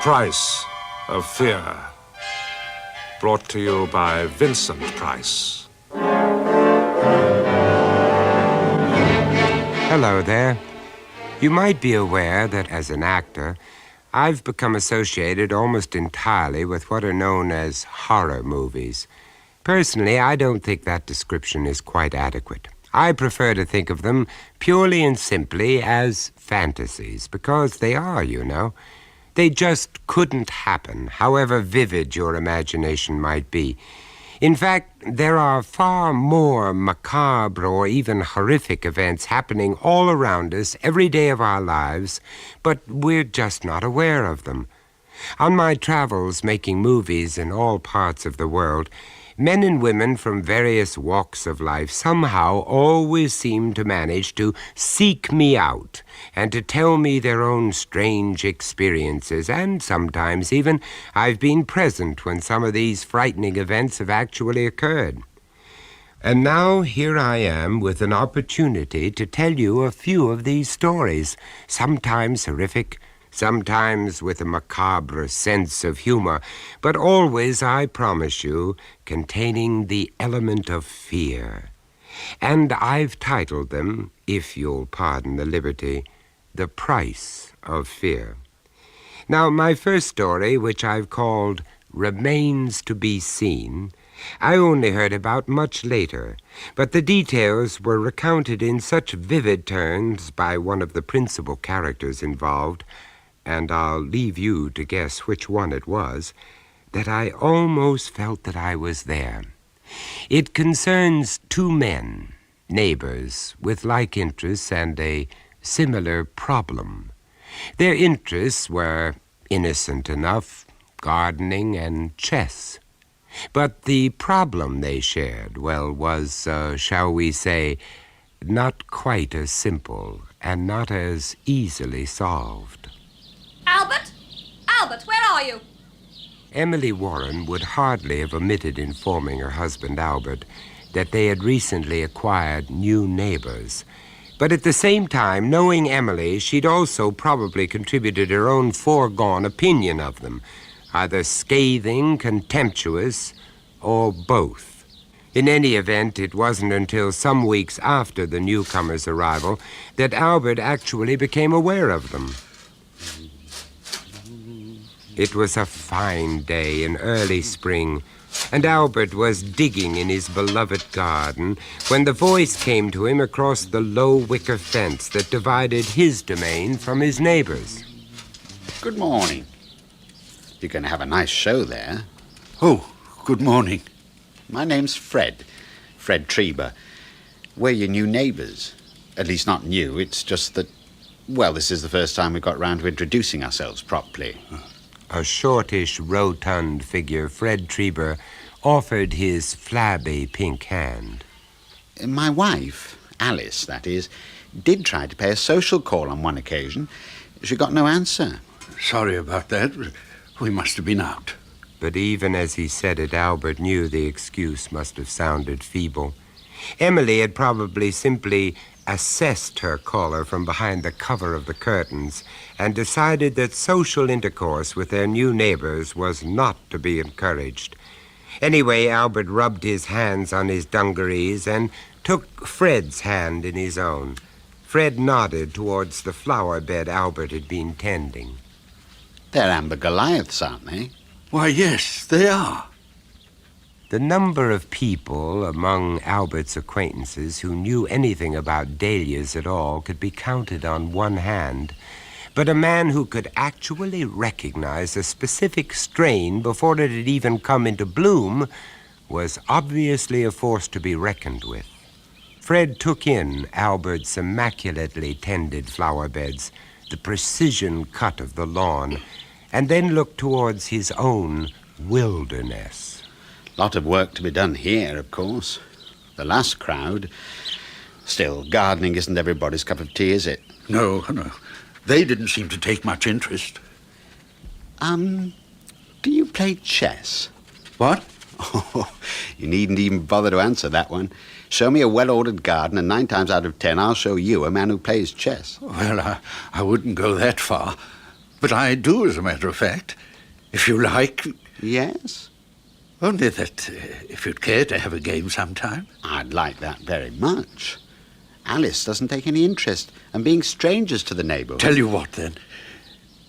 Price of Fear. Brought to you by Vincent Price. Hello there. You might be aware that as an actor, I've become associated almost entirely with what are known as horror movies. Personally, I don't think that description is quite adequate. I prefer to think of them purely and simply as fantasies, because they are, you know. They just couldn't happen, however vivid your imagination might be. In fact, there are far more macabre or even horrific events happening all around us every day of our lives, but we're just not aware of them. On my travels making movies in all parts of the world, men and women from various walks of life somehow always seem to manage to seek me out and to tell me their own strange experiences, and sometimes even I've been present when some of these frightening events have actually occurred. And now here I am with an opportunity to tell you a few of these stories, sometimes horrific, sometimes with a macabre sense of humor, but always, I promise you, containing the element of fear. And I've titled them, if you'll pardon the liberty, The Price of Fear. Now, my first story, which I've called Remains to be Seen, I only heard about much later, but the details were recounted in such vivid terms by one of the principal characters involved, and I'll leave you to guess which one it was, that I almost felt that I was there. It concerns two men, neighbors, with like interests and a similar problem. Their interests were innocent enough, gardening and chess. But the problem they shared, well, was, shall we say, not quite as simple and not as easily solved. Albert? Albert, where are you? Emily Warren would hardly have omitted informing her husband, Albert, that they had recently acquired new neighbors. But at the same time, knowing Emily, she'd also probably contributed her own foregone opinion of them, either scathing, contemptuous, or both. In any event, it wasn't until some weeks after the newcomer's arrival that Albert actually became aware of them. It was a fine day in early spring, and Albert was digging in his beloved garden when the voice came to him across the low wicker fence that divided his domain from his neighbor's. Good morning. You're going to have a nice show there. Oh, good morning. My name's Fred Treber. We're your new neighbours. At least not new, it's just that, well, this is the first time we've got round to introducing ourselves properly. A shortish, rotund figure, Fred Treber, offered his flabby pink hand. My wife, Alice, that is, did try to pay a social call on one occasion. She got no answer. Sorry about that. We must have been out. But even as he said it, Albert knew the excuse must have sounded feeble. Emily had probably simply assessed her caller from behind the cover of the curtains and decided that social intercourse with their new neighbors was not to be encouraged. Anyway, Albert rubbed his hands on his dungarees and took Fred's hand in his own. Fred nodded towards the flower bed Albert had been tending. They're amber Goliaths, aren't they? Why, yes, they are. The number of people among Albert's acquaintances who knew anything about dahlias at all could be counted on one hand, but a man who could actually recognize a specific strain before it had even come into bloom was obviously a force to be reckoned with. Fred took in Albert's immaculately tended flower beds, the precision cut of the lawn, and then looked towards his own wilderness. Lot of work to be done here, of course. The last crowd. Still, gardening isn't everybody's cup of tea, is it? No. They didn't seem to take much interest. Do you play chess? What? Oh, you needn't even bother to answer that one. Show me a well-ordered garden, and 9 times out of 10, I'll show you a man who plays chess. Well, I wouldn't go that far. But I do, as a matter of fact. If you like. Yes? Only that if you'd care to have a game sometime. I'd like that very much. Alice doesn't take any interest, and being strangers to the neighbourhood... Tell you what, then.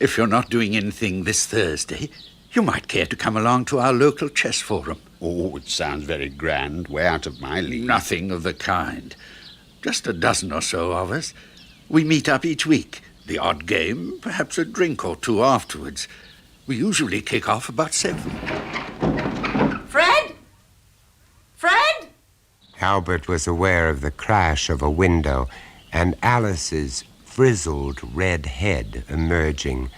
If you're not doing anything this Thursday, you might care to come along to our local chess forum. Oh, it sounds very grand. Way out of my league. Nothing of the kind. Just a dozen or so of us. We meet up each week. The odd game, perhaps a drink or two afterwards. We usually kick off about 7. Fred? Fred? Albert was aware of the crash of a window and Alice's frizzled red head emerging.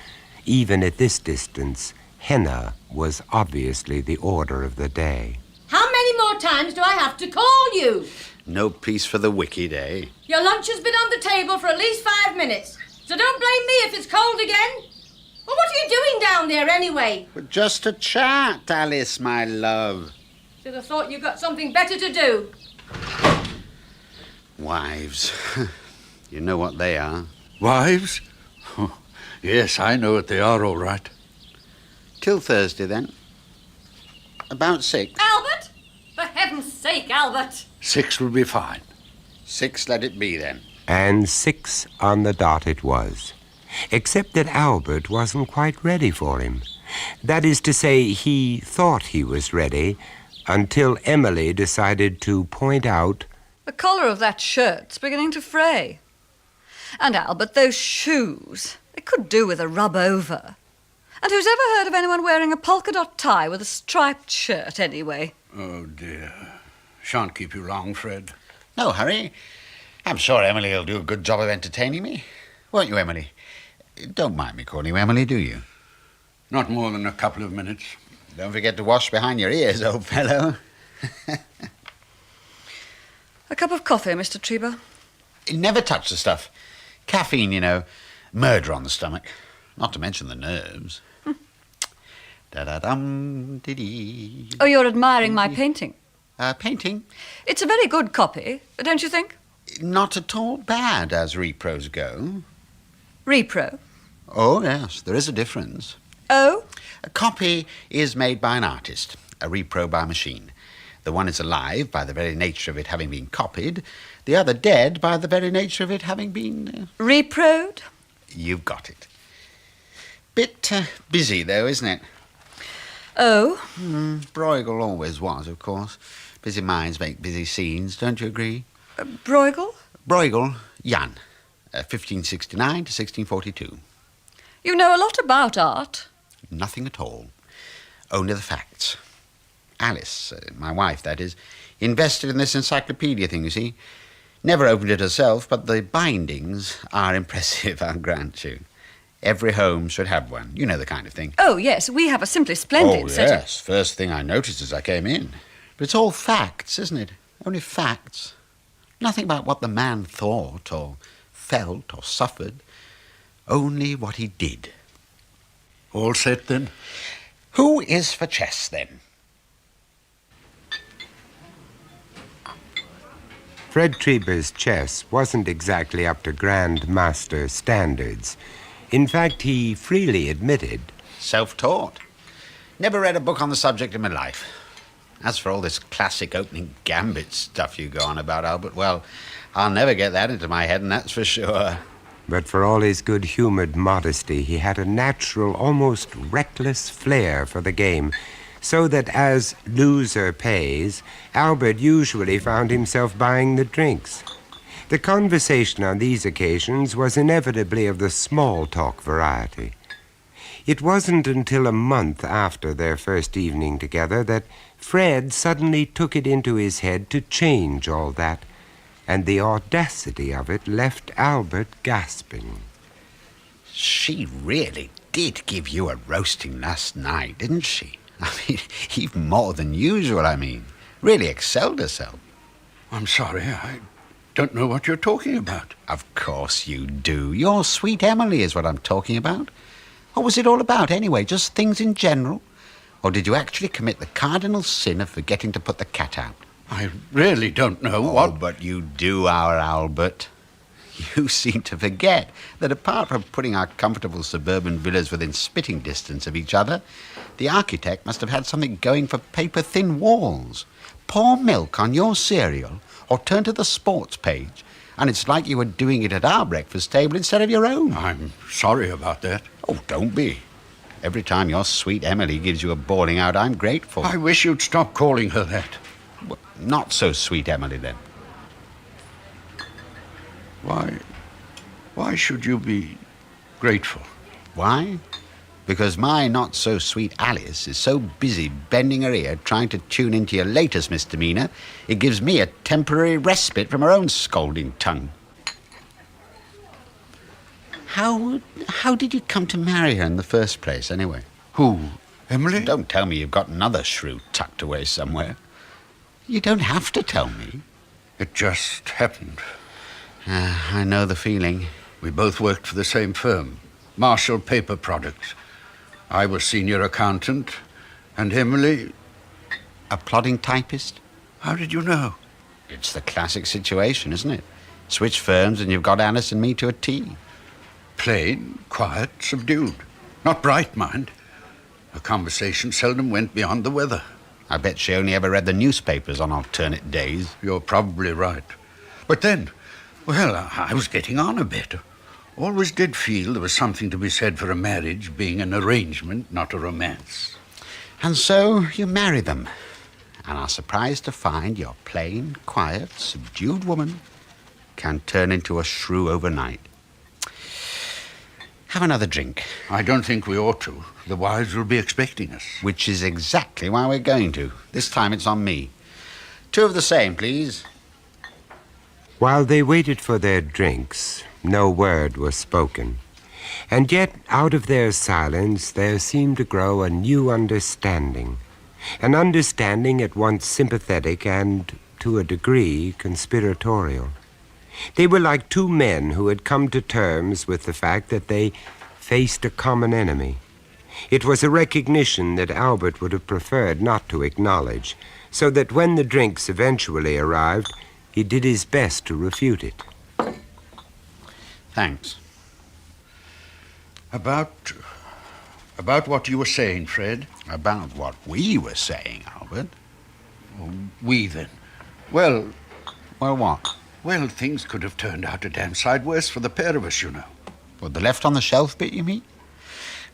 Even at this distance, henna was obviously the order of the day. How many more times do I have to call you? No peace for the wicked, eh? Your lunch has been on the table for at least 5 minutes, so don't blame me if it's cold again. Well, what are you doing down there anyway? But just a chat, Alice, my love. Should have thought you got something better to do. Wives. You know what they are. Wives? Oh, yes, I know what they are, all right. Till Thursday, then. About 6. Albert? For heaven's sake, Albert. 6 will be fine. 6 let it be, then. And 6 on the dot it was. Except that Albert wasn't quite ready for him. That is to say, he thought he was ready until Emily decided to point out... The collar of that shirt's beginning to fray. And Albert, those shoes, they could do with a rub over. And who's ever heard of anyone wearing a polka dot tie with a striped shirt, anyway? Oh, dear. Shan't keep you long, Fred. No hurry. I'm sure Emily will do a good job of entertaining me. Won't you, Emily? Don't mind me calling you Emily, do you? Not more than a couple of minutes. Don't forget to wash behind your ears, old fellow. A cup of coffee, Mr. Trieber? Never touch the stuff. Caffeine, you know. Murder on the stomach. Not to mention the nerves. Da-da-dum, dee-dee. Oh, you're admiring my painting? Painting? It's a very good copy, don't you think? Not at all bad, as repros go. Repro? Oh, yes, there is a difference. Oh? A copy is made by an artist, a repro by machine. The one is alive by the very nature of it having been copied, the other dead by the very nature of it having been... Reproed? You've got it. Bit busy, though, isn't it? Oh? Bruegel always was, of course. Busy minds make busy scenes, don't you agree? Bruegel? Bruegel, Jan, 1569 to 1642. You know a lot about art. Nothing at all. Only the facts. Alice, my wife, that is, invested in this encyclopedia thing, you see. Never opened it herself, but the bindings are impressive, I'll grant you. Every home should have one. You know the kind of thing. Oh, yes, we have a simply splendid set of... Yes, first thing I noticed as I came in. But it's all facts, isn't it? Only facts. Nothing about what the man thought or felt or suffered. Only what he did. All set, then? Who is for chess, then? Fred Trieber's chess wasn't exactly up to Grand Master standards. In fact, he freely admitted... Self-taught. Never read a book on the subject in my life. As for all this classic opening gambit stuff you go on about, Albert, well, I'll never get that into my head, and that's for sure. But for all his good-humored modesty, he had a natural, almost reckless flair for the game, so that as loser pays, Albert usually found himself buying the drinks. The conversation on these occasions was inevitably of the small-talk variety. It wasn't until a month after their first evening together that Fred suddenly took it into his head to change all that, and the audacity of it left Albert gasping. She really did give you a roasting last night, didn't she? I mean, even more than usual, I mean. Really excelled herself. I'm sorry, I don't know what you're talking about. Of course you do. Your sweet Emily is what I'm talking about. What was it all about, anyway? Just things in general? Or did you actually commit the cardinal sin of forgetting to put the cat out? I really don't know Oh, what... but you do, our Albert. You seem to forget that apart from putting our comfortable suburban villas within spitting distance of each other, the architect must have had something going for paper-thin walls. Pour milk on your cereal or turn to the sports page, and it's like you were doing it at our breakfast table instead of your own. I'm sorry about that. Oh, don't be. Every time your sweet Emily gives you a bawling out, I'm grateful. I wish you'd stop calling her that. Well, not so sweet Emily, then. Why should you be grateful? Why? Because my not-so-sweet Alice is so busy bending her ear trying to tune into your latest misdemeanor, it gives me a temporary respite from her own scolding tongue. How did you come to marry her in the first place, anyway? Who? Emily? Don't tell me you've got another shrew tucked away somewhere. You don't have to tell me. It just happened. I know the feeling. We both worked for the same firm, Marshall Paper Products. I was senior accountant, and Emily... A plodding typist? How did you know? It's the classic situation, isn't it? Switch firms and you've got Alice and me to a T. Plain, quiet, subdued. Not bright, mind. Her conversation seldom went beyond the weather. I bet she only ever read the newspapers on alternate days. You're probably right. But then, well, I was getting on a bit. Always did feel there was something to be said for a marriage being an arrangement, not a romance. And so you marry them, and are surprised to find your plain, quiet, subdued woman can turn into a shrew overnight. Have another drink. I don't think we ought to. The wives will be expecting us. Which is exactly why we're going to. This time it's on me. 2 of the same, please. While they waited for their drinks, no word was spoken. And yet, out of their silence, there seemed to grow a new understanding. An understanding at once sympathetic and, to a degree, conspiratorial. They were like 2 men who had come to terms with the fact that they faced a common enemy. It was a recognition that Albert would have preferred not to acknowledge, so that when the drinks eventually arrived, he did his best to refute it. Thanks. About what you were saying, Fred? About what we were saying, Albert. We, then. Well, what? Well, things could have turned out a damn sight worse for the pair of us, you know. What, the left on the shelf bit, you mean?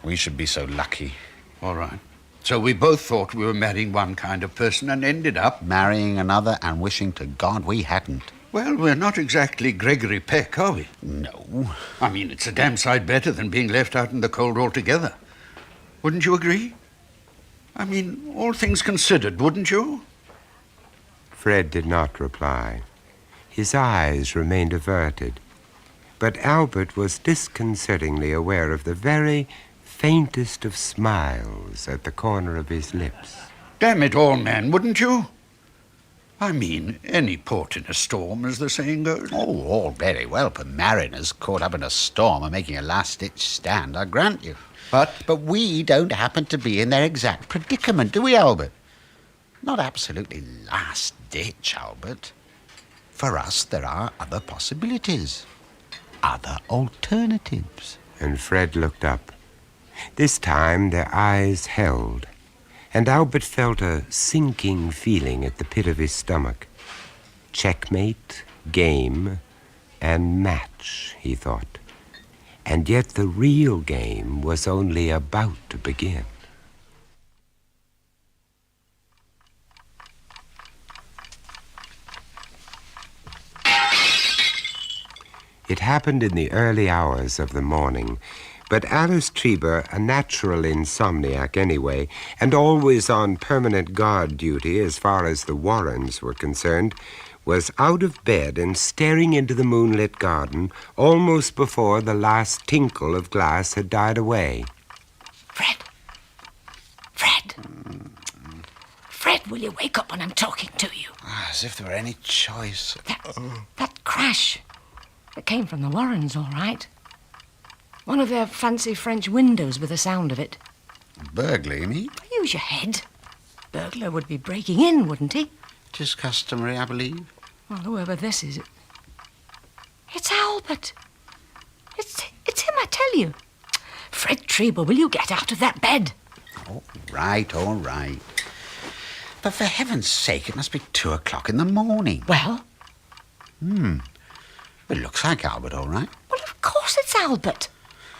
We should be so lucky. All right. So we both thought we were marrying one kind of person and ended up... marrying another and wishing to God we hadn't. Well, we're not exactly Gregory Peck, are we? No. I mean, it's a damn sight better than being left out in the cold altogether. Wouldn't you agree? I mean, all things considered, wouldn't you? Fred did not reply. His eyes remained averted. But Albert was disconcertingly aware of the very faintest of smiles at the corner of his lips. Damn it all, man, wouldn't you? I mean, any port in a storm, as the saying goes. Oh, all very well for mariners caught up in a storm and making a last-ditch stand, I grant you. But we don't happen to be in their exact predicament, do we, Albert? Not absolutely last-ditch, Albert. For us, there are other possibilities, other alternatives. And Fred looked up. This time their eyes held, and Albert felt a sinking feeling at the pit of his stomach. Checkmate, game, and match, he thought. And yet the real game was only about to begin. It happened in the early hours of the morning, but Alice Trieber, a natural insomniac anyway, and always on permanent guard duty as far as the Warrens were concerned, was out of bed and staring into the moonlit garden almost before the last tinkle of glass had died away. Fred! Fred! Fred, will you wake up when I'm talking to you? As if there were any choice. That crash. It came from the Warrens, all right. One of their fancy French windows with the sound of it. Burglar, you mean? Use your head. Burglar would be breaking in, wouldn't he? Tis customary, I believe. Well, whoever this is, it's Albert. Albert. It's him, I tell you. Fred Treber, will you get out of that bed? All right, all right. But for heaven's sake, it must be 2 o'clock in the morning. Well? It looks like Albert, all right. Well, of course it's Albert.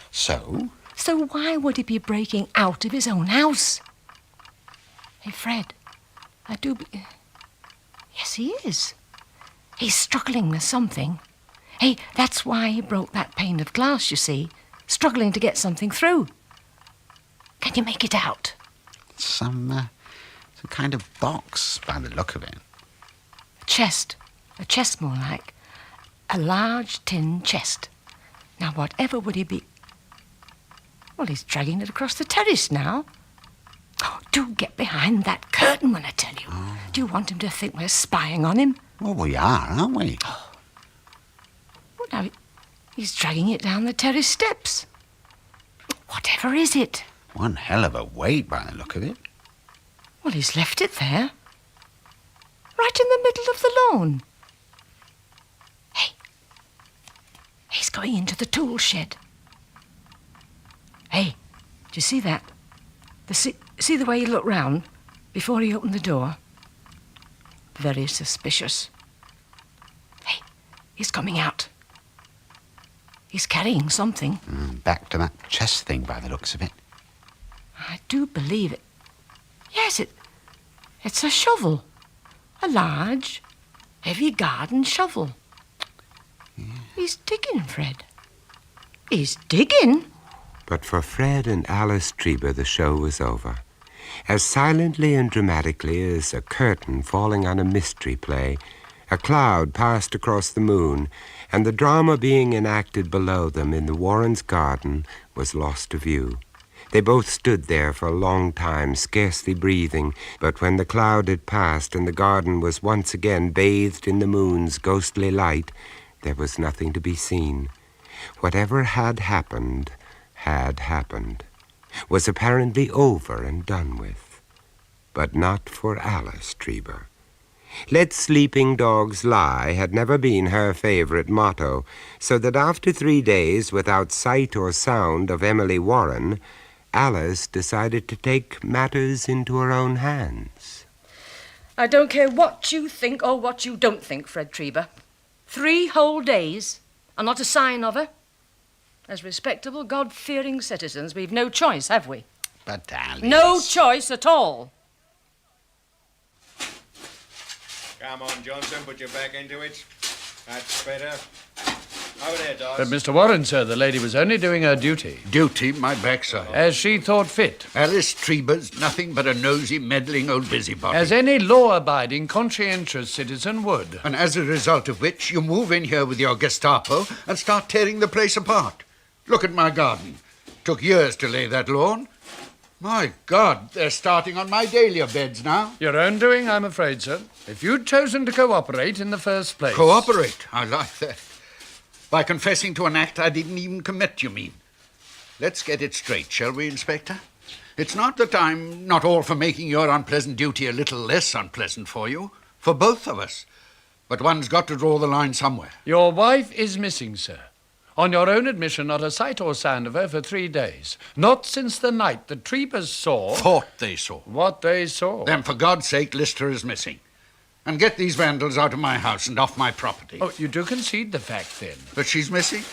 So? So why would he be breaking out of his own house? Hey, Fred, I do... Yes, he is. He's struggling with something. Hey, that's why he broke that pane of glass, you see. Struggling to get something through. Can you make it out? Some kind of box, by the look of it. A chest more like. A large tin chest. Now, whatever would he be... Well, he's dragging it across the terrace now. Oh, do get behind that curtain when I tell you. Oh. Do you want him to think we're spying on him? Well, we are, aren't we? Well, now, he's dragging it down the terrace steps. Whatever is it? One hell of a weight, by the look of it. Well, he's left it there. Right in the middle of the lawn. Hey. He's going into the tool shed. Hey, do you see that? See the way he looked round before he opened the door? Very suspicious. Hey, he's coming out. He's carrying something. Back to that chest thing, by the looks of it. I do believe it. Yes, it's a shovel. A large, heavy garden shovel. Yeah. He's digging, Fred. He's digging. But for Fred and Alice Treber, the show was over. As silently and dramatically as a curtain falling on a mystery play, a cloud passed across the moon, and the drama being enacted below them in the Warrens' garden was lost to view. They both stood there for a long time, scarcely breathing, but when the cloud had passed and the garden was once again bathed in the moon's ghostly light, there was nothing to be seen. Whatever had happened, was apparently over and done with. But not for Alice Treber. Let sleeping dogs lie had never been her favorite motto, so that after 3 days without sight or sound of Emily Warren, Alice decided to take matters into her own hands. I don't care what you think or what you don't think, Fred Treber. 3 whole days and not a sign of her. As respectable, God-fearing citizens, we've no choice, have we? But Alice... No choice at all. Come on, Johnson, put your back into it. That's better. Over there, Dawes. But, Mr. Warren, sir, the lady was only doing her duty. Duty, my backside. As she thought fit. Alice Treber's nothing but a nosy, meddling old busybody. As any law-abiding, conscientious citizen would. And as a result of which, you move in here with your Gestapo and start tearing the place apart. Look at my garden. Took years to lay that lawn. My God, they're starting on my dahlia beds now. Your own doing, I'm afraid, sir. If you'd chosen to cooperate in the first place. Cooperate? I like that. By confessing to an act I didn't even commit, you mean? Let's get it straight, shall we, Inspector? It's not that I'm not all for making your unpleasant duty a little less unpleasant for you, for both of us. But one's got to draw the line somewhere. Your wife is missing, sir. On your own admission, not a sight or sound of her for 3 days. Not since the night the Trebers saw... Thought they saw. What they saw. Then, for God's sake, list her as missing. And get these vandals out of my house and off my property. Oh, you do concede the fact, then? That she's missing?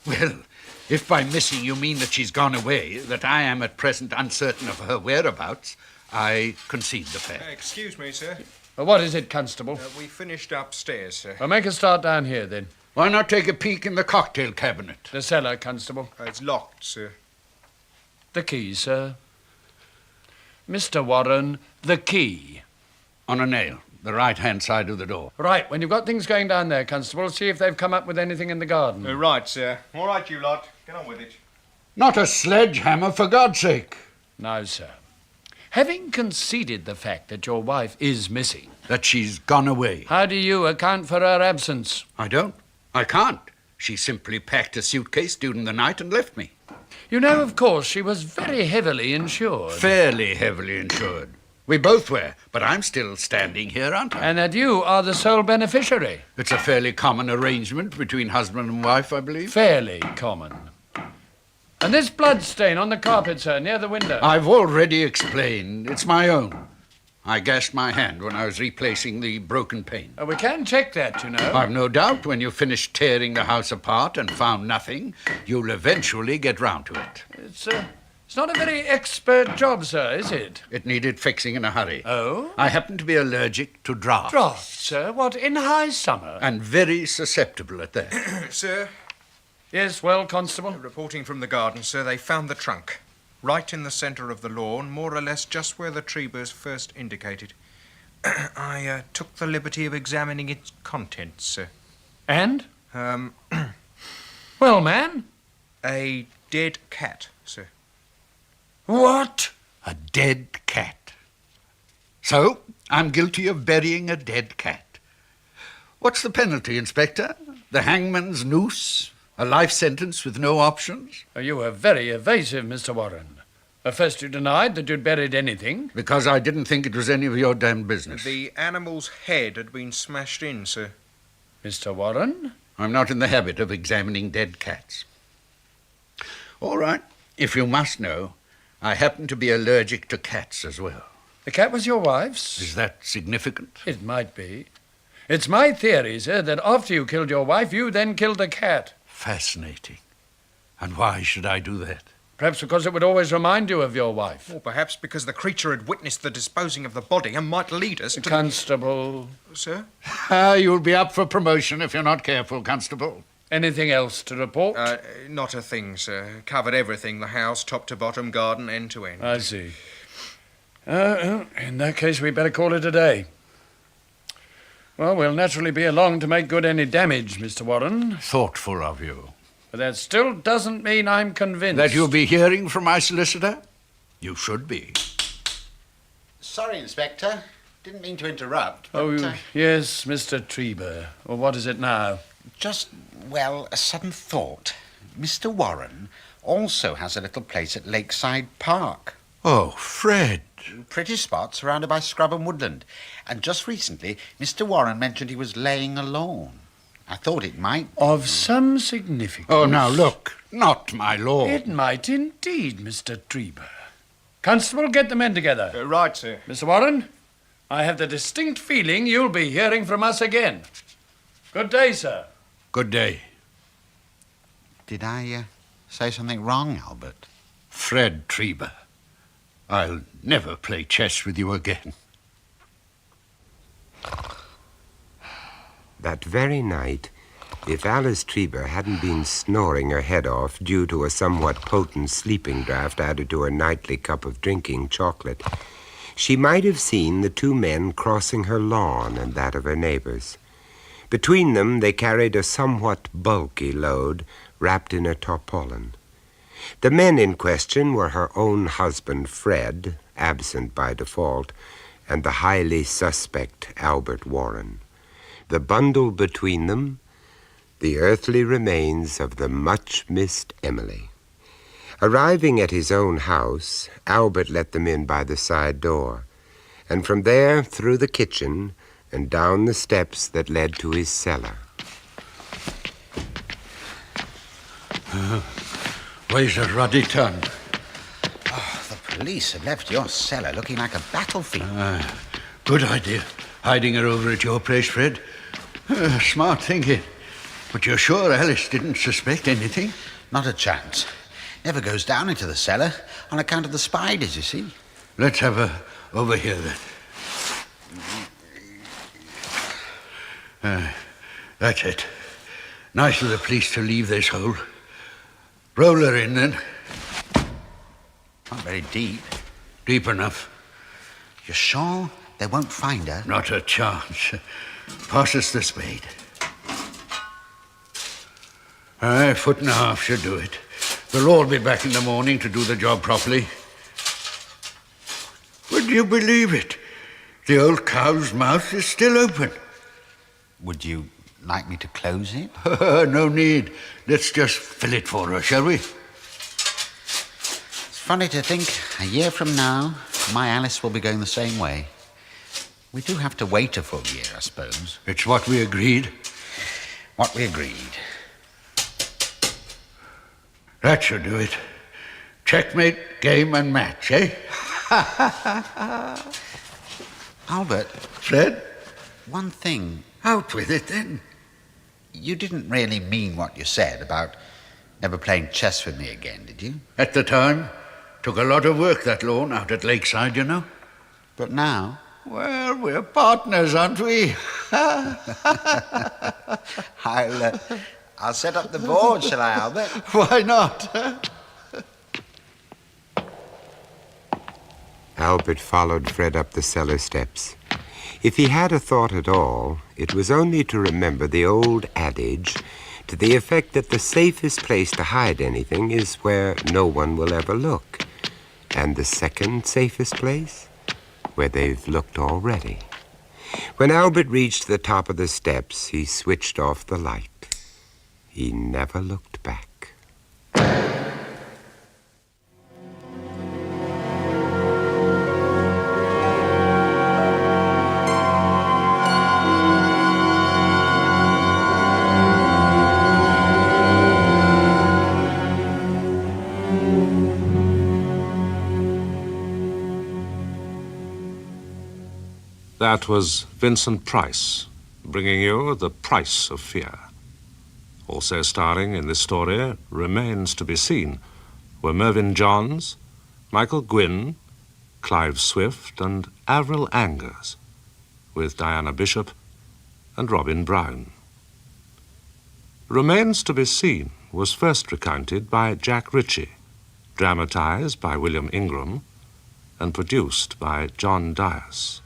Well, if by missing you mean that she's gone away, that I am at present uncertain of her whereabouts, I concede the fact. Excuse me, sir. Well, what is it, Constable? We finished upstairs, sir. Well, make a start down here, then. Why not take a peek in the cocktail cabinet? The cellar, Constable. It's locked, sir. The key, sir. Mr. Warren, the key. On a nail, the right-hand side of the door. Right, when you've got things going down there, Constable, see if they've come up with anything in the garden. Right, sir. All right, you lot. Get on with it. Not a sledgehammer, for God's sake. No, sir. Having conceded the fact that your wife is missing... That she's gone away. How do you account for her absence? I don't. I can't. She simply packed a suitcase during the night and left me. You know, of course, she was very heavily insured. Fairly heavily insured. We both were, but I'm still standing here, aren't I? And that you are the sole beneficiary. It's a fairly common arrangement between husband and wife, I believe. Fairly common. And this blood stain on the carpet, sir, near the window. I've already explained. It's my own. I gashed my hand when I was replacing the broken pane. We can check that, you know. I've no doubt when you finish tearing the house apart and found nothing, you'll eventually get round to it. It's not a very expert job, sir, is it? It needed fixing in a hurry. Oh? I happen to be allergic to draughts. Draughts, sir? What, in high summer? And very susceptible at that. Sir? Yes, well, Constable? Reporting from the garden, sir, they found the trunk. Right in the centre of the lawn, more or less just where the Trebers first indicated. I took the liberty of examining its contents, sir. And? Well, man? A dead cat, sir. What? A dead cat. So, I'm guilty of burying a dead cat. What's the penalty, Inspector? The hangman's noose? A life sentence with no options? You were very evasive, Mr. Warren. First you denied that you'd buried anything. Because I didn't think it was any of your damn business. The animal's head had been smashed in, sir. Mr. Warren? I'm not in the habit of examining dead cats. All right, if you must know, I happen to be allergic to cats as well. The cat was your wife's? Is that significant? It might be. It's my theory, sir, that after you killed your wife, you then killed the cat. Fascinating. And why should I do that? Perhaps because it would always remind you of your wife. Or perhaps because the creature had witnessed the disposing of the body and might lead us to... Constable. Sir? You'll be up for promotion if you're not careful, Constable. Anything else to report? Not a thing, sir. Covered everything, the house, top to bottom, garden, end to end. I see. In that case, we better call it a day. Well, we'll naturally be along to make good any damage, Mr. Warren. Thoughtful of you. But that still doesn't mean I'm convinced. That you'll be hearing from my solicitor? You should be. Sorry, Inspector. Didn't mean to interrupt. But, Oh, yes, Mr. Treber. Well, what is it now? Just, well, a sudden thought. Mr. Warren also has a little place at Lakeside Park. Oh, Fred. Pretty spot surrounded by scrub and woodland. And just recently, Mr. Warren mentioned he was laying a lawn. I thought it might... Of some significance. Oh, now look, not my lord. It might indeed, Mr. Treber. Constable, get the men together. Right, sir. Mr. Warren, I have the distinct feeling you'll be hearing from us again. Good day, sir. Good day. Did I say something wrong, Albert? Fred Treber. I'll never play chess with you again. That very night, if Alice Treber hadn't been snoring her head off due to a somewhat potent sleeping draught added to her nightly cup of drinking chocolate, she might have seen the two men crossing her lawn and that of her neighbors. Between them, they carried a somewhat bulky load wrapped in a tarpaulin. The men in question were her own husband, Fred, absent by default, and the highly suspect Albert Warren. The bundle between them, the earthly remains of the much-missed Emily. Arriving at his own house, Albert let them in by the side door, and from there through the kitchen and down the steps that led to his cellar. Where's a ruddy tongue? Oh, the police have left your cellar looking like a battlefield. Good idea. Hiding her over at your place, Fred. Smart thinking. But you're sure Alice didn't suspect anything? Not a chance. Never goes down into the cellar on account of the spiders, you see. Let's have her over here, then. That's it. Nice of the police to leave this hole. Roll her in, then. Not very deep. Deep enough. You're sure they won't find her? Not a chance. Pass us the spade. A foot and a half should do it. They'll all be back in the morning to do the job properly. Would you believe it? The old cow's mouth is still open. Would you like me to close it? No need. Let's just fill it for her, shall we? It's funny to think, a year from now, my Alice will be going the same way. We do have to wait a full year, I suppose. It's what we agreed. What we agreed. That should do it. Checkmate, game and match, eh? Albert, Fred, one thing. out with it then. You didn't really mean what you said about never playing chess with me again, did you? At the time, took a lot of work, that loan out at Lakeside, you know. But now... Well, we're partners, aren't we? I'll set up the board, shall I, Albert? Why not? Albert followed Fred up the cellar steps. If he had a thought at all, it was only to remember the old adage to the effect that the safest place to hide anything is where no one will ever look. And the second safest place? Where they've looked already. When Albert reached the top of the steps, he switched off the light. He never looked back. That was Vincent Price, bringing you The Price of Fear. Also starring in this story, remains to be seen, were Mervyn Johns, Michael Gwynne, Clive Swift, and Avril Angers, with Diana Bishop and Robin Brown. Remains to be Seen was first recounted by Jack Ritchie, dramatized by William Ingram, and produced by John Dias.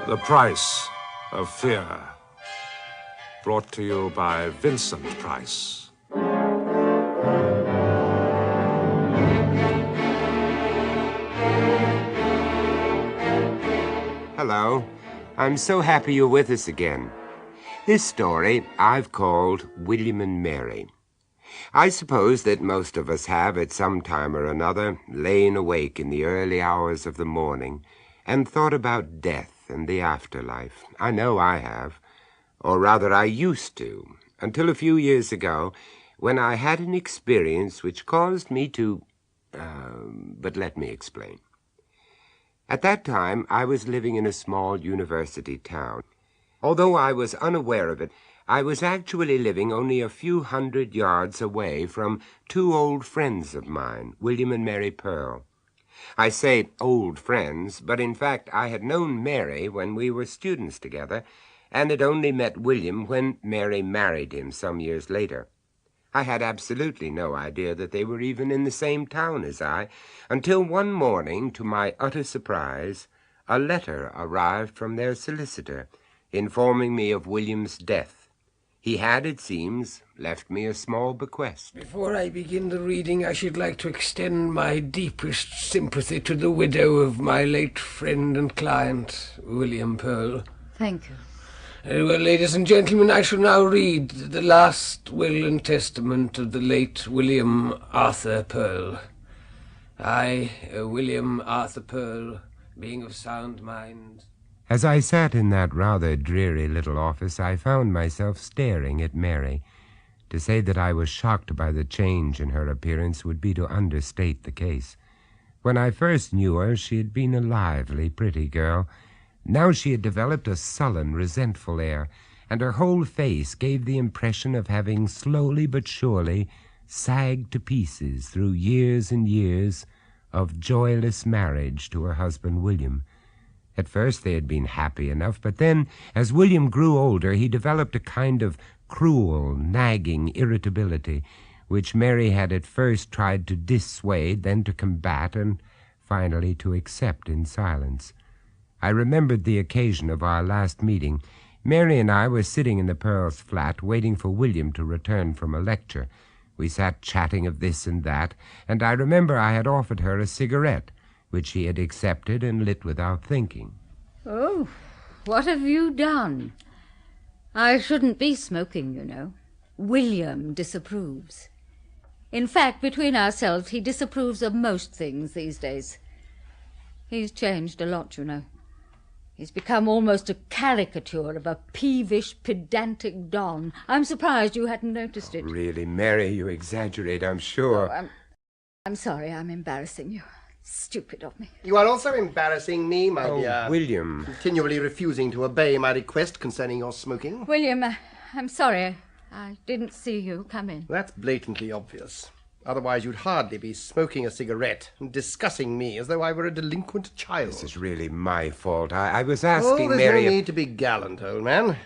The Price of Fear, brought to you by Vincent Price. Hello. I'm so happy you're with us again. This story I've called William and Mary. I suppose that most of us have, at some time or another, lain awake in the early hours of the morning and thought about death and the afterlife. I know I have. Or rather, I used to, until a few years ago, when I had an experience which caused me to... but let me explain. At that time, I was living in a small university town. Although I was unaware of it, I was actually living only a few hundred yards away from two old friends of mine, William and Mary Pearl. I say old friends, but in fact I had known Mary when we were students together, and had only met William when Mary married him some years later. I had absolutely no idea that they were even in the same town as I, until one morning, to my utter surprise, a letter arrived from their solicitor, informing me of William's death. He had, it seems, left me a small bequest. Before I begin the reading, I should like to extend my deepest sympathy to the widow of my late friend and client, William Pearl. Thank you. Well, ladies and gentlemen, I shall now read the last will and testament of the late William Arthur Pearl. I, William Arthur Pearl, being of sound mind... As I sat in that rather dreary little office, I found myself staring at Mary. To say that I was shocked by the change in her appearance would be to understate the case. When I first knew her, she had been a lively, pretty girl. Now she had developed a sullen, resentful air, and her whole face gave the impression of having slowly but surely sagged to pieces through years and years of joyless marriage to her husband William. At first they had been happy enough, but then, as William grew older, he developed a kind of cruel, nagging irritability, which Mary had at first tried to dissuade, then to combat, and finally to accept in silence. I remembered the occasion of our last meeting. Mary and I were sitting in the Pearls' flat, waiting for William to return from a lecture. We sat chatting of this and that, and I remember I had offered her a cigarette, which she had accepted and lit without thinking. Oh, what have you done? I shouldn't be smoking, you know. William disapproves. In fact, between ourselves, he disapproves of most things these days. He's changed a lot, you know. He's become almost a caricature of a peevish, pedantic don. I'm surprised you hadn't noticed it. Really, Mary, you exaggerate, I'm sure. Oh, I'm sorry I'm embarrassing you. Stupid of me. You are also embarrassing me, my dear. William. Continually refusing to obey my request concerning your smoking. William, I'm sorry. I didn't see you come in. That's blatantly obvious. Otherwise you'd hardly be smoking a cigarette and discussing me as though I were a delinquent child. This is really my fault. I was asking there's Mary... no need to be gallant, old man.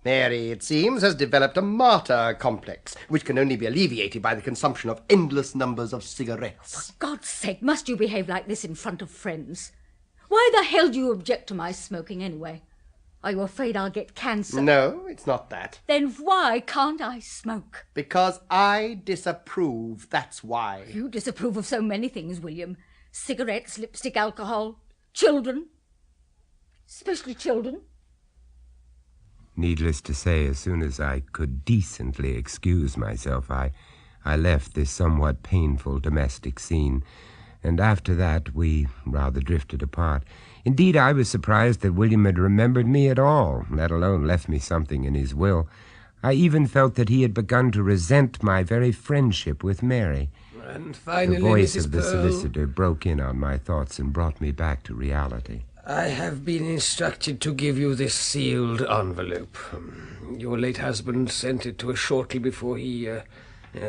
Mary, it seems, has developed a martyr complex, which can only be alleviated by the consumption of endless numbers of cigarettes. For God's sake, must you behave like this in front of friends? Why the hell do you object to my smoking anyway? Are you afraid I'll get cancer? No, it's not that. Then why can't I smoke? Because I disapprove, that's why. You disapprove of so many things, William. Cigarettes, lipstick, alcohol, children. Especially children. Needless to say, as soon as I could decently excuse myself, I left this somewhat painful domestic scene, and after that we rather drifted apart. Indeed, I was surprised that William had remembered me at all, let alone left me something in his will. I even felt that he had begun to resent my very friendship with Mary. And finally, the voice Mrs. of the Pearl, solicitor broke in on my thoughts and brought me back to reality. I have been instructed to give you this sealed envelope. Your late husband sent it to us shortly before he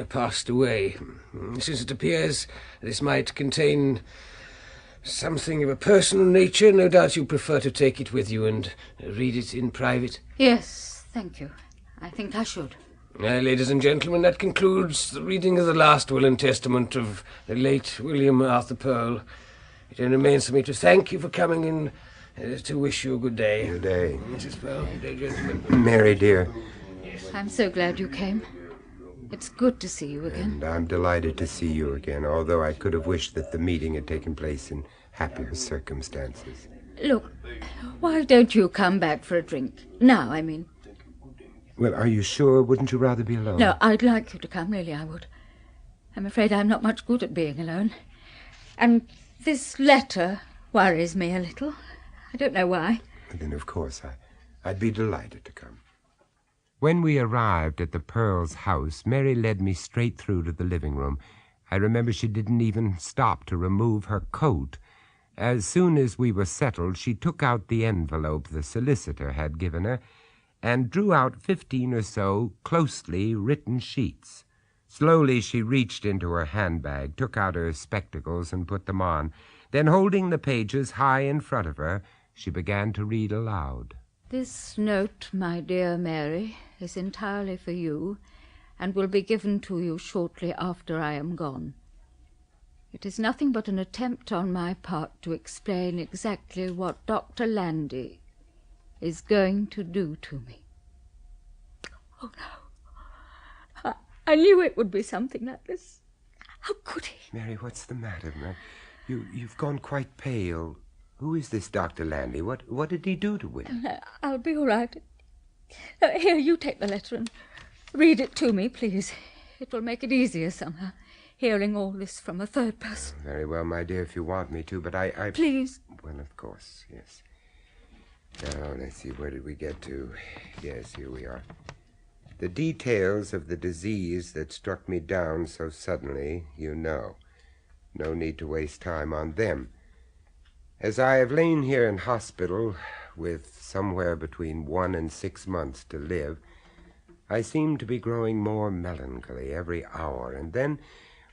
passed away. Since it appears this might contain something of a personal nature, no doubt you prefer to take it with you and read it in private. Yes, thank you. I think I should. Ladies and gentlemen, that concludes the reading of the last will and testament of the late William Arthur Pearl. It only remains for me to thank you for coming in, to wish you a good day. Good day. Mrs. Pearl, good day, gentlemen. Mary, dear. I'm so glad you came. It's good to see you again. And I'm delighted to see you again, although I could have wished that the meeting had taken place in happier circumstances. Look, why don't you come back for a drink? Now, I mean. Well, are you sure? Wouldn't you rather be alone? No, I'd like you to come, really, I would. I'm afraid I'm not much good at being alone. And this letter worries me a little. I don't know why. Then, of course, I'd be delighted to come. When we arrived at the Pearls' house, Mary led me straight through to the living room. I remember she didn't even stop to remove her coat. As soon as we were settled, she took out the envelope the solicitor had given her and drew out 15 or so closely written sheets. Slowly she reached into her handbag, took out her spectacles and put them on. Then, holding the pages high in front of her, she began to read aloud. This note, my dear Mary, is entirely for you, and will be given to you shortly after I am gone. It is nothing but an attempt on my part to explain exactly what Dr. Landy is going to do to me. Oh, no. I knew it would be something like this. How could he? Mary, what's the matter, man? You've gone quite pale. Who is this Dr. Landy? What did he do to William? I'll be all right. Here, you take the letter and read it to me, please. It will make it easier somehow, hearing all this from a third person. Very well, my dear, if you want me to, but I... Please. Well, of course, yes. Now, let's see, where did we get to? Yes, here we are. The details of the disease that struck me down so suddenly, you know. No need to waste time on them. As I have lain here in hospital with somewhere between 1 and 6 months to live, I seem to be growing more melancholy every hour. And then,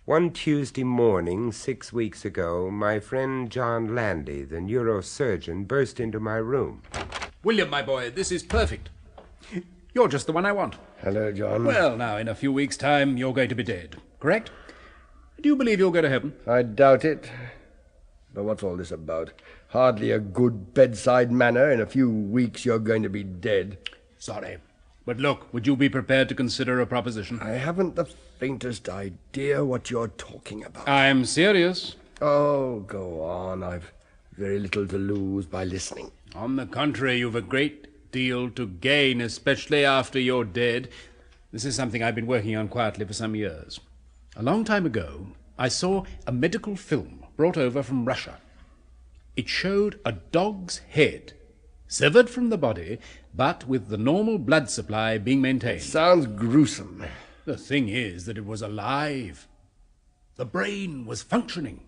one Tuesday morning, 6 weeks ago, my friend John Landy, the neurosurgeon, burst into my room. William, my boy, this is perfect. You're just the one I want. Hello, John. Well, now, in a few weeks' time, you're going to be dead, correct? Do you believe you'll go to heaven? I doubt it. But what's all this about? Hardly a good bedside manner. In a few weeks, you're going to be dead. Sorry. But look, would you be prepared to consider a proposition? I haven't the faintest idea what you're talking about. I'm serious. Oh, go on. I've very little to lose by listening. On the contrary, you've a great deal to gain, especially after you're dead. This is something I've been working on quietly for some years. A long time ago, I saw a medical film brought over from Russia. It showed a dog's head, severed from the body, but with the normal blood supply being maintained. Sounds gruesome. The thing is that it was alive. The brain was functioning.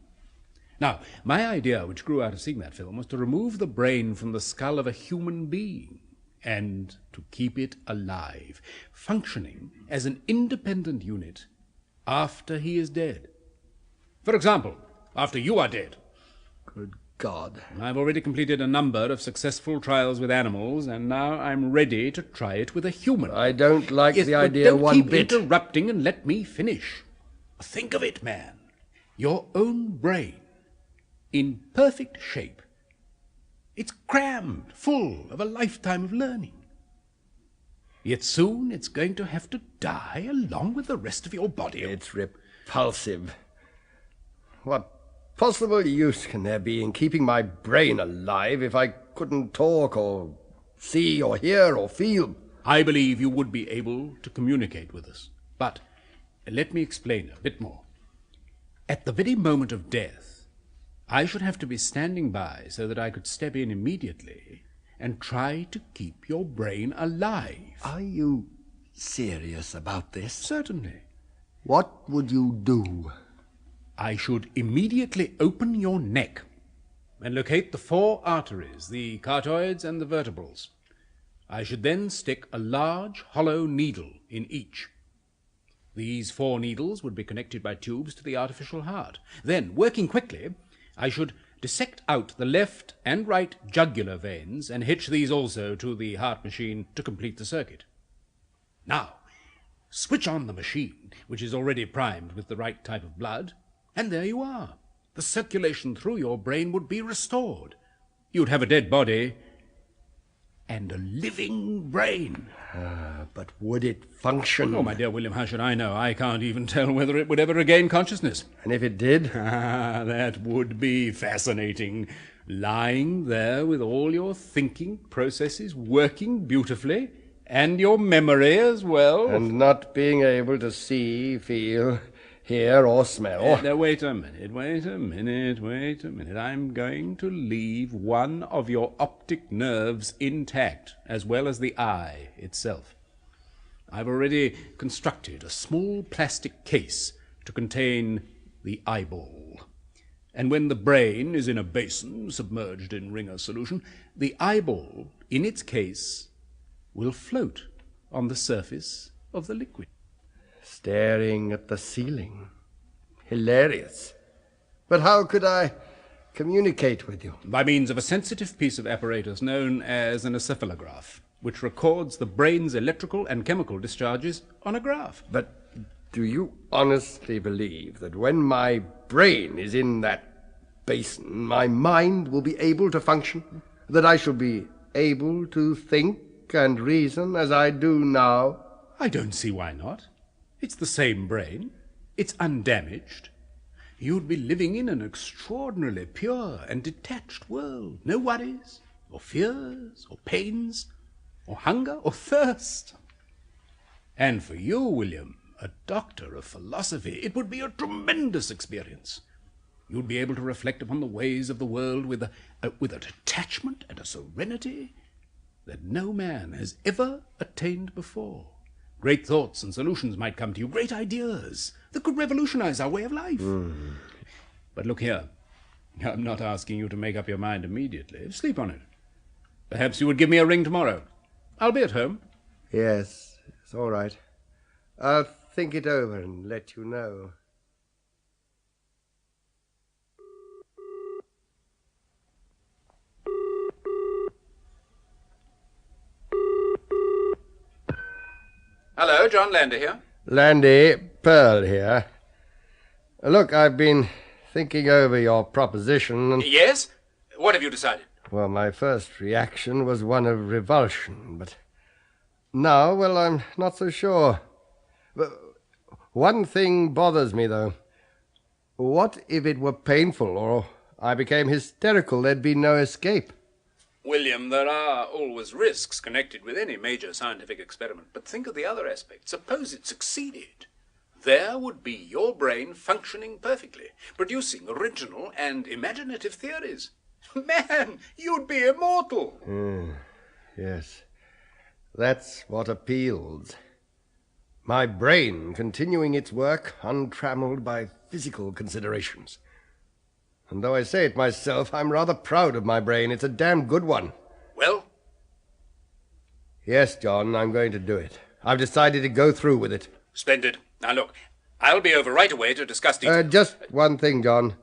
Now, my idea, which grew out of seeing that film, was to remove the brain from the skull of a human being and to keep it alive, functioning as an independent unit after he is dead. For example, after you are dead. Good God. I've already completed a number of successful trials with animals, and now I'm ready to try it with a human. I don't like Yes, the but idea don't one keep bit. interrupting and let me finish. Think of it, man. Your own brain, in perfect shape. It's crammed, full of a lifetime of learning. Yet soon it's going to have to die along with the rest of your body. It's repulsive. What possible use can there be in keeping my brain alive if I couldn't talk or see or hear or feel? I believe you would be able to communicate with us. But let me explain a bit more. At the very moment of death, I should have to be standing by so that I could step in immediately and try to keep your brain alive. Are you serious about this? Certainly. What would you do? I should immediately open your neck and locate the 4 arteries, the carotid and the vertebrals. I should then stick a large hollow needle in each. These 4 needles would be connected by tubes to the artificial heart. Then, working quickly, I should dissect out the left and right jugular veins and hitch these also to the heart machine to complete the circuit. Now, switch on the machine, which is already primed with the right type of blood, and there you are. The circulation through your brain would be restored. You'd have a dead body and a living brain. But would it function? Oh, my dear William, how should I know? I can't even tell whether it would ever regain consciousness. And if it did? That would be fascinating. Lying there with all your thinking processes working beautifully, and your memory as well. And not being able to see, feel, hear, or smell. Now, wait a minute. I'm going to leave one of your optic nerves intact, as well as the eye itself. I've already constructed a small plastic case to contain the eyeball. And when the brain is in a basin submerged in Ringer solution, the eyeball, in its case, will float on the surface of the liquid. Staring at the ceiling. Hilarious. But how could I communicate with you? By means of a sensitive piece of apparatus known as an encephalograph, which records the brain's electrical and chemical discharges on a graph. But do you honestly believe that when my brain is in that basin, my mind will be able to function? That I shall be able to think and reason as I do now? I don't see why not. It's the same brain. It's undamaged. You'd be living in an extraordinarily pure and detached world. No worries, or fears, or pains, or hunger, or thirst. And for you, William, a doctor of philosophy, it would be a tremendous experience. You'd be able to reflect upon the ways of the world with a detachment and a serenity that no man has ever attained before. Great thoughts and solutions might come to you, great ideas that could revolutionize our way of life. But look here, I'm not asking you to make up your mind immediately. Sleep on it. Perhaps you would give me a ring tomorrow. I'll be at home. Yes, it's all right. I'll think it over and let you know. Hello, John Lander here. Landy, Pearl here. Look, I've been thinking over your proposition and... Yes? What have you decided? Well, my first reaction was one of revulsion, but now, well, I'm not so sure. But one thing bothers me, though. What if it were painful or I became hysterical? There'd be no escape. William, there are always risks connected with any major scientific experiment, but think of the other aspect. Suppose it succeeded. There would be your brain functioning perfectly, producing original and imaginative theories. Man, you'd be immortal. Yes, that's what appeals. My brain continuing its work untrammeled by physical considerations. And though I say it myself, I'm rather proud of my brain. It's a damn good one. Well? Yes, John, I'm going to do it. I've decided to go through with it. Splendid. Now look, I'll be over right away to discuss these... Just one thing, John.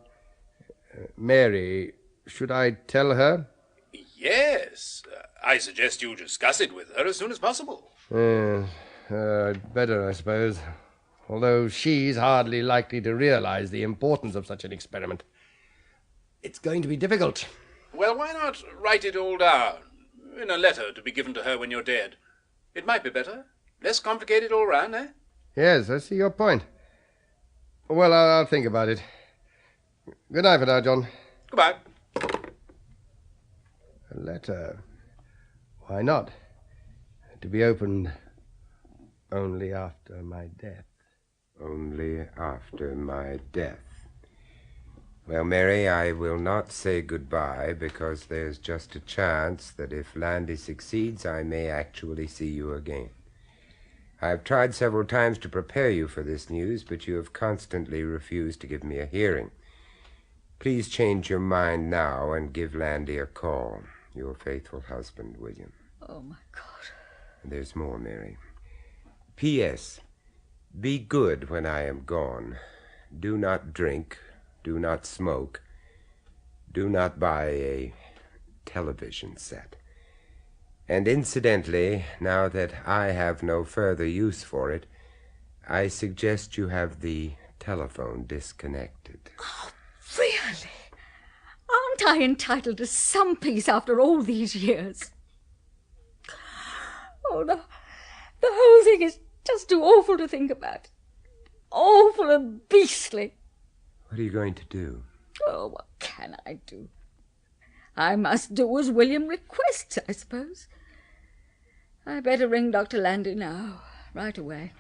Mary, should I tell her? Yes. I suggest you discuss it with her as soon as possible. Better, I suppose. Although she's hardly likely to realize the importance of such an experiment. It's going to be difficult. Well, why not write it all down in a letter to be given to her when you're dead? It might be better. Less complicated all round, eh? Yes, I see your point. Well, I'll think about it. Good night for now, John. Goodbye. A letter. Why not? To be opened only after my death. Only after my death. Well, Mary, I will not say goodbye because there's just a chance that if Landy succeeds, I may actually see you again. I've tried several times to prepare you for this news, but you have constantly refused to give me a hearing. Please change your mind now and give Landy a call. Your faithful husband, William. Oh, my God. And there's more, Mary. P.S. Be good when I am gone. Do not drink. Do not smoke. Do not buy a television set. And incidentally, now that I have no further use for it, I suggest you have the telephone disconnected. Oh, really? Aren't I entitled to some peace after all these years? Oh, the whole thing is just too awful to think about. Awful and beastly. What are you going to do? Oh, what can I do? I must do as William requests, I suppose. I better ring Dr. Landy now, right away.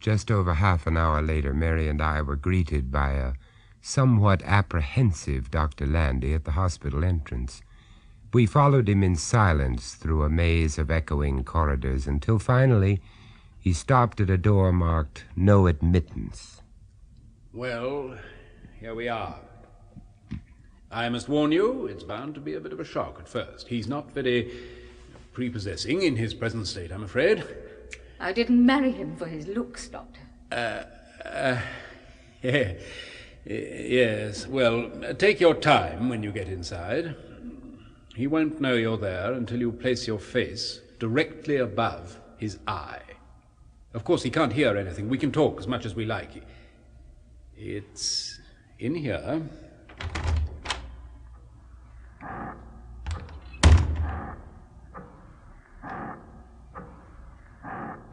Just over half an hour later, Mary and I were greeted by a somewhat apprehensive Dr. Landy at the hospital entrance. We followed him in silence through a maze of echoing corridors until finally he stopped at a door marked "No Admittance." Well, here we are. I must warn you, it's bound to be a bit of a shock at first. He's not very prepossessing in his present state, I'm afraid. I didn't marry him for his looks, Doctor. Yeah. Yes, well, take your time when you get inside. He won't know you're there until you place your face directly above his eye. Of course, he can't hear anything. We can talk as much as we like. It's in here.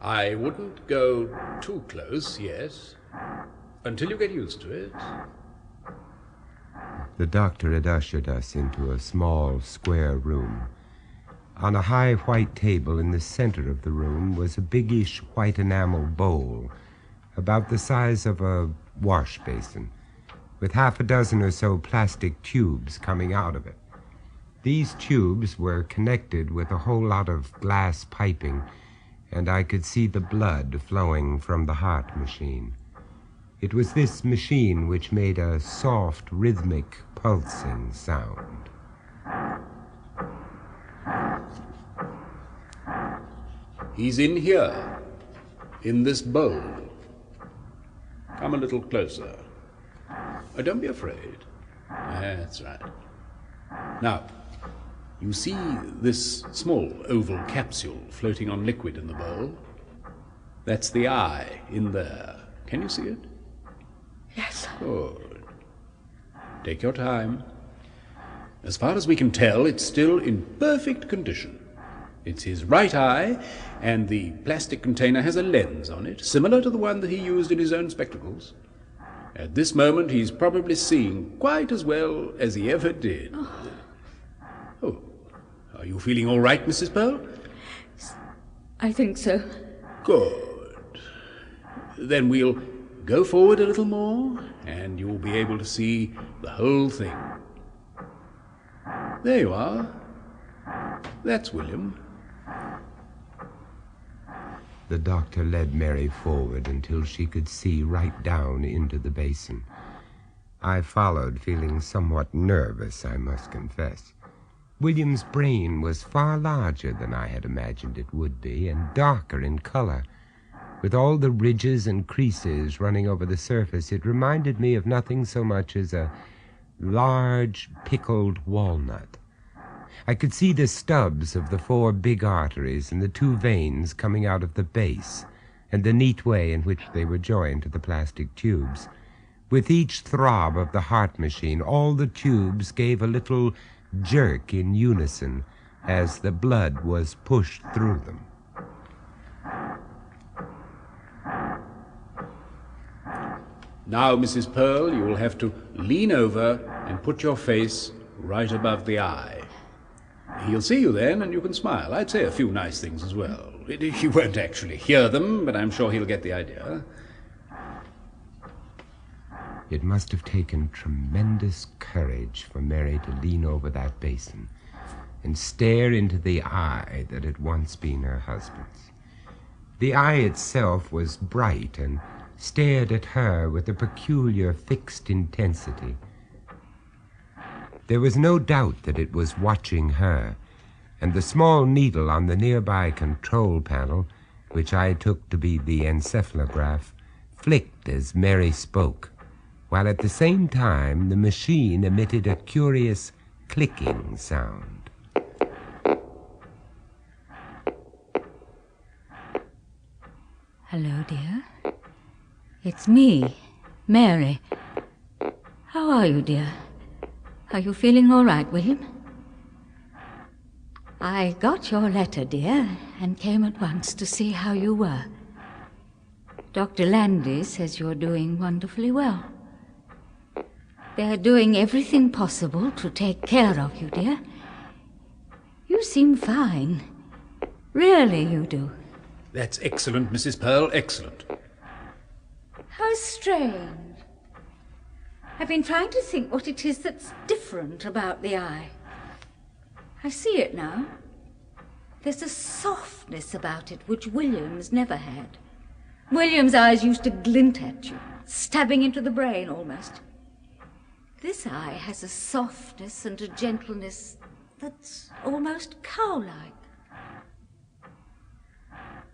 I wouldn't go too close, yes, until you get used to it. The doctor had ushered us into a small, square room. On a high white table in the center of the room was a biggish white enamel bowl, about the size of a wash basin, with half a dozen or so plastic tubes coming out of it. These tubes were connected with a whole lot of glass piping, and I could see the blood flowing from the heart machine. It was this machine which made a soft, rhythmic, pulsing sound. He's in here, in this bowl. Come a little closer. Don't be afraid. That's right. Now, you see this small oval capsule floating on liquid in the bowl? That's the eye in there. Can you see it? Yes. Good. Take your time. As far as we can tell, it's still in perfect condition. It's his right eye, and the plastic container has a lens on it, similar to the one that he used in his own spectacles. At this moment, he's probably seeing quite as well as he ever did. Oh, are you feeling all right, Mrs. Pearl? I think so. Good. Then we'll go forward a little more, and you'll be able to see the whole thing. There you are. That's William. The doctor led Mary forward until she could see right down into the basin. I followed, feeling somewhat nervous, I must confess. William's brain was far larger than I had imagined it would be, and darker in color. With all the ridges and creases running over the surface, it reminded me of nothing so much as a large pickled walnut. I could see the stubs of the 4 big arteries and the 2 veins coming out of the base, and the neat way in which they were joined to the plastic tubes. With each throb of the heart machine, all the tubes gave a little jerk in unison as the blood was pushed through them. Now, Mrs. Pearl, you will have to lean over and put your face right above the eye. He'll see you then, and you can smile. I'd say a few nice things as well. He won't actually hear them, but I'm sure he'll get the idea. It must have taken tremendous courage for Mary to lean over that basin and stare into the eye that had once been her husband's. The eye itself was bright and stared at her with a peculiar fixed intensity. There was no doubt that it was watching her, and the small needle on the nearby control panel, which I took to be the encephalograph, flicked as Mary spoke, while at the same time the machine emitted a curious clicking sound. Hello, dear. It's me, Mary. How are you, dear? Are you feeling all right, William? I got your letter, dear, and came at once to see how you were. Dr. Landy says you're doing wonderfully well. They're doing everything possible to take care of you, dear. You seem fine. Really, you do. That's excellent, Mrs. Pearl, excellent. How strange. I've been trying to think what it is that's different about the eye. I see it now. There's a softness about it which William's never had. William's eyes used to glint at you, stabbing into the brain almost. This eye has a softness and a gentleness that's almost cow-like.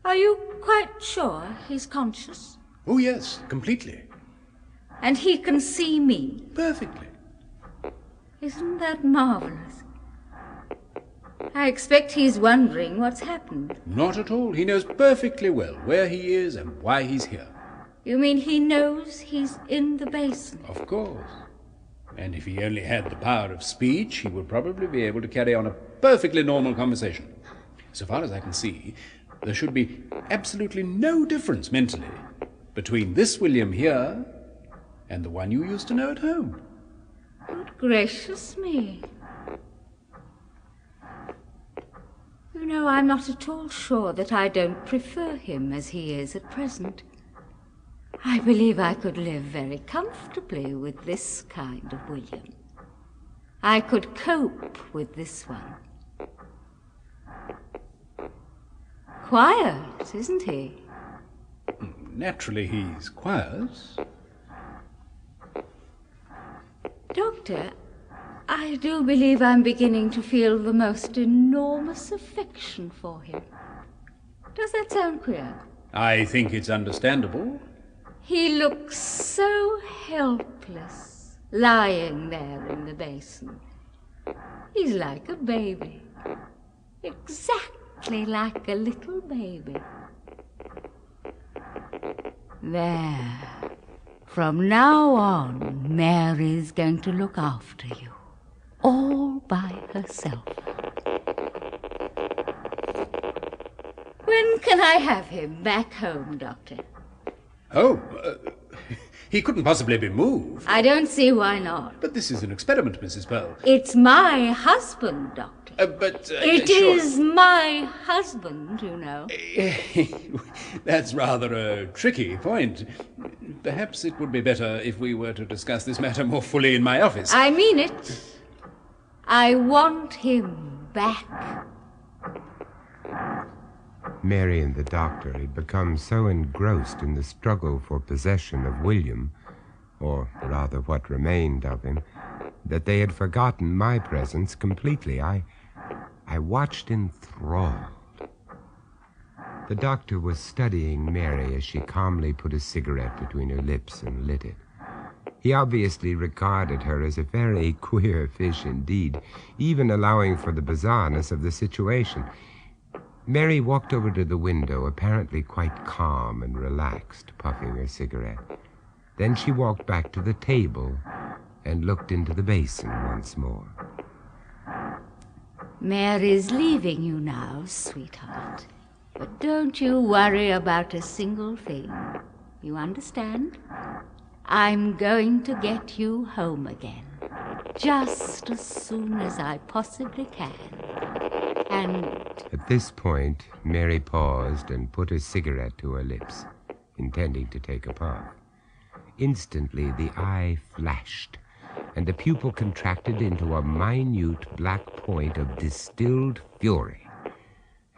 Are you quite sure he's conscious? Oh, yes, completely. And he can see me? Perfectly. Isn't that marvelous? I expect he's wondering what's happened. Not at all. He knows perfectly well where he is and why he's here. You mean he knows he's in the basin? Of course. And if he only had the power of speech, he would probably be able to carry on a perfectly normal conversation. So far as I can see, there should be absolutely no difference mentally between this William here and the one you used to know at home. Good gracious me. You know, I'm not at all sure that I don't prefer him as he is at present. I believe I could live very comfortably with this kind of William. I could cope with this one. Quiet, isn't he? Naturally, he's quiet. Doctor, I do believe I'm beginning to feel the most enormous affection for him. Does that sound queer? I think it's understandable. He looks so helpless, lying there in the basin. He's like a baby. Exactly like a little baby. There. From now on, Mary's going to look after you. All by herself. When can I have him back home, Doctor? Oh, he couldn't possibly be moved. I don't see why not. But this is an experiment, Mrs. Pearl. It's my husband, Doctor. It sure. is my husband, you know. That's rather a tricky point. Perhaps it would be better if we were to discuss this matter more fully in my office. I mean it. I want him back. Mary and the doctor had become so engrossed in the struggle for possession of William, or rather what remained of him, that they had forgotten my presence completely. I watched enthralled. The doctor was studying Mary as she calmly put a cigarette between her lips and lit it. He obviously regarded her as a very queer fish indeed, even allowing for the bizarreness of the situation. Mary walked over to the window, apparently quite calm and relaxed, puffing her cigarette. Then she walked back to the table and looked into the basin once more. Mary's leaving you now, sweetheart. But don't you worry about a single thing. You understand? I'm going to get you home again. Just as soon as I possibly can. And... At this point, Mary paused and put a cigarette to her lips, intending to take a puff. Instantly, the eye flashed, and the pupil contracted into a minute black point of distilled fury.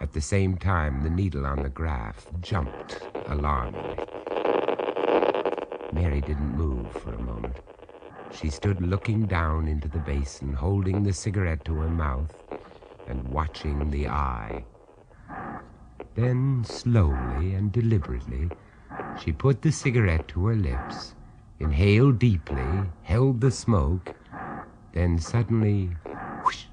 At the same time, the needle on the graph jumped alarmingly. Mary didn't move for a moment. She stood looking down into the basin, holding the cigarette to her mouth and watching the eye. Then, slowly and deliberately, she put the cigarette to her lips, inhaled deeply, held the smoke, then suddenly, whoosh,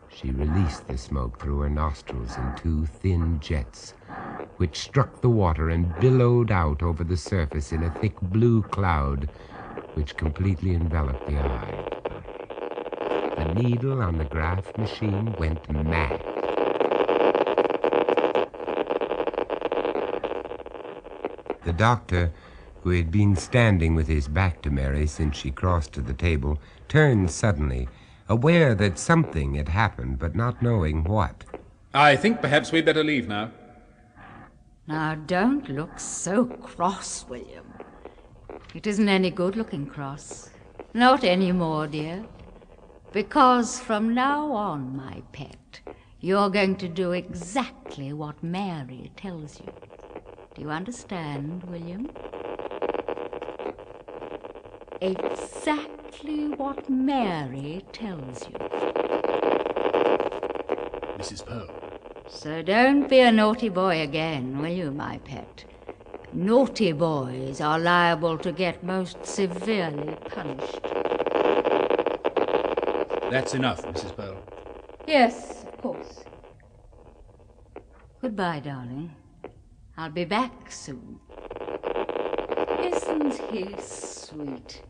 she released the smoke through her nostrils in two thin jets, which struck the water and billowed out over the surface in a thick blue cloud which completely enveloped the eye. The needle on the graph machine went mad. The doctor, who had been standing with his back to Mary since she crossed to the table, turned suddenly, aware that something had happened, but not knowing what. I think perhaps we'd better leave now. Now, don't look so cross, William. It isn't any good looking cross. Not any more, dear. Because from now on, my pet, you're going to do exactly what Mary tells you. Do you understand, William? Exactly what Mary tells you. Mrs. Pearl. So don't be a naughty boy again, will you, my pet? Naughty boys are liable to get most severely punished. That's enough, Mrs. Pearl. Yes, of course. Goodbye, darling. I'll be back soon. Isn't he sweet?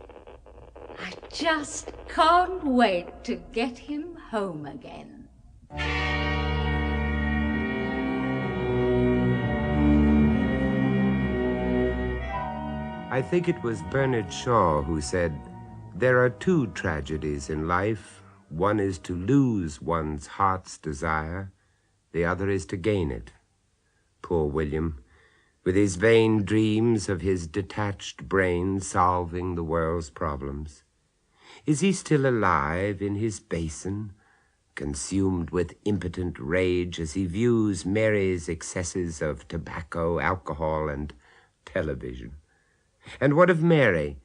I just can't wait to get him home again. I think it was Bernard Shaw who said, "There are two tragedies in life. One is to lose one's heart's desire. The other is to gain it." Poor William, with his vain dreams of his detached brain solving the world's problems. Is he still alive in his basin, consumed with impotent rage as he views Mary's excesses of tobacco, alcohol, and television? And what of Mary?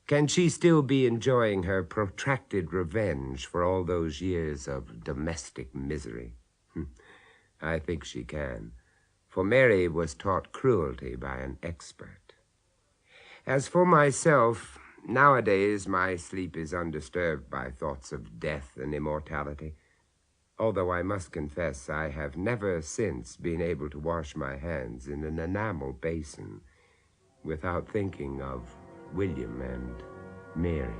Can she still be enjoying her protracted revenge for all those years of domestic misery? I think she can, for Mary was taught cruelty by an expert. As for myself, nowadays my sleep is undisturbed by thoughts of death and immortality, although I must confess I have never since been able to wash my hands in an enamel basin without thinking of William and Mary.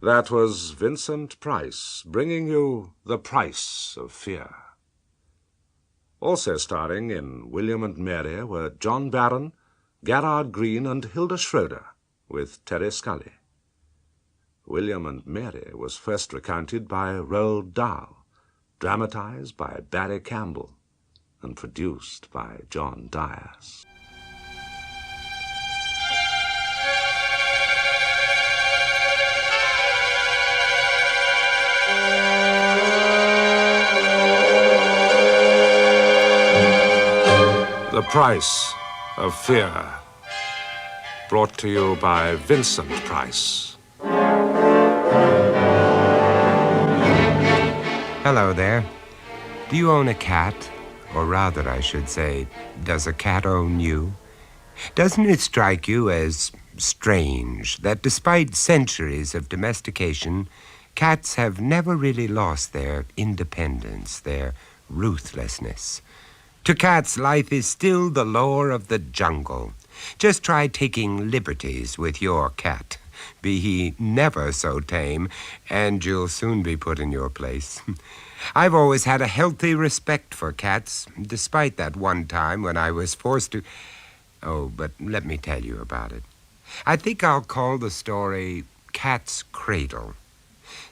That was Vincent Price bringing you The Price of Fear. Also starring in William and Mary were John Barron, Gerard Green, and Hilda Schroeder, with Terry Scully. William and Mary was first recounted by Roald Dahl, dramatized by Barry Campbell, and produced by John Dias. The Price of Fear, brought to you by Vincent Price. Hello there. Do you own a cat? Or rather, I should say, does a cat own you? Doesn't it strike you as strange that despite centuries of domestication, cats have never really lost their independence, their ruthlessness? To cats, life is still the lore of the jungle. Just try taking liberties with your cat, be he never so tame, and you'll soon be put in your place. I've always had a healthy respect for cats, despite that one time when I was forced to... Oh, but let me tell you about it. I think I'll call the story Cat's Cradle.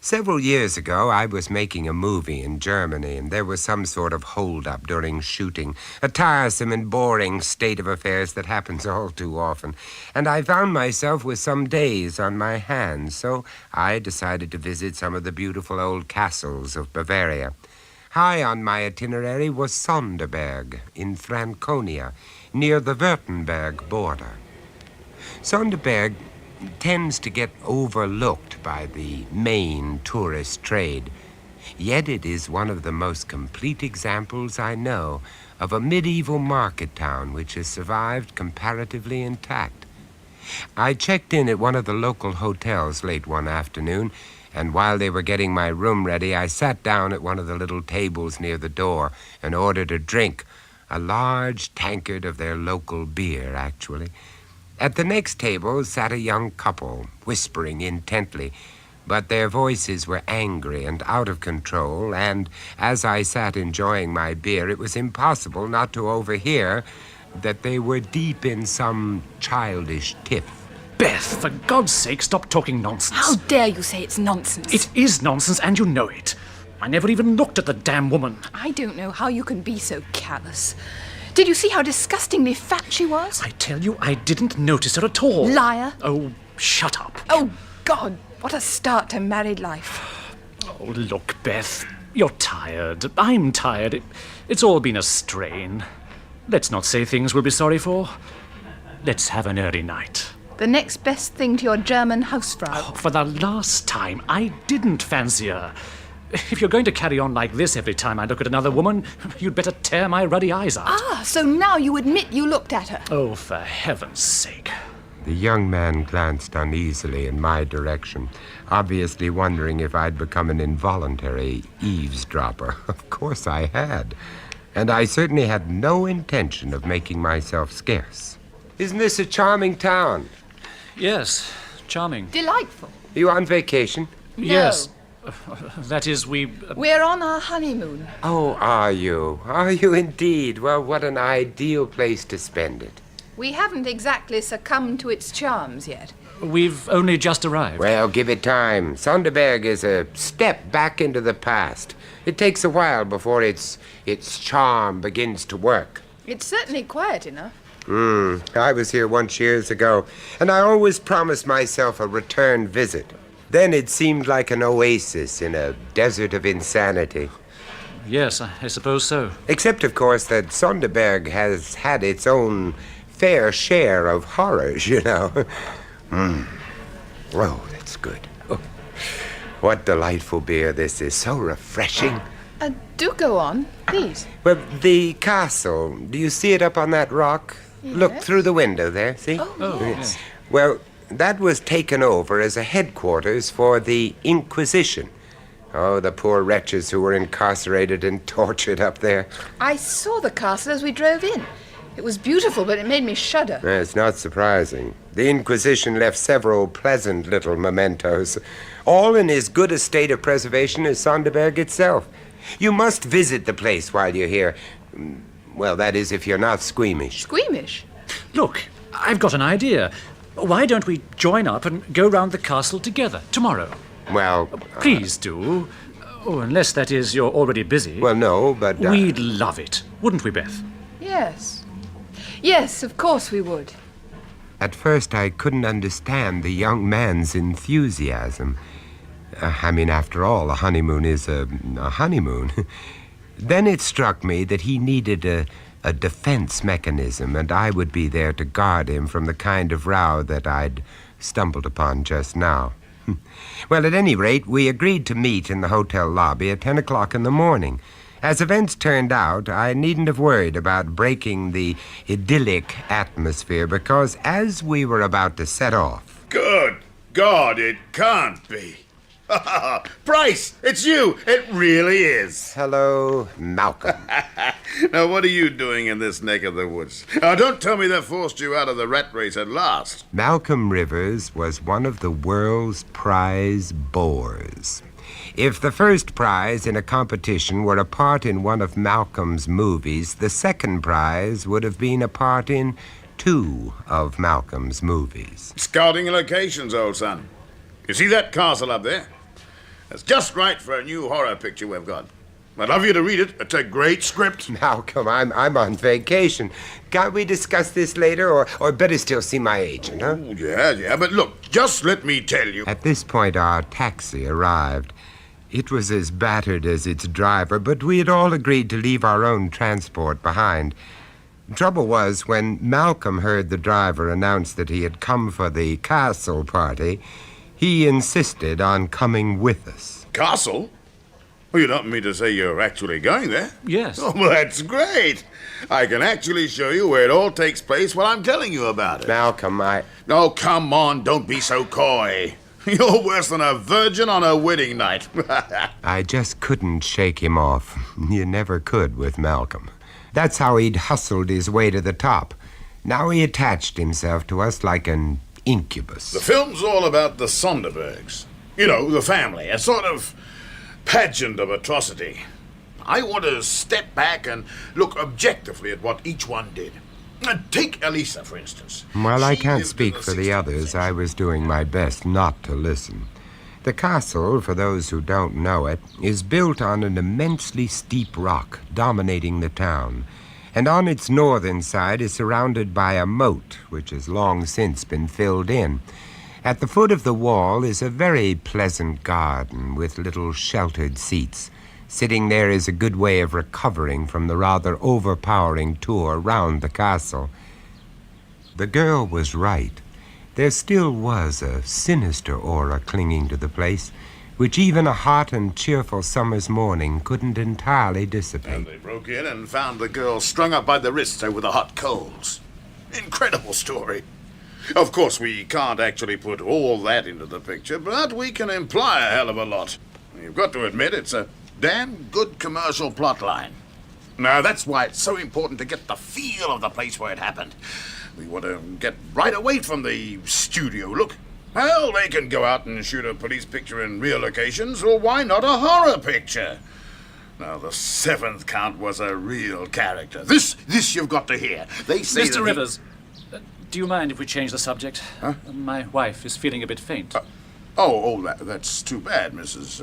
Several years ago, I was making a movie in Germany, and there was some sort of hold-up during shooting, a tiresome and boring state of affairs that happens all too often, and I found myself with some days on my hands, so I decided to visit some of the beautiful old castles of Bavaria. High on my itinerary was Sonderberg in Franconia, near the Württemberg border. Sonderberg tends to get overlooked by the main tourist trade, yet it is one of the most complete examples I know of a medieval market town which has survived comparatively intact. I checked in at one of the local hotels late one afternoon, and while they were getting my room ready, I sat down at one of the little tables near the door and ordered a drink, a large tankard of their local beer, actually. At the next table sat a young couple, whispering intently, but their voices were angry and out of control, and as I sat enjoying my beer, it was impossible not to overhear that they were deep in some childish tiff. Beth, for God's sake, stop talking nonsense. How dare you say it's nonsense? It is nonsense, and you know it. I never even looked at the damn woman. I don't know how you can be so callous. Did you see how disgustingly fat she was? I tell you, I didn't notice her at all. Liar. Oh, shut up. Oh, God, what a start to married life. Oh, look, Beth, you're tired. I'm tired. It's all been a strain. Let's not say things we'll be sorry for. Let's have an early night. The next best thing to your German Hausfrau. Oh, for the last time, I didn't fancy her. If you're going to carry on like this every time I look at another woman, you'd better tear my ruddy eyes out. Ah, so now you admit you looked at her. Oh, for heaven's sake. The young man glanced uneasily in my direction, obviously wondering if I'd become an involuntary eavesdropper. Of course I had. And I certainly had no intention of making myself scarce. Isn't this a charming town? Yes, charming. Delightful. Are you on vacation? Yes. That is, We're on our honeymoon. Oh, are you? Are you indeed? Well, what an ideal place to spend it. We haven't exactly succumbed to its charms yet. We've only just arrived. Well, give it time. Sonderberg is a step back into the past. It takes a while before its charm begins to work. It's certainly quiet enough. I was here once years ago, and I always promised myself a return visit. Then it seemed like an oasis in a desert of insanity. Yes, I suppose so. Except, of course, that Sonderberg has had its own fair share of horrors, you know. Oh, that's good. Oh, what delightful beer this is. So refreshing. Do go on, please. Well, the castle, do you see it up on that rock? Yes. Look through the window there, see? Oh, yes. Well, that was taken over as a headquarters for the Inquisition. Oh, the poor wretches who were incarcerated and tortured up there. I saw the castle as we drove in. It was beautiful, but it made me shudder. It's not surprising. The Inquisition left several pleasant little mementos, all in as good a state of preservation as Sonderberg itself. You must visit the place while you're here. Well, that is, if you're not squeamish. Squeamish? Look, I've got an idea. Why don't we join up and go round the castle together tomorrow? Well... Please do. Oh, unless, that is, you're already busy. Well, no, but... We'd love it, wouldn't we, Beth? Yes. Yes, of course we would. At first, I couldn't understand the young man's enthusiasm. After all, a honeymoon is a honeymoon. Then it struck me that he needed a defense mechanism, and I would be there to guard him from the kind of row that I'd stumbled upon just now. Well, at any rate, we agreed to meet in the hotel lobby at 10 o'clock in the morning. As events turned out, I needn't have worried about breaking the idyllic atmosphere, because as we were about to set off... Good God, it can't be. Price, it's you. It really is. Hello, Malcolm. Now, what are you doing in this neck of the woods? Don't tell me they forced you out of the rat race at last. Malcolm Rivers was one of the world's prize bores. If the first prize in a competition were a part in one of Malcolm's movies, the second prize would have been a part in 2 of Malcolm's movies. Scouting locations, old son. You see that castle up there? That's just right for a new horror picture we've got. I'd love you to read it. It's a great script. Malcolm, I'm on vacation. Can't we discuss this later, or better still see my agent, huh? Oh, yeah, but look, just let me tell you. At this point, our taxi arrived. It was as battered as its driver, but we had all agreed to leave our own transport behind. Trouble was, when Malcolm heard the driver announce that he had come for the castle party, he insisted on coming with us. Castle? Well, you don't mean to say you're actually going there? Yes. Oh, well, that's great. I can actually show you where it all takes place while I'm telling you about it. Malcolm, Oh, come on, don't be so coy. You're worse than a virgin on a wedding night. I just couldn't shake him off. You never could with Malcolm. That's how he'd hustled his way to the top. Now he attached himself to us like an incubus. The film's all about the Sonderbergs. You know, the family, a sort of pageant of atrocity. I want to step back and look objectively at what each one did. Take Elisa, for instance. While I can't speak for the others, I was doing my best not to listen. The castle, for those who don't know it, is built on an immensely steep rock dominating the town, and on its northern side is surrounded by a moat, which has long since been filled in. At the foot of the wall is a very pleasant garden with little sheltered seats. Sitting there is a good way of recovering from the rather overpowering tour round the castle. The girl was right. There still was a sinister aura clinging to the place, which even a hot and cheerful summer's morning couldn't entirely dissipate. And they broke in and found the girl strung up by the wrists over the hot coals. Incredible story. Of course, we can't actually put all that into the picture, but we can imply a hell of a lot. You've got to admit it's a damn good commercial plot line. Now, that's why it's so important to get the feel of the place where it happened. We want to get right away from the studio look. Hell, they can go out and shoot a police picture in real locations, or why not a horror picture? Now, the seventh Count was a real character. This you've got to hear. They say Mr. Rivers, do you mind if we change the subject? Huh? My wife is feeling a bit faint. That's too bad, Mrs.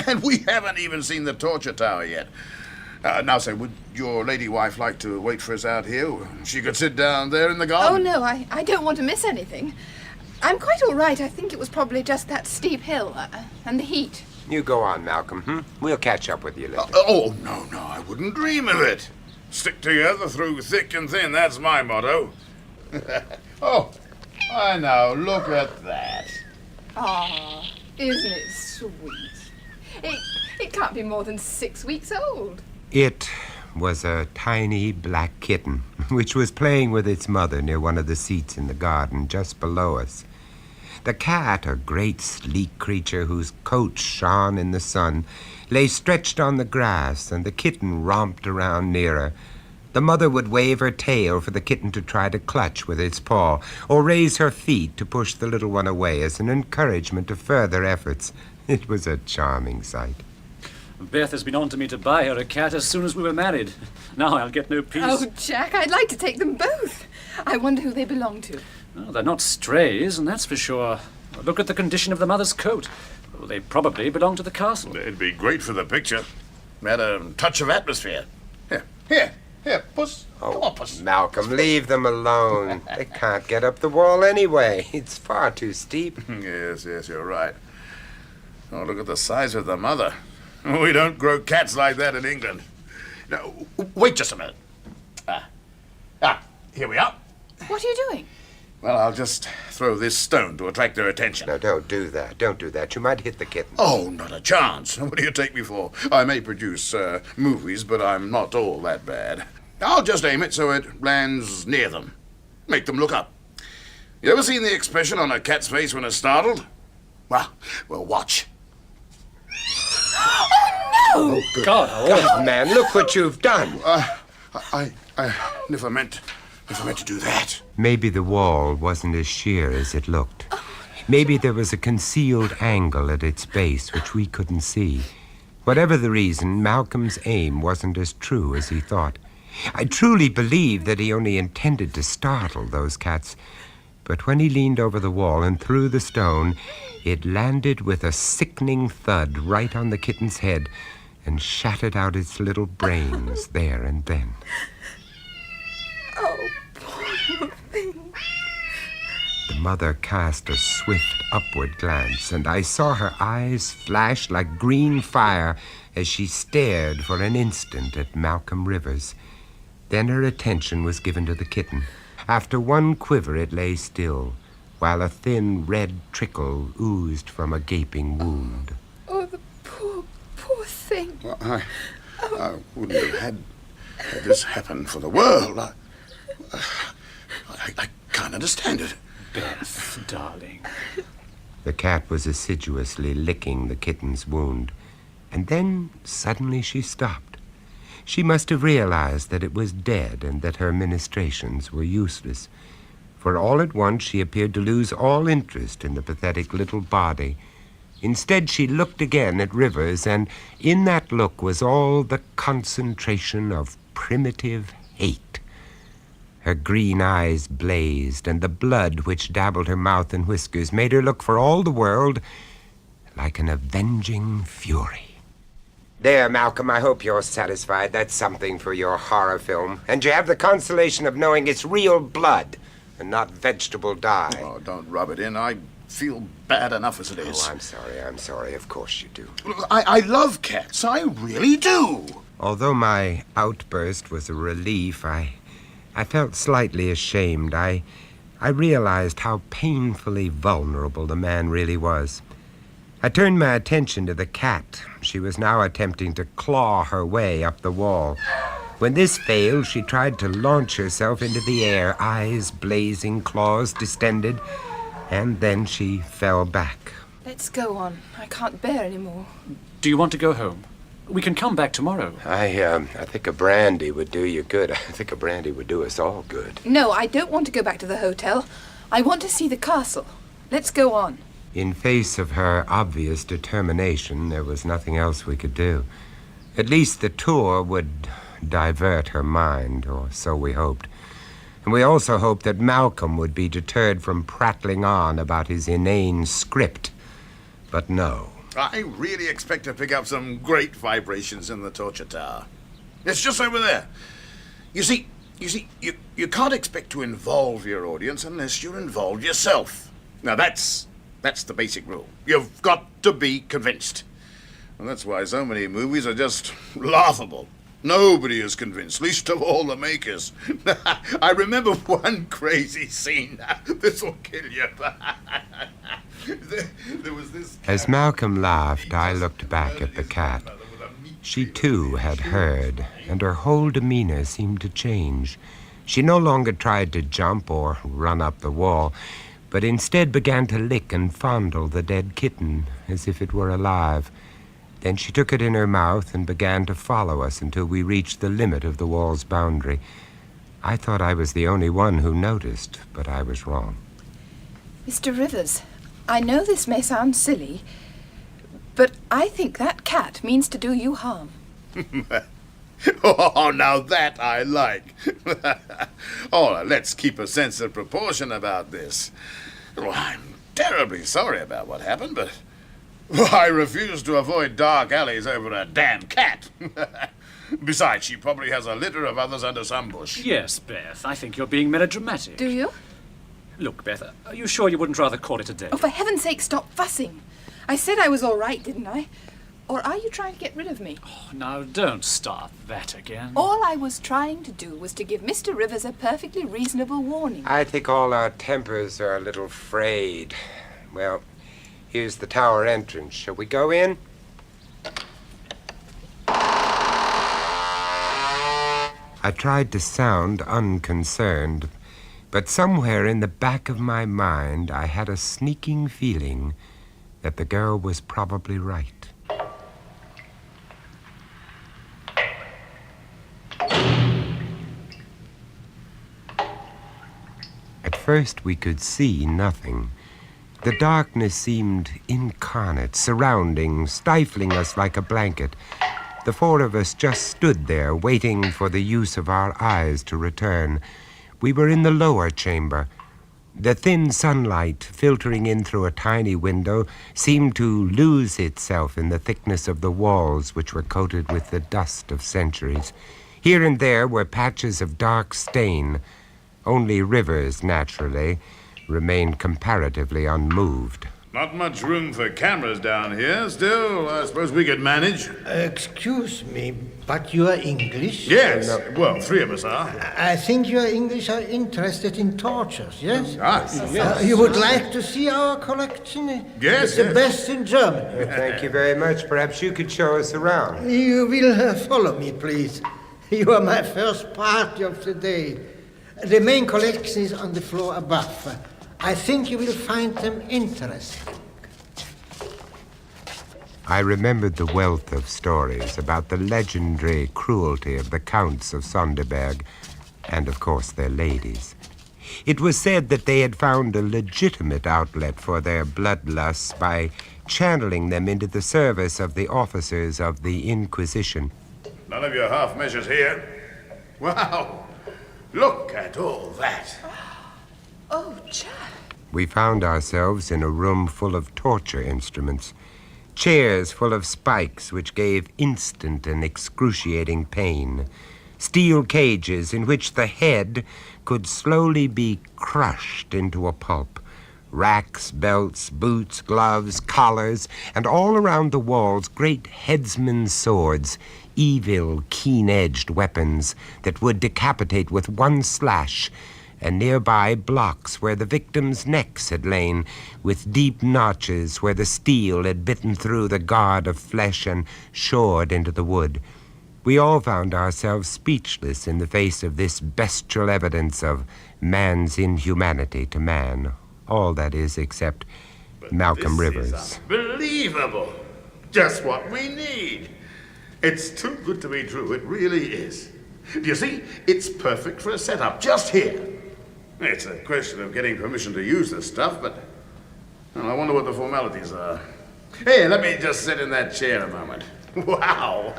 And we haven't even seen the torture tower yet. Now, say, would your lady wife like to wait for us out here? She could sit down there in the garden. Oh, no, I don't want to miss anything. I'm quite all right. I think it was probably just that steep hill and the heat. You go on, Malcolm. We'll catch up with you later. No, I wouldn't dream of it. Stick together through thick and thin, that's my motto. I know, look at that. Ah, isn't it sweet? It can't be more than 6 weeks old. It was a tiny black kitten, which was playing with its mother near one of the seats in the garden just below us. The cat, a great sleek creature whose coat shone in the sun, lay stretched on the grass, and the kitten romped around near her. The mother would wave her tail for the kitten to try to clutch with its paw, or raise her feet to push the little one away as an encouragement to further efforts. It was a charming sight. Beth has been on to me to buy her a cat as soon as we were married. Now I'll get no peace. Oh, Jack, I'd like to take them both. I wonder who they belong to. Oh, they're not strays, and that's for sure. Look at the condition of the mother's coat. Well, they probably belong to the castle. It'd be great for the picture. Add a touch of atmosphere. Here, Puss. Come on, Puss. Malcolm, leave them alone. They can't get up the wall anyway. It's far too steep. Yes, you're right. Oh, look at the size of the mother. We don't grow cats like that in England. Now, wait just a minute. Here we are. What are you doing? Well, I'll just throw this stone to attract their attention. No, don't do that. Don't do that. You might hit the kitten. Oh, not a chance. What do you take me for? I may produce movies, but I'm not all that bad. I'll just aim it so it lands near them. Make them look up. You ever seen the expression on a cat's face when it's startled? Well, watch. Oh, good God, man, look what you've done. I never meant to do that. Maybe the wall wasn't as sheer as it looked. Maybe there was a concealed angle at its base which we couldn't see. Whatever the reason, Malcolm's aim wasn't as true as he thought. I truly believe that he only intended to startle those cats. But when he leaned over the wall and threw the stone, it landed with a sickening thud right on the kitten's head and shattered out its little brains there and then. Oh, poor thing. The mother cast a swift upward glance, and I saw her eyes flash like green fire as she stared for an instant at Malcolm Rivers. Then her attention was given to the kitten. After one quiver, it lay still, while a thin red trickle oozed from a gaping wound. Oh, the poor thing. Well, I wouldn't have had this happen for the world. I can't understand it. Beth, darling. The cat was assiduously licking the kitten's wound, and then suddenly she stopped. She must have realized that it was dead and that her ministrations were useless, for all at once she appeared to lose all interest in the pathetic little body. Instead, she looked again at Rivers, and in that look was all the concentration of primitive hate. Her green eyes blazed, and the blood which dabbled her mouth and whiskers made her look for all the world like an avenging fury. There, Malcolm, I hope you're satisfied. That's something for your horror film. And you have the consolation of knowing it's real blood and not vegetable dye. Oh, don't rub it in. I feel bad enough as it is. Oh, I'm sorry. Of course you do. I love cats. I really do. Although my outburst was a relief, I felt slightly ashamed. I realized how painfully vulnerable the man really was. I turned my attention to the cat. She was now attempting to claw her way up the wall. When this failed, she tried to launch herself into the air, eyes blazing, claws distended, and then she fell back. Let's go on. I can't bear any more. Do you want to go home? We can come back tomorrow. I think a brandy would do you good. I think a brandy would do us all good. No, I don't want to go back to the hotel. I want to see the castle. Let's go on. In face of her obvious determination, there was nothing else we could do. At least the tour would divert her mind, or so we hoped. And we also hoped that Malcolm would be deterred from prattling on about his inane script. But no. I really expect to pick up some great vibrations in the torture tower. It's just over there. You see, you can't expect to involve your audience unless you're involved yourself. Now that's the basic rule. You've got to be convinced. And that's why so many movies are just laughable. Nobody is convinced, least of all the makers. I remember one crazy scene. This will kill you. There was this cat. As Malcolm laughed, I looked back at the cat. She too had heard, and her whole demeanor seemed to change. She no longer tried to jump or run up the wall, but instead began to lick and fondle the dead kitten as if it were alive. Then she took it in her mouth and began to follow us until we reached the limit of the wall's boundary. I thought I was the only one who noticed, but I was wrong. Mr. Rivers, I know this may sound silly, but I think that cat means to do you harm. Oh, now that I like. Oh, let's keep a sense of proportion about this. Well, I'm terribly sorry about what happened, but I refuse to avoid dark alleys over a damn cat. Besides, she probably has a litter of others under some bush. Yes, Beth, I think you're being melodramatic. Do you? Look, Beth, are you sure you wouldn't rather call it a day? Oh, for heaven's sake, stop fussing. I said I was all right, didn't I? Or are you trying to get rid of me? Oh, now, don't start that again. All I was trying to do was to give Mr. Rivers a perfectly reasonable warning. I think all our tempers are a little frayed. Well, here's the tower entrance. Shall we go in? I tried to sound unconcerned, but somewhere in the back of my mind I had a sneaking feeling that the girl was probably right. At first we could see nothing. The darkness seemed incarnate, surrounding, stifling us like a blanket. The four of us just stood there, waiting for the use of our eyes to return. We were in the lower chamber. The thin sunlight, filtering in through a tiny window, seemed to lose itself in the thickness of the walls, which were coated with the dust of centuries. Here and there were patches of dark stain. Only Rivers, naturally, remained comparatively unmoved. Not much room for cameras down here. Still, I suppose we could manage. Excuse me, but you are English? Yes. Well, three of us are. I think you are English are interested in tortures, yes? Yes. You would like to see our collection? Yes, the best in Germany. Thank you very much. Perhaps you could show us around. You will follow me, please. You are my first party of the day. The main collection is on the floor above. I think you will find them interesting. I remembered the wealth of stories about the legendary cruelty of the Counts of Sonderberg, and of course their ladies. It was said that they had found a legitimate outlet for their bloodlusts by channeling them into the service of the officers of the Inquisition. None of your half measures here. Wow. Look at all that. Oh, Jack. We found ourselves in a room full of torture instruments, chairs full of spikes which gave instant and excruciating pain, steel cages in which the head could slowly be crushed into a pulp, racks, belts, boots, gloves, collars, and all around the walls great headsmen's swords, evil, keen-edged weapons that would decapitate with one slash, and nearby blocks where the victims' necks had lain, with deep notches where the steel had bitten through the guard of flesh and shored into the wood. We all found ourselves speechless in the face of this bestial evidence of man's inhumanity to man. All that is, except Malcolm Rivers. Is unbelievable. Just what we need. It's too good to be true. It really is. Do you see? It's perfect for a setup, just here. It's a question of getting permission to use this stuff, but well, I wonder what the formalities are. Hey, let me just sit in that chair a moment. Wow.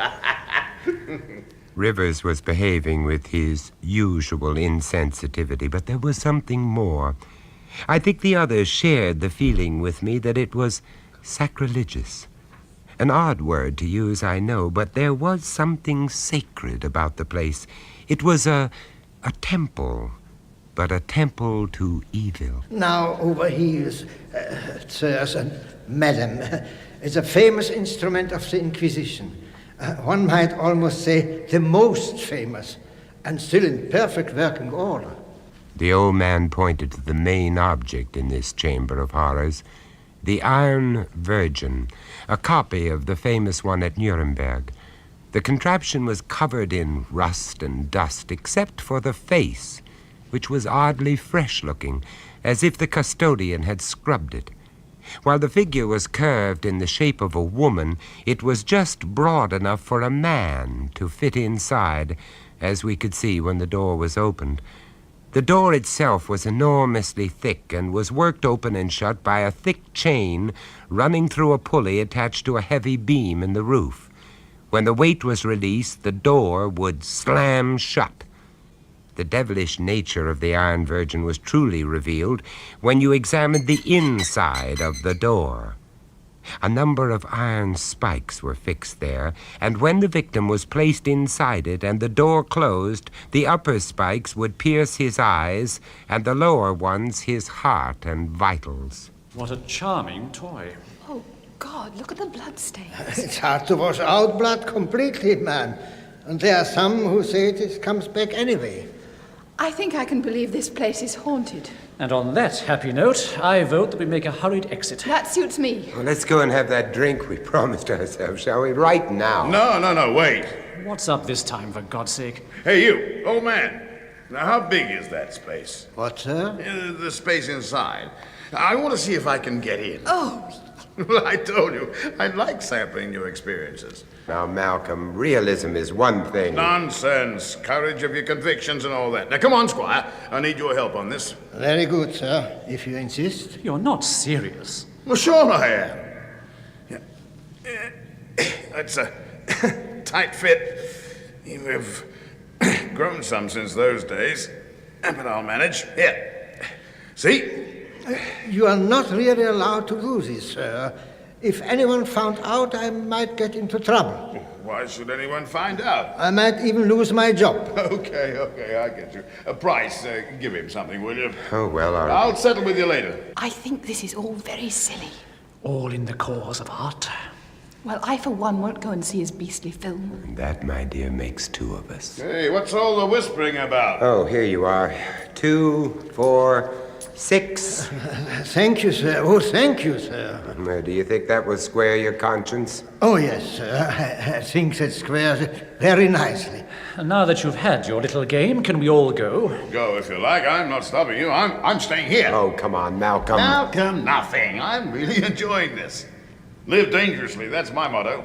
Rivers was behaving with his usual insensitivity, but there was something more. I think the others shared the feeling with me that it was sacrilegious. An odd word to use, I know, but there was something sacred about the place. It was a temple, but a temple to evil. Now, over here, sirs and madam, is a famous instrument of the Inquisition. One might almost say the most famous, and still in perfect working order. The old man pointed to the main object in this chamber of horrors, the Iron Virgin, a copy of the famous one at Nuremberg. The contraption was covered in rust and dust, except for the face, which was oddly fresh-looking, as if the custodian had scrubbed it. While the figure was curved in the shape of a woman, it was just broad enough for a man to fit inside, as we could see when the door was opened. The door itself was enormously thick and was worked open and shut by a thick chain running through a pulley attached to a heavy beam in the roof. When the weight was released, the door would slam shut. The devilish nature of the Iron Virgin was truly revealed when you examined the inside of the door. A number of iron spikes were fixed there, and when the victim was placed inside it and the door closed, the upper spikes would pierce his eyes and the lower ones his heart and vitals. What a charming toy. Oh, God, look at the bloodstains. It's hard to wash out blood completely, man. And there are some who say it comes back anyway. I think I can believe this place is haunted. And on that happy note, I vote that we make a hurried exit. That suits me. Well, let's go and have that drink we promised ourselves, shall we? Right now. No, wait. What's up this time, for God's sake? Hey, you, old man. Now, how big is that space? What, sir? The space inside. I want to see if I can get in. Oh. Well, I told you, I'd like sampling new experiences. Now, Malcolm, realism is one thing. Nonsense. Courage of your convictions and all that. Now, come on, Squire. I need your help on this. Very good, sir, if you insist. You're not serious. Well, sure I am. Yeah. It's a tight fit. We've grown some since those days. But I'll manage. Here. See? You are not really allowed to do this, sir. If anyone found out, I might get into trouble. Why should anyone find out? I might even lose my job. Okay, I get you. Price, give him something, will you? Oh, well, all right. I'll settle with you later. I think this is all very silly. All in the cause of art. Well, I, for one, won't go and see his beastly film. That, my dear, makes two of us. Hey, what's all the whispering about? Oh, here you are. 2, 4, 6. Thank you, sir. Oh, thank you, sir. Do you think that will square your conscience? Oh, yes, sir. I think that squares it very nicely. And now that you've had your little game, can we all go? Go if you like. I'm not stopping you. I'm staying here. Oh, come on, Malcolm. Malcolm, nothing. I'm really enjoying this. Live dangerously. That's my motto.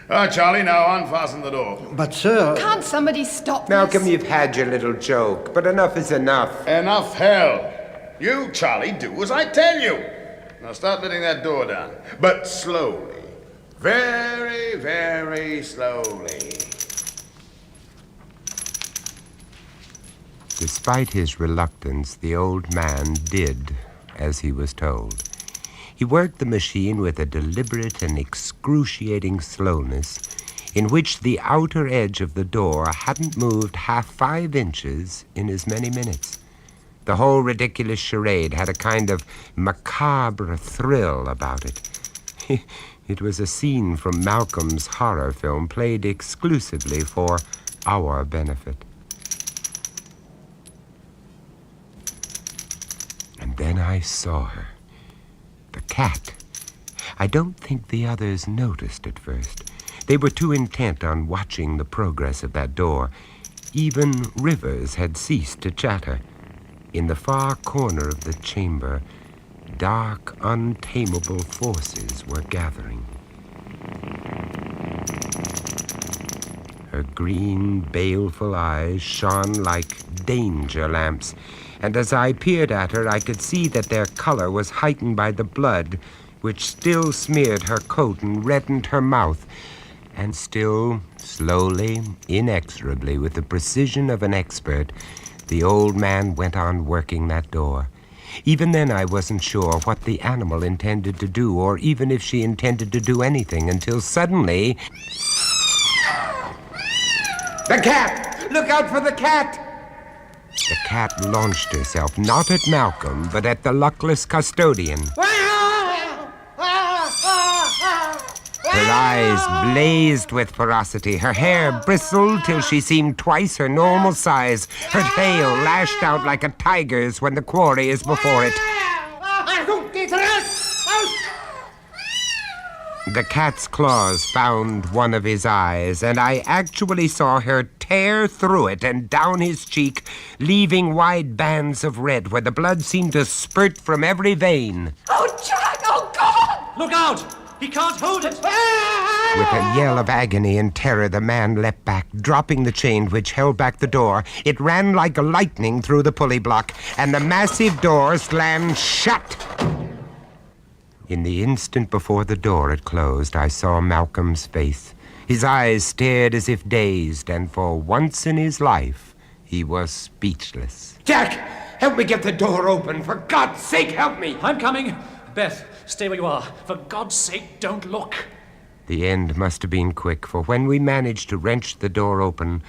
All right, Charlie, now unfasten the door. But, sir... Can't somebody stop Malcolm, this? you've had your little joke, but enough is enough. Enough hell. You, Charlie, do as I tell you. Now start letting that door down. But slowly. Very, very slowly. Despite his reluctance, the old man did as he was told. He worked the machine with a deliberate and excruciating slowness in which the outer edge of the door hadn't moved half 5 inches in as many minutes. The whole ridiculous charade had a kind of macabre thrill about it. It was a scene from Malcolm's horror film played exclusively for our benefit. And then I saw her. The cat. I don't think the others noticed at first. They were too intent on watching the progress of that door. Even Rivers had ceased to chatter. In the far corner of the chamber, dark, untamable forces were gathering. Her green, baleful eyes shone like danger lamps, and as I peered at her, I could see that their color was heightened by the blood, which still smeared her coat and reddened her mouth. And still, slowly, inexorably, with the precision of an expert, the old man went on working that door. Even then I wasn't sure what the animal intended to do, or even if she intended to do anything, until suddenly... The cat! Look out for the cat! The cat launched herself, not at Malcolm, but at the luckless custodian. Her eyes blazed with ferocity. Her hair bristled till she seemed twice her normal size. Her tail lashed out like a tiger's when the quarry is before it. The cat's claws found one of his eyes, and I actually saw her tear through it and down his cheek, leaving wide bands of red where the blood seemed to spurt from every vein. Oh, Jack! Oh, God! Look out! He can't hold it! With a yell of agony and terror, the man leapt back, dropping the chain which held back the door. It ran like lightning through the pulley block, and the massive door slammed shut. In the instant before the door had closed, I saw Malcolm's face. His eyes stared as if dazed, and for once in his life, he was speechless. Jack! Help me get the door open! For God's sake, help me! I'm coming. Beth, stay where you are. For God's sake, don't look. The end must have been quick, for when we managed to wrench the door open,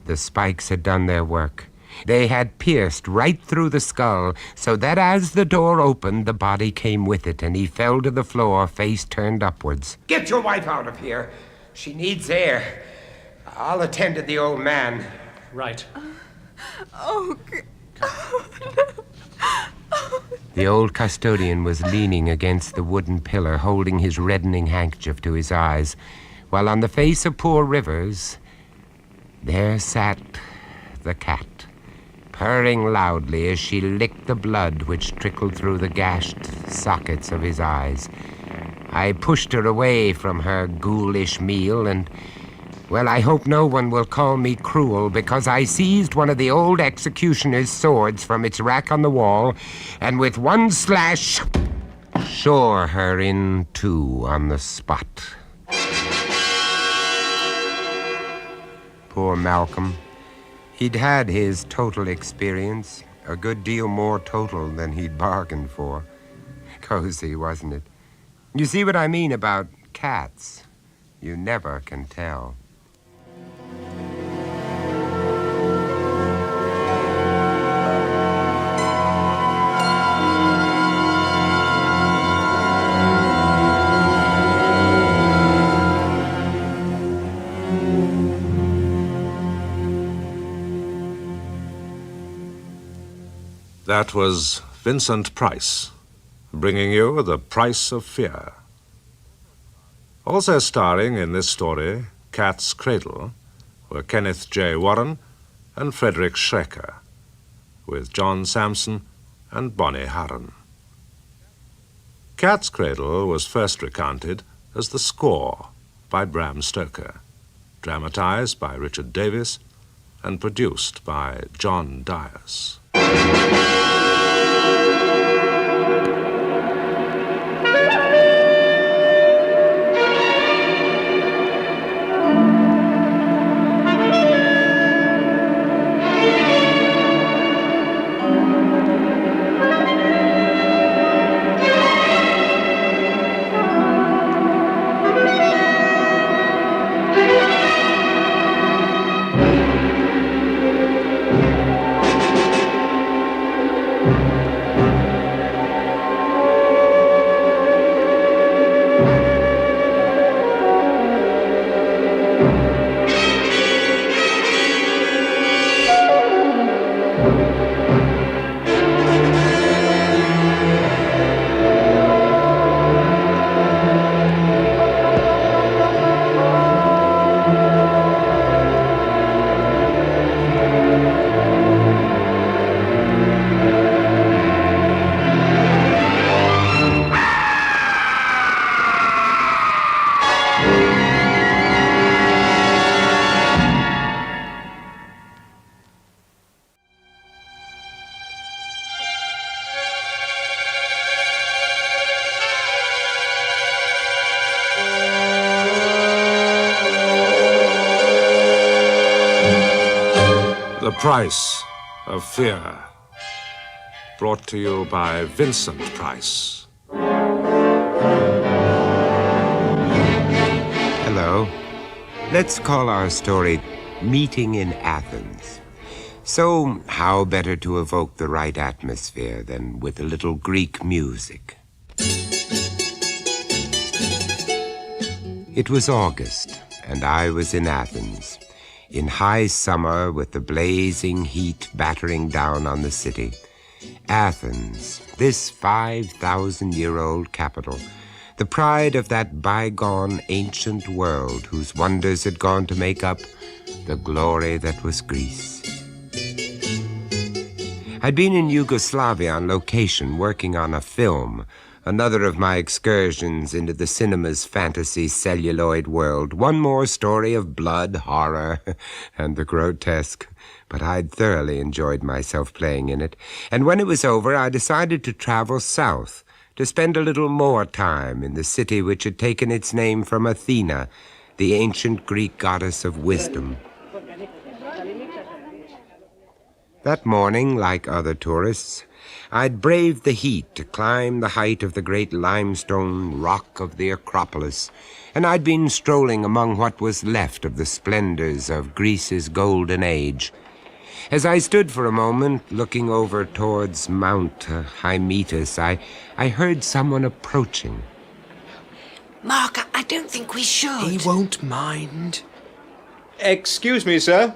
the spikes had done their work. They had pierced right through the skull, so that as the door opened, the body came with it, and he fell to the floor, face turned upwards. Get your wife out of here. She needs air. I'll attend to the old man. Right. The old custodian was leaning against the wooden pillar, holding his reddening handkerchief to his eyes, while on the face of poor Rivers, there sat the cat, purring loudly as she licked the blood which trickled through the gashed sockets of his eyes. I pushed her away from her ghoulish meal, and, well, I hope no one will call me cruel, because I seized one of the old executioner's swords from its rack on the wall, and with one slash, shore her in two on the spot. Poor Malcolm. He'd had his total experience, a good deal more total than he'd bargained for. Cozy, wasn't it? You see what I mean about cats? You never can tell. That was Vincent Price, bringing you The Price of Fear. Also starring in this story, Cat's Cradle, were Kenneth J. Warren and Frederick Schrecker, with John Sampson and Bonnie Harron. Cat's Cradle was first recounted as The Score by Bram Stoker, dramatized by Richard Davis, and produced by John Dias. Price of Fear. Brought to you by Vincent Price. Hello. Let's call our story Meeting in Athens. So, how better to evoke the right atmosphere than with a little Greek music? It was August, and I was in Athens, in high summer with the blazing heat battering down on the city. Athens, this 5,000-year-old capital, the pride of that bygone ancient world whose wonders had gone to make up the glory that was Greece. I'd been in Yugoslavia on location working on a film, another of my excursions into the cinema's fantasy celluloid world. One more story of blood, horror, and the grotesque. But I'd thoroughly enjoyed myself playing in it. And when it was over, I decided to travel south, to spend a little more time in the city which had taken its name from Athena, the ancient Greek goddess of wisdom. That morning, like other tourists, I'd braved the heat to climb the height of the great limestone rock of the Acropolis, and I'd been strolling among what was left of the splendors of Greece's golden age. As I stood for a moment, looking over towards Mount Hymettus, I heard someone approaching. Mark, I don't think we should. He won't mind. Excuse me, sir.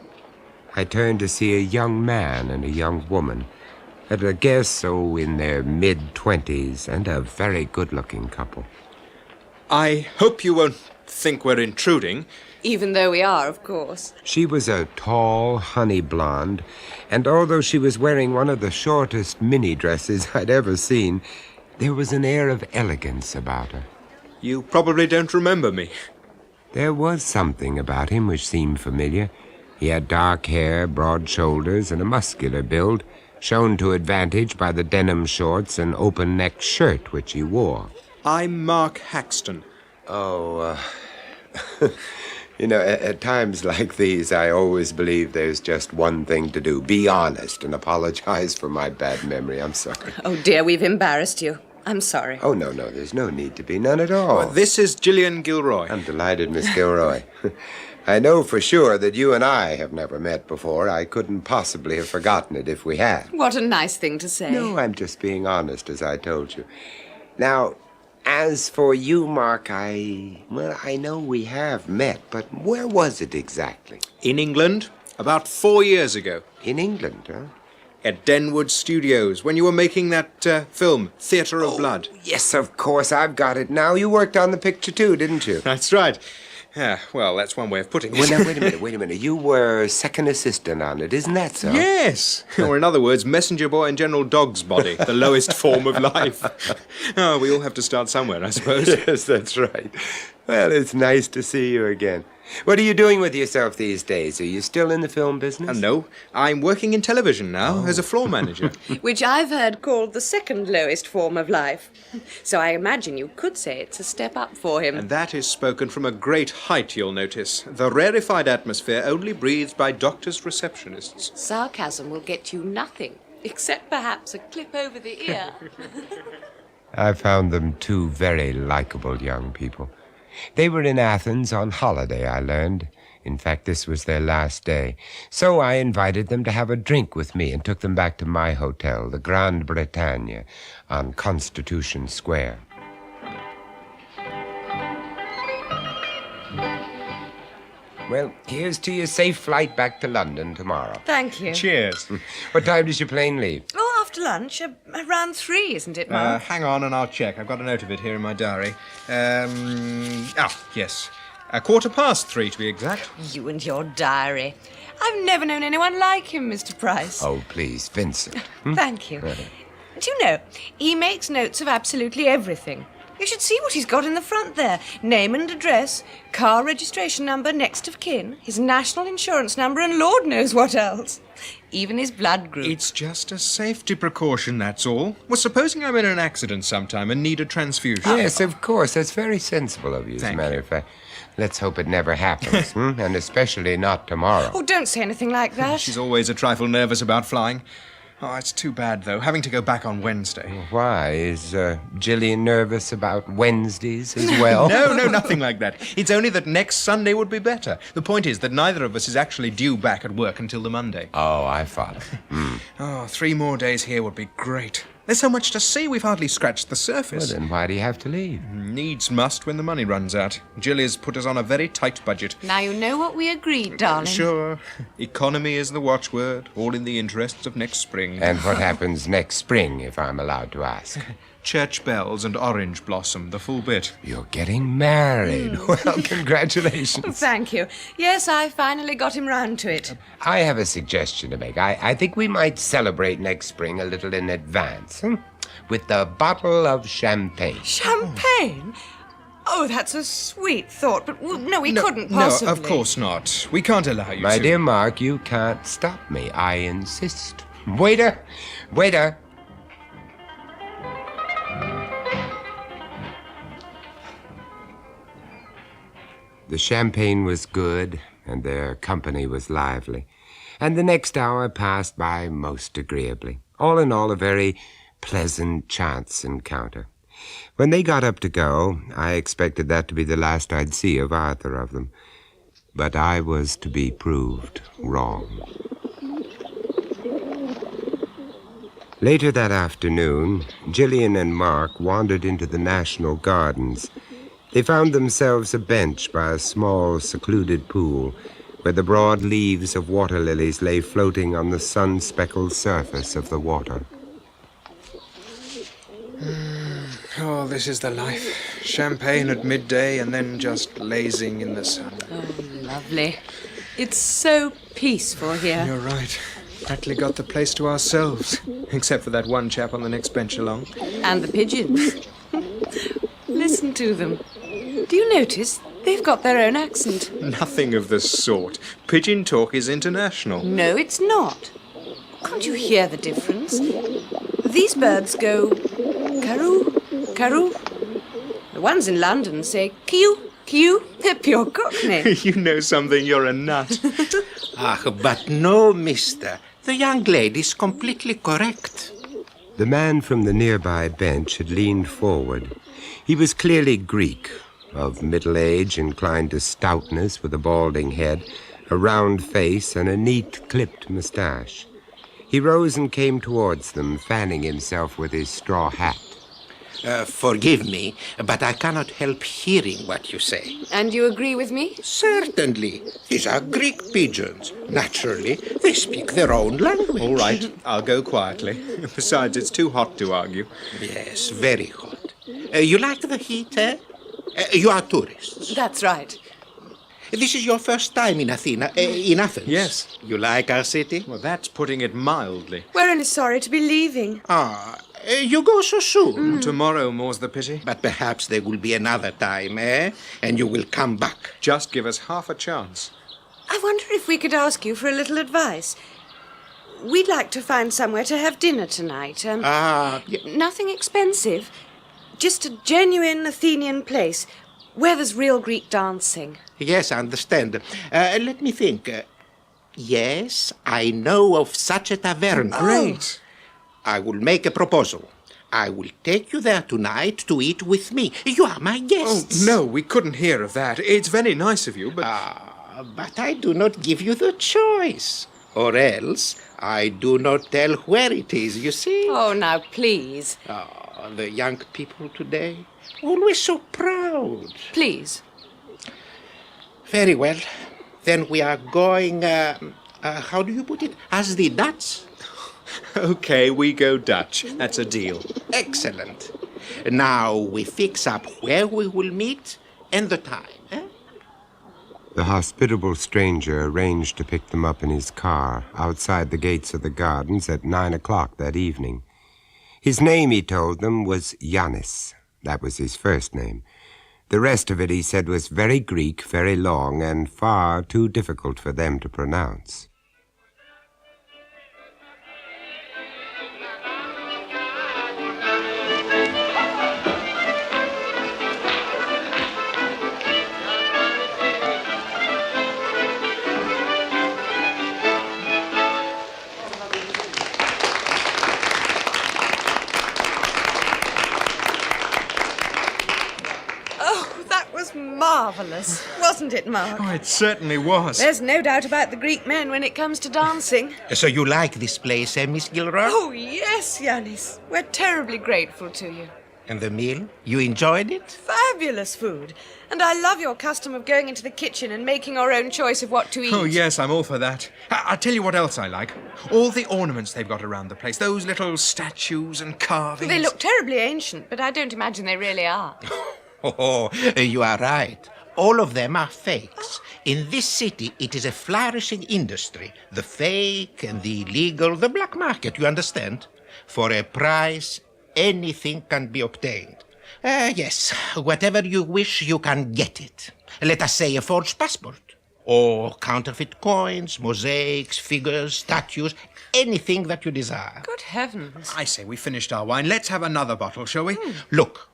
I turned to see a young man and a young woman, at a guess, in their mid-20s, and a very good-looking couple. I hope you won't think we're intruding. Even though we are, of course. She was a tall, honey blonde, and although she was wearing one of the shortest mini-dresses I'd ever seen, there was an air of elegance about her. You probably don't remember me. There was something about him which seemed familiar. He had dark hair, broad shoulders, and a muscular build, shown to advantage by the denim shorts and open-necked shirt which he wore. I'm Mark Haxton. At times like these, I always believe there's just one thing to do. Be honest and apologize for my bad memory. I'm sorry. Oh, dear, we've embarrassed you. I'm sorry. Oh, no, there's no need to be. None at all. This is Gillian Gilroy. I'm delighted, Miss Gilroy. I know for sure that you and I have never met before. I couldn't possibly have forgotten it if we had. What a nice thing to say. No, I'm just being honest, as I told you. Now, as for you, Mark, I know we have met, but where was it exactly? In England, about 4 years ago. In England, huh? At Denwood Studios, when you were making that film, Theatre of Blood. Yes, of course, I've got it now. You worked on the picture too, didn't you? That's right. Well, that's one way of putting it. Well, now, wait a minute. You were second assistant on it, isn't that so? Yes. Or in other words, messenger boy and General Dog's body, the lowest form of life. We all have to start somewhere, I suppose. Yes, that's right. Well, it's nice to see you again. What are you doing with yourself these days? Are you still in the film business? No, I'm working in television now as a floor manager. Which I've heard called the second lowest form of life. So I imagine you could say it's a step up for him. And that is spoken from a great height, you'll notice. The rarefied atmosphere only breathed by doctors' receptionists. Sarcasm will get you nothing, except perhaps a clip over the ear. I found them two very likable young people. They were in Athens on holiday, I learned. In fact, this was their last day. So I invited them to have a drink with me and took them back to my hotel, the Grand Bretagne, on Constitution Square. Well, here's to your safe flight back to London tomorrow. Thank you. Cheers. What time does your plane leave? Oh, after lunch. Around 3, isn't it, Mark? Hang on and I'll check. I've got a note of it here in my diary. Yes. 3:15 to be exact. You and your diary. I've never known anyone like him, Mr. Price. Oh, please, Vincent. Thank you. Do you know, he makes notes of absolutely everything. You should see what he's got in the front there. Name and address, car registration number, next of kin, his national insurance number, and Lord knows what else. Even his blood group. It's just a safety precaution, that's all. Well, supposing I'm in an accident sometime and need a transfusion. Yes, of course. That's very sensible of you, as a matter of fact. Let's hope it never happens, and especially not tomorrow. Oh, don't say anything like that. She's always a trifle nervous about flying. Oh, it's too bad, though, having to go back on Wednesday. Why? Is Gillian nervous about Wednesdays as well? No, nothing like that. It's only that next Sunday would be better. The point is that neither of us is actually due back at work until the Monday. Oh, I follow. Oh, 3 more days here would be great. There's so much to see, we've hardly scratched the surface. Well, then why do you have to leave? Needs must when the money runs out. Gillian's put us on a very tight budget. Now you know what we agreed, darling. Sure. Economy is the watchword, all in the interests of next spring. And what happens next spring, if I'm allowed to ask? Church bells and orange blossom, the full bit. You're getting married. Well, congratulations. Thank you. Yes, I finally got him round to it. I have a suggestion to make. I think we might celebrate next spring a little in advance, with a bottle of champagne. Champagne? Oh, that's a sweet thought, but no, we couldn't possibly. No, of course not. We can't allow you to. My dear Mark, you can't stop me. I insist. Waiter! Waiter! The champagne was good, and their company was lively, and the next hour passed by most agreeably. All in all, a very pleasant chance encounter. When they got up to go, I expected that to be the last I'd see of either of them. But I was to be proved wrong. Later that afternoon, Gillian and Mark wandered into the National Gardens. They found themselves a bench by a small, secluded pool, where the broad leaves of water lilies lay floating on the sun-speckled surface of the water. Oh, this is the life. Champagne at midday and then just lazing in the sun. Oh, lovely. It's so peaceful here. You're right. Practically got the place to ourselves, except for that one chap on the next bench along. And the pigeons. Listen to them. Do you notice they've got their own accent? Nothing of the sort. Pigeon talk is international. No, it's not. Can't you hear the difference? These birds go caroo, caroo. The ones in London say kiu, kiu. They're pure Cockney. You know something, you're a nut. But no, mister. The young lady's completely correct. The man from the nearby bench had leaned forward. He was clearly Greek, of middle age, inclined to stoutness, with a balding head, a round face, and a neat, clipped moustache. He rose and came towards them, fanning himself with his straw hat. Forgive me, but I cannot help hearing what you say. And you agree with me? Certainly. These are Greek pigeons. Naturally, they speak their own language. All right, I'll go quietly. Besides, it's too hot to argue. Yes, very hot. You like the heat, eh? You are tourists. That's right. This is your first time in Athens? Yes. You like our city? Well, that's putting it mildly. We're only sorry to be leaving. You go so soon. Tomorrow, more's the pity. But perhaps there will be another time, eh? And you will come back. Just give us half a chance. I wonder if we could ask you for a little advice. We'd like to find somewhere to have dinner tonight. Nothing expensive. Just a genuine Athenian place where there's real Greek dancing. Yes, I understand. Let me think. Yes, I know of such a tavern. Great. I will make a proposal. I will take you there tonight to eat with me. You are my guests. Oh, no, we couldn't hear of that. It's very nice of you, but... But I do not give you the choice. Or else, I do not tell where it is, you see. Oh, now, please. The young people today, always so proud. Please. Very well. Then we are going, how do you put it? As the Dutch? Okay, we go Dutch. That's a deal. Excellent. Now we fix up where we will meet and the time, eh? The hospitable stranger arranged to pick them up in his car outside the gates of the gardens at 9 o'clock that evening. His name, he told them, was Yannis. That was his first name. The rest of it, he said, was very Greek, very long, and far too difficult for them to pronounce. marvellous, wasn't it, Mark? Oh, it certainly was. There's no doubt about the Greek men when it comes to dancing. So you like this place, Miss Gilroy? Oh, yes, Yanis. We're terribly grateful to you. And the meal? You enjoyed it? Fabulous food. And I love your custom of going into the kitchen and making our own choice of what to eat. Oh, yes, I'm all for that. I'll tell you what else I like. All the ornaments they've got around the place. Those little statues and carvings. They look terribly ancient, but I don't imagine they really are. Oh, you are right. All of them are fakes. In this city, it is a flourishing industry. The fake and the illegal, the black market, you understand? For a price, anything can be obtained. Yes, whatever you wish, you can get it. Let us say a forged passport, or counterfeit coins, mosaics, figures, statues, anything that you desire. Good heavens. I say, we finished our wine. Let's have another bottle, shall we? Look,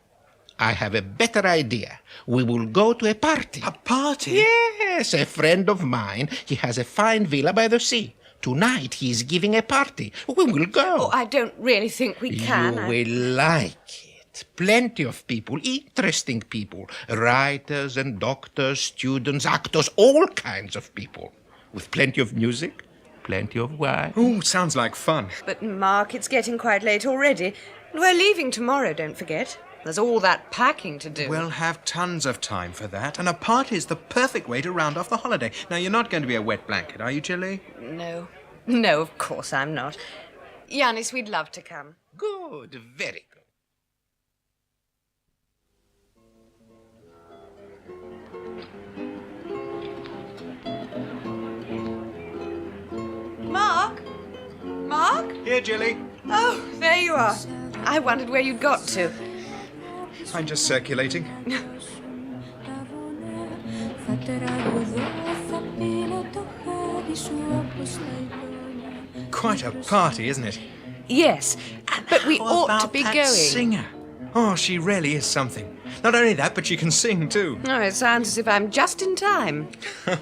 I have a better idea. We will go to a party. A party? Yes, a friend of mine. He has a fine villa by the sea. Tonight he is giving a party. We will go. Oh, I don't really think we can. You will like it. Plenty of people, interesting people. Writers and doctors, students, actors, all kinds of people. With plenty of music, plenty of wine. Oh, sounds like fun. But, Mark, it's getting quite late already. And we're leaving tomorrow, don't forget. There's all that packing to do. We'll have tons of time for that, and a party is the perfect way to round off the holiday. Now, you're not going to be a wet blanket, are you, Chili? No. No, of course I'm not. Yanis, we'd love to come. Good, very good. Mark? Mark? Here, Jilly. Oh, there you are. I wondered where you'd got to. I'm just circulating. Quite a party, isn't it? Yes, but we ought to be that going. Singer. Oh, she really is something. Not only that, but she can sing too. Oh, it sounds as if I'm just in time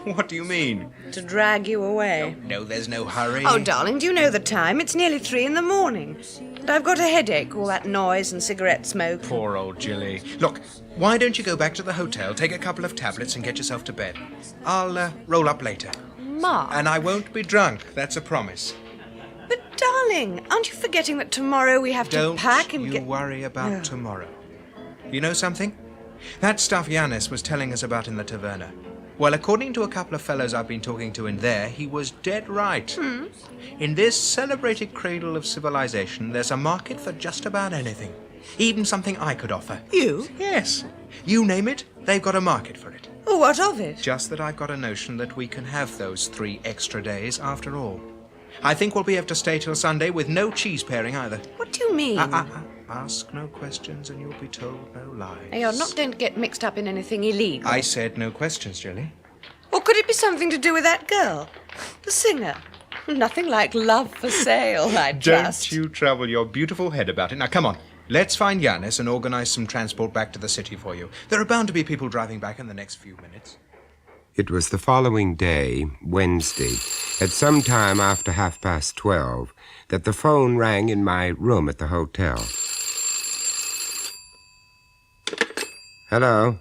What do you mean? to drag you away. No, there's no hurry. Oh, darling, do you know the time? It's nearly 3 in the morning. And I've got a headache, all that noise and cigarette smoke. Poor old Jilly. Look, why don't you go back to the hotel, take a couple of tablets and get yourself to bed? I'll roll up later. Mark. And I won't be drunk, that's a promise. But, darling, aren't you forgetting that tomorrow we have Don't to pack and you get... worry about Oh. tomorrow. You know something? That stuff Yanis was telling us about in the taverna. Well, according to a couple of fellows I've been talking to in there, he was dead right. In this celebrated cradle of civilization, there's a market for just about anything. Even something I could offer. You? Yes. You name it, they've got a market for it. Oh, what of it? Just that I've got a notion that we can have those 3 extra days after all. I think we'll be able to stay till Sunday with no cheese pairing either. What do you mean? Ask no questions and you'll be told no lies. You're not going to get mixed up in anything illegal. I said no questions, Jilly. Or could it be something to do with that girl? The singer? Nothing like love for sale, I trust. Don't you trouble your beautiful head about it. Now, come on. Let's find Yanis and organise some transport back to the city for you. There are bound to be people driving back in the next few minutes. It was the following day, Wednesday, at some time after 12:30, that the phone rang in my room at the hotel. Hello?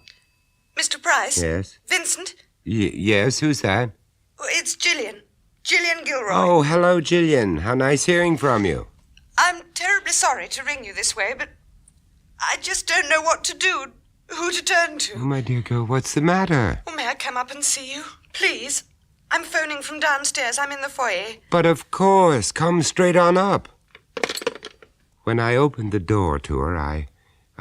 Mr. Price? Yes? Vincent? Yes, who's that? It's Gillian. Gillian Gilroy. Oh, hello, Gillian. How nice hearing from you. I'm terribly sorry to ring you this way, but I just don't know what to do, who to turn to. Oh, my dear girl, what's the matter? Oh, may I come up and see you? Please. I'm phoning from downstairs. I'm in the foyer. But of course, come straight on up. When I opened the door to her,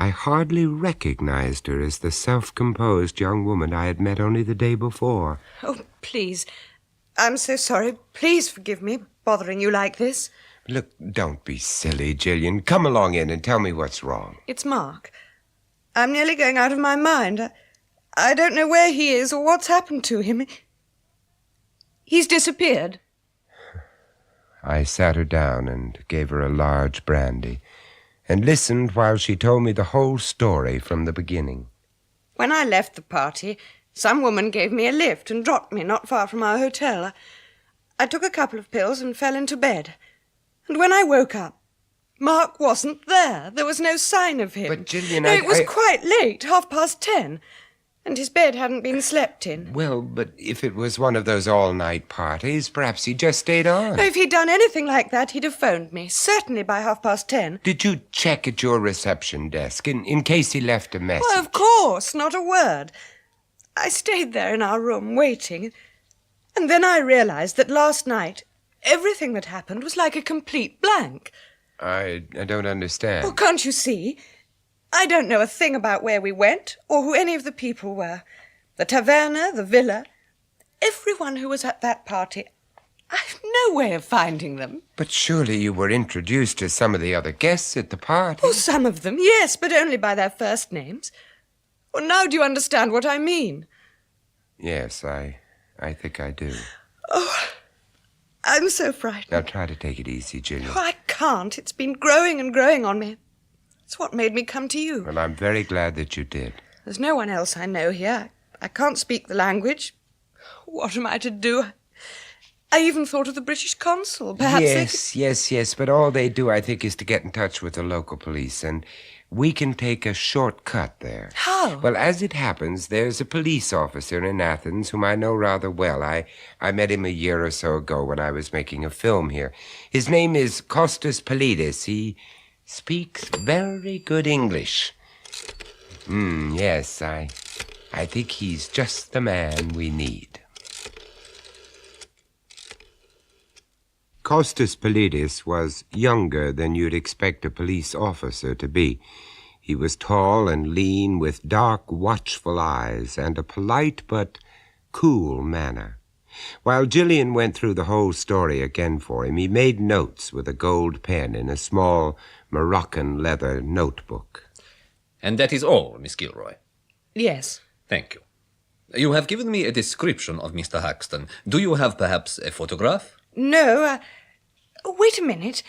I hardly recognized her as the self-composed young woman I had met only the day before. Oh, please. I'm so sorry. Please forgive me bothering you like this. Look, don't be silly, Gillian. Come along in and tell me what's wrong. It's Mark. I'm nearly going out of my mind. I don't know where he is or what's happened to him. He's disappeared. I sat her down and gave her a large brandy and listened while she told me the whole story from the beginning. When I left the party, some woman gave me a lift and dropped me not far from our hotel. I took a couple of pills and fell into bed. And when I woke up, Mark wasn't there. There was no sign of him. But, Gillian, no, it was quite late, 10:30. And his bed hadn't been slept in. Well, but if it was one of those all-night parties, perhaps he just stayed on. If he'd done anything like that, he'd have phoned me, certainly by 10:30. Did you check at your reception desk in case he left a message? Well, of course, not a word. I stayed there in our room, waiting. And then I realized that last night, everything that happened was like a complete blank. I don't understand. Oh, can't you see? I don't know a thing about where we went or who any of the people were. The taverna, the villa, everyone who was at that party. I've no way of finding them. But surely you were introduced to some of the other guests at the party. Oh, some of them, yes, but only by their first names. Well, now do you understand what I mean? Yes, I think I do. Oh, I'm so frightened. Now try to take it easy, Gillian. Oh, I can't. It's been growing and growing on me. It's what made me come to you. Well, I'm very glad that you did. There's no one else I know here. I can't speak the language. What am I to do? I even thought of the British consul. Perhaps they could... Yes, but all they do, I think, is to get in touch with the local police, and we can take a shortcut there. How? Well, as it happens, there's a police officer in Athens whom I know rather well. I met him a year or so ago when I was making a film here. His name is Kostas Politis. He speaks very good English. Yes, I think he's just the man we need. Kostas Politis was younger than you'd expect a police officer to be. He was tall and lean, with dark, watchful eyes and a polite but cool manner. While Gillian went through the whole story again for him, he made notes with a gold pen in a small Moroccan leather notebook. And that is all, Miss Gilroy? Yes. Thank you. You have given me a description of Mr. Haxton. Do you have perhaps a photograph? No, wait a minute.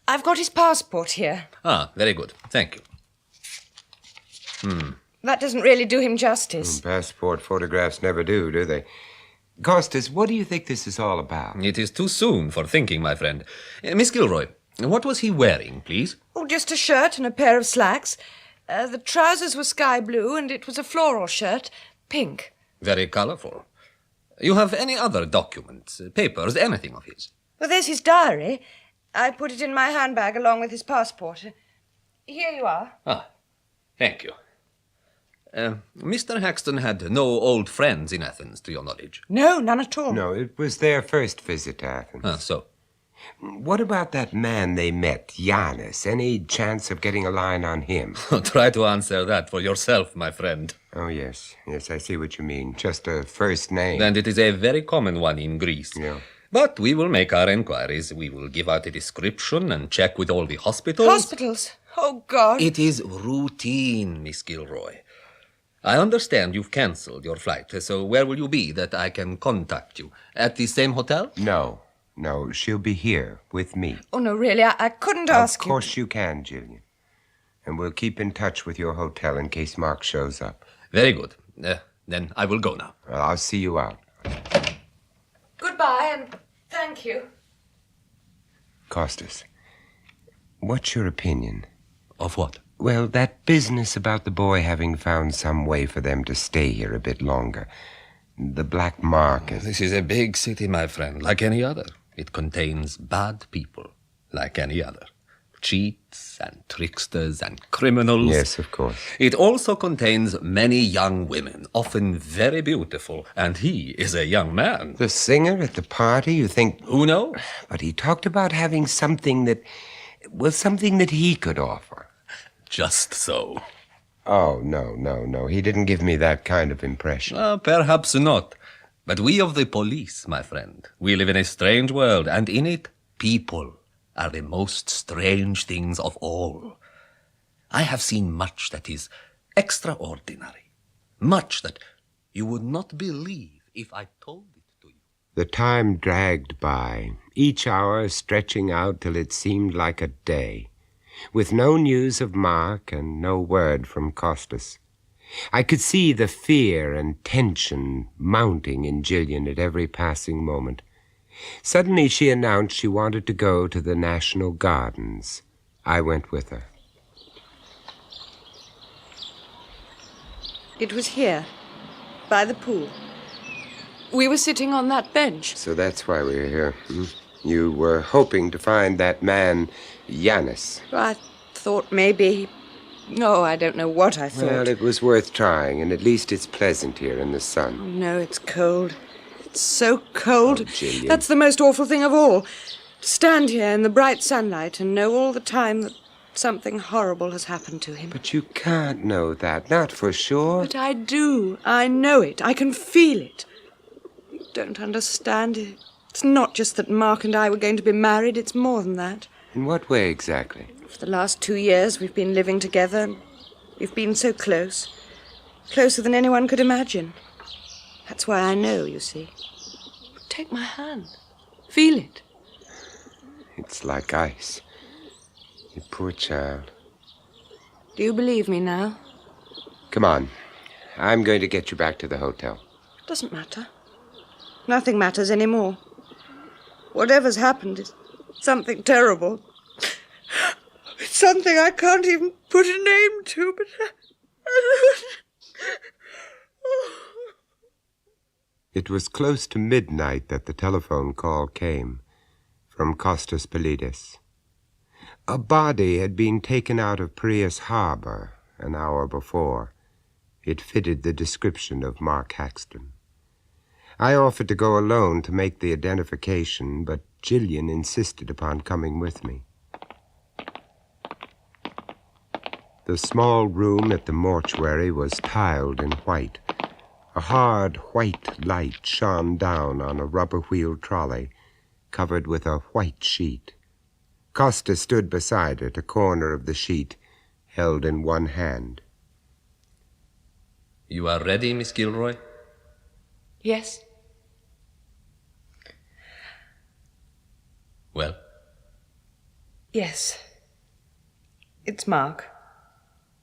I've got his passport here. Ah, very good. Thank you. That doesn't really do him justice. Passport photographs never do they? Kostas, what do you think this is all about? It is too soon for thinking, my friend. Miss Gilroy, what was he wearing, please? Oh, just a shirt and a pair of slacks. The trousers were sky blue, and it was a floral shirt, pink. Very colorful. You have any other documents, papers, anything of his? Well, there's his diary. I put it in my handbag along with his passport. Here you are. Ah, thank you. Mr. Haxton had no old friends in Athens, to your knowledge? No, none at all. No, it was their first visit to Athens. Ah, so? What about that man they met, Giannis? Any chance of getting a line on him? Try to answer that for yourself, my friend. Oh, yes. Yes, I see what you mean. Just a first name. And it is a very common one in Greece. Yeah. But we will make our inquiries. We will give out a description and check with all the hospitals. Hospitals? Oh, God. It is routine, Miss Gilroy. I understand you've cancelled your flight, so where will you be that I can contact you? At the same hotel? No, she'll be here with me. Oh, no, really, I couldn't ask you. Of course you can, Gillian. And we'll keep in touch with your hotel in case Mark shows up. Very good. Then I will go now. Well, I'll see you out. Goodbye, and thank you. Kostas, what's your opinion? Of what? Well, that business about the boy having found some way for them to stay here a bit longer. The black market. This is a big city, my friend, like any other. It contains bad people, like any other. Cheats and tricksters and criminals. Yes, of course. It also contains many young women, often very beautiful, and he is a young man. The singer at the party, you think? Who knows? But he talked about having something that he could offer. Just so. Oh, no. He didn't give me that kind of impression. Perhaps not. But we of the police, my friend, we live in a strange world, and in it, people are the most strange things of all. I have seen much that is extraordinary, much that you would not believe if I told it to you. The time dragged by, each hour stretching out till it seemed like a day, with no news of Mark and no word from Kostas. I could see the fear and tension mounting in Gillian at every passing moment. Suddenly she announced she wanted to go to the National Gardens. I went with her. It was here, by the pool. We were sitting on that bench. So that's why we're here. You were hoping to find that man, Yanis. I thought maybe... Oh, I don't know what I thought. Well, it was worth trying, and at least it's pleasant here in the sun. Oh, no, it's cold. It's so cold. Oh, Gillian. That's the most awful thing of all. To stand here in the bright sunlight and know all the time that something horrible has happened to him. But you can't know that, not for sure. But I do. I know it. I can feel it. You don't understand it. It's not just that Mark and I were going to be married. It's more than that. In what way exactly? For the last 2 years we've been living together. We've been so close. Closer than anyone could imagine. That's why I know, you see. Take my hand. Feel it. It's like ice. You poor child. Do you believe me now? Come on. I'm going to get you back to the hotel. Doesn't matter. Nothing matters anymore. Whatever's happened is something terrible. It's something I can't even put a name to, but... It was close to midnight that the telephone call came from Costas Polides. A body had been taken out of Prius Harbor an hour before. It fitted the description of Mark Haxton. I offered to go alone to make the identification, but Gillian insisted upon coming with me. The small room at the mortuary was tiled in white. A hard white light shone down on a rubber-wheeled trolley covered with a white sheet. Costa stood beside it, a corner of the sheet held in one hand. You are ready, Miss Gilroy? Yes. Well? Yes. It's Mark.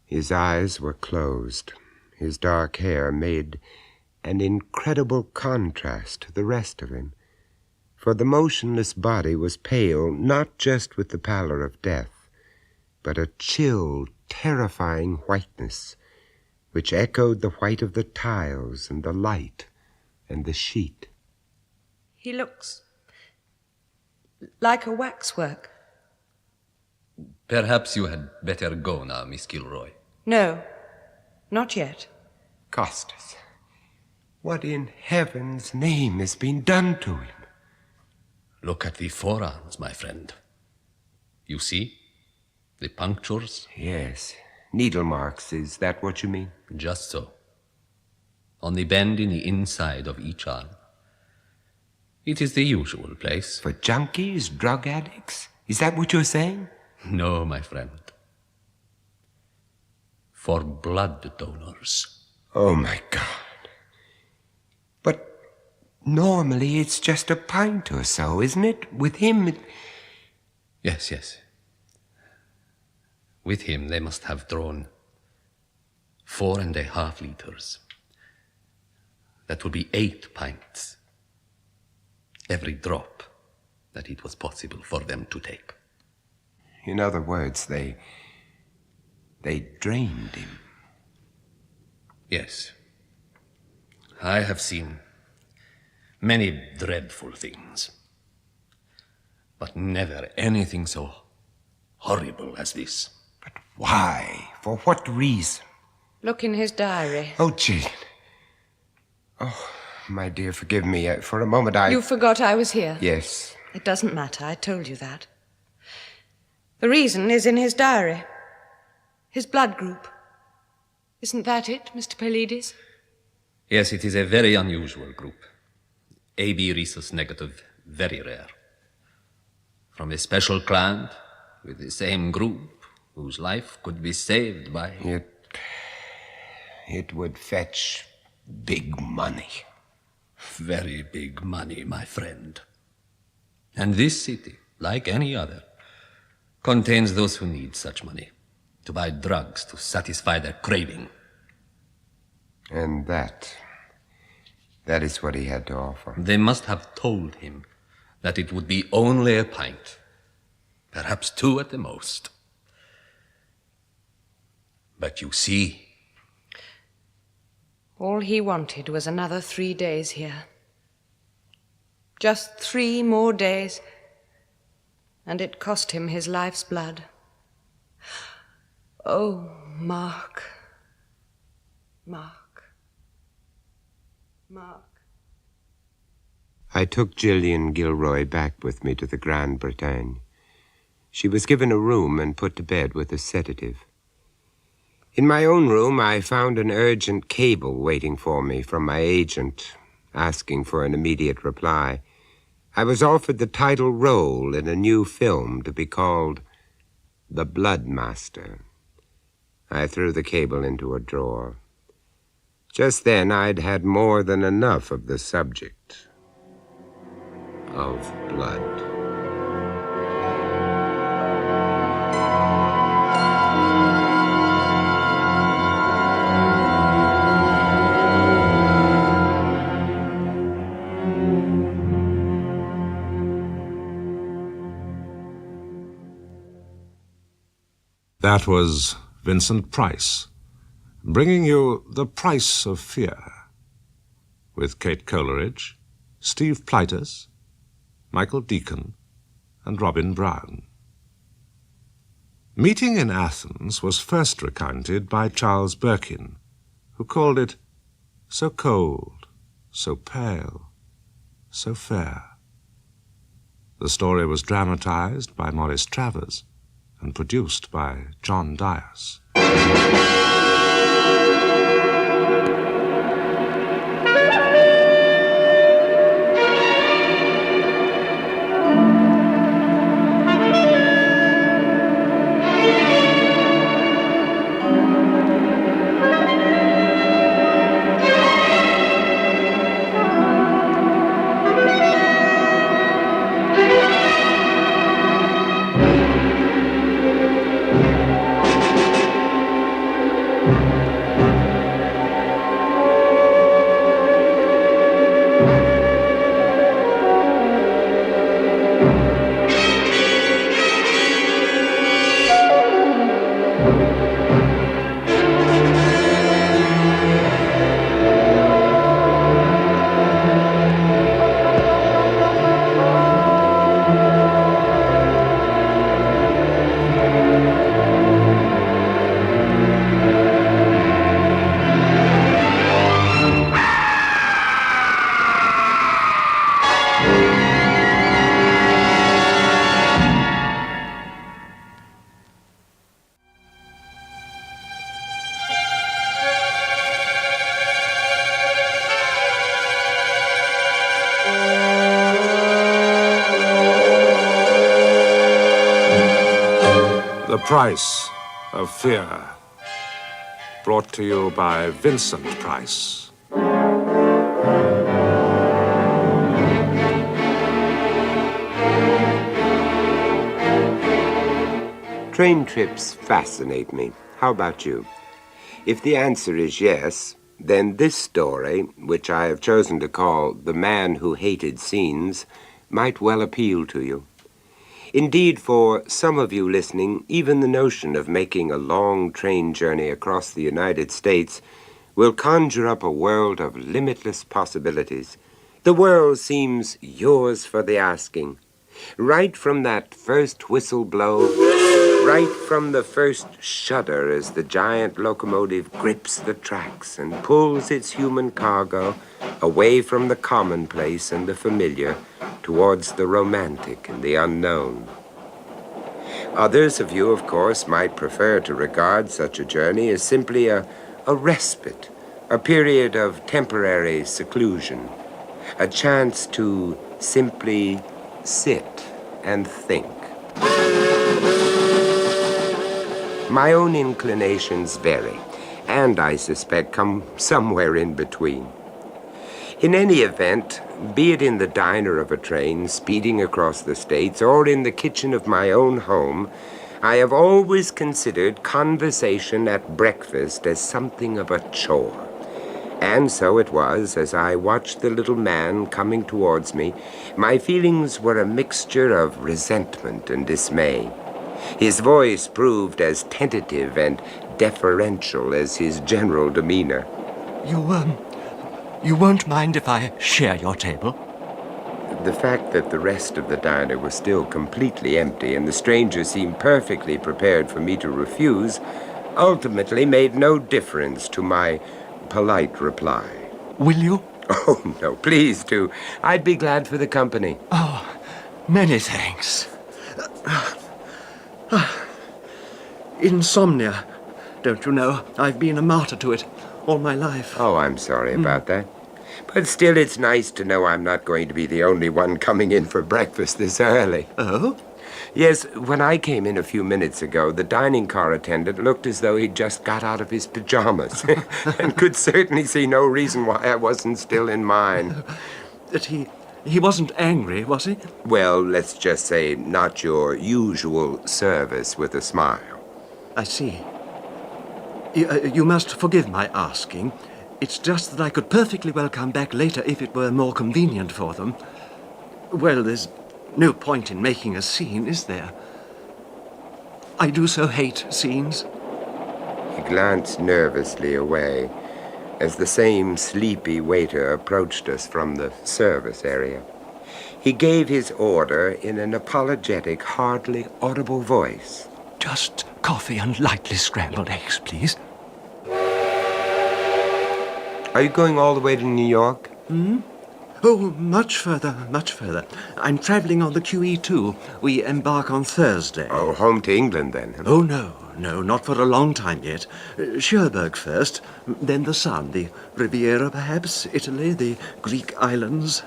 His eyes were closed. His dark hair made an incredible contrast to the rest of him, for the motionless body was pale not just with the pallor of death, but a chill, terrifying whiteness which echoed the white of the tiles and the light and the sheet. He looks like a waxwork. Perhaps you had better go now, Miss Gilroy. No, not yet. Costas, what in heaven's name has been done to him? Look at the forearms, my friend. You see? The punctures? Yes. Needle marks, is that what you mean? Just so. On the bend in the inside of each arm. It is the usual place. For junkies, drug addicts? Is that what you're saying? No, my friend. For blood donors. Oh, my God. But normally it's just a pint or so, isn't it? With him... Yes, yes. With him they must have drawn 4.5 liters. That would be 8 pints. Every drop that it was possible for them to take. In other words, they drained him. Yes. I have seen many dreadful things, but never anything so horrible as this. But why? For what reason? Look in his diary. Oh, Gillian. Oh, my dear, forgive me. For a moment I... You forgot I was here. Yes. It doesn't matter. I told you that. The reason is in his diary. His blood group. Isn't that it, Mr. Polides? Yes, it is a very unusual group. AB rhesus negative, very rare. From a special client with the same group whose life could be saved by... It would fetch big money. Very big money, my friend. And this city, like any other, contains those who need such money to buy drugs to satisfy their craving. And that is what he had to offer. They must have told him that it would be only a pint, perhaps 2 at the most. But you see... All he wanted was another 3 days here. Just 3 more days, and it cost him his life's blood. Oh, Mark. Mark. Mark. I took Gillian Gilroy back with me to the Grande Bretagne. She was given a room and put to bed with a sedative. In my own room, I found an urgent cable waiting for me from my agent, asking for an immediate reply. I was offered the title role in a new film to be called The Blood Master. I threw the cable into a drawer. Just then, I'd had more than enough of the subject of blood. That was Vincent Price, bringing you The Price of Fear, with Kate Coleridge, Steve Plytas, Michael Deacon, and Robin Brown. Meeting in Athens was first recounted by Charles Birkin, who called it so cold, so pale, so fair. The story was dramatized by Maurice Travers and produced by John Dias. The Price of Fear, brought to you by Vincent Price. Train trips fascinate me. How about you? If the answer is yes, then this story, which I have chosen to call The Man Who Hated Scenes, might well appeal to you. Indeed, for some of you listening, even the notion of making a long train journey across the United States will conjure up a world of limitless possibilities. The world seems yours for the asking. Right from that first whistle blow, right from the first shudder as the giant locomotive grips the tracks and pulls its human cargo away from the commonplace and the familiar towards the romantic and the unknown. Others of you, of course, might prefer to regard such a journey as simply a respite, a period of temporary seclusion, a chance to simply sit and think. My own inclinations vary, and I suspect come somewhere in between. In any event, be it in the diner of a train speeding across the States or in the kitchen of my own home, I have always considered conversation at breakfast as something of a chore. And so it was, as I watched the little man coming towards me, my feelings were a mixture of resentment and dismay. His voice proved as tentative and deferential as his general demeanor. You won't mind if I share your table? The fact that the rest of the diner was still completely empty and the stranger seemed perfectly prepared for me to refuse ultimately made no difference to my polite reply. Will you? Oh, no, please do. I'd be glad for the company. Oh, many thanks. Insomnia, don't you know? I've been a martyr to it all my life. Oh, I'm sorry about that. But still, it's nice to know I'm not going to be the only one coming in for breakfast this early. Oh? Yes, when I came in a few minutes ago, the dining car attendant looked as though he'd just got out of his pajamas and could certainly see no reason why I wasn't still in mine. That he wasn't angry, was he? Well, let's just say not your usual service with a smile. I see. You must forgive my asking. It's just that I could perfectly well come back later if it were more convenient for them. Well, there's no point in making a scene, is there? I do so hate scenes. He glanced nervously away as the same sleepy waiter approached us from the service area. He gave his order in an apologetic, hardly audible voice. Just coffee and lightly scrambled eggs, please. Are you going all the way to New York? Hmm? Oh, much further, much further. I'm travelling on the QE2. We embark on Thursday. Oh, home to England, then? Oh, no, not for a long time yet. Cherbourg first, then the Sun, the Riviera, perhaps, Italy, the Greek islands.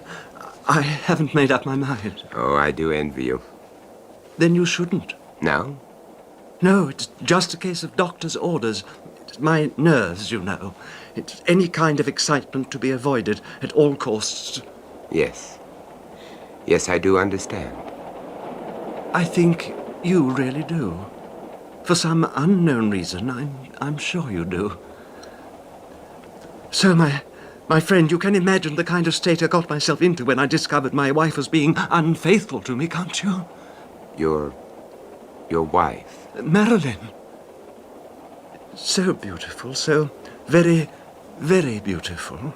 I haven't made up my mind. Oh, I do envy you. Then you shouldn't. No? No, it's just a case of doctor's orders. It's my nerves, you know. It's any kind of excitement to be avoided at all costs. Yes. Yes, I do understand. I think you really do. For some unknown reason, I'm sure you do. So, my friend, you can imagine the kind of state I got myself into when I discovered my wife was being unfaithful to me, can't you? Your wife? Marilyn. So beautiful, so very, very beautiful.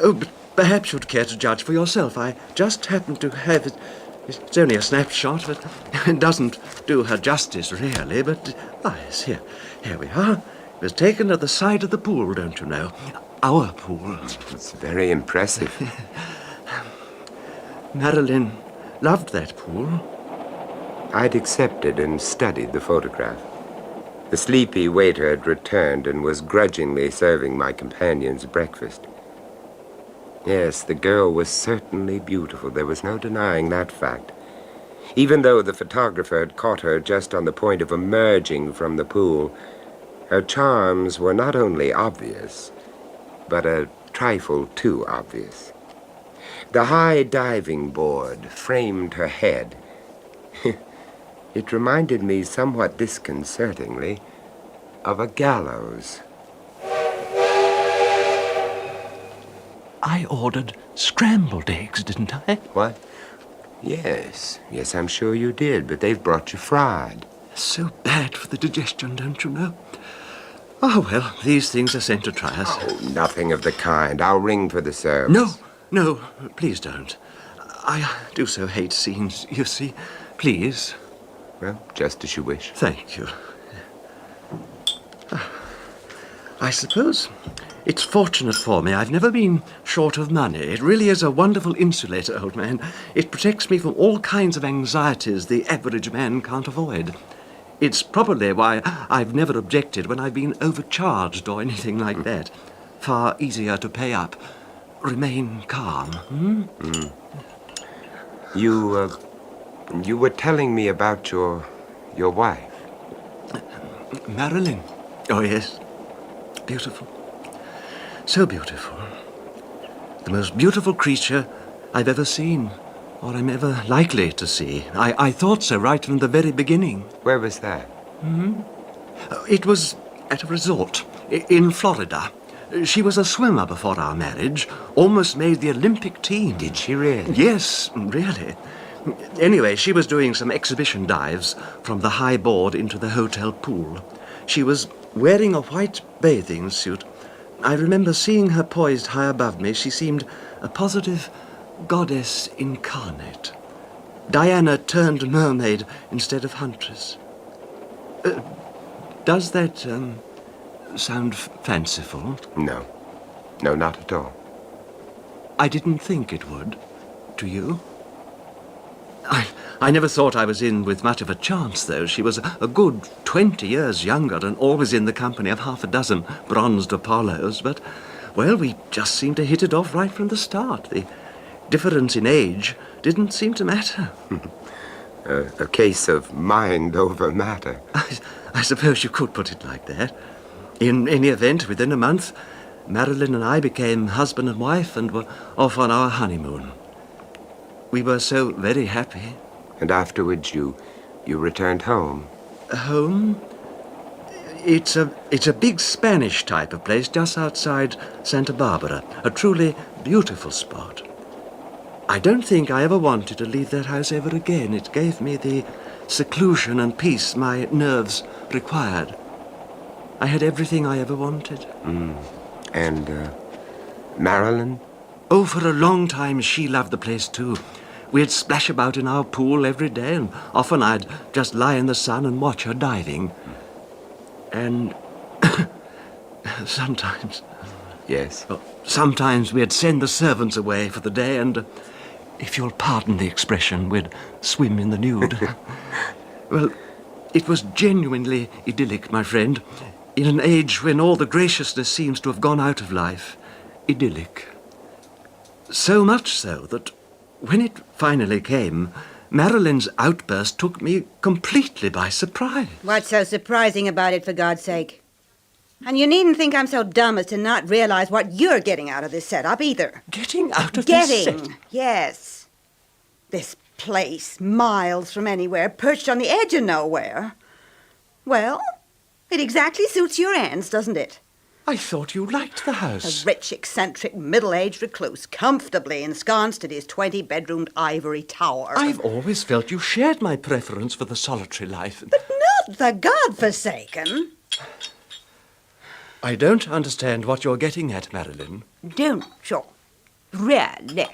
Oh, but perhaps you'd care to judge for yourself. I just happen to have it. It's only a snapshot, but it doesn't do her justice, really. But, yes, here we are. It was taken at the side of the pool, don't you know? Our pool. It's very impressive. Marilyn loved that pool. I'd accepted and studied the photograph. The sleepy waiter had returned and was grudgingly serving my companion's breakfast. Yes, the girl was certainly beautiful. There was no denying that fact. Even though the photographer had caught her just on the point of emerging from the pool, her charms were not only obvious, but a trifle too obvious. The high diving board framed her head. It reminded me somewhat disconcertingly of a gallows. I ordered scrambled eggs, didn't I? What? Yes, I'm sure you did, but they've brought you fried. So bad for the digestion, don't you know? Oh, well, these things are sent to try us. Oh, nothing of the kind. I'll ring for the service. No, please don't. I do so hate scenes, you see. Please. Well, just as you wish. Thank you. I suppose it's fortunate for me I've never been short of money. It really is a wonderful insulator, old man. It protects me from all kinds of anxieties the average man can't avoid. It's probably why I've never objected when I've been overcharged or anything like that. Far easier to pay up. Remain calm. You were telling me about your wife. Marilyn. Oh, yes. Beautiful. So beautiful. The most beautiful creature I've ever seen, or am ever likely to see. I thought so right from the very beginning. Where was that? It was at a resort in Florida. She was a swimmer before our marriage, almost made the Olympic team. Did she really? Yes, really. Anyway, she was doing some exhibition dives from the high board into the hotel pool. She was wearing a white bathing suit, I remember seeing her poised high above me. She seemed a positive goddess incarnate. Diana turned mermaid instead of huntress. Does that sound fanciful? No. No, not at all. I didn't think it would. Do you? I never thought I was in with much of a chance, though. She was a good 20 years younger and always in the company of half a dozen bronzed Apollos. But, well, we just seemed to hit it off right from the start. The difference in age didn't seem to matter. A case of mind over matter. I suppose you could put it like that. In any event, within a month, Marilyn and I became husband and wife and were off on our honeymoon. We were so very happy. And afterwards you returned home? Home? It's a big Spanish type of place just outside Santa Barbara. A truly beautiful spot. I don't think I ever wanted to leave that house ever again. It gave me the seclusion and peace my nerves required. I had everything I ever wanted. And, Marilyn? Oh, for a long time she loved the place too. We'd splash about in our pool every day, and often I'd just lie in the sun and watch her diving. And sometimes... Yes? Sometimes we'd send the servants away for the day and, if you'll pardon the expression, we'd swim in the nude. Well, it was genuinely idyllic, my friend. In an age when all the graciousness seems to have gone out of life. Idyllic. So much so that when it finally came, Marilyn's outburst took me completely by surprise. What's so surprising about it, for God's sake? And you needn't think I'm so dumb as to not realize what you're getting out of this setup, either. Getting out of this set? Yes. This place, miles from anywhere, perched on the edge of nowhere. Well, it exactly suits your ends, doesn't it? I thought you liked the house. A rich, eccentric, middle-aged recluse, comfortably ensconced in his 20-bedroomed ivory tower. I've always felt you shared my preference for the solitary life. But not the godforsaken. I don't understand what you're getting at, Marilyn. Don't you? Really?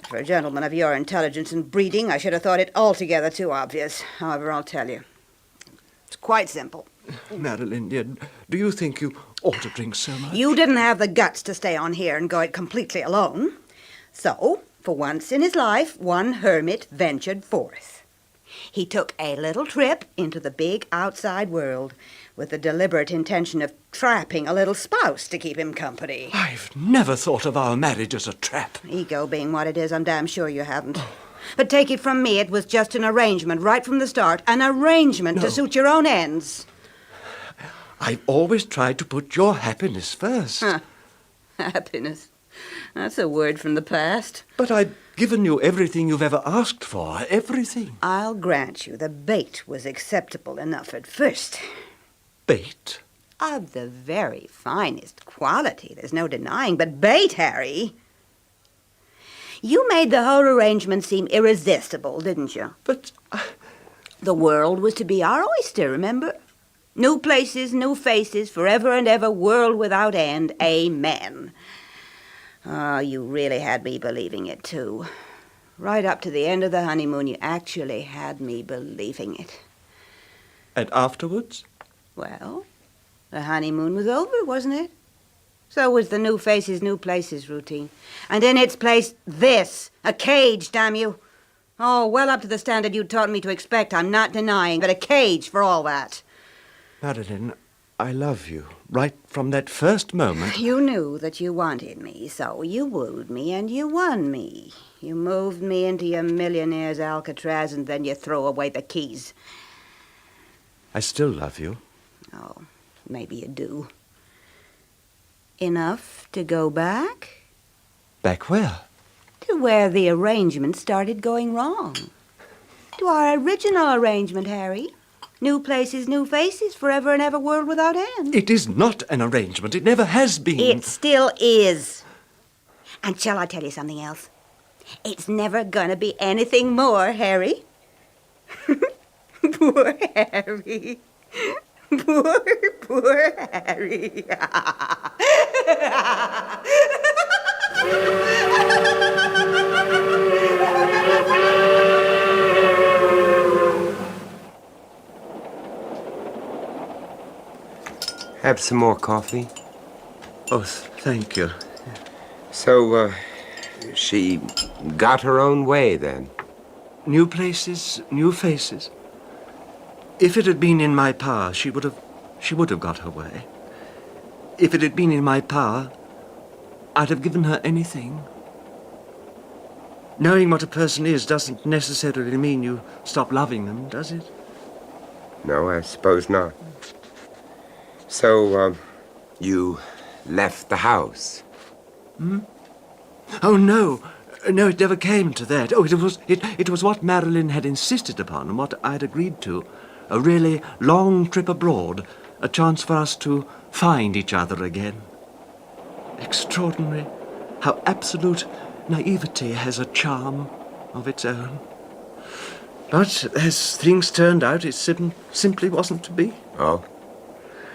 For a gentleman of your intelligence and breeding, I should have thought it altogether too obvious. However, I'll tell you. It's quite simple. Marilyn, dear, do you think you ought to drink so much? You didn't have the guts to stay on here and go it completely alone. So, for once in his life, one hermit ventured forth. He took a little trip into the big outside world with the deliberate intention of trapping a little spouse to keep him company. I've never thought of our marriage as a trap. Ego being what it is, I'm damn sure you haven't. But take it from me, it was just an arrangement right from the start. An arrangement to suit your own ends. I've always tried to put your happiness first. Huh. Happiness. That's a word from the past. But I've given you everything you've ever asked for. Everything. I'll grant you the bait was acceptable enough at first. Bait? Of the very finest quality, there's no denying, but bait, Harry. You made the whole arrangement seem irresistible, didn't you? But the world was to be our oyster, remember? New places, new faces, forever and ever, world without end. Amen. Oh, you really had me believing it, too. Right up to the end of the honeymoon, you actually had me believing it. And afterwards? Well, the honeymoon was over, wasn't it? So was the new faces, new places routine. And in its place, this, a cage, damn you. Oh, well up to the standard you taught me to expect, I'm not denying, but a cage for all that. Marilyn, I love you. Right from that first moment. You knew that you wanted me, so you wooed me and you won me. You moved me into your millionaire's Alcatraz and then you throw away the keys. I still love you. Oh, maybe you do. Enough to go back? Back where? To where the arrangement started going wrong. To our original arrangement, Harry. New places, new faces, forever and ever, world without end. It is not an arrangement. It never has been. It still is. And shall I tell you something else? It's never gonna be anything more, Harry. Poor Harry. Poor Poor Harry. Have some more coffee? Oh, thank you. So, she got her own way then? New places, new faces. If it had been in my power, she would have got her way. If it had been in my power, I'd have given her anything. Knowing what a person is doesn't necessarily mean you stop loving them, does it? No, I suppose not. So, you left the house? Hmm? Oh, no. No, it never came to that. Oh, it was what Marilyn had insisted upon and what I'd agreed to. A really long trip abroad. A chance for us to find each other again. Extraordinary how absolute naivety has a charm of its own. But as things turned out, it simply wasn't to be. Oh?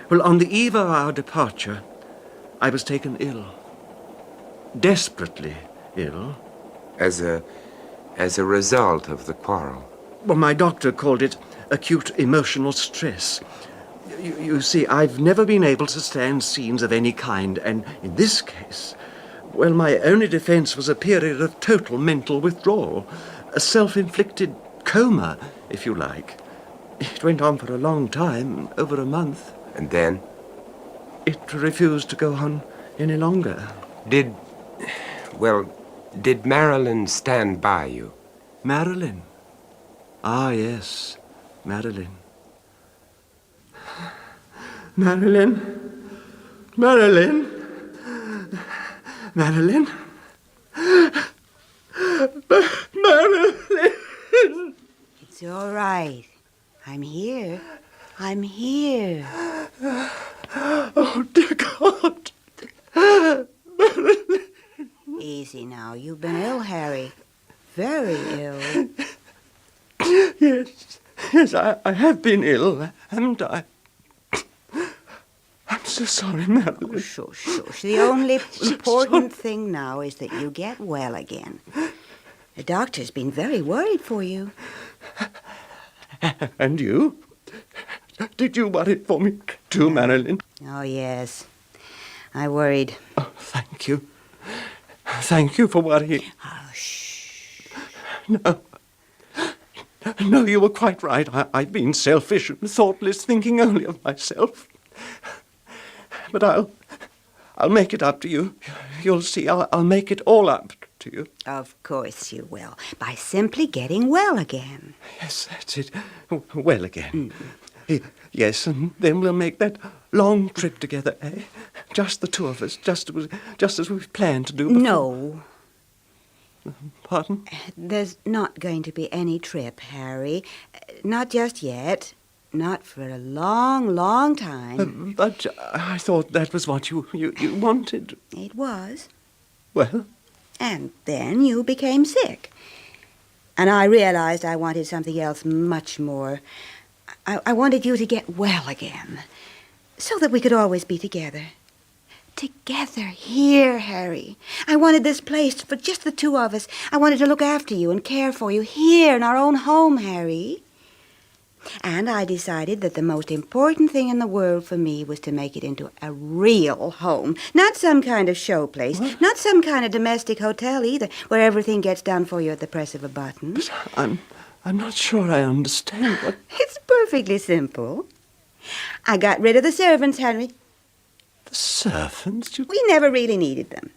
Well, on the eve of our departure, I was taken ill. Desperately ill. As a result of the quarrel? Well, my doctor called it acute emotional stress. You see, I've never been able to stand scenes of any kind, and in this case, well, my only defense was a period of total mental withdrawal. A self-inflicted coma, if you like. It went on for a long time, over a month. And then? It refused to go on any longer. Did Marilyn stand by you? Marilyn? Ah, yes, Marilyn. Marilyn? Marilyn? Marilyn? Marilyn! It's all right. I'm here. I'm here. Oh, dear God. Marilyn. Easy now. You've been ill, Harry. Very ill. Yes, I have been ill, haven't I? I'm so sorry, Marilyn. Oh, shush. The only important thing now is that you get well again. The doctor's been very worried for you. And you? Did you worry for me too, Marilyn? Oh, yes. I worried. Oh, thank you. Thank you for worrying. Oh, shh. No, you were quite right. I've been selfish and thoughtless, thinking only of myself. But I'll make it up to you. You'll see, I'll make it all up to you. Of course you will. By simply getting well again. Yes, that's it. Well again. Yes, and then we'll make that long trip together, eh? Just the two of us, just as we've planned to do before. No. Pardon? There's not going to be any trip, Harry. Not just yet. Not for a long, long time. But I thought that was what you wanted. It was. Well? And then you became sick. And I realized I wanted something else much more. I wanted you to get well again, so that we could always be together. Together here, Harry. I wanted this place for just the two of us. I wanted to look after you and care for you here in our own home, Harry. And I decided that the most important thing in the world for me was to make it into a real home. Not some kind of show place. What? Not some kind of domestic hotel either, where everything gets done for you at the press of a button. But I'm not sure I understand what... It's perfectly simple. I got rid of the servants, Henry. The servants? We never really needed them.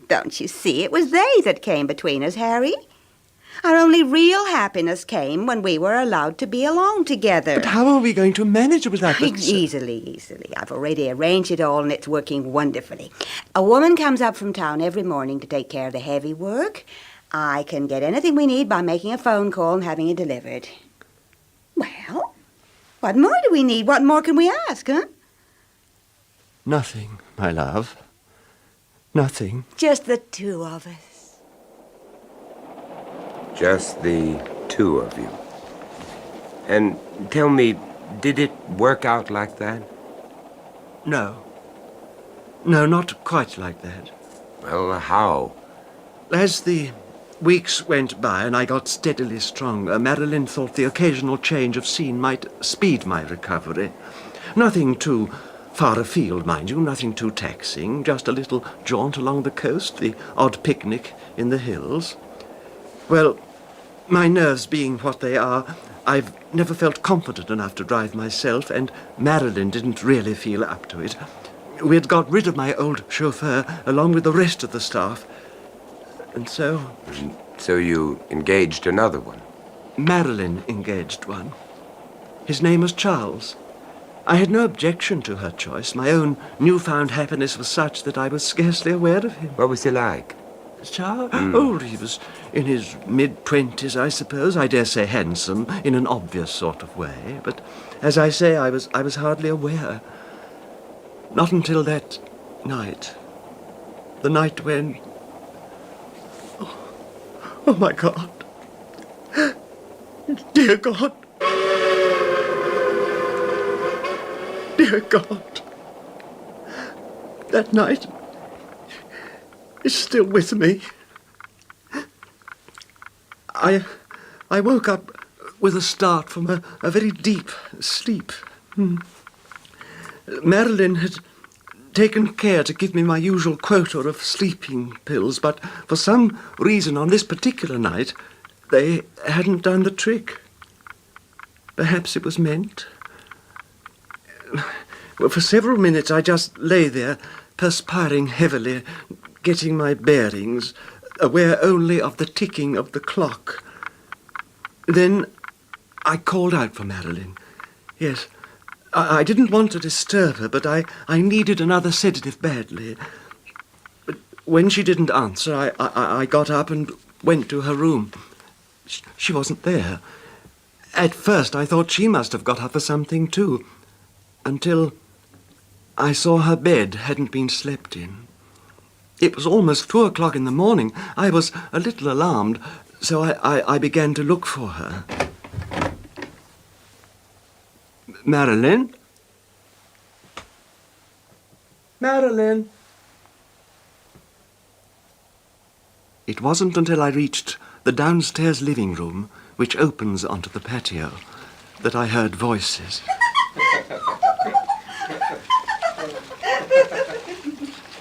Don't you see? It was they that came between us, Harry. Our only real happiness came when we were allowed to be alone together. But how are we going to manage without that? Easily. I've already arranged it all, and it's working wonderfully. A woman comes up from town every morning to take care of the heavy work. I can get anything we need by making a phone call and having it delivered. Well, what more do we need? What more can we ask, huh? Nothing, my love. Nothing. Just the two of us. Just the two of you. And tell me, did it work out like that? No. No, not quite like that. Well, how? As the weeks went by and I got steadily stronger, Marilyn thought the occasional change of scene might speed my recovery. Nothing too far afield, mind you, nothing too taxing, just a little jaunt along the coast, the odd picnic in the hills. Well, my nerves being what they are, I've never felt confident enough to drive myself, and Marilyn didn't really feel up to it. We had got rid of my old chauffeur along with the rest of the staff, and so... So you engaged another one? Marilyn engaged one. His name was Charles. I had no objection to her choice. My own newfound happiness was such that I was scarcely aware of him. What was he like? Charles? Oh, he was in his mid-20s, I suppose. I dare say handsome, in an obvious sort of way. But, as I say, I was hardly aware. Not until that night. The night when... Oh, my God. Dear God. Dear God. That night is still with me. I woke up with a start from a very deep sleep. Marilyn had taken care to give me my usual quota of sleeping pills, but for some reason on this particular night, they hadn't done the trick. Perhaps it was meant. Well, for several minutes I just lay there, perspiring heavily, getting my bearings, aware only of the ticking of the clock. Then I called out for Marilyn. Yes, I didn't want to disturb her, but I needed another sedative badly. But when she didn't answer, I got up and went to her room. She wasn't there. At first I thought she must have got up for something too, until I saw her bed hadn't been slept in. It was almost 2 o'clock in the morning. I was a little alarmed, so I began to look for her. Marilyn? Marilyn? It wasn't until I reached the downstairs living room, which opens onto the patio, that I heard voices.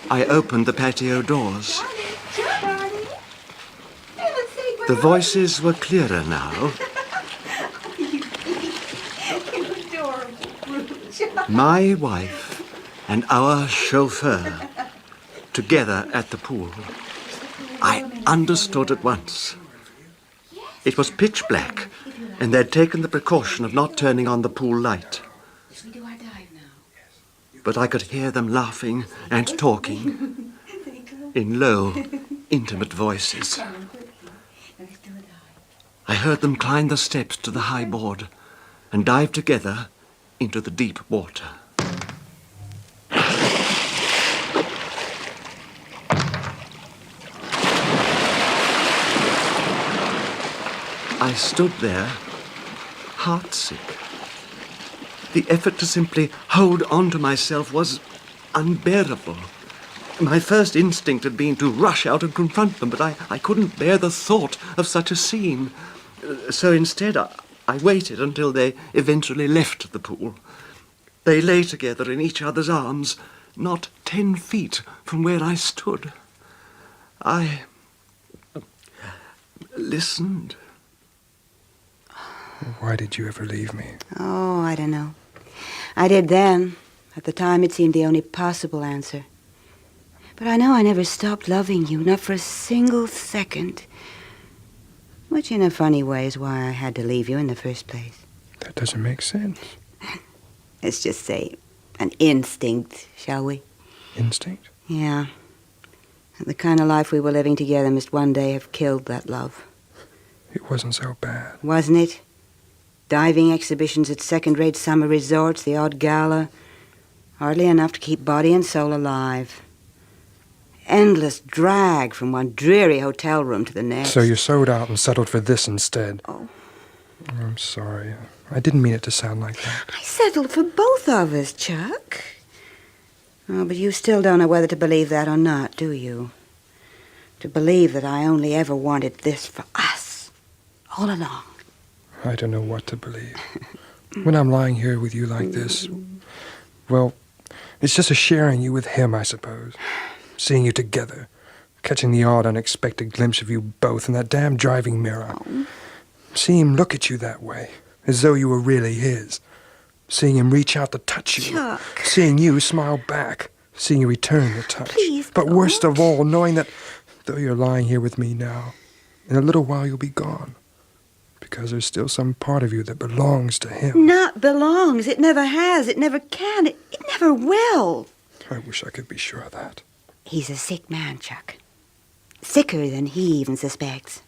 I opened the patio doors. The voices were clearer now. My wife and our chauffeur, together at the pool. I understood at once. It was pitch black, and they'd taken the precaution of not turning on the pool light. But I could hear them laughing and talking in low, intimate voices. I heard them climb the steps to the high board and dive together into the deep water. I stood there, heartsick. The effort to simply hold on to myself was unbearable. My first instinct had been to rush out and confront them, but I couldn't bear the thought of such a scene. So instead, I waited until they eventually left the pool. They lay together in each other's arms, not 10 feet from where I stood. I listened. Why did you ever leave me? Oh, I don't know. I did then. At the time, it seemed the only possible answer. But I know I never stopped loving you, not for a single second. Which, in a funny way, is why I had to leave you in the first place. That doesn't make sense. Let's just say an instinct, shall we? Instinct? Yeah. The kind of life we were living together must one day have killed that love. It wasn't so bad. Wasn't it? Diving exhibitions at second-rate summer resorts, the odd gala. Hardly enough to keep body and soul alive. Endless drag from one dreary hotel room to the next. So you sold out and settled for this instead. Oh. I'm sorry. I didn't mean it to sound like that. I settled for both of us, Chuck. Oh, but you still don't know whether to believe that or not, do you? To believe that I only ever wanted this for us, all along. I don't know what to believe. When I'm lying here with you like this, well, it's just a sharing you with him, I suppose. Seeing you together, catching the odd unexpected glimpse of you both in that damn driving mirror. Seeing him look at you that way, as though you were really his. Seeing him reach out to touch you. Chuck. Seeing you smile back. Seeing you return the touch. Please but don't. worst of all, knowing that though you're lying here with me now, in a little while you'll be gone. Because there's still some part of you that belongs to him. Not belongs. It never has. It never can. It never will. I wish I could be sure of that. He's a sick man, Chuck. Sicker than he even suspects.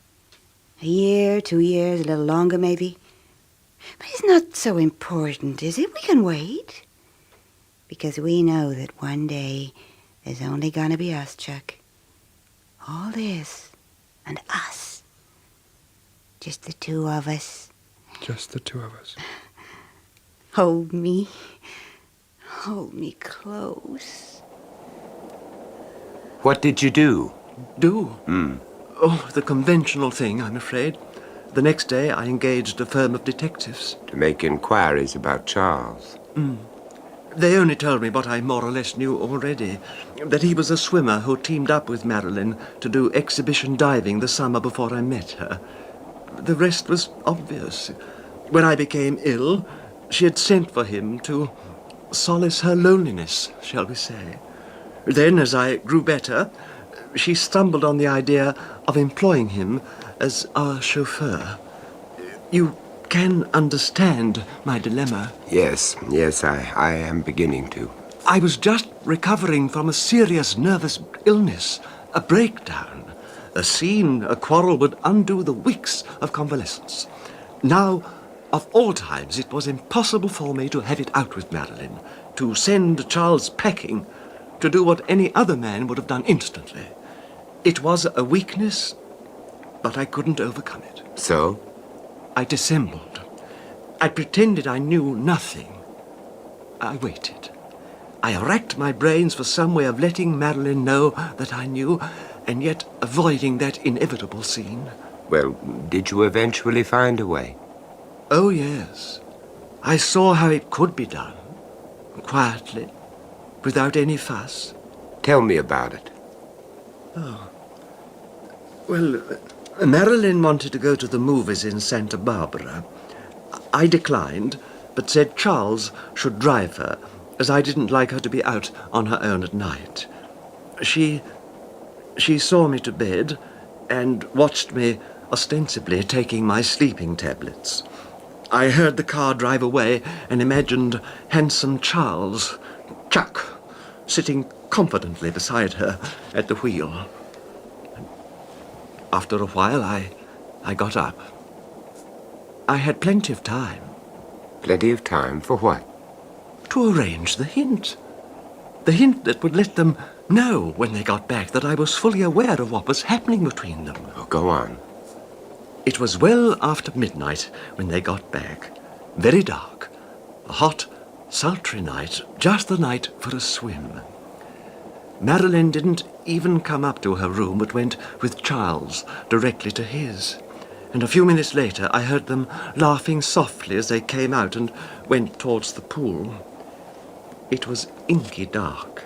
A year, 2 years, a little longer maybe. But it's not so important, is it? We can wait. Because we know that one day there's only gonna be us, Chuck. All this and us. Just the two of us. Just the two of us. Hold me. Hold me close. What did you do? Do? Oh, the conventional thing, I'm afraid. The next day I engaged a firm of detectives. To make inquiries about Charles. They only told me what I more or less knew already. That he was a swimmer who teamed up with Marilyn to do exhibition diving the summer before I met her. The rest was obvious. When I became ill, she had sent for him to solace her loneliness, shall we say. Then, as I grew better, she stumbled on the idea of employing him as our chauffeur. You can understand my dilemma. Yes, I am beginning to. I was just recovering from a serious nervous illness, a breakdown. A scene, a quarrel would undo the weeks of convalescence. Now, of all times, it was impossible for me to have it out with Marilyn, to send Charles packing, to do what any other man would have done instantly. It was a weakness, but I couldn't overcome it. So? I dissembled. I pretended I knew nothing. I waited. I racked my brains for some way of letting Marilyn know that I knew, and yet avoiding that inevitable scene. Well, did you eventually find a way? Oh, yes. I saw how it could be done. Quietly, without any fuss. Tell me about it. Oh. Well, Marilyn wanted to go to the movies in Santa Barbara. I declined, but said Charles should drive her, as I didn't like her to be out on her own at night. She saw me to bed and watched me ostensibly taking my sleeping tablets. I heard the car drive away and imagined handsome Charles, Chuck, sitting confidently beside her at the wheel. After a while, I got up. I had plenty of time. Plenty of time for what? To arrange the hint. The hint that would let them know when they got back that I was fully aware of what was happening between them. Oh, go on. It was well after midnight when they got back. Very dark. A hot, sultry night, just the night for a swim. Marilyn didn't even come up to her room, but went with Charles directly to his. And a few minutes later, I heard them laughing softly as they came out and went towards the pool. It was inky dark,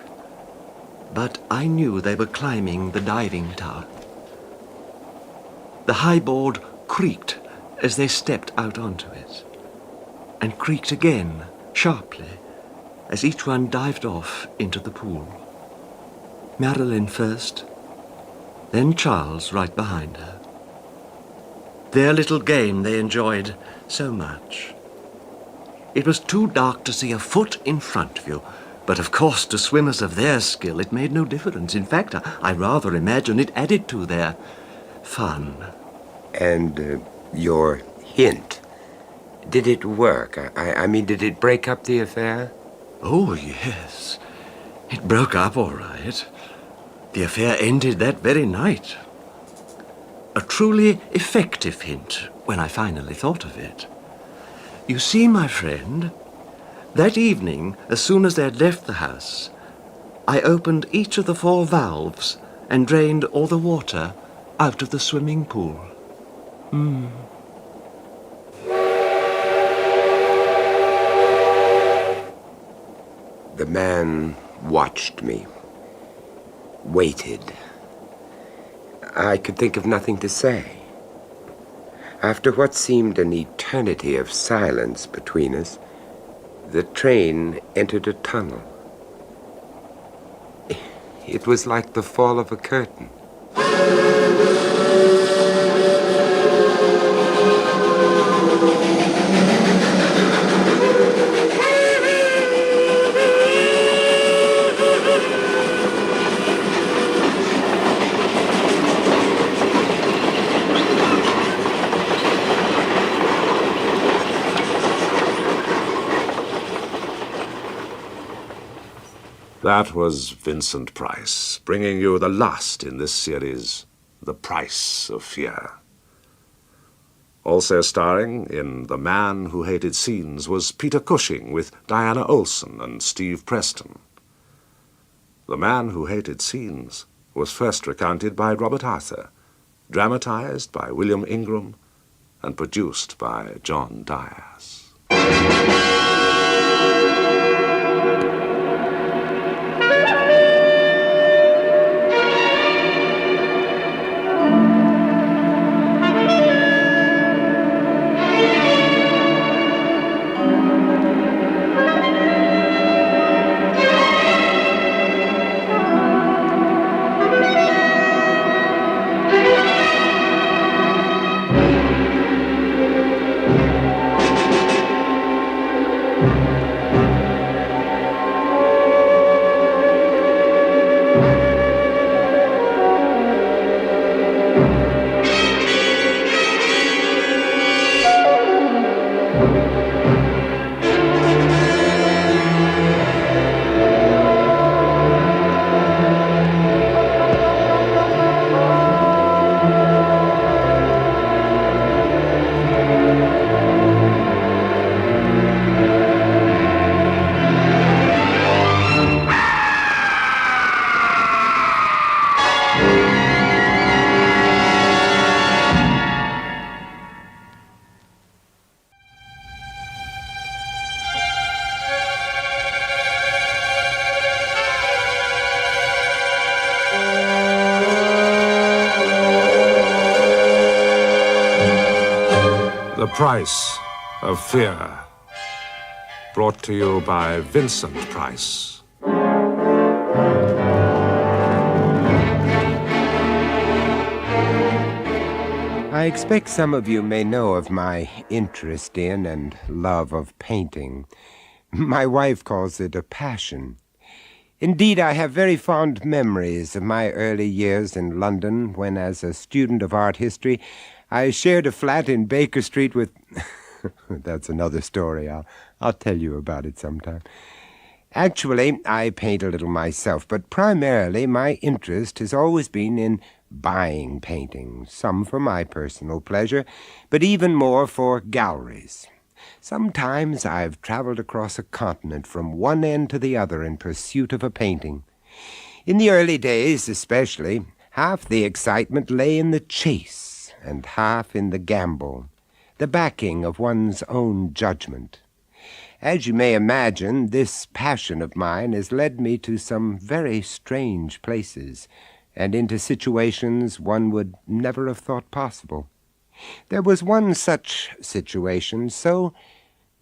but I knew they were climbing the diving tower. The high board creaked as they stepped out onto it, and creaked again, sharply, as each one dived off into the pool. Marilyn first, then Charles right behind her. Their little game they enjoyed so much. It was too dark to see a foot in front of you, but of course to swimmers of their skill it made no difference. In fact, I rather imagine it added to their fun. And your hint, did it work? I mean, did it break up the affair? Oh, yes. It broke up all right. The affair ended that very night. A truly effective hint when I finally thought of it. You see, my friend, that evening, as soon as they had left the house, I opened each of the 4 valves and drained all the water out of the swimming pool. The man watched me, waited. I could think of nothing to say. After what seemed an eternity of silence between us, the train entered a tunnel. It was like the fall of a curtain. That was Vincent Price, bringing you the last in this series, The Price of Fear. Also starring in The Man Who Hated Scenes was Peter Cushing with Diana Olson and Steve Preston. The Man Who Hated Scenes was first recounted by Robert Arthur, dramatized by William Ingram, and produced by John Dias. The Price of Fear, brought to you by Vincent Price. I expect some of you may know of my interest in and love of painting. My wife calls it a passion. Indeed, I have very fond memories of my early years in London when, as a student of art history, I shared a flat in Baker Street with... That's another story. I'll tell you about it sometime. Actually, I paint a little myself, but primarily my interest has always been in buying paintings, some for my personal pleasure, but even more for galleries. Sometimes I've traveled across a continent from one end to the other in pursuit of a painting. In the early days, especially, half the excitement lay in the chase, and half in the gamble, the backing of one's own judgment. As you may imagine, this passion of mine has led me to some very strange places, and into situations one would never have thought possible. There was one such situation, so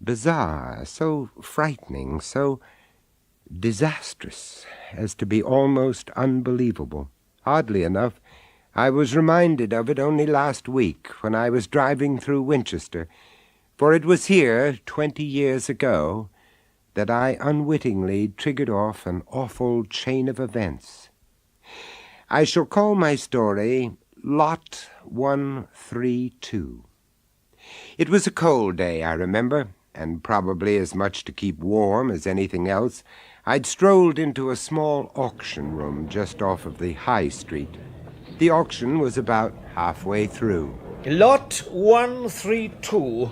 bizarre, so frightening, so disastrous, as to be almost unbelievable. Oddly enough, I was reminded of it only last week when I was driving through Winchester, for it was here, 20 years ago, that I unwittingly triggered off an awful chain of events. I shall call my story Lot 132. It was a cold day, I remember, and probably as much to keep warm as anything else, I'd strolled into a small auction room just off of the High Street. The auction was about halfway through. Lot 132.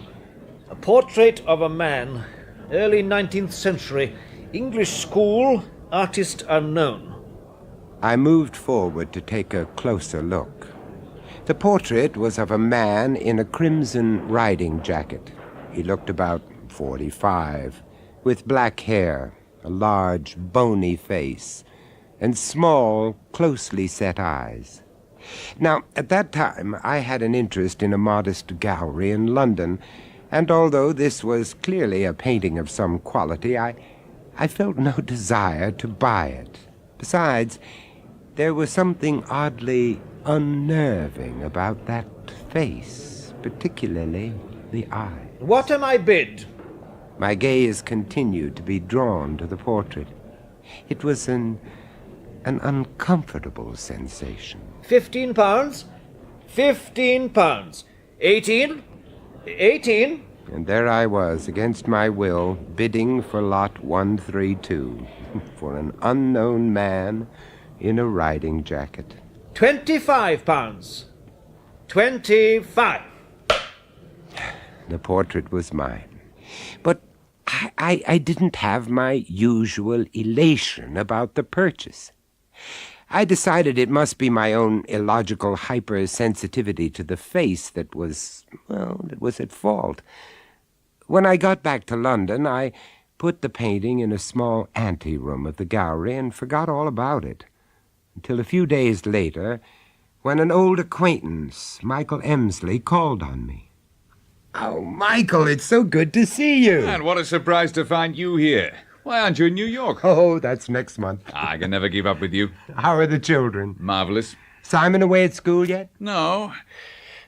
A portrait of a man, early 19th century, English school, Artist unknown. I moved forward to take a closer look. The portrait was of a man in a crimson riding jacket. He looked about 45, with black hair, a large, bony face, and small, closely set eyes. Now, at that time, I had an interest in a modest gallery in London, and although this was clearly a painting of some quality, I felt no desire to buy it. Besides, there was something oddly unnerving about that face, particularly the eye. What am I bid? My gaze continued to be drawn to the portrait. It was an uncomfortable sensation. £15? £15. 18? 18? And there I was, against my will, bidding for lot 132, for an unknown man in a riding jacket. £25. 25. The portrait was mine. But I didn't have my usual elation about the purchase. I decided it must be my own illogical hypersensitivity to the face that was at fault. When I got back to London, I put the painting in a small anteroom of the gallery and forgot all about it, until a few days later, when an old acquaintance, Michael Emsley, called on me. Oh, Michael, it's so good to see you. And what a surprise to find you here. Why aren't you in New York? Oh, that's next month. I can never give up with you. How are the children? Marvelous. Simon away at school yet? No.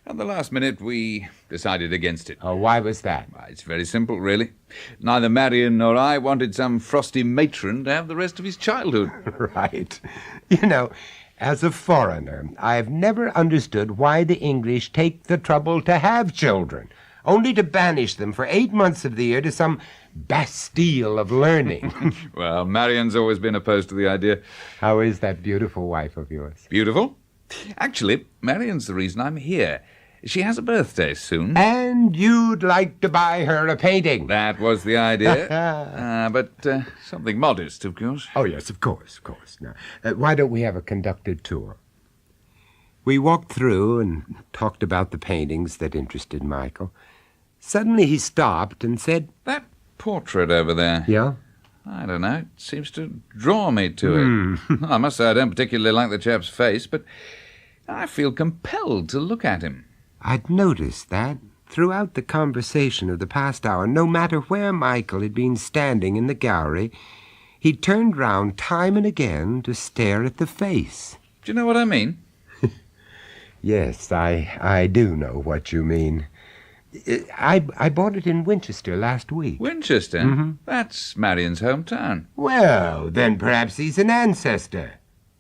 At the last minute, we decided against it. Oh, why was that? It's very simple, really. Neither Marion nor I wanted some frosty matron to have the rest of his childhood. Right. You know, as a foreigner, I've never understood why the English take the trouble to have children, only to banish them for 8 months of the year to some Bastille of learning. Well, Marion's always been opposed to the idea. How is that beautiful wife of yours? Beautiful? Actually, Marion's the reason I'm here. She has a birthday soon. And you'd like to buy her a painting? That was the idea. But something modest, of course. Oh, yes, of course. Now, why don't we have a conducted tour? We walked through and talked about the paintings that interested Michael. Suddenly he stopped and said, "That portrait over there." "Yeah?" "I don't know. It seems to draw me to it. I must say I don't particularly like the chap's face, but I feel compelled to look at him." I'd noticed that throughout the conversation of the past hour, no matter where Michael had been standing in the gallery, he turned round time and again to stare at the face. Do you know what I mean? Yes, I do know what you mean. I bought it in Winchester last week. Winchester? Mm-hmm. That's Marion's hometown. Well, then perhaps he's an ancestor.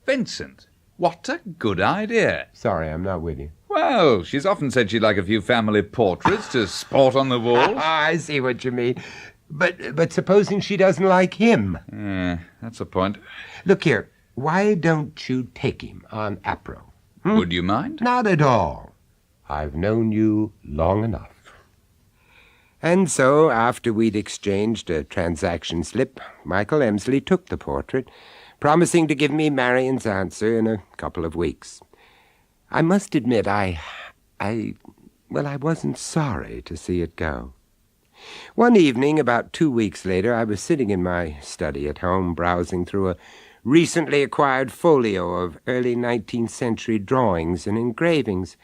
Vincent, what a good idea. Sorry, I'm not with you. Well, she's often said she'd like a few family portraits to sport on the walls. I see what you mean. But supposing she doesn't like him? Yeah, that's a point. Look here, why don't you take him on Apro? Would you mind? Not at all. I've known you long enough. And so, after we'd exchanged a transaction slip, Michael Emsley took the portrait, promising to give me Marion's answer in a couple of weeks. I must admit, I wasn't sorry to see it go. One evening, about 2 weeks later, I was sitting in my study at home, browsing through a recently acquired folio of early 19th century drawings and engravings.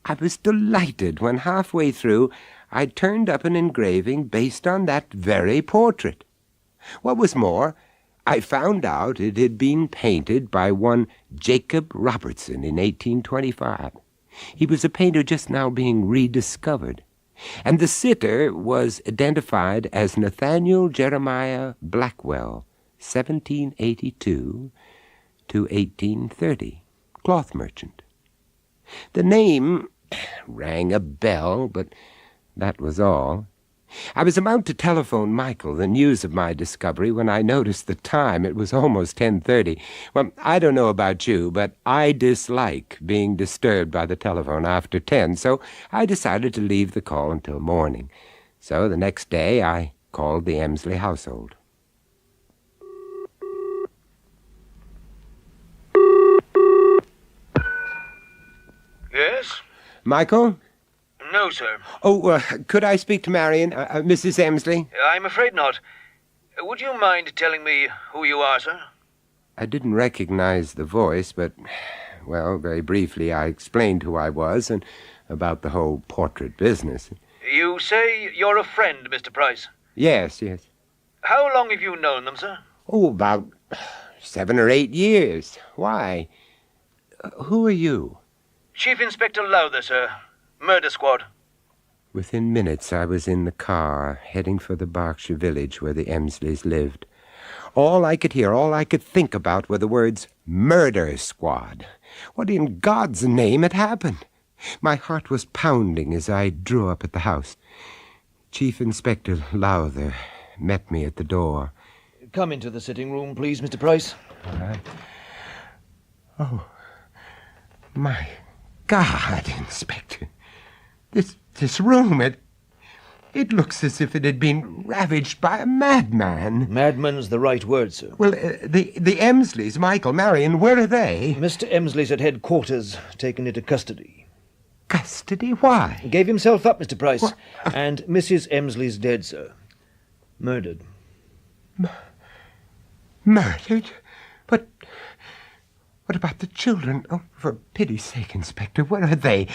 I was delighted when halfway through I turned up an engraving based on that very portrait. What was more, I found out it had been painted by one Jacob Robertson in 1825. He was a painter just now being rediscovered, and the sitter was identified as Nathaniel Jeremiah Blackwell, 1782 to 1830, cloth merchant. The name rang a bell, but that was all. I was about to telephone Michael the news of my discovery when I noticed the time. It was almost 10:30. Well, I don't know about you, but I dislike being disturbed by the telephone after 10, so I decided to leave the call until morning. So the next day I called the Emsley household. Michael? No, sir. Oh, could I speak to Marion, Mrs. Emsley? I'm afraid not. Would you mind telling me who you are, sir? I didn't recognize the voice, but, well, very briefly I explained who I was and about the whole portrait business. You say you're a friend, Mr. Price. Yes, yes. How long have you known them, sir? Oh, about 7 or 8 years. Why? Who are you? Chief Inspector Lowther, sir. Murder Squad. Within minutes I was in the car, heading for the Berkshire village where the Emsleys lived. All I could hear, all I could think about were the words, Murder Squad. What in God's name had happened? My heart was pounding as I drew up at the house. Chief Inspector Lowther met me at the door. Come into the sitting room, please, Mr. Price. All right. Oh, my God, Inspector. This room, it looks as if it had been ravaged by a madman. Madman's the right word, sir. Well, the Emsleys, Michael, Marion, where are they? Mr. Emsley's at headquarters, taken into custody. Custody? Why? He gave himself up, Mr. Price. What? And Mrs. Emsley's dead, sir. Murdered. Murdered? But what about the children? Oh, for pity's sake, Inspector, where are they?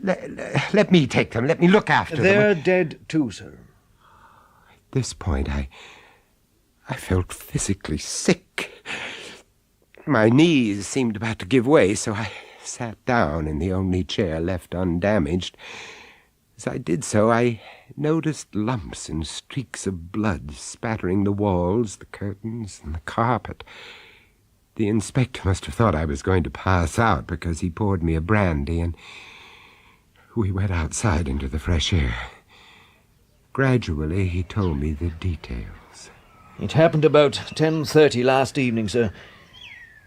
Let me take them. Let me look after them. They're dead too, sir. At this point, I felt physically sick. My knees seemed about to give way, so I sat down in the only chair left undamaged. As I did so, I noticed lumps and streaks of blood spattering the walls, the curtains, and the carpet. The inspector must have thought I was going to pass out because he poured me a brandy, and we went outside into the fresh air. Gradually, he told me the details. It happened about 10:30 last evening, sir.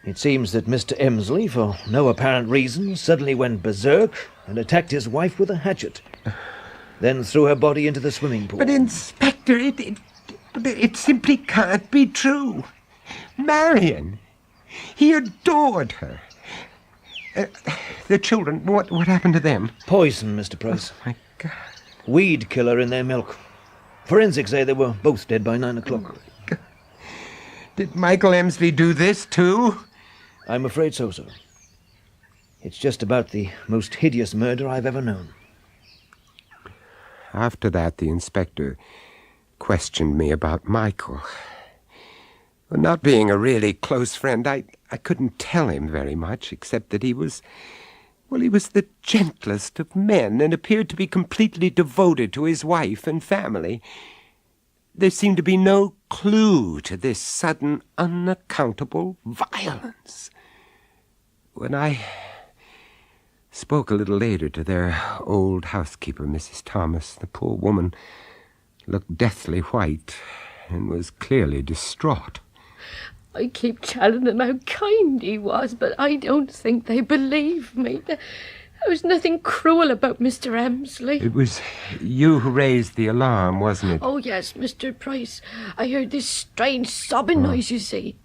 It seems that Mr. Emsley, for no apparent reason, suddenly went berserk and attacked his wife with a hatchet. Then threw her body into the swimming pool. But, Inspector, it simply can't be true. Marion, he adored her. The children, what happened to them? Poison, Mr. Price. Oh, my God. Weed killer in their milk. Forensics say they were both dead by 9 o'clock. Oh, did Michael Emsley do this, too? I'm afraid so, sir. It's just about the most hideous murder I've ever known. After that, the inspector questioned me about Michael. Well, not being a really close friend, I couldn't tell him very much, except that he was the gentlest of men and appeared to be completely devoted to his wife and family. There seemed to be no clue to this sudden, unaccountable violence. When I spoke a little later to their old housekeeper, Mrs. Thomas, the poor woman looked deathly white and was clearly distraught. I keep telling them how kind he was, but I don't think they believe me. There was nothing cruel about Mr. Emsley. It was you who raised the alarm, wasn't it? Oh, yes, Mr. Price. I heard this strange sobbing noise, you see.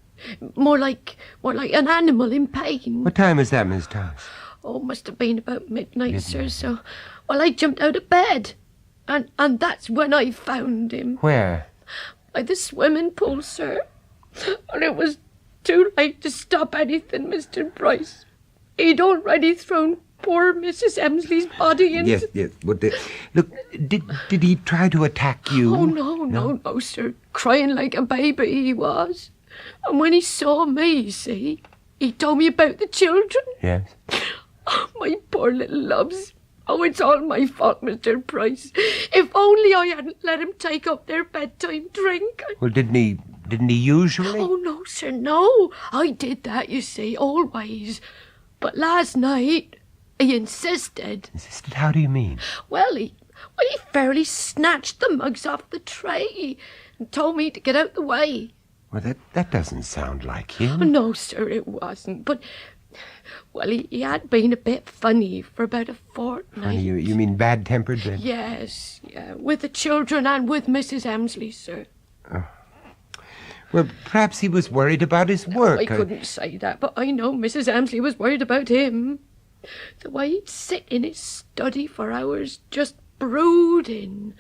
More like an animal in pain. What time was that, Miss Thomas? Oh, must have been about midnight, sir, so... Well, I jumped out of bed, and that's when I found him. Where? By the swimming pool, sir. And it was too late to stop anything, Mr. Price. He'd already thrown poor Mrs. Emsley's body into... Yes. But look, did he try to attack you? Oh, no, sir. Crying like a baby he was. And when he saw me, you see, he told me about the children. Yes. Oh, my poor little loves. Oh, it's all my fault, Mr. Price. If only I hadn't let him take up their bedtime drink. Well, didn't he usually? Oh, no, sir, no. I did that, you see, always. But last night, he insisted. Insisted? How do you mean? Well, he fairly snatched the mugs off the tray and told me to get out the way. Well, that doesn't sound like him. No, sir, it wasn't. But, well, he had been a bit funny for about a fortnight. Funny, you mean bad-tempered then? Yes, with the children and with Mrs. Emsley, sir. Oh. Well, perhaps he was worried about his work. I couldn't say that, but I know Mrs. Emsley was worried about him. The way he'd sit in his study for hours just brooding,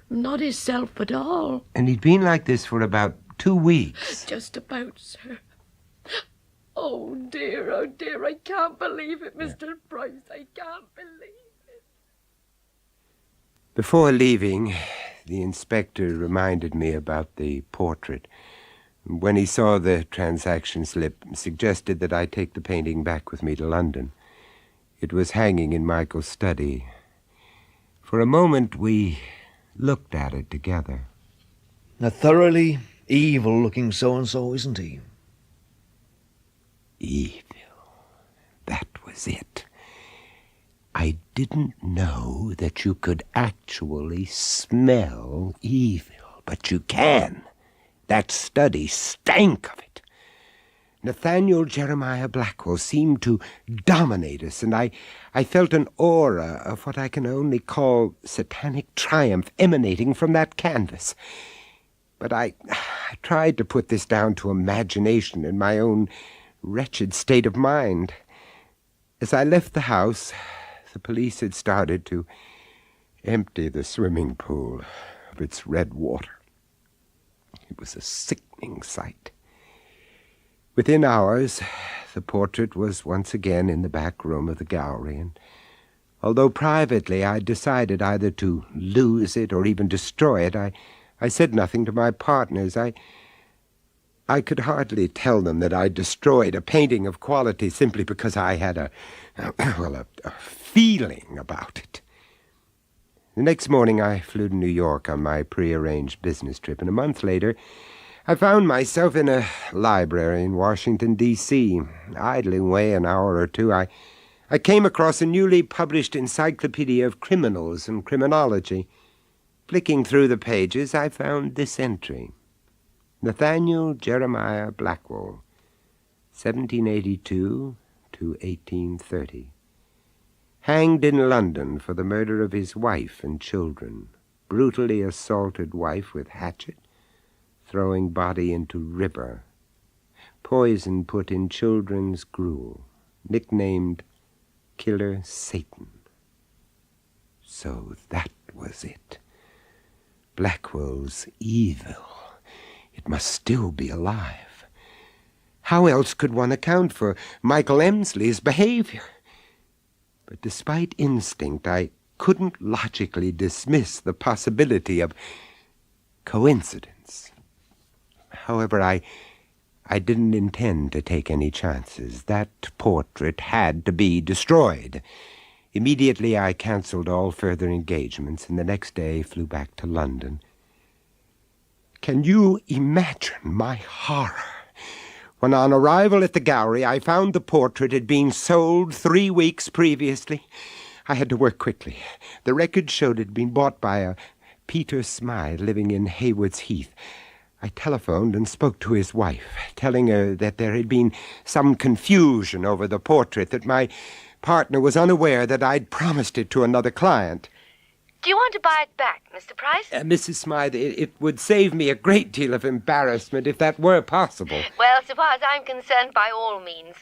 not hisself at all. And he'd been like this for about 2 weeks. Just about, sir. Oh dear, I can't believe it, Mr. Price. I can't believe it. Before leaving, the inspector reminded me about the portrait. When he saw the transaction slip, suggested that I take the painting back with me to London. It was hanging in Michael's study. For a moment, we looked at it together. A thoroughly evil-looking so-and-so, isn't he? Evil. That was it. I didn't know that you could actually smell evil, but you can. That study stank of it. Nathaniel Jeremiah Blackwell seemed to dominate us, and I felt an aura of what I can only call satanic triumph emanating from that canvas. But I tried to put this down to imagination and my own wretched state of mind. As I left the house, the police had started to empty the swimming pool of its red water. It was a sickening sight. Within hours, the portrait was once again in the back room of the gallery, and although privately I decided either to lose it or even destroy it, I said nothing to my partners. I could hardly tell them that I destroyed a painting of quality simply because I had a feeling about it. The next morning I flew to New York on my prearranged business trip, and a month later I found myself in a library in Washington, D.C. Idling away an hour or two, I came across a newly published encyclopedia of criminals and criminology. Flicking through the pages, I found this entry. Nathaniel Jeremiah Blackwell, 1782 to 1830. Hanged in London for the murder of his wife and children. Brutally assaulted wife with hatchet. Throwing body into river. Poison put in children's gruel. Nicknamed Killer Satan. So that was it. Blackwell's evil. It must still be alive. How else could one account for Michael Emsley's behavior? But despite instinct, I couldn't logically dismiss the possibility of coincidence. However, I didn't intend to take any chances. That portrait had to be destroyed. Immediately, I canceled all further engagements, and the next day flew back to London. Can you imagine my horror when on arrival at the gallery I found the portrait had been sold 3 weeks previously? I had to work quickly. The record showed it had been bought by a Peter Smythe living in Haywards Heath. I telephoned and spoke to his wife, telling her that there had been some confusion over the portrait, that my partner was unaware that I'd promised it to another client. Do you want to buy it back, Mr. Price? Mrs. Smythe, it would save me a great deal of embarrassment if that were possible. Well, so far as I'm concerned, by all means.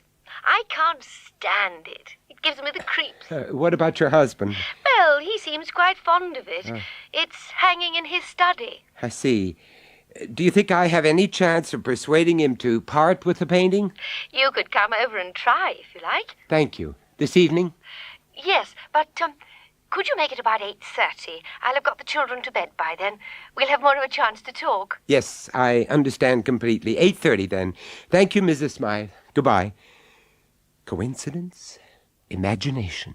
I can't stand it. It gives me the creeps. What about your husband? Well, he seems quite fond of it. It's hanging in his study. I see. Do you think I have any chance of persuading him to part with the painting? You could come over and try, if you like. Thank you. This evening? Yes, but could you make it about 8:30? I'll have got the children to bed by then. We'll have more of a chance to talk. Yes, I understand completely. 8:30 then. Thank you, Mrs. Smythe. Goodbye. Coincidence? Imagination.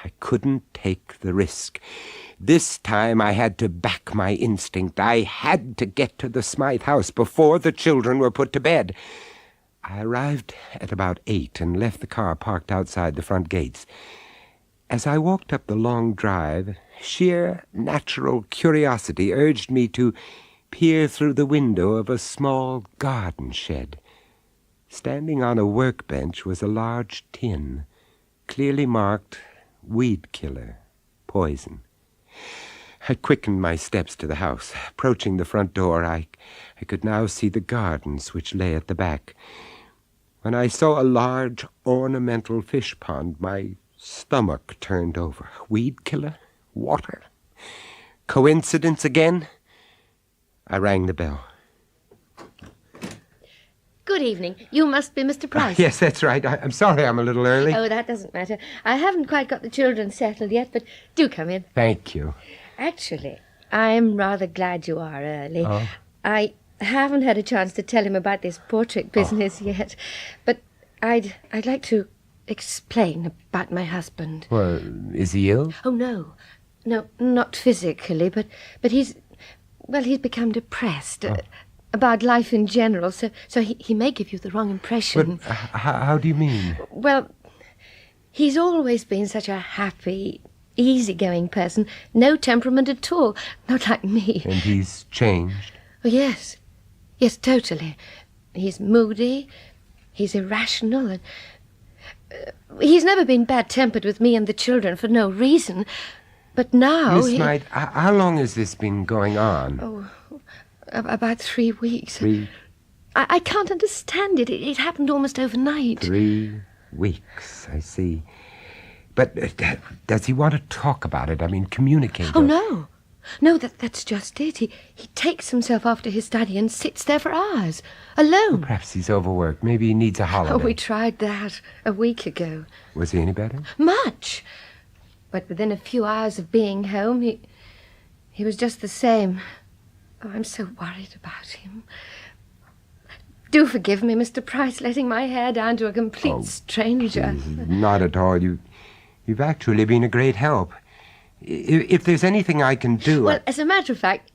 I couldn't take the risk. This time I had to back my instinct. I had to get to the Smythe house before the children were put to bed. I arrived at about 8 and left the car parked outside the front gates. As I walked up the long drive, sheer natural curiosity urged me to peer through the window of a small garden shed. Standing on a workbench was a large tin, clearly marked weed killer, poison. I quickened my steps to the house. Approaching the front door, I could now see the gardens which lay at the back. When I saw a large ornamental fish pond, my stomach turned over. Weed killer? Water? Coincidence again? I rang the bell. Good evening. You must be Mr. Price. Yes, that's right. I'm sorry I'm a little early. Oh, that doesn't matter. I haven't quite got the children settled yet, but do come in. Thank you. Actually, I'm rather glad you are early. Oh. I haven't had a chance to tell him about this portrait business yet, but I'd like to explain about my husband. Well, is he ill? Oh, no. No, not physically, but he's become depressed about life in general, so he may give you the wrong impression. But how do you mean? Well, he's always been such a happy, easygoing person, no temperament at all, not like me. And he's changed? Oh, yes, totally. He's moody, he's irrational, and he's never been bad-tempered with me and the children for no reason. But now... Miss Knight, how long has this been going on? Oh, about 3 weeks. 3? I can't understand it. It happened almost overnight. 3 weeks, I see. But does he want to talk about it? I mean, communicate? Oh, no. No, that's just it. He takes himself off to his study and sits there for hours, alone. Well, perhaps he's overworked. Maybe he needs a holiday. Oh, we tried that a week ago. Was he any better? Much. But within a few hours of being home, he was just the same. Oh, I'm so worried about him. Do forgive me, Mr. Price, letting my hair down to a complete stranger. Please, not at all. You've actually been a great help. If there's anything I can do... Well, as a matter of fact,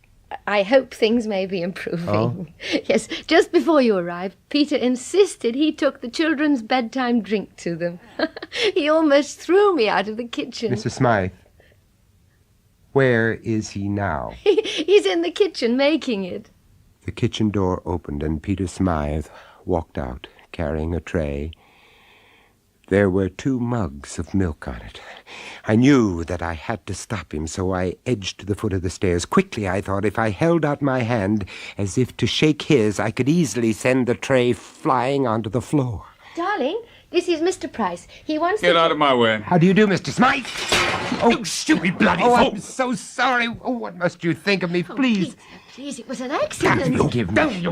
I hope things may be improving. Oh? Yes, just before you arrived, Peter insisted he took the children's bedtime drink to them. He almost threw me out of the kitchen. Mrs. Smythe, where is he now? He's in the kitchen making it. The kitchen door opened and Peter Smythe walked out, carrying a tray. There were 2 mugs of milk on it. I knew that I had to stop him, so I edged to the foot of the stairs. Quickly, I thought, if I held out my hand as if to shake his, I could easily send the tray flying onto the floor. Darling, this is Mr. Price. He wants Get out of my way. How do you do, Mr. Smythe? Oh, stupid bloody fool! I'm so sorry. Oh, what must you think of me, please? Please, it was an accident. Forgive me.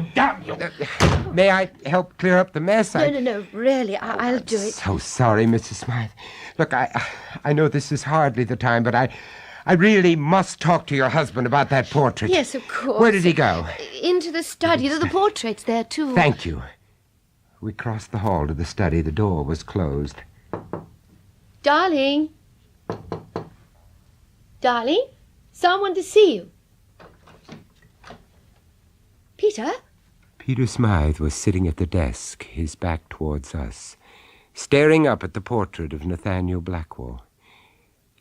May I help clear up the mess? No, really, I'll do it. So sorry, Mrs. Smythe. Look, I know this is hardly the time, but I really must talk to your husband about that portrait. Yes, of course. Where did he go? Into the study. The portrait's there, too. Thank you. We crossed the hall to the study. The door was closed. Darling? Darling? Someone to see you. Peter? Peter Smythe was sitting at the desk, his back towards us, staring up at the portrait of Nathaniel Blackwell.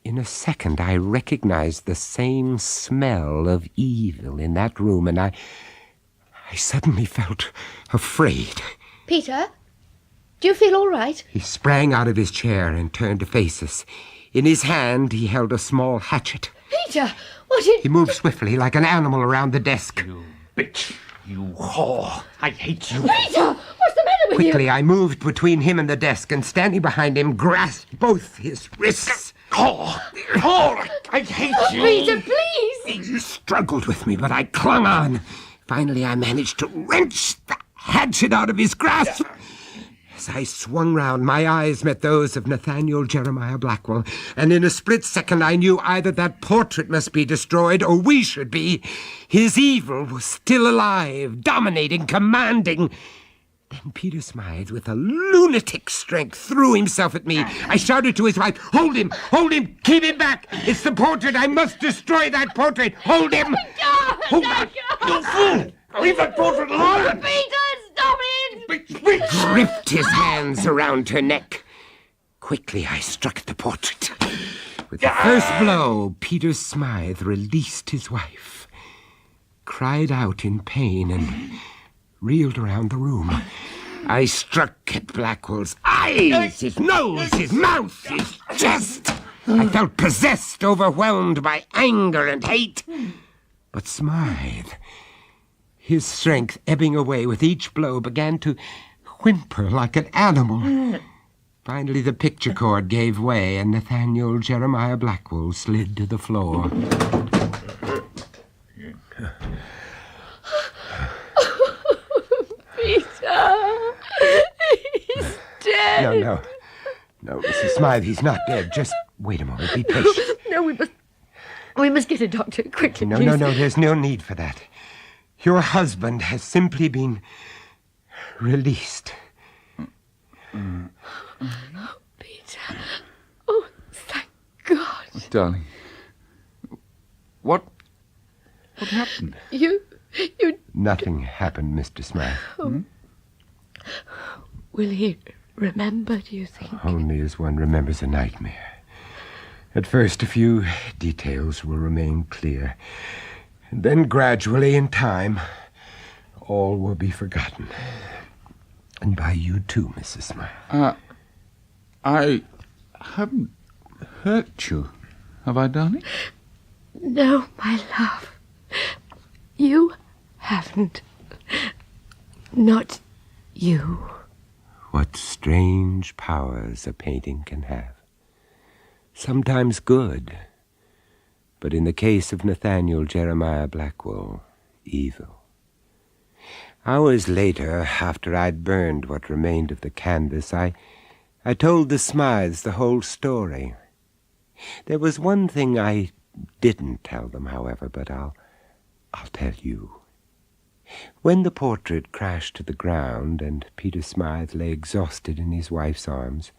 In a second, I recognized the same smell of evil in that room, and I suddenly felt afraid. Peter? Do you feel all right? He sprang out of his chair and turned to face us. In his hand, he held a small hatchet. Peter, what did... He moved swiftly, like an animal, around the desk. You bitch! You whore! I hate you! Peter! What's the matter with you? Quickly, I moved between him and the desk, and standing behind him, grasped both his wrists. Whore! I hate you! Peter, please! He struggled with me, but I clung on. Finally, I managed to wrench the hatchet out of his grasp. As I swung round, my eyes met those of Nathaniel Jeremiah Blackwell, and in a split second I knew either that portrait must be destroyed or we should be. His evil was still alive, dominating, commanding. Then Peter Smythe, with a lunatic strength, threw himself at me. I shouted to his wife, "Hold him! Hold him! Keep him back! It's the portrait! I must destroy that portrait! Hold him!" Hold on! You fool! Leave that portrait alone! Peter, stop it! Gripped his hands around her neck. Quickly, I struck at the portrait. With the first blow, Peter Smythe released his wife, cried out in pain, and reeled around the room. I struck at Blackwell's eyes, his nose, his mouth, his chest. I felt possessed, overwhelmed by anger and hate. But Smythe, his strength ebbing away with each blow, began to whimper like an animal. Finally, the picture cord gave way, and Nathaniel Jeremiah Blackwell slid to the floor. Peter! He's dead! No, Mrs. Smythe, he's not dead. Just wait a moment. Be patient. No, we must get a doctor quickly, No, please. there's no need for that. Your husband has simply been released. Oh, Peter. Oh, thank God. Darling, what happened? You... Nothing happened, Mr. Smythe. Oh. Will he remember, do you think? Only as one remembers a nightmare. At first, a few details will remain clear. And then gradually, in time, all will be forgotten. And by you too, Mrs. Smythe. I haven't hurt you, have I, darling? No, my love. You haven't. Not you. What strange powers a painting can have. Sometimes good, but in the case of Nathaniel Jeremiah Blackwell, evil. Hours later, after I'd burned what remained of the canvas, I told the Smythes the whole story. There was one thing I didn't tell them, however, but I'll tell you. When the portrait crashed to the ground and Peter Smythe lay exhausted in his wife's arms,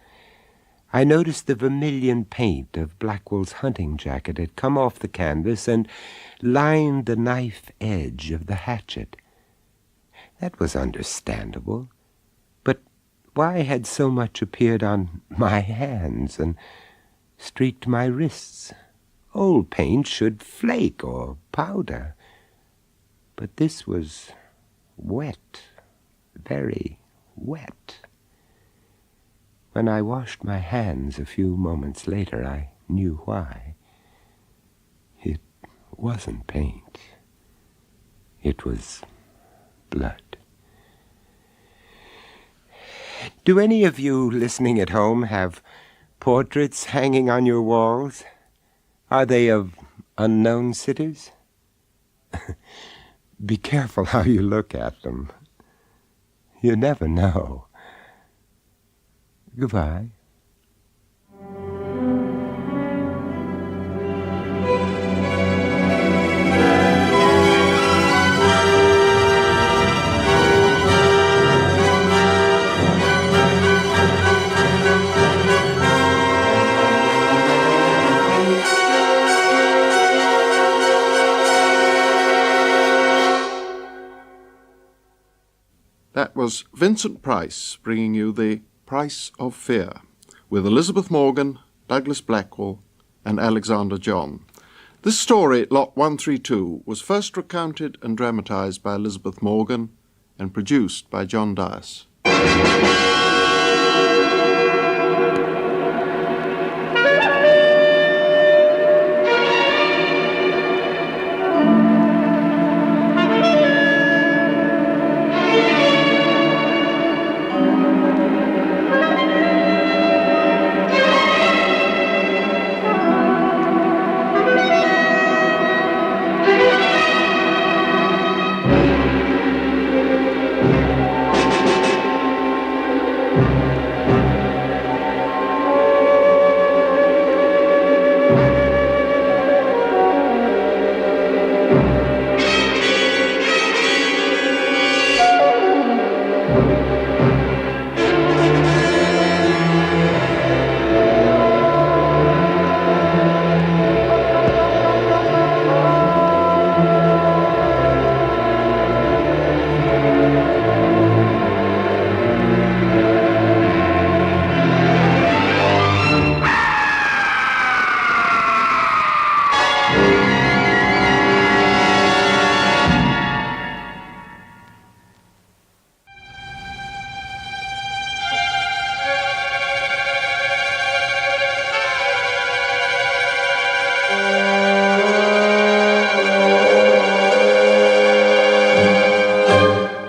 I noticed the vermilion paint of Blackwell's hunting jacket had come off the canvas and lined the knife edge of the hatchet. That was understandable, but why had so much appeared on my hands and streaked my wrists? Old paint should flake or powder. But this was wet, very wet. When I washed my hands a few moments later, I knew why. It wasn't paint. It was blood. Do any of you listening at home have portraits hanging on your walls? Are they of unknown sitters? Be careful how you look at them. You never know. Goodbye. That was Vincent Price bringing you The Price of Fear, with Elizabeth Morgan, Douglas Blackwell, and Alexander John. This story, Lot 132, was first recounted and dramatized by Elizabeth Morgan and produced by John Dias.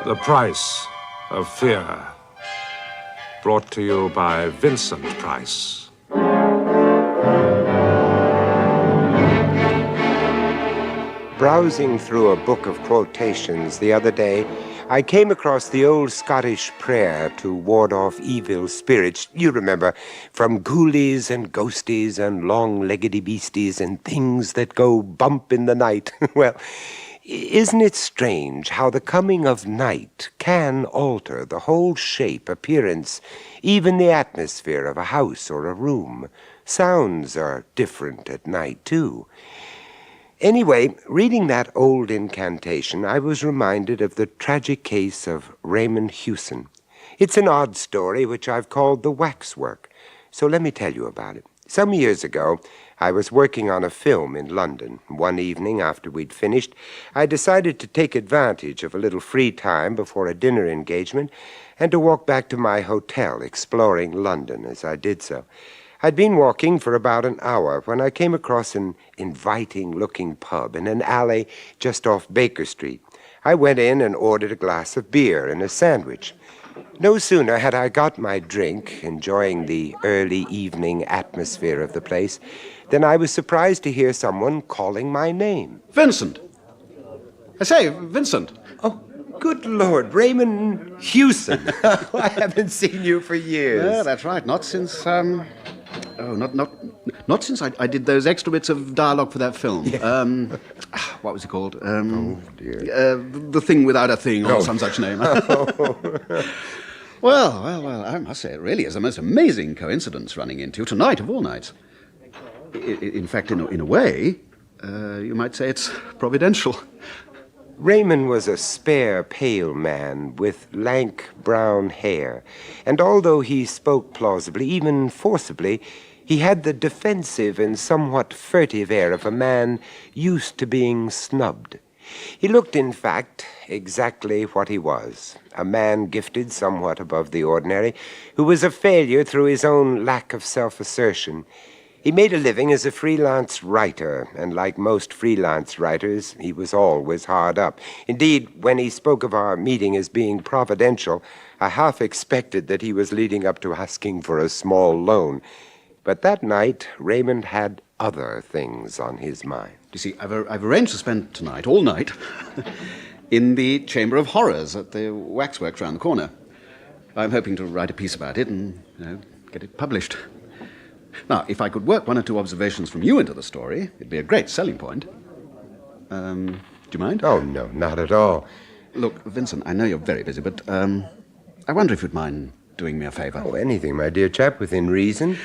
The Price of Fear. brought to you by Vincent Price. Browsing through a book of quotations the other day, I came across the old Scottish prayer to ward off evil spirits. You remember, from ghoulies and ghosties and long-leggedy beasties and things that go bump in the night. Well, isn't it strange how the coming of night can alter the whole shape, appearance, even the atmosphere of a house or a room? Sounds are different at night, too. Anyway, reading that old incantation, I was reminded of the tragic case of Raymond Hewson. It's an odd story which I've called the waxwork, so let me tell you about it. Some years ago, I was working on a film in London. One evening, after we'd finished, I decided to take advantage of a little free time before a dinner engagement and to walk back to my hotel, exploring London as I did so. I'd been walking for about an hour when I came across an inviting-looking pub in an alley just off Baker Street. I went in and ordered a glass of beer and a sandwich. No sooner had I got my drink, enjoying the early evening atmosphere of the place, than I was surprised to hear someone calling my name. Vincent! I say, Vincent! Oh, good Lord, Raymond Hewson. I haven't seen you for years. Yeah, that's right. Not since, not since I did those extra bits of dialogue for that film. Yeah. What was it called? Oh, dear. The Thing Without a Thing, or some such name. Well, I must say, it really is a most amazing coincidence running into you tonight of all nights. In fact, in a way, you might say it's providential. Raymond was a spare, pale man with lank brown hair, and although he spoke plausibly, even forcibly, he had the defensive and somewhat furtive air of a man used to being snubbed. He looked, in fact, exactly what he was, a man gifted somewhat above the ordinary, who was a failure through his own lack of self-assertion. He made a living as a freelance writer, and like most freelance writers, he was always hard up. Indeed, when he spoke of our meeting as being providential, I half expected that he was leading up to asking for a small loan. But that night, Raymond had other things on his mind. You see, I've arranged to spend tonight, all night, in the Chamber of Horrors at the waxworks round the corner. I'm hoping to write a piece about it and, get it published. Now, if I could work one or two observations from you into the story, it'd be a great selling point. Do you mind? Oh, no, not at all. Look, Vincent, I know you're very busy, but I wonder if you'd mind doing me a favour. Oh, anything, my dear chap, within reason.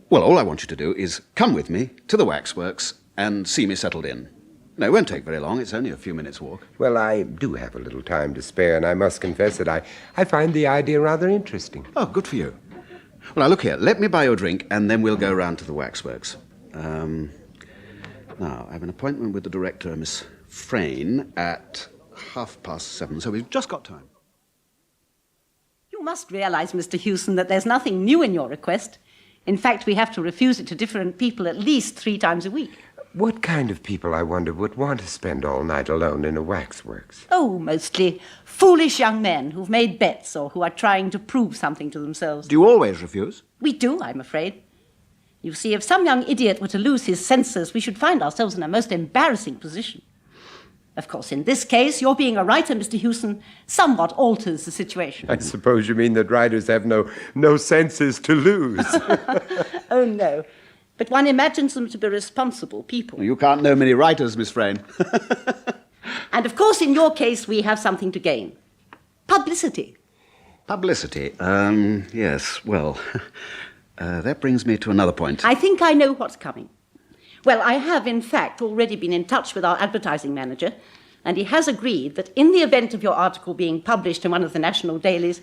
Well, all I want you to do is come with me to the waxworks and see me settled in. No, it won't take very long. It's only a few minutes' walk. Well, I do have a little time to spare, and I must confess that I find the idea rather interesting. Oh, good for you. Well, now, look here. Let me buy you a drink, and then we'll go round to the waxworks. Now, I have an appointment with the director, Miss Frayne, at 7:30, so we've just got time. You must realize, Mr. Hewson, that there's nothing new in your request. In fact, we have to refuse it to different people at least 3 times a week. What kind of people, I wonder, would want to spend all night alone in a waxworks? Oh, mostly foolish young men who've made bets or who are trying to prove something to themselves. Do you always refuse? We do, I'm afraid. You see, if some young idiot were to lose his senses, we should find ourselves in a most embarrassing position. Of course, in this case, your being a writer, Mr. Hewson, somewhat alters the situation. I suppose you mean that writers have no senses to lose. Oh, no. But one imagines them to be responsible people. You can't know many writers, Miss Frayne. And of course, in your case, we have something to gain. Publicity. Publicity? Yes, well, that brings me to another point. I think I know what's coming. Well, I have, in fact, already been in touch with our advertising manager, and he has agreed that in the event of your article being published in one of the national dailies,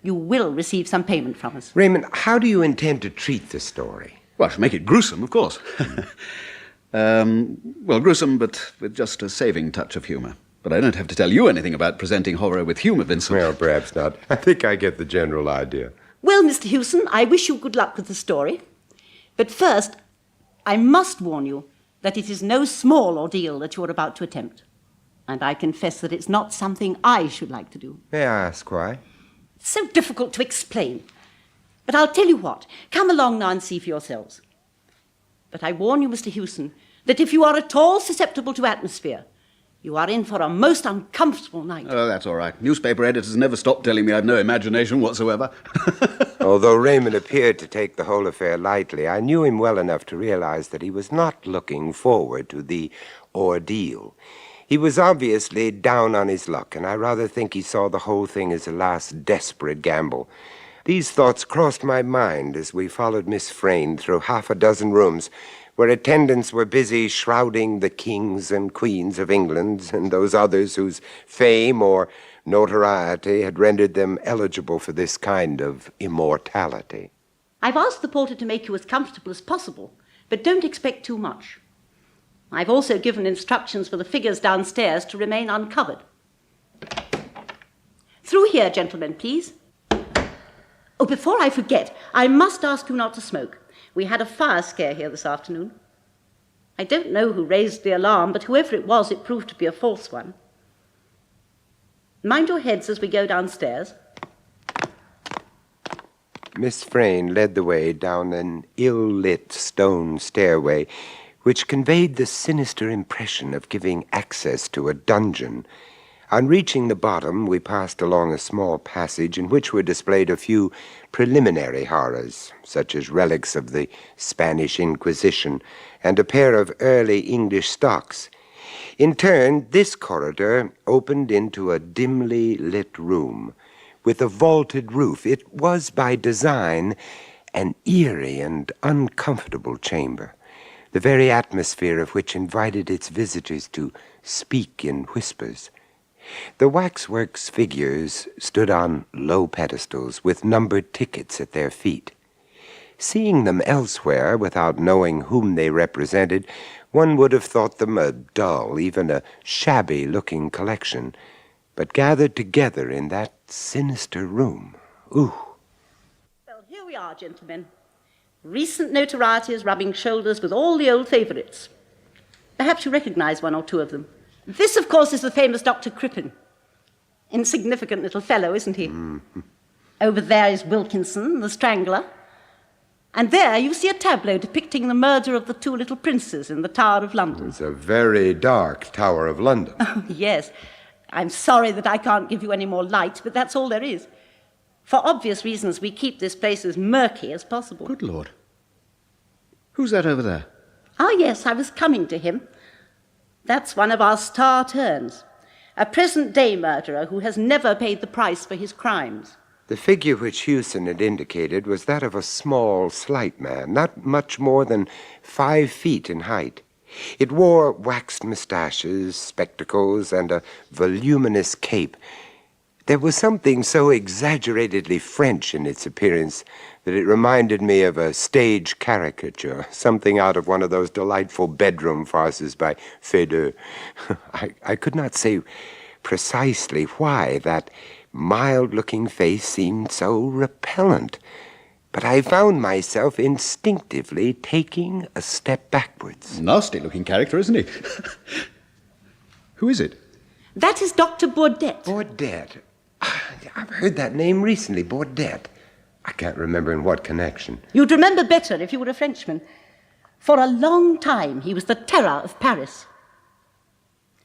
you will receive some payment from us. Raymond, how do you intend to treat the story? Well, to make it gruesome, of course. Well, gruesome, but with just a saving touch of humour. But I don't have to tell you anything about presenting horror with humour, Vincent. Well, perhaps not. I think I get the general idea. Well, Mr. Hewson, I wish you good luck with the story. But first, I must warn you that it is no small ordeal that you're about to attempt. And I confess that it's not something I should like to do. May I ask why? It's so difficult to explain. But I'll tell you what, come along now and see for yourselves. But I warn you, Mr. Hewson, that if you are at all susceptible to atmosphere, you are in for a most uncomfortable night. Oh, that's all right. Newspaper editors never stop telling me I've no imagination whatsoever. Although Raymond appeared to take the whole affair lightly, I knew him well enough to realize that he was not looking forward to the ordeal. He was obviously down on his luck, and I rather think he saw the whole thing as a last desperate gamble. These thoughts crossed my mind as we followed Miss Frayne through half a dozen rooms where attendants were busy shrouding the kings and queens of England and those others whose fame or notoriety had rendered them eligible for this kind of immortality. I've asked the porter to make you as comfortable as possible, but don't expect too much. I've also given instructions for the figures downstairs to remain uncovered. Through here, gentlemen, please. Oh, before I forget, I must ask you not to smoke. We had a fire scare here this afternoon. I don't know who raised the alarm, but whoever it was, it proved to be a false one. Mind your heads as we go downstairs. Miss Frayne led the way down an ill-lit stone stairway, which conveyed the sinister impression of giving access to a dungeon. On reaching the bottom, we passed along a small passage in which were displayed a few preliminary horrors, such as relics of the Spanish Inquisition and a pair of early English stocks. In turn, this corridor opened into a dimly lit room with a vaulted roof. It was, by design, an eerie and uncomfortable chamber, the very atmosphere of which invited its visitors to speak in whispers. The waxworks figures stood on low pedestals with numbered tickets at their feet. Seeing them elsewhere without knowing whom they represented, one would have thought them a dull, even a shabby-looking collection. But gathered together in that sinister room, ooh. Well, here we are, gentlemen. Recent notoriety is rubbing shoulders with all the old favourites. Perhaps you recognise one or two of them. This, of course, is the famous Dr. Crippen. Insignificant little fellow, isn't he? Mm-hmm. Over there is Wilkinson, the Strangler. And there you see a tableau depicting the murder of the two little princes in the Tower of London. It's a very dark Tower of London. Oh, yes. I'm sorry that I can't give you any more light, but that's all there is. For obvious reasons, we keep this place as murky as possible. Good Lord. Who's that over there? Ah, yes, I was coming to him. That's one of our star turns, a present-day murderer who has never paid the price for his crimes. The figure which Hewson had indicated was that of a small, slight man, not much more than 5 feet in height. It wore waxed mustaches, spectacles, and a voluminous cape. There was something so exaggeratedly French in its appearance that it reminded me of a stage caricature, something out of one of those delightful bedroom farces by Feydeau. I could not say precisely why that mild-looking face seemed so repellent, but I found myself instinctively taking a step backwards. Nasty-looking character, isn't he? Who is it? That is Dr. Baudet. Baudet. I've heard that name recently, Baudet. I can't remember in what connection. You'd remember better if you were a Frenchman. For a long time, he was the terror of Paris.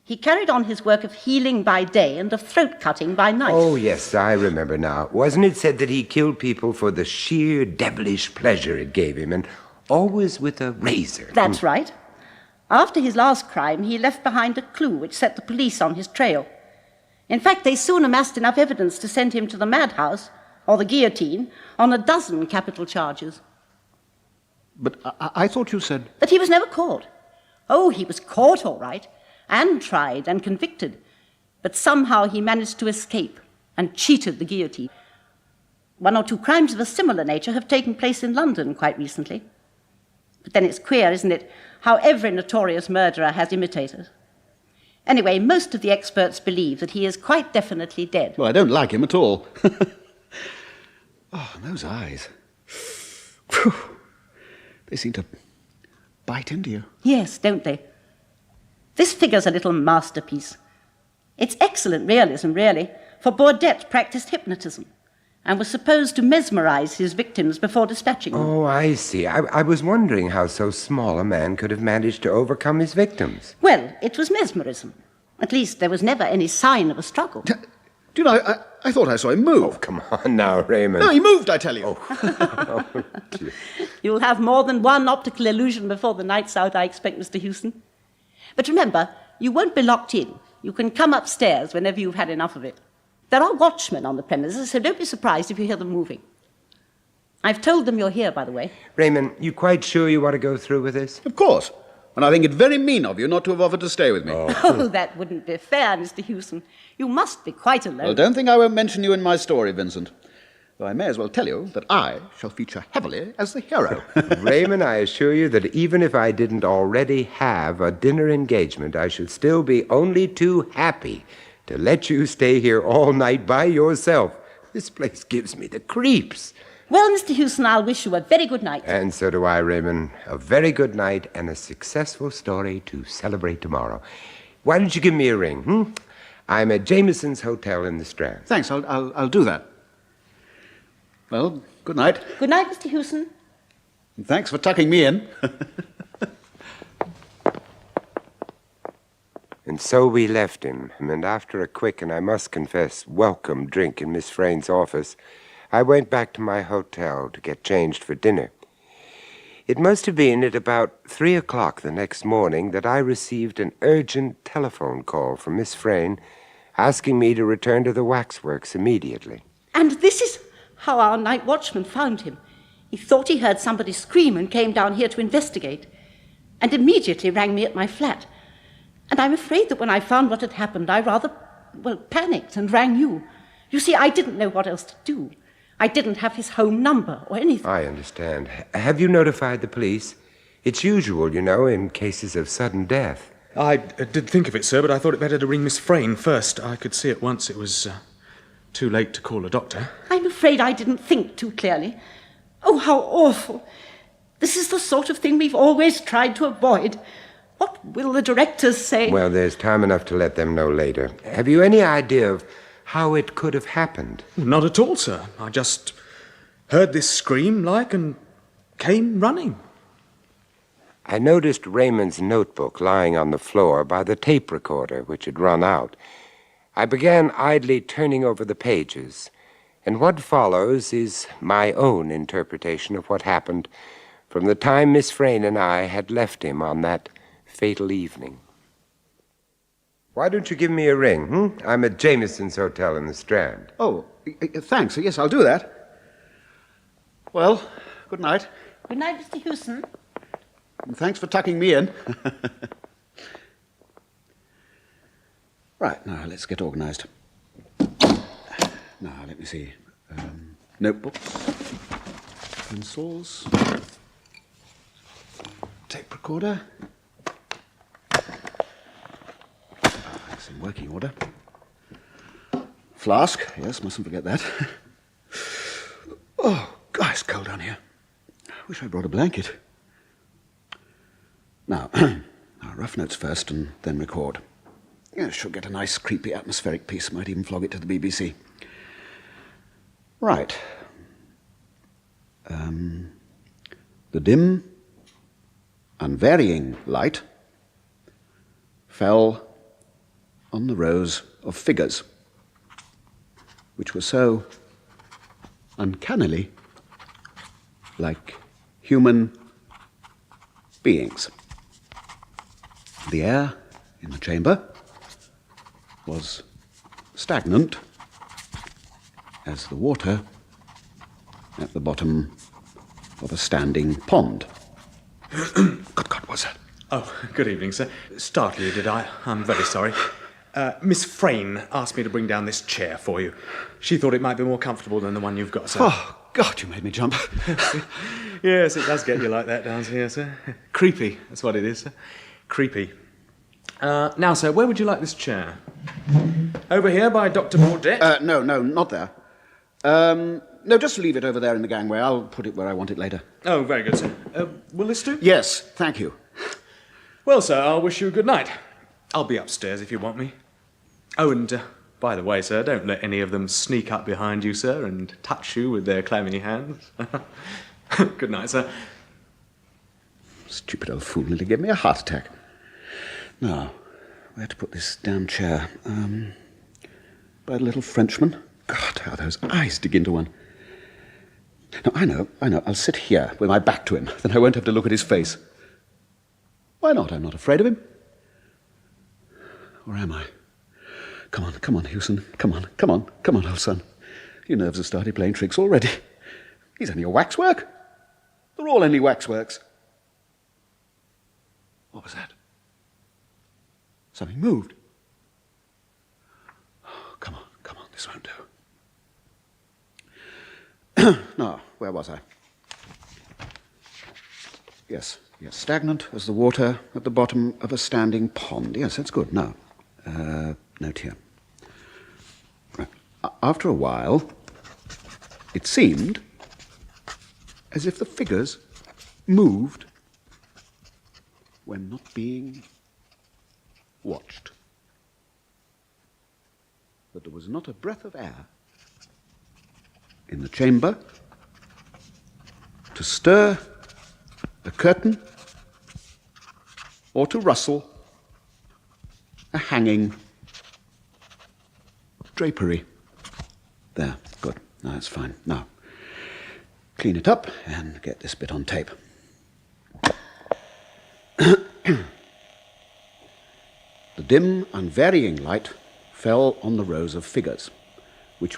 He carried on his work of healing by day and of throat-cutting by night. Oh, yes, I remember now. Wasn't it said that he killed people for the sheer devilish pleasure it gave him, and always with a razor? That's right. After his last crime, he left behind a clue which set the police on his trail. In fact, they soon amassed enough evidence to send him to the madhouse, or the guillotine, on a dozen capital charges. But I thought you said... That he was never caught. Oh, he was caught, all right, and tried and convicted. But somehow he managed to escape and cheated the guillotine. 1 or 2 crimes of a similar nature have taken place in London quite recently. But then it's queer, isn't it, how every notorious murderer has imitators. Anyway, most of the experts believe that he is quite definitely dead. Well, I don't like him at all. Oh, those eyes. Whew. They seem to bite into you. Yes, don't they? This figure's a little masterpiece. It's excellent realism, really, for Baudet practiced hypnotism. and was supposed to mesmerize his victims before dispatching them. Oh, I see. I was wondering how so small a man could have managed to overcome his victims. Well, it was mesmerism. At least there was never any sign of a struggle. Do you know, I thought I saw him move. Oh, come on now, Raymond. No, he moved, I tell you. You'll have more than one optical illusion before the night's out, I expect, Mr. Hewson. But remember, you won't be locked in. You can come upstairs whenever you've had enough of it. There are watchmen on the premises, so don't be surprised if you hear them moving. I've told them you're here, by the way. Raymond, you quite sure you want to go through with this? Of course. And I think it very mean of you not to have offered to stay with me. Oh, that wouldn't be fair, Mr. Hewson. You must be quite alone. Well, don't think I won't mention you in my story, Vincent. Though I may as well tell you that I shall feature heavily as the hero. Raymond, I assure you that even if I didn't already have a dinner engagement, I should still be only too happy to let you stay here all night by yourself. This place gives me the creeps. Well, Mr. Hewson, I'll wish you a very good night. And so do I, Raymond. A very good night and a successful story to celebrate tomorrow. Why don't you give me a ring, I'm at Jameson's Hotel in the Strand. Thanks, I'll do that. Well, good night. Good night, Mr. Hewson. And thanks for tucking me in. And so we left him, and after a quick and, I must confess, welcome drink in Miss Frayn's office, I went back to my hotel to get changed for dinner. It must have been at about 3 o'clock the next morning that I received an urgent telephone call from Miss Frayn asking me to return to the waxworks immediately. And this is how our night watchman found him. He thought he heard somebody scream and came down here to investigate, and immediately rang me at my flat. And I'm afraid that when I found what had happened, I rather, panicked and rang you. You see, I didn't know what else to do. I didn't have his home number or anything. I understand. Have you notified the police? It's usual, you know, in cases of sudden death. I did think of it, sir, but I thought it better to ring Miss Frayn first. I could see at once it was too late to call a doctor. I'm afraid I didn't think too clearly. Oh, how awful. This is the sort of thing we've always tried to avoid. What will the directors say? Well, there's time enough to let them know later. Have you any idea of how it could have happened? Not at all, sir. I just heard this scream, and came running. I noticed Raymond's notebook lying on the floor by the tape recorder, which had run out. I began idly turning over the pages, and what follows is my own interpretation of what happened from the time Miss Frayn and I had left him on that fatal evening. Why don't you give me a ring, I'm at Jameson's Hotel in the Strand. Oh, thanks. Yes, I'll do that. Well, good night. Good night, Mr. Hewson. And thanks for tucking me in. Right, now let's get organised. Now, let me see. Notebooks, pencils, tape recorder. It's in working order. Flask, yes, mustn't forget that. Oh, God, it's cold down here. I wish I brought a blanket. Now, rough notes first and then record. Yeah, should get a nice, creepy, atmospheric piece. Might even flog it to the BBC. Right. The dim, unvarying light fell on the rows of figures, which were so uncannily like human beings. The air in the chamber was stagnant as the water at the bottom of a standing pond. God, what's that? Oh, good evening, sir. Startled you, did I? I'm very sorry. Miss Frayn asked me to bring down this chair for you. She thought it might be more comfortable than the one you've got, sir. Oh, God, you made me jump. Yes, it does get you like that down here, sir. Creepy, that's what it is, sir. Creepy. Now, sir, where would you like this chair? Over here by Dr. Baudet? No, not there. No, just leave it over there in the gangway. I'll put it where I want it later. Oh, very good, sir. Will this do? Yes, thank you. Well, sir, I'll wish you a good night. I'll be upstairs if you want me. Oh, and By the way, sir, don't let any of them sneak up behind you, sir, and touch you with their clammy hands. Good night, sir. Stupid old fool nearly gave me a heart attack. Now, where to put this damn chair? By the little Frenchman. God, how those eyes dig into one. No, I know. I'll sit here with my back to him. Then I won't have to look at his face. Why not? I'm not afraid of him. Or am I? Come on, Hewson. Come on, old son. Your nerves have started playing tricks already. He's only a waxwork. They're all only waxworks. What was that? Something moved. Oh, come on, this won't do. Now, where was I? Yes, stagnant as the water at the bottom of a standing pond. Yes, that's good. Now, note here. Right. After a while, it seemed as if the figures moved when not being watched. But there was not a breath of air in the chamber to stir a curtain or to rustle a hanging drapery. There, good. No, that's fine. Now, clean it up and get this bit on tape. The dim, unvarying light fell on the rows of figures, which...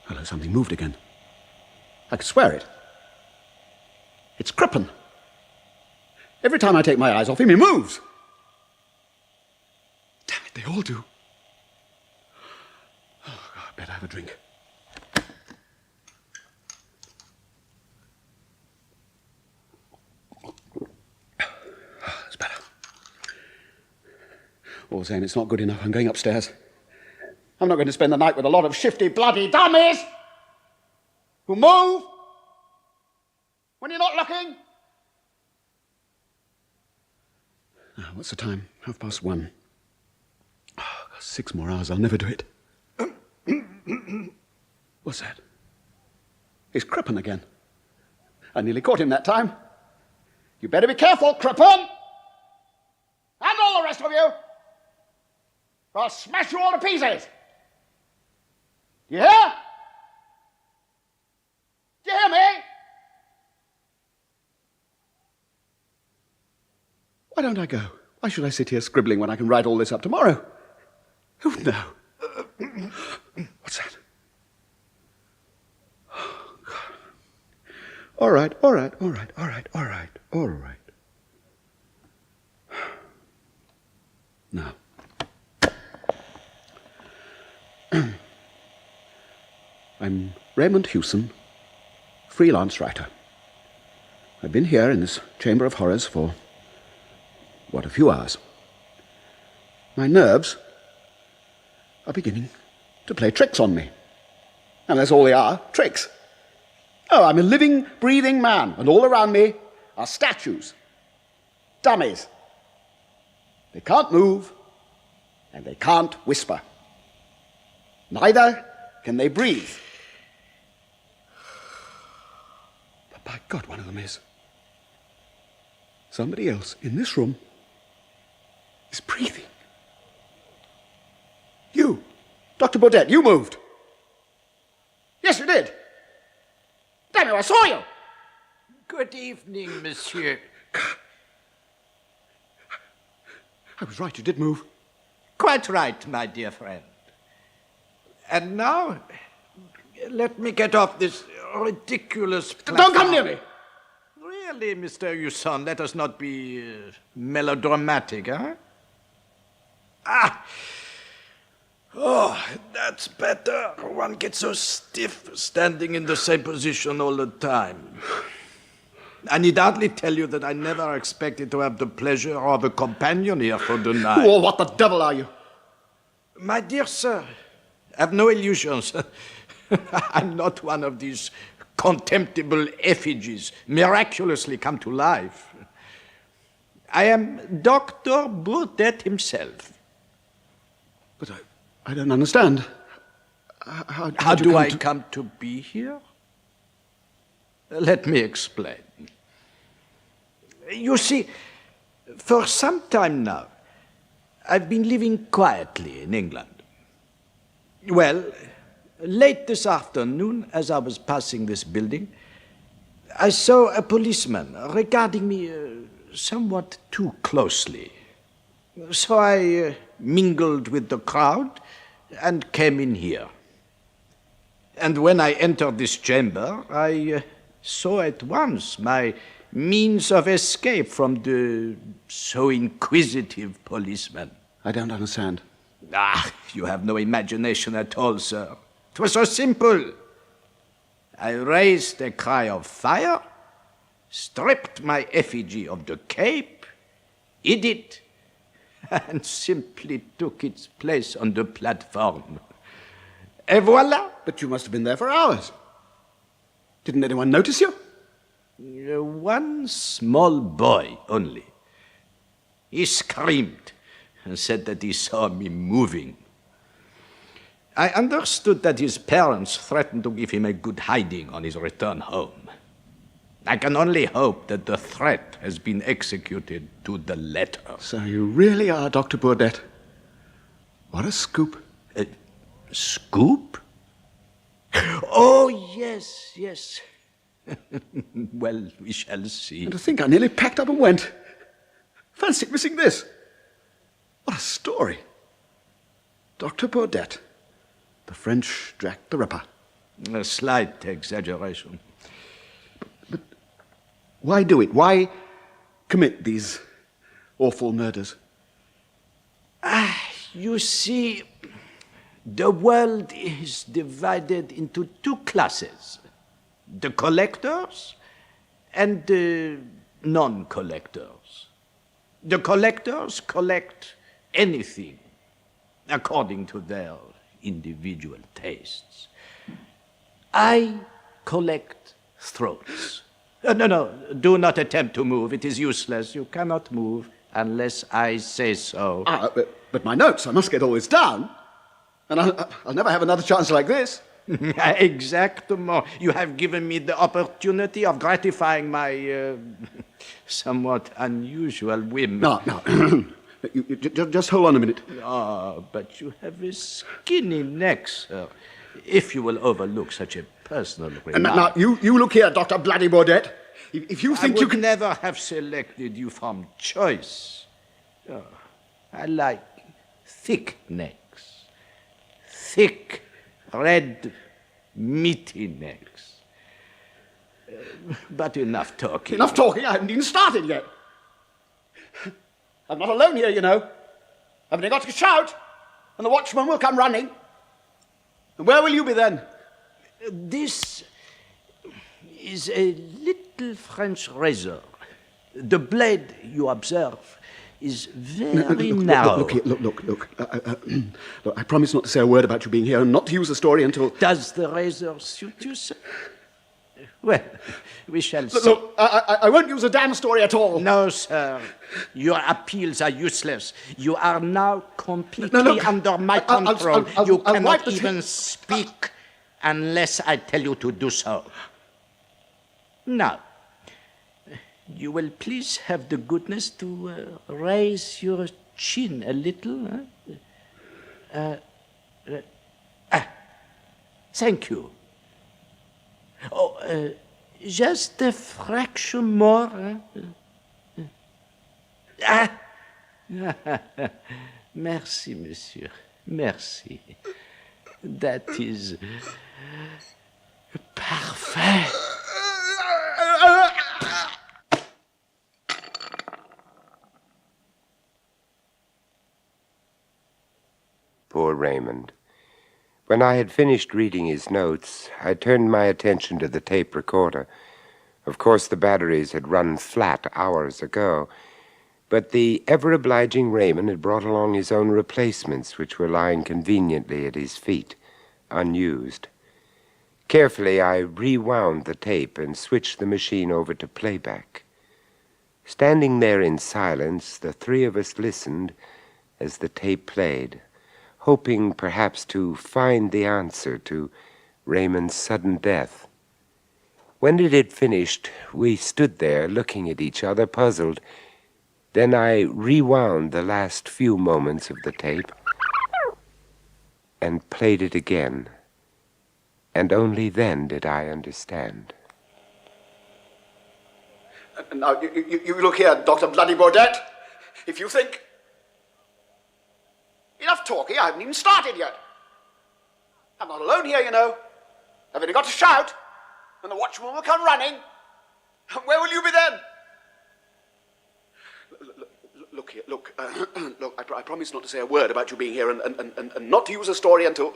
Hello, something moved again. I could swear it. It's Crippen. Every time I take my eyes off him, he moves. Damn it, they all do. Oh, God, I better have a drink. That's better. All saying it's not good enough. I'm going upstairs. I'm not going to spend the night with a lot of shifty, bloody dummies who move when you're not looking. Now, what's the time? 1:30. Oh, 6 more hours. I'll never do it. What's that? It's Crippen again. I nearly caught him that time. You better be careful, Crippen! And all the rest of you! Or I'll smash you all to pieces! You hear? Do you hear me? Why don't I go? Why should I sit here scribbling when I can write all this up tomorrow? Who would know? What's that? Oh, God. All right. Now. I'm Raymond Hewson, freelance writer. I've been here in this chamber of horrors for, a few hours. My nerves are beginning to play tricks on me. And that's all they are, tricks. Oh, I'm a living, breathing man, and all around me are statues, dummies. They can't move, and they can't whisper. Neither can they breathe. But by God, one of them is. Somebody else in this room is breathing. You, Dr. Baudet, you moved. Yes, you did. Damn you, I saw you. Good evening, monsieur. I was right, you did move. Quite right, my dear friend. And now, let me get off this ridiculous platform. Don't come near me! Really, Mr. Hewson, let us not be melodramatic, huh? Ah! Oh, that's better. One gets so stiff standing in the same position all the time. I need hardly tell you that I never expected to have the pleasure of a companion here for the night. Oh, what the devil are you? My dear sir, have no illusions. I'm not one of these contemptible effigies miraculously come to life. I am Dr. Baudet himself. But I don't understand. How do I come to be here? Let me explain. You see, for some time now, I've been living quietly in England. Well, late this afternoon, as I was passing this building, I saw a policeman regarding me somewhat too closely. So I mingled with the crowd and came in here. And when I entered this chamber, I saw at once my means of escape from the so inquisitive policeman. I don't understand. Ah, you have no imagination at all, sir. It was so simple. I raised a cry of fire, stripped my effigy of the cape, hid it, and simply took its place on the platform. Et voila! But you must have been there for hours. Didn't anyone notice you? One small boy only. He screamed and said that he saw me moving. I understood that his parents threatened to give him a good hiding on his return home. I can only hope that the threat has been executed to the letter. So you really are Dr. Burdett. What a scoop. Scoop? Oh, yes, yes. Well, we shall see. And to think I nearly packed up and went. Fancy missing this. What a story. Dr. Burdett, the French Jack the Ripper. A slight exaggeration. But why do it? Why commit these awful murders? You see, the world is divided into two classes. The collectors and the non-collectors. The collectors collect anything according to their individual tastes. I collect throats. No, do not attempt to move. It is useless. You cannot move unless I say so. But my notes, I must get all this down. And I'll never have another chance like this. Exactement. You have given me the opportunity of gratifying my somewhat unusual whim. No. you just hold on a minute. Ah, but you have a skinny neck, sir. If you will overlook such a personal remark. Now, you look here, Dr. Bloody Burdett. If you think I you would can... never have selected you from choice. Oh, I like thick necks. Thick, red, meaty necks. But enough talking. Enough talking? I haven't even started yet. I'm not alone here, you know. I've only got to shout, and the watchman will come running. And where will you be then? This is a little French razor. The blade, you observe, is very narrow. Look here, look. Look, I promise not to say a word about you being here and not to use the story until... Does the razor suit you, sir? Well, we shall see. Look, I won't use a damn story at all. No, sir. Your appeals are useless. You are now completely under my control. You cannot even speak unless I tell you to do so. Now, you will please have the goodness to raise your chin a little. Thank you. Oh, just a fraction more. Merci, monsieur. Merci. That is parfait. Poor Raymond. When I had finished reading his notes, I turned my attention to the tape recorder. Of course, the batteries had run flat hours ago, but the ever-obliging Raymond had brought along his own replacements, which were lying conveniently at his feet, unused. Carefully, I rewound the tape and switched the machine over to playback. Standing there in silence, the three of us listened as the tape played, hoping perhaps to find the answer to Raymond's sudden death. When it had finished, we stood there looking at each other, puzzled. Then I rewound the last few moments of the tape and played it again. And only then did I understand. Now, you look here, Dr. Bloody Baudet. If you think... Enough talking, I haven't even started yet. I'm not alone here, you know. I've only got to shout, and the watchman will come running. Where will you be then? Look here, look, I promise not to say a word about you being here and not to use a story until...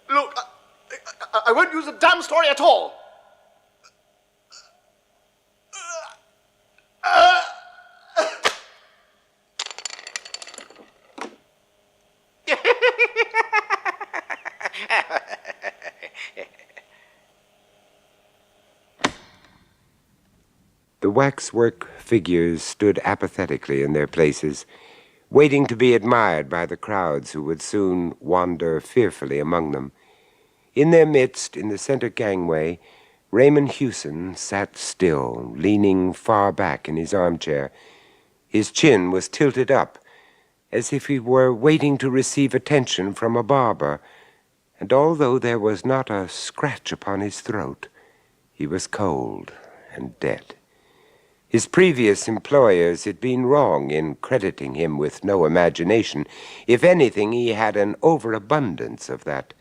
Look, I won't use a damn story at all. The waxwork figures stood apathetically in their places, waiting to be admired by the crowds who would soon wander fearfully among them. In their midst, in the center gangway, Raymond Hewson sat still, leaning far back in his armchair. His chin was tilted up, as if he were waiting to receive attention from a barber, and although there was not a scratch upon his throat, he was cold and dead. His previous employers had been wrong in crediting him with no imagination. If anything, he had an overabundance of that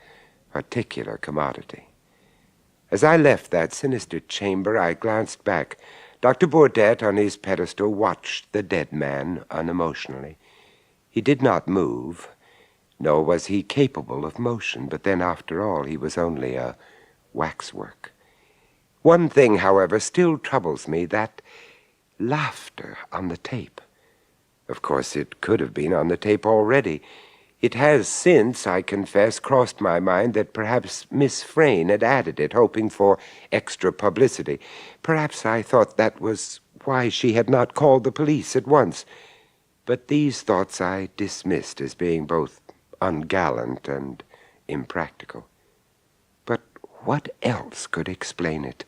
particular commodity. As I left that sinister chamber, I glanced back. Dr. Baudet, on his pedestal, watched the dead man unemotionally. He did not move, nor was he capable of motion, but then, after all, he was only a waxwork. One thing, however, still troubles me, that laughter on the tape. Of course, it could have been on the tape already. It has since, I confess, crossed my mind that perhaps Miss Frayne had added it, hoping for extra publicity. Perhaps I thought that was why she had not called the police at once. But these thoughts I dismissed as being both ungallant and impractical. But what else could explain it?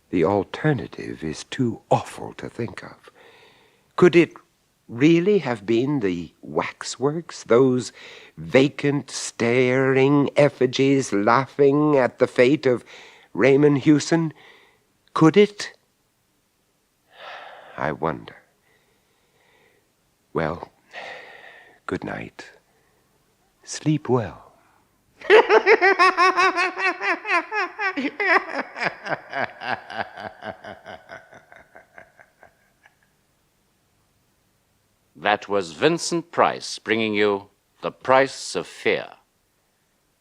The alternative is too awful to think of. Could it really have been the waxworks, those vacant, staring effigies laughing at the fate of Raymond Hewson? Could it? I wonder. Well, good night. Sleep well. That was Vincent Price bringing you The Price of Fear.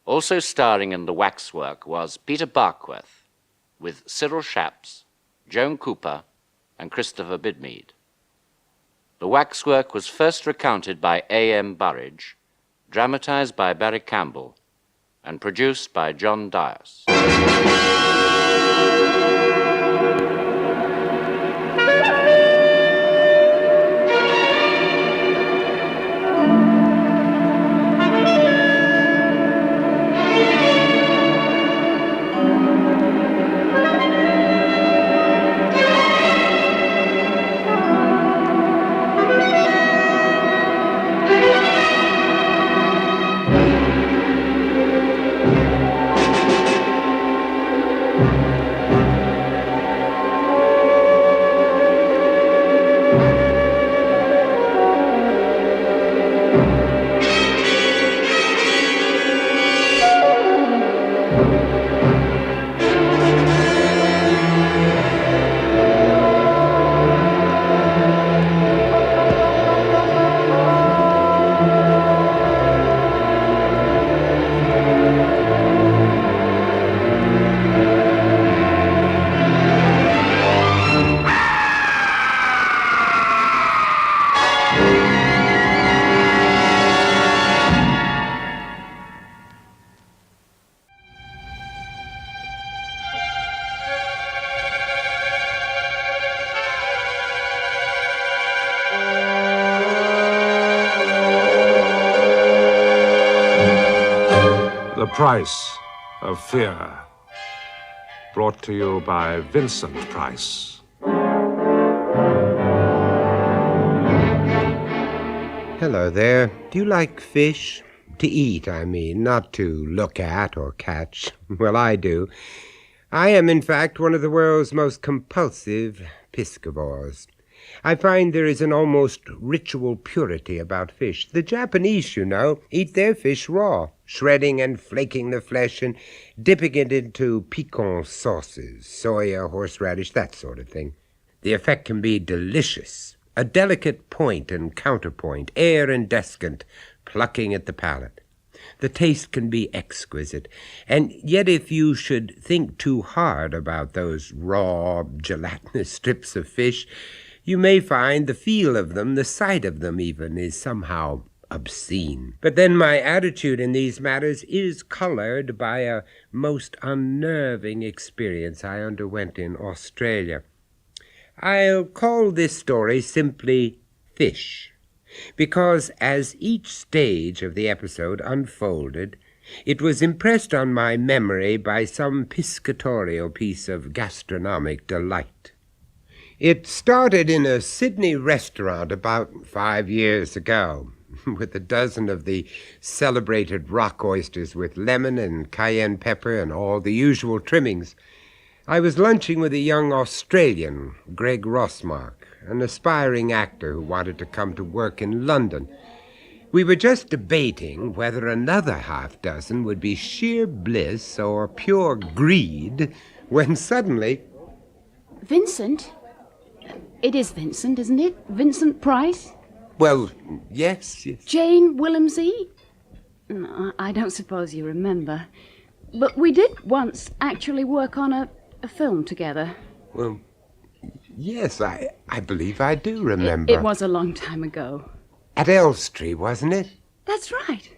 Also starring in The Waxwork was Peter Barkworth, with Cyril Shapps, Joan Cooper, and Christopher Bidmead. The Waxwork was first recounted by A.M. Burridge, dramatized by Barry Campbell, and produced by John Dias. The Price of Fear. Brought to you by Vincent Price. Hello there. Do you like fish? To eat, I mean, not to look at or catch. Well, I do. I am, in fact, one of the world's most compulsive piscivores. I find there is an almost ritual purity about fish. The Japanese, you know, eat their fish raw, shredding and flaking the flesh and dipping it into piquant sauces, soya, horseradish, that sort of thing. The effect can be delicious, a delicate point and counterpoint, air and descant, plucking at the palate. The taste can be exquisite, and yet if you should think too hard about those raw, gelatinous strips of fish, you may find the feel of them, the sight of them even, is somehow obscene. But then my attitude in these matters is colored by a most unnerving experience I underwent in Australia. I'll call this story simply Fish, because as each stage of the episode unfolded, it was impressed on my memory by some piscatorial piece of gastronomic delight. It started in a Sydney restaurant about 5 years ago, with a dozen of the celebrated rock oysters with lemon and cayenne pepper and all the usual trimmings. I was lunching with a young Australian, Greg Rossmark, an aspiring actor who wanted to come to work in London. We were just debating whether another half dozen would be sheer bliss or pure greed, when suddenly... Vincent? It is Vincent, isn't it? Vincent Price? Well, yes. Jane Willemsey? No, I don't suppose you remember. But we did once actually work on a film together. Well, yes, I believe I do remember. It was a long time ago. At Elstree, wasn't it? That's right.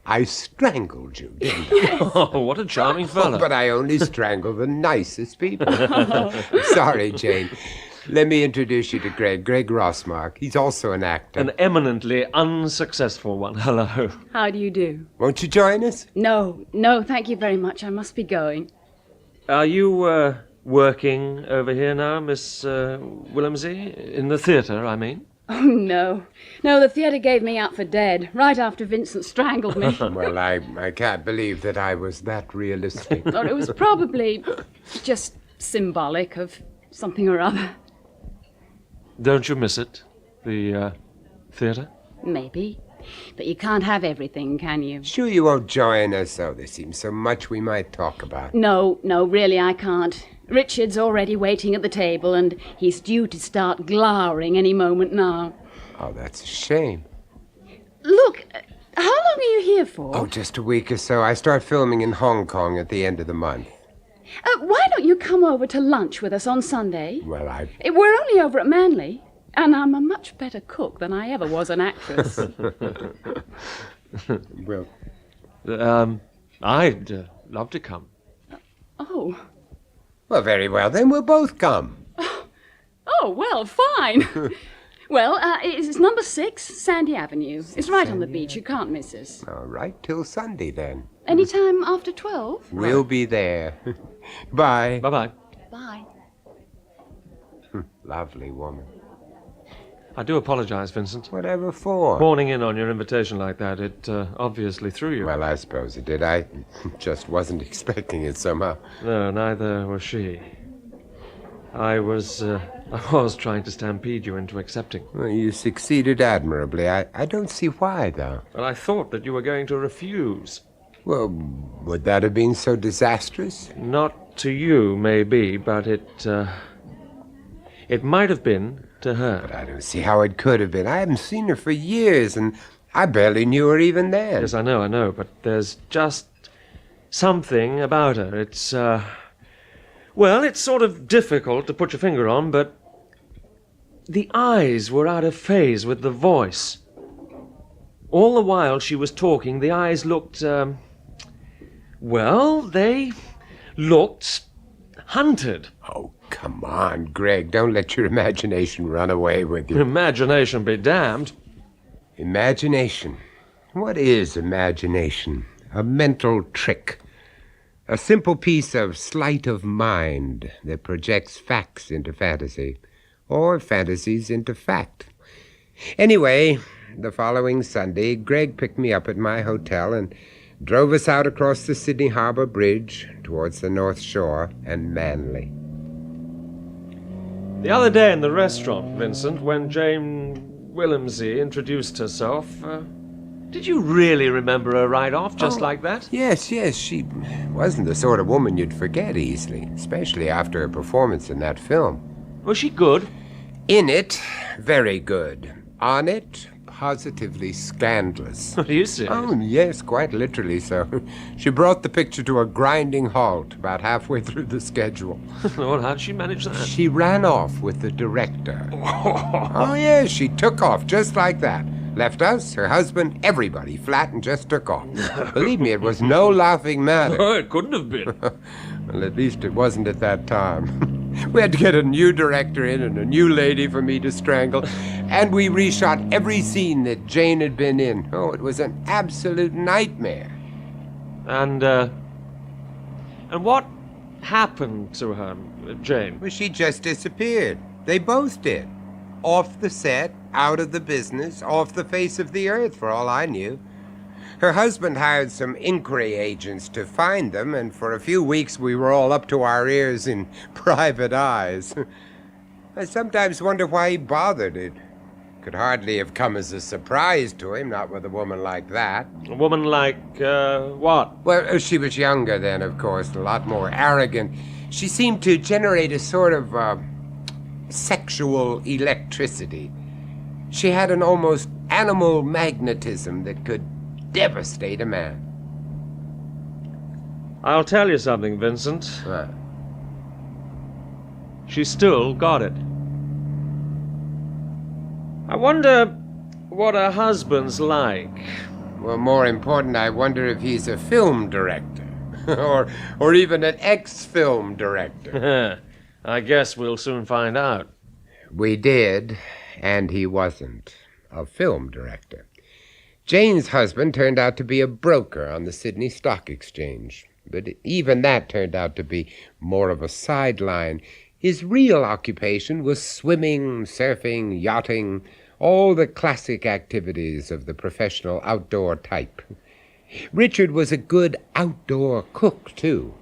I strangled you, didn't I? Oh, what a charming fellow. But I only strangle the nicest people. Sorry, Jane. Let me introduce you to Greg Rossmark. He's also an actor. An eminently unsuccessful one. Hello. How do you do? Won't you join us? No, thank you very much. I must be going. Are you working over here now, Miss Willemsey? In the theatre, I mean? Oh, no. No, the theatre gave me out for dead, right after Vincent strangled me. Well, I can't believe that I was that realistic. Oh, it was probably just symbolic of something or other. Don't you miss it? The theatre? Maybe. But you can't have everything, can you? Sure you won't join us, though. There seems so much we might talk about. No, really I can't. Richard's already waiting at the table, and he's due to start glowering any moment now. Oh, that's a shame. Look, how long are you here for? Oh, just a week or so. I start filming in Hong Kong at the end of the month. Why don't you come over to lunch with us on Sunday? Well, We're only over at Manly, and I'm a much better cook than I ever was an actress. Well, I'd love to come. Oh. Well, very well, then we'll both come. Oh, well, fine. Well, it's number 6, Sandy Avenue. It's right on the beach. You can't miss us. All right, till Sunday, then. Any time after 12? We'll be there. Bye. Bye-bye. Bye. Lovely woman. I do apologize, Vincent. Whatever for? Horning in on your invitation like that, it obviously threw you. Well, I suppose it did. I just wasn't expecting it somehow. No, neither was she. I was trying to stampede you into accepting. Well, you succeeded admirably. I don't see why, though. Well, I thought that you were going to refuse. Well, would that have been so disastrous? Not to you, maybe, but it might have been to her. But I don't see how it could have been. I haven't seen her for years, and I barely knew her even then. Yes, I know, but there's just something about her. It's, well, it's sort of difficult to put your finger on, but the eyes were out of phase with the voice. All the while she was talking, the eyes looked, well, they looked hunted. Oh, come on, Greg. Don't let your imagination run away with you. Imagination be damned. Imagination. What is imagination? a mental trick. A simple piece of sleight of mind that projects facts into fantasy, or fantasies into fact. Anyway, the following Sunday, Greg picked me up at my hotel and drove us out across the Sydney Harbour Bridge towards the North Shore and Manly. The other day in the restaurant, Vincent, when Jane Willemsey introduced herself, did you really remember her right off, just like that? Yes, she wasn't the sort of woman you'd forget easily, especially after her performance in that film. Was she good? In it, very good. On it, positively scandalous. Are you serious? Oh, yes, quite literally so. She brought the picture to a grinding halt about halfway through the schedule. Well, how'd she manage that? She ran off with the director. Oh, yes, she took off just like that. Left us, her husband, everybody flat and just took off. Believe me, it was no laughing matter. Oh, it couldn't have been. Well, at least it wasn't at that time. We had to get a new director in and a new lady for me to strangle, and we reshot every scene that Jane had been in. Oh, it was an absolute nightmare. And what happened to her, Jane? Well, she just disappeared. They both did. Off the set, out of the business, off the face of the earth, for all I knew. Her husband hired some inquiry agents to find them, and for a few weeks we were all up to our ears in private eyes. I sometimes wonder why he bothered. It could hardly have come as a surprise to him, not with a woman like that. A woman like, what? Well, she was younger then, of course, a lot more arrogant. She seemed to generate a sort of, sexual electricity. She had an almost animal magnetism that could devastate a man. I'll tell you something, Vincent. What? She still got it. I wonder what her husband's like. Well, more important, I wonder if he's a film director. or even an ex-film director. I guess we'll soon find out. We did, and he wasn't a film director. Jane's husband turned out to be a broker on the Sydney Stock Exchange, but even that turned out to be more of a sideline. His real occupation was swimming, surfing, yachting, all the classic activities of the professional outdoor type. Richard was a good outdoor cook, too,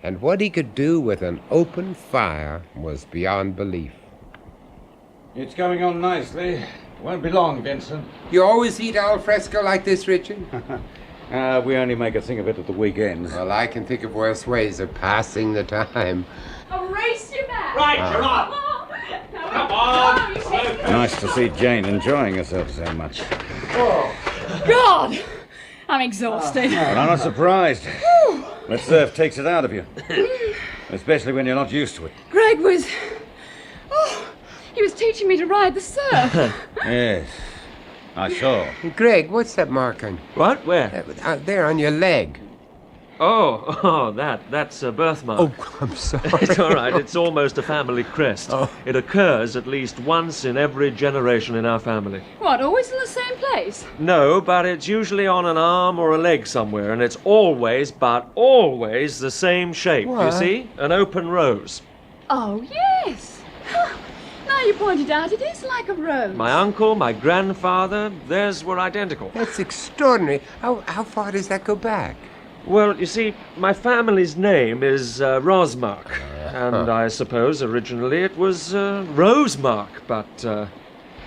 and what he could do with an open fire was beyond belief. It's coming on nicely. Won't be long, Vincent. You always eat al fresco like this, Richard? We only make a thing of it at the weekends. Well, I can think of worse ways of passing the time. Erase your back. Right, you're on. Come on. Nice to see Jane enjoying herself so much. Oh. God, I'm exhausted. Well, I'm not surprised. That surf takes it out of you. Especially when you're not used to it. Greg was... Oh, he was teaching me to ride the surf. Yes, I saw. Greg, what's that mark on? What? Where? There on your leg. Oh, that's a birthmark. Oh, I'm sorry. It's all right. It's almost a family crest. Oh. It occurs at least once in every generation in our family. What, always in the same place? No, but it's usually on an arm or a leg somewhere, and it's always the same shape. What? You see? An open rose. Oh, yes. Now you pointed out, it is like a rose. My uncle, my grandfather, theirs were identical. That's extraordinary. How far does that go back? Well, you see, my family's name is Rosmark, and I suppose originally it was Rosemark, but,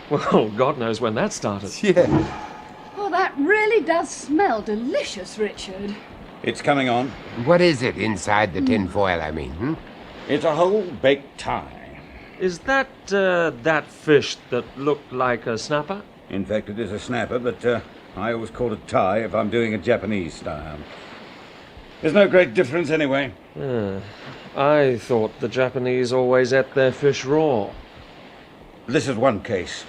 well, God knows when that started. Yeah. Oh, that really does smell delicious, Richard. It's coming on. What is it inside the tin foil, I mean? It's a whole baked tie. Is that that fish that looked like a snapper? In fact, it is a snapper, but I always call it tie if I'm doing a Japanese style. There's no great difference anyway. I thought the Japanese always ate their fish raw. This is one case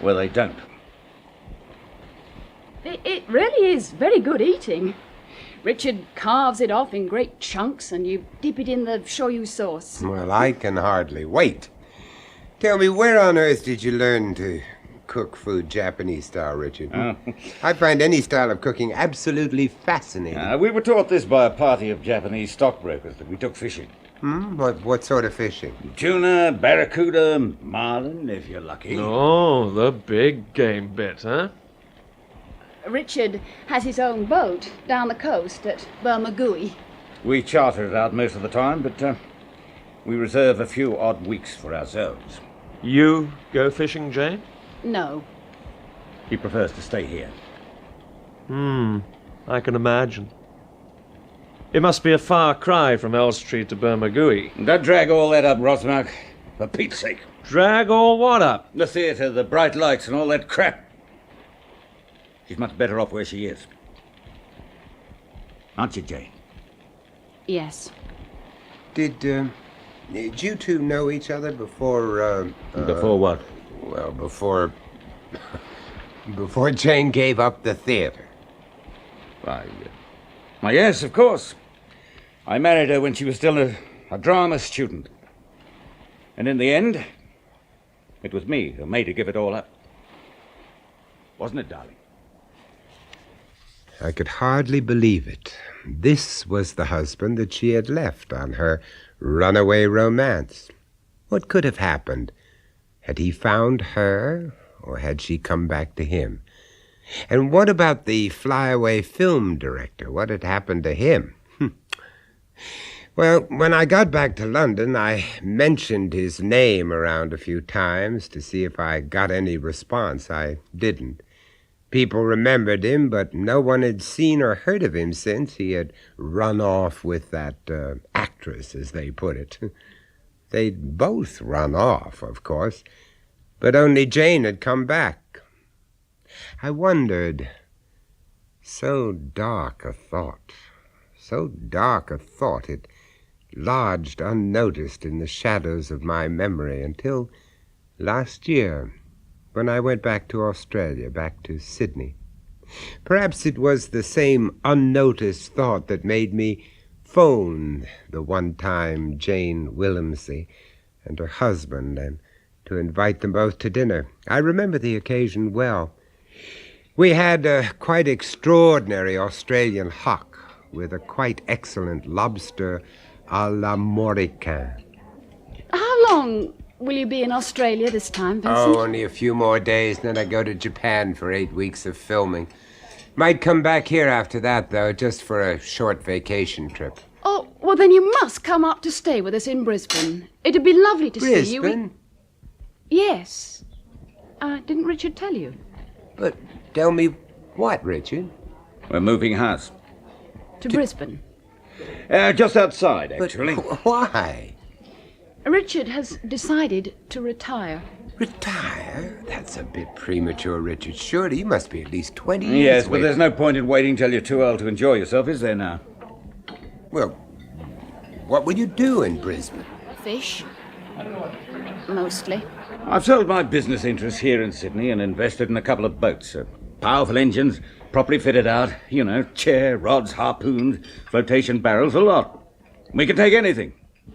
where they don't. It really is very good eating. Richard carves it off in great chunks and you dip it in the shoyu sauce. Well, I can hardly wait. Tell me, where on earth did you learn to cook food Japanese style, Richard. Oh. I find any style of cooking absolutely fascinating. We were taught this by a party of Japanese stockbrokers that we took fishing. What sort of fishing? Tuna, barracuda, marlin, if you're lucky. Oh, the big game bit, huh? Richard has his own boat down the coast at Bermagui. We charter it out most of the time, but we reserve a few odd weeks for ourselves. You go fishing, Jane? No. He prefers to stay here. I can imagine. It must be a far cry from Elstree to Bermagui. Don't drag all that up, Rosmark. For Pete's sake. Drag all what up? The theatre, the bright lights, and all that crap. She's much better off where she is. Aren't you, Jane? Yes. Did you two know each other before, Before what? Well, before Jane gave up the theatre. Why, yes, of course. I married her when she was still a drama student. And in the end, it was me who made her give it all up. Wasn't it, darling? I could hardly believe it. This was the husband that she had left on her runaway romance. What could have happened? Had he found her, or had she come back to him? And what about the flyaway film director? What had happened to him? Well, when I got back to London, I mentioned his name around a few times to see if I got any response. I didn't. People remembered him, but no one had seen or heard of him since he had run off with that actress, as they put it. They'd both run off, of course, but only Jane had come back. I wondered, so dark a thought, it lodged unnoticed in the shadows of my memory until last year, when I went back to Australia, back to Sydney. Perhaps it was the same unnoticed thought that made me phone the one-time Jane Willemsey and her husband and to invite them both to dinner. I remember the occasion well. We had a quite extraordinary Australian hock with a quite excellent lobster à l'américaine. How long will you be in Australia this time, Vincent? Oh, only a few more days, and then I go to Japan for 8 weeks of filming. Might come back here after that, though, just for a short vacation trip. Oh, well, then you must come up to stay with us in Brisbane. It'd be lovely to see you. Brisbane? Yes. Didn't Richard tell you? But tell me what, Richard? We're moving house. To Brisbane. Just outside, actually. But why? Richard has decided to retire. Retire? That's a bit premature, Richard. Surely you must be at least 20 years Yes, away but there's no point in waiting till you're too old to enjoy yourself, is there now? Well, what will you do in Brisbane? Fish. Mostly. I've sold my business interests here in Sydney and invested in a couple of boats. Powerful engines, properly fitted out, chair, rods, harpoons, flotation barrels, a lot. We can take anything.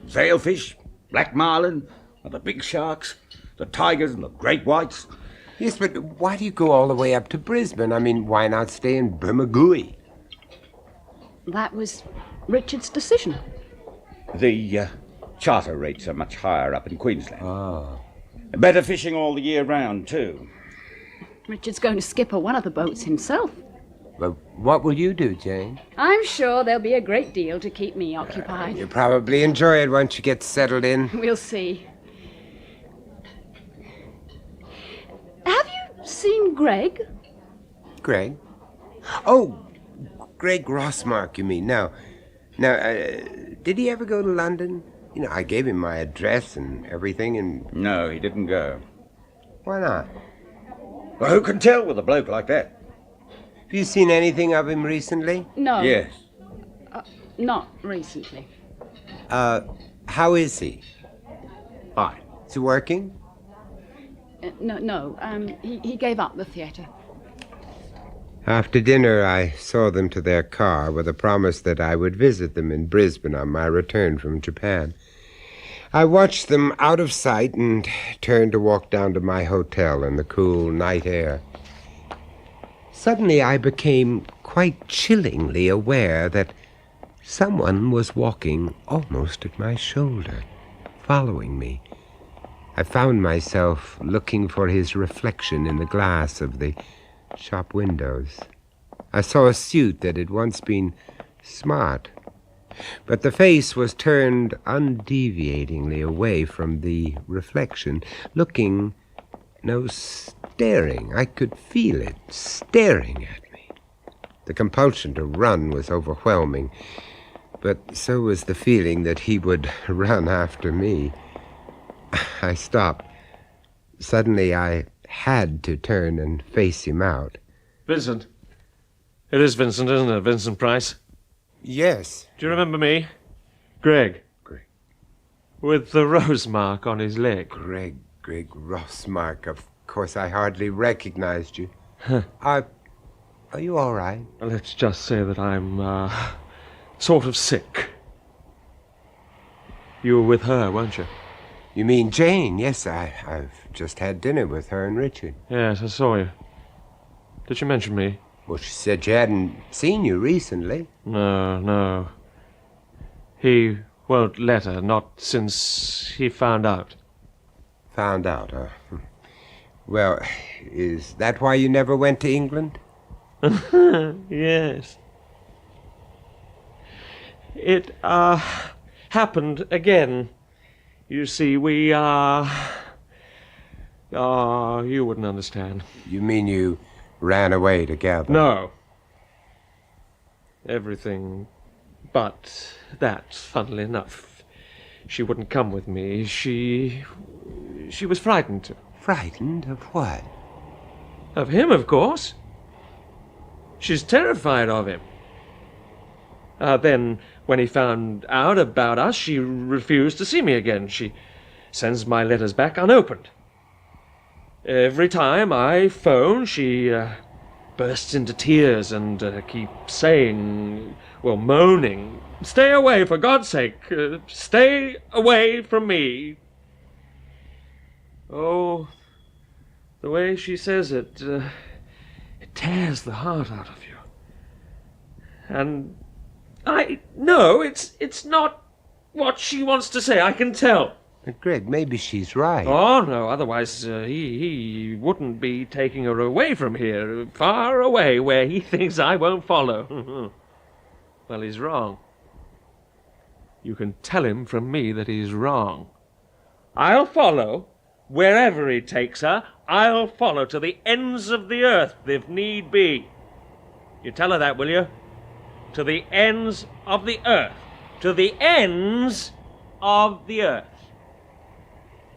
Sailfish, black marlin, and the big sharks, the tigers and the great whites. Yes, but why do you go all the way up to Brisbane? I mean, why not stay in Bermagui? That was Richard's decision. The charter rates are much higher up in Queensland. Ah. Better fishing all the year round, too. Richard's going to skipper one of the boats himself. But what will you do, Jane? I'm sure there'll be a great deal to keep me occupied. You'll probably enjoy it once you get settled in. We'll see. Have you seen Greg? Greg? Oh, Greg Rossmark, you mean? Now, did he ever go to London? I gave him my address and everything, and... No, he didn't go. Why not? Well, who can tell with a bloke like that? Have you seen anything of him recently? No. Yes. Not recently. How is he? Fine. Is he working? No. He gave up the theatre. After dinner, I saw them to their car with a promise that I would visit them in Brisbane on my return from Japan. I watched them out of sight and turned to walk down to my hotel in the cool night air. Suddenly I became quite chillingly aware that someone was walking almost at my shoulder, following me. I found myself looking for his reflection in the glass of the shop windows. I saw a suit that had once been smart, but the face was turned undeviatingly away from the reflection, looking, no, staring. I could feel it, staring at me. The compulsion to run was overwhelming, but so was the feeling that he would run after me. I stopped. Suddenly I had to turn and face him out. Vincent. It is Vincent, isn't it? Vincent Price? Yes. Do you remember me? Greg. Greg. With the rose mark on his leg. Greg Rossmark. Of course, I hardly recognized you. Are you all right? Let's just say that I'm, sort of sick. You were with her, weren't you? You mean Jane? Yes, I've just had dinner with her and Richard. Yes, I saw you. Did she mention me? Well, she said she hadn't seen you recently. No. He won't let her, not since he found out. Found out, huh? Well, is that why you never went to England? Yes. It, happened again. You see, we, you wouldn't understand. You mean you ran away together? No. Everything but that, funnily enough. She wouldn't come with me. She was frightened. Frightened of what? Of him, of course. She's terrified of him. Then, when he found out about us, she refused to see me again. She sends my letters back unopened. Every time I phone, she bursts into tears and keeps saying, well, moaning, "Stay away, for God's sake! Stay away from me!" Oh, the way she says it, it tears the heart out of you. And no, it's not what she wants to say, I can tell. Greg, maybe she's right. Oh, no, otherwise he wouldn't be taking her away from here, far away, where he thinks I won't follow. Well, he's wrong. You can tell him from me that he's wrong. I'll follow. Wherever he takes her, I'll follow to the ends of the earth, if need be. You tell her that, will you? To the ends of the earth. To the ends of the earth.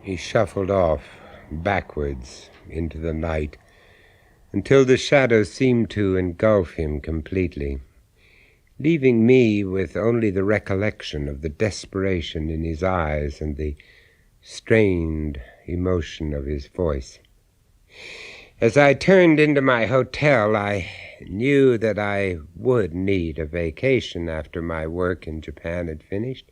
He shuffled off, backwards, into the night, until the shadows seemed to engulf him completely, leaving me with only the recollection of the desperation in his eyes and the strained emotion of his voice. As I turned into my hotel, I knew that I would need a vacation after my work in Japan had finished,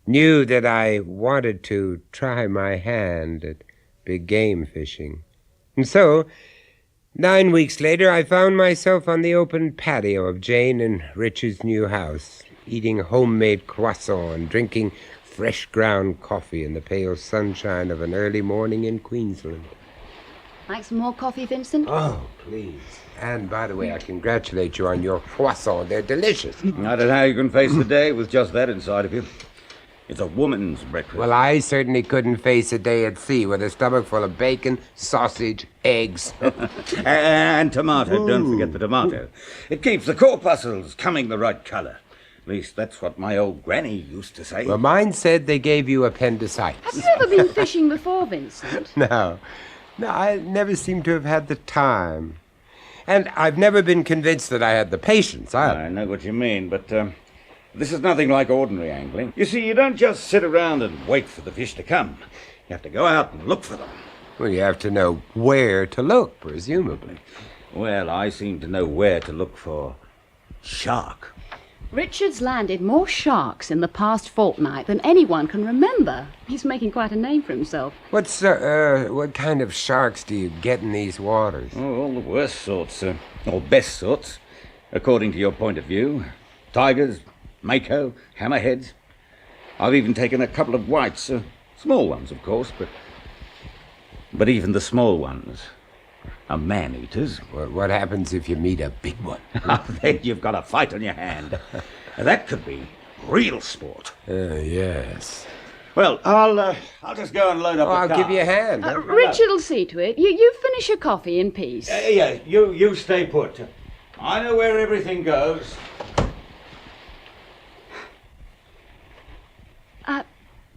knew that I wanted to try my hand at big game fishing. And so, 9 weeks later, I found myself on the open patio of Jane and Richard's new house, eating homemade croissant and drinking fresh ground coffee in the pale sunshine of an early morning in Queensland. Like some more coffee, Vincent? Oh, please. And, by the way, I congratulate you on your croissants. They're delicious. I don't know how you can face the day with just that inside of you. It's a woman's breakfast. Well, I certainly couldn't face a day at sea with a stomach full of bacon, sausage, eggs. And tomato. Ooh. Don't forget the tomato. It keeps the corpuscles coming the right colour. At least that's what my old granny used to say. Well, mine said they gave you appendicitis. Have you ever been fishing before, Vincent? No, I never seem to have had the time. And I've never been convinced that I had the patience either. I know what you mean, but this is nothing like ordinary angling. You see, you don't just sit around and wait for the fish to come. You have to go out and look for them. Well, you have to know where to look, presumably. Well, I seem to know where to look for shark. Richard's landed more sharks in the past fortnight than anyone can remember. He's making quite a name for himself. What kind of sharks do you get in these waters? Oh, all the worst sorts, or best sorts, according to your point of view. Tigers, mako, hammerheads. I've even taken a couple of whites, small ones, of course, but even the small ones are man-eaters. What happens if you meet a big one? Then you've got a fight on your hand. That could be real sport. Yes. Well, I'll just go and load up the car. I'll give you a hand. Richard'll see to it. You finish your coffee in peace. Yeah, you stay put. I know where everything goes.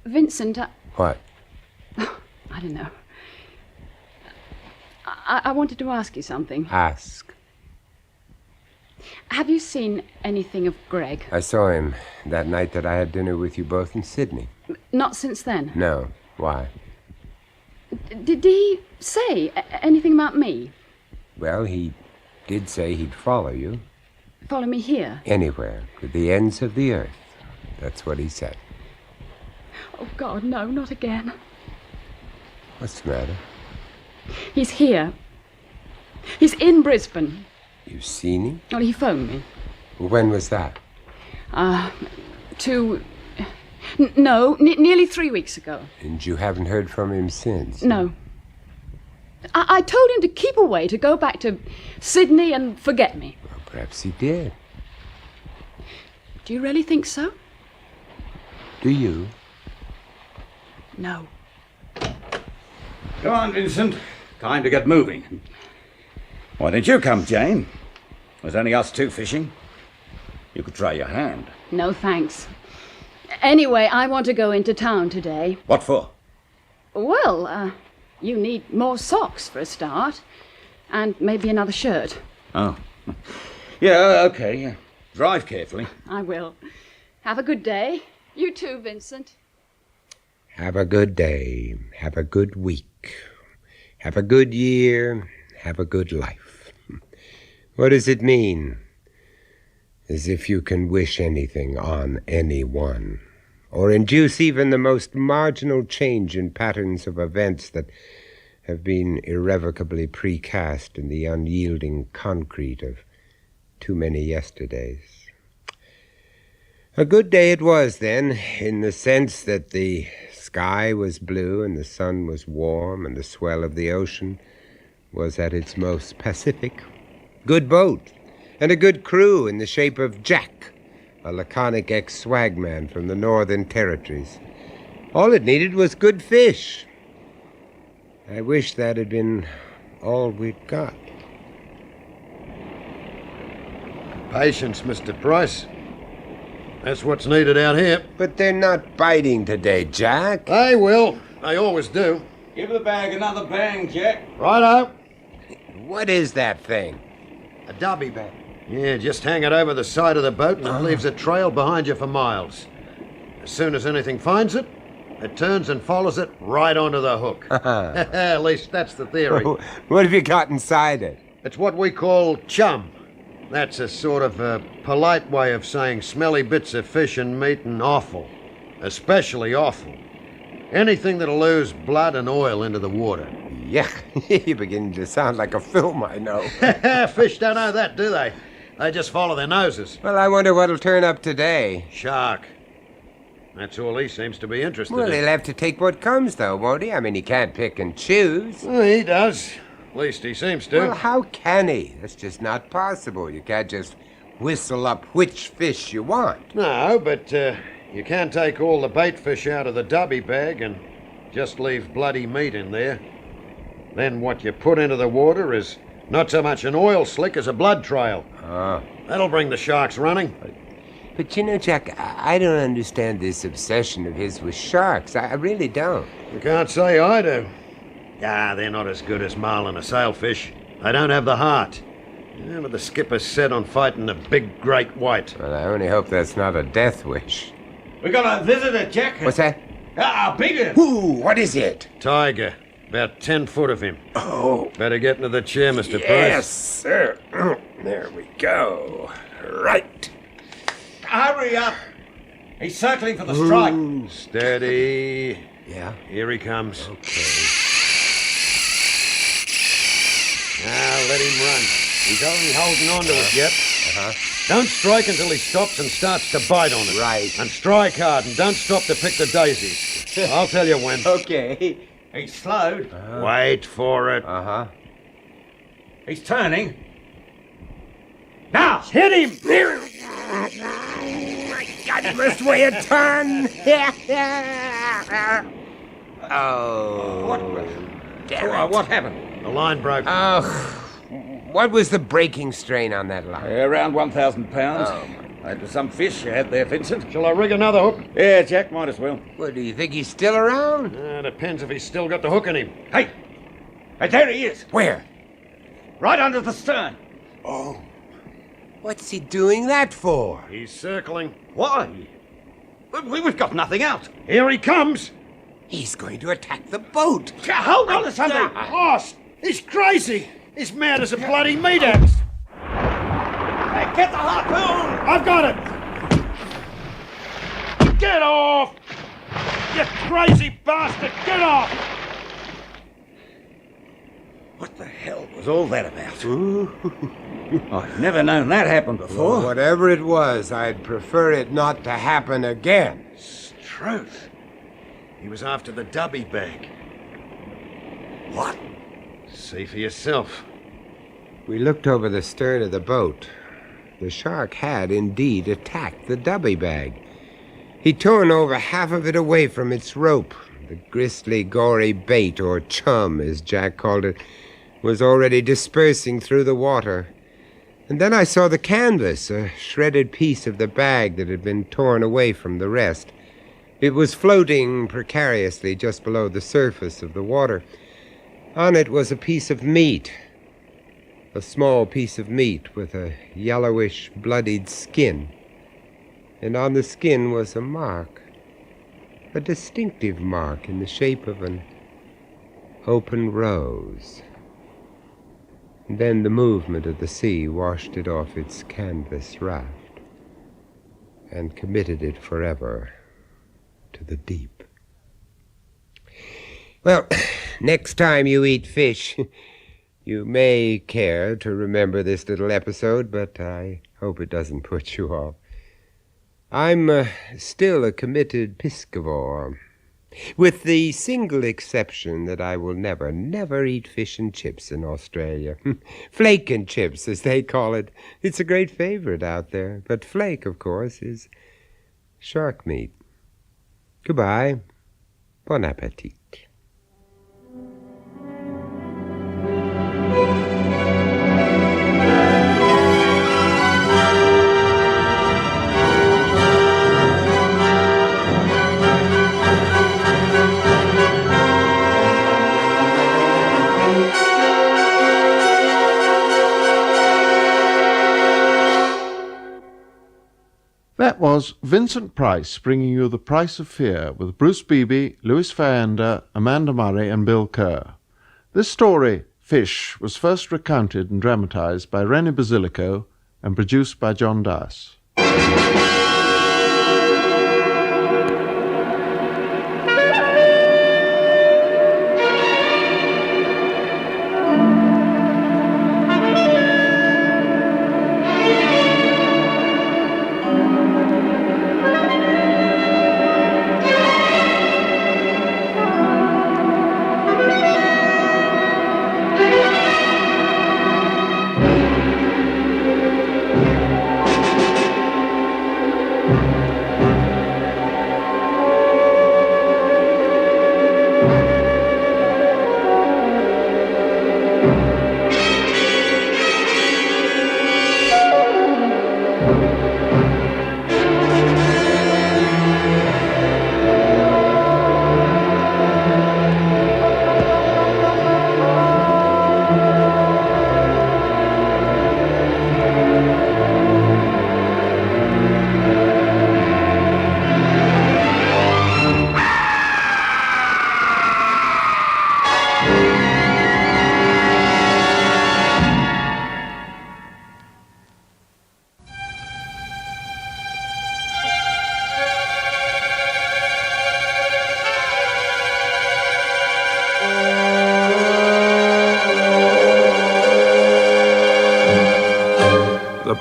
Vincent, What? I don't know. I wanted to ask you something. Ask. Have you seen anything of Greg? I saw him that night that I had dinner with you both in Sydney. Not since then. No. Why? Did he say anything about me? Well, he did say he'd follow you. Follow me here? Anywhere. To the ends of the earth. That's what he said. Oh, God, no, not again. What's the matter? He's here. He's in Brisbane. You've seen him? Well, he phoned me. When was that? Nearly 3 weeks ago. And you haven't heard from him since? No. I told him to keep away, to go back to Sydney and forget me. Well, perhaps he did. Do you really think so? Do you? No. Come on, Vincent. Time to get moving. Why don't you come, Jane? There's only us two fishing. You could try your hand. No, thanks. Anyway, I want to go into town today. What for? Well, you need more socks for a start. And maybe another shirt. Oh. Yeah, okay. Yeah. Drive carefully. I will. Have a good day. You too, Vincent. Have a good day. Have a good week. Have a good year. Have a good life. What does it mean? As if you can wish anything on anyone, or induce even the most marginal change in patterns of events that have been irrevocably precast in the unyielding concrete of too many yesterdays. A good day it was, then, in the sense that the sky was blue and the sun was warm and the swell of the ocean was at its most pacific. Good boat, and a good crew in the shape of Jack, a laconic ex-swagman from the Northern Territories. All it needed was good fish. I wish that had been all we'd got. Patience, Mr. Price. That's what's needed out here. But they're not biting today, Jack. They will. They always do. Give the bag another bang, Jack. Righto. What is that thing? A dubby bag. Yeah, just hang it over the side of the boat and it leaves a trail behind you for miles. As soon as anything finds it, it turns and follows it right onto the hook. At least that's the theory. What have you got inside it? It's what we call chum. That's a sort of a polite way of saying smelly bits of fish and meat and offal. Especially offal. Anything that'll lose blood and oil into the water. Yeah, you're beginning to sound like a film I know. Fish don't know that, do they? They just follow their noses. Well, I wonder what'll turn up today. Shark. That's all he seems to be interested in. Well, he'll have to take what comes, though, won't he? I mean, he can't pick and choose. Well, he does. At least he seems to. Well, how can he? That's just not possible. You can't just whistle up which fish you want. No, but you can take all the bait fish out of the dubby bag and just leave bloody meat in there. Then what you put into the water is not so much an oil slick as a blood trail. Oh. That'll bring the sharks running. But you know, Jack, I don't understand this obsession of his with sharks. I really don't. You can't say I do. They're not as good as marlin or sailfish. They don't have the heart. Yeah, but the skipper's set on fighting the big great white. Well, I only hope that's not a death wish. We got a visitor, Jack. What's that? Bigger. Ooh, what is it? Tiger. About 10 foot of him. Oh. Better get into the chair, Mr. Price. Yes, sir. There we go. Right. Hurry up! He's circling for the strike. Steady. Yeah? Here he comes. Okay. Now let him run. He's only holding on to it yet. Don't strike until he stops and starts to bite on it. Right. And strike hard and don't stop to pick the daisies. I'll tell you when. Okay. He's slowed. Wait for it. He's turning. Now! Hit him! Got the best way to turn. Oh. Damn it. What happened? The line broke. Oh. What was the breaking strain on that line? Around 1,000 pounds. That was some fish you had there, Vincent. Shall I rig another hook? Yeah, Jack, might as well. Well, do you think he's still around? Depends if he's still got the hook in him. Hey! Hey, there he is. Where? Right under the stern. Oh. What's he doing that for? He's circling. Why? We've got nothing out. Here he comes. He's going to attack the boat. Hold on to something. Lost. He's crazy. He's mad as a bloody meat axe. Hey, get the harpoon. I've got it. Get off. You crazy bastard. Get off. What the hell was all that about? I've never known that happen before. Well, whatever it was, I'd prefer it not to happen again. Truth. He was after the dubby bag. What? See for yourself. We looked over the stern of the boat. The shark had indeed attacked the dubby bag. He'd torn over half of it away from its rope. The gristly, gory bait, or chum, as Jack called it, was already dispersing through the water. And then I saw the canvas, a shredded piece of the bag that had been torn away from the rest. It was floating precariously just below the surface of the water. On it was a piece of meat, a small piece of meat with a yellowish, bloodied skin. And on the skin was a mark, a distinctive mark in the shape of an open rose. And then the movement of the sea washed it off its canvas raft and committed it forever to the deep. Well, next time you eat fish, you may care to remember this little episode, but I hope it doesn't put you off. I'm still a committed piscivore, with the single exception that I will never eat fish and chips in Australia. Flake and chips, as they call it. It's a great favorite out there, but flake, of course, is shark meat. Goodbye. Bon appetit. That was Vincent Price bringing you The Price of Fear with Bruce Beebe, Louis Fayenda, Amanda Murray and Bill Kerr. This story, Fish, was first recounted and dramatised by Rennie Basilico and produced by John Dice.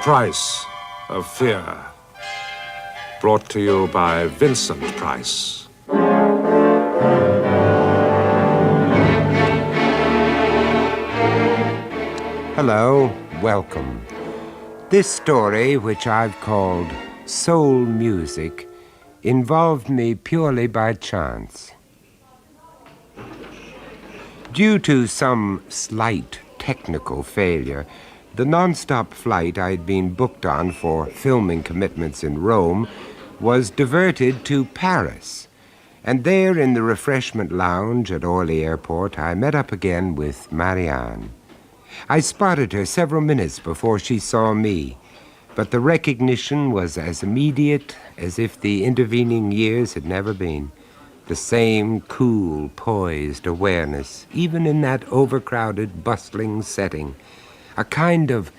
Price of Fear. Brought to you by Vincent Price. Hello, welcome. This story, which I've called Soul Music, involved me purely by chance. Due to some slight technical failure, the non-stop flight I'd been booked on for filming commitments in Rome was diverted to Paris. And there in the refreshment lounge at Orly Airport, I met up again with Marianne. I spotted her several minutes before she saw me, but the recognition was as immediate as if the intervening years had never been. The same cool, poised awareness, even in that overcrowded, bustling setting. A kind of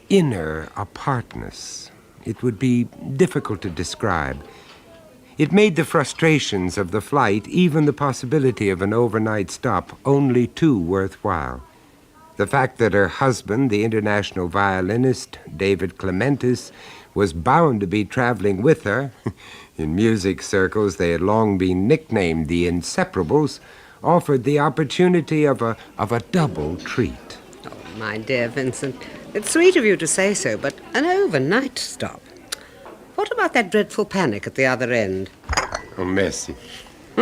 inner apartness. It would be difficult to describe. It made the frustrations of the flight, even the possibility of an overnight stop, only too worthwhile. The fact that her husband, the international violinist, David Clementis, was bound to be traveling with her, in music circles they had long been nicknamed the Inseparables, offered the opportunity of a double treat. My dear Vincent, it's sweet of you to say so, but an overnight stop. What about that dreadful panic at the other end? Oh, merci.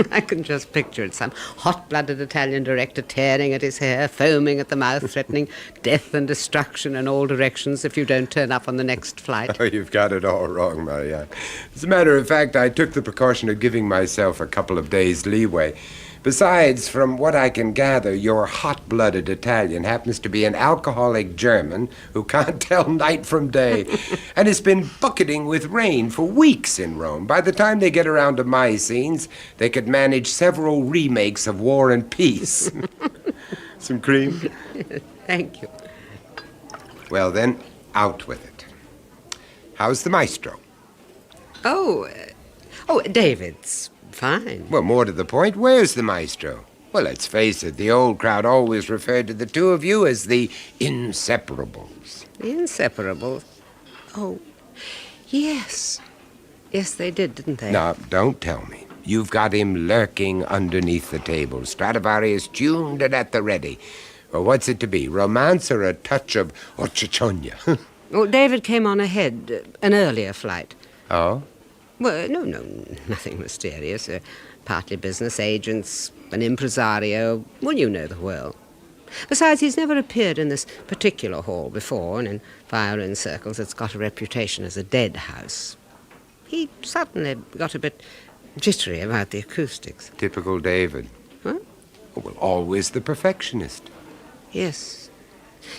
I can just picture it, some hot-blooded Italian director tearing at his hair, foaming at the mouth, threatening death and destruction in all directions if you don't turn up on the next flight. Oh, you've got it all wrong, Marianne. As a matter of fact, I took the precaution of giving myself a couple of days' leeway. Besides, from what I can gather, your hot-blooded Italian happens to be an alcoholic German who can't tell night from day and has been bucketing with rain for weeks in Rome. By the time they get around to my scenes, they could manage several remakes of War and Peace. Some cream? Thank you. Well, then, out with it. How's the maestro? Oh, David's fine. Well, more to the point, where's the maestro? Well, let's face it, the old crowd always referred to the two of you as the Inseparables. The Inseparables? Oh, yes. Yes, they did, didn't they? Now, don't tell me. You've got him lurking underneath the table, Stradivarius tuned and at the ready. Well, what's it to be, romance or a touch of Orchichonia? Well, David came on ahead, an earlier flight. Oh? Well, no, nothing mysterious. Partly business agents, an impresario. Well, you know the whirl. Besides, he's never appeared in this particular hall before, and in violin circles it's got a reputation as a dead house. He suddenly got a bit jittery about the acoustics. Typical David. Huh? Well, always the perfectionist. Yes.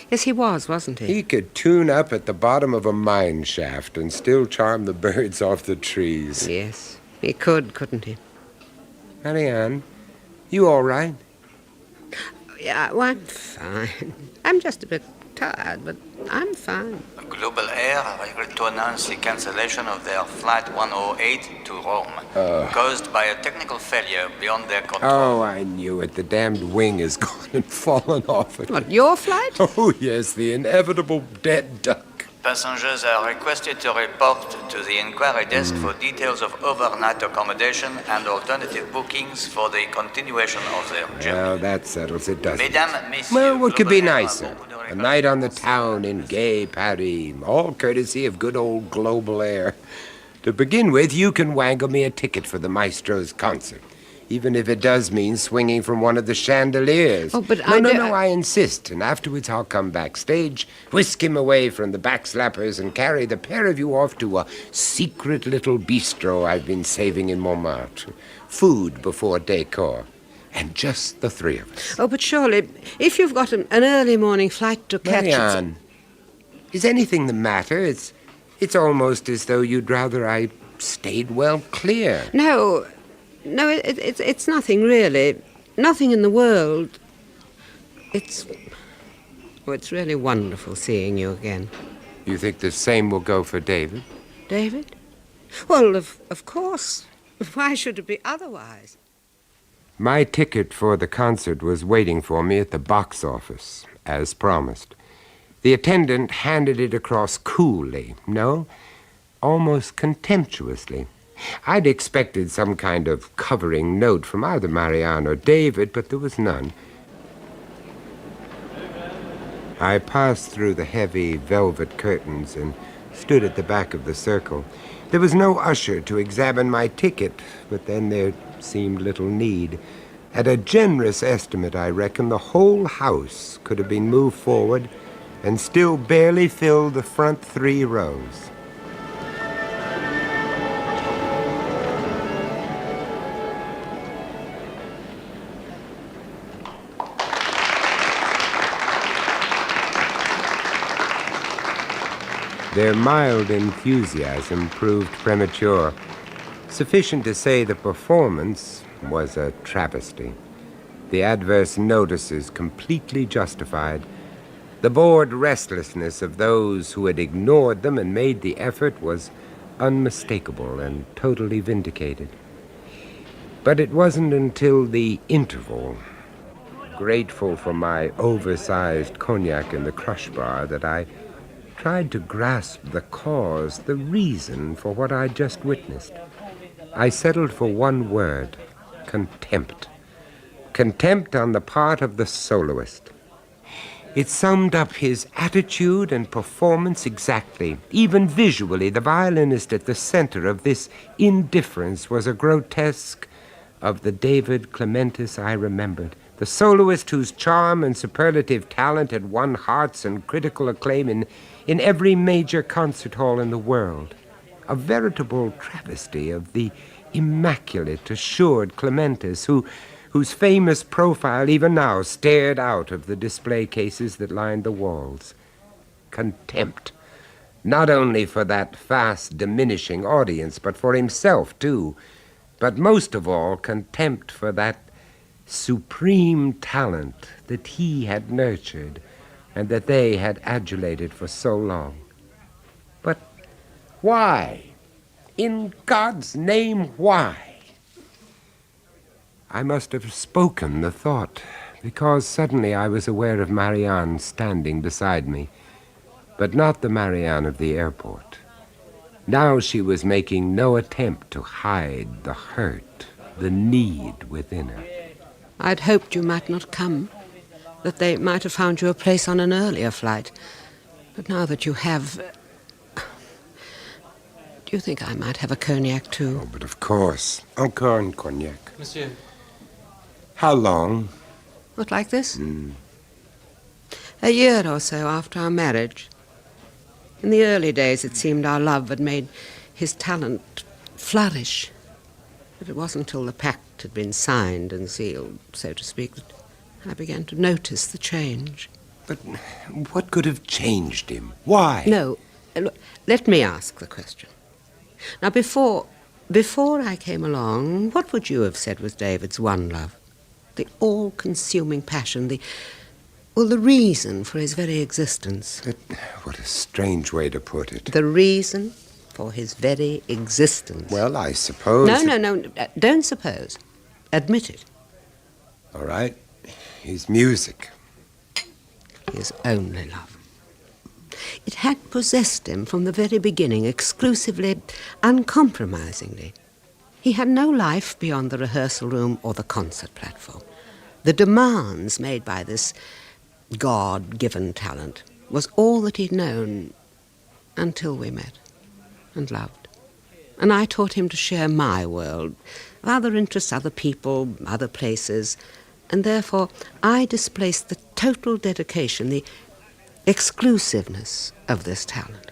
Yes, he was, wasn't he? He could tune up at the bottom of a mine shaft and still charm the birds off the trees. Yes, he could, couldn't he? Marianne, you all right? Yeah, well, I'm fine. I'm just a bit tired, but I'm fine. Global Air regret to announce the cancellation of their Flight 108 to Rome, caused by a technical failure beyond their control. Oh, I knew it. The damned wing has gone and fallen off it. What, your flight? Oh, yes, the inevitable dead duck. Passengers are requested to report to the inquiry desk for details of overnight accommodation and alternative bookings for the continuation of their journey. Well, that settles it, doesn't it? Mesdames, Messieurs, Well, what could be Global Air nicer? A night on the town in gay Paris, all courtesy of good old Global Air. To begin with, you can wangle me a ticket for the maestro's concert, even if it does mean swinging from one of the chandeliers. Oh, but No, I insist, and afterwards I'll come backstage, whisk him away from the backslappers, and carry the pair of you off to a secret little bistro I've been saving in Montmartre. Food before decor. And just the three of us. Oh, but surely, if you've got an early morning flight to catch... Marianne, is anything the matter? It's almost as though you'd rather I stayed well clear. No, it's nothing really. Nothing in the world. It's really wonderful seeing you again. You think the same will go for David? David? Well, of course. Why should it be otherwise? My ticket for the concert was waiting for me at the box office, as promised. The attendant handed it across coolly, no, almost contemptuously. I'd expected some kind of covering note from either Marianne or David, but there was none. I passed through the heavy velvet curtains and stood at the back of the circle. There was no usher to examine my ticket, but then there seemed little need. At a generous estimate, I reckon, the whole house could have been moved forward and still barely filled the front 3 rows. Their mild enthusiasm proved premature. Sufficient to say the performance was a travesty. The adverse notices completely justified. The bored restlessness of those who had ignored them and made the effort was unmistakable and totally vindicated. But it wasn't until the interval, grateful for my oversized cognac in the crush bar, that I tried to grasp the cause, the reason for what I'd just witnessed. I settled for one word: contempt. Contempt on the part of the soloist. It summed up his attitude and performance exactly. Even visually, the violinist at the center of this indifference was a grotesque of the David Clementis I remembered. The soloist whose charm and superlative talent had won hearts and critical acclaim in every major concert hall in the world. A veritable travesty of the immaculate, assured Clementis, whose famous profile even now stared out of the display cases that lined the walls. Contempt, not only for that fast diminishing audience, but for himself, too. But most of all, contempt for that supreme talent that he had nurtured and that they had adulated for so long. But why? In God's name, why? I must have spoken the thought, because suddenly I was aware of Marianne standing beside me, but not the Marianne of the airport. Now she was making no attempt to hide the hurt, the need within her. I'd hoped you might not come, that they might have found you a place on an earlier flight. But now that you have... Do you think I might have a cognac, too? Oh, but of course. Encore un cognac. Monsieur. How long? What, like this? A year or so after our marriage. In the early days, it seemed our love had made his talent flourish. But it wasn't until the pact had been signed and sealed, so to speak, that I began to notice the change. But what could have changed him? Why? No, look, let me ask the question. Now, before I came along, what would you have said was David's one love? The all-consuming passion, the reason for his very existence. But what a strange way to put it. The reason for his very existence. Well, I suppose... No, don't suppose. Admit it. All right. His music. His only love. It had possessed him from the very beginning, exclusively, uncompromisingly. He had no life beyond the rehearsal room or the concert platform. The demands made by this God-given talent was all that he'd known until we met and loved. And I taught him to share my world, other interests, other people, other places, and therefore I displaced the total dedication, the exclusiveness of this talent.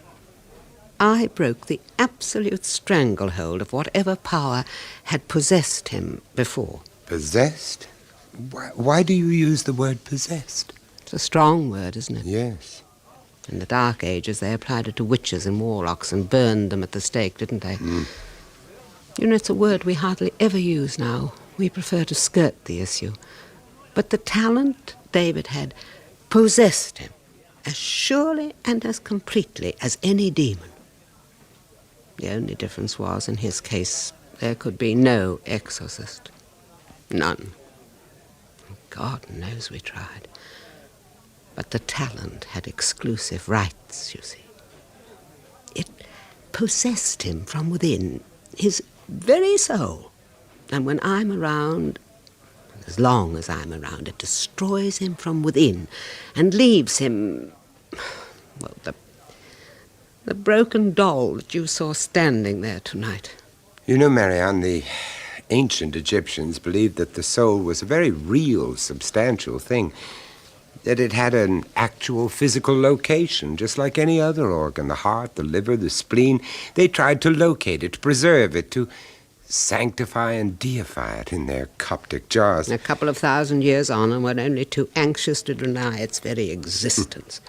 I broke the absolute stranglehold of whatever power had possessed him before. Possessed? Why do you use the word possessed? It's a strong word, isn't it? Yes. In the Dark Ages, they applied it to witches and warlocks and burned them at the stake, didn't they? You know, it's a word we hardly ever use now. We prefer to skirt the issue. But the talent David had possessed him as surely and as completely as any demon. The only difference was, in his case, there could be no exorcist. None. God knows we tried. But the talent had exclusive rights, you see. It possessed him from within, his very soul. And when I'm around, as long as I'm around, it destroys him from within and leaves him, well, the broken doll that you saw standing there tonight. You know, Marianne, the ancient Egyptians believed that the soul was a very real, substantial thing, that it had an actual physical location, just like any other organ, the heart, the liver, the spleen. They tried to locate it, to preserve it, to sanctify and deify it in their Coptic jars. A couple of thousand years on, and we're only too anxious to deny its very existence.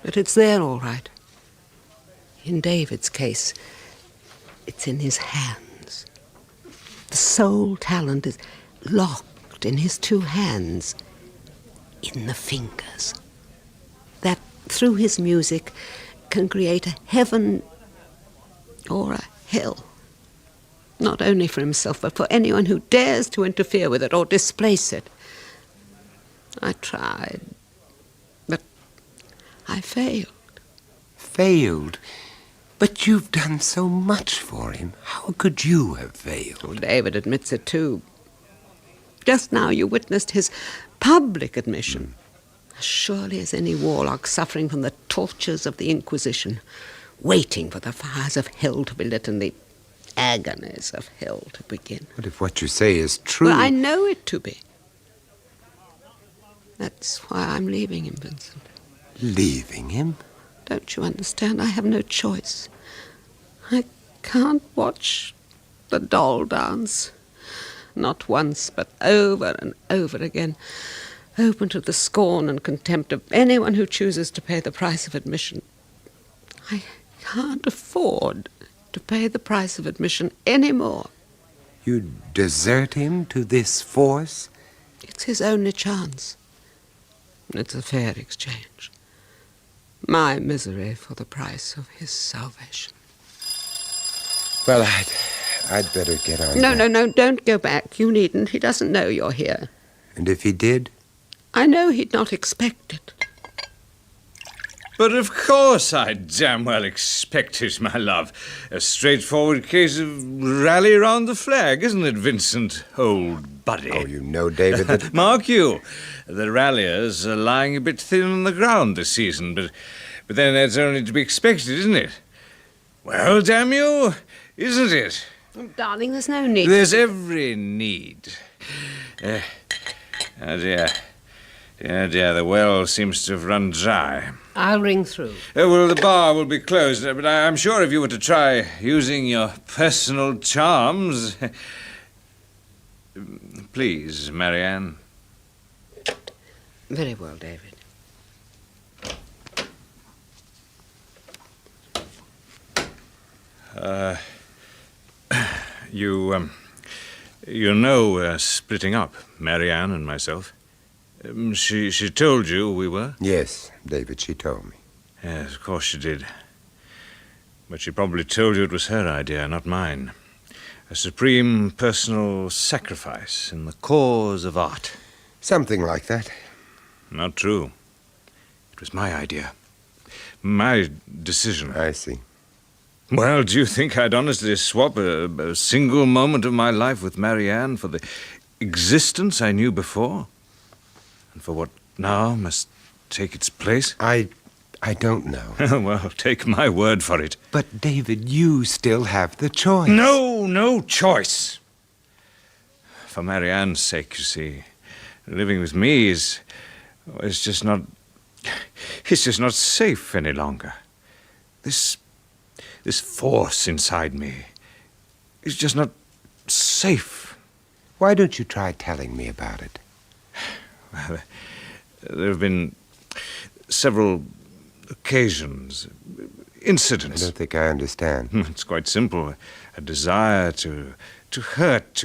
But it's there, all right. In David's case, it's in his hands. The soul talent is locked in his two hands, in the fingers, that through his music can create a heaven or a hell, not only for himself, but for anyone who dares to interfere with it or displace it. I tried, but I failed. Failed? But you've done so much for him. How could you have failed? Well, David admits it, too. Just now you witnessed his public admission. As surely as any warlock suffering from the tortures of the Inquisition, waiting for the fires of hell to be lit and the agonies of hell to begin. But if what you say is true... Well, I know it to be. That's why I'm leaving him, Vincent. Leaving him? Don't you understand? I have no choice. I can't watch the doll dance. Not once, but over and over again, open to the scorn and contempt of anyone who chooses to pay the price of admission. I can't afford to pay the price of admission any more. You desert him to this force? It's his only chance. It's a fair exchange. My misery for the price of his salvation. Well, I'd better get on. No, don't go back. You needn't. He doesn't know you're here. And if he did? I know he'd not expect it. But of course I damn well expect it, my love. A straightforward case of rally round the flag, isn't it, Vincent, old buddy? Oh, you know, David, that... Mark you, the ralliers are lying a bit thin on the ground this season, but then that's only to be expected, isn't it? Well, damn you, isn't it? Oh, darling, there's no need. There's every need. Oh, dear. Oh, dear, the well seems to have run dry. I'll ring through. Well, the bar will be closed, but I'm sure if you were to try using your personal charms... Please, Marianne. Very well, David. You know we're splitting up, Marianne and myself. She told you we were? Yes, David, she told me. Yes, of course she did. But she probably told you it was her idea, not mine. A supreme personal sacrifice in the cause of art. Something like that. Not true. It was my idea. My decision. I see. Well, do you think I'd honestly swap a single moment of my life with Marianne for the existence I knew before? And for what now must take its place? I don't know. Well, take my word for it. But, David, you still have the choice. No choice. For Marianne's sake, you see. Living with me is just not... It's just not safe any longer. This force inside me is just not safe. Why don't you try telling me about it? Well, there have been several occasions, incidents. I don't think I understand. It's quite simple. A desire to hurt,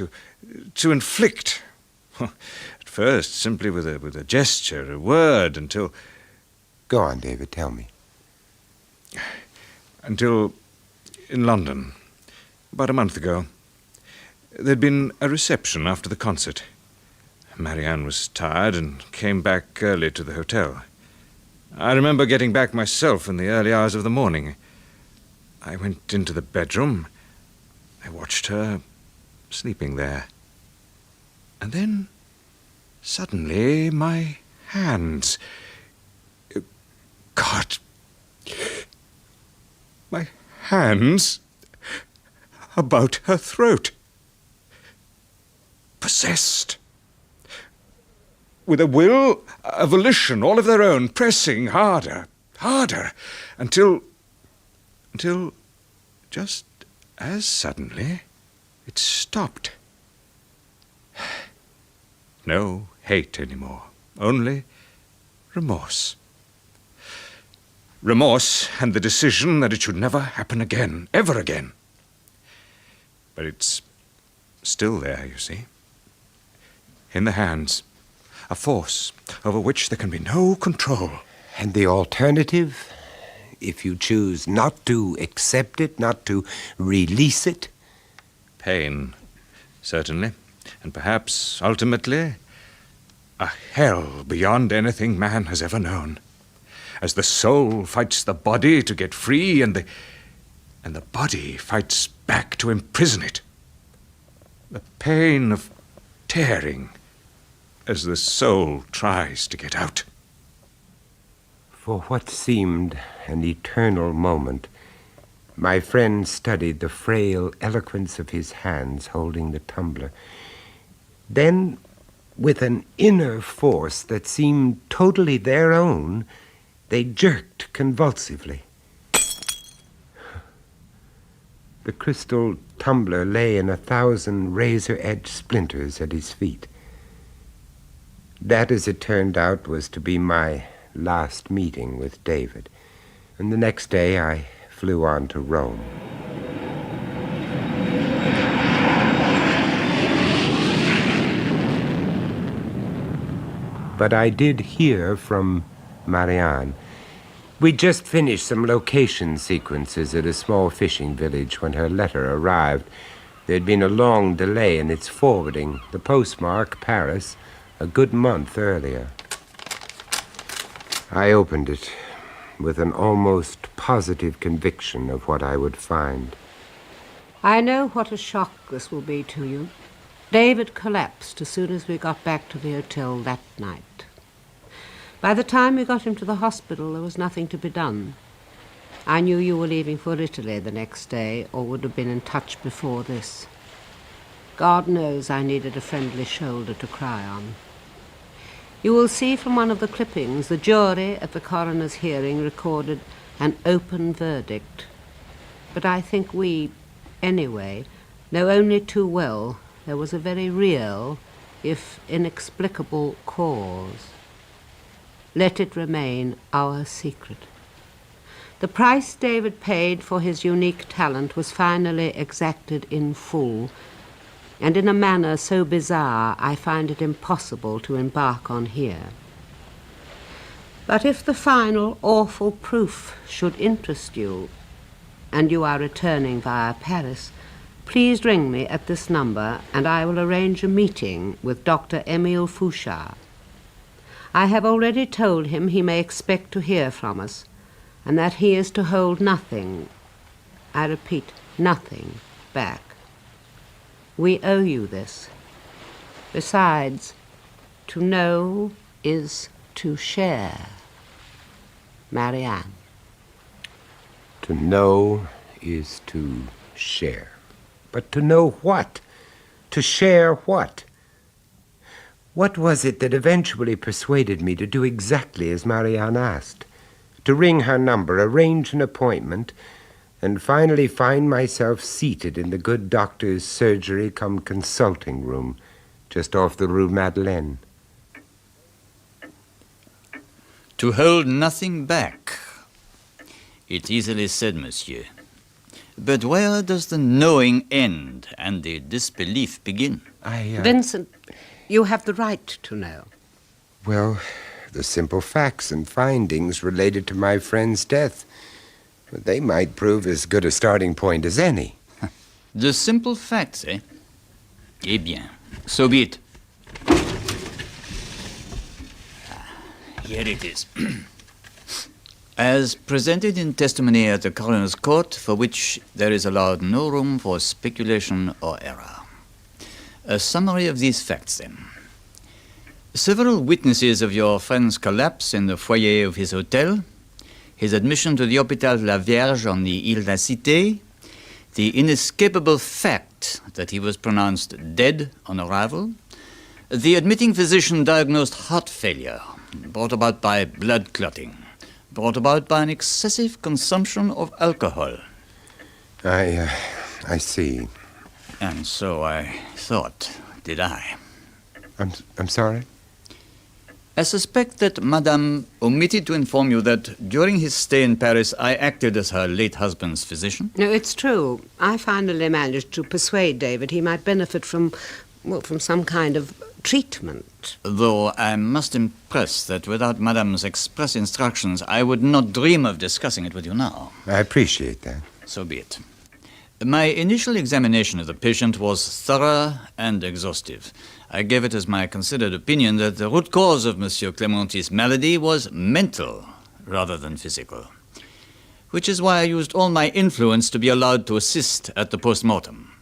to inflict. At first, simply with a gesture, a word, until... Go on, David, tell me. Until in London, about a month ago, there'd been a reception after the concert. Marianne was tired and came back early to the hotel. I remember getting back myself in the early hours of the morning. I went into the bedroom. I watched her sleeping there. And then, suddenly, my hands... God! My hands about her throat. Possessed. With a will, a volition, all of their own, pressing harder, until just as suddenly it stopped. No hate anymore, only remorse. Remorse and the decision that it should never happen again, ever again. But it's still there, you see. In the hands. A force over which there can be no control. And the alternative, if you choose not to accept it, not to release it? Pain, certainly. And perhaps, ultimately, a hell beyond anything man has ever known. As the soul fights the body to get free, and the body fights back to imprison it. The pain of tearing as the soul tries to get out. For what seemed an eternal moment, my friend studied the frail eloquence of his hands holding the tumbler. Then, with an inner force that seemed totally their own, they jerked convulsively. The crystal tumbler lay in 1,000 razor-edged splinters at his feet. That, as it turned out, was to be my last meeting with David. And the next day I flew on to Rome. But I did hear from Marianne. We'd just finished some location sequences at a small fishing village when her letter arrived. There'd been a long delay in its forwarding. The postmark, Paris, a good month earlier. I opened it with an almost positive conviction of what I would find. I know what a shock this will be to you. David collapsed as soon as we got back to the hotel that night. By the time we got him to the hospital, there was nothing to be done. I knew you were leaving for Italy the next day, or would have been in touch before this. God knows I needed a friendly shoulder to cry on. You will see from one of the clippings the jury at the coroner's hearing recorded an open verdict. But I think we, anyway, know only too well there was a very real, if inexplicable, cause. Let it remain our secret. The price David paid for his unique talent was finally exacted in full, and in a manner so bizarre I find it impossible to embark on here. But if the final awful proof should interest you, and you are returning via Paris, please ring me at this number and I will arrange a meeting with Dr. Émile Fouchard. I have already told him he may expect to hear from us, and that he is to hold nothing, I repeat, nothing, back. We owe you this. Besides, to know is to share. Marianne. To know is to share. But to know what? To share what? What was it that eventually persuaded me to do exactly as Marianne asked? To ring her number, arrange an appointment, and finally find myself seated in the good doctor's surgery-cum-consulting room just off the Rue Madeleine. To hold nothing back. It's easily said, monsieur. But where does the knowing end and the disbelief begin? Vincent, you have the right to know. Well, the simple facts and findings related to my friend's death. They might prove as good a starting point as any. The simple facts, eh? Eh bien, so be it. Here it is. As presented in testimony at the coroner's court, for which there is allowed no room for speculation or error. A summary of these facts, then. Several witnesses of your friend's collapse in the foyer of his hotel, his admission to the Hôpital de la Vierge on the Ile de la Cité, the inescapable fact that he was pronounced dead on arrival, the admitting physician diagnosed heart failure, brought about by blood clotting, brought about by an excessive consumption of alcohol. I see. And so I thought, did I? I'm sorry? I suspect that Madame omitted to inform you that during his stay in Paris, I acted as her late husband's physician. No, it's true. I finally managed to persuade David he might benefit from some kind of treatment. Though I must impress that without Madame's express instructions, I would not dream of discussing it with you now. I appreciate that. So be it. My initial examination of the patient was thorough and exhaustive. I gave it as my considered opinion that the root cause of Monsieur Clementi's malady was mental rather than physical, which is why I used all my influence to be allowed to assist at the post-mortem.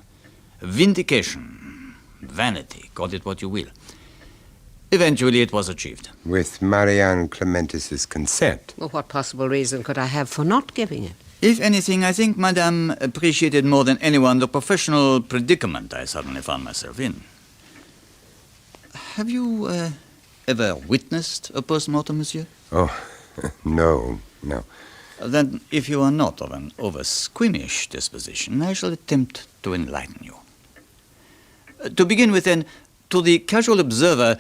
Vindication, vanity, call it what you will. Eventually it was achieved. With Marianne Clementis's consent. Well, what possible reason could I have for not giving it? If anything, I think Madame appreciated more than anyone the professional predicament I suddenly found myself in. Have you ever witnessed a post-mortem, monsieur? Oh, no. Then, if you are not of an over-squeamish disposition, I shall attempt to enlighten you. To begin with, then, to the casual observer,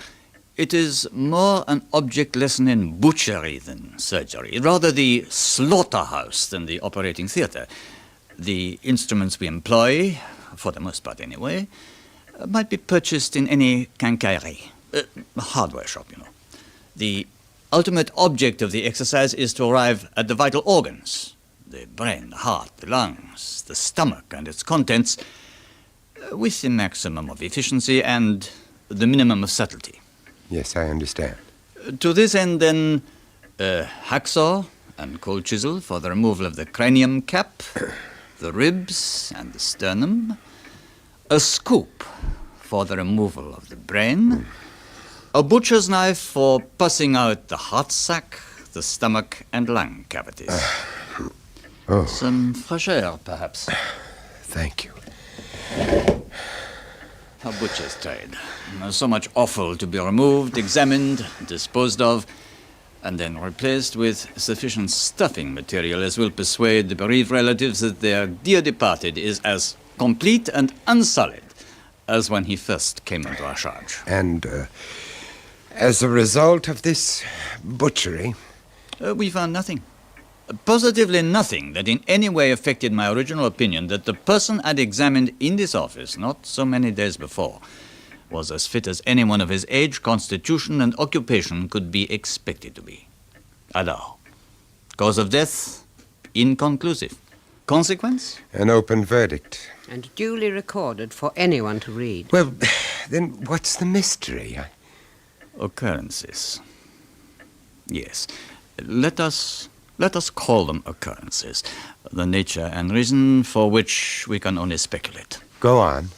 it is more an object lesson in butchery than surgery, rather the slaughterhouse than the operating theatre. The instruments we employ, for the most part anyway, might be purchased in any quincaillerie, hardware shop, you know. The ultimate object of the exercise is to arrive at the vital organs, the brain, the heart, the lungs, the stomach and its contents, with the maximum of efficiency and the minimum of subtlety. Yes, I understand. To this end, then, a hacksaw and cold chisel for the removal of the cranium cap, the ribs and the sternum, a scoop for the removal of the brain, a butcher's knife for pussing out the heart sac, the stomach and lung cavities. Some fresh air, perhaps. Thank you. A butcher's trade. So much offal to be removed, examined, disposed of, and then replaced with sufficient stuffing material as will persuade the bereaved relatives that their dear departed is as complete and unsullied as when he first came into our charge. And as a result of this butchery? We found nothing. Positively nothing that in any way affected my original opinion that the person I'd examined in this office not so many days before was as fit as anyone of his age, constitution, and occupation could be expected to be. Alors, cause of death, inconclusive. Consequence? An open verdict. And duly recorded for anyone to read. Well, then what's the mystery? Occurrences. Yes. Let us call them occurrences, the nature and reason for which we can only speculate. Go on.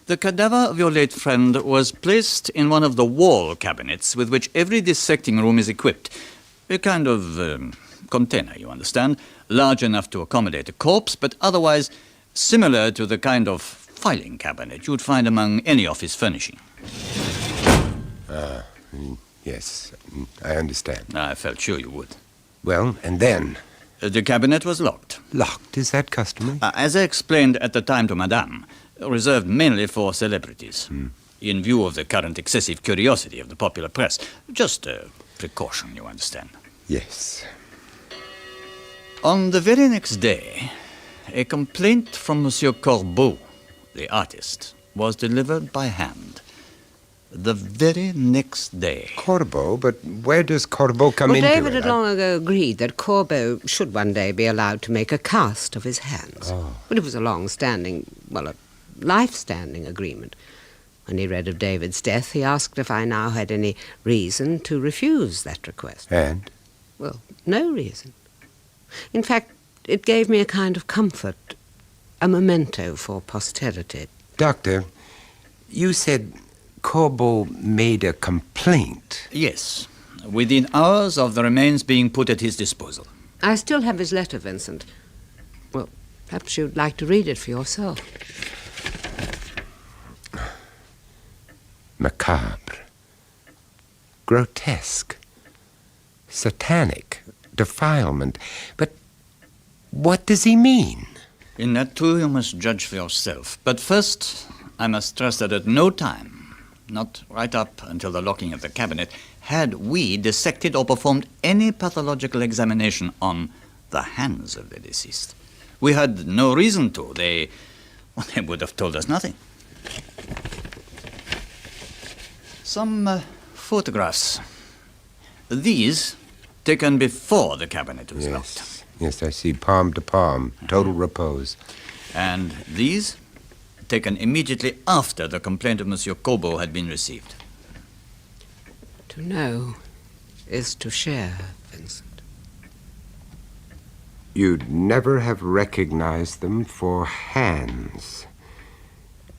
The cadaver of your late friend was placed in one of the wall cabinets with which every dissecting room is equipped. A kind of container, you understand, large enough to accommodate a corpse, but otherwise similar to the kind of filing cabinet you'd find among any office furnishing. Yes, I understand. I felt sure you would. Well, and then? The cabinet was locked. Locked? Is that customary? As I explained at the time to Madame, reserved mainly for celebrities, in view of the current excessive curiosity of the popular press. Just a precaution, you understand. Yes. On the very next day, a complaint from Monsieur Corbeau, the artist, was delivered by hand. The very next day. Corbeau? But where does Corbeau come into it? David had long ago agreed that Corbeau should one day be allowed to make a cast of his hands. Oh. But it was a long-standing, a life-standing agreement. When he read of David's death, he asked if I now had any reason to refuse that request. And? Well, no reason. In fact, it gave me a kind of comfort, a memento for posterity. Doctor, you said Corbeau made a complaint. Yes, within hours of the remains being put at his disposal. I still have his letter, Vincent. Well, perhaps you'd like to read it for yourself. Macabre. Grotesque. Satanic. Defilement. But what does he mean? In that too you must judge for yourself. But first, I must stress that at no time, not right up until the locking of the cabinet, had we dissected or performed any pathological examination on the hands of the deceased. We had no reason to. They would have told us nothing. Some photographs. These taken before the cabinet was locked. Yes, I see. Palm to palm. Total repose. And these taken immediately after the complaint of Monsieur Corbeau had been received. To know is to share, Vincent. You'd never have recognized them for hands.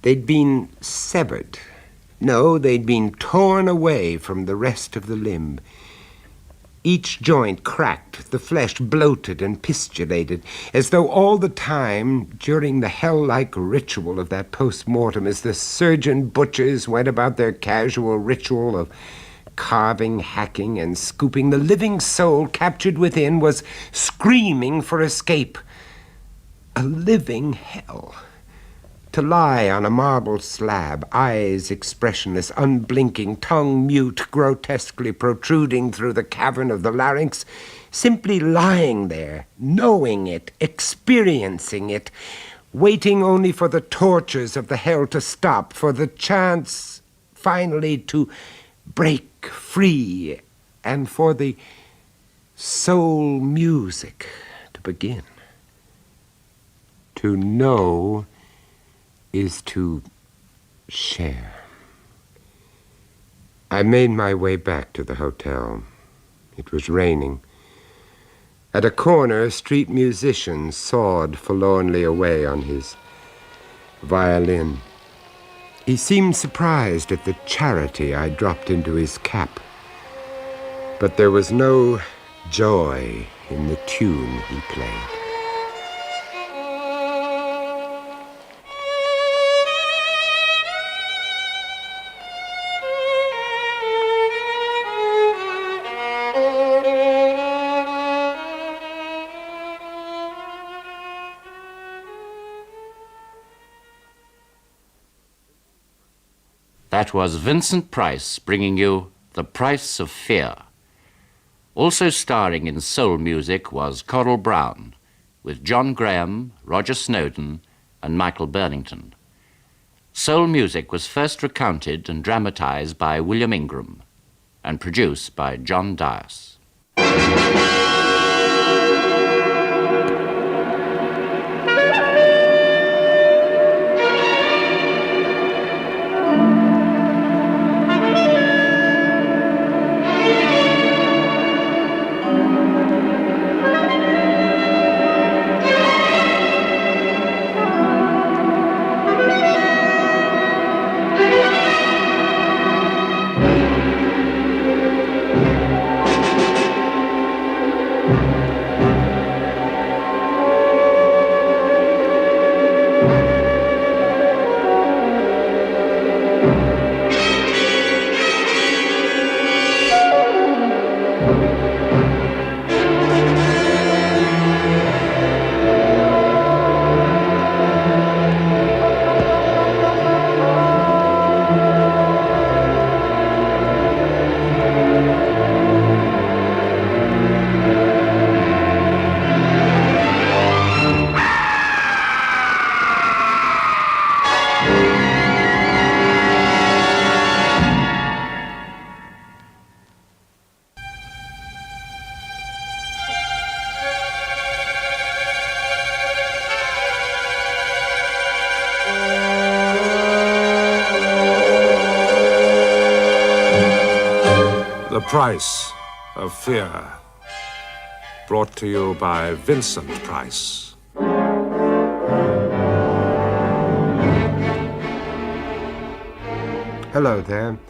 They'd been severed. No, they'd been torn away from the rest of the limb. Each joint cracked, the flesh bloated and pistulated, as though all the time, during the hell-like ritual of that post-mortem, as the surgeon butchers went about their casual ritual of carving, hacking, and scooping, the living soul captured within was screaming for escape. A living hell. To lie on a marble slab, eyes expressionless, unblinking, tongue mute, grotesquely protruding through the cavern of the larynx, simply lying there, knowing it, experiencing it, waiting only for the tortures of the hell to stop, for the chance finally to break free, and for the soul music to begin. To know is to share. I made my way back to the hotel. It was raining. At a corner, a street musician sawed forlornly away on his violin. He seemed surprised at the charity I dropped into his cap. But there was no joy in the tune he played. That was Vincent Price bringing you The Price of Fear. Also starring in soul music was Coral Brown, with John Graham, Roger Snowden, and Michael Burnington. Soul music was first recounted and dramatized by William Ingram and produced by John Dias. Price of Fear. Brought to you by Vincent Price. Hello there.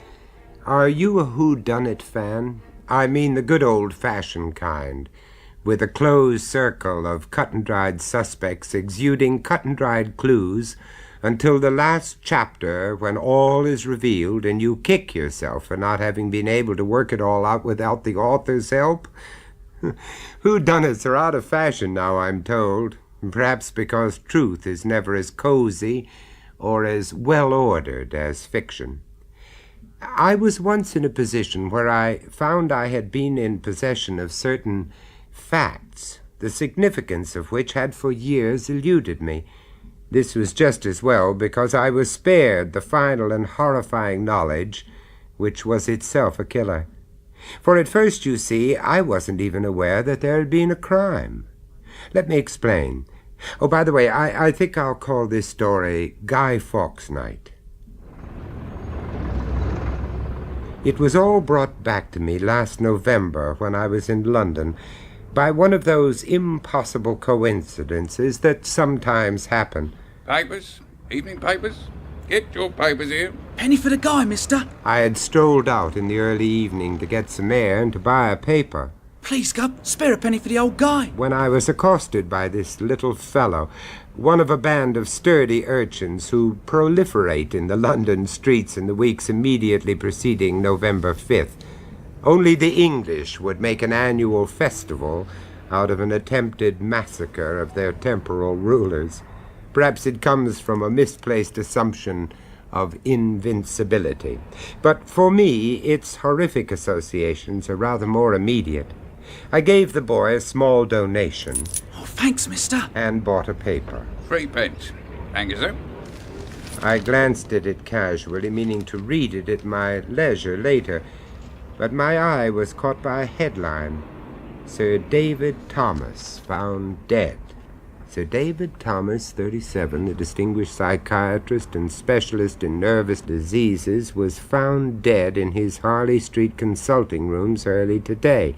Are you a whodunit fan? I mean the good old-fashioned kind, with a closed circle of cut-and-dried suspects exuding cut-and-dried clues until the last chapter, when all is revealed and you kick yourself for not having been able to work it all out without the author's help? Whodunits are out of fashion now, I'm told, perhaps because truth is never as cozy or as well-ordered as fiction. I was once in a position where I found I had been in possession of certain facts, the significance of which had for years eluded me. This was just as well, because I was spared the final and horrifying knowledge, which was itself a killer. For at first, you see, I wasn't even aware that there had been a crime. Let me explain. Oh, by the way, I think I'll call this story Guy Fawkes Night. It was all brought back to me last November when I was in London by one of those impossible coincidences that sometimes happen. Papers? Evening papers? Get your papers here. Penny for the guy, mister. I had strolled out in the early evening to get some air and to buy a paper. Please, Gup, spare a penny for the old guy. When I was accosted by this little fellow, one of a band of sturdy urchins who proliferate in the London streets in the weeks immediately preceding November 5th. Only the English would make an annual festival out of an attempted massacre of their temporal rulers. Perhaps it comes from a misplaced assumption of invincibility. But for me, its horrific associations are rather more immediate. I gave the boy a small donation. Oh, thanks, mister. And bought a paper. 3 pence. Thank you, sir. I glanced at it casually, meaning to read it at my leisure later, but my eye was caught by a headline. Sir David Thomas found dead. Sir David Thomas, 37, a distinguished psychiatrist and specialist in nervous diseases, was found dead in his Harley Street consulting rooms early today.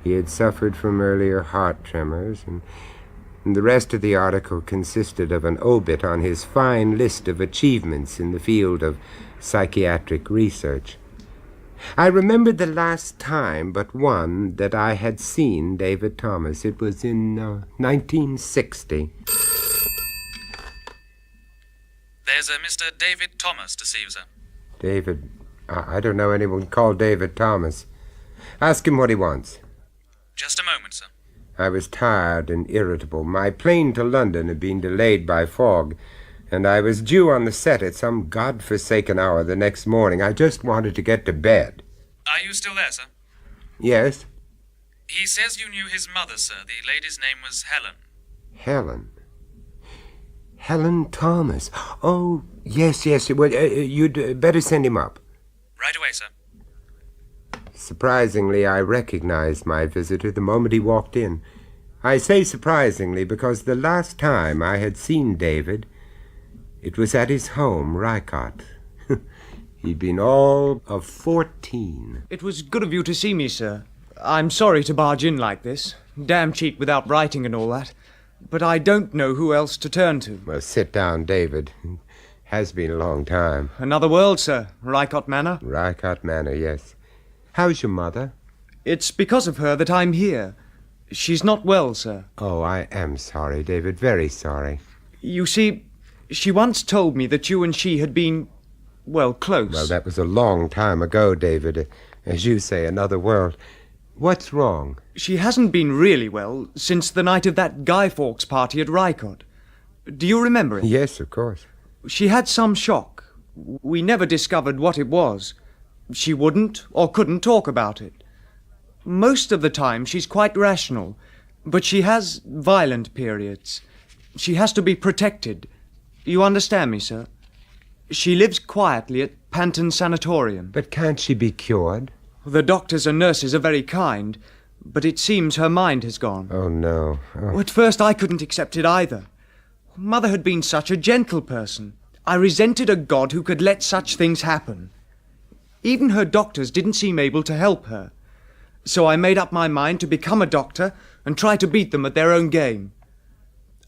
He had suffered from earlier heart tremors, and the rest of the article consisted of an obit on his fine list of achievements in the field of psychiatric research. I remembered the last time but one that I had seen David Thomas. It was in 1960. There's a Mr. David Thomas to see you, sir. David? I don't know anyone called David Thomas. Ask him what he wants. Just a moment, sir. I was tired and irritable. My plane to London had been delayed by fog, and I was due on the set at some godforsaken hour the next morning. I just wanted to get to bed. Are you still there, sir? Yes? He says you knew his mother, sir. The lady's name was Helen. Helen? Helen Thomas. Oh, yes. Well, you'd better send him up. Right away, sir. Surprisingly, I recognized my visitor the moment he walked in. I say surprisingly because the last time I had seen David, it was at his home, Rycott. He'd been all of 14. It was good of you to see me, sir. I'm sorry to barge in like this. Damn cheap without writing and all that. But I don't know who else to turn to. Well, sit down, David. Has been a long time. Another world, sir. Rycott Manor. Rycott Manor, yes. How's your mother? It's because of her that I'm here. She's not well, sir. Oh, I am sorry, David. Very sorry. You see, she once told me that you and she had been, well, close. Well, that was a long time ago, David. As you say, another world. What's wrong? She hasn't been really well since the night of that Guy Fawkes party at Rycott. Do you remember it? Yes, of course. She had some shock. We never discovered what it was. She wouldn't or couldn't talk about it. Most of the time she's quite rational, but she has violent periods. She has to be protected. You understand me, sir? She lives quietly at Panton Sanatorium. But can't she be cured? The doctors and nurses are very kind, but it seems her mind has gone. Oh, no. Oh. At first I couldn't accept it either. Mother had been such a gentle person. I resented a God who could let such things happen. Even her doctors didn't seem able to help her. So I made up my mind to become a doctor and try to beat them at their own game.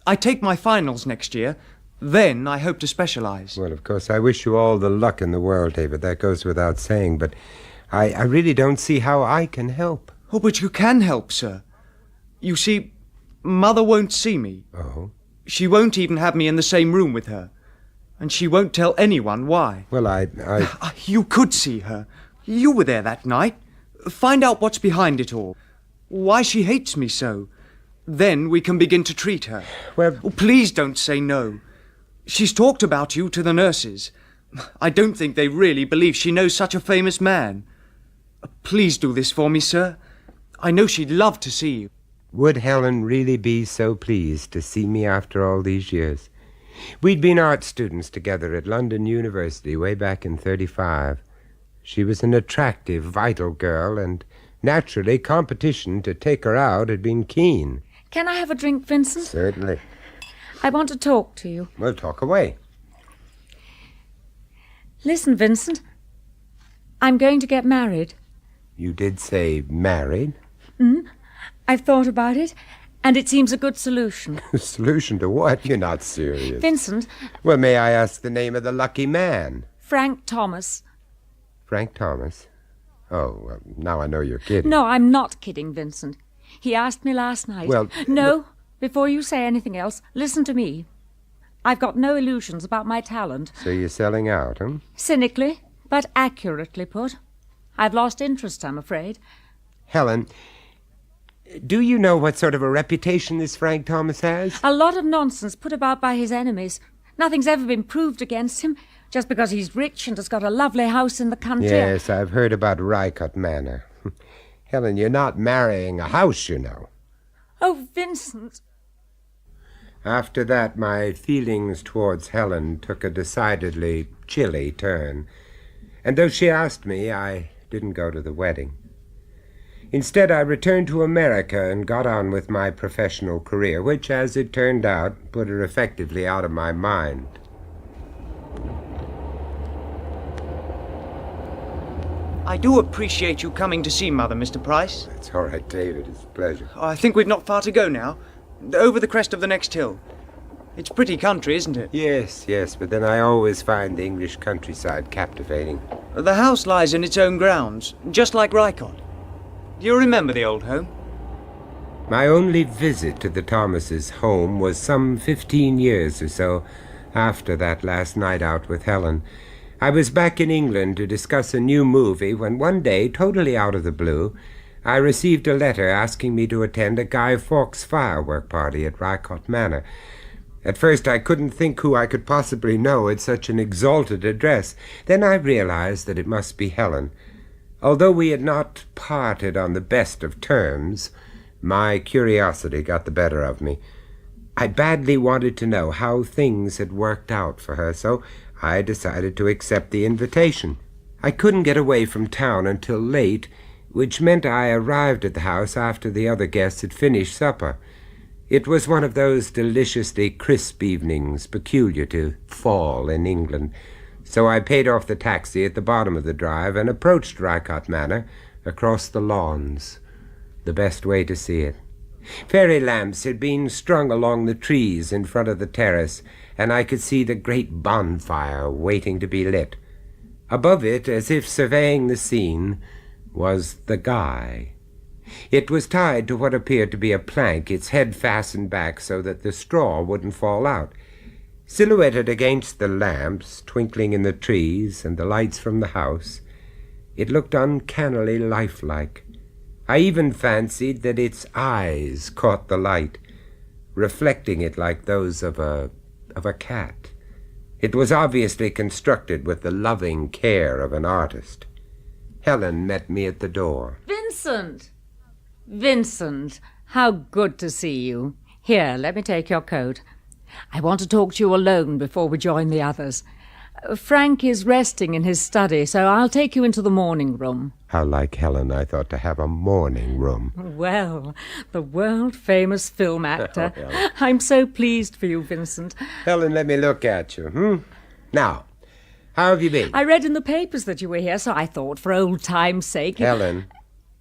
I take my finals next year. Then I hope to specialize. Well, of course, I wish you all the luck in the world, David. That goes without saying, but I really don't see how I can help. Oh, but you can help, sir. You see, Mother won't see me. Oh? She won't even have me in the same room with her. And she won't tell anyone why. Well, You could see her. You were there that night. Find out what's behind it all. Why she hates me so. Then we can begin to treat her. Well... Oh, please don't say no. She's talked about you to the nurses. I don't think they really believe she knows such a famous man. Please do this for me, sir. I know she'd love to see you. Would Helen really be so pleased to see me after all these years? We'd been art students together at London University way back in '35. She was an attractive, vital girl, and naturally competition to take her out had been keen. Can I have a drink, Vincent? Certainly. I want to talk to you. Well, talk away. Listen, Vincent. I'm going to get married. You did say married? I've thought about it, and it seems a good solution. Solution to what? You're not serious. Vincent. Well, may I ask the name of the lucky man? Frank Thomas. Frank Thomas? Oh, well, now I know you're kidding. No, I'm not kidding, Vincent. He asked me last night. Well... No, before you say anything else, listen to me. I've got no illusions about my talent. So you're selling out, huh? Cynically, but accurately put. I've lost interest, I'm afraid. Helen, do you know what sort of a reputation this Frank Thomas has? A lot of nonsense put about by his enemies. Nothing's ever been proved against him, just because he's rich and has got a lovely house in the country. Yes, I've heard about Rycott Manor. Helen, you're not marrying a house, you know. Oh, Vincent. After that, my feelings towards Helen took a decidedly chilly turn. And though she asked me, I didn't go to the wedding. Instead, I returned to America and got on with my professional career, which, as it turned out, put her effectively out of my mind. I do appreciate you coming to see Mother, Mr. Price. It's all right, David. It's a pleasure. I think we've not far to go now. Over the crest of the next hill. It's pretty country, isn't it? Yes, but then I always find the English countryside captivating. The house lies in its own grounds, just like Rycott. Do you remember the old home? My only visit to the Thomases' home was some 15 years or so after that last night out with Helen. I was back in England to discuss a new movie when one day, totally out of the blue, I received a letter asking me to attend a Guy Fawkes firework party at Rycott Manor. At first I couldn't think who I could possibly know at such an exalted address. Then I realized that it must be Helen. Although we had not parted on the best of terms, my curiosity got the better of me. I badly wanted to know how things had worked out for her, so I decided to accept the invitation. I couldn't get away from town until late, which meant I arrived at the house after the other guests had finished supper. It was one of those deliciously crisp evenings peculiar to fall in England, so I paid off the taxi at the bottom of the drive and approached Rycott Manor across the lawns, the best way to see it. Fairy lamps had been strung along the trees in front of the terrace, and I could see the great bonfire waiting to be lit. Above it, as if surveying the scene, was the Guy. It was tied to what appeared to be a plank, its head fastened back so that the straw wouldn't fall out. Silhouetted against the lamps, twinkling in the trees and the lights from the house, it looked uncannily lifelike. I even fancied that its eyes caught the light, reflecting it like those of a cat. It was obviously constructed with the loving care of an artist. Helen met me at the door. Vincent! Vincent, how good to see you. Here, let me take your coat. I want to talk to you alone before we join the others. Frank is resting in his study, so I'll take you into the morning room. How like Helen I thought to have a morning room. Well, the world-famous film actor. Oh, Helen. I'm so pleased for you, Vincent. Helen, let me look at you. Now, How have you been? I read in the papers that you were here, so I thought, for old time's sake... Helen.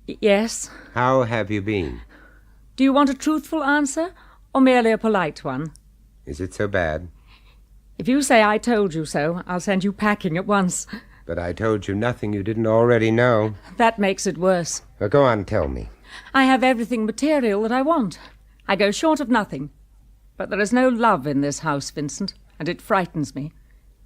Yes? How have you been? Do you want a truthful answer, or merely a polite one? Is it so bad? If you say I told you so, I'll send you packing at once. But I told you nothing you didn't already know. That makes it worse. Well, go on, tell me. I have everything material that I want. I go short of nothing. But there is no love in this house, Vincent, and it frightens me.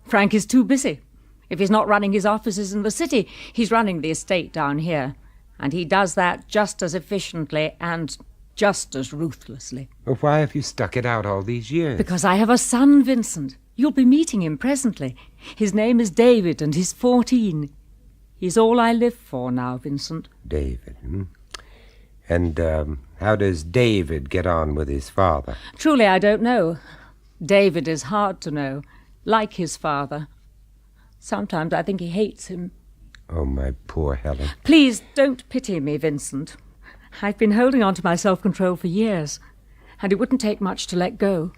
Frank is too busy. If he's not running his offices in the city, he's running the estate down here. And he does that just as efficiently and just as ruthlessly. Well, why have you stuck it out all these years? Because I have a son, Vincent. You'll be meeting him presently. His name is David, and he's 14. He's all I live for now, Vincent. David, And how does David get on with his father? Truly, I don't know. David is hard to know, like his father. Sometimes I think he hates him. Oh, my poor Helen. Please don't pity me, Vincent. I've been holding on to my self-control for years, and it wouldn't take much to let go.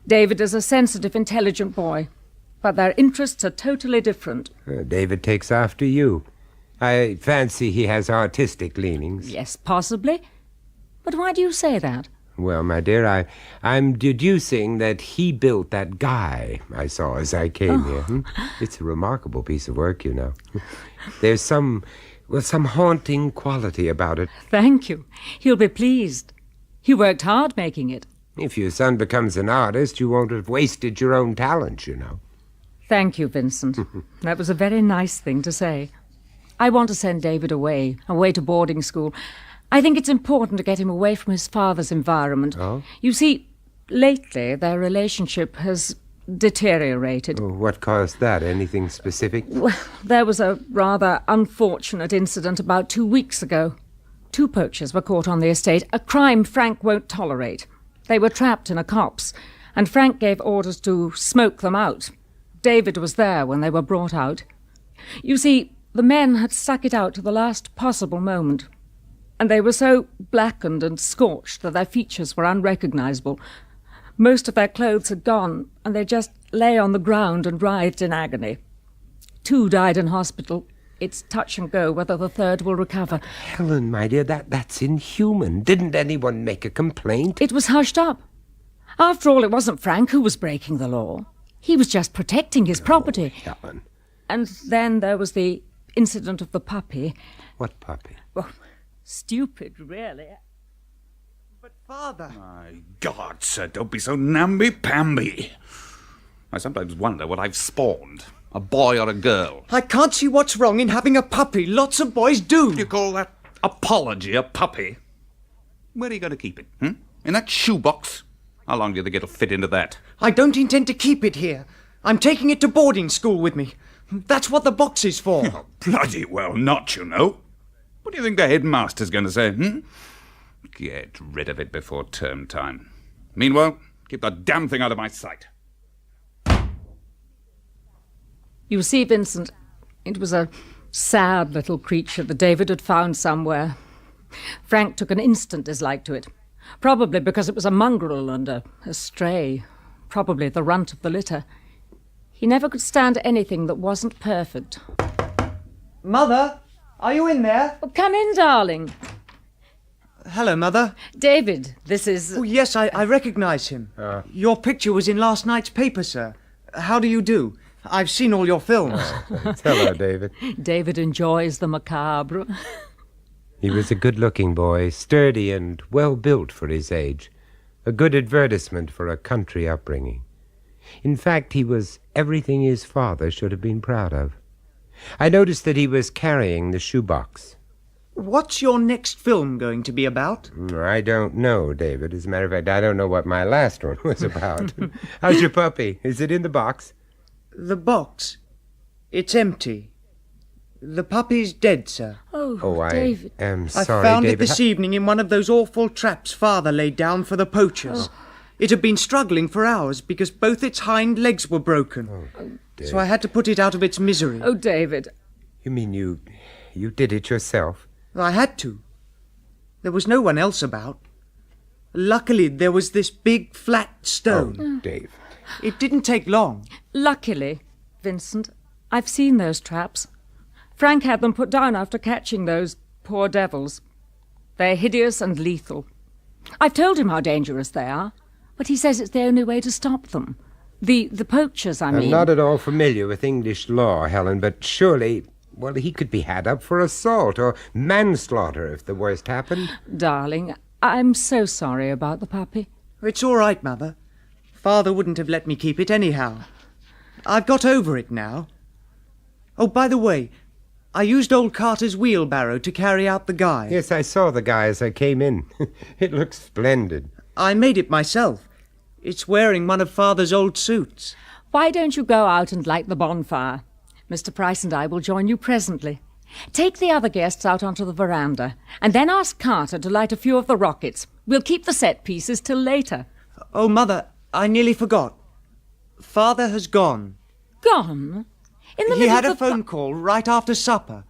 David is a sensitive, intelligent boy, but their interests are totally different. David takes after you. I fancy he has artistic leanings. Yes, possibly. But why do you say that? Well, my dear, I'm deducing that he built that guy I saw as I came here. It's a remarkable piece of work, you know. There's some haunting quality about it. Thank you. He'll be pleased. He worked hard making it. If your son becomes an artist, you won't have wasted your own talent, you know. Thank you, Vincent. That was a very nice thing to say. I want to send David away to boarding school. I think it's important to get him away from his father's environment. Oh? You see, lately their relationship has deteriorated. Oh, what caused that? Anything specific? Well, there was a rather unfortunate incident about 2 weeks ago. 2 poachers were caught on the estate, a crime Frank won't tolerate. They were trapped in a copse, and Frank gave orders to smoke them out. David was there when they were brought out. You see, the men had stuck it out to the last possible moment, and they were so blackened and scorched that their features were unrecognizable. Most of their clothes had gone, and they just lay on the ground and writhed in agony. 2 died in hospital. It's touch and go whether the 3rd will recover. Helen, my dear, that's inhuman. Didn't anyone make a complaint? It was hushed up. After all, it wasn't Frank who was breaking the law. He was just protecting his property. Helen. And then there was the incident of the puppy. What puppy? Well, stupid, really. But, Father... My God, sir, don't be so namby-pamby. I sometimes wonder what I've spawned. A boy or a girl. I can't see what's wrong in having a puppy. Lots of boys do. You call that apology a puppy? Where are you going to keep it? In that shoebox? How long do you think it'll fit into that? I don't intend to keep it here. I'm taking it to boarding school with me. That's what the box is for. Oh, bloody well not, you know. What do you think the headmaster's going to say, Get rid of it before term time. Meanwhile, keep the damn thing out of my sight. You see, Vincent, it was a sad little creature that David had found somewhere. Frank took an instant dislike to it, probably because it was a mongrel and a stray, probably the runt of the litter. He never could stand anything that wasn't perfect. Mother, are you in there? Oh, come in, darling. Hello, Mother. David, this is... Oh, yes, I recognise him. Your picture was in last night's paper, sir. How do you do? I've seen all your films. Hello, David. David enjoys the macabre. He was a good-looking boy, sturdy and well-built for his age. A good advertisement for a country upbringing. In fact, he was everything his father should have been proud of. I noticed that he was carrying the shoebox. What's your next film going to be about? I don't know, David. As a matter of fact, I don't know what my last one was about. How's your puppy? Is it in the box? The box? It's empty. The puppy's dead, sir. Oh, David. I am sorry, I found David. it this evening in one of those awful traps Father laid down for the poachers. It had been struggling for hours because both its hind legs were broken. So I had to put it out of its misery. Oh, David. You mean you did it yourself? I had to. There was no one else about. Luckily, there was this big flat stone. Oh, David. It didn't take long. Luckily, Vincent, I've seen those traps. Frank had them put down after catching those poor devils. They're hideous and lethal. I've told him how dangerous they are, but he says it's the only way to stop them. The poachers, I mean. I'm not at all familiar with English law, Helen, but surely, well, he could be had up for assault or manslaughter if the worst happened. Darling, I'm so sorry about the puppy. It's all right, Mother. Father wouldn't have let me keep it anyhow. I've got over it now. Oh, by the way, I used old Carter's wheelbarrow to carry out the guy. Yes, I saw the guy as I came in. It looks splendid. I made it myself. It's wearing one of Father's old suits. Why don't you go out and light the bonfire? Mr. Price and I will join you presently. Take the other guests out onto the veranda, and then ask Carter to light a few of the rockets. We'll keep the set pieces till later. Oh, Mother, I nearly forgot. Father has gone. Gone? He had a phone call right after supper.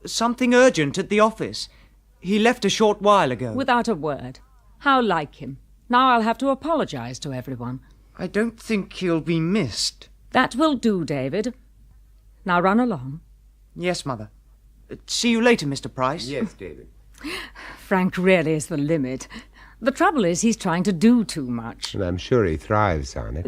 Something urgent at the office. He left a short while ago. Without a word. How like him. Now I'll have to apologize to everyone. I don't think he'll be missed. That will do, David. Now run along. Yes, Mother. See you later, Mr. Price. Yes, David. Frank really is the limit. The trouble is he's trying to do too much. And I'm sure he thrives on it.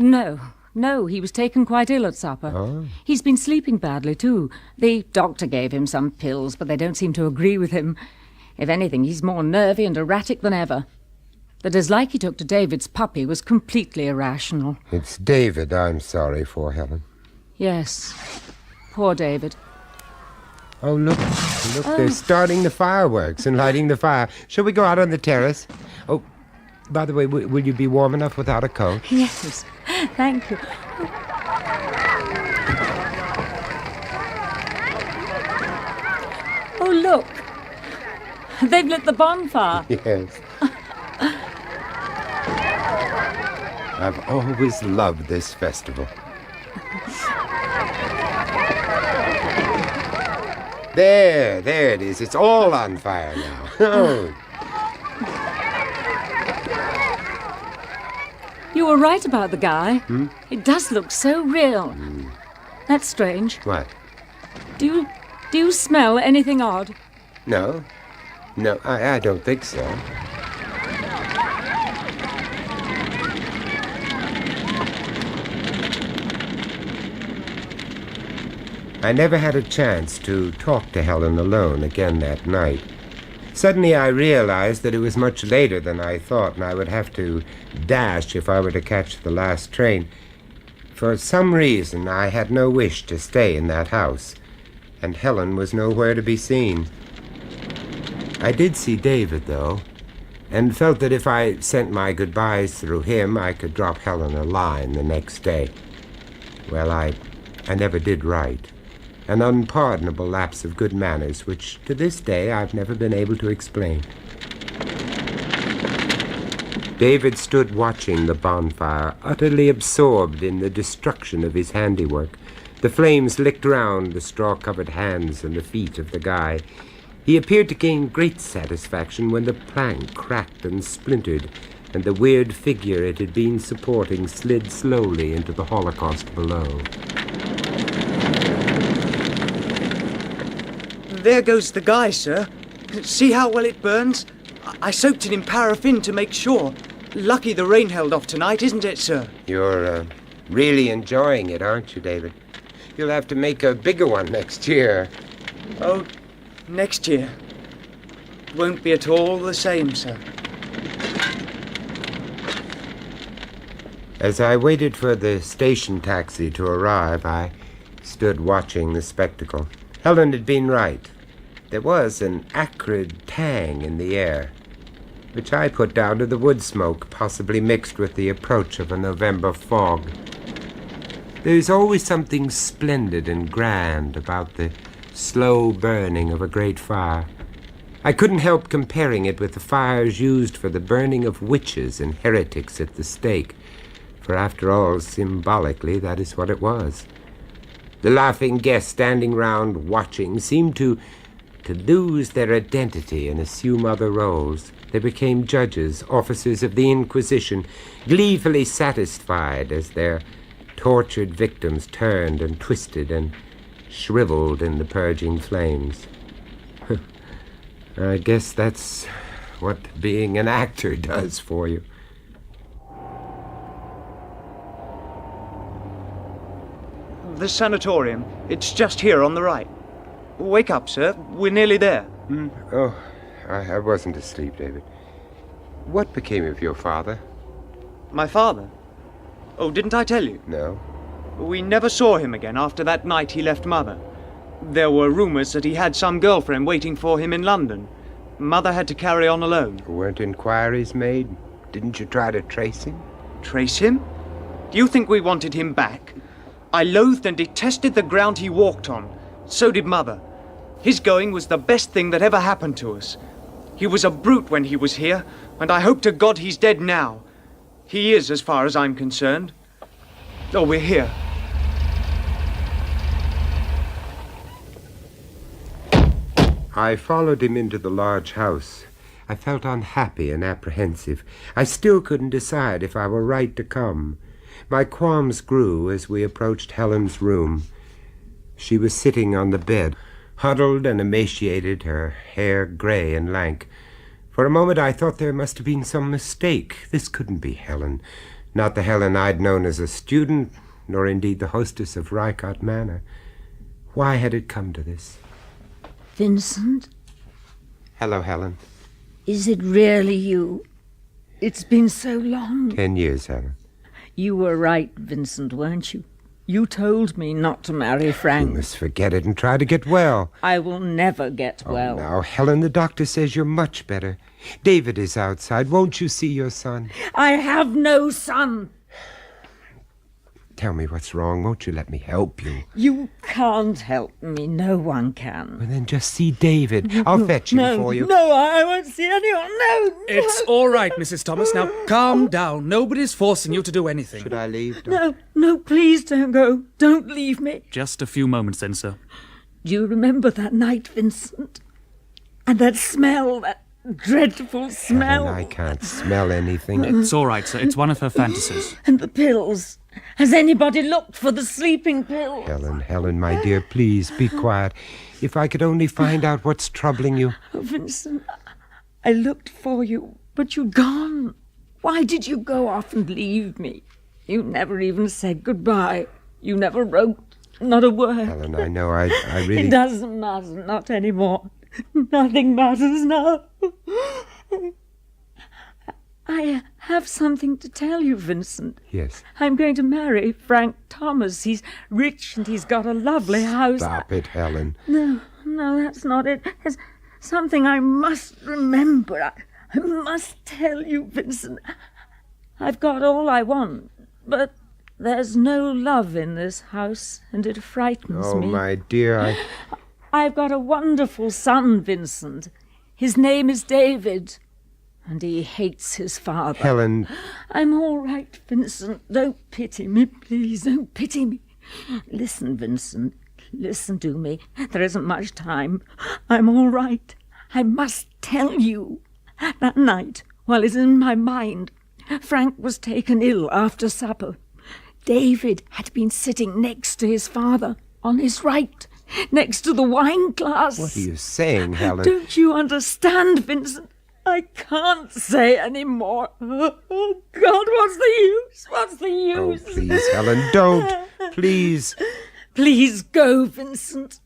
No, he was taken quite ill at supper. Oh. He's been sleeping badly, too. The doctor gave him some pills, but they don't seem to agree with him. If anything, he's more nervy and erratic than ever. The dislike he took to David's puppy was completely irrational. It's David I'm sorry for, Helen. Yes. Poor David. Oh, look, they're starting the fireworks and lighting the fire. Shall we go out on the terrace? Oh, by the way, will you be warm enough without a coat? Yes, thank you. Oh, look. They've lit the bonfire. Yes. I've always loved this festival. There it is. It's all on fire now. Oh. You were right about the guy. It does look so real. That's strange. What? Do you smell anything odd? No, I don't think so. I never had a chance to talk to Helen alone again that night. Suddenly I realized that it was much later than I thought, and I would have to dash if I were to catch the last train. For some reason, I had no wish to stay in that house, and Helen was nowhere to be seen. I did see David, though, and felt that if I sent my goodbyes through him, I could drop Helen a line the next day. Well, I never did write. An unpardonable lapse of good manners, which to this day I've never been able to explain. David stood watching the bonfire, utterly absorbed in the destruction of his handiwork. The flames licked round the straw-covered hands and the feet of the guy. He appeared to gain great satisfaction when the plank cracked and splintered, and the weird figure it had been supporting slid slowly into the Holocaust below. There goes the guy, sir. See how well it burns? I soaked it in paraffin to make sure. Lucky the rain held off tonight, isn't it, sir? You're really enjoying it, aren't you, David? You'll have to make a bigger one next year. Oh, next year. Won't be at all the same, sir. As I waited for the station taxi to arrive, I stood watching the spectacle. Helen had been right. There was an acrid tang in the air, which I put down to the wood smoke, possibly mixed with the approach of a November fog. There's always something splendid and grand about the slow burning of a great fire. I couldn't help comparing it with the fires used for the burning of witches and heretics at the stake, for after all, symbolically, that is what it was. The laughing guests standing round watching seemed to lose their identity and assume other roles. They became judges, officers of the Inquisition, gleefully satisfied as their tortured victims turned and twisted and shriveled in the purging flames. I guess that's what being an actor does for you. The sanatorium. It's just here on the right. Wake up, sir. We're nearly there. Oh, I wasn't asleep, David. What became of your father? My father? Oh, didn't I tell you? No. We never saw him again after that night he left Mother. There were rumors that he had some girlfriend waiting for him in London. Mother had to carry on alone. Weren't inquiries made? Didn't you try to trace him? Trace him? Do you think we wanted him back? I loathed and detested the ground he walked on. So did Mother. His going was the best thing that ever happened to us. He was a brute when he was here, and I hope to God he's dead now. He is, as far as I'm concerned. Oh, we're here. I followed him into the large house. I felt unhappy and apprehensive. I still couldn't decide if I were right to come. My qualms grew as we approached Helen's room. She was sitting on the bed, huddled and emaciated, her hair gray and lank. For a moment I thought there must have been some mistake. This couldn't be Helen. Not the Helen I'd known as a student, nor indeed the hostess of Rycott Manor. Why had it come to this? Vincent? Hello, Helen. Is it really you? It's been so long. 10 years, Helen. You were right, Vincent, weren't you? You told me not to marry Frank. You must forget it and try to get well. I will never get well. Now, Helen, the doctor says you're much better. David is outside. Won't you see your son? I have no son. Tell me what's wrong. Won't you let me help you? You can't help me. No one can. Well, then just see David. I'll fetch him for you. No, I won't see anyone. No. It's all right, Mrs. Thomas. Now, calm down. Nobody's forcing you to do anything. Should I leave, Doctor? No, please don't go. Don't leave me. Just a few moments then, sir. Do you remember that night, Vincent? And that smell, that dreadful smell? Helen, I can't smell anything. It's all right, sir. It's one of her fantasies. And the pills. Has anybody looked for the sleeping pills? Helen, my dear, please be quiet. If I could only find out what's troubling you. Oh, Vincent, I looked for you, but you'd gone. Why did you go off and leave me? You never even said goodbye. You never wrote, not a word. Helen, I know, I really... It doesn't matter, not anymore. Nothing matters now. I have something to tell you, Vincent. Yes. I'm going to marry Frank Thomas. He's rich and he's got a lovely house. Stop it, Helen. No, that's not it. There's something I must remember. I must tell you, Vincent. I've got all I want, but there's no love in this house, and it frightens me. Oh, my dear, I've got a wonderful son, Vincent. His name is David. And he hates his father. Helen. I'm all right, Vincent. Don't pity me, please. Don't pity me. Listen, Vincent. Listen to me. There isn't much time. I'm all right. I must tell you. That night, while it's in my mind, Frank was taken ill after supper. David had been sitting next to his father, on his right, next to the wine glass. What are you saying, Helen? Don't you understand, Vincent? I can't say any more. Oh, God, what's the use? What's the use? Oh, please, Helen, don't. Please. Please go, Vincent.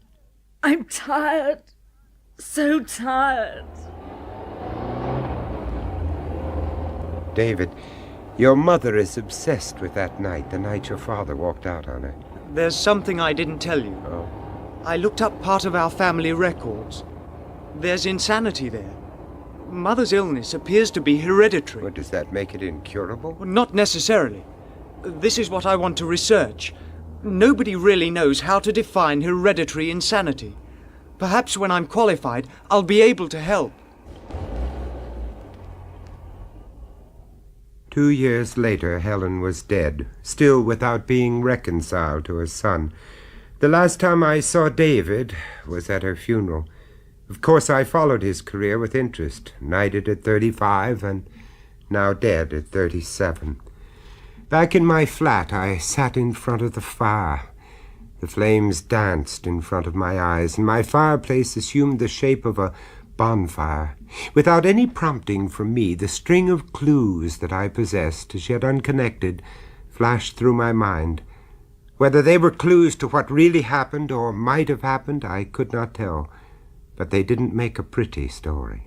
I'm tired. So tired. David, your mother is obsessed with that night, the night your father walked out on her. There's something I didn't tell you. Oh. I looked up part of our family records. There's insanity there. Mother's illness appears to be hereditary. Well, does that make it incurable? Well, not necessarily. This is what I want to research. Nobody really knows how to define hereditary insanity. Perhaps when I'm qualified, I'll be able to help. 2 years later, Helen was dead, still without being reconciled to her son. The last time I saw David was at her funeral. Of course, I followed his career with interest, knighted at 35 and now dead at 37. Back in my flat, I sat in front of the fire. The flames danced in front of my eyes, and my fireplace assumed the shape of a bonfire. Without any prompting from me, the string of clues that I possessed, as yet unconnected, flashed through my mind. Whether they were clues to what really happened or might have happened, I could not tell, but they didn't make a pretty story.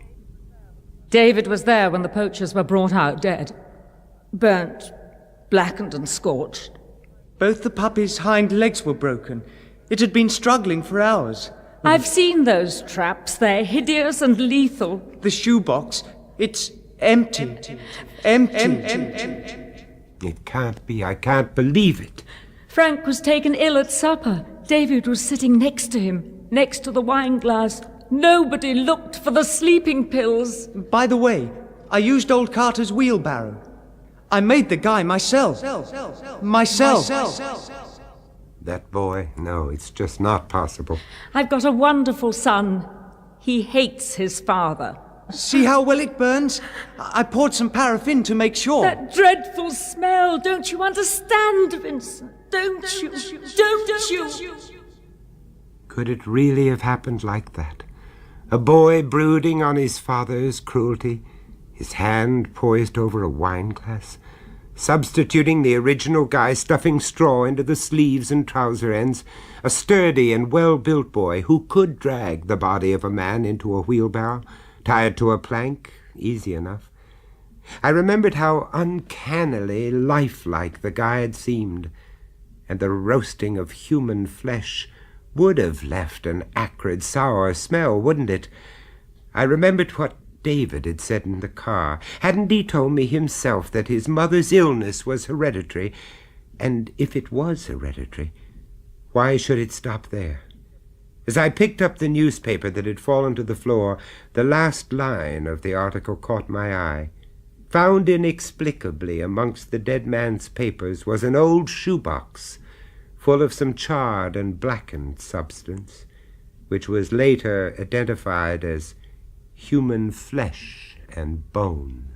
David was there when the poachers were brought out dead. Burnt, blackened and scorched. Both the puppy's hind legs were broken. It had been struggling for hours. I've seen those traps. They're hideous and lethal. The shoebox, it's empty. Empty. It can't be. I can't believe it. Frank was taken ill at supper. David was sitting next to him, next to the wine glass. Nobody looked for the sleeping pills. By the way, I used old Carter's wheelbarrow. I made the guy myself. Myself. That boy? No, it's just not possible. I've got a wonderful son. He hates his father. See how well it burns? I poured some paraffin to make sure. That dreadful smell. Don't you understand, Vincent? Don't you? Could it really have happened like that? A boy brooding on his father's cruelty, his hand poised over a wine glass, substituting the original guy, stuffing straw into the sleeves and trouser ends, a sturdy and well-built boy who could drag the body of a man into a wheelbarrow, tie it to a plank, easy enough. I remembered how uncannily lifelike the guy had seemed, and the roasting of human flesh would have left an acrid, sour smell, wouldn't it? I remembered what David had said in the car. Hadn't he told me himself that his mother's illness was hereditary? And if it was hereditary, why should it stop there? As I picked up the newspaper that had fallen to the floor, the last line of the article caught my eye. Found inexplicably amongst the dead man's papers was an old shoebox full of some charred and blackened substance, which was later identified as human flesh and bone.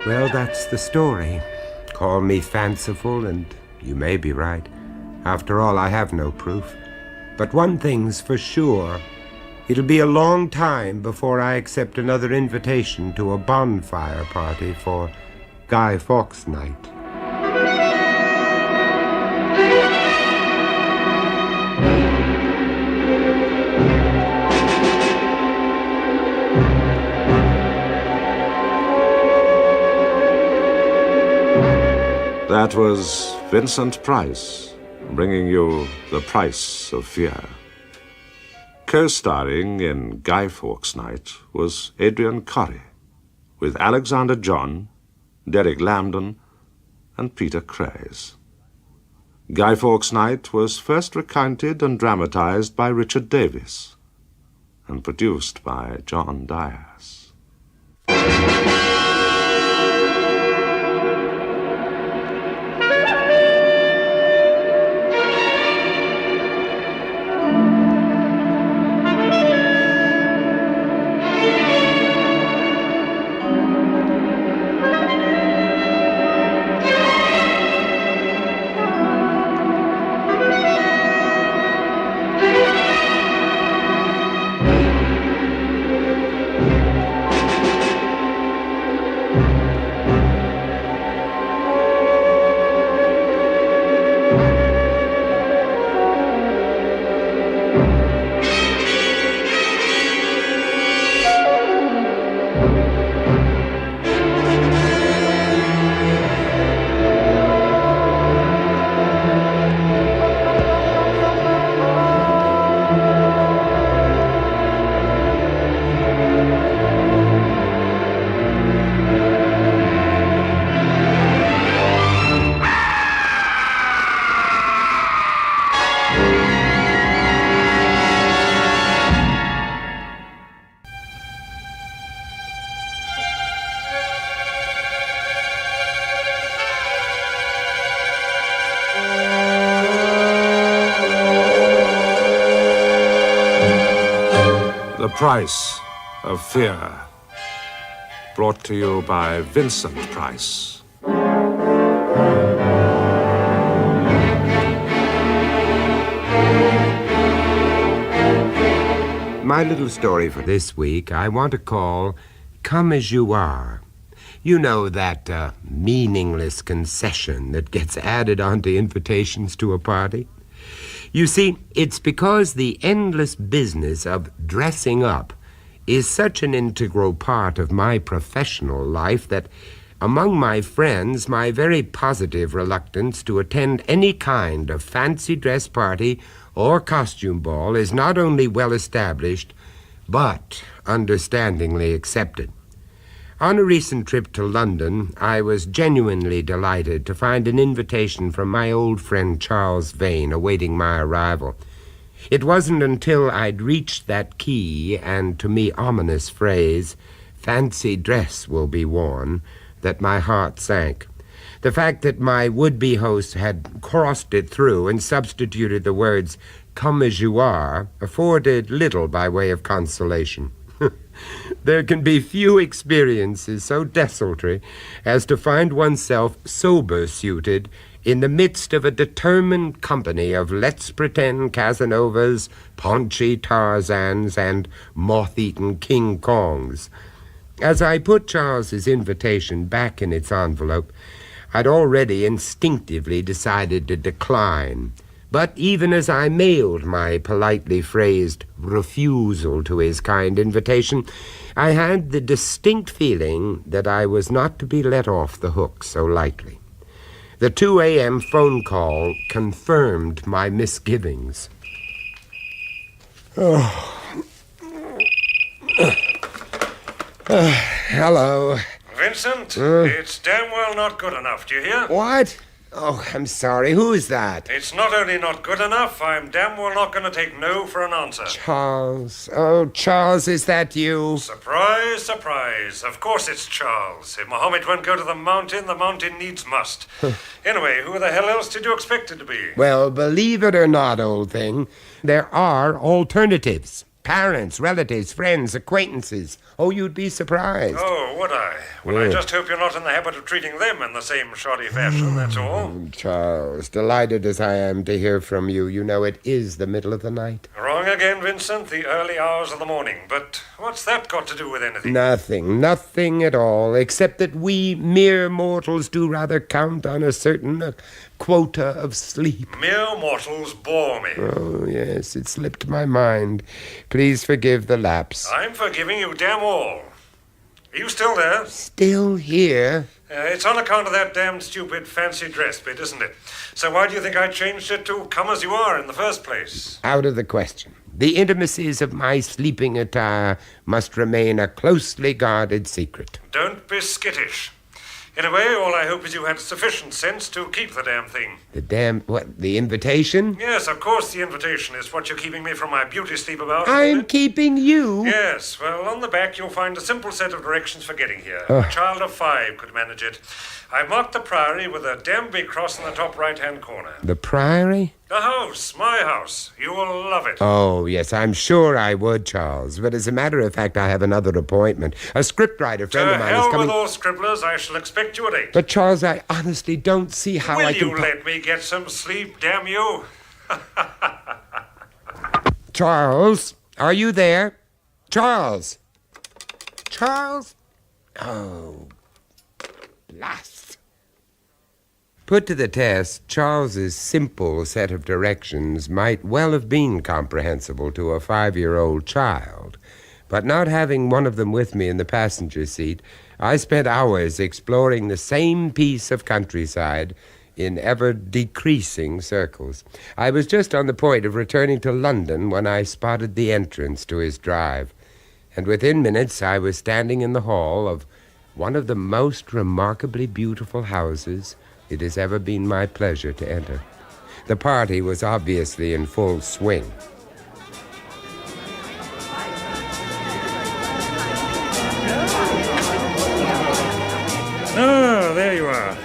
Well, that's the story. Call me fanciful, and you may be right. After all, I have no proof. But one thing's for sure. It'll be a long time before I accept another invitation to a bonfire party for Guy Fawkes night. That was Vincent Price, bringing you The Price of Fear. Co-starring in Guy Fawkes Night was Adrian Corrie, with Alexander John, Derek Lambden, and Peter Craze. Guy Fawkes Night was first recounted and dramatized by Richard Davies, and produced by John Dias. The Price of Fear, brought to you by Vincent Price. My little story for this week I want to call Come As You Are. You know, that meaningless concession that gets added onto invitations to a party? You see, it's because the endless business of dressing up is such an integral part of my professional life that among my friends, my very positive reluctance to attend any kind of fancy dress party or costume ball is not only well established, but understandingly accepted. On a recent trip to London, I was genuinely delighted to find an invitation from my old friend Charles Vane awaiting my arrival. It wasn't until I'd reached that key and, to me, ominous phrase, "fancy dress will be worn," that my heart sank. The fact that my would-be host had crossed it through and substituted the words "come as you are" afforded little by way of consolation. There can be few experiences so desultory as to find oneself sober-suited in the midst of a determined company of let's pretend Casanovas, paunchy Tarzans, and moth-eaten King Kongs. As I put Charles's invitation back in its envelope, I'd already instinctively decided to decline. But even as I mailed my politely phrased refusal to his kind invitation, I had the distinct feeling that I was not to be let off the hook so lightly. The 2 a.m. phone call confirmed my misgivings. Hello. Vincent, it's damn well not good enough, do you hear? What? Oh, I'm sorry. Who's that? It's not only not good enough, I'm damn well not going to take no for an answer. Charles. Oh, Charles, is that you? Surprise, surprise. Of course it's Charles. If Mohammed won't go to the mountain needs must. Anyway, who the hell else did you expect it to be? Well, believe it or not, old thing, there are alternatives. Parents, relatives, friends, acquaintances. Oh, you'd be surprised. Oh, would I? Well, I just hope you're not in the habit of treating them in the same shoddy fashion, that's all. Charles, delighted as I am to hear from you. You know it is the middle of the night. Wrong again, Vincent. The early hours of the morning. But what's that got to do with anything? Nothing at all, except that we mere mortals do rather count on a certain quota of sleep. Mere mortals bore me. Oh, yes, it slipped my mind. Please forgive the lapse. I'm forgiving you damn all. Are you still there? Still here? It's on account of that damn stupid fancy dress bit, isn't it? So why do you think I changed it to come as you are in the first place? Out of the question. The intimacies of my sleeping attire must remain a closely guarded secret. Don't be skittish. Anyway, all I hope is you had sufficient sense to keep the damn thing. The invitation? Yes, of course the invitation is what you're keeping me from my beauty sleep about. I'm keeping you? Yes, well, on the back you'll find a simple set of directions for getting here. Oh. A child of 5 could manage it. I've marked the Priory with a damn big cross in the top right-hand corner. The Priory? The house, my house. You will love it. Oh, yes, I'm sure I would, Charles. But as a matter of fact, I have another appointment. A scriptwriter friend of mine is coming. To hell with all scribblers. I shall expect you at 8. But, Charles, I honestly don't see how I can... Will you let me get some sleep, damn you? Charles, are you there? Charles? Charles? Oh, blast. Put to the test, Charles's simple set of directions might well have been comprehensible to a 5-year-old child. But not having one of them with me in the passenger seat, I spent hours exploring the same piece of countryside in ever-decreasing circles. I was just on the point of returning to London when I spotted the entrance to his drive. And within minutes I was standing in the hall of one of the most remarkably beautiful houses it has ever been my pleasure to enter. The party was obviously in full swing. Ah, there you are.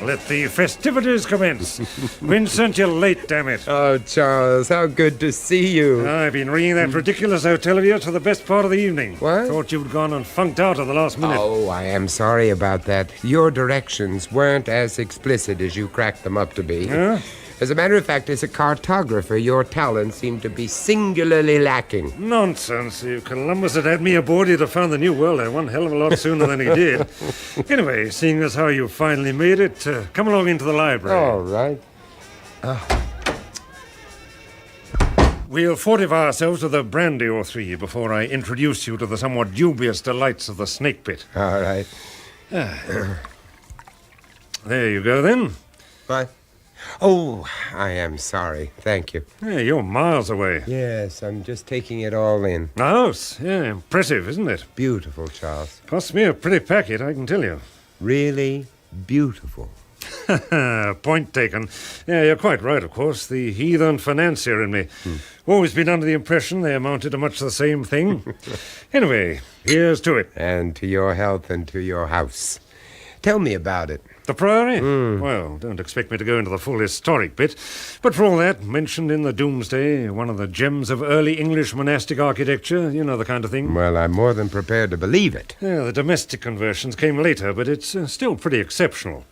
Let the festivities commence. Vincent, you're late, damn it. Oh, Charles, how good to see you. I've been ringing that ridiculous hotel of yours for the best part of the evening. What? Thought you'd gone and funked out at the last minute. Oh, I am sorry about that. Your directions weren't as explicit as you cracked them up to be. Huh? As a matter of fact, as a cartographer, your talents seem to be singularly lacking. Nonsense. If Columbus had had me aboard, he'd have found the New World one hell of a lot sooner than he did. Anyway, seeing as how you finally made it, come along into the library. All right. We'll fortify ourselves with a brandy or three before I introduce you to the somewhat dubious delights of the snake pit. All right. There you go, then. What? Oh, I am sorry. Thank you. Yeah, you're miles away. Yes, I'm just taking it all in. The house, yeah, impressive, isn't it? Beautiful, Charles. Cost me a pretty packet, I can tell you. Really beautiful. Point taken. Yeah, you're quite right, of course. The heathen financier in me. Always been under the impression they amounted to much the same thing. Anyway, here's to it. And to your health and to your house. Tell me about it. The Priory? Well, don't expect me to go into the full historic bit. But for all that, mentioned in the Doomsday, one of the gems of early English monastic architecture, you know the kind of thing. Well, I'm more than prepared to believe it. Yeah, the domestic conversions came later, but it's still pretty exceptional.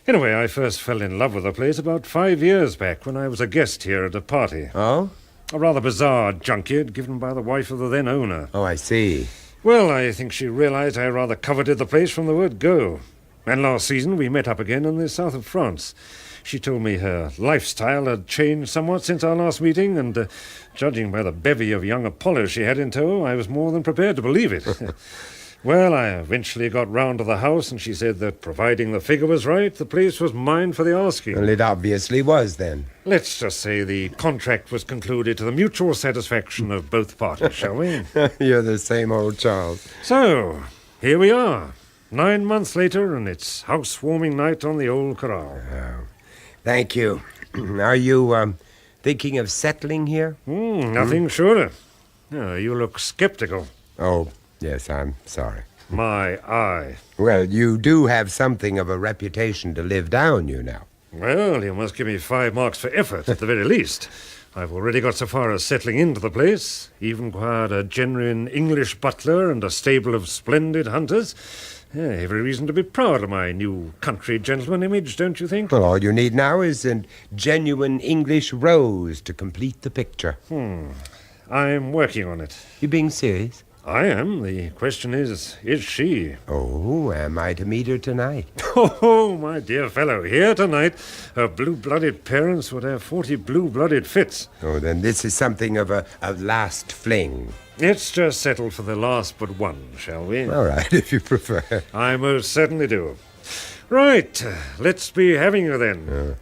Anyway, I first fell in love with the place about 5 years back when I was a guest here at a party. Oh? A rather bizarre junket given by the wife of the then owner. Oh, I see. Well, I think she realized I rather coveted the place from the word go. And last season we met up again in the south of France. She told me her lifestyle had changed somewhat since our last meeting, and judging by the bevy of young Apollos she had in tow, I was more than prepared to believe it. Well, I eventually got round to the house, and she said that providing the figure was right, the place was mine for the asking. Well, it obviously was, then. Let's just say the contract was concluded to the mutual satisfaction of both parties, shall we? You're the same old Charles. So, here we are. 9 months later, and it's housewarming night on the old corral. Oh, thank you. Are you thinking of settling here? Nothing surer. You look skeptical. Oh, yes, I'm sorry. My eye. Well, you do have something of a reputation to live down, you know. Well, you must give me 5 marks for effort, at the very least. I've already got so far as settling into the place, even hired a genuine English butler and a stable of splendid hunters. Yeah, every reason to be proud of my new country gentleman image, don't you think? Well, all you need now is a genuine English rose to complete the picture. I'm working on it. You being serious? I am. The question is she? Oh, am I to meet her tonight? Oh, my dear fellow, here tonight, her blue-blooded parents would have 40 blue-blooded fits. Oh, then this is something of a last fling. Let's just settle for the last but one, shall we? All right, if you prefer. I most certainly do. Right, let's be having you then.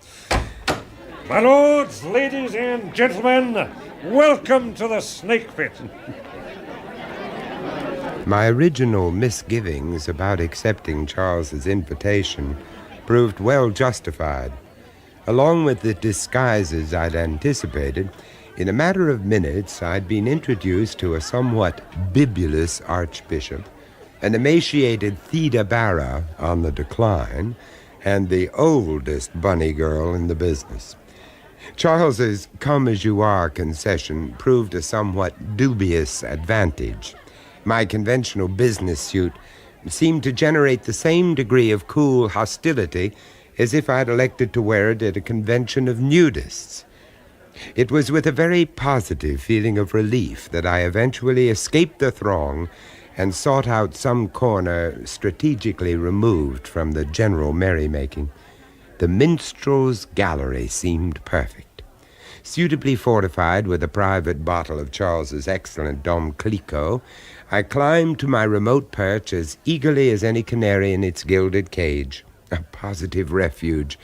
My lords, ladies, and gentlemen, welcome to the snake pit. My original misgivings about accepting Charles's invitation proved well justified. Along with the disguises I'd anticipated, in a matter of minutes I'd been introduced to a somewhat bibulous archbishop, an emaciated Theda Barra on the decline, and the oldest bunny girl in the business. Charles's come-as-you-are concession proved a somewhat dubious advantage. My conventional business suit seemed to generate the same degree of cool hostility as if I'd elected to wear it at a convention of nudists. It was with a very positive feeling of relief that I eventually escaped the throng and sought out some corner strategically removed from the general merrymaking. The minstrel's gallery seemed perfect. Suitably fortified with a private bottle of Charles's excellent Dom Clicquot, I climbed to my remote perch as eagerly as any canary in its gilded cage, a positive refuge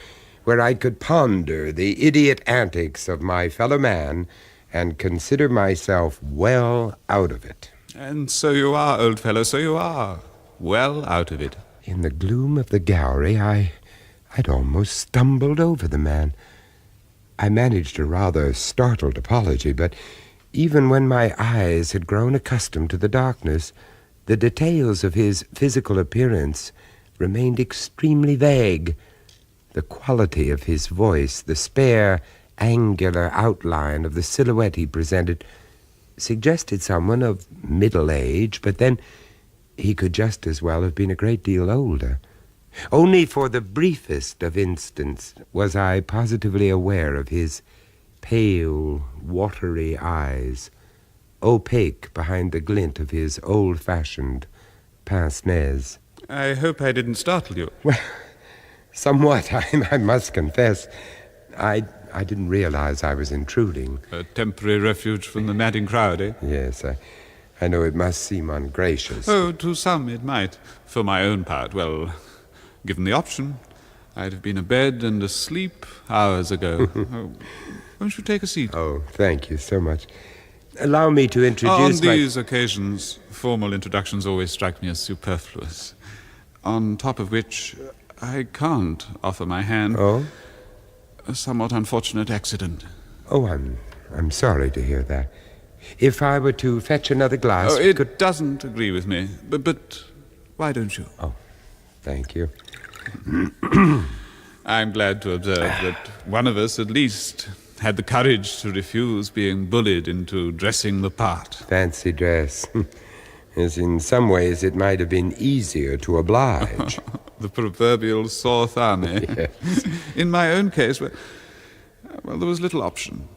where I could ponder the idiot antics of my fellow man and consider myself well out of it. And so you are, old fellow, so you are. Well out of it. In the gloom of the gallery, I'd almost stumbled over the man. I managed a rather startled apology, but even when my eyes had grown accustomed to the darkness, the details of his physical appearance remained extremely vague. The quality of his voice, the spare, angular outline of the silhouette he presented, suggested someone of middle age, but then he could just as well have been a great deal older. Only for the briefest of instants was I positively aware of his pale, watery eyes, opaque behind the glint of his old-fashioned pince-nez. I hope I didn't startle you. Well, somewhat, I must confess. I didn't realize I was intruding. A temporary refuge from the madding crowd, eh? Yes, I know it must seem ungracious. Oh, to some it might. For my own part, well, given the option, I'd have been abed and asleep hours ago. Oh, won't you take a seat? Oh, thank you so much. Allow me to introduce On these occasions, formal introductions always strike me as superfluous. On top of which, I can't offer my hand. Oh? A somewhat unfortunate accident. Oh, I'm sorry to hear that. If I were to fetch another glass... Oh, it doesn't agree with me. But why don't you? Oh, thank you. I'm glad to observe that one of us, at least, had the courage to refuse being bullied into dressing the part. Fancy dress. As in some ways it might have been easier to oblige. The proverbial sore thumb, eh? Yes. In my own case, well, there was little option.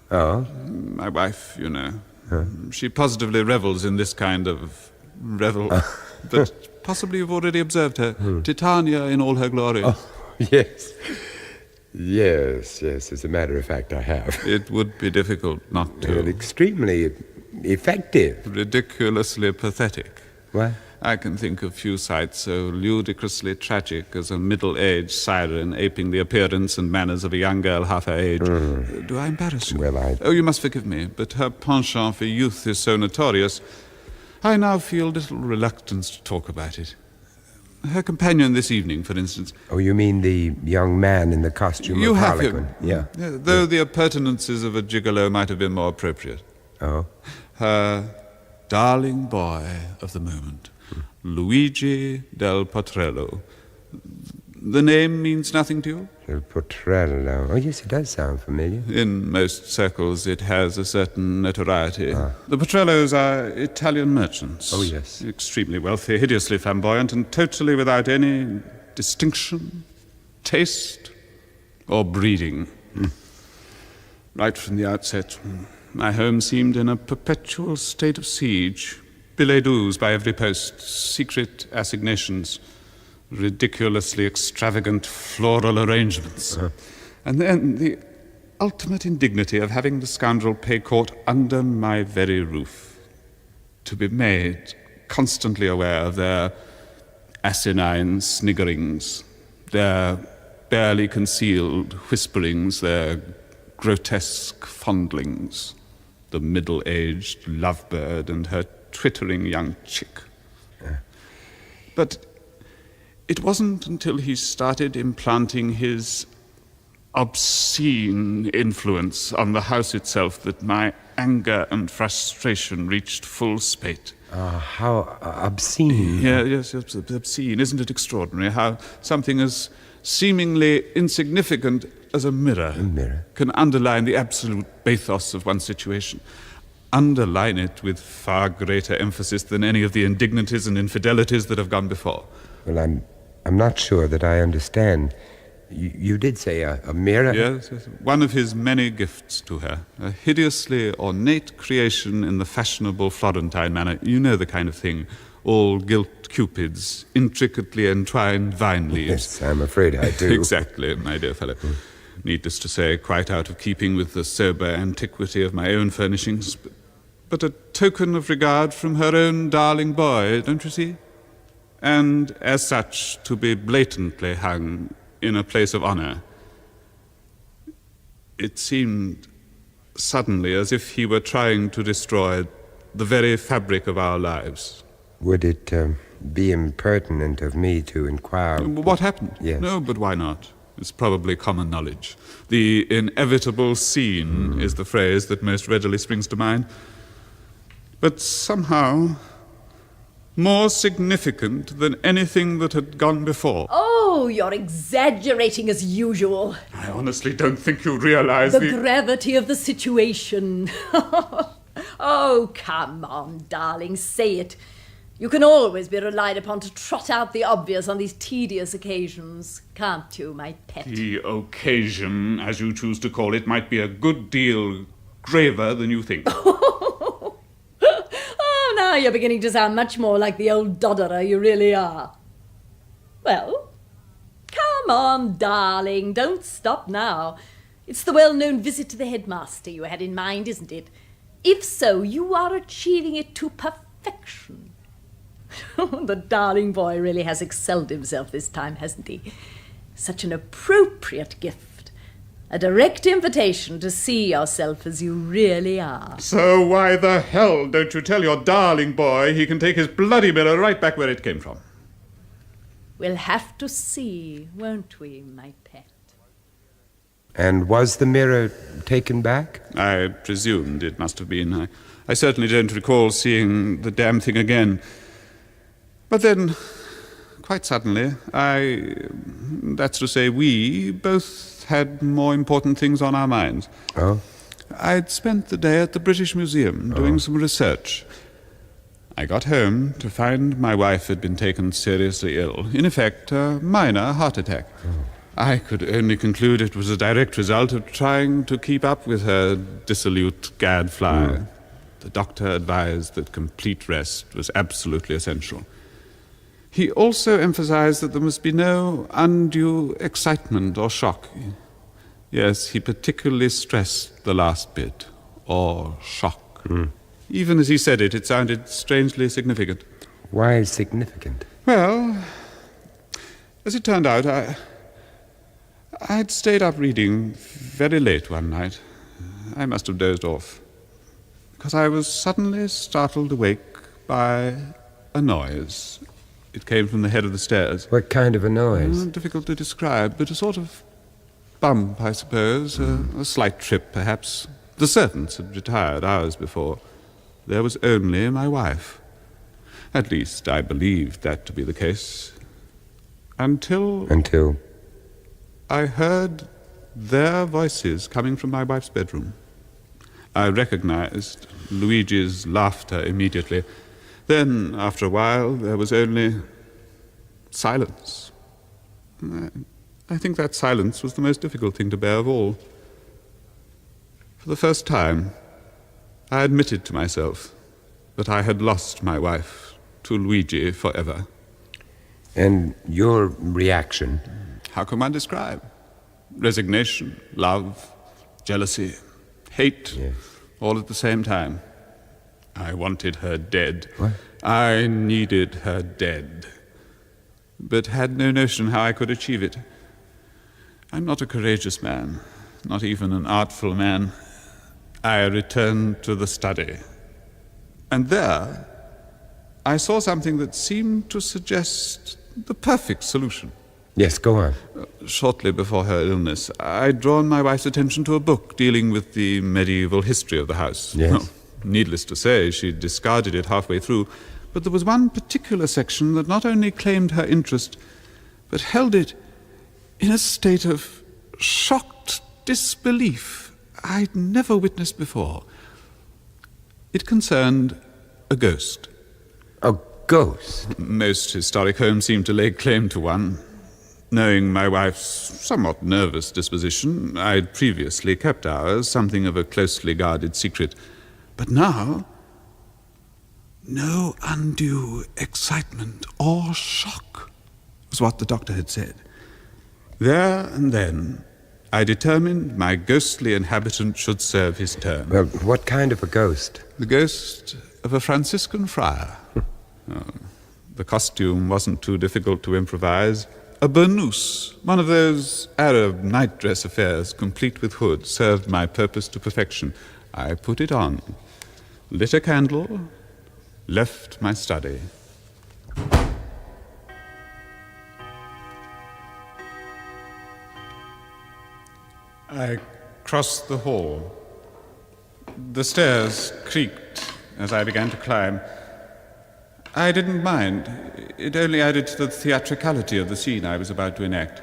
Oh? My wife, you know. Huh? She positively revels in this kind of revel. But possibly you've already observed her. Titania in all her glory. Oh, yes. Yes, as a matter of fact, I have. It would be difficult not to. Well, extremely effective. Ridiculously pathetic. What? I can think of few sights so ludicrously tragic as a middle-aged siren aping the appearance and manners of a young girl half her age. Do I embarrass you? Well, Oh, you must forgive me, but her penchant for youth is so notorious, I now feel little reluctance to talk about it. Her companion this evening, for instance. Oh, you mean the young man in the costume You of have Harlequin? him. Yeah. Though the appurtenances of a gigolo might have been more appropriate. Oh? Her darling boy of the moment. Luigi del Potrello. The name means nothing to you? Del Potrello. Oh, yes, it does sound familiar. In most circles it has a certain notoriety. The Potrellos are Italian merchants. Oh, yes. Extremely wealthy, hideously flamboyant, and totally without any distinction, taste, or breeding. Right from the outset, my home seemed in a perpetual state of siege. Billets-doux by every post, secret assignations, ridiculously extravagant floral arrangements. And then the ultimate indignity of having the scoundrel pay court under my very roof. To be made constantly aware of their asinine sniggerings, their barely concealed whisperings, their grotesque fondlings, the middle-aged lovebird and her twittering young chick. But it wasn't until he started implanting his obscene influence on the house itself that my anger and frustration reached full spate. How obscene. Yes, obscene. Isn't it extraordinary how something as seemingly insignificant as a mirror can underline the absolute bathos of one situation? Underline it with far greater emphasis than any of the indignities and infidelities that have gone before. Well, I'm not sure that I understand. You did say a mirror? Yes, one of his many gifts to her. A hideously ornate creation in the fashionable Florentine manner. You know the kind of thing. All gilt cupids, intricately entwined vine leaves. Yes, I'm afraid I do. Exactly, my dear fellow. Needless to say, quite out of keeping with the sober antiquity of my own furnishings. But a token of regard from her own darling boy, don't you see? And as such, to be blatantly hung in a place of honor. It seemed suddenly as if he were trying to destroy the very fabric of our lives. Would it be impertinent of me to inquire... What happened? Yes. No, but why not? It's probably common knowledge. The inevitable scene is the phrase that most readily springs to mind. But somehow, more significant than anything that had gone before. Oh, you're exaggerating as usual. I honestly don't think you realize the gravity of the situation. Oh, come on, darling, say it. You can always be relied upon to trot out the obvious on these tedious occasions, can't you, my pet? The occasion, as you choose to call it, might be a good deal graver than you think. Oh, now you're beginning to sound much more like the old dodderer you really are. Well, come on, darling, don't stop now. It's the well-known visit to the headmaster you had in mind, isn't it? If so, you are achieving it to perfection. The darling boy really has excelled himself this time, hasn't he? Such an appropriate gift. A direct invitation to see yourself as you really are. So why the hell don't you tell your darling boy he can take his bloody mirror right back where it came from? We'll have to see, won't we, my pet? And was the mirror taken back? I presumed it must have been. I certainly don't recall seeing the damn thing again. But then, quite suddenly, that's to say, we both had more important things on our minds. Oh? I'd spent the day at the British Museum doing some research. I got home to find my wife had been taken seriously ill. In effect, a minor heart attack. I could only conclude it was a direct result of trying to keep up with her dissolute gadfly. The doctor advised that complete rest was absolutely essential. He also emphasized that there must be no undue excitement or shock. Yes, he particularly stressed the last bit, or shock. Even as he said it, it sounded strangely significant. Why significant? Well, as it turned out, I'd stayed up reading very late one night. I must have dozed off, because I was suddenly startled awake by a noise. It came from the head of the stairs. What kind of a noise? Difficult to describe, but a sort of bump, I suppose. A slight trip, perhaps. The servants had retired hours before. There was only my wife. At least, I believed that to be the case. Until I heard their voices coming from my wife's bedroom. I recognized Luigi's laughter immediately. Then, after a while, there was only silence. I think that silence was the most difficult thing to bear of all. For the first time, I admitted to myself that I had lost my wife to Luigi forever. And your reaction? How can one describe? Resignation, love, jealousy, hate, all at the same time. I wanted her dead. What? I needed her dead, but had no notion how I could achieve it. I'm not a courageous man, not even an artful man. I returned to the study, and there I saw something that seemed to suggest the perfect solution. Yes, go on. Shortly before her illness, I'd drawn my wife's attention to a book dealing with the medieval history of the house. Yes. Well, needless to say, she discarded it halfway through, but there was one particular section that not only claimed her interest, but held it in a state of shocked disbelief I'd never witnessed before. It concerned a ghost. A ghost? Most historic homes seem to lay claim to one. Knowing my wife's somewhat nervous disposition, I'd previously kept ours something of a closely guarded secret. But now, no undue excitement or shock was what the doctor had said. There and then, I determined my ghostly inhabitant should serve his term. Well, what kind of a ghost? The ghost of a Franciscan friar. The costume wasn't too difficult to improvise. A burnous, one of those Arab night-dress affairs, complete with hood, served my purpose to perfection. I put it on, lit a candle, left my study. I crossed the hall. The stairs creaked as I began to climb. I didn't mind. It only added to the theatricality of the scene I was about to enact.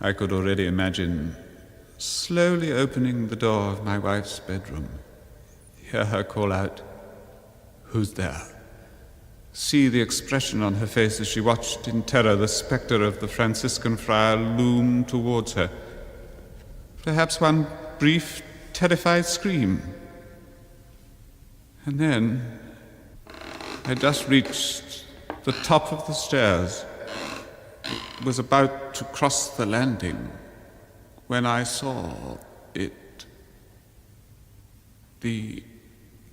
I could already imagine slowly opening the door of my wife's bedroom, hear her call out, "Who's there?" see the expression on her face as she watched in terror the spectre of the Franciscan friar loom towards her. Perhaps one brief, terrified scream. And then I just reached the top of the stairs, was about to cross the landing, when I saw it. The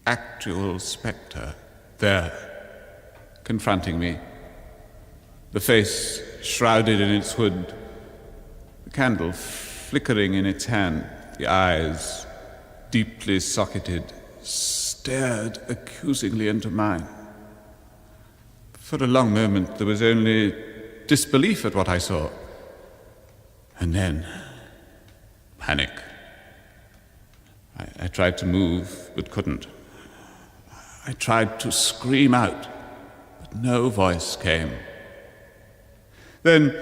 actual spectre there, confronting me. The face shrouded in its hood, the candle flickering in its hand, the eyes deeply socketed, stared accusingly into mine. For a long moment there was only disbelief at what I saw. And then, panic. I tried to move, but couldn't. I tried to scream out, but no voice came. Then,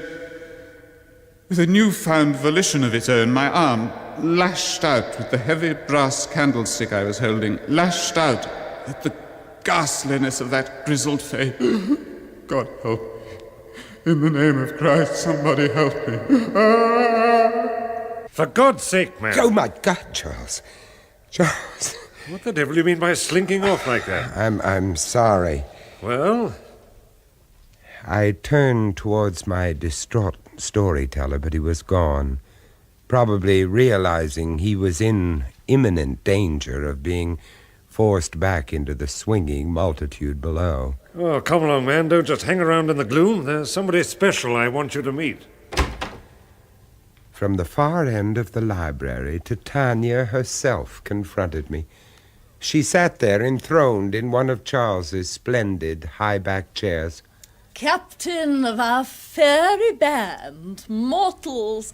with a newfound volition of its own, my arm lashed out with the heavy brass candlestick I was holding, lashed out at the ghastliness of that grizzled face. God help me. In the name of Christ, somebody help me. For God's sake, man. Oh, my God, Charles. Charles. What the devil do you mean by slinking off like that? I'm sorry. Well? I turned towards my distraught storyteller, but he was gone, probably realizing he was in imminent danger of being forced back into the swinging multitude below. Oh, come along, man. Don't just hang around in the gloom. There's somebody special I want you to meet. From the far end of the library, Titania herself confronted me. She sat there enthroned in one of Charles's splendid high-backed chairs. Captain of our fairy band, mortals,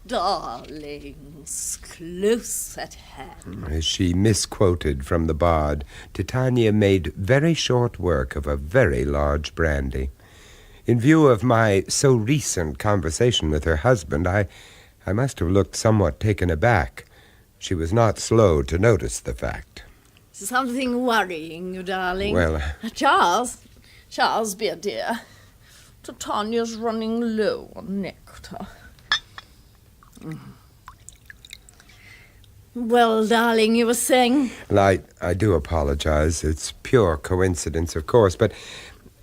darlings, close at hand. As she misquoted from the bard, Titania made very short work of a very large brandy. In view of my so recent conversation with her husband, I must have looked somewhat taken aback. She was not slow to notice the fact. Something worrying you, darling. Well... Charles, be a dear. Titania's running low on nectar. Well, darling, you were saying? Well, I do apologize. It's pure coincidence, of course, but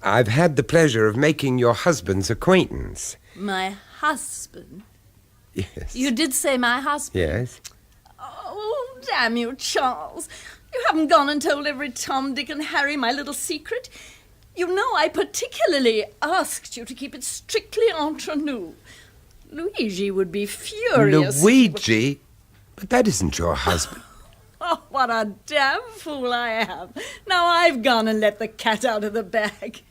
I've had the pleasure of making your husband's acquaintance. My husband? Yes. You did say my husband? Yes. Oh, damn you, Charles. You haven't gone and told every Tom, Dick, and Harry my little secret. You know I particularly asked you to keep it strictly entre nous. Luigi would be furious. Luigi? But that isn't your husband. Oh, what a damn fool I am. Now I've gone and let the cat out of the bag.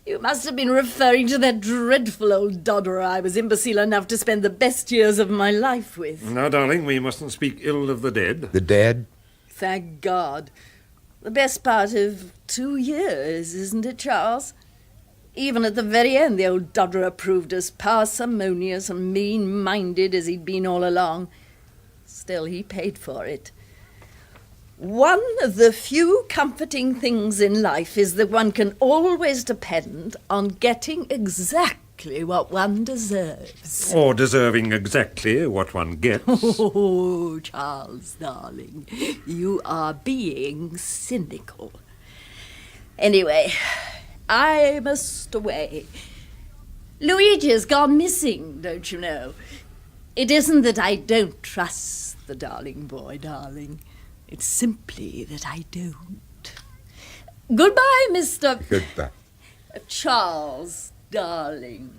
You must have been referring to that dreadful old dodderer I was imbecile enough to spend the best years of my life with. Now, darling, we mustn't speak ill of the dead. The dead? Thank God. The best part of 2 years, isn't it, Charles? Even at the very end, the old dodderer proved as parsimonious and mean-minded as he'd been all along. Still, he paid for it. One of the few comforting things in life is that one can always depend on getting exactly what one deserves. Or deserving exactly what one gets. Oh, Charles, darling, you are being cynical. Anyway, I must away. Luigi has gone missing, don't you know? It isn't that I don't trust the darling boy, darling. It's simply that I don't. Goodbye, Mr. Goodbye. Charles, darling.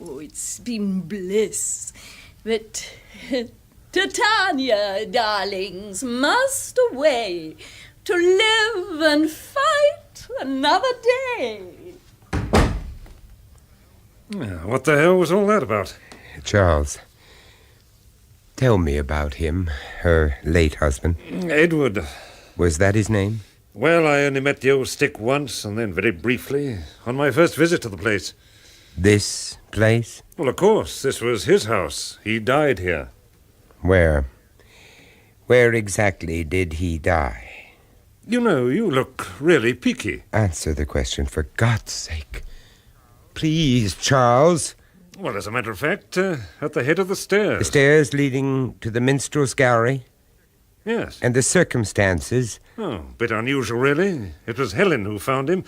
Oh, it's been bliss. But Titania, darlings, must away to live and fight another day. What the hell was all that about? Charles, tell me about him, her late husband. Edward. Was that his name? Well, I only met the old stick once, and then very briefly, on my first visit to the place. This place? Well, of course, this was his house. He died here. Where? Where exactly did he die? You know, you look really peaky. Answer the question, for God's sake. Please, Charles. Well, as a matter of fact, at the head of the stairs. The stairs leading to the minstrel's gallery? Yes. And the circumstances? Oh, bit unusual, really. It was Helen who found him.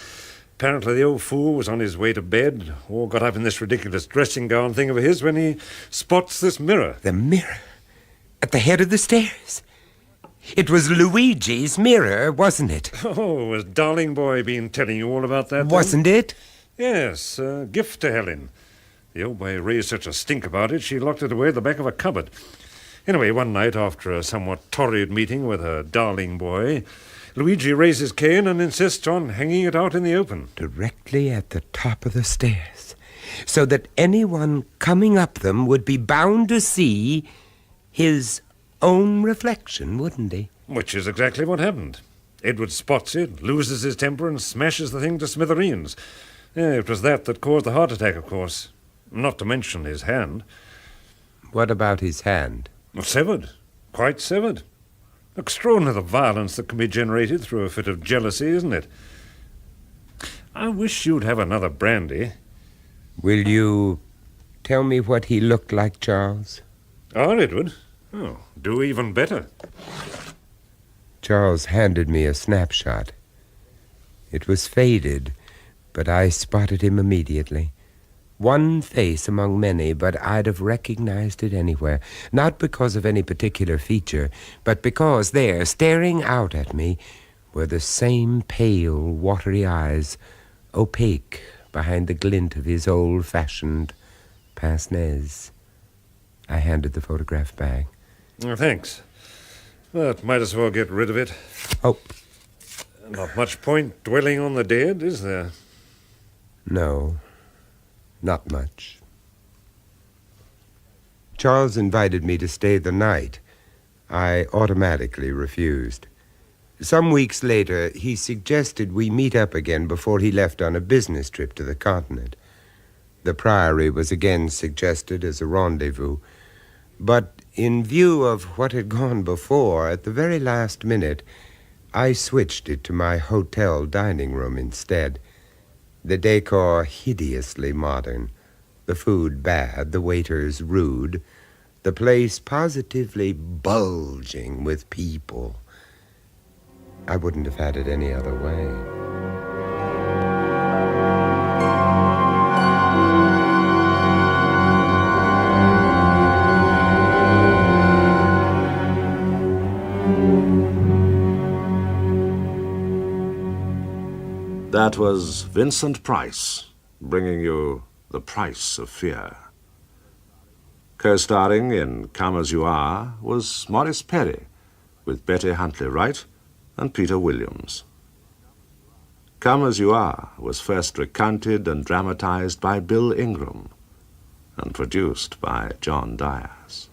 Apparently the old fool was on his way to bed, or got up in this ridiculous dressing gown thing of his when he spots this mirror. The mirror? At the head of the stairs? It was Luigi's mirror, wasn't it? Oh, has darling boy been telling you all about that? Wasn't it? Yes, a gift to Helen. The old boy raised such a stink about it, she locked it away at the back of a cupboard. Anyway, one night, after a somewhat torrid meeting with her darling boy, Luigi raises Cain and insists on hanging it out in the open. Directly at the top of the stairs, so that anyone coming up them would be bound to see his own reflection, wouldn't he? Which is exactly what happened. Edward spots it, loses his temper, and smashes the thing to smithereens. It was that caused the heart attack, of course. Not to mention his hand. What about his hand? Severed. Quite severed. Extraordinary the violence that can be generated through a fit of jealousy, isn't it? I wish you'd have another brandy. Will you tell me what he looked like, Charles? Our Edward? Oh, do even better. Charles handed me a snapshot. It was faded, but I spotted him immediately. One face among many, but I'd have recognized it anywhere. Not because of any particular feature, but because there, staring out at me, were the same pale, watery eyes, opaque behind the glint of his old-fashioned pince-nez. I handed the photograph back. Oh, thanks. But might as well get rid of it. Oh. Not much point dwelling on the dead, is there? No. Not much. Charles invited me to stay the night. I automatically refused. Some weeks later, he suggested we meet up again before he left on a business trip to the continent. The Priory was again suggested as a rendezvous, but in view of what had gone before, at the very last minute, I switched it to my hotel dining room instead. The decor hideously modern, the food bad, the waiters rude, the place positively bulging with people. I wouldn't have had it any other way. That was Vincent Price, bringing you The Price of Fear. Co-starring in Come As You Are was Maurice Perry, with Betty Huntley-Wright and Peter Williams. Come As You Are was first recounted and dramatized by Bill Ingram and produced by John Dyers.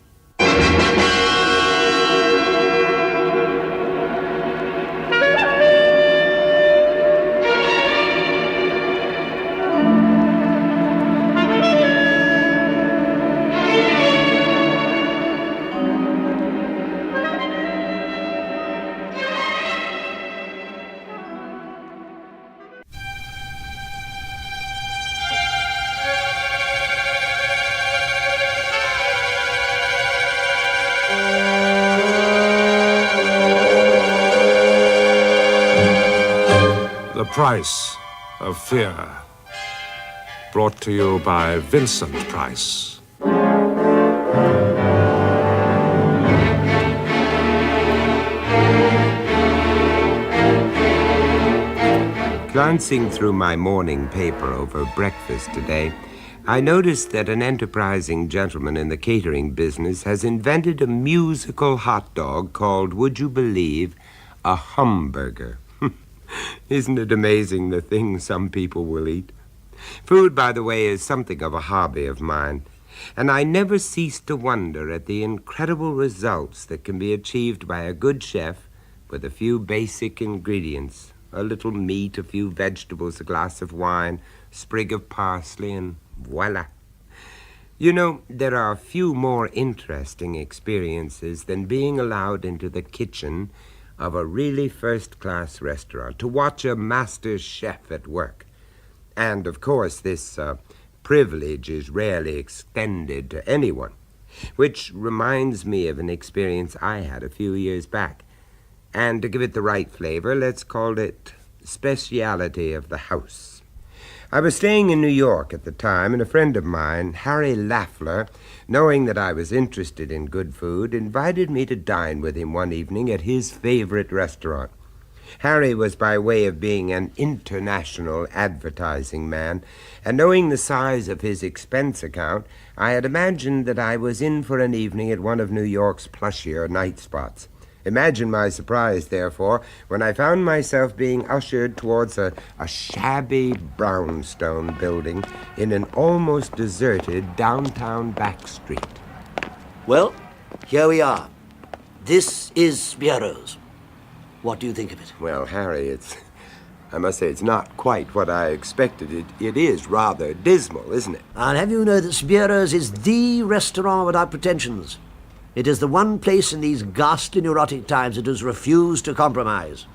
The Price of Fear, brought to you by Vincent Price. Glancing through my morning paper over breakfast today, I noticed that an enterprising gentleman in the catering business has invented a musical hot dog called, would you believe, a humburger. Isn't it amazing the things some people will eat? Food, by the way, is something of a hobby of mine, and I never cease to wonder at the incredible results that can be achieved by a good chef with a few basic ingredients. A little meat, a few vegetables, a glass of wine, a sprig of parsley, and voila. You know, there are few more interesting experiences than being allowed into the kitchen of a really first-class restaurant, to watch a master chef at work. And, of course, this privilege is rarely extended to anyone, which reminds me of an experience I had a few years back. And to give it the right flavor, let's call it speciality of the house. I was staying in New York at the time, and a friend of mine, Harry Lafler, knowing that I was interested in good food, invited me to dine with him one evening at his favorite restaurant. Harry was by way of being an international advertising man, and knowing the size of his expense account, I had imagined that I was in for an evening at one of New York's plushier night spots. Imagine my surprise, therefore, when I found myself being ushered towards a shabby brownstone building in an almost deserted downtown back street. Well, here we are. This is Spiero's. What do you think of it? Well, Harry, I must say it's not quite what I expected. It is rather dismal, isn't it? I'll have you know that Spiero's is the restaurant without pretensions. It is the one place in these ghastly neurotic times that has refused to compromise.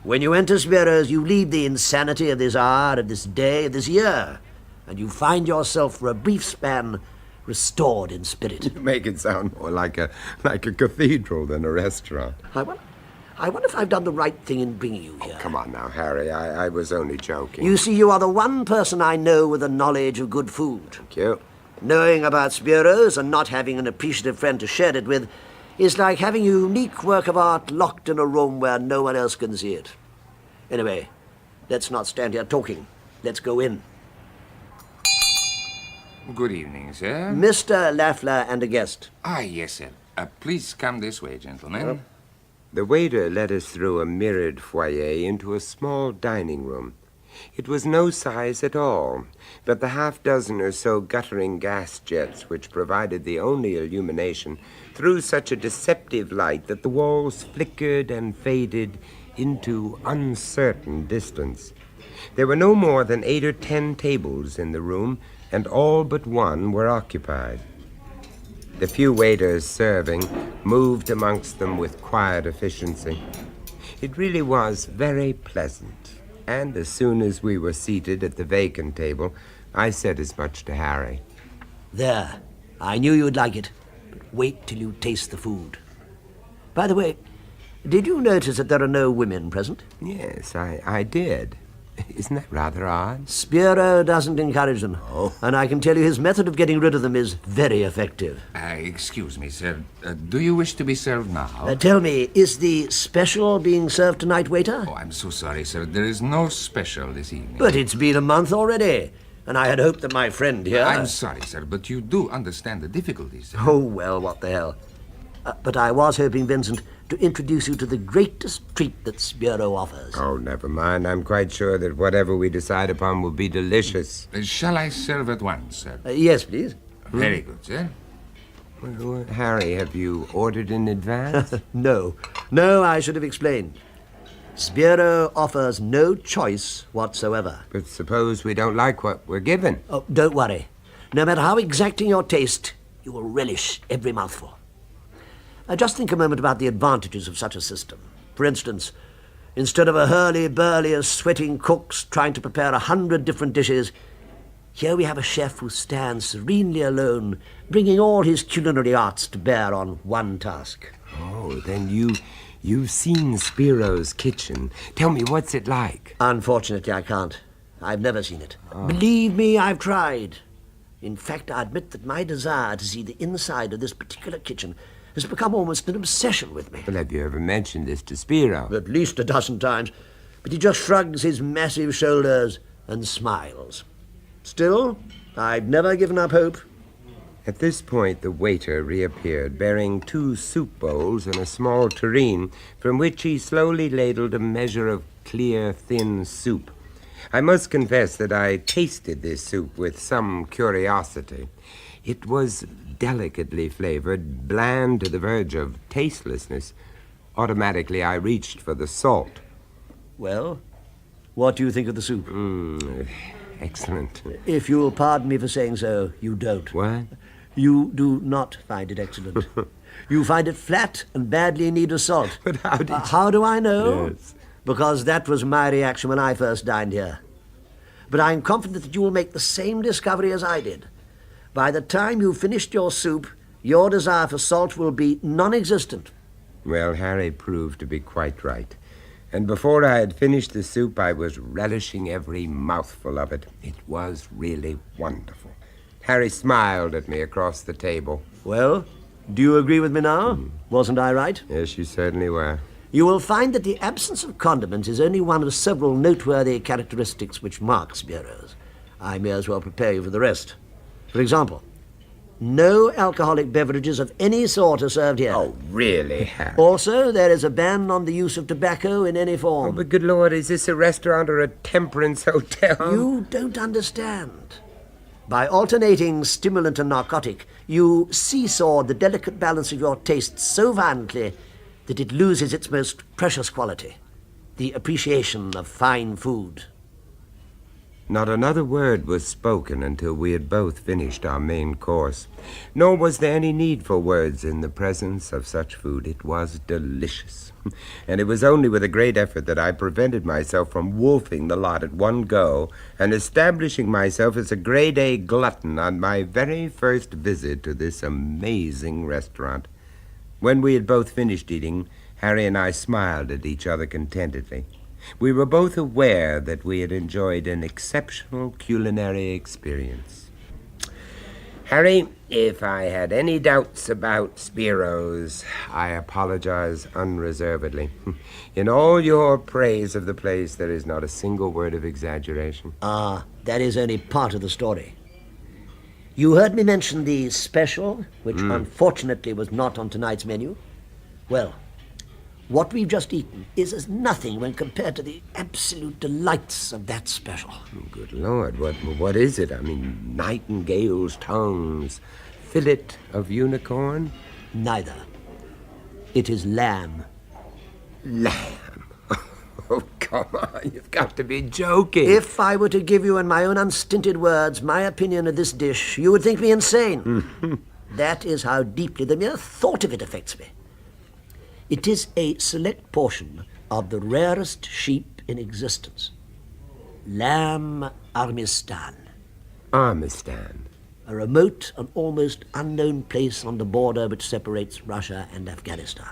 When you enter Spiero's, you leave the insanity of this hour, of this day, of this year, and you find yourself for a brief span restored in spirit. You make it sound more like a cathedral than a restaurant. I wonder if I've done the right thing in bringing you here. Oh, come on now, Harry. I was only joking. You see, you are the one person I know with a knowledge of good food. Thank you. Knowing about Spiero's and not having an appreciative friend to share it with is like having a unique work of art locked in a room where no one else can see it. Anyway, let's not stand here talking. Let's go in. Good evening, sir. Mr. Lafler and a guest. Ah, yes, sir. Please come this way, gentlemen. The waiter led us through a mirrored foyer into a small dining room. It was no size at all, but the half-dozen or so guttering gas jets which provided the only illumination threw such a deceptive light that the walls flickered and faded into uncertain distance. There were no more than 8 or 10 tables in the room, and all but one were occupied. The few waiters serving moved amongst them with quiet efficiency. It really was very pleasant. And as soon as we were seated at the vacant table, I said as much to Harry. There. I knew you'd like it. But wait till you taste the food. By the way, did you notice that there are no women present? Yes, I did. Isn't that rather odd? Spiero doesn't encourage them. Oh. And I can tell you his method of getting rid of them is very effective. Excuse me, sir. Do you wish to be served now? Tell me, is the special being served tonight, waiter? Oh, I'm so sorry, sir. There is no special this evening. But it's been a month already, and I had hoped that my friend here... I'm sorry, sir, but you do understand the difficulties, sir. Oh, well, what the hell. But I was hoping, Vincent, to introduce you to the greatest treat that Spiero offers. Oh, never mind. I'm quite sure that whatever we decide upon will be delicious. Shall I serve at once, sir? Yes, please. Very good, sir. Well, Harry, have you ordered in advance? No, I should have explained. Spiero offers no choice whatsoever. But suppose we don't like what we're given? Oh, don't worry. No matter how exacting your taste, you will relish every mouthful. Just think a moment about the advantages of such a system. For instance, instead of a hurly-burly of sweating cooks trying to prepare 100 different dishes, here we have a chef who stands serenely alone, bringing all his culinary arts to bear on one task. Oh, then you've seen Spiro's kitchen. Tell me, what's it like? Unfortunately, I can't. I've never seen it. Oh. Believe me, I've tried. In fact, I admit that my desire to see the inside of this particular kitchen has become almost an obsession with me. Well, have you ever mentioned this to Spiro? At least a dozen times. But he just shrugs his massive shoulders and smiles. Still, I've never given up hope. At this point, the waiter reappeared, bearing 2 soup bowls and a small tureen, from which he slowly ladled a measure of clear, thin soup. I must confess that I tasted this soup with some curiosity. It was delicately flavored, bland to the verge of tastelessness. Automatically, I reached for the salt. Well, what do you think of the soup? Excellent. If you'll pardon me for saying so, you don't. What? You do not find it excellent. You find it flat and badly in need of salt. But how do I know? Yes. Because that was my reaction when I first dined here. But I'm confident that you will make the same discovery as I did. By the time you've finished your soup, your desire for salt will be non-existent. Well, Harry proved to be quite right. And before I had finished the soup, I was relishing every mouthful of it. It was really wonderful. Harry smiled at me across the table. Well, do you agree with me now? Wasn't I right? Yes, you certainly were. You will find that the absence of condiment is only one of several noteworthy characteristics which mark Spiro's. I may as well prepare you for the rest. For example, no alcoholic beverages of any sort are served here. Oh, really, Harry? Also, there is a ban on the use of tobacco in any form. Oh, but good Lord, is this a restaurant or a temperance hotel? You don't understand. By alternating stimulant and narcotic, you seesaw the delicate balance of your tastes so violently that it loses its most precious quality, the appreciation of fine food. Not another word was spoken until we had both finished our main course. Nor was there any need for words in the presence of such food. It was delicious. And it was only with a great effort that I prevented myself from wolfing the lot at one go and establishing myself as a grade-A glutton on my very first visit to this amazing restaurant. When we had both finished eating, Harry and I smiled at each other contentedly. We were both aware that we had enjoyed an exceptional culinary experience. Harry, if I had any doubts about Spiro's, I apologize unreservedly. In all your praise of the place, there is not a single word of exaggeration. That is only part of the story. You heard me mention the special, which unfortunately was not on tonight's menu. Well, what we've just eaten is as nothing when compared to the absolute delights of that special. Good Lord, what is it? I mean, nightingale's tongues, fillet of unicorn? Neither. It is lamb. Lamb? Oh, come on, you've got to be joking. If I were to give you in my own unstinted words my opinion of this dish, you would think me insane. That is how deeply the mere thought of it affects me. It is a select portion of the rarest sheep in existence. Lamb Armistan. Armistan? A remote and almost unknown place on the border which separates Russia and Afghanistan.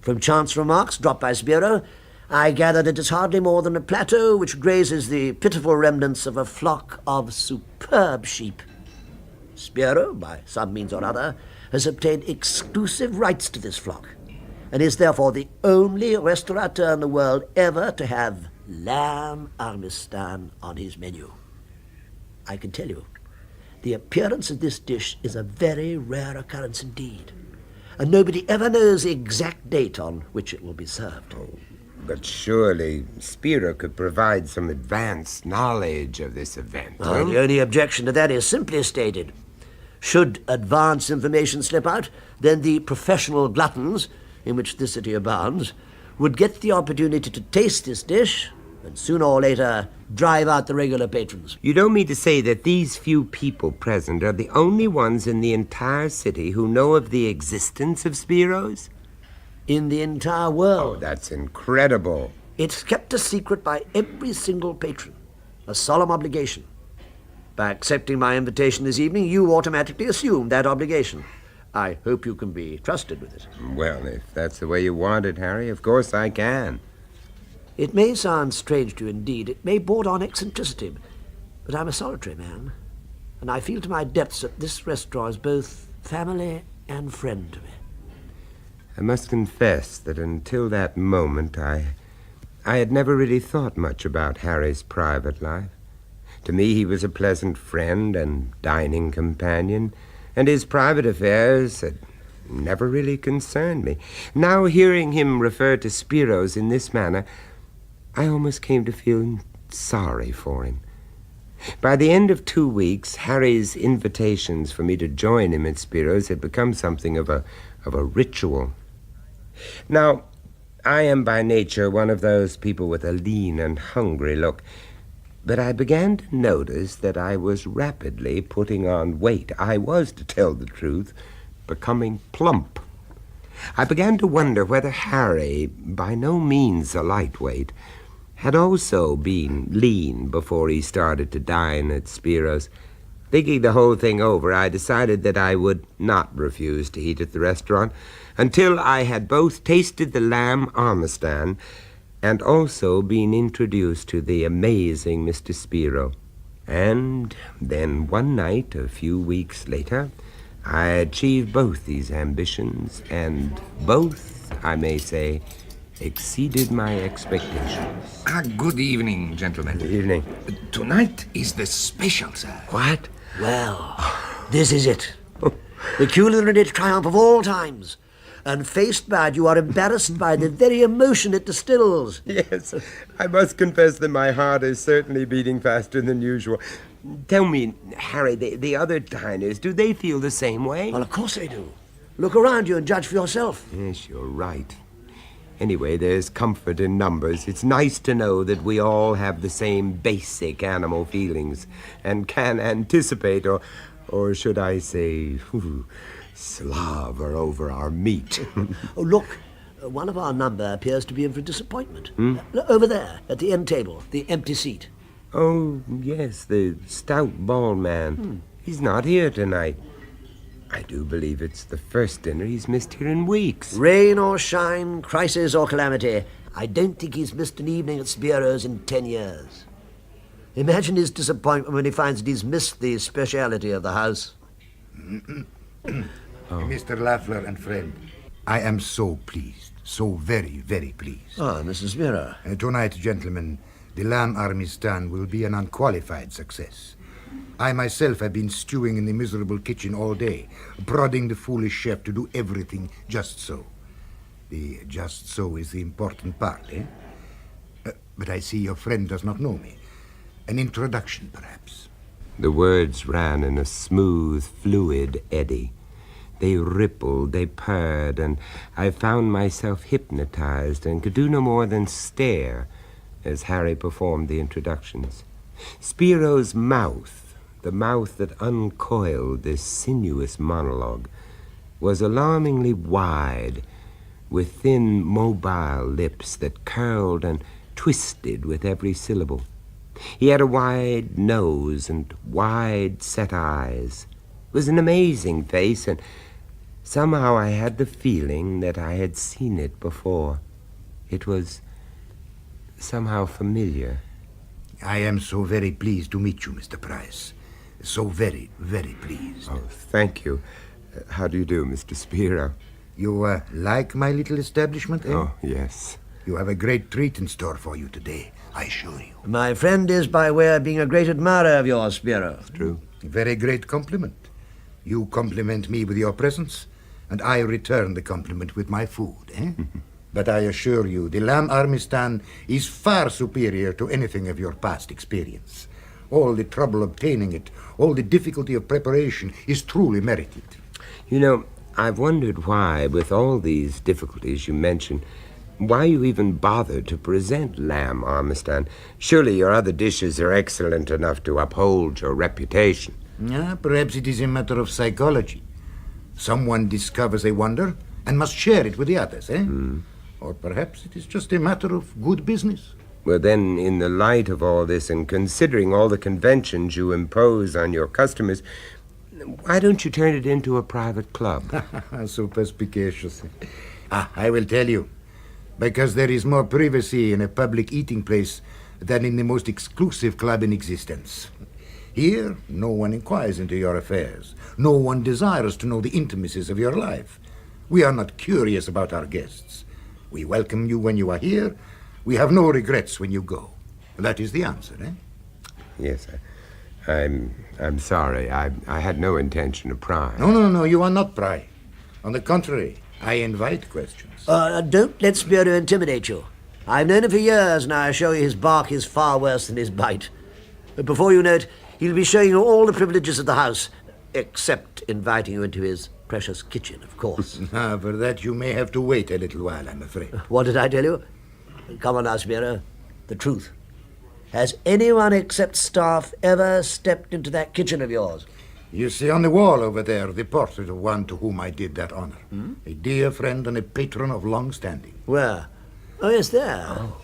From chance remarks dropped by Spiro, I gather that it's hardly more than a plateau which grazes the pitiful remnants of a flock of superb sheep. Spiro, by some means or other, has obtained exclusive rights to this flock, and is therefore the only restaurateur in the world ever to have lamb Armistan on his menu. I can tell you, the appearance of this dish is a very rare occurrence indeed, and nobody ever knows the exact date on which it will be served. But surely Spiro could provide some advanced knowledge of this event. The only objection to that is simply stated. Should advance information slip out, then the professional gluttons, in which this city abounds, would get the opportunity to taste this dish and sooner or later drive out the regular patrons. You don't mean to say that these few people present are the only ones in the entire city who know of the existence of Spiro's? In the entire world. Oh, that's incredible. It's kept a secret by every single patron, a solemn obligation. By accepting my invitation this evening, you automatically assume that obligation. I hope you can be trusted with it. Well, if that's the way you want it, Harry, of course I can. It may sound strange to you indeed. It may border on eccentricity, but I'm a solitary man, and I feel to my depths that this restaurant is both family and friend to me. I must confess that until that moment I had never really thought much about Harry's private life. To me he was a pleasant friend and dining companion, and his private affairs had never really concerned me. Now, hearing him refer to Spiro's in this manner, I almost came to feel sorry for him. By the end of 2 weeks, Harry's invitations for me to join him at Spiro's had become something of a ritual. Now, I am by nature one of those people with a lean and hungry look, but I began to notice that I was rapidly putting on weight. I was, to tell the truth, becoming plump. I began to wonder whether Harry, by no means a lightweight, had also been lean before he started to dine at Spiro's. Thinking the whole thing over, I decided that I would not refuse to eat at the restaurant until I had both tasted the lamb armistan and also been introduced to the amazing Mr. Spiro. And then one night, a few weeks later, I achieved both these ambitions, and both, I may say, exceeded my expectations. Good evening, gentlemen. Good evening. Tonight is the special, sir. What? Well, this is it. The culinary triumph of all times. And faced bad, you are embarrassed by the very emotion it distills. Yes, I must confess that my heart is certainly beating faster than usual. Tell me, Harry, the other diners, do they feel the same way? Well, of course they do. Look around you and judge for yourself. Yes, you're right. Anyway, there's comfort in numbers. It's nice to know that we all have the same basic animal feelings and can anticipate, or should I say, slaver over our meat. Oh, look, one of our number appears to be in for disappointment. Over there, at the end table, the empty seat. Oh, yes, the stout, bald man. He's not here tonight. I do believe it's the first dinner he's missed here in weeks. Rain or shine, crisis or calamity, I don't think he's missed an evening at Spiro's in 10 years. Imagine his disappointment when he finds that he's missed the speciality of the house. Mr. Lafleur and friend, I am so pleased, so very, very pleased. Ah, Mrs. Spiro. Tonight, gentlemen, the lamb armistan will be an unqualified success. I myself have been stewing in the miserable kitchen all day, prodding the foolish chef to do everything just so. The just so is the important part, eh? But I see your friend does not know me. An introduction, perhaps. The words ran in a smooth, fluid eddy. They rippled, they purred, and I found myself hypnotized and could do no more than stare as Harry performed the introductions. Spiro's mouth, the mouth that uncoiled this sinuous monologue, was alarmingly wide, with thin, mobile lips that curled and twisted with every syllable. He had a wide nose and wide-set eyes. It was an amazing face, and somehow I had the feeling that I had seen it before. It was somehow familiar. I am so very pleased to meet you, Mr. Price. So very, very pleased. Oh, thank you. How do you do, Mr. Spiro? You like my little establishment, eh? Oh, yes. You have a great treat in store for you today, I assure you. My friend is by way of being a great admirer of yours, Spiro. It's true. A very great compliment. You compliment me with your presence, and I return the compliment with my food, eh? But I assure you, the lamb armistan is far superior to anything of your past experience. All the trouble obtaining it, all the difficulty of preparation is truly merited. You know, I've wondered why, with all these difficulties you mention, why you even bothered to present lamb armistan. Surely your other dishes are excellent enough to uphold your reputation. Perhaps it is a matter of psychology. Someone discovers a wonder and must share it with the others, eh? Or perhaps it is just a matter of good business. Well, then, in the light of all this, and considering all the conventions you impose on your customers, why don't you turn it into a private club? So perspicacious. I will tell you. Because there is more privacy in a public eating place than in the most exclusive club in existence. Here, no one inquires into your affairs. No one desires to know the intimacies of your life. We are not curious about our guests. We welcome you when you are here. We have no regrets when you go. That is the answer, eh? Yes, I'm sorry. I had no intention of prying. No, you are not prying. On the contrary, I invite questions. Don't let Spiro intimidate you. I've known him for years, and I assure you his bark is far worse than his bite. But before you know it, he'll be showing you all the privileges of the house, except inviting you into his precious kitchen, of course. For that you may have to wait a little while, I'm afraid. What did I tell you? Come on now, Spiro. The truth. Has anyone except staff ever stepped into that kitchen of yours? You see on the wall over there the portrait of one to whom I did that honor. A dear friend and a patron of long standing. Where? Oh, yes, there. Oh.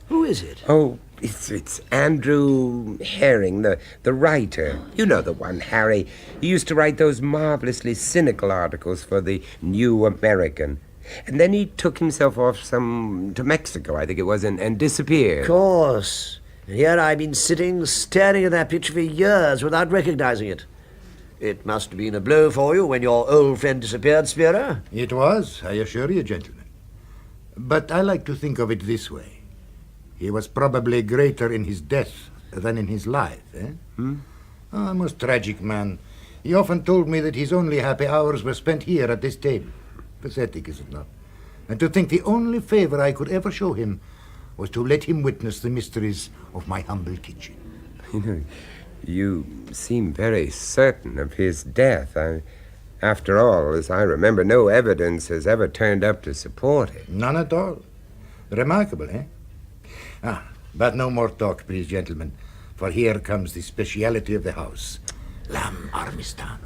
Who is it? Oh, it's Andrew Herring, the writer. You know the one, Harry. He used to write those marvelously cynical articles for the New American. And then he took himself off to Mexico, I think it was, and disappeared. Of course. And here I've been sitting, staring at that picture for years without recognizing it. It must have been a blow for you when your old friend disappeared, Spira. It was, I assure you, gentlemen. But I like to think of it this way. He was probably greater in his death than in his life, eh? Oh, a most tragic man. He often told me that his only happy hours were spent here at this table. Pathetic, is it not? And to think the only favor I could ever show him was to let him witness the mysteries of my humble kitchen. You know, you seem very certain of his death. After all, as I remember, no evidence has ever turned up to support it. None at all. Remarkable, eh? But no more talk, please, gentlemen, for here comes the speciality of the house, lamb armistan.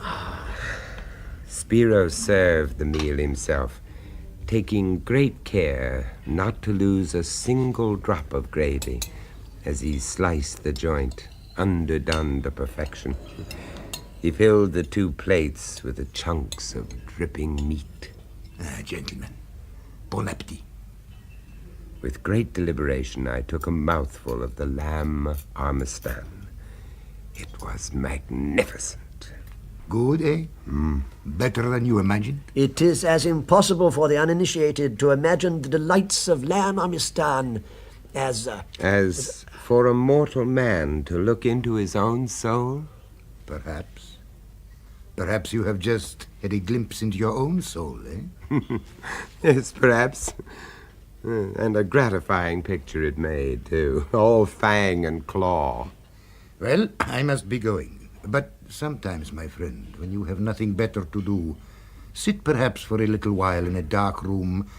Spiro served the meal himself, taking great care not to lose a single drop of gravy as he sliced the joint, underdone to perfection. He filled the 2 plates with the chunks of dripping meat. Gentlemen, bon appetit. With great deliberation, I took a mouthful of the lamb armistan. It was magnificent. Good, eh? Better than you imagined? It is as impossible for the uninitiated to imagine the delights of lamb armistan as for a mortal man to look into his own soul? Perhaps. Perhaps you have just had a glimpse into your own soul, eh? Yes, perhaps. And a gratifying picture it made, too. All fang and claw. Well, I must be going. But sometimes, my friend, when you have nothing better to do, sit perhaps for a little while in a dark room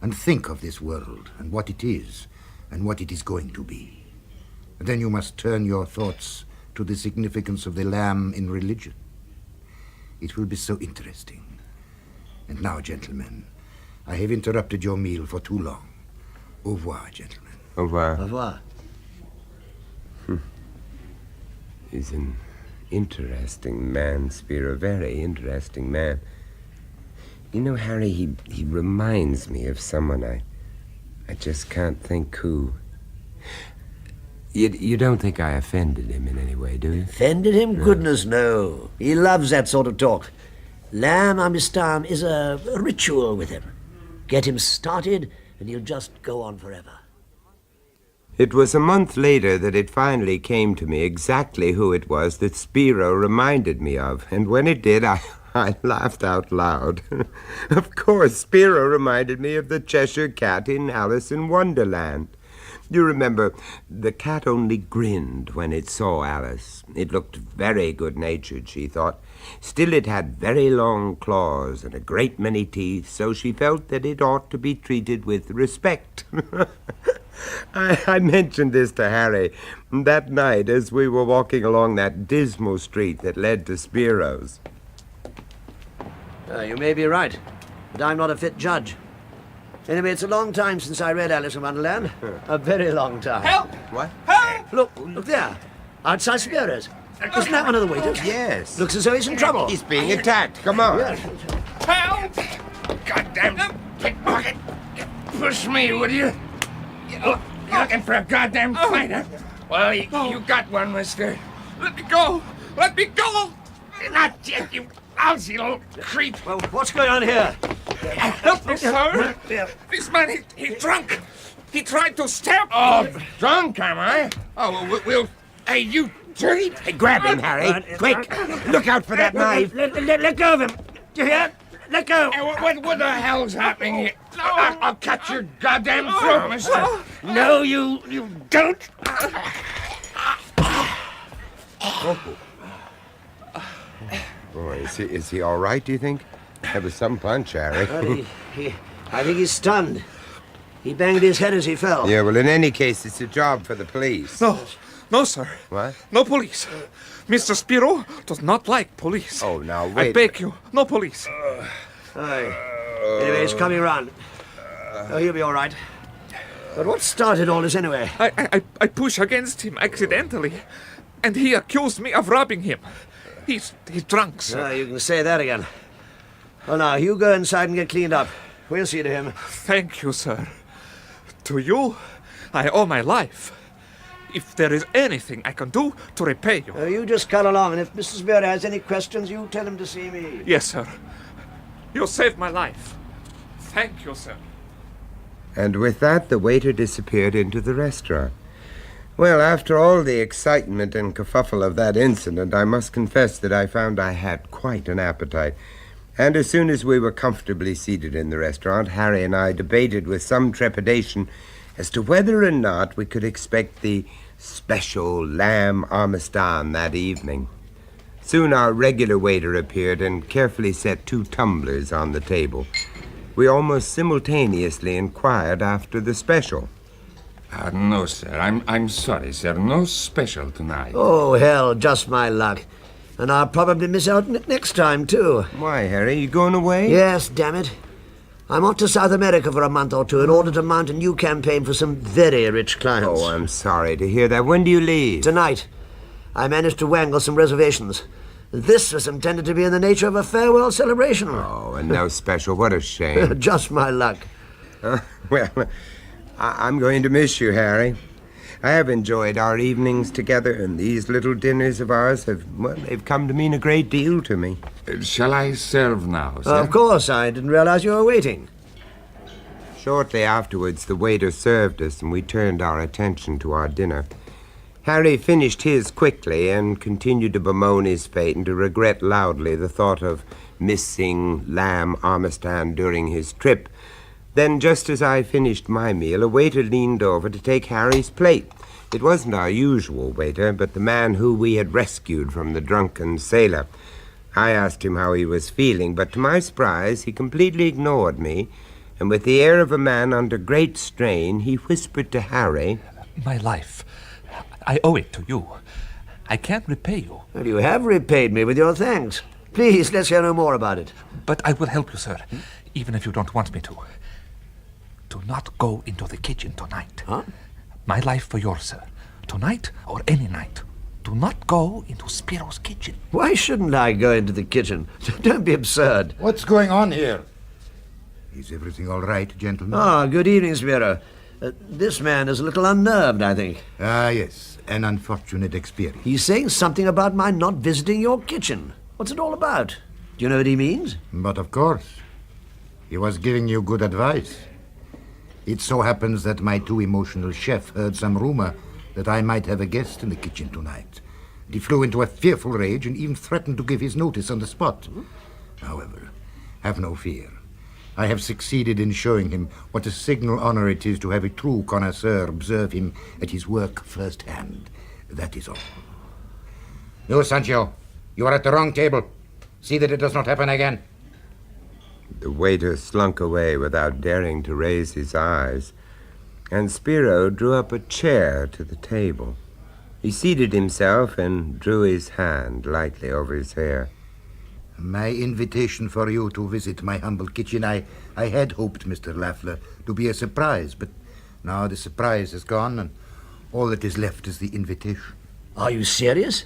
and think of this world and what it is and what it is going to be. Then you must turn your thoughts to the significance of the lamb in religion. It will be so interesting. And now, gentlemen, I have interrupted your meal for too long. Au revoir, gentlemen. Au revoir. Au revoir. He's an interesting man, Spiro, a very interesting man. You know, Harry, he reminds me of someone. I just can't think who. You don't think I offended him in any way, do you? Offended him? No. Goodness, no. He loves that sort of talk. Lamb armistan is a ritual with him. Get him started, and he'll just go on forever. It was a month later that it finally came to me exactly who it was that Spiro reminded me of, and when it did, I laughed out loud. Of course, Spiro reminded me of the Cheshire Cat in Alice in Wonderland. You remember, the cat only grinned when it saw Alice. It looked very good-natured, she thought. Still, it had very long claws and a great many teeth, so she felt that it ought to be treated with respect. I mentioned this to Harry that night as we were walking along that dismal street that led to Spiro's. You may be right, but I'm not a fit judge. Anyway, it's a long time since I read Alice in Wonderland. A very long time. Help! What? Help! Look there. Outside Spiro's. Isn't that one of the waiters? Yes. Looks as though he's in trouble. He's being attacked. Come on. Yes. Help! Goddamn pickpocket! Push me, would you? You're looking for a goddamn fighter? Well, you got one, mister. Let me go! Let me go! Not yet, you lousy little creep. Well, what's going on here? Help me, sir. This man, he's drunk. He tried to stab me. Oh, drunk, am I? Oh, well, we'll... Hey, you dirty... Hey, grab him, Harry. Quick. Look out for that knife. Let go of him. Do you hear? Let go. Hey, what the hell's happening here? I'll cut your goddamn throat, mister. No, you don't. Boy, is he all right, do you think? That was some punch, Harry. Well, I think he's stunned. He banged his head as he fell. Yeah, well, in any case, it's a job for the police. No, No, sir. What? No police. Mr. Spiro does not like police. Oh, now, wait. I beg you, no police. Aye. Anyway, it's coming round. Oh, he'll be all right. But what started all this anyway? I pushed against him accidentally, and he accused me of robbing him. He's drunk, sir. Ah, you can say that again. Well, now, you go inside and get cleaned up. We'll see to him. Thank you, sir. To you, I owe my life. If there is anything I can do to repay you. You just cut along, and if Mrs. Vera has any questions, you tell him to see me. Yes, sir. You saved my life. Thank you, sir. And with that, the waiter disappeared into the restaurant. Well, after all the excitement and kerfuffle of that incident, I must confess that I found I had quite an appetite. And as soon as we were comfortably seated in the restaurant, Harry and I debated with some trepidation as to whether or not we could expect the special lamb armistan that evening. Soon our regular waiter appeared and carefully set 2 tumblers on the table. We almost simultaneously inquired after the special. No, sir. I'm sorry, sir. No special tonight. Oh, hell, just my luck. And I'll probably miss out on it next time, too. Why, Harry, you going away? Yes, damn it. I'm off to South America for a month or 2 in order to mount a new campaign for some very rich clients. Oh, I'm sorry to hear that. When do you leave? Tonight. I managed to wangle some reservations. This was intended to be in the nature of a farewell celebration. Oh, and no special. What a shame. Just my luck. Well, I'm going to miss you, Harry. I have enjoyed our evenings together, and these little dinners of ours they've come to mean a great deal to me. Shall I serve now, sir? Of course, I didn't realize you were waiting. Shortly afterwards, the waiter served us, and we turned our attention to our dinner. Harry finished his quickly and continued to bemoan his fate and to regret loudly the thought of missing lamb armistan during his trip. Then, just as I finished my meal, a waiter leaned over to take Harry's plate. It wasn't our usual waiter, but the man who we had rescued from the drunken sailor. I asked him how he was feeling, but to my surprise, he completely ignored me, and with the air of a man under great strain, he whispered to Harry, "My life. I owe it to you. I can't repay you." Well, you have repaid me with your thanks. Please, let's hear no more about it. But I will help you, sir, even if you don't want me to. Do not go into the kitchen tonight. Huh? My life for yours, sir. Tonight or any night. Do not go into Spiro's kitchen. Why shouldn't I go into the kitchen? Don't be absurd. What's going on here? Is everything all right, gentlemen? Ah, good evening, Spiro. This man is a little unnerved, I think. Ah, yes. An unfortunate experience. He's saying something about my not visiting your kitchen. What's it all about? Do you know what he means? But of course. He was giving you good advice. It so happens that my too emotional chef heard some rumor that I might have a guest in the kitchen tonight. He flew into a fearful rage and even threatened to give his notice on the spot. However, have no fear. I have succeeded in showing him what a signal honor it is to have a true connoisseur observe him at his work firsthand. That is all. No, Sancho, you are at the wrong table. See that it does not happen again. The waiter slunk away without daring to raise his eyes, and Spiro drew up a chair to the table. He seated himself and drew his hand lightly over his hair. My invitation for you to visit my humble kitchen, I had hoped, Mr. Lafleur, to be a surprise, but now the surprise is gone, and all that is left is the invitation. Are you serious?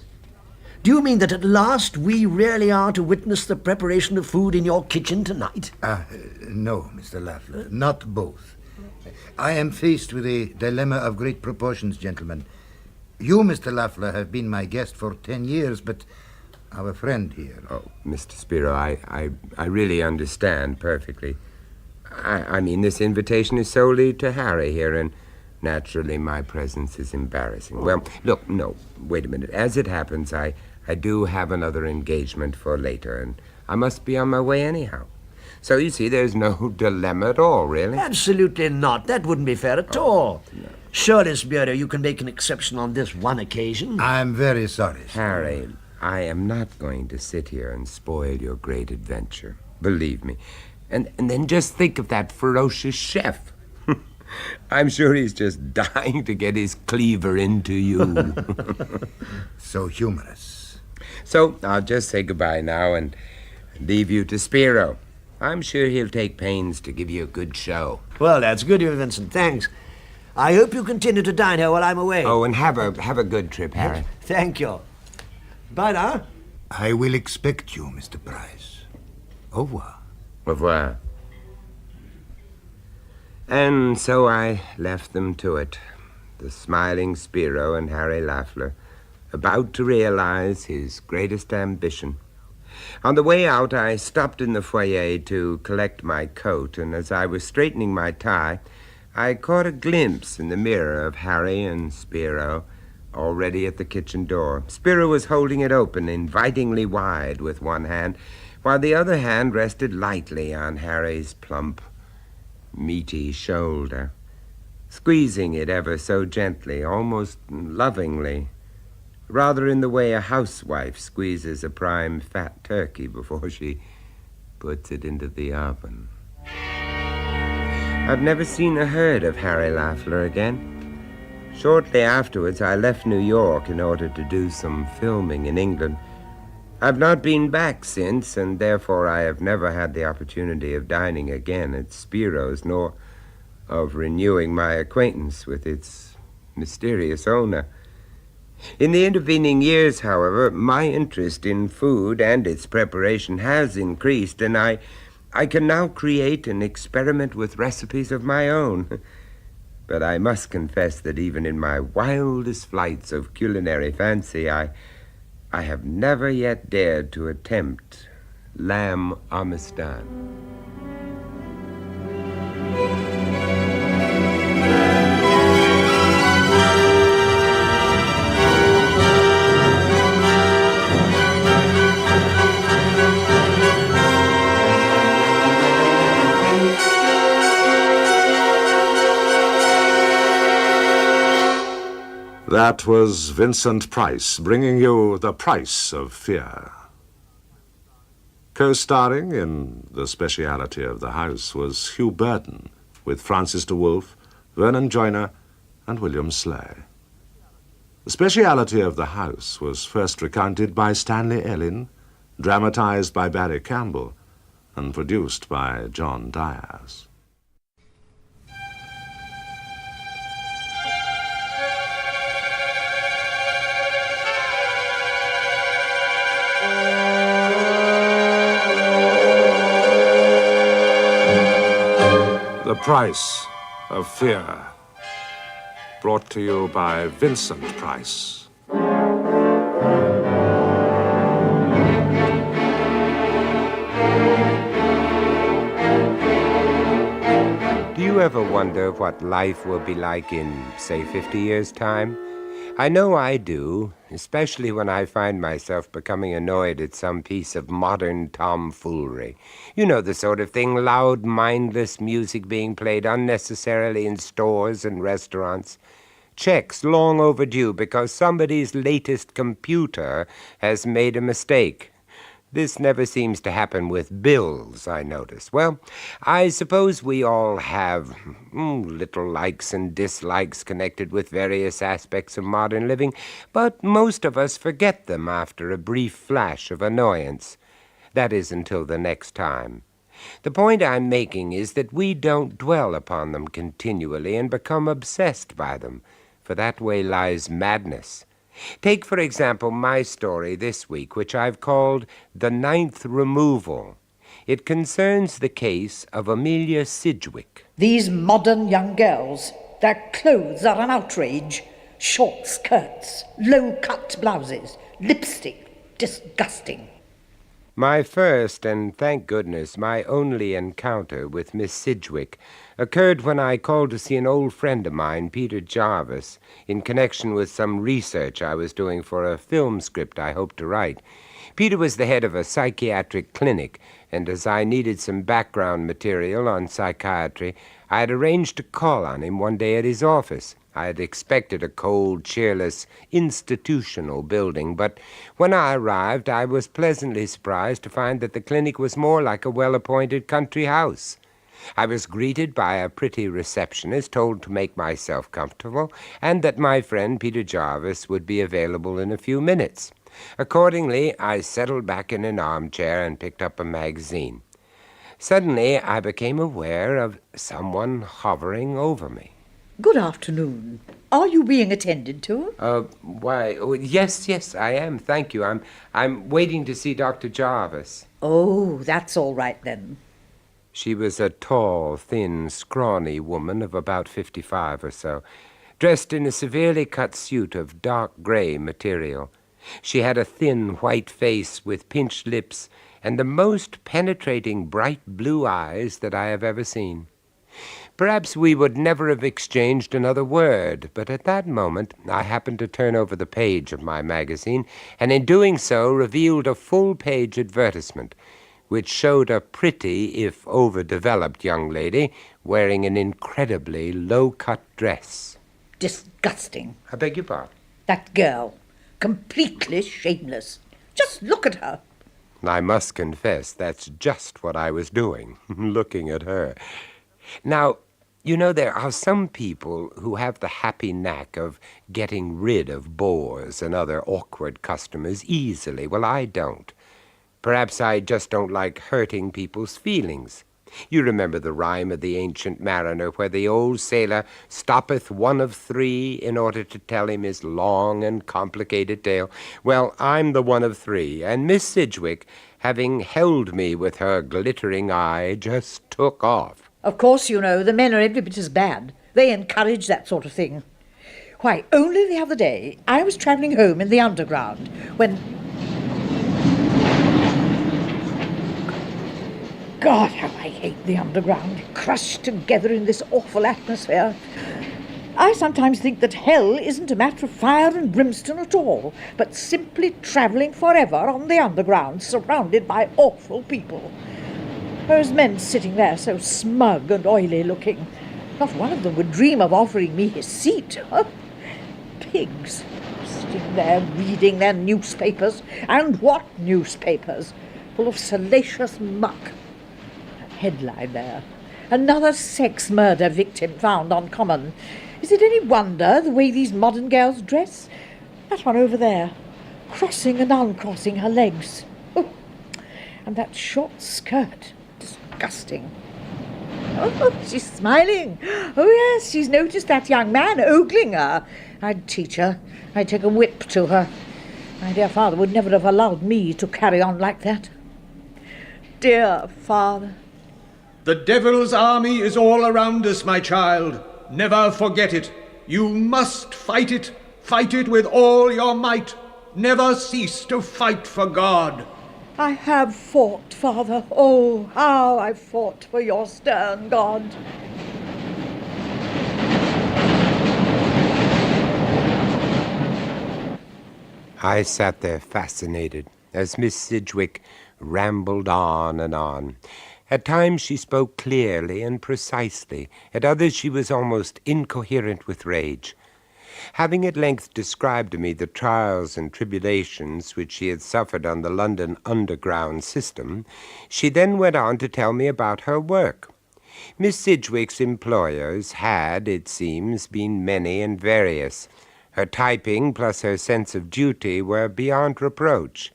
Do you mean that at last we really are to witness the preparation of food in your kitchen tonight? No, Mr. Lafleur, not both. I am faced with a dilemma of great proportions, gentlemen. You, Mr. Lafleur, have been my guest for 10 years, but our friend here... Oh, Mr. Spiro, I really understand perfectly. I mean, this invitation is solely to Harry here, and naturally my presence is embarrassing. Well, look, no, wait a minute. As it happens, I do have another engagement for later, and I must be on my way anyhow. So, you see, there's no dilemma at all, really. Absolutely not. That wouldn't be fair at all. No. Surely, Spiro, you can make an exception on this one occasion. I'm very sorry, Harry, I am not going to sit here and spoil your great adventure. Believe me. And then just think of that ferocious chef. I'm sure he's just dying to get his cleaver into you. So humorous. So I'll just say goodbye now and leave you to Spiro. I'm sure he'll take pains to give you a good show. Well, that's good of you, Vincent. Thanks. I hope you continue to dine here while I'm away. Oh, and have a good trip, Harry. Thank you. Bye now. I will expect you, Mr. Price. Au revoir. Au revoir. And so I left them to it, the smiling Spiro and Harry Lafler, about to realize his greatest ambition. On the way out, I stopped in the foyer to collect my coat, and as I was straightening my tie, I caught a glimpse in the mirror of Harry and Spiro, already at the kitchen door. Spiro was holding it open, invitingly wide with one hand, while the other hand rested lightly on Harry's plump, meaty shoulder, squeezing it ever so gently, almost lovingly, rather in the way a housewife squeezes a prime fat turkey before she puts it into the oven. I've never seen or heard of Harry Lafler again. Shortly afterwards, I left New York in order to do some filming in England. I've not been back since, and therefore I have never had the opportunity of dining again at Spiro's, nor of renewing my acquaintance with its mysterious owner. In the intervening years, however, my interest in food and its preparation has increased, and I can now create and experiment with recipes of my own. But I must confess that even in my wildest flights of culinary fancy, I have never yet dared to attempt lamb amistad. That was Vincent Price bringing you The Price of Fear. Co-starring in The Speciality of the House was Hugh Burton, with Francis de Wolfe, Vernon Joyner, and William Slay. The Speciality of the House was first recounted by Stanley Ellin, dramatized by Barry Campbell, and produced by John Diaz. The Price of Fear, brought to you by Vincent Price. Do you ever wonder what life will be like in, say, 50 years' time? I know I do, especially when I find myself becoming annoyed at some piece of modern tomfoolery. You know, the sort of thing, loud, mindless music being played unnecessarily in stores and restaurants. Checks long overdue because somebody's latest computer has made a mistake. This never seems to happen with bills, I notice. Well, I suppose we all have little likes and dislikes connected with various aspects of modern living, but most of us forget them after a brief flash of annoyance. That is, until the next time. The point I'm making is that we don't dwell upon them continually and become obsessed by them, for that way lies madness. Take, for example, my story this week, which I've called The Ninth Removal. It concerns the case of Amelia Sidgwick. These modern young girls, their clothes are an outrage. Short skirts, low-cut blouses, lipstick, disgusting. My first, and thank goodness, my only encounter with Miss Sidgwick occurred when I called to see an old friend of mine, Peter Jarvis, in connection with some research I was doing for a film script I hoped to write. Peter was the head of a psychiatric clinic, and as I needed some background material on psychiatry, I had arranged to call on him one day at his office. I had expected a cold, cheerless, institutional building, but when I arrived, I was pleasantly surprised to find that the clinic was more like a well-appointed country house. I was greeted by a pretty receptionist, told to make myself comfortable, and that my friend Peter Jarvis would be available in a few minutes. Accordingly, I settled back in an armchair and picked up a magazine. Suddenly, I became aware of someone hovering over me. Good afternoon. Are you being attended to? Yes, I am. Thank you. I'm waiting to see Dr. Jarvis. Oh, that's all right then. She was a tall, thin, scrawny woman of about 55 or so, dressed in a severely cut suit of dark gray material. She had a thin, white face with pinched lips and the most penetrating, bright blue eyes that I have ever seen. Perhaps we would never have exchanged another word, but at that moment I happened to turn over the page of my magazine, and in doing so revealed a full-page advertisement, which showed a pretty, if overdeveloped young lady wearing an incredibly low-cut dress. Disgusting. I beg your pardon? That girl. Completely shameless. Just look at her. I must confess that's just what I was doing, looking at her. Now, you know, there are some people who have the happy knack of getting rid of bores and other awkward customers easily. Well, I don't. Perhaps I just don't like hurting people's feelings. You remember the rhyme of the Ancient Mariner, where the old sailor stoppeth one of three in order to tell him his long and complicated tale. Well, I'm the one of three, and Miss Sidgwick, having held me with her glittering eye, just took off. Of course, you know, the men are every bit as bad. They encourage that sort of thing. Why, only the other day, I was travelling home in the Underground when... God, how I hate the Underground, crushed together in this awful atmosphere. I sometimes think that hell isn't a matter of fire and brimstone at all, but simply travelling forever on the Underground, surrounded by awful people. Those men sitting there so smug and oily-looking, not one of them would dream of offering me his seat. Huh? Pigs, sitting there reading their newspapers, and what newspapers, full of salacious muck. Headline there. Another sex murder victim found on Common. Is it any wonder the way these modern girls dress? That one over there, crossing and uncrossing her legs. Oh, and that short skirt. Disgusting. Oh, she's smiling. Oh, yes, she's noticed that young man ogling her. I'd teach her. I'd take a whip to her. My dear father would never have allowed me to carry on like that. Dear father. The devil's army is all around us, my child. Never forget it. You must fight it. Fight it with all your might. Never cease to fight for God. I have fought, Father. Oh, how I've fought for your stern God. I sat there fascinated as Miss Sidgwick rambled on and on. At times she spoke clearly and precisely. At others she was almost incoherent with rage. Having at length described to me the trials and tribulations which she had suffered on the London underground system, she then went on to tell me about her work. Miss Sidgwick's employers had, it seems, been many and various. Her typing plus her sense of duty were beyond reproach.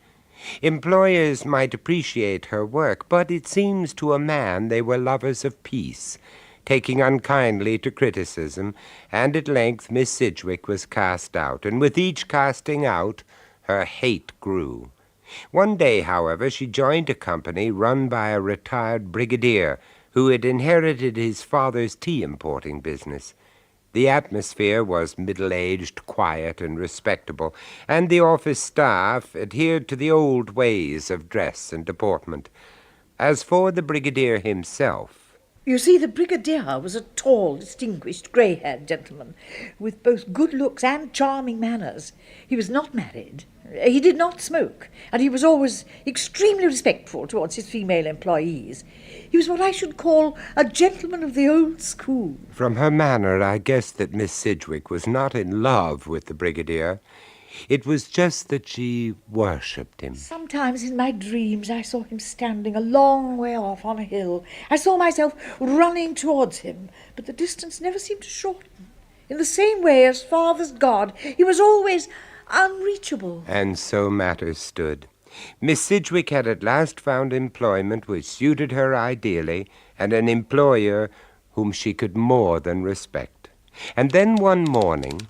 Employers might appreciate her work, but it seems to a man they were lovers of peace, taking unkindly to criticism, and at length Miss Sidgwick was cast out, and with each casting out, her hate grew. One day, however, she joined a company run by a retired brigadier who had inherited his father's tea-importing business. The atmosphere was middle-aged, quiet, and respectable, and the office staff adhered to the old ways of dress and deportment. As for the brigadier himself... You see, the brigadier was a tall, distinguished, grey-haired gentleman, with both good looks and charming manners. He was not married, he did not smoke, and he was always extremely respectful towards his female employees. He was what I should call a gentleman of the old school. From her manner, I guessed that Miss Sidgwick was not in love with the brigadier. It was just that she worshipped him. Sometimes in my dreams I saw him standing a long way off on a hill. I saw myself running towards him, but the distance never seemed to shorten. In the same way as Father's God, he was always unreachable. And so matters stood. Miss Sidgwick had at last found employment which suited her ideally, and an employer whom she could more than respect. And then one morning...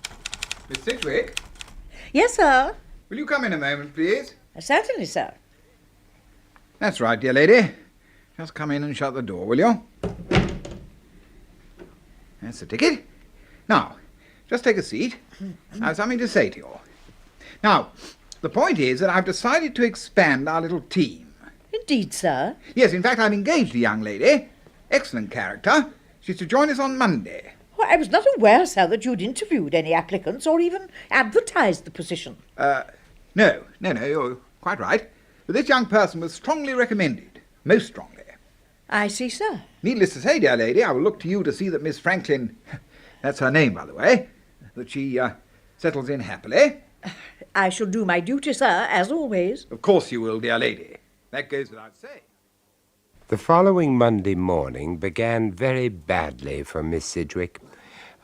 Miss Sidgwick? Yes, sir? Will you come in a moment, please? Certainly, sir. That's right, dear lady. Just come in and shut the door, will you? That's the ticket. Now, just take a seat. I have something to say to you. Now, the point is that I've decided to expand our little team. Indeed, sir? Yes, in fact, I've engaged a young lady. Excellent character. She's to join us on Monday. Well, I was not aware, sir, that you'd interviewed any applicants or even advertised the position. No, you're quite right. But this young person was strongly recommended. Most strongly. I see, sir. Needless to say, dear lady, I will look to you to see that Miss Franklin... That's her name, by the way. That she settles in happily. I shall do my duty, sir, as always. Of course you will, dear lady. That goes without saying. The following Monday morning began very badly for Miss Sidgwick.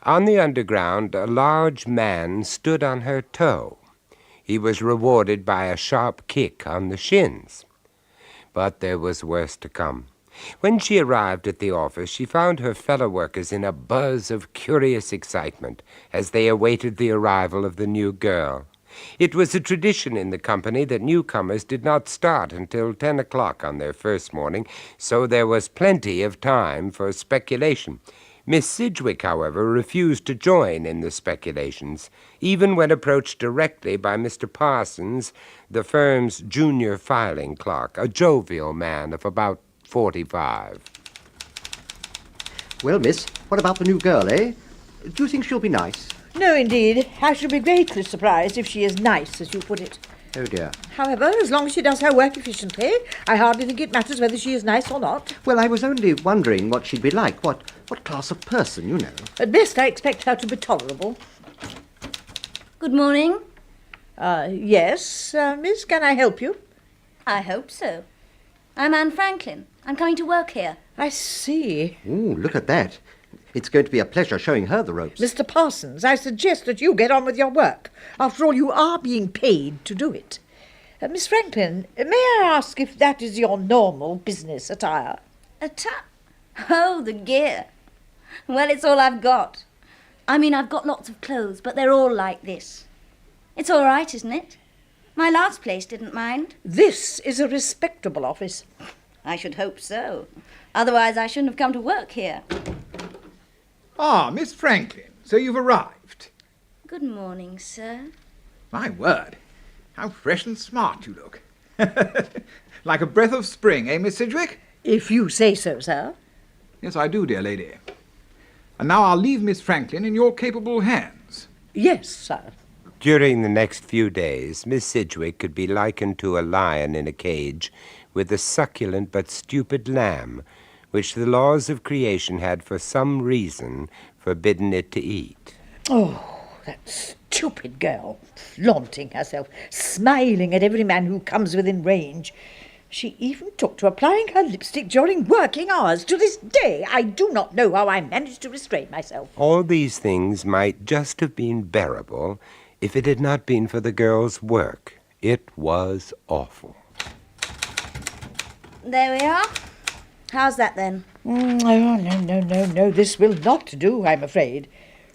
On the underground, a large man stood on her toe. He was rewarded by a sharp kick on the shins. But there was worse to come. When she arrived at the office, she found her fellow workers in a buzz of curious excitement as they awaited the arrival of the new girl. It was a tradition in the company that newcomers did not start until 10 o'clock on their first morning, so there was plenty of time for speculation. Miss Sidgwick, however, refused to join in the speculations, even when approached directly by Mr. Parsons, the firm's junior filing clerk, a jovial man of about 45. Well, miss, what about the new girl, eh? Do you think she'll be nice? No, indeed. I shall be greatly surprised if she is nice, as you put it. Oh, dear. However, as long as she does her work efficiently, I hardly think it matters whether she is nice or not. Well, I was only wondering what she'd be like. What class of person, you know. At best, I expect her to be tolerable. Good morning. Yes, miss, can I help you? I hope so. I'm Anne Franklin. I'm coming to work here. I see. Ooh, look at that. It's going to be a pleasure showing her the ropes. Mr. Parsons, I suggest that you get on with your work. After all, you are being paid to do it. Miss Franklin, may I ask if that is your normal business attire? Oh, the gear. Well, it's all I've got. I mean, I've got lots of clothes, but they're all like this. It's all right, isn't it? My last place didn't mind. This is a respectable office. I should hope so. Otherwise, I shouldn't have come to work here. Ah, Miss Franklin, so you've arrived. Good morning, sir. My word, how fresh and smart you look. Like a breath of spring, eh, Miss Sidgwick? If you say so, sir. Yes, I do, dear lady. And now I'll leave Miss Franklin in your capable hands. Yes, sir. During the next few days, Miss Sidgwick could be likened to a lion in a cage with a succulent but stupid lamb, which the laws of creation had for some reason forbidden it to eat. Oh, that stupid girl, flaunting herself, smiling at every man who comes within range. She even took to applying her lipstick during working hours. To this day, I do not know how I managed to restrain myself. All these things might just have been bearable if it had not been for the girl's work. It was awful. There we are. How's that, then? Oh, no. This will not do, I'm afraid.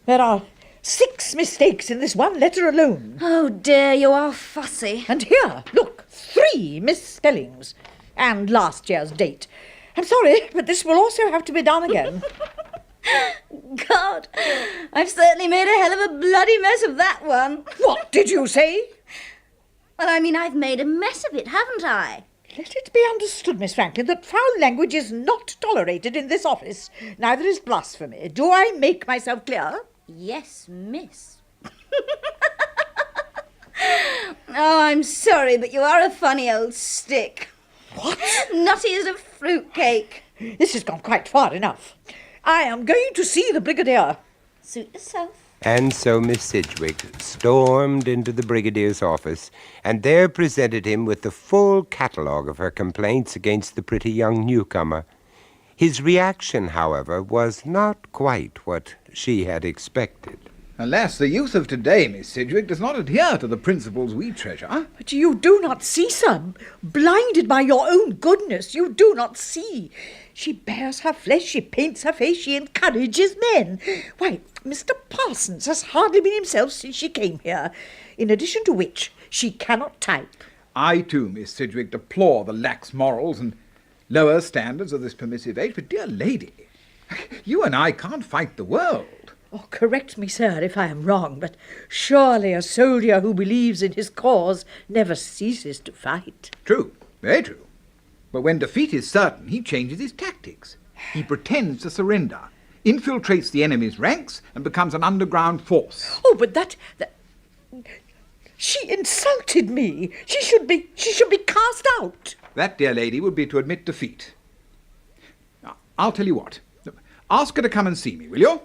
There are 6 mistakes in this one letter alone. Oh, dear, you are fussy. And here, look, 3 misspellings. And last year's date. I'm sorry, but this will also have to be done again. God, I've certainly made a hell of a bloody mess of that one. What did you say? Well, I mean, I've made a mess of it, haven't I? Let it be understood, Miss Franklin, that foul language is not tolerated in this office. Neither is blasphemy. Do I make myself clear? Yes, miss. Oh, I'm sorry, but you are a funny old stick. What? Nutty as a fruitcake. This has gone quite far enough. I am going to see the Brigadier. Suit yourself. And so Miss Sidgwick stormed into the brigadier's office and there presented him with the full catalogue of her complaints against the pretty young newcomer. His reaction, however, was not quite what she had expected. Alas, the youth of today, Miss Sidgwick, does not adhere to the principles we treasure. But you do not see, sir. Blinded by your own goodness, you do not see. She bears her flesh, she paints her face, she encourages men. Why, Mr. Parsons has hardly been himself since she came here. In addition to which, she cannot type. I, too, Miss Sidgwick, deplore the lax morals and lower standards of this permissive age. But, dear lady, you and I can't fight the world. Oh, correct me, sir, if I am wrong, but surely a soldier who believes in his cause never ceases to fight. True, very true. But when defeat is certain, he changes his tactics. He pretends to surrender, infiltrates the enemy's ranks, and becomes an underground force. Oh, but that... She insulted me. She should be cast out. That, dear lady, would be to admit defeat. Now, I'll tell you what. Ask her to come and see me, will you?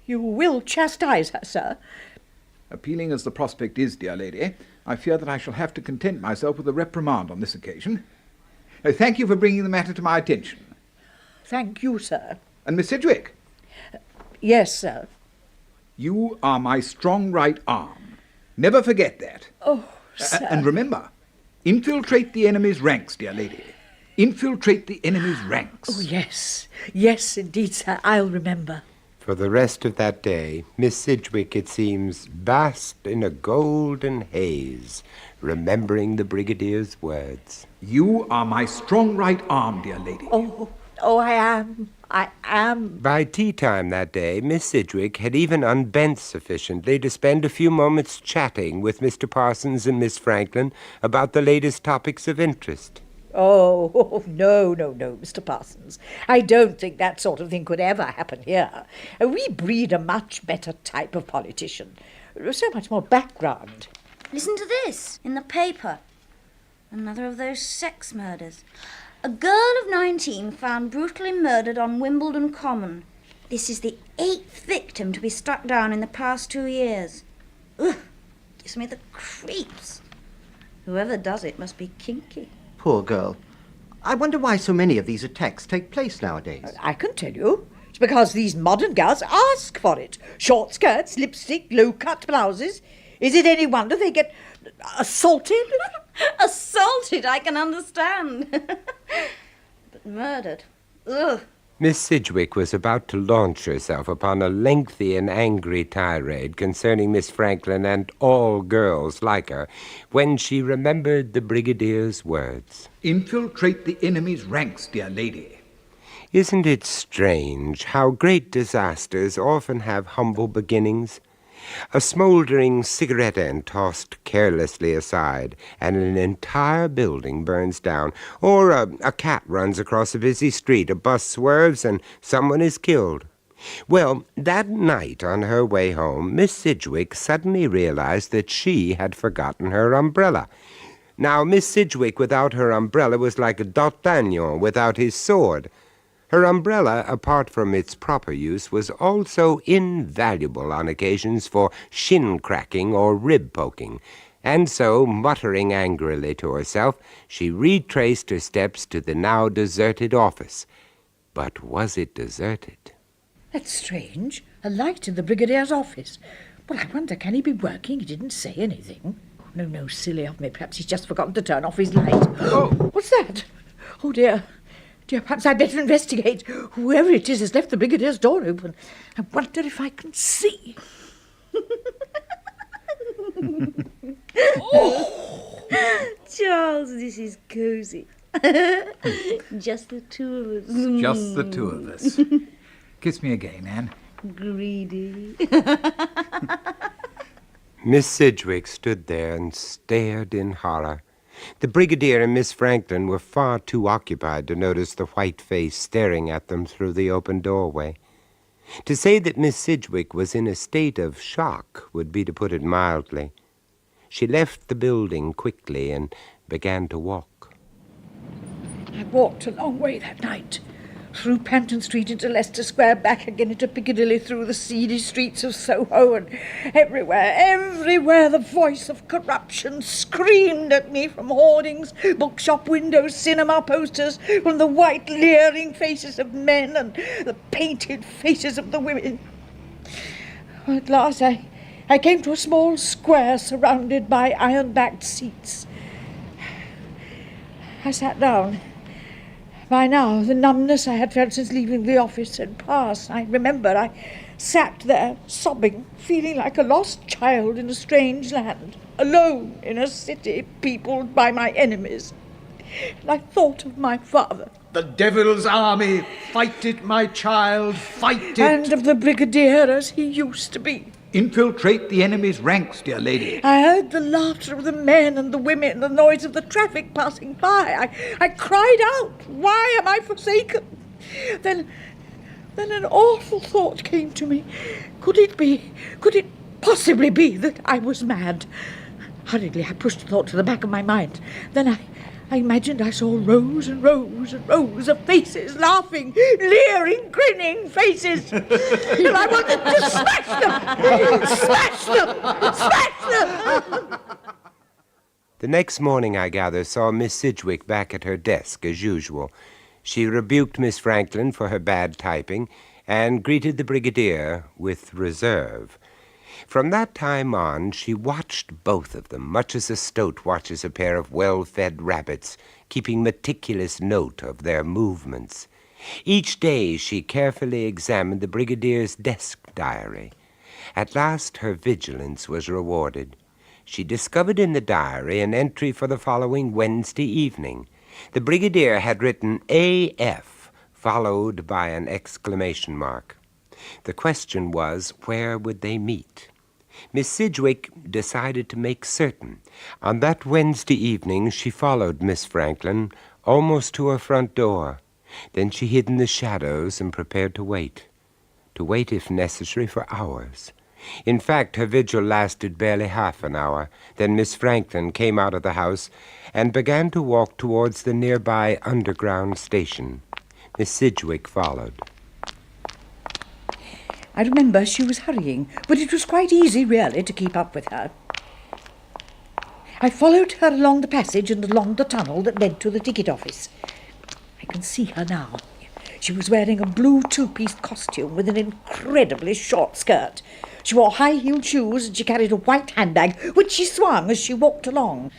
You will chastise her, sir. Appealing as the prospect is, dear lady, I fear that I shall have to content myself with a reprimand on this occasion. Thank you for bringing the matter to my attention. Thank you, sir. And Miss Sidgwick? Yes, sir. You are my strong right arm. Never forget that. Oh, sir. And remember, infiltrate the enemy's ranks, dear lady. Infiltrate the enemy's ranks. Oh, yes. Yes, indeed, sir. I'll remember. For the rest of that day, Miss Sidgwick, it seems, basked in a golden haze, remembering the brigadier's words. You are my strong right arm, dear lady. Oh, I am. By tea time that day, Miss Sidgwick had even unbent sufficiently to spend a few moments chatting with Mr. Parsons and Miss Franklin about the latest topics of interest. Oh, no, Mr. Parsons. I don't think that sort of thing could ever happen here. We breed a much better type of politician. So much more background. Listen to this, in the paper. Another of those sex murders. A girl of 19 found brutally murdered on Wimbledon Common. This is the 8th victim to be struck down in the past 2 years. Ugh, gives me the creeps. Whoever does it must be kinky. Poor girl. I wonder why so many of these attacks take place nowadays. I can tell you. It's because these modern girls ask for it. Short skirts, lipstick, low-cut blouses. Is it any wonder they get assaulted? Assaulted, I can understand. But murdered. Ugh. Miss Sidgwick was about to launch herself upon a lengthy and angry tirade concerning Miss Franklin and all girls like her, when she remembered the brigadier's words. Infiltrate the enemy's ranks, dear lady. Isn't it strange how great disasters often have humble beginnings? A smoldering cigarette end tossed carelessly aside, and an entire building burns down. Or a cat runs across a busy street, a bus swerves, and someone is killed. Well, that night on her way home, Miss Sidgwick suddenly realized that she had forgotten her umbrella. Now, Miss Sidgwick without her umbrella was like a D'Artagnan without his sword. Her umbrella, apart from its proper use, was also invaluable on occasions for shin-cracking or rib-poking, and so, muttering angrily to herself, she retraced her steps to the now deserted office. But was it deserted? That's strange. A light in the brigadier's office. Well, I wonder, can he be working? He didn't say anything. No, silly of me. Perhaps he's just forgotten to turn off his light. Oh, what's that? Oh, dear. Perhaps I'd better investigate. Whoever it is has left the brigadier's door open. I wonder if I can see. Charles, this is cosy. Just the two of us. Just the two of us. Kiss me again, Anne. Greedy. Miss Sidgwick stood there and stared in horror. The brigadier and Miss Franklin were far too occupied to notice the white face staring at them through the open doorway. To say that Miss Sidgwick was in a state of shock would be to put it mildly. She left the building quickly and began to walk. I walked a long way that night. through Panton Street into Leicester Square, back again into Piccadilly, through the seedy streets of Soho, and everywhere the voice of corruption screamed at me from hoardings, bookshop windows, cinema posters, from the white leering faces of men and the painted faces of the women. At last I came to a small square surrounded by iron-backed seats. I sat down. By now, the numbness I had felt since leaving the office had passed. I remember I sat there, sobbing, feeling like a lost child in a strange land, alone in a city peopled by my enemies. And I thought of my father. The devil's army, fight it, my child, fight it. And of the brigadier as he used to be. Infiltrate the enemy's ranks, dear lady. I heard the laughter of the men and the women, the noise of the traffic passing by. I cried out, why am I forsaken? Then an awful thought came to me. Could it possibly be that I was mad? Hurriedly, I pushed the thought to the back of my mind. Then I imagined I saw rows and rows and rows of faces, laughing, leering, grinning faces. And I wanted to smash them! The next morning, I gather, saw Miss Sidgwick back at her desk, as usual. She rebuked Miss Franklin for her bad typing and greeted the brigadier with reserve. From that time on, she watched both of them, much as a stoat watches a pair of well-fed rabbits, keeping meticulous note of their movements. Each day she carefully examined the brigadier's desk diary. At last her vigilance was rewarded. She discovered in the diary an entry for the following Wednesday evening. The brigadier had written AF, followed by an exclamation mark. The question was, where would they meet? Miss Sidgwick decided to make certain. On that Wednesday evening, she followed Miss Franklin almost to her front door. Then she hid in the shadows and prepared to wait if necessary, for hours. In fact, her vigil lasted barely half an hour. Then Miss Franklin came out of the house and began to walk towards the nearby underground station. Miss Sidgwick followed. I remember she was hurrying, but it was quite easy, really, to keep up with her. I followed her along the passage and along the tunnel that led to the ticket office. I can see her now. She was wearing a blue two-piece costume with an incredibly short skirt. She wore high-heeled shoes and she carried a white handbag, which she swung as she walked along.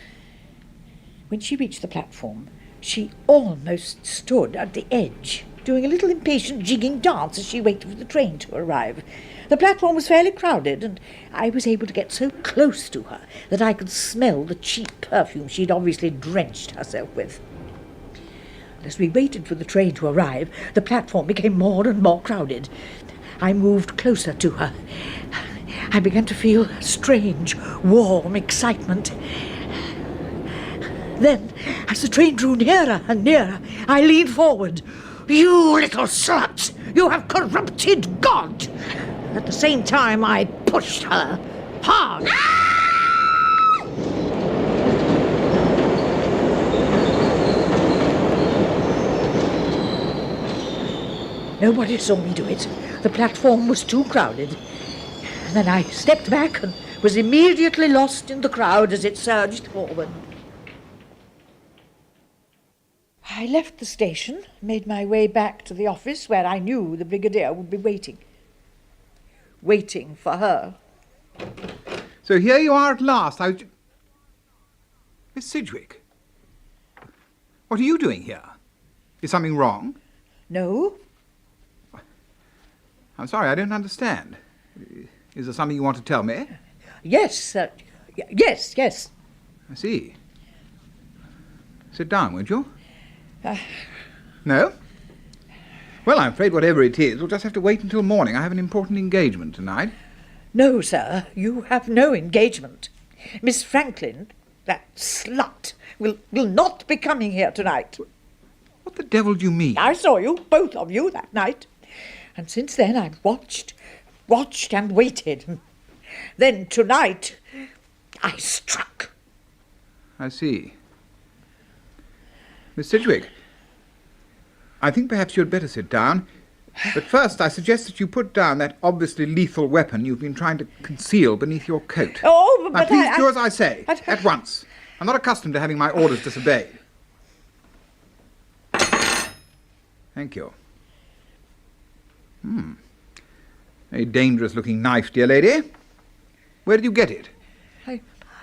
When she reached the platform, she almost stood at the edge, doing a little impatient jigging dance as she waited for the train to arrive. The platform was fairly crowded, and I was able to get so close to her that I could smell the cheap perfume she'd obviously drenched herself with. As we waited for the train to arrive, the platform became more and more crowded. I moved closer to her. I began to feel strange, warm excitement. Then, as the train drew nearer and nearer, I leaned forward. "You little slut! You have corrupted God!" At the same time, I pushed her hard. Nobody saw me do it. The platform was too crowded. Then I stepped back and was immediately lost in the crowd as it surged forward. I left the station, made my way back to the office where I knew the brigadier would be waiting. Waiting for her. So here you are at last. Miss Sidgwick, what are you doing here? Is something wrong? No. I'm sorry, I don't understand. Is there something you want to tell me? Yes, yes. I see. Sit down, won't you? No? Well, I'm afraid whatever it is, we'll just have to wait until morning. I have an important engagement tonight. No, sir, you have no engagement. Miss Franklin, that slut, will not be coming here tonight. What the devil do you mean? I saw you, both of you, that night. And since then I've watched and waited. Then tonight I struck. I see. Miss Sidgwick, I think perhaps you'd better sit down. But first, I suggest that you put down that obviously lethal weapon you've been trying to conceal beneath your coat. Oh, Now, but please do as I say, at once. I'm not accustomed to having my orders disobeyed. Thank you. A dangerous-looking knife, dear lady. Where did you get it?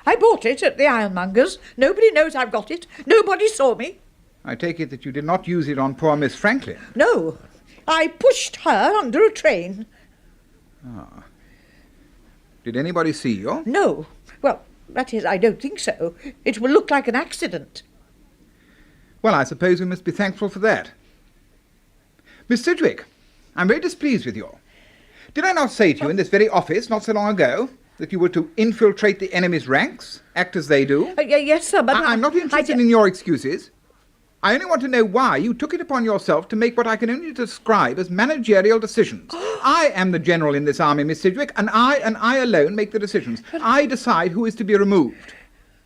I bought it at the ironmonger's. Nobody knows I've got it. Nobody saw me. I take it that you did not use it on poor Miss Franklin. No, I pushed her under a train. Ah. Did anybody see you? No. Well, that is, I don't think so. It will look like an accident. Well, I suppose we must be thankful for that. Miss Sidgwick, I'm very displeased with you. Did I not say to you in this very office not so long ago that you were to infiltrate the enemy's ranks, act as they do? Yes, sir, but I'm not interested in your excuses. I only want to know why you took it upon yourself to make what I can only describe as managerial decisions. I am the general in this army, Miss Sidgwick, and I alone make the decisions. I decide who is to be removed.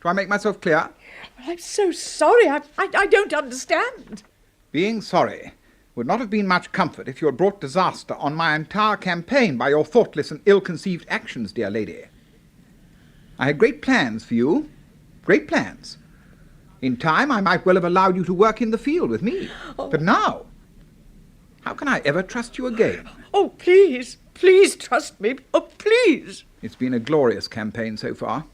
Do I make myself clear? I'm so sorry. I don't understand. Being sorry would not have been much comfort if you had brought disaster on my entire campaign by your thoughtless and ill-conceived actions, dear lady. I had great plans for you. Great plans. In time, I might well have allowed you to work in the field with me. But now, how can I ever trust you again? Oh, please, please trust me. Oh, please. It's been a glorious campaign so far.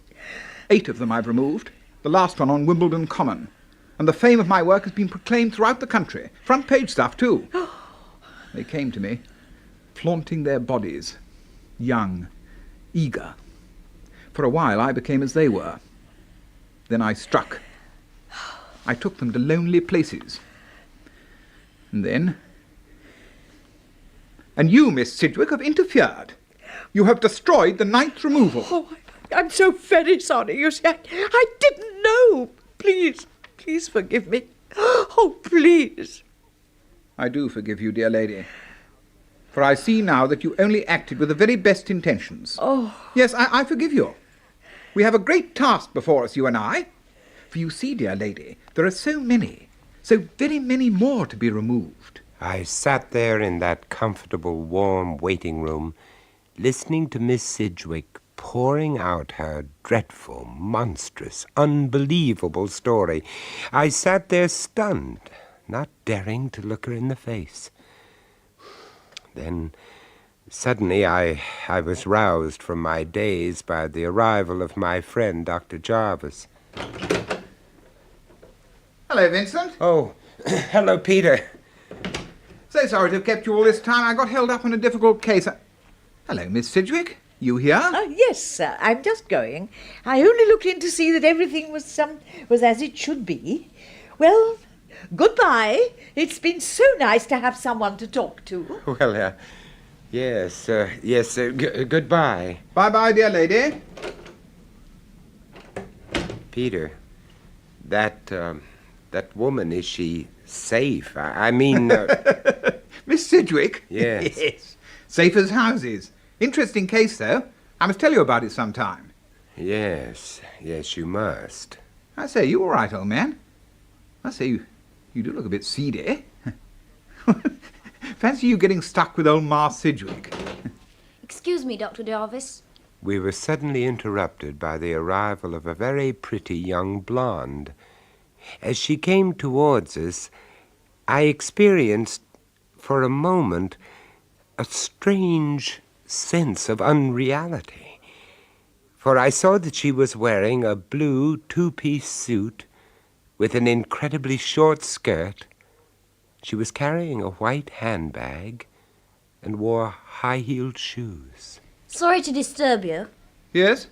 8 of them I've removed, the last one on Wimbledon Common. And the fame of my work has been proclaimed throughout the country. Front page stuff, too. They came to me, flaunting their bodies, young, eager. For a while, I became as they were. Then I struck. I took them to lonely places. And then... And you, Miss Sidgwick, have interfered. You have destroyed the 9th removal. Oh, I'm so very sorry. You see, I didn't know. Please, please forgive me. Oh, please. I do forgive you, dear lady. For I see now that you only acted with the very best intentions. Oh. Yes, I forgive you. We have a great task before us, you and I. For you see, dear lady, there are so very many more to be removed. I sat there in that comfortable, warm waiting room, listening to Miss Sidgwick pouring out her dreadful, monstrous, unbelievable story. I sat there stunned, not daring to look her in the face. Then, suddenly, I was roused from my daze by the arrival of my friend, Dr. Jarvis. Hello, Vincent. Oh, hello, Peter. So sorry to have kept you all this time. I got held up on a difficult case. Hello, Miss Sidgwick. You here? Yes, sir. I'm just going. I only looked in to see that everything was as it should be. Well, goodbye. It's been so nice to have someone to talk to. Well, yes, goodbye. Bye-bye, dear lady. Peter, that woman, is she safe? I mean... Miss Sidgwick? Yes. Yes. Safe as houses. Interesting case, though. I must tell you about it sometime. Yes, you must. I say, you all right, old man? I say, you do look a bit seedy. Fancy you getting stuck with old Ma Sidgwick. Excuse me, Dr. Jarvis. We were suddenly interrupted by the arrival of a very pretty young blonde. As she came towards us, I experienced, for a moment, a strange sense of unreality. For I saw that she was wearing a blue 2-piece suit with an incredibly short skirt. She was carrying a white handbag and wore high-heeled shoes. Sorry to disturb you. Yes?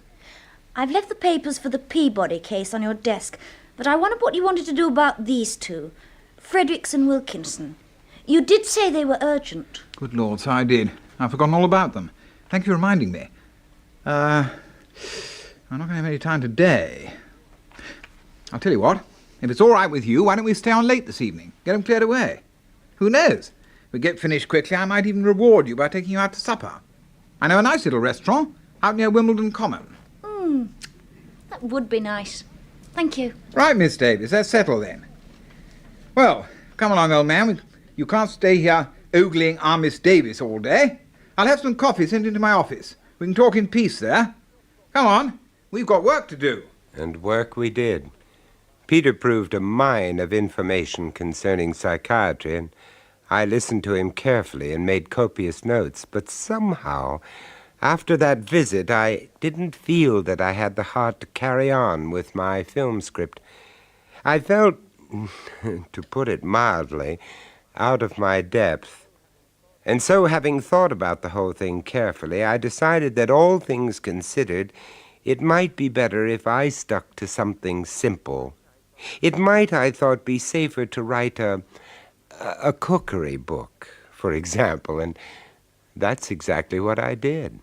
I've left the papers for the Peabody case on your desk, but I wondered what you wanted to do about these two, Fredericks and Wilkinson. You did say they were urgent. Good Lord, so I did. I've forgotten all about them. Thank you for reminding me. I'm not going to have any time today. I'll tell you what. If it's all right with you, why don't we stay on late this evening? Get them cleared away. Who knows? If we get finished quickly, I might even reward you by taking you out to supper. I know a nice little restaurant out near Wimbledon Common. That would be nice. Thank you. Right, Miss Davis, that's settled then. Well, come along, old man. You can't stay here ogling our Miss Davis all day. I'll have some coffee sent into my office. We can talk in peace there. Come on, we've got work to do. And work we did. Peter proved a mine of information concerning psychiatry, and I listened to him carefully and made copious notes. But somehow, after that visit, I didn't feel that I had the heart to carry on with my film script. I felt, to put it mildly, out of my depth. And so, having thought about the whole thing carefully, I decided that all things considered, it might be better if I stuck to something simple. It might, I thought, be safer to write a cookery book, for example, and that's exactly what I did.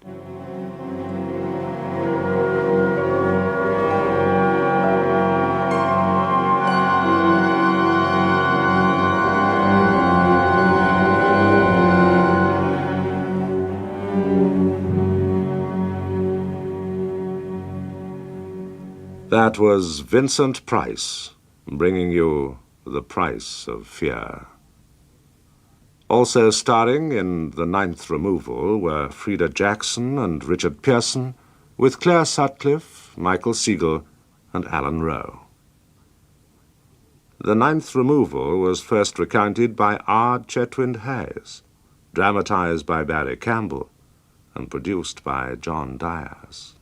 That was Vincent Price, bringing you The Price of Fear. Also starring in The Ninth Removal were Frida Jackson and Richard Pearson, with Claire Sutcliffe, Michael Siegel, and Alan Rowe. The Ninth Removal was first recounted by R. Chetwynd Hayes, dramatized by Barry Campbell, and produced by John Dyers.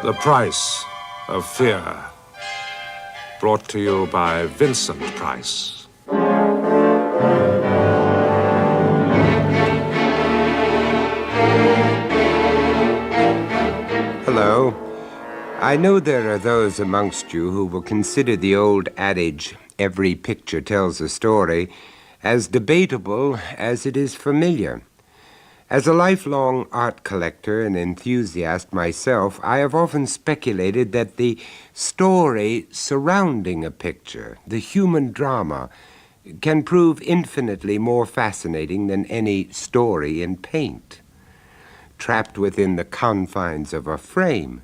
The Price of Fear, brought to you by Vincent Price. Hello. I know there are those amongst you who will consider the old adage, every picture tells a story, as debatable as it is familiar. As a lifelong art collector and enthusiast myself, I have often speculated that the story surrounding a picture, the human drama, can prove infinitely more fascinating than any story in paint, trapped within the confines of a frame.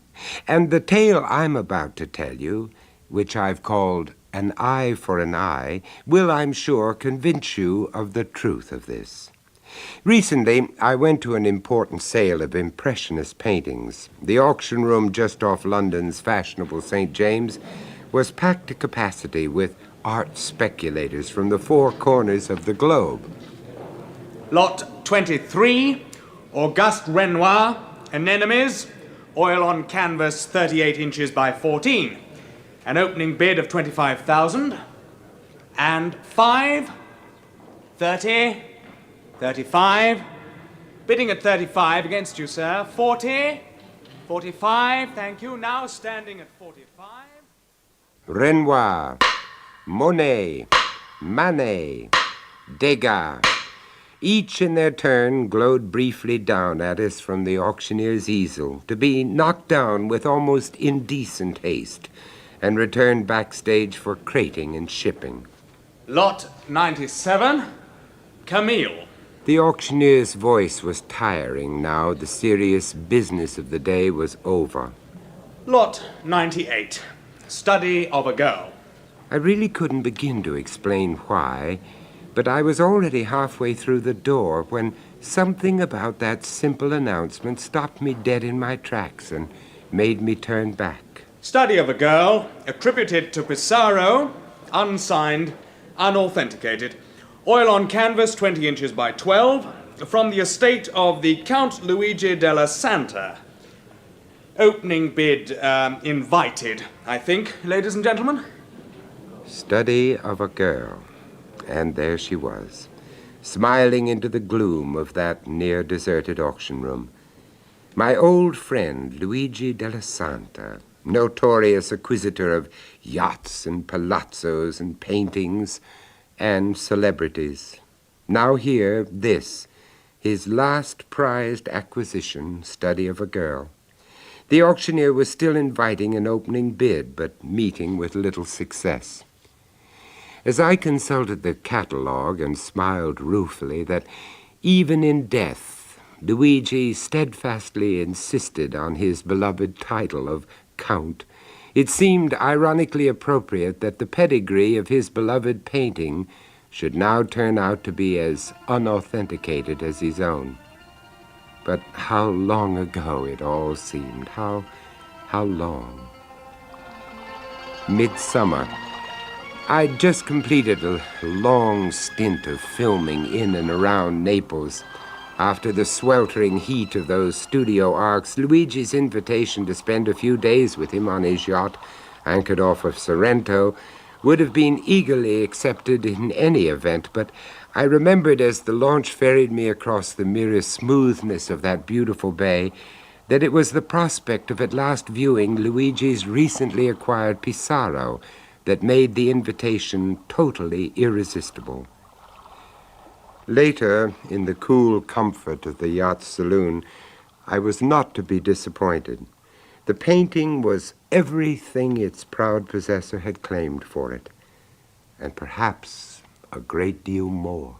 And the tale I'm about to tell you, which I've called An Eye for an Eye, will, I'm sure, convince you of the truth of this. Recently, I went to an important sale of Impressionist paintings. The auction room just off London's fashionable St. James was packed to capacity with art speculators from the four corners of the globe. Lot 23, Auguste Renoir, Anemones, oil on canvas 38 inches by 14. An opening bid of 25,000. And 5, 30, 35. Bidding at 35 against you, sir. 40, 45, thank you. Now standing at 45. Renoir, Monet, Manet, Degas. Each in their turn glowed briefly down at us from the auctioneer's easel, to be knocked down with almost indecent haste and returned backstage for crating and shipping. Lot 97, Camille. The auctioneer's voice was tiring now. The serious business of the day was over. Lot 98, Study of a Girl. I really couldn't begin to explain why, but I was already halfway through the door when something about that simple announcement stopped me dead in my tracks and made me turn back. Study of a Girl, attributed to Pissarro, unsigned, unauthenticated. Oil on canvas 20 inches by 12, from the estate of the Count Luigi della Santa. Opening bid invited, I think, ladies and gentlemen. Study of a Girl. And there she was. smiling into the gloom of that near-deserted auction room. My old friend, Luigi della Santa, notorious acquisitor of yachts and palazzos and paintings and celebrities. Now here, this, his last prized acquisition, study of a girl. The auctioneer was still inviting an opening bid, but meeting with little success. As I consulted the catalogue and smiled ruefully that even in death, Luigi steadfastly insisted on his beloved title of Count, it seemed ironically appropriate that the pedigree of his beloved painting should now turn out to be as unauthenticated as his own. But how long ago it all seemed, how long. Midsummer. I'd just completed a long stint of filming in and around Naples. After the sweltering heat of those studio arcs, Luigi's invitation to spend a few days with him on his yacht, anchored off of Sorrento, would have been eagerly accepted in any event, but I remembered as the launch ferried me across the mirror smoothness of that beautiful bay that it was the prospect of at last viewing Luigi's recently acquired Pissarro that made the invitation totally irresistible. Later, in the cool comfort of the yacht's saloon, I was not to be disappointed. The painting was everything its proud possessor had claimed for it, and perhaps a great deal more.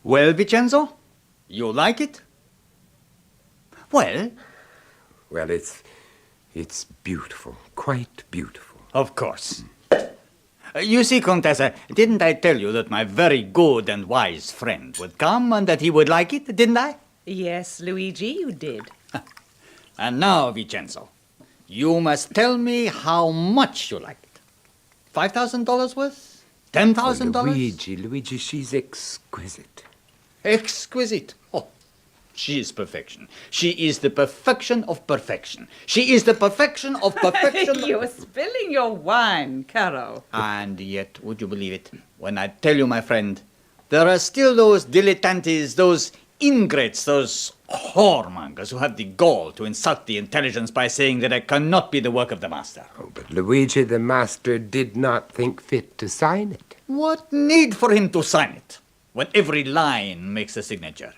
Well, Vincenzo, you like it? Well, it's beautiful, quite beautiful. Of course. You see, Contessa, didn't I tell you that my very good and wise friend would come and that he would like it, didn't I? Yes, Luigi, you did. And now, Vincenzo, you must tell me how much you like it. $5,000 worth? $10,000? Luigi, she's exquisite. Exquisite? Oh, she is perfection. She is the perfection of perfection. She is the perfection of perfection. You're spilling your wine, Caro. And yet, would you believe it, when I tell you, my friend, there are still those dilettantes, those ingrates, those whoremongers who have the gall to insult the intelligence by saying that it cannot be the work of the master. Oh, but Luigi, the master, did not think fit to sign it. What need for him to sign it, when every line makes a signature?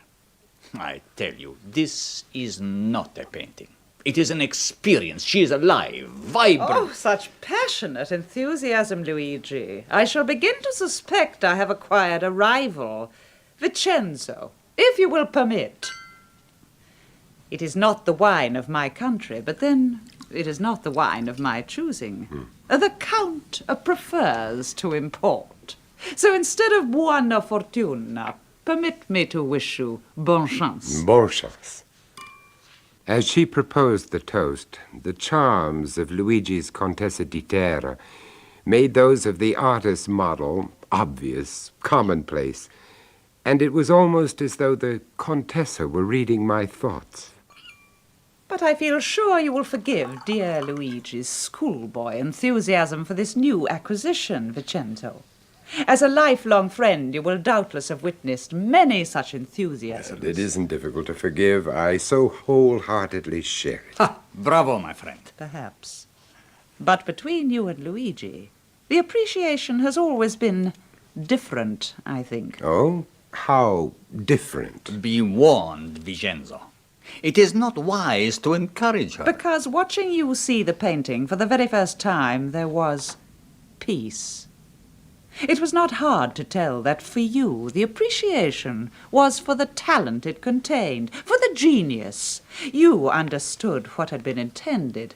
I tell you, this is not a painting. It is an experience. She is alive, vibrant. Oh, such passionate enthusiasm, Luigi. I shall begin to suspect I have acquired a rival. Vincenzo, if you will permit. It is not the wine of my country, but then it is not the wine of my choosing. The Count prefers to import. So instead of buona fortuna, permit me to wish you bonne chance. Bonne chance. As she proposed the toast, the charms of Luigi's Contessa di Terra made those of the artist model obvious, commonplace, and it was almost as though the Contessa were reading my thoughts. But I feel sure you will forgive dear Luigi's schoolboy enthusiasm for this new acquisition, Vincenzo. As a lifelong friend, you will doubtless have witnessed many such enthusiasms. It isn't difficult to forgive. I so wholeheartedly share it. Ha! Bravo, my friend. Perhaps. But between you and Luigi, the appreciation has always been different, I think. Oh? How different? Be warned, Vincenzo. It is not wise to encourage her. Because watching you see the painting for the very first time, there was peace. It was not hard to tell that for you the appreciation was for the talent it contained, for the genius. You understood what had been intended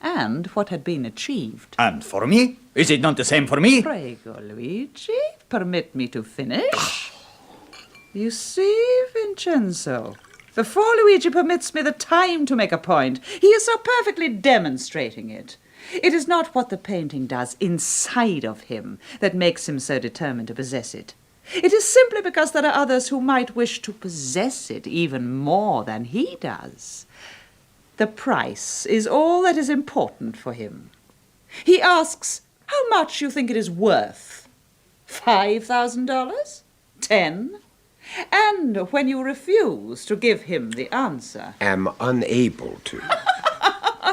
and what had been achieved. And for me? Is it not the same for me? Prego, Luigi. Permit me to finish. You see, Vincenzo, before Luigi permits me the time to make a point, he is so perfectly demonstrating it. It is not what the painting does inside of him that makes him so determined to possess it. It is simply because there are others who might wish to possess it even more than he does. The price is all that is important for him. He asks how much you think it is worth. $5,000? 10. And when you refuse to give him the answer. Am unable to.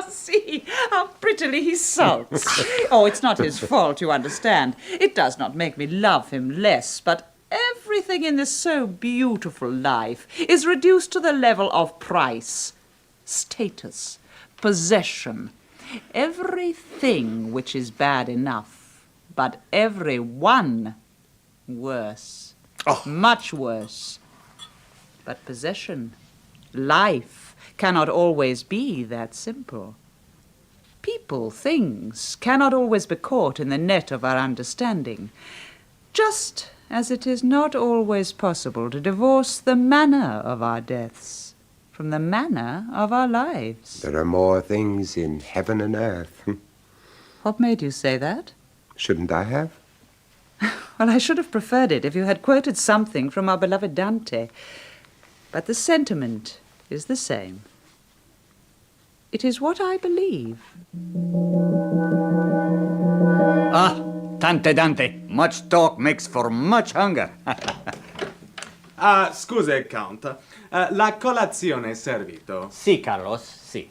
See how prettily he sulks. Oh, it's not his fault, you understand. It does not make me love him less, but everything in this so beautiful life is reduced to the level of price, status, possession. Everything which is bad enough, but every one worse. Oh, much worse. But possession, life, cannot always be that simple. People, things, cannot always be caught in the net of our understanding, just as it is not always possible to divorce the manner of our deaths from the manner of our lives. There are more things in heaven and earth. What made you say that? Shouldn't I have? Well, I should have preferred it if you had quoted something from our beloved Dante. But the sentiment is the same. It is what I believe. Ah, tante Dante. Much talk makes for much hunger. Scusi, Count. La colazione è servito. Si, Carlos, si.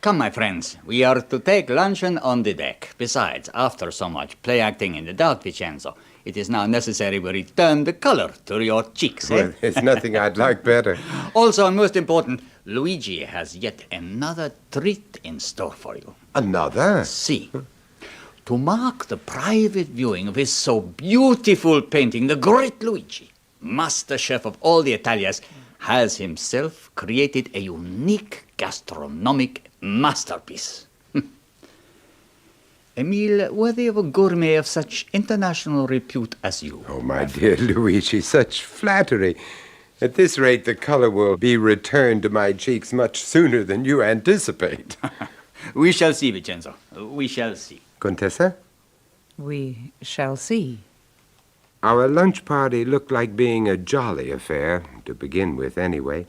Come, my friends, we are to take luncheon on the deck. Besides, after so much play acting in the dark, Vincenzo, it is now necessary we return the color to your cheeks, Well, there's nothing I'd like better. Also, and most important, Luigi has yet another treat in store for you. Another? Si. To mark the private viewing of his so beautiful painting, the great Luigi, master chef of all the Italias, has himself created a unique gastronomic masterpiece. A meal worthy of a gourmet of such international repute as you. Oh, my dear Luigi, such flattery. At this rate, the color will be returned to my cheeks much sooner than you anticipate. We shall see, Vincenzo. We shall see. Contessa? We shall see. Our lunch party looked like being a jolly affair, to begin with anyway.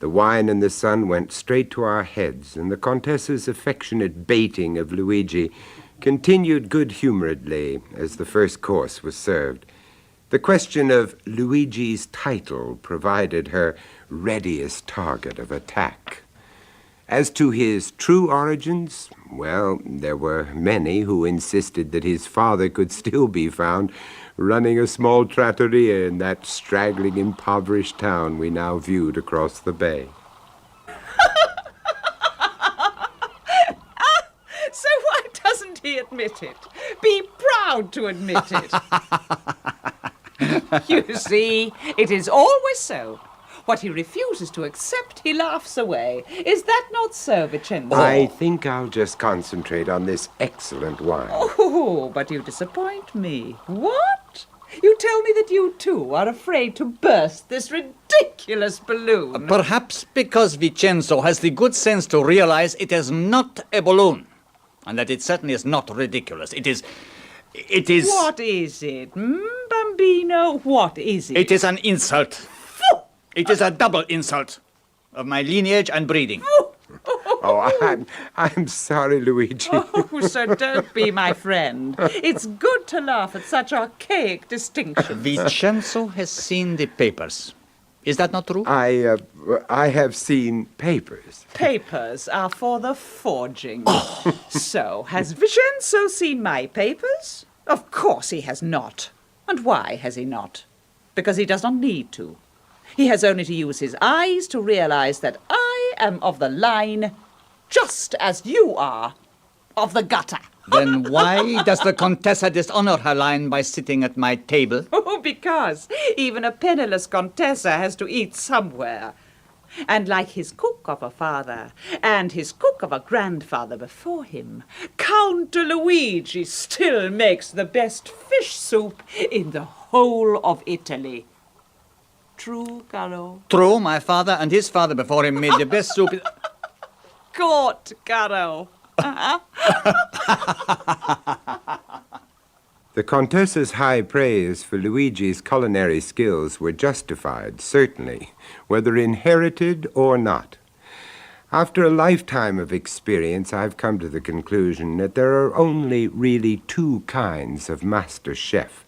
The wine and the sun went straight to our heads, and the Contessa's affectionate baiting of Luigi continued good-humoredly as the first course was served. The question of Luigi's title provided her readiest target of attack. As to his true origins, well, there were many who insisted that his father could still be found running a small trattoria in that straggling, impoverished town we now viewed across the bay. So why doesn't he admit it? Be proud to admit it. You see, it is always so. What he refuses to accept, he laughs away. Is that not so, Vincenzo? I think I'll just concentrate on this excellent wine. Oh, but you disappoint me. What? You tell me that you, too, are afraid to burst this ridiculous balloon. Perhaps because Vincenzo has the good sense to realize it is not a balloon, and that it certainly is not ridiculous. It is... What is it? Bambino, what is it? It is an insult. It is a double insult of my lineage and breeding. Oh, I'm sorry, Luigi. Oh, so don't be my friend. It's good to laugh at such archaic distinctions. Vincenzo has seen the papers. Is that not true? I have seen papers. Papers are for the forging. So, has Vincenzo seen my papers? Of course he has not. And why has he not? Because he does not need to. He has only to use his eyes to realize that I am of the line just as you are of the gutter. Then why does the Contessa dishonor her line by sitting at my table? Oh, because even a penniless Contessa has to eat somewhere. And like his cook of a father and his cook of a grandfather before him, Count Luigi still makes the best fish soup in the whole of Italy. True, Caro? True, my father and his father before him made the best soup. Caught, Caro. The Contessa's high praise for Luigi's culinary skills were justified, certainly, whether inherited or not. After a lifetime of experience, I've come to the conclusion that there are only really two kinds of master chef.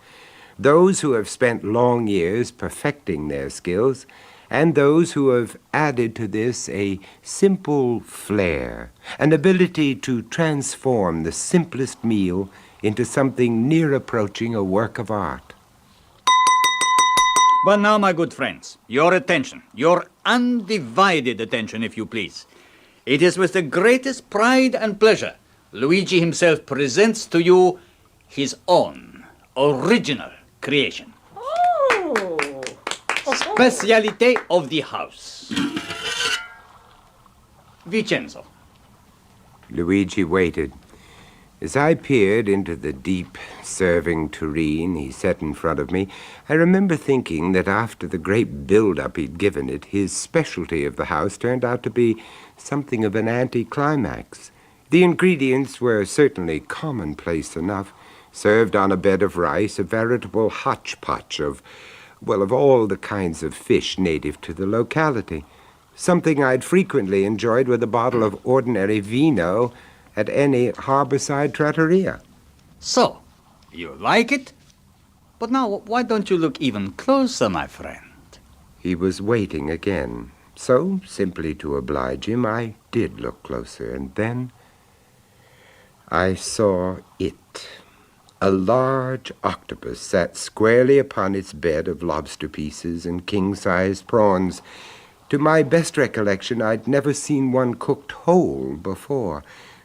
those who have spent long years perfecting their skills, and those who have added to this a simple flair, an ability to transform the simplest meal into something near approaching a work of art. But now, my good friends, your attention, your undivided attention, if you please. It is with the greatest pride and pleasure Luigi himself presents to you his own original creation. Oh! Specialité of the house. Vincenzo. Luigi waited. As I peered into the deep, serving tureen he set in front of me, I remember thinking that after the great build-up he'd given it, his specialty of the house turned out to be something of an anticlimax. The ingredients were certainly commonplace enough, served on a bed of rice, a veritable hodgepodge of all the kinds of fish native to the locality. Something I'd frequently enjoyed with a bottle of ordinary vino at any harborside trattoria. So, you like it? But now, why don't you look even closer, my friend? He was waiting again. So, simply to oblige him, I did look closer, and then I saw it. A large octopus sat squarely upon its bed of lobster pieces and king-sized prawns. To my best recollection, I'd never seen one cooked whole before,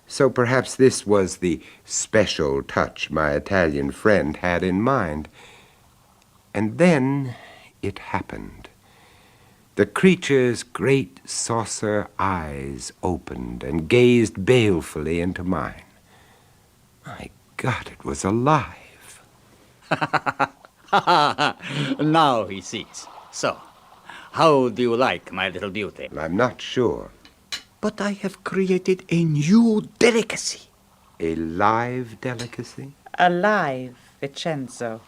so perhaps this was the special touch my Italian friend had in mind. And then it happened. The creature's great saucer eyes opened and gazed balefully into mine. My God, it was alive. Now he sees. So, how do you like my little beauty? I'm not sure. But I have created a new delicacy. A live delicacy? Alive, Vincenzo.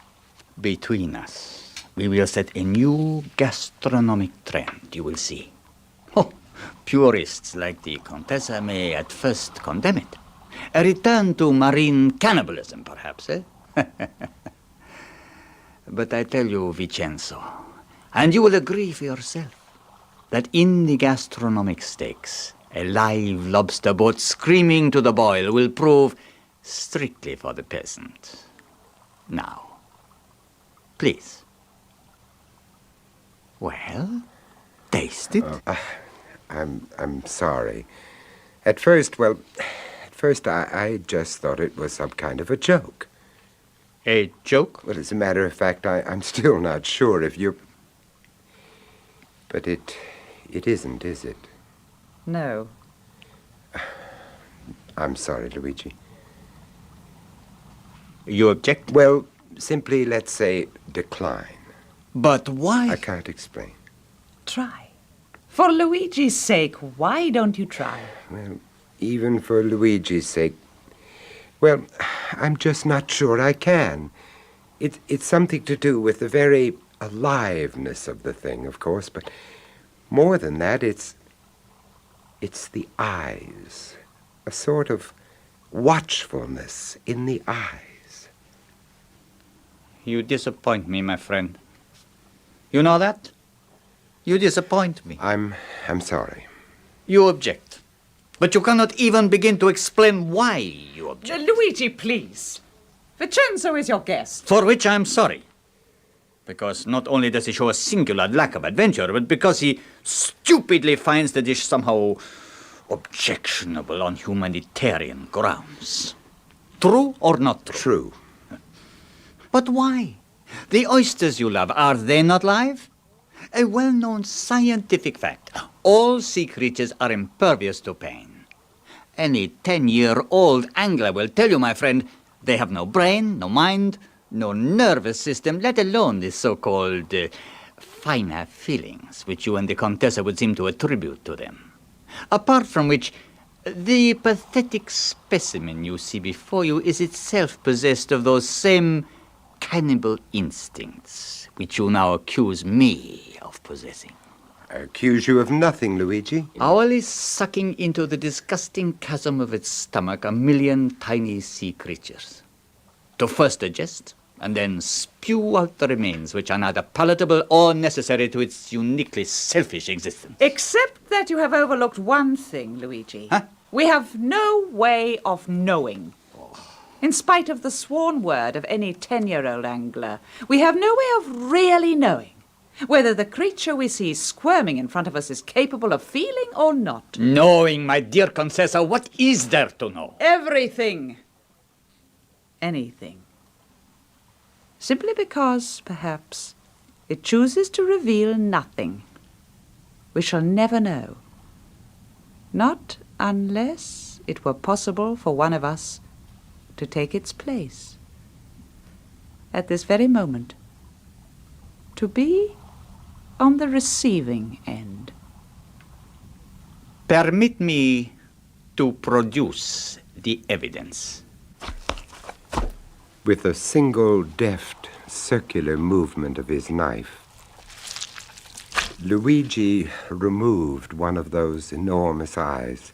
Between us, we will set a new gastronomic trend, you will see. Oh, purists like the Contessa may at first condemn it. A return to marine cannibalism, perhaps, eh? But I tell you, Vincenzo, and you will agree for yourself, that in the gastronomic stakes, a live lobster boat screaming to the boil will prove strictly for the peasant. Now, please. Well, taste it. I'm sorry. At first, I just thought it was some kind of a joke. A joke? Well, as a matter of fact, I'm still not sure if you're... But it isn't, is it? No. I'm sorry, Luigi. You object? Well, simply, let's say, decline. But why? I can't explain. Try. For Luigi's sake, why don't you try? Well, even for Luigi's sake, well, I'm just not sure I can. It's something to do with the very aliveness of the thing, of course, but more than that, it's the eyes, a sort of watchfulness in the eyes. You disappoint me, my friend. You know that? You disappoint me. I'm sorry. You object. But you cannot even begin to explain why you object. Luigi, please. Vincenzo is your guest. For which I am sorry. Because not only does he show a singular lack of adventure, but because he stupidly finds the dish somehow objectionable on humanitarian grounds. True or not true? True. But why? The oysters you love, are they not live? A well-known scientific fact. All sea creatures are impervious to pain. Any 10-year-old angler will tell you, my friend, they have no brain, no mind, no nervous system, let alone the so-called finer feelings which you and the Contessa would seem to attribute to them. Apart from which, the pathetic specimen you see before you is itself possessed of those same cannibal instincts which you now accuse me of possessing. I accuse you of nothing, Luigi. Hourly sucking into the disgusting chasm of its stomach 1,000,000 tiny sea creatures. To first digest, and then spew out the remains which are neither palatable or necessary to its uniquely selfish existence. Except that you have overlooked one thing, Luigi. Huh? We have no way of knowing. In spite of the sworn word of any 10-year-old angler, we have no way of really knowing whether the creature we see squirming in front of us is capable of feeling or not. Knowing, my dear Contessa, what is there to know? Everything. Anything. Simply because, perhaps, it chooses to reveal nothing. We shall never know. Not unless it were possible for one of us to take its place. At this very moment. To be on the receiving end. Permit me to produce the evidence. With a single deft, circular movement of his knife, Luigi removed one of those enormous eyes.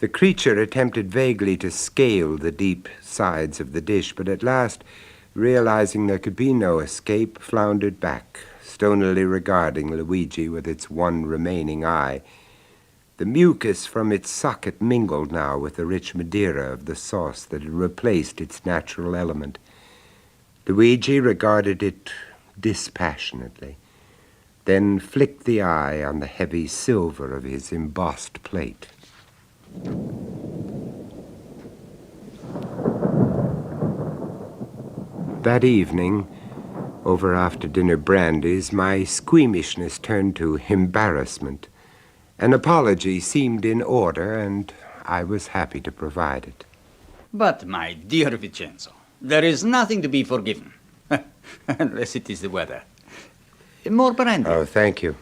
The creature attempted vaguely to scale the deep sides of the dish, but at last, realizing there could be no escape, floundered back, stonily regarding Luigi with its one remaining eye. The mucus from its socket mingled now with the rich Madeira of the sauce that had replaced its natural element. Luigi regarded it dispassionately, then flicked the eye on the heavy silver of his embossed plate. That evening, over after-dinner brandies, my squeamishness turned to embarrassment. An apology seemed in order, and I was happy to provide it. But, my dear Vincenzo, there is nothing to be forgiven. Unless it is the weather. More brandy. Oh, thank you.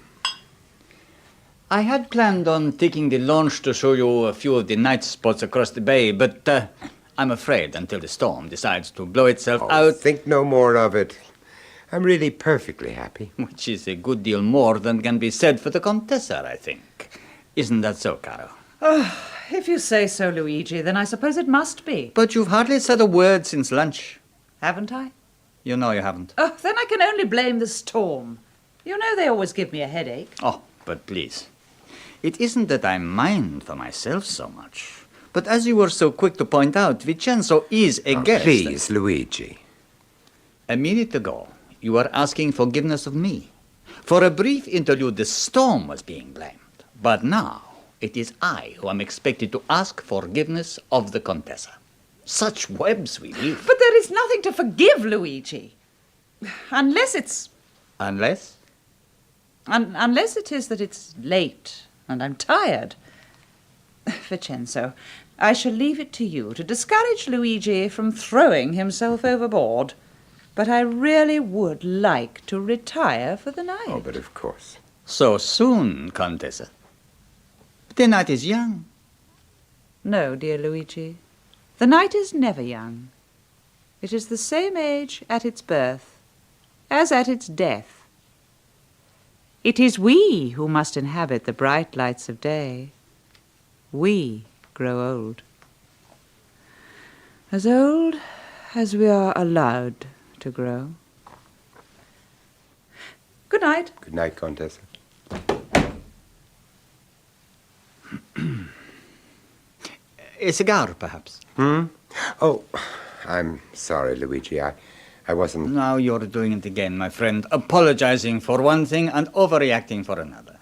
I had planned on taking the launch to show you a few of the night spots across the bay, but I'm afraid until the storm decides to blow itself out... Think no more of it. I'm really perfectly happy. Which is a good deal more than can be said for the Contessa, I think. Isn't that so, Caro? Oh, if you say so, Luigi, then I suppose it must be. But you've hardly said a word since lunch. Haven't I? You know you haven't. Oh, then I can only blame the storm. You know they always give me a headache. Oh, but please. It isn't that I mind for myself so much. But as you were so quick to point out, Vincenzo is a guest. Please, Luigi. A minute ago, you were asking forgiveness of me. For a brief interlude, the storm was being blamed. But now, it is I who am expected to ask forgiveness of the Contessa. Such webs we weave. But there is nothing to forgive, Luigi. Unless it's... Unless? Unless it is that it's late and I'm tired. Vincenzo, I shall leave it to you to discourage Luigi from throwing himself overboard. But I really would like to retire for the night. Oh, but of course. So soon, Contessa. The night is young. No, dear Luigi. The night is never young. It is the same age at its birth as at its death. It is we who must inhabit the bright lights of day. We grow old. As old as we are allowed to grow. Good night. Good night, Contessa. A cigar, perhaps? Oh, I'm sorry, Luigi. I wasn't... Now you're doing it again, my friend. Apologizing for one thing and overreacting for another.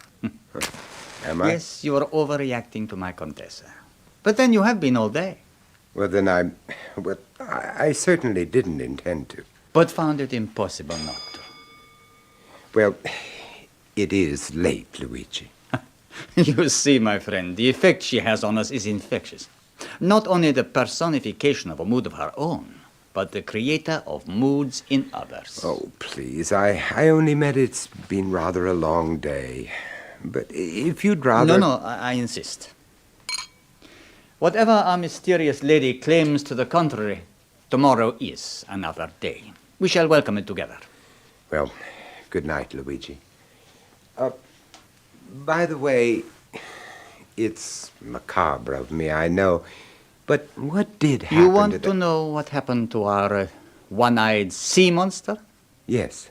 Am I? Yes, you are overreacting to my Contessa. But then you have been all day. Well, then I certainly didn't intend to. But found it impossible not to. Well, it is late, Luigi. You see, my friend, the effect she has on us is infectious. Not only the personification of a mood of her own, but the creator of moods in others. Oh, please, I only meant it's been rather a long day. But if you'd rather... No, I insist. Whatever our mysterious lady claims to the contrary, tomorrow is another day. We shall welcome it together. Well, good night, Luigi. By the way, it's macabre of me, I know. But what did happen You want to know what happened to our one-eyed sea monster? Yes.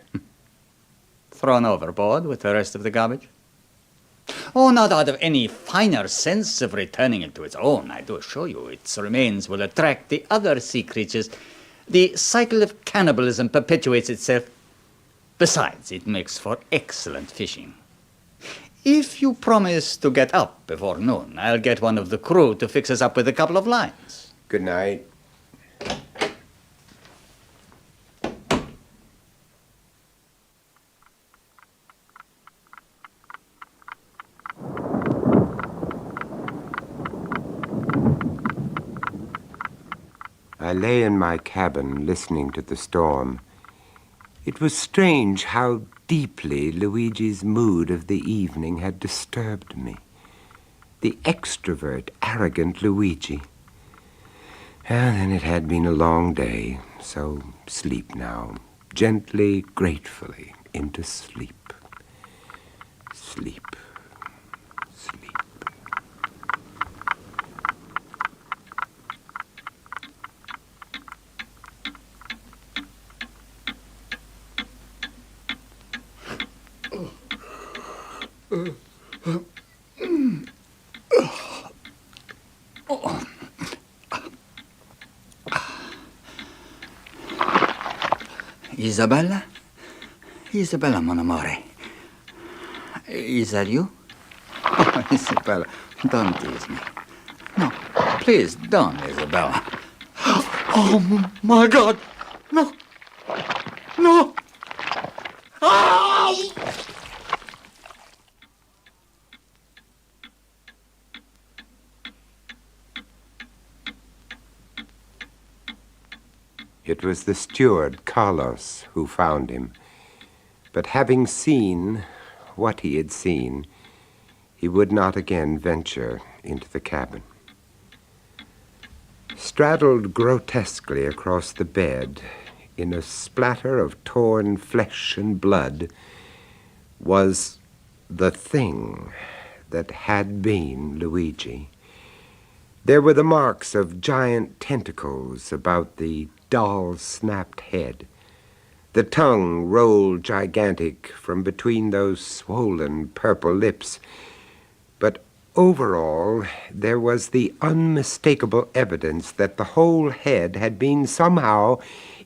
Thrown overboard with the rest of the garbage? Oh, not out of any finer sense of returning it to its own. I do assure you, its remains will attract the other sea creatures. The cycle of cannibalism perpetuates itself. Besides, it makes for excellent fishing. If you promise to get up before noon, I'll get one of the crew to fix us up with a couple of lines. Good night. I lay in my cabin listening to the storm. It was strange how deeply Luigi's mood of the evening had disturbed me. The extrovert, arrogant Luigi. And then it had been a long day, so sleep now, gently, gratefully, into sleep. Sleep. Sleep. Isabella? Isabella, mon amore. Is that you? Oh, Isabella, don't tease me. No, please don't, Isabella. Oh, my God! No! No! Ah! It was the steward, Carlos, who found him. But having seen what he had seen, he would not again venture into the cabin. Straddled grotesquely across the bed, in a splatter of torn flesh and blood, was the thing that had been Luigi. There were the marks of giant tentacles about the doll's snapped head. The tongue rolled gigantic from between those swollen purple lips. But overall, there was the unmistakable evidence that the whole head had been somehow,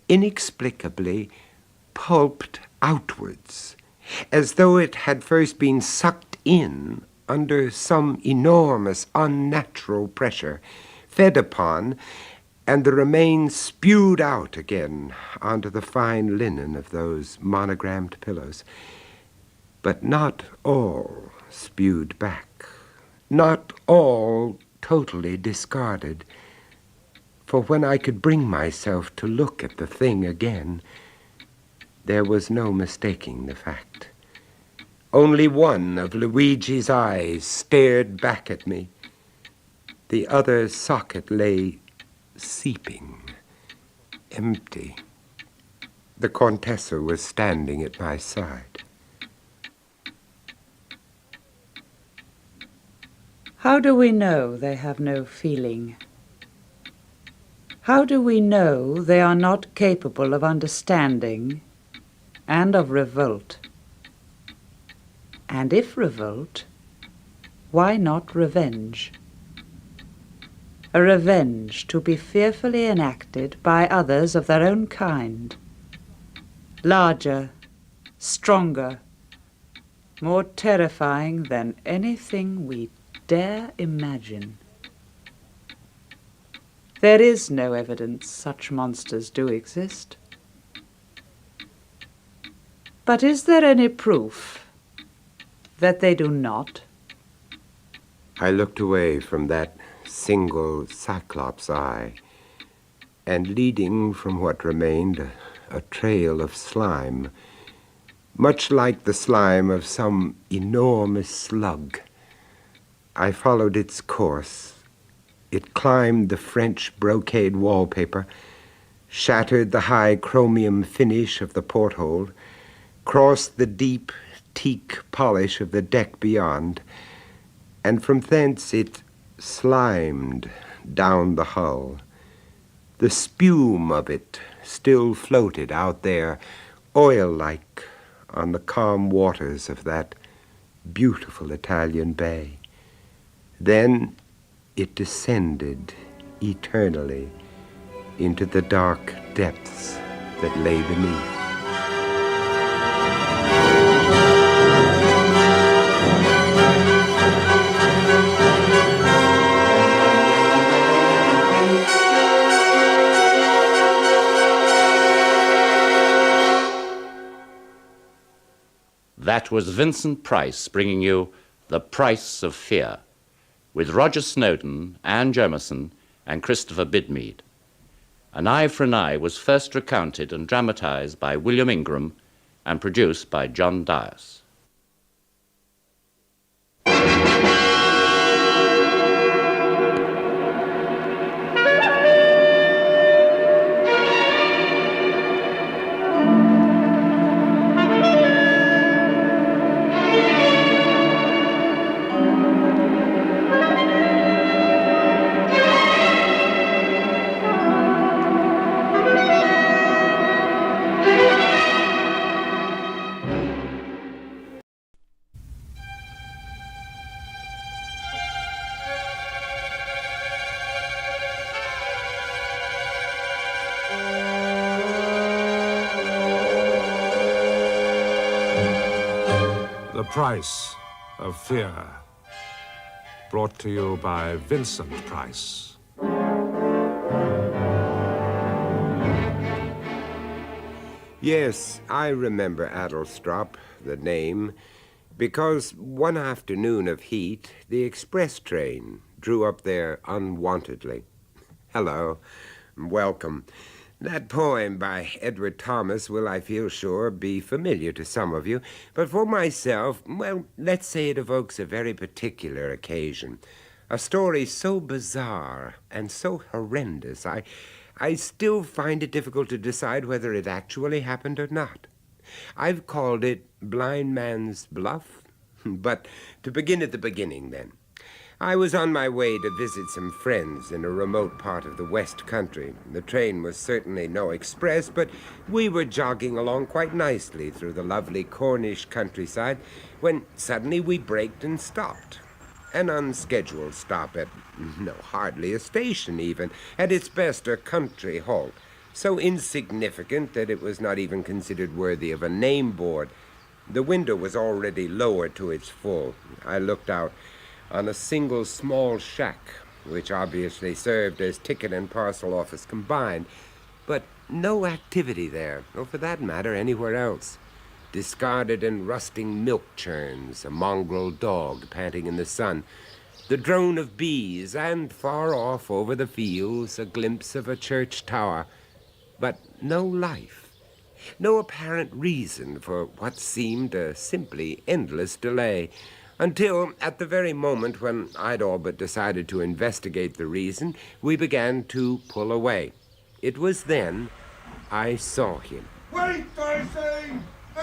inexplicably, pulped outwards, as though it had first been sucked in under some enormous, unnatural pressure, fed upon, and the remains spewed out again onto the fine linen of those monogrammed pillows. But not all spewed back, not all totally discarded. For when I could bring myself to look at the thing again, there was no mistaking the fact. Only one of Luigi's eyes stared back at me. The other socket lay seeping, empty. The Contessa was standing at my side. How do we know they have no feeling? How do we know they are not capable of understanding and of revolt? And if revolt, why not revenge? A revenge to be fearfully enacted by others of their own kind, larger, stronger, more terrifying than anything we dare imagine. There is no evidence such monsters do exist. But is there any proof that they do not? I looked away from that single cyclops eye, and leading from what remained a trail of slime, much like the slime of some enormous slug, I followed its course. It climbed the French brocade wallpaper, shattered the high chromium finish of the porthole, crossed the deep teak polish of the deck beyond, and from thence it slimed down the hull. The spume of it still floated out there, oil-like, on the calm waters of that beautiful Italian bay. Then it descended eternally into the dark depths that lay beneath. That was Vincent Price bringing you The Price of Fear, with Roger Snowdon, Anne Jemison, and Christopher Bidmead. An Eye for an Eye was first recounted and dramatized by William Ingram and produced by John Dias. The Price of Fear, brought to you by Vincent Price. Yes, I remember Addlestrop, the name, because one afternoon of heat, the express train drew up there unwontedly. Hello, welcome. That poem by Edward Thomas will, I feel sure, be familiar to some of you, but for myself, well, let's say it evokes a very particular occasion. A story so bizarre and so horrendous, I still find it difficult to decide whether it actually happened or not. I've called it Blind Man's Bluff. But to begin at the beginning, then. I was on my way to visit some friends in a remote part of the West Country. The train was certainly no express, but we were jogging along quite nicely through the lovely Cornish countryside when suddenly we braked and stopped. An unscheduled stop at, hardly a station even, at its best a country halt, so insignificant that it was not even considered worthy of a name board. The window was already lowered to its full. I looked out on a single small shack, which obviously served as ticket and parcel office combined, but no activity there, or for that matter, anywhere else. Discarded and rusting milk churns, a mongrel dog panting in the sun, the drone of bees, and far off over the fields, a glimpse of a church tower, but no life, no apparent reason for what seemed a simply endless delay. Until, at the very moment when I'd all but decided to investigate the reason, we began to pull away. It was then I saw him. Wait, I say!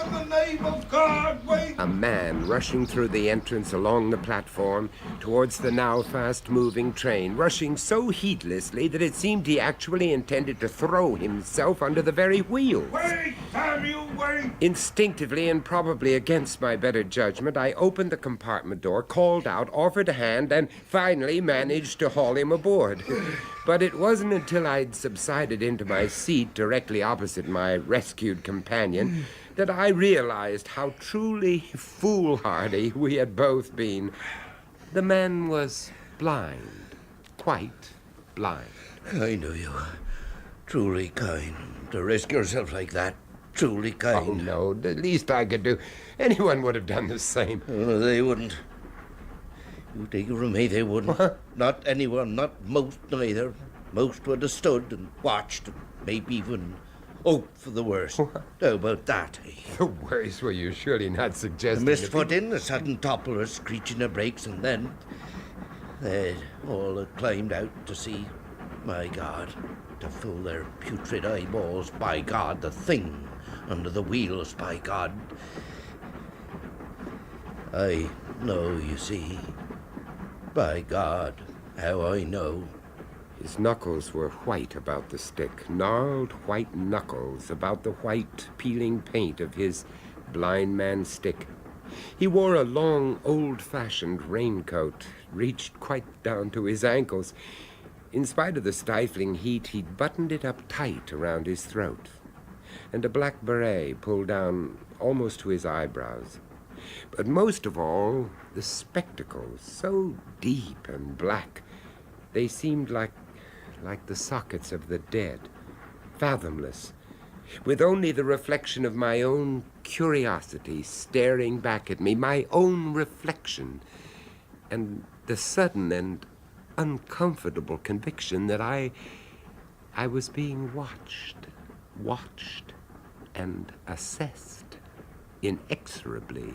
In the name of God, wait! A man rushing through the entrance along the platform towards the now fast-moving train, rushing so heedlessly that it seemed he actually intended to throw himself under the very wheels. Wait, Samuel, wait! Instinctively and probably against my better judgment, I opened the compartment door, called out, offered a hand, and finally managed to haul him aboard. But it wasn't until I'd subsided into my seat directly opposite my rescued companion that I realized how truly foolhardy we had both been. The man was blind, quite blind. I know you. Truly kind. To risk yourself like that. Truly kind. Oh, no. The least I could do. Anyone would have done the same. Oh, no, they wouldn't. You take it from me, they wouldn't. What? Not anyone, not most neither. Most would have stood and watched, and maybe even hoped for the worst. How about that, eh? The worst? Were you surely not suggesting... A misfoot in, a sudden topple or screeching of brakes, and then they'd all climbed out to see, my God, to fill their putrid eyeballs, by God, the thing under the wheels, by God. I know, you see. By God, how I know. His knuckles were white about the stick, gnarled white knuckles about the white, peeling paint of his blind man's stick. He wore a long, old-fashioned raincoat, reached quite down to his ankles. In spite of the stifling heat, he'd buttoned it up tight around his throat, and a black beret pulled down almost to his eyebrows. But most of all, the spectacles, so deep and black, they seemed like the sockets of the dead, fathomless, with only the reflection of my own curiosity staring back at me, my own reflection, and the sudden and uncomfortable conviction that I was being watched, and assessed, inexorably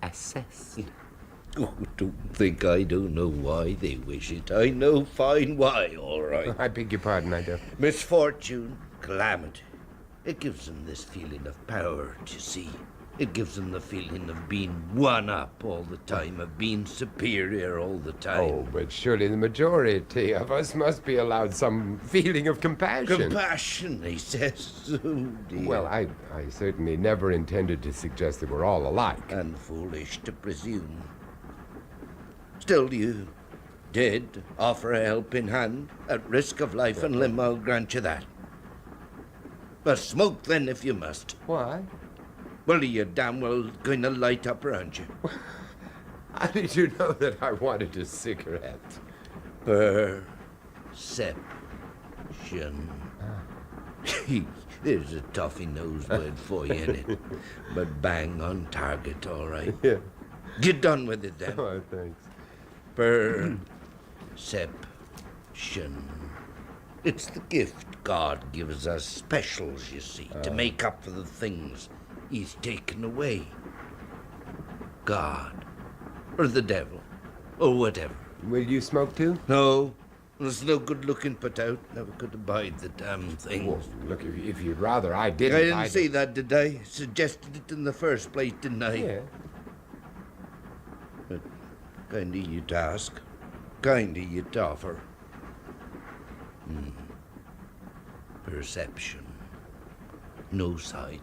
assessed. Oh, don't think I don't know why they wish it. I know fine why, all right. I beg your pardon, I do. Misfortune, calamity. It gives them this feeling of power, do you see? It gives them the feeling of being one up all the time, of being superior all the time. Oh, but surely the majority of us must be allowed some feeling of compassion. Compassion, he says. Oh, dear. Well, I certainly never intended to suggest that we're all alike. And foolish to presume. Still, you did offer a helping hand, at risk of life and limb, I'll grant you that. But smoke then if you must. Why? Well, you're damn well going to light up, aren't you? How did you know that I wanted a cigarette? Perception. There's a toffee-nosed word for you, innit? But bang on target, all right. Yeah. Get done with it, then. Oh, thanks. Perception. It's the gift God gives us specials, you see, to make up for the things He's taken away. God, or the devil, or whatever. Will you smoke too? No. There's no good looking put out. Never could abide the damn thing. Well, look, if you'd rather I didn't... I didn't say that, did I? Suggested it in the first place, didn't I? Yeah. But kind of you to ask. Kind of you to offer. Perception. No sight.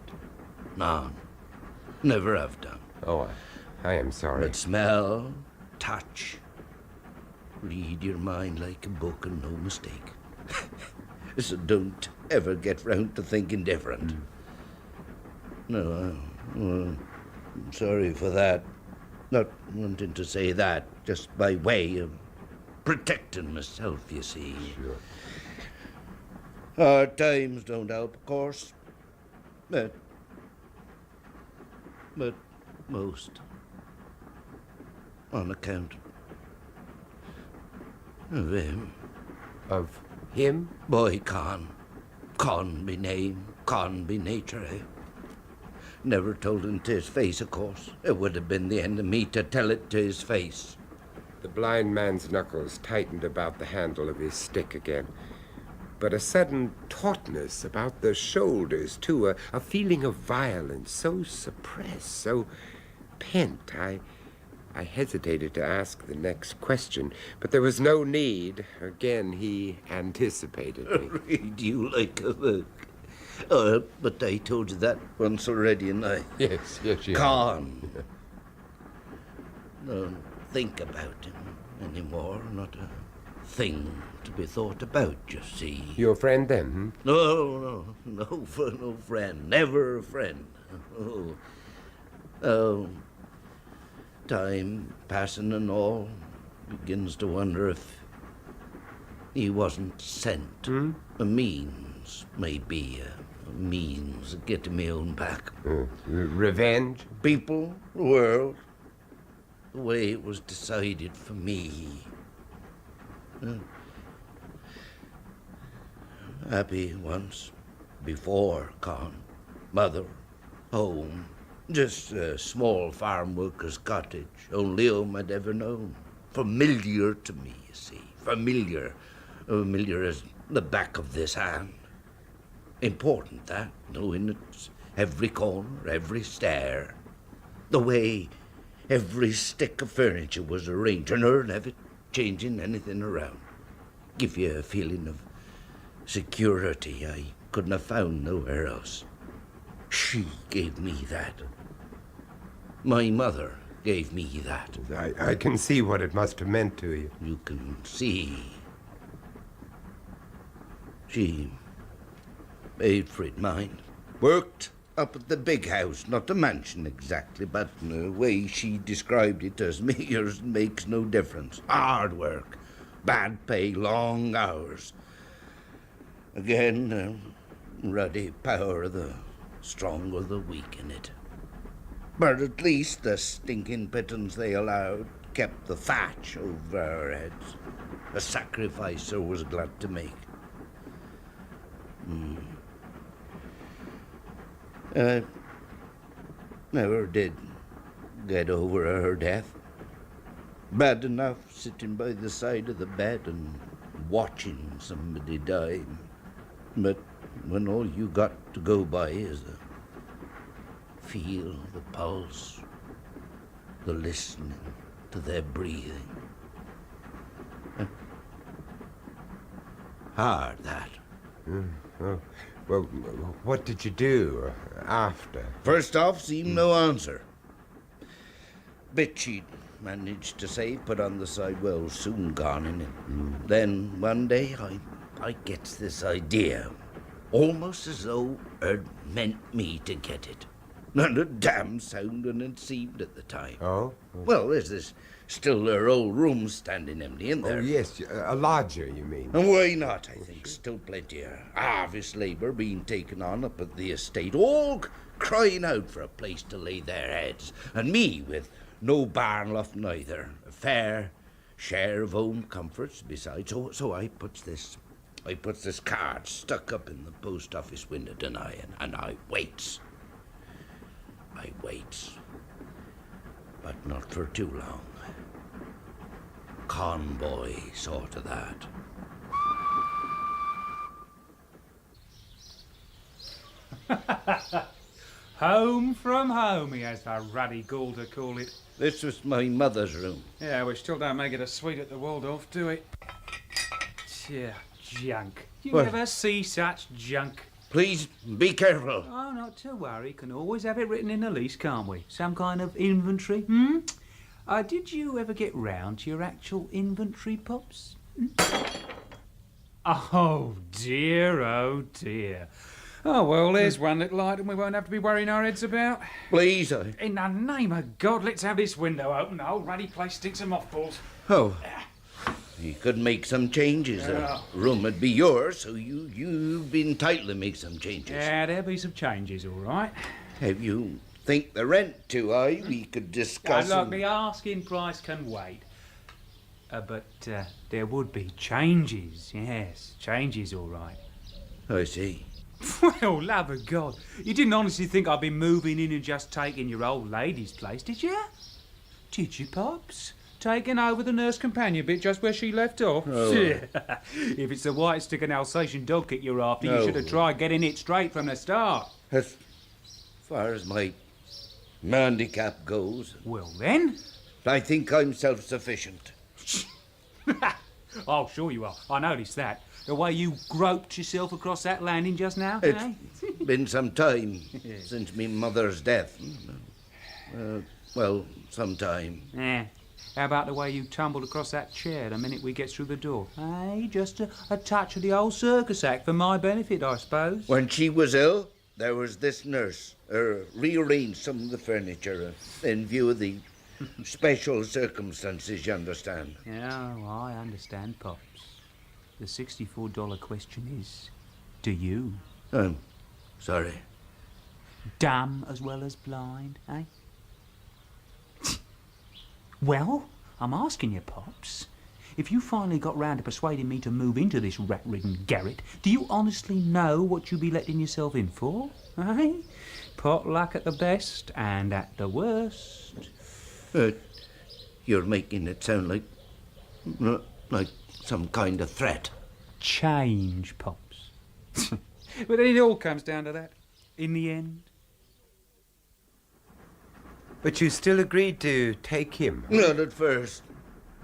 None. Never have done. Oh, I am sorry. But smell, touch. Read your mind like a book and no mistake. So don't ever get round to thinking different. No, I'm sorry for that. Not wanting to say that, just by way of protecting myself, you see. Sure. Hard times don't help, of course. But most on account of him. Of him? Boy, Con be name, Con be nature, eh? Never told him to his face, of course. It would have been the end of me to tell it to his face. The blind man's knuckles tightened about the handle of his stick again. But a sudden tautness about the shoulders, too, a feeling of violence, so suppressed, so pent. I hesitated to ask the next question, but there was no need. Again, he anticipated me. Read you like a book. But I told you that once already, and I... Yes, you Con. Don't think about him anymore. Not a thing to be thought about, you see. Your friend, then? No friend. Never a friend. Oh, time passing and all, begins to wonder if he wasn't sent. A means, maybe, a means of getting me own back. Revenge? People, the world, the way it was decided for me. Happy once, before Con. Mother, home, just a small farm worker's cottage, only home I'd ever known. Familiar to me, you see. Familiar as the back of this hand. Important, that, knowing it's every corner, every stair. The way every stick of furniture was arranged, and her never changing anything around. give you a feeling of security I couldn't have found nowhere else. She gave me that. My mother gave me that. I can see what it must have meant to you. You can see. She paid for it, mind. Worked up at the big house, not the mansion exactly, but the way she described it as yours makes no difference. Hard work, bad pay, long hours. Again, ruddy power of the strong or the weak in it. But at least the stinking pittance they allowed kept the thatch over our heads. A sacrifice I was glad to make. I never did get over her death. Bad enough sitting by the side of the bed and watching somebody die. But when all you got to go by is the feel, the pulse, the listening to their breathing. Hard, that. Oh. Well, what did you do after? First off, seemed no answer. Bit she'd managed to save, put on the side, well, soon gone in it. Then one day I gets this idea, almost as though it meant me to get it. Not a damn sound and it seemed at the time. Oh? Well, there's this still their old room standing empty in there. Oh, yes, a lodger, you mean? And why not, I think. Still plenty of harvest labour being taken on up at the estate, all crying out for a place to lay their heads. And me with no barn loft neither. A fair share of home comforts besides. So I puts this card stuck up in the post office window tonight, and I waits. I waits. But not for too long. Convoy sort of that. Home from home, as the ruddy Gaulder call it. This was my mother's room. Yeah, which still don't make it a suite at the Waldorf, do it? Yeah, junk. You What? never see such junk. Please, be careful. Oh, not to worry. Can always have it written in the lease, can't we? Some kind of inventory, did you ever get round to your actual inventory, Pops? Oh, dear, oh, dear. Oh, well, there's one little item we won't have to be worrying our heads about. Please, In the name of God, let's have this window open. The whole ruddy place stinks of mothballs. Oh. You could make some changes. The room would be yours, so you've been entitled to make some changes. Yeah, there'll be some changes, all right. Have you think the rent too high? We could discuss. Look, the asking price can wait. But there would be changes, yes. Changes, all right. I see. Well, love of God. You didn't honestly think I'd be moving in and just taking your old lady's place, did you? Did you, Pops? Taking over the nurse companion bit just where she left off? Oh. If it's the white stick and Alsatian dog kick you're after, No. you should have tried getting it straight from the start. As far as my handicap goes... Well, then? I think I'm self-sufficient. Oh, sure you are. I noticed that. The way you groped yourself across that landing just now. eh? It's been some time since my mother's death. Well, some time. Yeah. How about the way you tumbled across that chair the minute we get through the door? Hey, just a touch of the old circus act for my benefit, I suppose. When she was ill, there was this nurse. Rearranged some of the furniture in view of the special circumstances, you understand. Yeah, I understand, Pops. The $64 question is, do you? Sorry. Dumb as well as blind, eh? Well, I'm asking you, Pops, if you finally got round to persuading me to move into this rat-ridden garret, do you honestly know what you'll be letting yourself in for? Eh? Pot luck at the best and at the worst. You're making it sound like some kind of threat. Change, Pops. But then it all comes down to that, in the end. But you still agreed to take him? Not at first,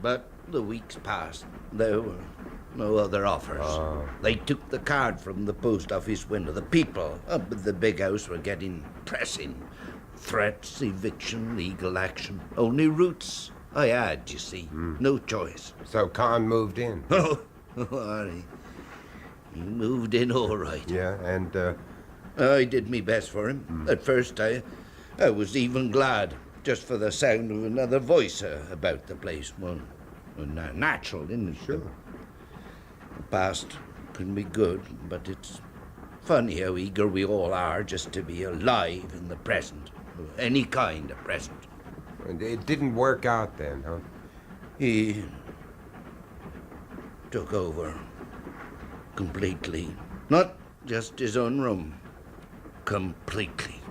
but the weeks passed. There were No other offers. They took the card from the post office window. The people up at the big house were getting pressing. Threats, eviction, legal action. Only routes I had, you see. No choice. So Con moved in? Oh, he moved in all right. Yeah, and, I did me best for him. At first, I was even glad, just for the sound of another voice about the place. Well, natural, isn't it? Sure. The past can be good, but it's funny how eager we all are just to be alive in the present. Any kind of present. And it didn't work out then, huh? He took over completely. Not just his own room. Completely.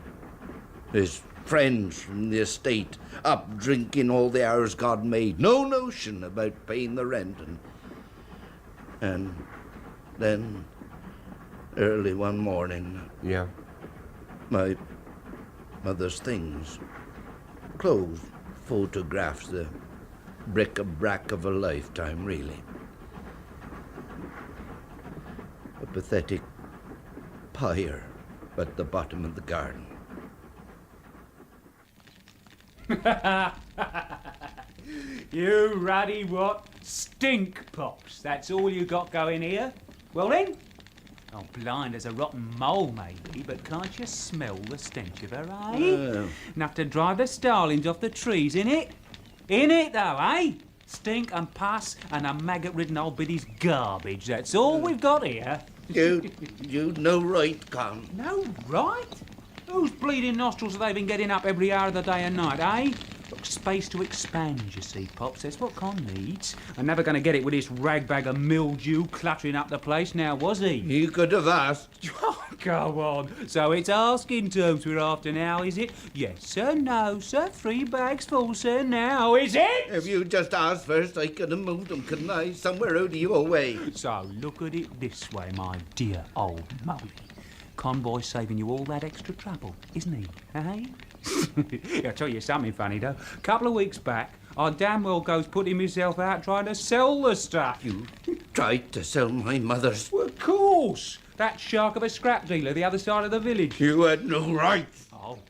His friends from the estate up drinking all the hours God made. No notion about paying the rent. And then, early one morning... Yeah? My mother's things. Clothes, photographs, the bric-a-brac of a lifetime, really. A pathetic pyre at the bottom of the garden. You ruddy what? Stink pops. That's all you got going here. Well then, oh, blind as a rotten mole maybe, but can't you smell the stench of her, eh? Enough to drive the starlings off the trees, innit? Innit though, eh? Stink and pus and a maggot-ridden old biddy's garbage. That's all we've got here. You no right, Con. No right? Whose bleeding nostrils have they been getting up every hour of the day and night, eh? Got space to expand, you see, Pops. That's what Con needs. I'm never going to get it with this ragbag of mildew cluttering up the place now, was he? You could have asked. Oh, go on. So it's asking terms we're after now, is it? Yes, sir, no, sir. 3 bags full, sir, now, is it? If you just asked first, I could have moved them, couldn't I? Somewhere out of your way. So look at it this way, my dear old Molly. Convoy's saving you all that extra trouble, isn't he, eh? I'll tell you something funny, though. A couple of weeks back, I damn well goes putting myself out trying to sell the stuff. You tried to sell my mother's... Well, of course! That shark of a scrap dealer the other side of the village. You had no right. Oh,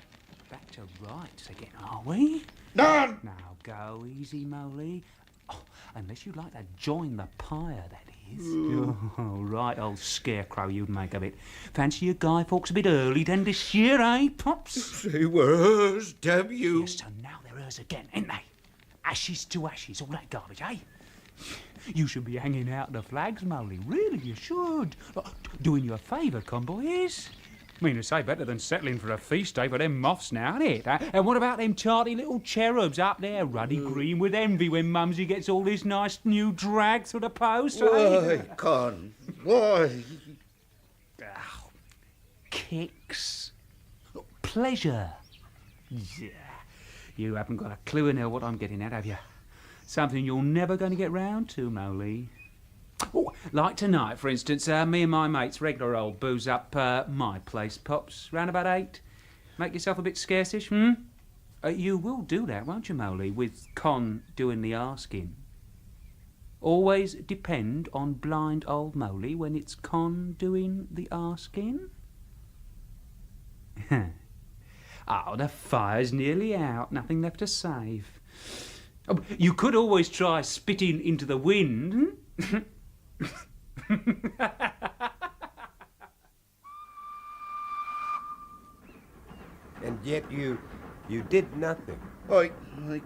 back to rights again, are we? None! Now, go easy, Molly. Oh, unless you'd like to join the pyre, that is. Oh, right, old scarecrow you'd make of it. Fancy your Guy Fawkes a bit early then this year, eh, Pops? They were hers, damn you. Yes, so now they're hers again, ain't they? Ashes to ashes, all that garbage, eh? You should be hanging out the flags, Molly. Really, you should. Doing you a favour, convoy is. I mean, to say better than settling for a feast day for them moths now, ain't it? And what about them tarty little cherubs up there, ruddy green with envy when Mumsy gets all this nice new drag through the post? Why, Con? Why? Oh, kicks. Pleasure. Yeah. You haven't got a clue in there what I'm getting at, have you? Something you're never going to get round to, Molly. Oh, like tonight, for instance, me and my mates regular old booze up my place, Pops, round about 8. Make yourself a bit scarcish, you will do that, won't you, Molly, with Con doing the asking? Always depend on blind old Molly when it's Con doing the asking? Oh, the fire's nearly out, nothing left to save. Oh, you could always try spitting into the wind. And yet you did nothing. I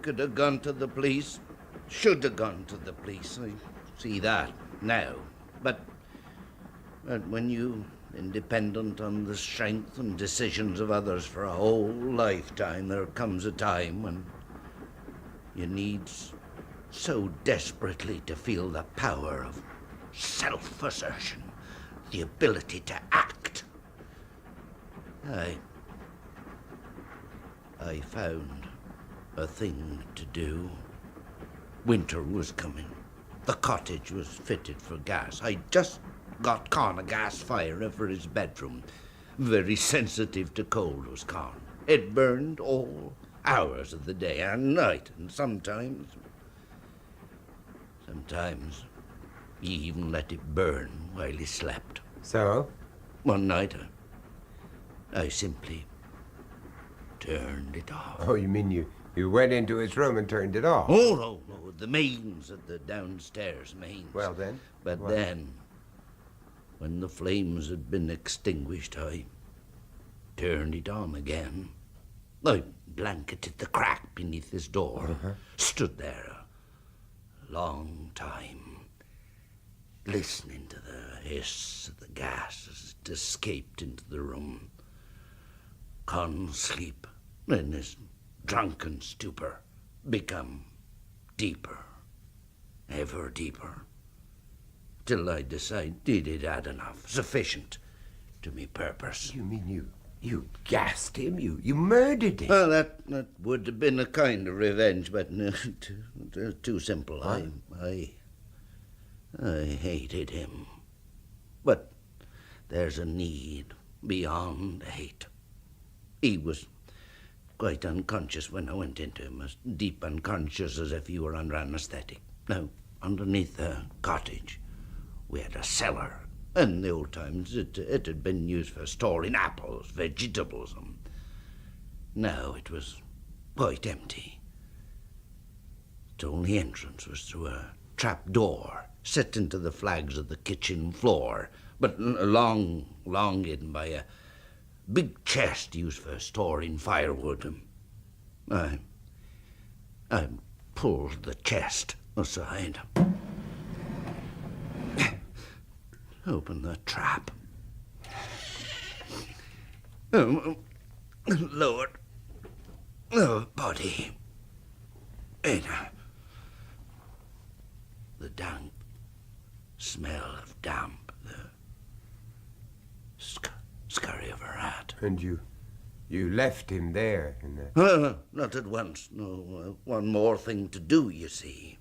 could have gone to the police. Should have gone to the police. I see that now. But when you independent on the strength and decisions of others for a whole lifetime, there comes a time when you need so desperately to feel the power of self-assertion, the ability to act. I found a thing to do. Winter was coming. The cottage was fitted for gas. I just got Con a gas fire for his bedroom. Very sensitive to cold was Con. It burned all hours of the day and night, and sometimes He even let it burn while he slept. So? One night, I simply turned it off. Oh, you mean you went into his room and turned it off? Oh, no, the mains at the downstairs mains. Well, then? But What? then, when the flames had been extinguished, I turned it on again. I blanketed the crack beneath his door, stood there a long time, listening to the hiss of the gas as it escaped into the room. Con sleep, in his drunken stupor, become deeper, ever deeper, till I decided it had enough, sufficient to me purpose. You mean you gassed him? You murdered him? Well, that would have been a kind of revenge, but too simple. What? I hated him. But there's a need beyond hate. He was quite unconscious when I went into him, as deep unconscious as if he were under anesthetic. Now, underneath the cottage, we had a cellar. In the old times, it had been used for storing apples, vegetables, and now it was quite empty. Its only entrance was through a trap door set into the flags of the kitchen floor, but long hidden by a big chest used for storing firewood. I pulled the chest aside, opened the trap, lowered the body in. The dank smell of damp, the scurry of a rat. And you left him there in the... No, not at once. No, one more thing to do, you see.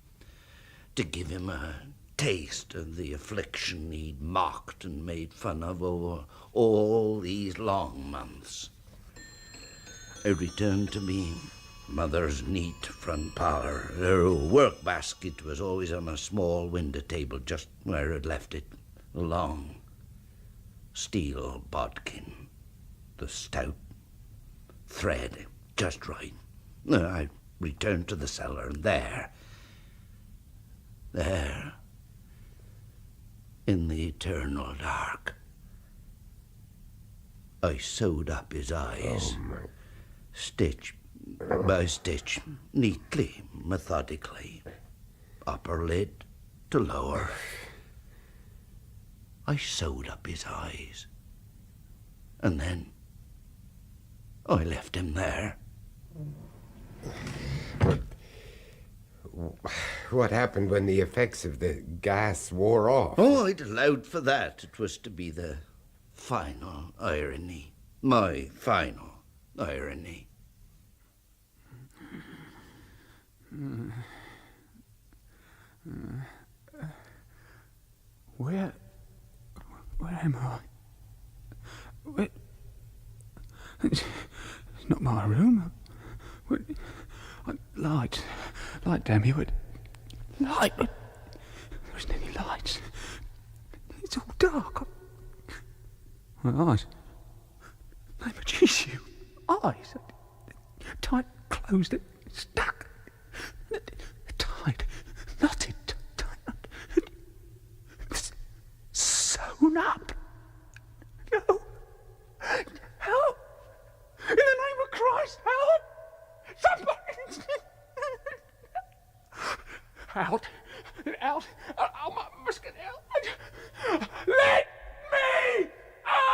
To give him a taste of the affliction he'd mocked and made fun of over all these long months. I returned to me mother's neat front parlour. Her work basket was always on a small window table just where I'd left it. A long steel bodkin, the stout thread just right. I returned to the cellar, and there, in the eternal dark, I sewed up his eyes, stitch by stitch, neatly, methodically, upper lid to lower. I sewed up his eyes, and then I left him there. What happened when the effects of the gas wore off? Oh, I'd allowed for that. It was to be the final irony. My final irony. Where am I? It's not my room. Light, damn you! Light. There isn't any lights. It's all dark. My eyes. Name of Jesus, eyes. Tight closed, stuck, tied, knotted, sewn up. No. Help! In the name of Christ, help! Somebody! Out! I must get out! Let me out!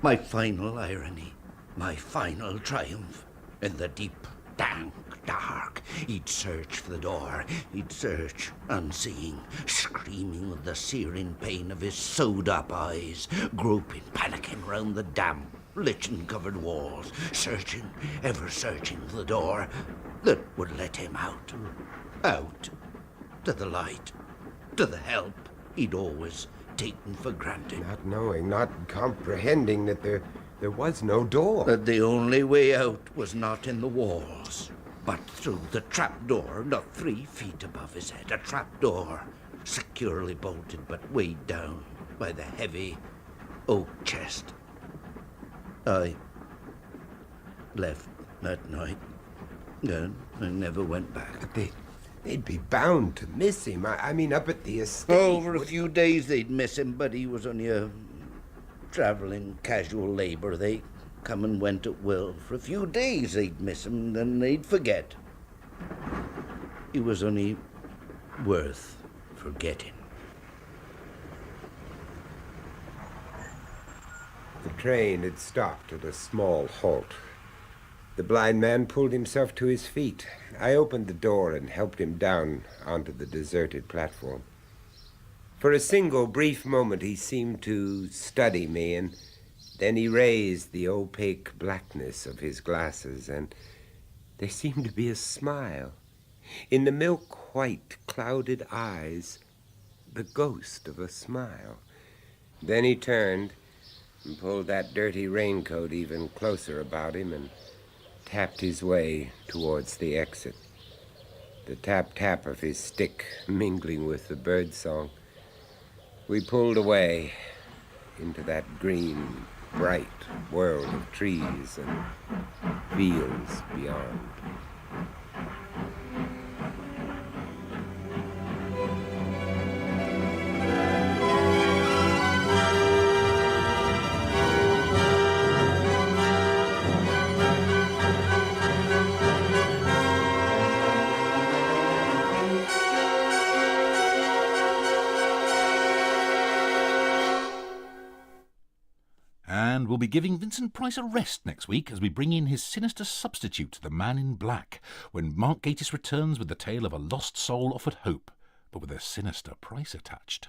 My final irony, my final triumph. In the deep, dank dark, he'd search for the door. He'd search, unseeing, screaming with the searing pain of his sewed-up eyes, groping, panicking round the damp, lichen-covered walls, searching, ever searching for the door that would let him out. Out, to the light, to the help he'd always taken for granted. Not knowing, not comprehending that there There was no door. That the only way out was not in the walls, but through the trapdoor, not 3 feet above his head. A trapdoor, securely bolted but weighed down by the heavy oak chest. I left that night, and I never went back. But they'd be bound to miss him. I mean, up at the estate. Oh, for a few days they'd miss him, but he was only a travelling casual labor. They come and went at will. For a few days they'd miss him, then they'd forget. He was only worth forgetting. The train had stopped at a small halt. The blind man pulled himself to his feet. I opened the door and helped him down onto the deserted platform. For a single brief moment he seemed to study me, and then he raised the opaque blackness of his glasses, and there seemed to be a smile. In the milk-white, clouded eyes, the ghost of a smile. Then he turned and pulled that dirty raincoat even closer about him and tapped his way towards the exit. The tap-tap of his stick mingling with the birdsong. We pulled away into that green, bright world of trees and fields beyond. And we'll be giving Vincent Price a rest next week as we bring in his sinister substitute, the Man in Black, when Mark Gatiss returns with the tale of a lost soul offered hope, but with a sinister price attached.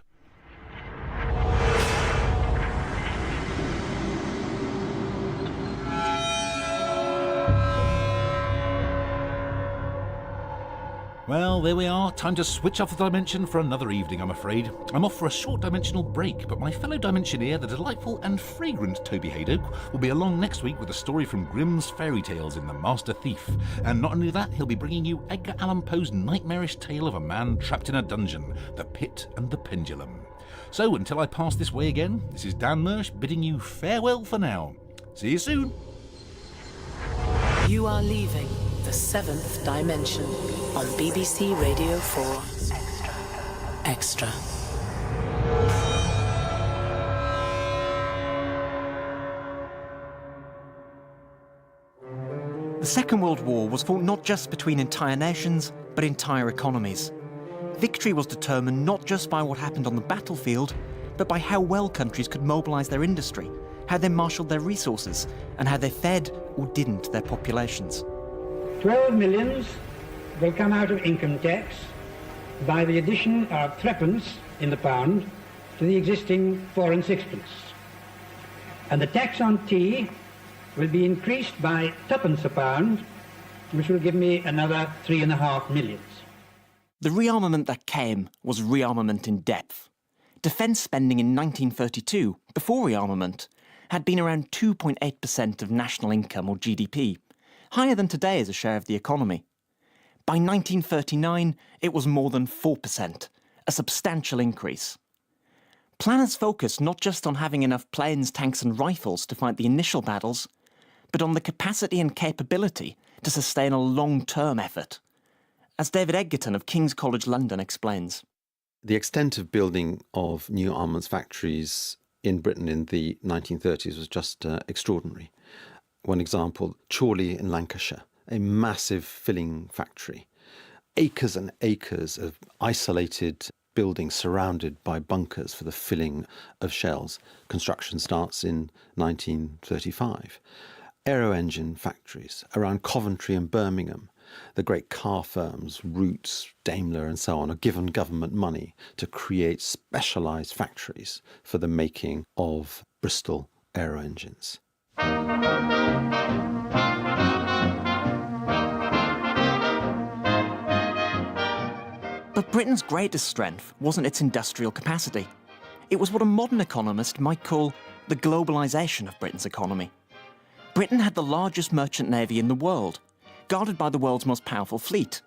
Well, there we are. Time to switch off the dimension for another evening, I'm afraid. I'm off for a short dimensional break, but my fellow Dimensioneer, the delightful and fragrant Toby Haydock, will be along next week with a story from Grimm's Fairy Tales in The Master Thief. And not only that, he'll be bringing you Edgar Allan Poe's nightmarish tale of a man trapped in a dungeon, The Pit and the Pendulum. So, until I pass this way again, this is Dan Mersch bidding you farewell for now. See you soon. You are leaving the 7th dimension on BBC Radio 4 Extra. The Second World War was fought not just between entire nations, but entire economies. Victory was determined not just by what happened on the battlefield, but by how well countries could mobilise their industry, how they marshalled their resources, and how they fed or didn't their populations. 12 millions will come out of income tax by the addition of threepence in the pound to the existing 4 and 6pence. And the tax on tea will be increased by twopence a pound, which will give me another 3.5 millions. The rearmament that came was rearmament in depth. Defence spending in 1932, before rearmament, had been around 2.8% of national income or GDP, higher than today as a share of the economy. By 1939, it was more than 4%, a substantial increase. Planners focused not just on having enough planes, tanks and rifles to fight the initial battles, but on the capacity and capability to sustain a long-term effort. As David Edgerton of King's College London explains. The extent of building of new armaments factories in Britain in the 1930s was just extraordinary. One example, Chorley in Lancashire, a massive filling factory. Acres and acres of isolated buildings surrounded by bunkers for the filling of shells. Construction starts in 1935. Aero engine factories around Coventry and Birmingham. The great car firms, Roots, Daimler and so on, are given government money to create specialised factories for the making of Bristol aero engines. But Britain's greatest strength wasn't its industrial capacity. It was what a modern economist might call the globalisation of Britain's economy. Britain had the largest merchant navy in the world, guarded by the world's most powerful fleet.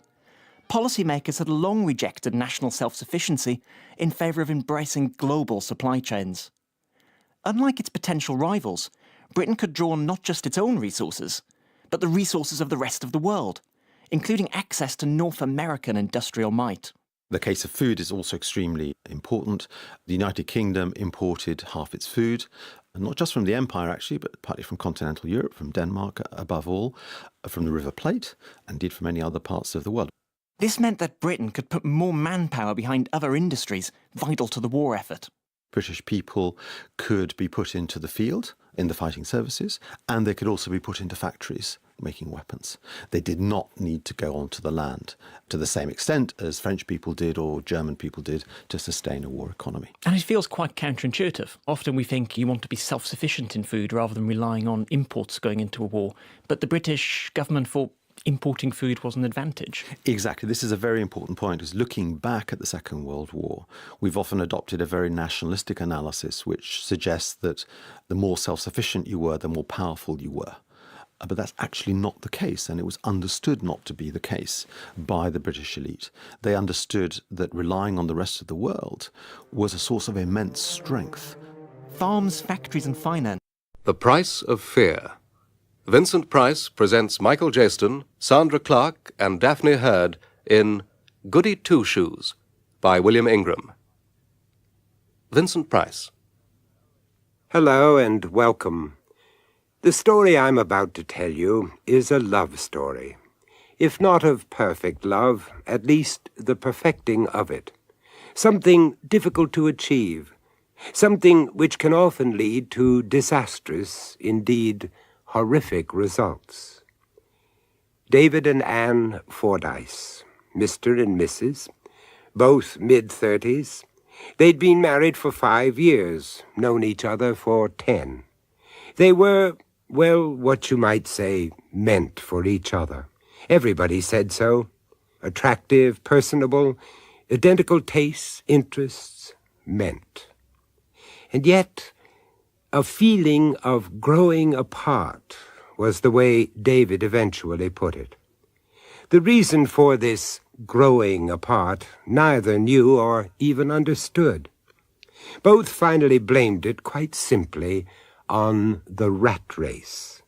Policymakers had long rejected national self-sufficiency in favour of embracing global supply chains. Unlike its potential rivals, Britain could draw on not just its own resources, but the resources of the rest of the world, including access to North American industrial might. The case of food is also extremely important. The United Kingdom imported half its food, not just from the Empire actually, but partly from continental Europe, from Denmark above all, from the River Plate, and indeed from many other parts of the world. This meant that Britain could put more manpower behind other industries vital to the war effort. British people could be put into the field, in the fighting services, and they could also be put into factories making weapons. They did not need to go onto the land to the same extent as French people did or German people did to sustain a war economy. And it feels quite counterintuitive. Often we think you want to be self-sufficient in food rather than relying on imports going into a war. But the British government thought importing food was an advantage. Exactly. This is a very important point, is looking back at the Second World War, we've often adopted a very nationalistic analysis which suggests that the more self-sufficient you were, the more powerful you were. But that's actually not the case, and it was understood not to be the case by the British elite. They understood that relying on the rest of the world was a source of immense strength. Farms, factories and finance. The Price of Fear. Vincent Price presents Michael Jaston, Sandra Clark and Daphne Hurd in Goody Two-Shoes by William Ingram. Vincent Price. Hello and welcome. The story I'm about to tell you is a love story. If not of perfect love, at least the perfecting of it. Something difficult to achieve. Something which can often lead to disastrous, indeed horrific results. David and Anne Fordyce, Mr. and Mrs., both mid-30s. They'd been married for 5 years, known each other for 10. They were, well, what you might say, meant for each other. Everybody said so. Attractive, personable, identical tastes, interests, meant. And yet, a feeling of growing apart was the way David eventually put it. The reason for this growing apart neither knew or even understood. Both finally blamed it quite simply on the rat race.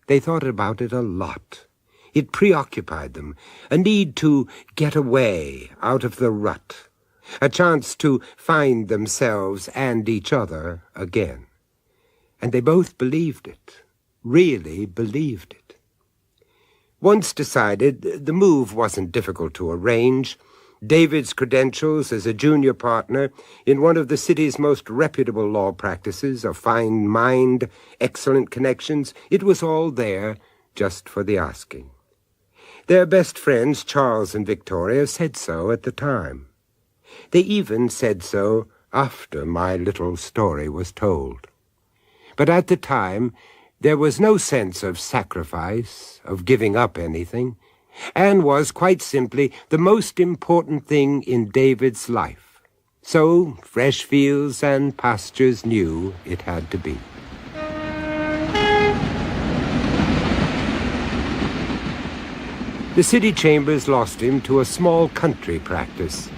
They thought about it a lot. It preoccupied them, a need to get away out of the rut, a chance to find themselves and each other again. And they both believed it, really believed it. Once decided, the move wasn't difficult to arrange. David's credentials as a junior partner in one of the city's most reputable law practices, a fine mind, excellent connections, it was all there just for the asking. Their best friends, Charles and Victoria, said so at the time. They even said so after my little story was told. But at the time, there was no sense of sacrifice, of giving up anything. Anne was, quite simply, the most important thing in David's life. So fresh fields and pastures knew it had to be. The city chambers lost him to a small country practice.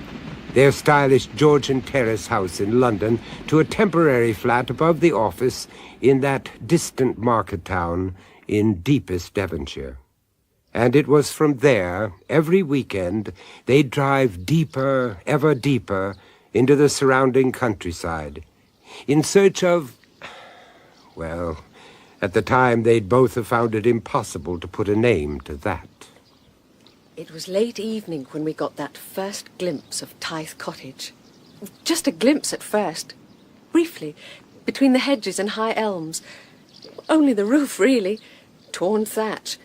Their stylish Georgian terrace house in London to a temporary flat above the office in that distant market town in deepest Devonshire. And it was from there, every weekend, they'd drive deeper, ever deeper, into the surrounding countryside, in search of, well, at the time they'd both have found it impossible to put a name to that. It was late evening when we got that first glimpse of Tithe Cottage. Just a glimpse at first. Briefly, between the hedges and high elms. Only the roof, really. Torn thatch.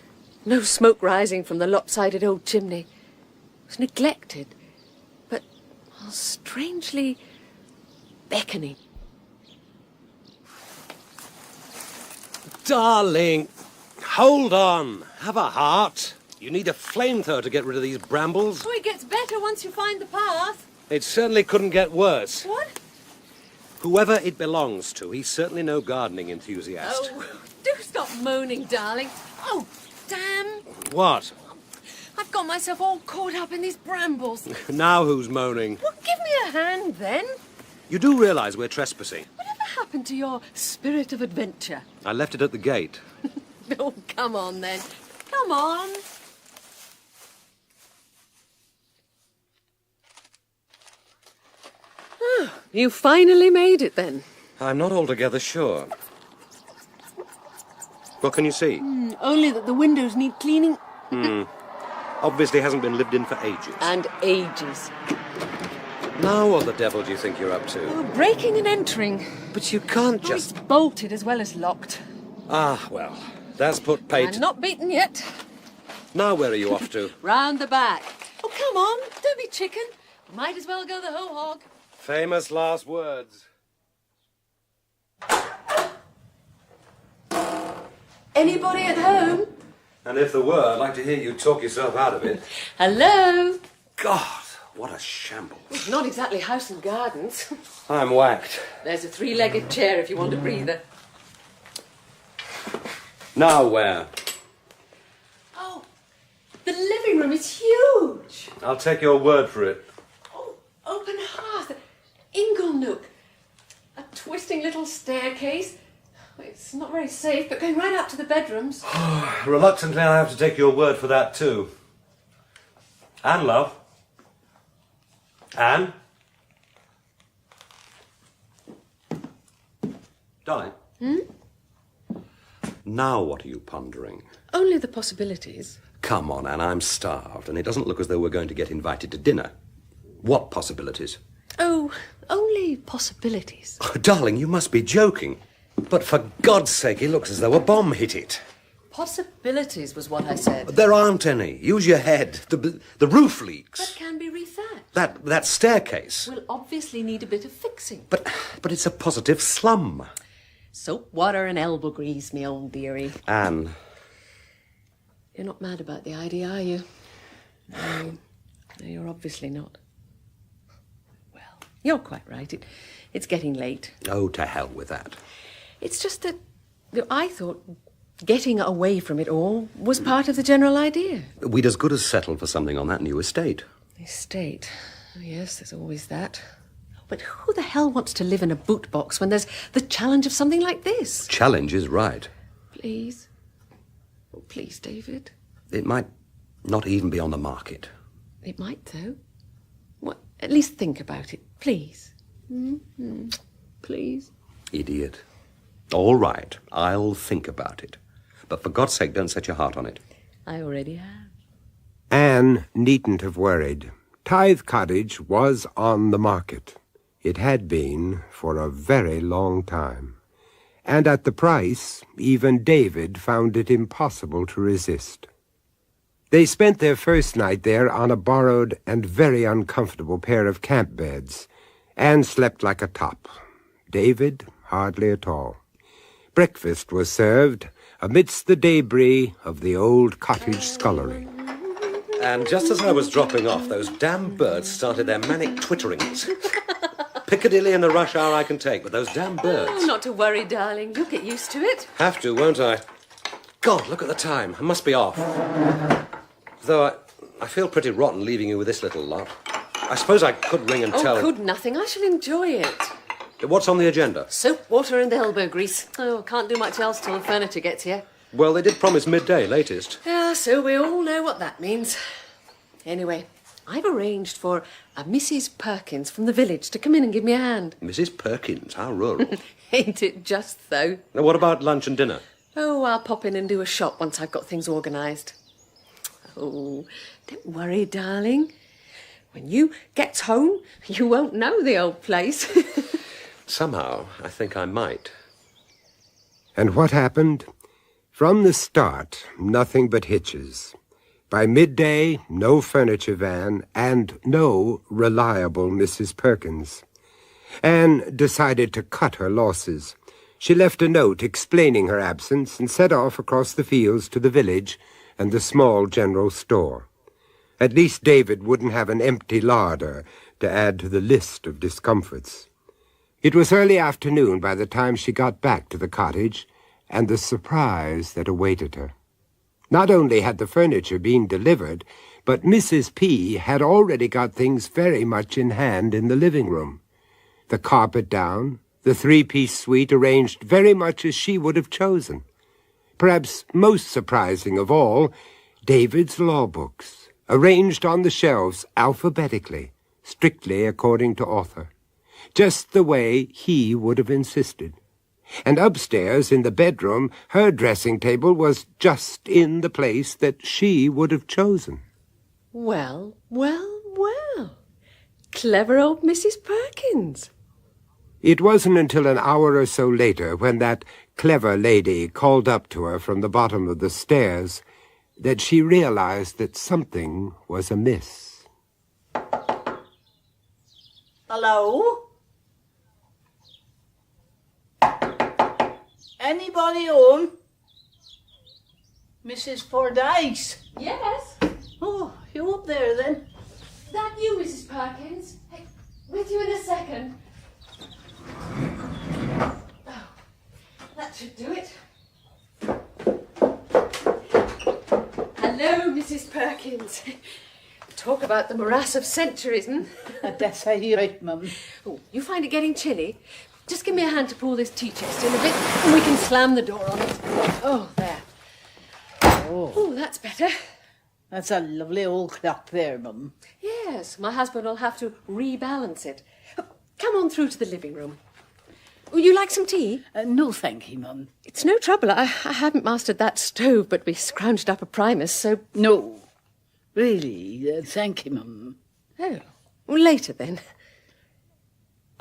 No smoke rising from the lopsided old chimney. It was neglected, but strangely beckoning. Darling, hold on. Have a heart. You need a flamethrower to get rid of these brambles. Oh, it gets better once you find the path. It certainly couldn't get worse. What? Whoever it belongs to, he's certainly no gardening enthusiast. Oh, Do stop moaning, darling. Oh, damn. What? I've got myself all caught up in these brambles. Now who's moaning? Well, give me a hand, then. You do realise we're trespassing. Whatever happened to your spirit of adventure? I left it at the gate. Oh, come on, then. Come on. Oh, you finally made it, then. I'm not altogether sure. What can you see? Only that the windows need cleaning. Obviously hasn't been lived in for ages. And ages. Now what the devil do you think you're up to? Oh, breaking and entering. But you can't Oh, just... it's bolted as well as locked. Ah, well, that's put paid... I'm not beaten yet. Now where are you off to? Round the back. Oh, come on. Don't be chicken. Might as well go the whole hog. Famous last words. Anybody at home? And if there were, I'd like to hear you talk yourself out of it. Hello? God, what a shambles. It's not exactly house and gardens. I'm whacked. There's a three-legged chair if you want a breather. Now where? Oh, the living room is huge. I'll take your word for it. Open hearth, ingle nook, a twisting little staircase. It's not very safe, but going right up to the bedrooms. Reluctantly, I have to take your word for that, too. Anne, love. Anne? Darling? Now what are you pondering? Only the possibilities. Come on, Anne, I'm starved, and it doesn't look as though we're going to get invited to dinner. What possibilities? Oh, only possibilities. Oh, darling, you must be joking. But for God's sake, it looks as though a bomb hit it. Possibilities was what I said. There aren't any. Use your head. The roof leaks. That can be rethatched. That staircase. Will obviously need a bit of fixing. But it's a positive slum. Soap, water and elbow grease, me own dearie. Anne. You're not mad about the idea, are you? No, you're obviously not. Well, you're quite right. It's getting late. Oh, to hell with that. It's just that I thought getting away from it all was part of the general idea. We'd as good as settled for something on that new estate. Estate? Oh, yes, there's always that. But who the hell wants to live in a boot box when there's the challenge of something like this? Challenge is right. Please. Oh, please, David. It might not even be on the market. It might, though. What? At least think about it, please. Mm-hmm. Please. Idiot. All right, I'll think about it. But for God's sake, don't set your heart on it. I already have. Anne needn't have worried. Tithe Cottage was on the market. It had been for a very long time. And at the price, even David found it impossible to resist. They spent their first night there on a borrowed and very uncomfortable pair of camp beds. Anne slept like a top. David, hardly at all. Breakfast was served amidst the debris of the old cottage scullery. And just as I was dropping off, those damn birds started their manic twitterings. Piccadilly in the rush hour I can take, but those damn birds... Oh, not to worry, darling. You'll get used to it. Have to, won't I? God, look at the time. I must be off. Though I feel pretty rotten leaving you with this little lot. I suppose I could ring and tell... Oh, could nothing. I shall enjoy it. What's on the agenda? Soap, water and elbow grease. Oh, can't do much else till the furniture gets here. Well, they did promise midday, latest. Yeah, so we all know what that means. Anyway, I've arranged for a Mrs. Perkins from the village to come in and give me a hand. Mrs. Perkins, how rural. Ain't it just, though? Now, what about lunch and dinner? Oh, I'll pop in and do a shop once I've got things organised. Oh, don't worry, darling. When you gets home, you won't know the old place. Somehow, I think I might. And what happened? From the start, nothing but hitches. By midday, no furniture van and no reliable Mrs. Perkins. Anne decided to cut her losses. She left a note explaining her absence and set off across the fields to the village and the small general store. At least David wouldn't have an empty larder to add to the list of discomforts. It was early afternoon by the time she got back to the cottage, and the surprise that awaited her. Not only had the furniture been delivered, but Mrs. P. had already got things very much in hand in the living room. The carpet down, the three-piece suite arranged very much as she would have chosen. Perhaps most surprising of all, David's law books, arranged on the shelves alphabetically, strictly according to author, just the way he would have insisted. And upstairs in the bedroom, her dressing table was just in the place that she would have chosen. Well, well, well. Clever old Mrs. Perkins. It wasn't until an hour or so later, when that clever lady called up to her from the bottom of the stairs, that she realized that something was amiss. Hello? Anybody home? Mrs. Fordyce? Yes? Oh, you up there then? That you, Mrs. Perkins? Hey, with you in a second. Oh, that should do it. Hello, Mrs. Perkins. Talk about the morass of centuries, hmm? That's how you're right, Mum. Oh, you find it getting chilly? Just give me a hand to pull this tea chest in a bit, and we can slam the door on it. Oh, there. Oh, that's better. That's a lovely old clock there, Mum. Yes, my husband will have to rebalance it. Come on through to the living room. Would you like some tea? No, thank you, Mum. It's no trouble. I haven't mastered that stove, but we scrounged up a Primus, so... No, really, thank you, Mum. Oh, well, later then.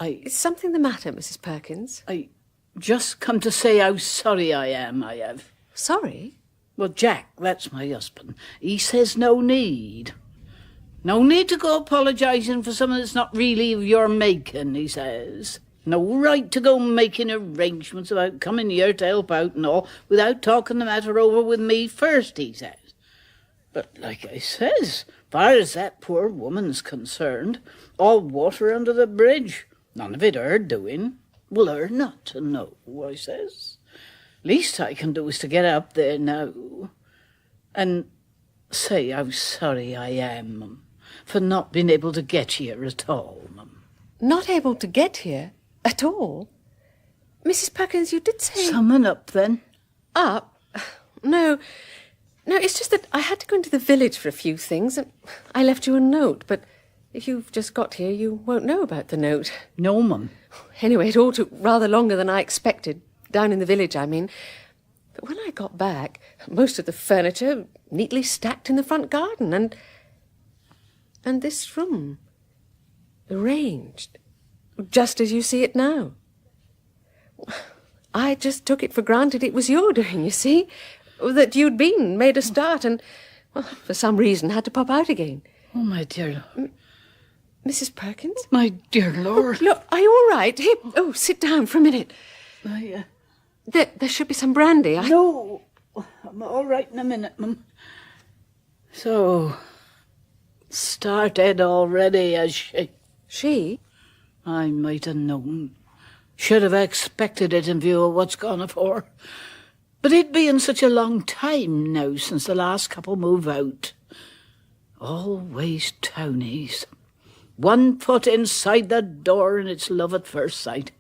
Is something the matter, Mrs. Perkins? I just come to say how sorry I am, I have. Sorry? Well, Jack, that's my husband. He says no need. No need to go apologising for something that's not really of your making, he says. No right to go making arrangements about coming here to help out and all without talking the matter over with me first, he says. But like I says, far as that poor woman's concerned, all water under the bridge. None of it her doing. Well, her not to know, I says. Least I can do is to get up there now and say how sorry I am, Mum, for not being able to get here at all, Mum. Not able to get here at all? Mrs. Perkins, you did say... Summon up, then. Up? No, it's just that I had to go into the village for a few things, and I left you a note, but if you've just got here, you won't know about the note. No, Mum. Anyway, it all took rather longer than I expected. Down in the village, I mean. But when I got back, most of the furniture neatly stacked in the front garden, and this room arranged, just as you see it now. I just took it for granted it was your doing, you see, that you'd made a start, and, well, for some reason had to pop out again. Oh, my dear Mrs. Perkins? My dear Lord. Oh, look, are you all right? Here, sit down for a minute. There should be some brandy. No, I'm all right in a minute, Mum. So, started already, has she? She? I might have known. Should have expected it in view of what's gone afore. But it being such a long time now since the last couple move out. Always townies. 1 foot inside the door and it's love at first sight.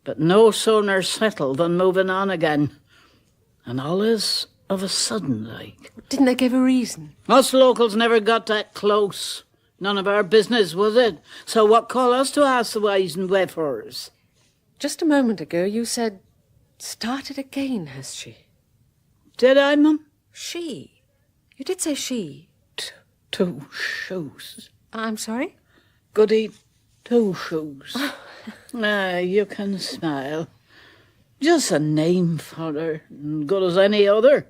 But no sooner settled than moving on again. And all is of a sudden, like. Didn't they give a reason? Us locals never got that close. None of our business, was it? So what call us to ask the whys and wherefores? Just a moment ago you said, started again, has she? Did I, Mum? She. You did say she. Two shoes. I'm sorry? Goody two shoes. You can smile. Just a name for her, good as any other.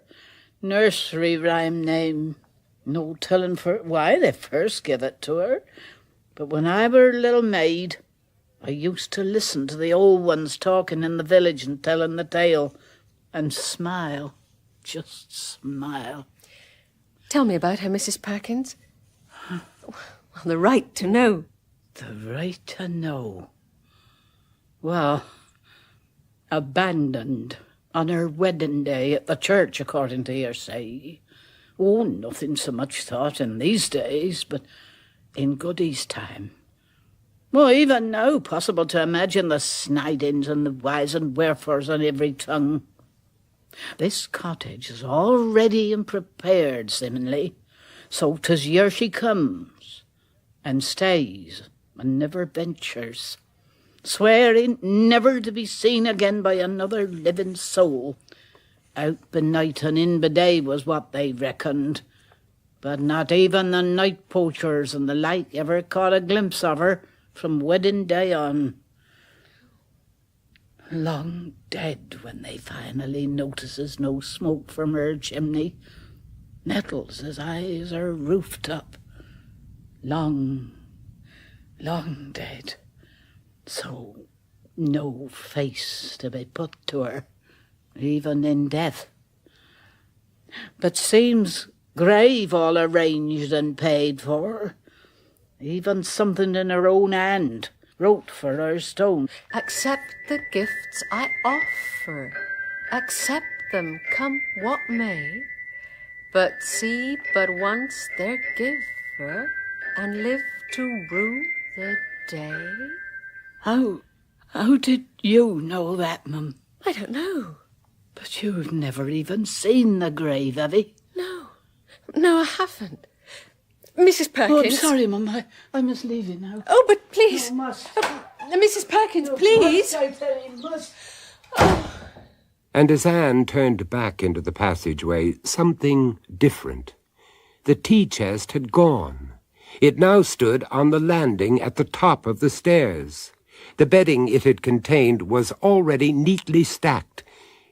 Nursery rhyme name. No telling for why they first give it to her. But when I were a little maid, I used to listen to the old ones talking in the village and telling the tale, and smile. Just smile. Tell me about her, Mrs. Perkins. Well, the right to know. The right to know. Well, abandoned On her wedding day at the church, according to hearsay. Oh, nothing so much thought in these days, but in Goody's time. Well, even now, possible to imagine the snidings and the whys and wherefores on every tongue. This cottage is all ready and prepared, seemingly, so 'tis here she comes, and stays, and never ventures, swearing never to be seen again by another living soul. Out by night and in by day was what they reckoned, but not even the night poachers and the like ever caught a glimpse of her from wedding day on. Long dead when they finally notices no smoke from her chimney. Nettles as high as her rooftop. Long, long dead. So no face to be put to her, even in death. But seems grave all arranged and paid for. Even something in her own hand wrote for her stone. Accept the gifts I offer. Accept them, come what may. But see but once their giver, and live to rue the day. How did you know that, Mum? I don't know. But you've never even seen the grave, have you? No, I haven't. Mrs. Perkins. Oh, I'm sorry, Mum. I must leave you now. Oh, but please. No, must. Mrs. Perkins, please. Must, I tell you, must. And as Anne turned back into the passageway, something different. The tea chest had gone. It now stood on the landing at the top of the stairs. The bedding it had contained was already neatly stacked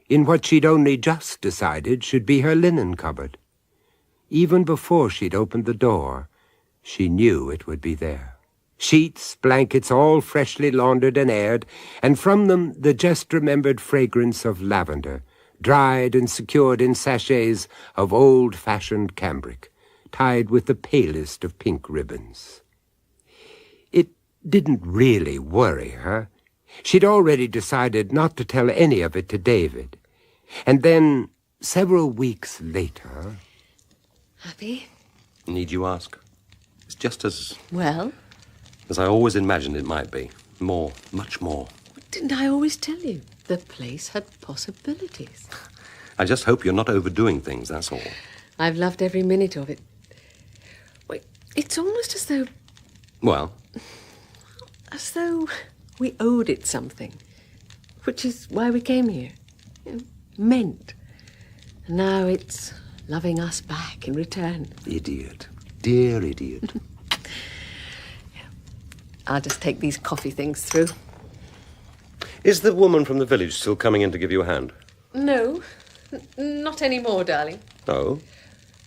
in what she'd only just decided should be her linen cupboard. Even before she'd opened the door, she knew it would be there. Sheets, blankets, all freshly laundered and aired, and from them the just-remembered fragrance of lavender, dried and secured in sachets of old-fashioned cambric, tied with the palest of pink ribbons. It didn't really worry her. She'd already decided not to tell any of it to David. And then, several weeks later... Happy? Need you ask? It's just as... Well? As I always imagined it might be. More, much more. Didn't I always tell you? The place had possibilities. I just hope you're not overdoing things, that's all. I've loved every minute of it. Wait, it's almost as though... Well? As though we owed it something. Which is why we came here. Meant. And now it's loving us back in return. Idiot. Dear idiot. I'll just take these coffee things through. Is the woman from the village still coming in to give you a hand? No, not anymore, darling. Oh?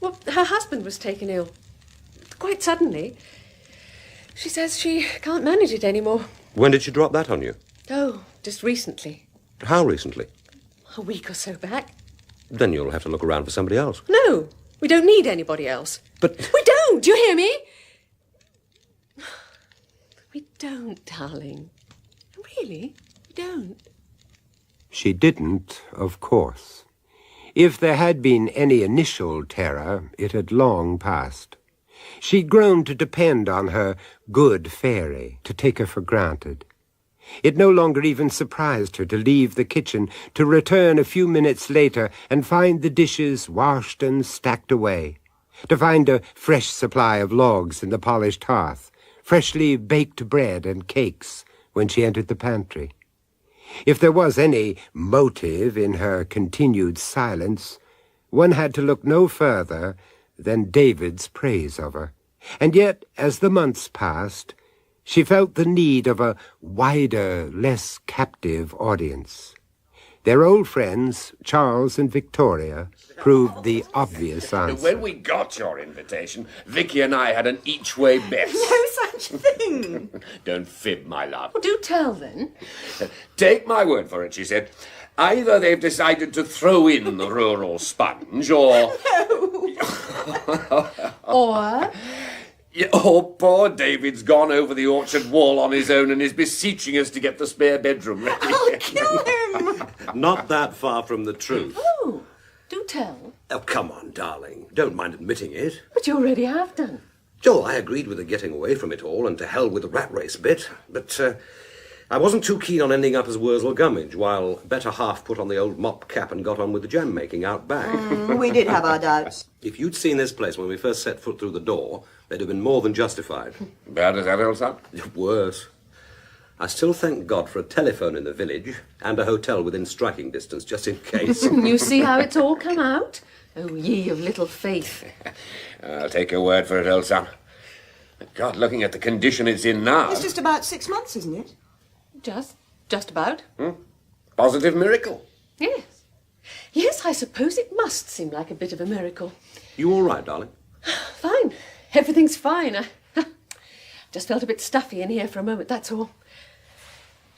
Well, her husband was taken ill. Quite suddenly. She says she can't manage it anymore. When did she drop that on you? Oh, just recently. How recently? A week or so back. Then you'll have to look around for somebody else. No, we don't need anybody else. But... We don't! Do you hear me? We don't, darling. Really, we don't. She didn't, of course. If there had been any initial terror, it had long passed. She'd grown to depend on her good fairy, to take her for granted. It no longer even surprised her to leave the kitchen, to return a few minutes later and find the dishes washed and stacked away, to find a fresh supply of logs in the polished hearth, freshly baked bread and cakes when she entered the pantry. If there was any motive in her continued silence, one had to look no further than David's praise of her. And yet, as the months passed, she felt the need of a wider, less captive audience. Their old friends, Charles and Victoria, proved the obvious answer. When we got your invitation, Vicky and I had an each-way bet. No such thing. Don't fib, my love. Well, do tell, then. Take my word for it, she said. Either they've decided to throw in the rural sponge, or... Or... Yeah, oh, poor David's gone over the orchard wall on his own and is beseeching us to get the spare bedroom ready. I'll kill him! Not that far from the truth. Oh, do tell. Oh, come on, darling. Don't mind admitting it. But you already have done. Joel, I agreed with the getting away from it all and to hell with the rat race bit, but I wasn't too keen on ending up as Wurzel Gummidge, while better half put on the old mop cap and got on with the jam making out back. We did have our doubts. If you'd seen this place when we first set foot through the door, they'd have been more than justified. Bad as that, old son? Worse. I still thank God for a telephone in the village and a hotel within striking distance, just in case. You see how it's all come out? Oh, ye of little faith. I'll take your word for it, old son. God, looking at the condition it's in now. It's just about 6 months, isn't it? Just about. Positive miracle. Yes. Yes, I suppose it must seem like a bit of a miracle. You all right, darling? Fine. Everything's fine. I just felt a bit stuffy in here for a moment, that's all.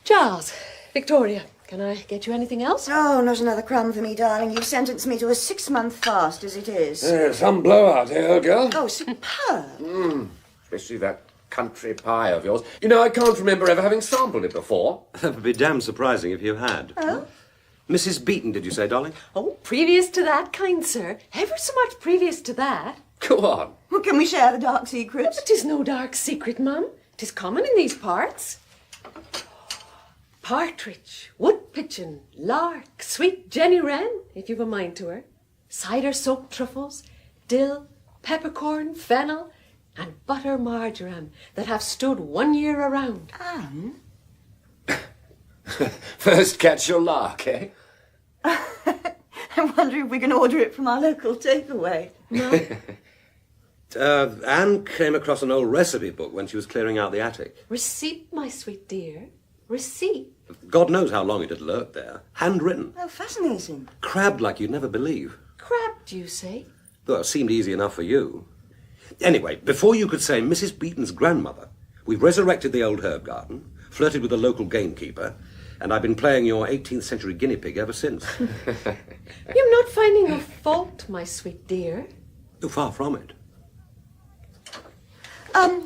Charles, Victoria, can I get you anything else? Oh, not another crumb for me, darling. You've sentenced me to a 6-month fast as it is. Some blowout, eh, old girl? Oh, superb. Especially that country pie of yours. You know, I can't remember ever having sampled it before. That would be damn surprising if you had. Oh? Mrs. Beaton, did you say, darling? Oh, previous to that, kind sir. Ever so much previous to that. Go on. Well, can we share the dark secrets? But 'tis no dark secret, mum. 'Tis common in these parts. Partridge, wood-pigeon, lark, sweet Jenny Wren, if you've a mind to her, cider-soaked truffles, dill, peppercorn, fennel, and butter marjoram that have stood 1 year around. First catch your lark, eh? I wonder if we can order it from our local takeaway. Anne came across an old recipe book when she was clearing out the attic. Receipt, my sweet dear. Receipt. God knows how long it had lurked there. Handwritten. Oh, fascinating. Crabbed like you'd never believe. Crabbed, you say? Well, it seemed easy enough for you. Anyway, before you could say Mrs. Beaton's grandmother, we've resurrected the old herb garden, flirted with the local gamekeeper, and I've been playing your 18th century guinea pig ever since. You're not finding a fault, my sweet dear. Oh, far from it.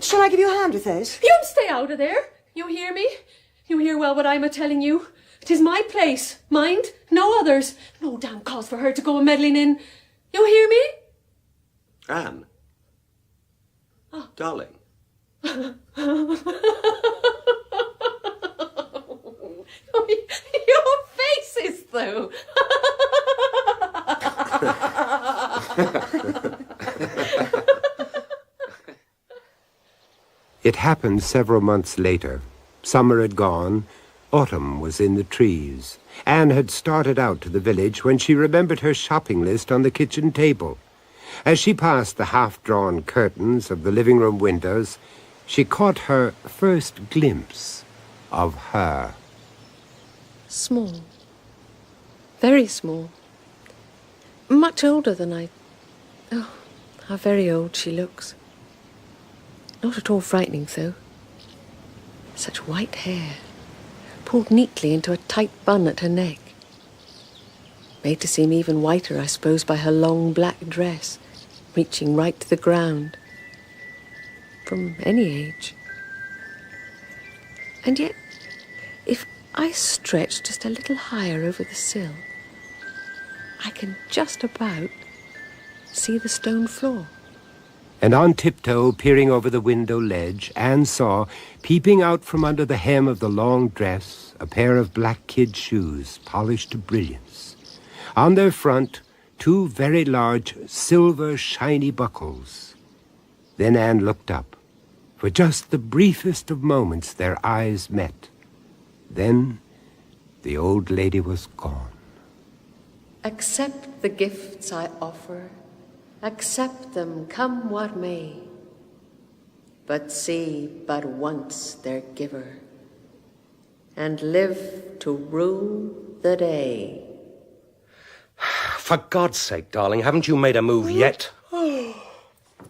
Shall I give you a hand with those? You stay out of there. You hear me? You hear well what I'm a-telling you. 'Tis my place, mind, no others. No damn cause for her to go a-meddling in. You hear me? Anne. Darling. Your faces, though. It happened several months later. Summer had gone. Autumn was in the trees. Anne had started out to the village when she remembered her shopping list on the kitchen table. As she passed the half-drawn curtains of the living room windows, she caught her first glimpse of her. Small. Very small. Much older than I... Oh, how very old she looks. Not at all frightening, though. Such white hair, pulled neatly into a tight bun at her neck. Made to seem even whiter, I suppose, by her long black dress, reaching right to the ground. From any age. And yet, if I stretch just a little higher over the sill, I can just about see the stone floor. And on tiptoe, peering over the window ledge, Anne saw, peeping out from under the hem of the long dress, a pair of black kid shoes, polished to brilliance. On their front, 2 very large, silver, shiny buckles. Then Anne looked up. For just the briefest of moments, their eyes met. Then the old lady was gone. Accept the gifts I offer. Accept them, come what may, but see but once their giver, and live to rue the day. For God's sake, darling, haven't you made a move yet?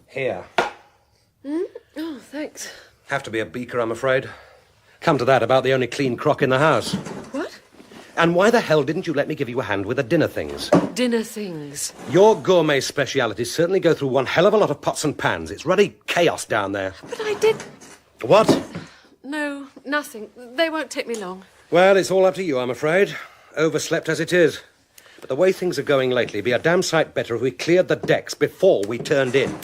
Here. Oh, thanks. Have to be a beaker, I'm afraid. Come to that, about the only clean crock in the house. What? And why the hell didn't you let me give you a hand with the dinner things? Dinner things. Your gourmet specialities certainly go through one hell of a lot of pots and pans. It's ruddy chaos down there. But I did... What? No, nothing. They won't take me long. Well, it's all up to you, I'm afraid. Overslept as it is. But the way things are going lately, it'd be a damn sight better if we cleared the decks before we turned in.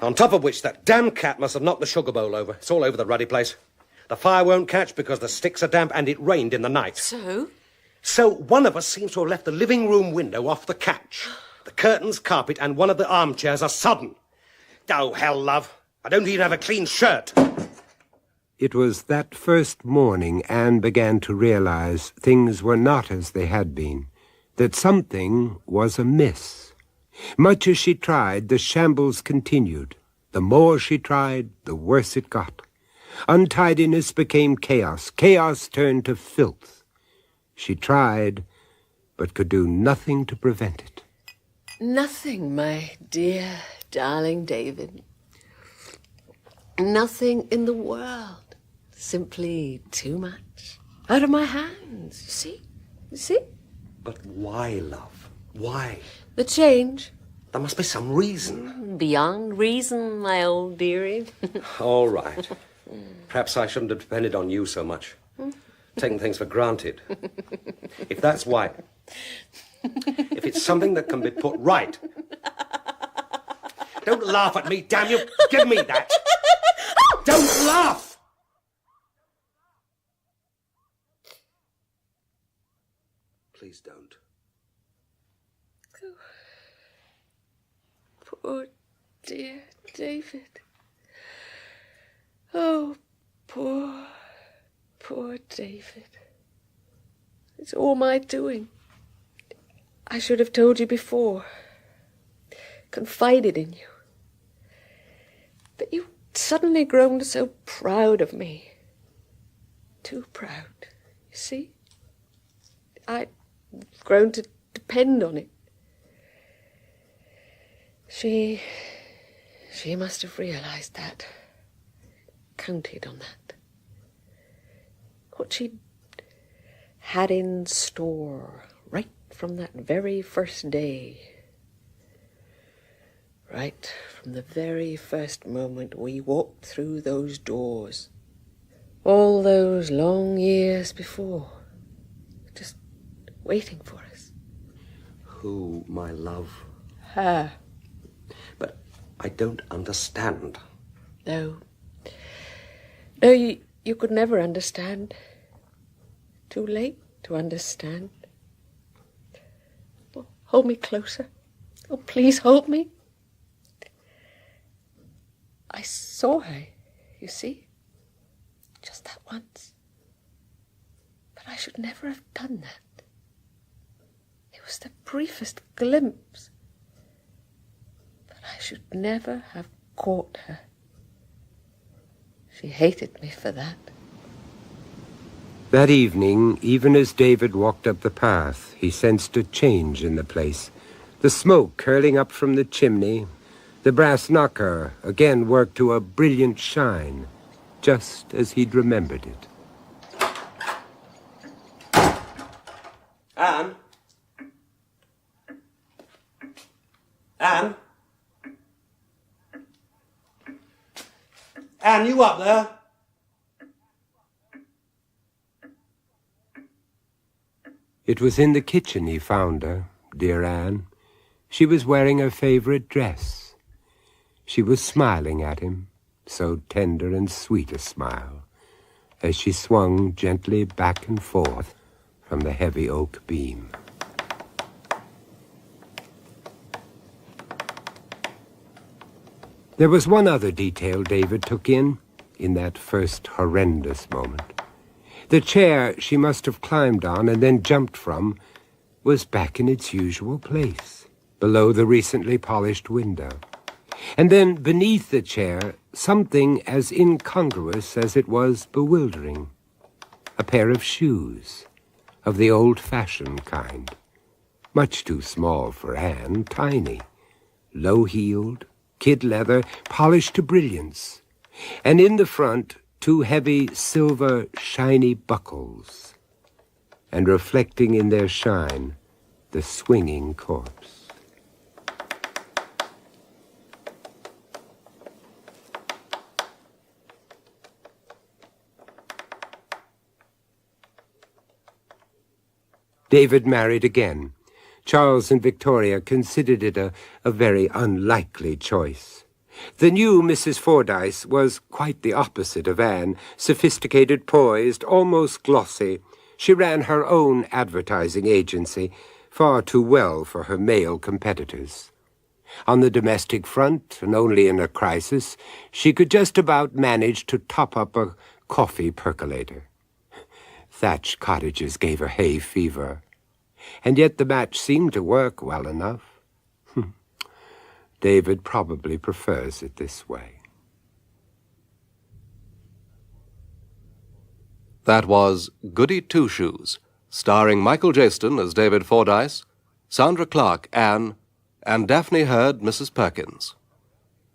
On top of which, that damn cat must have knocked the sugar bowl over. It's all over the ruddy place. The fire won't catch because the sticks are damp and it rained in the night. So one of us seems to have left the living room window off the catch. The curtains, carpet, and one of the armchairs are sodden. Oh, hell, love. I don't even have a clean shirt. It was that first morning Anne began to realize things were not as they had been, that something was amiss. Much as she tried, the shambles continued. The more she tried, the worse it got. Untidiness became chaos. Chaos turned to filth. She tried, but could do nothing to prevent it. Nothing, my dear, darling David. Nothing in the world. Simply too much. Out of my hands, you see? You see? But why, love? Why? The change. There must be some reason. Beyond reason, my old dearie. All right. Perhaps I shouldn't have depended on you so much. Taking things for granted. If that's why... If it's something that can be put right... Don't laugh at me, damn you! Give me that! Don't laugh! Please don't. Poor dear David. Oh, poor David. It's all my doing. I should have told you before. Confided in you. But you've suddenly grown so proud of me. Too proud, you see? I've grown to depend on it. She must have realized that. Counted on that. What she'd had in store right from that very first day. Right from the very first moment we walked through those doors. All those long years before. Just waiting for us. Who, my love? Her. But I don't understand. No. No, you could never understand. Too late to understand. Oh, hold me closer. Oh, please hold me. I saw her, you see. Just that once. But I should never have done that. It was the briefest glimpse. But I should never have caught her. She hated me for that. That evening, even as David walked up the path, he sensed a change in the place. The smoke curling up from the chimney, the brass knocker again worked to a brilliant shine, just as he'd remembered it. Anne? Anne? Anne, you up there? It was in the kitchen he found her, dear Anne. She was wearing her favorite dress. She was smiling at him, so tender and sweet a smile, as she swung gently back and forth from the heavy oak beam. There was one other detail David took in that first horrendous moment. The chair she must have climbed on and then jumped from was back in its usual place, below the recently polished window. And then beneath the chair, something as incongruous as it was bewildering. A pair of shoes, of the old-fashioned kind. Much too small for Anne, tiny, low-heeled, kid leather, polished to brilliance. And in the front, two heavy silver shiny buckles. and reflecting in their shine the swinging corpse. David married again. Charles and Victoria considered it a very unlikely choice. The new Mrs. Fordyce was quite the opposite of Anne, sophisticated, poised, almost glossy. She ran her own advertising agency, far too well for her male competitors. On the domestic front, and only in a crisis, she could just about manage to top up a coffee percolator. Thatched cottages gave her hay fever, and yet the match seemed to work well enough. David probably prefers it this way. That was Goody Two-Shoes, starring Michael Jaston as David Fordyce, Sandra Clark, Anne, and Daphne Hurd, Mrs. Perkins,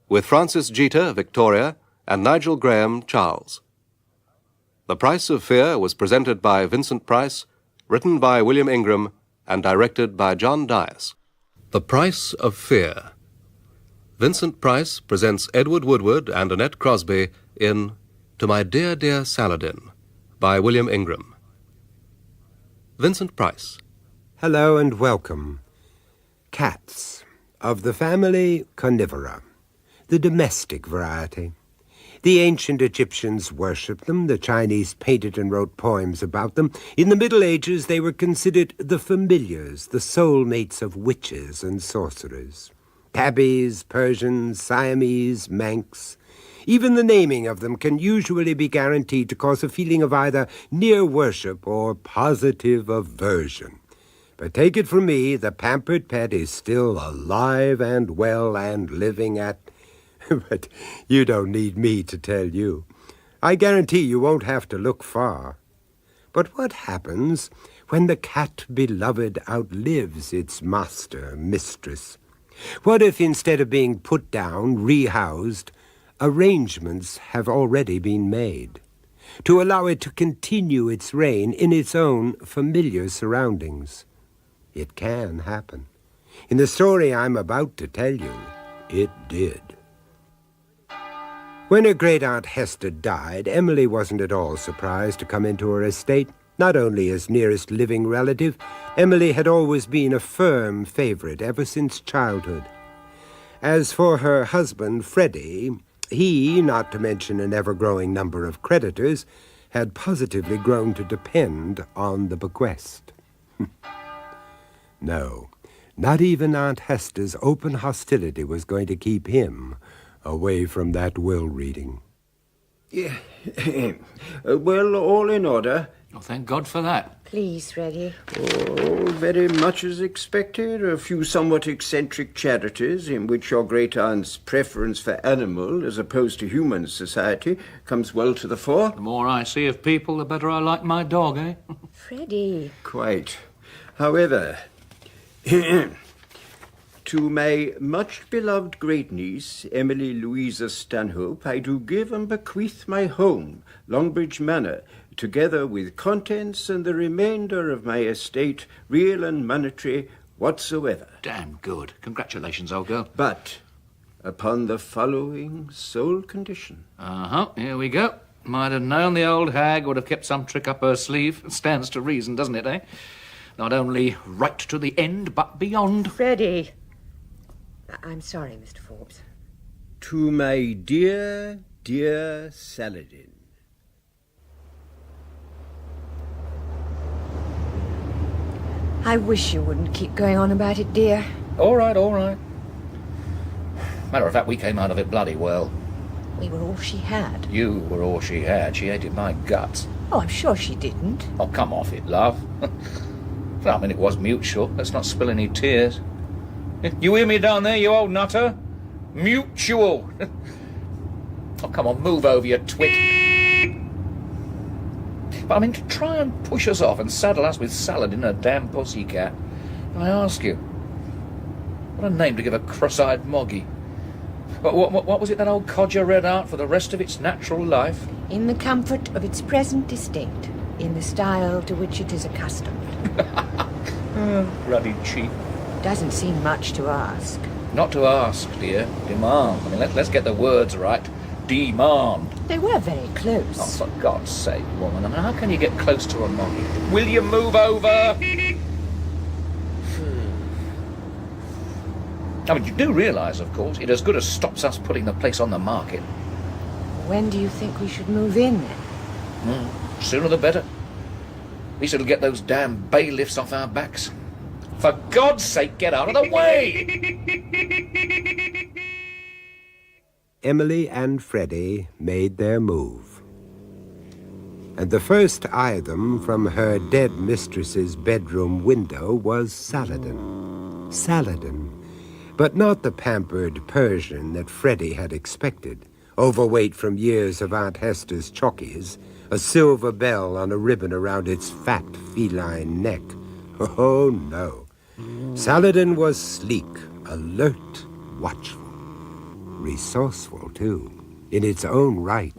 with Frances Jeter, Victoria, and Nigel Graham, Charles. The Price of Fear was presented by Vincent Price, written by William Ingram, and directed by John Dias. The Price of Fear. Vincent Price presents Edward Woodward and Annette Crosby in To My Dear, Dear Saladin by William Ingram. Vincent Price. Hello and welcome. Cats, of the family Carnivora, the domestic variety. The ancient Egyptians worshipped them, the Chinese painted and wrote poems about them. In the Middle Ages they were considered the familiars, the soulmates of witches and sorcerers. Tabbies, Persians, Siamese, Manx. Even the naming of them can usually be guaranteed to cause a feeling of either near worship or positive aversion. But take it from me, the pampered pet is still alive and well and living at... But you don't need me to tell you. I guarantee you won't have to look far. But what happens when the cat beloved outlives its master, mistress? What if instead of being put down, rehoused, arrangements have already been made to allow it to continue its reign in its own familiar surroundings? It can happen. In the story I'm about to tell you, it did. When her great-aunt Hester died, Emily wasn't at all surprised to come into her estate. Not only as nearest living relative, Emily had always been a firm favorite ever since childhood. As for her husband, Freddie, he, not to mention an ever-growing number of creditors, had positively grown to depend on the bequest. No, not even Aunt Hester's open hostility was going to keep him away from that will reading. Yeah. Well, all in order. Oh, thank God for that. Please, Freddie. Oh, very much as expected. A few somewhat eccentric charities in which your great-aunt's preference for animal as opposed to human society comes well to the fore. The more I see of people, the better I like my dog, eh? Freddie. Quite. However, to my much-beloved great-niece, Emily Louisa Stanhope, I do give and bequeath my home, Longbridge Manor, together with contents and the remainder of my estate, real and monetary, whatsoever. Damn good. Congratulations, old girl. But upon the following sole condition. Uh-huh, here we go. Might have known the old hag would have kept some trick up her sleeve. Stands to reason, doesn't it, eh? Not only right to the end, but beyond. Freddie. I'm sorry, Mr. Forbes. To my dear, dear Saladin. I wish you wouldn't keep going on about it, dear. All right, all right. Matter of fact, we came out of it bloody well. We were all she had. You were all she had. She hated my guts. Oh, I'm sure she didn't. Oh, come off it, love. I mean, it was mutual. Let's not spill any tears. You hear me down there, you old nutter? Mutual. Oh, come on, move over, you twit. But I mean, to try and push us off and saddle us with Saladin, a damn pussycat, I ask you, what a name to give a cross-eyed moggy. What was it that old codger read out for the rest of its natural life? In the comfort of its present estate. in the style to which it is accustomed. Bloody cheap. Doesn't seem much to ask. Not to ask, dear. Demand. I mean, let's get the words right. Demand. They were very close. Oh, for God's sake, woman. I mean, how can you get close to a mommy? Will you move over? I mean, you do realise, of course, it as good as stops us putting the place on the market. When do you think we should move in, then? Sooner the better. At least it'll get those damn bailiffs off our backs. For God's sake, get out of the way! Emily and Freddie made their move. And the first item from her dead mistress's bedroom window was Saladin. Saladin. But not the pampered Persian that Freddie had expected, overweight from years of Aunt Hester's chockies, a silver bell on a ribbon around its fat feline neck. Oh, no. Saladin was sleek, alert, watchful, resourceful, too, in its own right.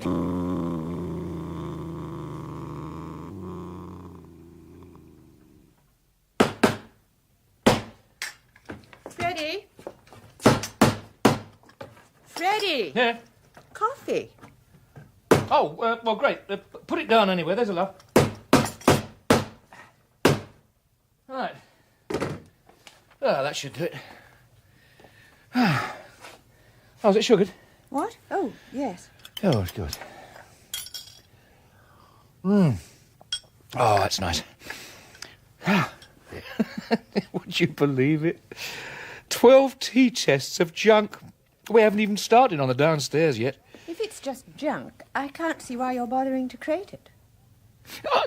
Freddie? Freddie! Yeah? Coffee. Oh, well, great. Put it down anyway, there's a love. Right. Oh, that should do it. Oh, is it sugared? What? Oh, yes. Oh, it's good. Oh, that's nice. Would you believe it? 12 tea chests of junk. We haven't even started on the downstairs yet. If it's just junk, I can't see why you're bothering to crate it.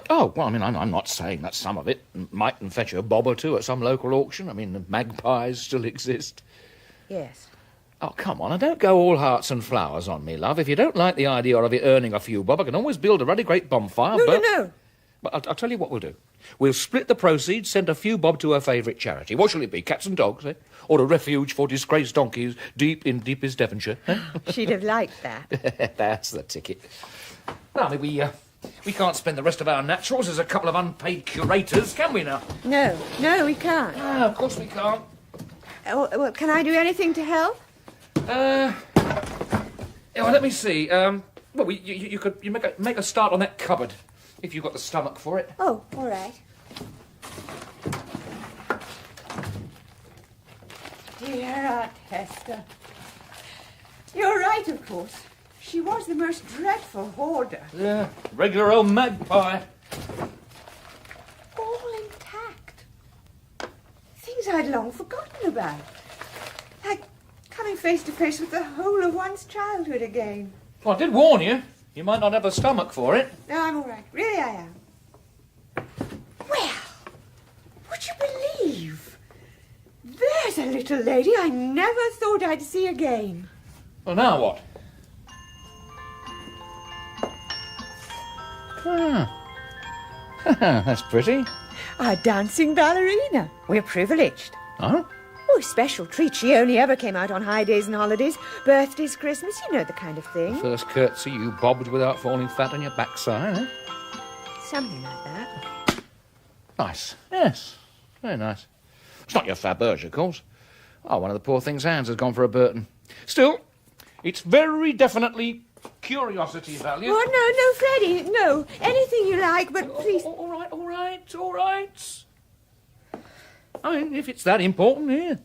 Well, I mean, I'm not saying that some of it mightn't fetch a bob or two at some local auction. I mean, the magpies still exist. Yes. Oh, come on, don't go all hearts and flowers on me, love. If you don't like the idea of it earning a few bob, I can always build a really great bonfire, No. But I'll tell you what we'll do. We'll split the proceeds, send a few bob to her favourite charity. What shall it be, cats and dogs, eh? Or a refuge for disgraced donkeys deep in deepest Devonshire? Eh? She'd have liked that. That's the ticket. Well, I mean, we can't spend the rest of our naturals as a couple of unpaid curators, can we now? No, we can't. Of course we can't. Well, can I do anything to help? Well, let me see. Well, you could make a start on that cupboard, if you've got the stomach for it. Oh, all right. Dear Aunt Hester. You're right, of course. She was the most dreadful hoarder. Yeah, regular old magpie. All intact. Things I'd long forgotten about. Like coming face to face with the whole of one's childhood again. Well, I did warn you. You might not have the stomach for it. No, I'm all right. Really, I am. Well, would you believe? There's a little lady I never thought I'd see again. Well, now what? That's pretty. Our dancing ballerina. We're privileged. Oh? Oh, special treat. She only ever came out on high days and holidays, birthdays, Christmas, you know the kind of thing. First curtsy you bobbed without falling flat on your backside, eh? Something like that. Nice. Yes. Very nice. It's not your Faberge, of course. Oh, one of the poor thing's hands has gone for a Burton. Still, it's very definitely curiosity value. Oh, no, Freddie, no. Anything you like, but please... All right. I mean, if it's that important, yeah.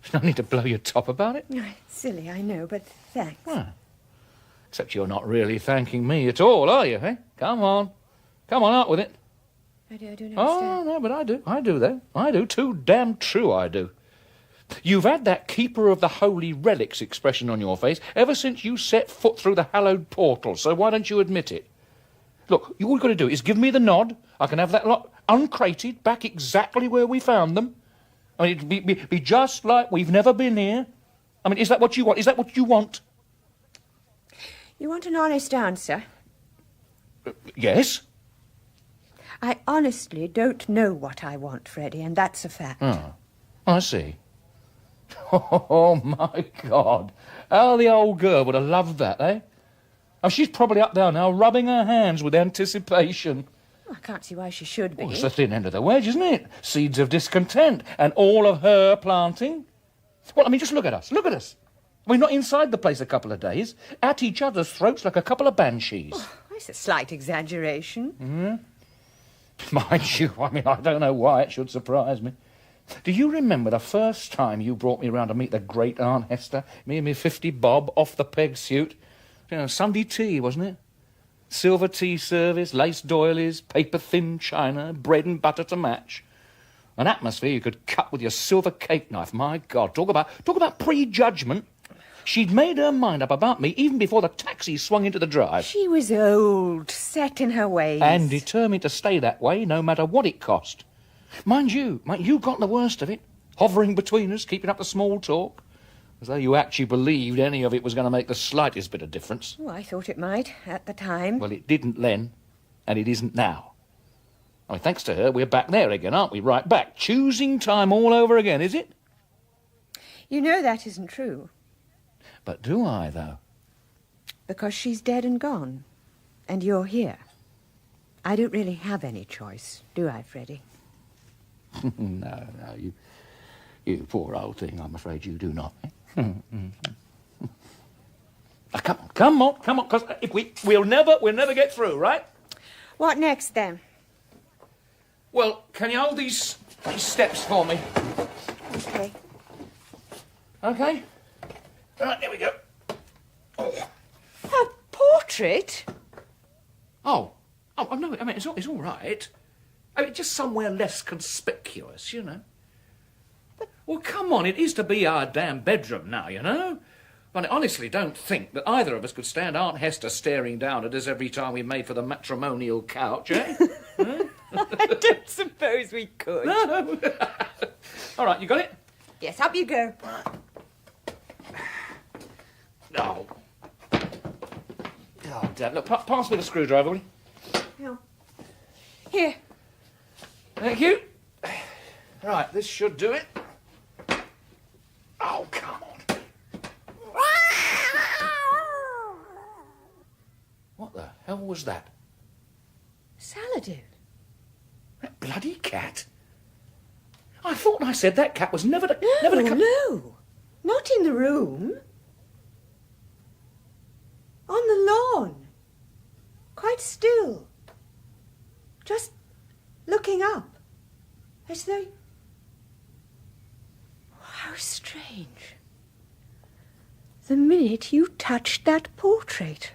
There's no need to blow your top about it. Silly, I know, but thanks. Well, except you're not really thanking me at all, are you, eh? Come on, out with it. I don't understand. Oh, no, but I do, though. I do, too damn true I do. You've had that keeper of the holy relics expression on your face ever since you set foot through the hallowed portal, so why don't you admit it? Look, all you've got to do is give me the nod. I can have that lot uncrated back exactly where we found them. I mean, it'd be just like we've never been here. I mean, is that what you want? Is that what you want? You want an honest answer? Yes. I honestly don't know what I want, Freddie, and that's a fact. Oh, I see. Oh, my God. How the old girl would have loved that, eh? Oh, she's probably up there now rubbing her hands with anticipation. I can't see why she should be. Well, it's the thin end of the wedge, isn't it? Seeds of discontent, and all of her planting. Well, I mean, just look at us. Look at us. We're not inside the place a couple of days, at each other's throats like a couple of banshees. Oh, it's a slight exaggeration. Mind you, I mean, I don't know why it should surprise me. Do you remember the first time you brought me round to meet the great Aunt Hester, me and me 50 bob off the peg suit? You know, Sunday tea, wasn't it? Silver tea service, lace doilies, paper-thin china, bread and butter to match. An atmosphere you could cut with your silver cake knife. My God, talk about prejudgment. She'd made her mind up about me even before the taxi swung into the drive. She was old, set in her ways. And determined to stay that way, no matter what it cost. Mind you got the worst of it, hovering between us, keeping up the small talk, as though you actually believed any of it was going to make the slightest bit of difference. Oh, I thought it might, at the time. Well, it didn't then, and it isn't now. I mean, thanks to her, we're back there again, aren't we? Right back. Choosing time all over again, is it? You know that isn't true. But do I, though? Because she's dead and gone, and you're here. I don't really have any choice, do I, Freddie? No, you poor old thing, I'm afraid you do not. Come on, because if we'll never get through, right? What next, then? Well, can you hold these steps for me? Okay. Okay? Right, there we go. A portrait? Oh, no, I mean, it's all right. I mean, just somewhere less conspicuous, you know. Well, come on, it is to be our damn bedroom now, you know. I honestly don't think that either of us could stand Aunt Hester staring down at us every time we made for the matrimonial couch, eh? I don't suppose we could. No. All right, you got it? Yes, up you go. Oh. Oh, Dad, look, pass me the screwdriver, will you? No. Here. Thank you. Right, this should do it. Oh, come on. What the hell was that? Saladin. That bloody cat. I thought I said that cat was never to come... No, not in the room. On the lawn. Quite still. Just looking up. As though... How strange. The minute you touched that portrait.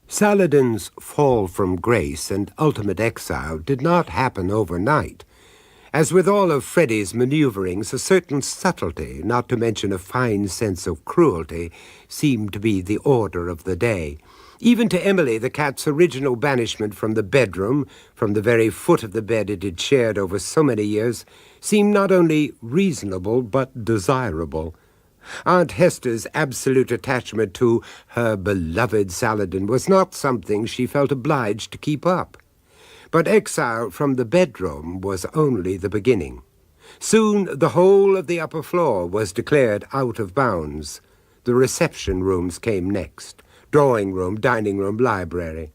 Saladin's fall from grace and ultimate exile did not happen overnight. As with all of Freddie's maneuverings, a certain subtlety, not to mention a fine sense of cruelty, seemed to be the order of the day. Even to Emily, the cat's original banishment from the bedroom, from the very foot of the bed it had shared over so many years, seemed not only reasonable but desirable. Aunt Hester's absolute attachment to her beloved Saladin was not something she felt obliged to keep up. But exile from the bedroom was only the beginning. Soon the whole of the upper floor was declared out of bounds. The reception rooms came next. Drawing room, dining room, library.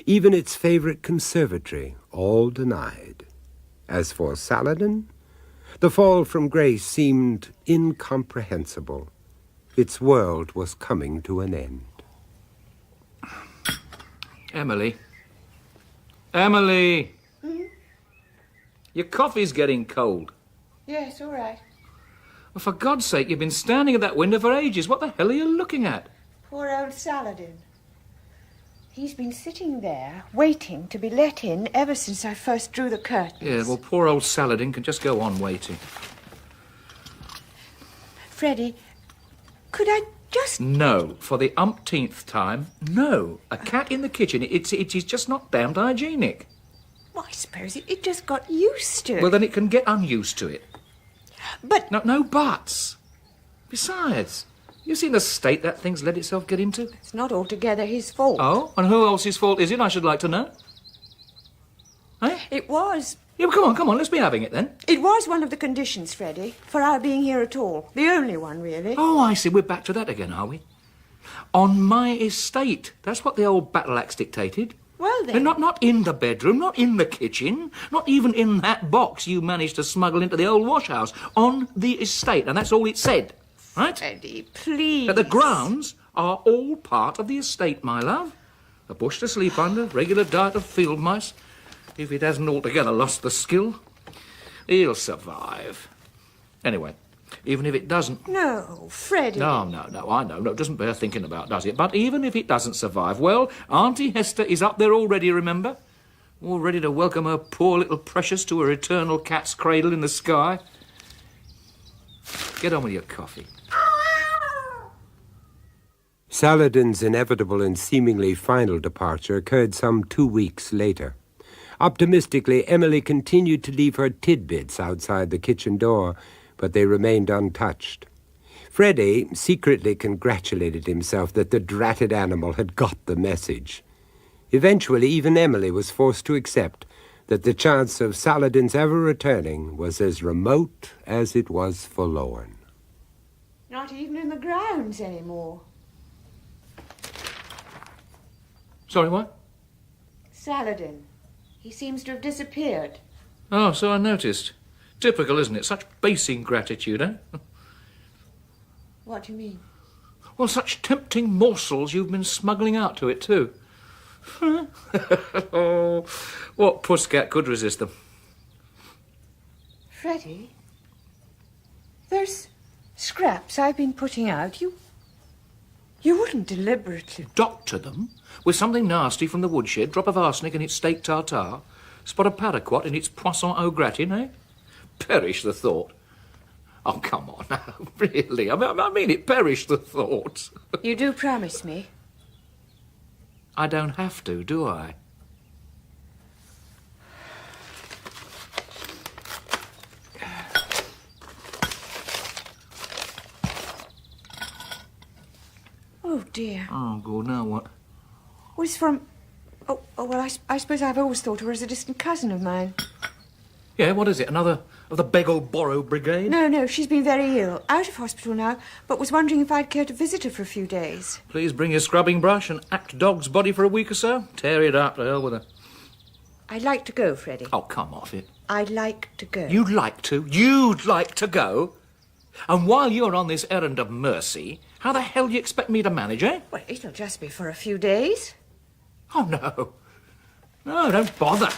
Even its favorite conservatory, all denied. As for Saladin, the fall from grace seemed incomprehensible. Its world was coming to an end. Emily. Emily! Your coffee's getting cold. Yes, all right. Well, for God's sake, you've been standing at that window for ages. What the hell are you looking at? Poor old Saladin. He's been sitting there, waiting to be let in ever since I first drew the curtains. Yeah, well, poor old Saladin can just go on waiting. Freddie, could I just... No, for the umpteenth time, no. A cat in the kitchen, it is just not damned hygienic. Well, I suppose it just got used to it. Well, then it can get unused to it. But... No buts. Besides... You seen the state that thing's let itself get into? It's not altogether his fault. Oh? And who else's fault is it, I should like to know? Eh? It was. Yeah, well, come on, let's be having it then. It was one of the conditions, Freddie, for our being here at all. The only one, really. Oh, I see, we're back to that again, are we? On my estate. That's what the old battle axe dictated. Well, then. Not in the bedroom, not in the kitchen, not even in that box you managed to smuggle into the old wash house. On the estate, and that's all it said. Right? Freddie, please. The grounds are all part of the estate, my love. A bush to sleep under, regular diet of field mice. If it hasn't altogether lost the skill, he'll survive. Anyway, even if it doesn't... No, Freddie. No, I know. No, it doesn't bear thinking about, does it? But even if it doesn't survive, well, Auntie Hester is up there already, remember? All ready to welcome her poor little precious to her eternal cat's cradle in the sky. Get on with your coffee. Saladin's inevitable and seemingly final departure occurred some 2 weeks later. Optimistically, Emily continued to leave her tidbits outside the kitchen door, but they remained untouched. Freddie secretly congratulated himself that the dratted animal had got the message. Eventually, even Emily was forced to accept that the chance of Saladin's ever returning was as remote as it was forlorn. Not even in the grounds anymore. Sorry, what? Saladin. He seems to have disappeared. Oh, so I noticed. Typical, isn't it? Such base ingratitude, eh? What do you mean? Well, such tempting morsels you've been smuggling out to it, too. Oh, what pusscat could resist them? Freddie, there's scraps I've been putting out. You wouldn't deliberately... Doctor them with something nasty from the woodshed, drop of arsenic in its steak tartare, spot of paraquat in its poisson au gratin, eh? Perish the thought. Oh, come on now, really? I mean it, perish the thought. You do promise me? I don't have to, do I? Oh, dear. Oh, good, now what? Well, it's from... Oh, well, I suppose I've always thought her as a distant cousin of mine. Yeah, what is it? Another of the beg-o-borrow brigade? No, she's been very ill. Out of hospital now, but was wondering if I'd care to visit her for a few days. Please bring your scrubbing brush and act dog's body for a week or so. Tear it up, to hell with her. I'd like to go, Freddie. Oh, come off it. I'd like to go. You'd like to? You'd like to go? And while you're on this errand of mercy, how the hell do you expect me to manage, eh? Well, it'll just be for a few days. Oh, no. No, don't bother.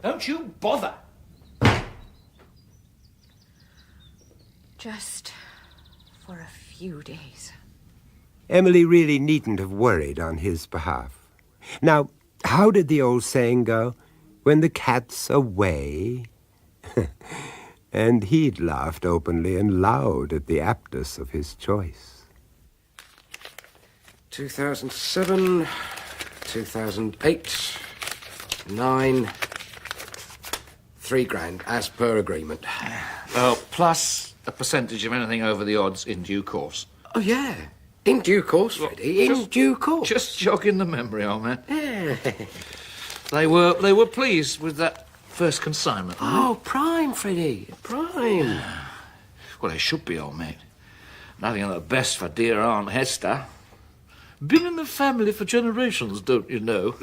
Don't you bother. Just for a few days. Emily really needn't have worried on his behalf. Now, how did the old saying go? When the cat's away? And he'd laughed openly and loud at the aptness of his choice. 2007, 2008, 9, £3,000 as per agreement. Well, plus a percentage of anything over the odds in due course. Oh, yeah. In due course, Freddie. In due course. Just jogging the memory, old man. Yeah. They were pleased with that first consignment. Oh, prime, Freddie. Prime. Well, they should be, old mate. Nothing of the best for dear Aunt Hester. Been in the family for generations, don't you know?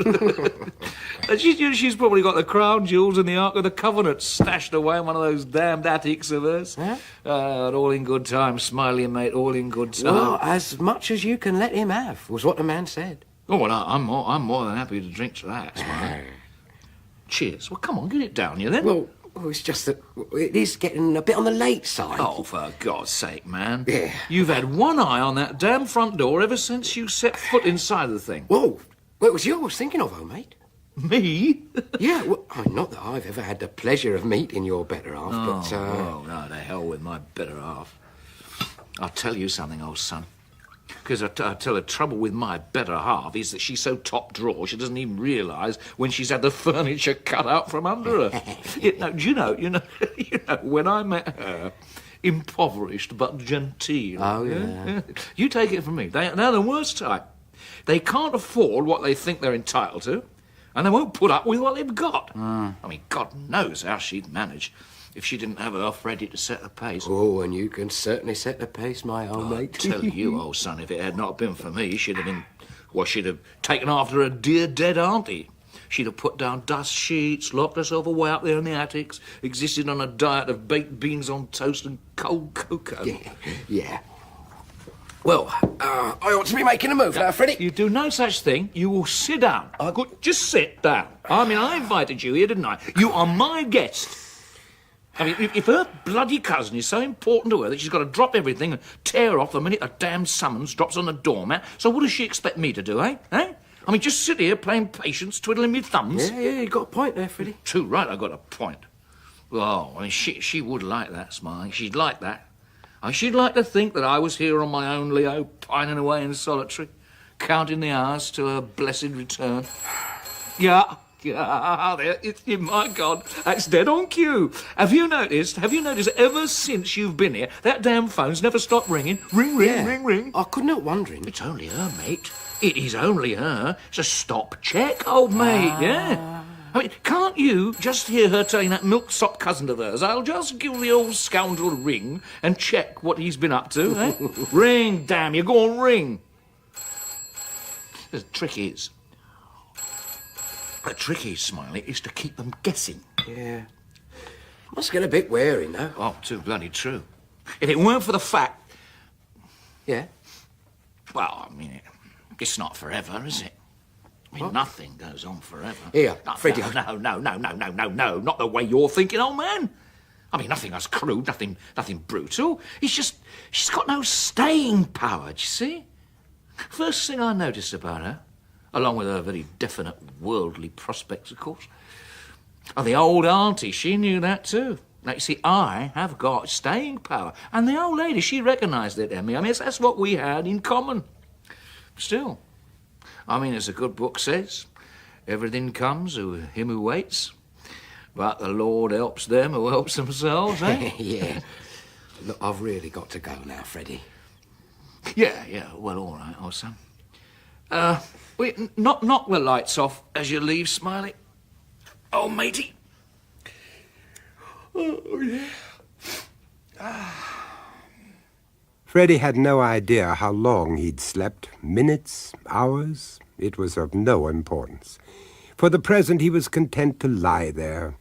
She's probably got the crown jewels and the Ark of the Covenant stashed away in one of those damned attics of hers. Huh? And all in good time, Smiley, mate, all in good time. Well, as much as you can let him have, was what the man said. Oh, well, I'm more than happy to drink to that, Smiley. Cheers. Well, come on, get it down, you then. Well, it's just that it is getting a bit on the late side. Oh, for God's sake, man. Yeah. You've had one eye on that damn front door ever since you set foot inside the thing. Whoa. Well, it was you I was thinking of, old mate. Me? Yeah, well, I mean, not that I've ever had the pleasure of meeting your better half, but... Oh, no, to hell with my better half. I'll tell you something, old son. Because I tell the trouble with my better half is that she's so top drawer she doesn't even realise when she's had the furniture cut out from under her. You know, when I met her, impoverished but genteel. Oh, yeah. You take it from me, they're the worst type. They can't afford what they think they're entitled to, and they won't put up with what they've got. I mean, God knows how she'd manage if she didn't have her off ready to set the pace. Oh, and you can certainly set the pace, my old mate. I tell you, old son, if it had not been for me, she'd have been Well, she'd have taken after her dear dead auntie. She'd have put down dust sheets, locked herself away up there in the attics, existed on a diet of baked beans on toast and cold cocoa. Yeah. Well, I ought to be making a move now, Freddie. You do no such thing. You will sit down. Just sit down. I mean, I invited you here, didn't I? You are my guest. I mean, if her bloody cousin is so important to her that she's got to drop everything and tear off the minute a damn summons drops on the doormat, so what does she expect me to do, eh? I mean, just sit here playing patience, twiddling me thumbs? Yeah, you got a point there, Freddie. Too right, I got a point. Oh, I mean, she would like that, Smiley. She'd like that. She'd like to think that I was here on my own, Leo, pining away in solitary, counting the hours to her blessed return. Yeah, my God, that's dead on cue. Have you noticed, ever since you've been here, that damn phone's never stopped ringing? Ring, ring. I couldn't help wondering. It's only her, mate. It is only her. It's a stop check, old mate, yeah. I mean, can't you just hear her telling that milksop cousin of hers, I'll just give the old scoundrel a ring and check what he's been up to, eh? Ring, damn you, go on, ring. The trick is, Smiley, is to keep them guessing. Yeah. Must get a bit wearing, though. Oh, too bloody true. If it weren't for the fact... Yeah? Well, I mean, it's not forever, is it? I mean, nothing goes on forever. Here, no, Freddie. No, not the way you're thinking, old man. I mean, nothing as crude, nothing brutal. It's just, she's got no staying power, do you see? First thing I noticed about her, along with her very definite worldly prospects, of course, the old auntie, she knew that too. Now, you see, I have got staying power. And the old lady, she recognised it, Emmy. I mean, that's what we had in common. Still, I mean, as a good book says, everything comes to him who waits, but the Lord helps them who helps themselves, eh? Yeah. Look, I've really got to go now, Freddie. Yeah, well, all right, old son. Knock the lights off as you leave, Smiley. Oh, matey. Oh, yeah. Freddie had no idea how long he'd slept. Minutes, hours, it was of no importance. For the present, he was content to lie there.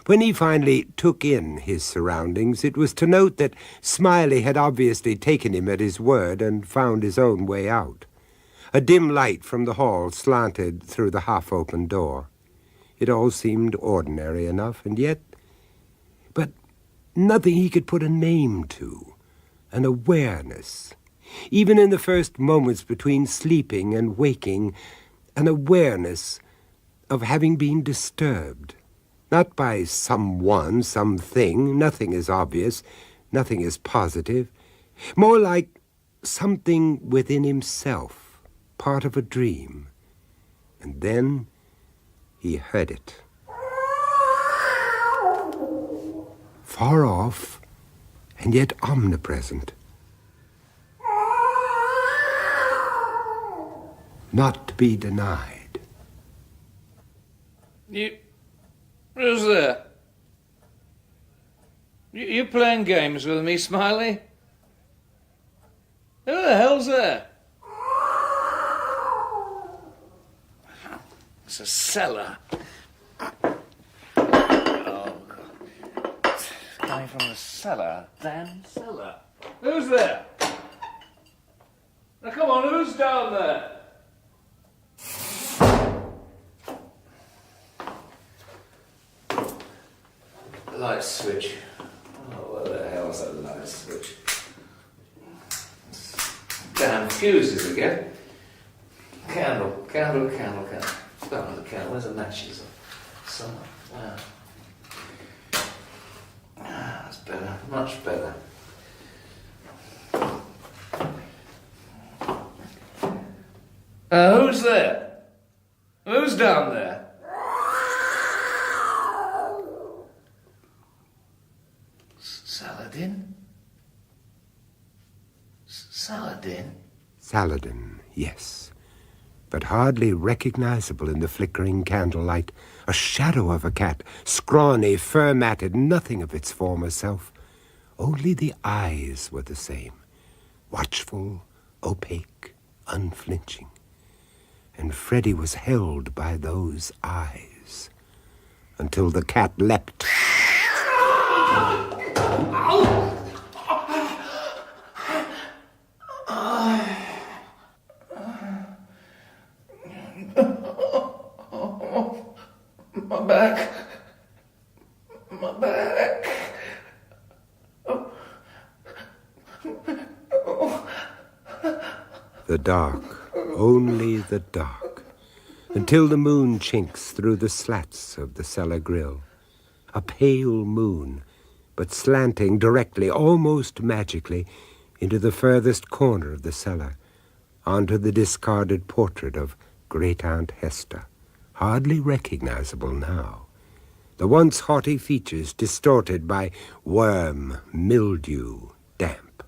When he finally took in his surroundings, it was to note that Smiley had obviously taken him at his word and found his own way out. A dim light from the hall slanted through the half-open door. It all seemed ordinary enough, and yet... But nothing he could put a name to. An awareness. Even in the first moments between sleeping and waking, an awareness of having been disturbed. Not by someone, something. Nothing is obvious. Nothing is positive. More like something within himself, part of a dream. And then he heard it. Far off, and yet omnipresent. Not to be denied. Who's there? You playing games with me, Smiley? Who the hell's there? It's a cellar. Oh, God. Coming from the cellar. Damn cellar. Who's there? Now, come on, who's down there? Light switch. Oh, what the hell's that light switch? Damn fuses again. Candle. Start with the candle. Where's the matches? Some. That's better. Much better. Who's there? Who's down there? Saladin? Saladin? Saladin, yes, but hardly recognizable in the flickering candlelight. A shadow of a cat, scrawny, fur-matted, nothing of its former self. Only the eyes were the same, watchful, opaque, unflinching. and Freddie was held by those eyes until the cat leapt. My back. My back. The dark, only the dark, until the moon chinks through the slats of the cellar grill. A pale moon, but slanting directly, almost magically, into the furthest corner of the cellar, onto the discarded portrait of Great-Aunt Hester, hardly recognizable now, the once haughty features distorted by worm, mildew, damp.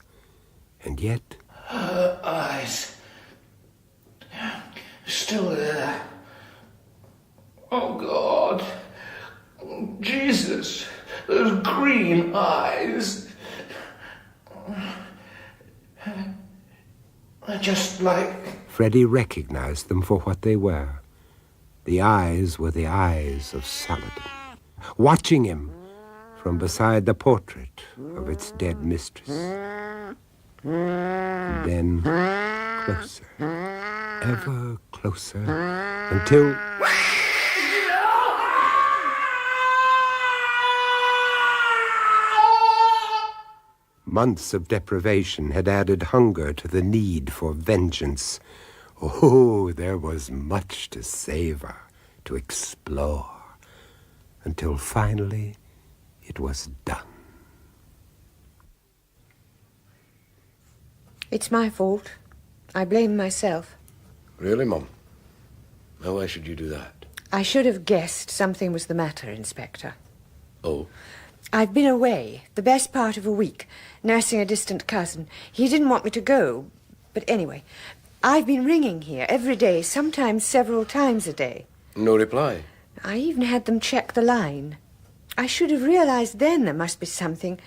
And yet... Her eyes. Still there. Oh, God. Jesus. Those green eyes. They're just like... Freddie recognized them for what they were. The eyes were the eyes of Saladin, watching him from beside the portrait of its dead mistress. Then closer, ever closer, until... Months of deprivation had added hunger to the need for vengeance. Oh, there was much to savor, to explore, until finally it was done. It's my fault. I blame myself. Really, Mum? Now, why should you do that? I should have guessed something was the matter, Inspector. Oh? I've been away, the best part of a week, nursing a distant cousin. He didn't want me to go, but anyway, I've been ringing here every day, sometimes several times a day. No reply? I even had them check the line. I should have realized then there must be something.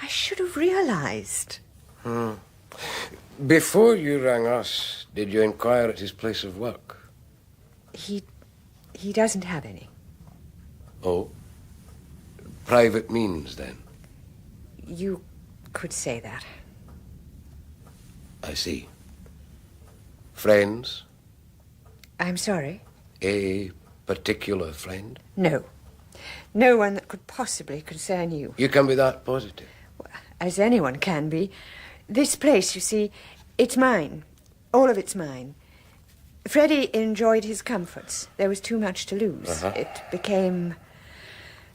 I should have realized. Before you rang us, did you inquire at his place of work? He doesn't have any. Oh? Private means, then? You could say that. I see. Friends? I'm sorry? A particular friend? No. No one that could possibly concern you. You can be that positive? As anyone can be. This place, you see, it's mine. All of it's mine. Freddie enjoyed his comforts. There was too much to lose. It became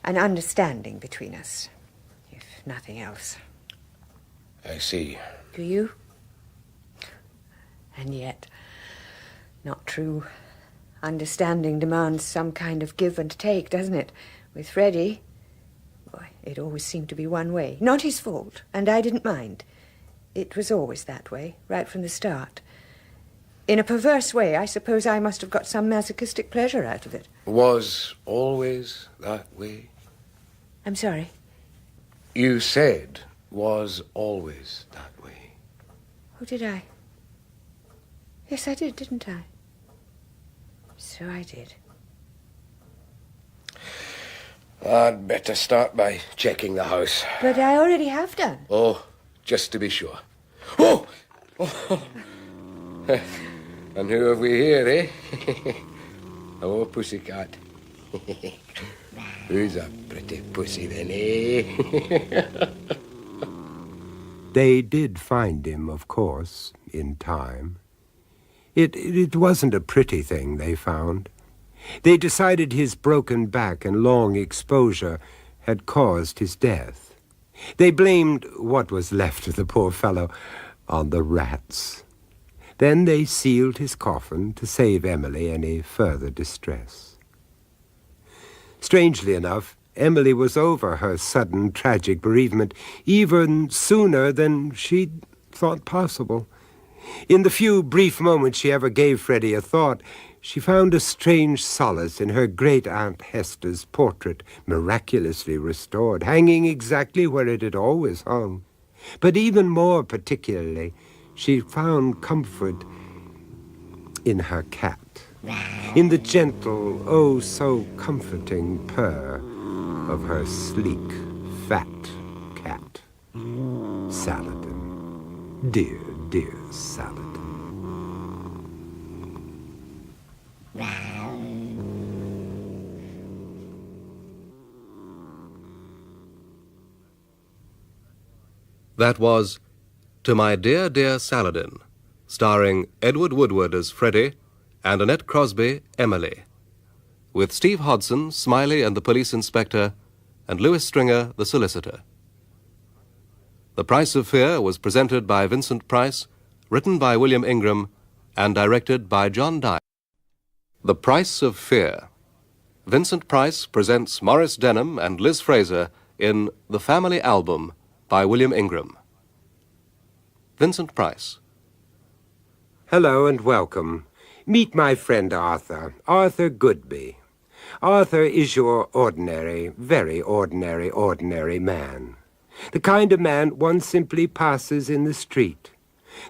an understanding between us, if nothing else. I see. Do you? And yet, not true. Understanding demands some kind of give and take, doesn't it? With Freddie, why, it always seemed to be one way. Not his fault, and I didn't mind. It was always that way, right from the start. In a perverse way, I suppose I must have got some masochistic pleasure out of it. Was always that way? I'm sorry? You said was always that way. Oh, did I? Yes, I did, didn't I? So I did. I'd better start by checking the house. But I already have done. Oh, just to be sure. Oh! And who have we here, eh? Oh, pussycat. Who's a pretty pussy then, eh? They did find him, of course, in time. It wasn't a pretty thing they found. They decided his broken back and long exposure had caused his death. They blamed what was left of the poor fellow on the rats. Then they sealed his coffin to save Emily any further distress. Strangely enough, Emily was over her sudden tragic bereavement even sooner than she'd thought possible. In the few brief moments she ever gave Freddie a thought, she found a strange solace in her great-aunt Hester's portrait, miraculously restored, hanging exactly where it had always hung. But even more particularly, she found comfort in her cat, in the gentle, oh so comforting purr of her sleek, fat cat, Saladin. Dear, dear Saladin. That was To My Dear, Dear Saladin, starring Edward Woodward as Freddie and Annette Crosby, Emily, with Steve Hodson, Smiley and the police inspector, and Louis Stringer, the solicitor. The Price of Fear was presented by Vincent Price, written by William Ingram, and directed by John Dye. The Price of Fear. Vincent Price presents Maurice Denham and Liz Fraser in The Family Album by William Ingram. Vincent Price. Hello and welcome. Meet my friend Arthur, Arthur Goodby. Arthur is your ordinary, very ordinary man. The kind of man one simply passes in the street.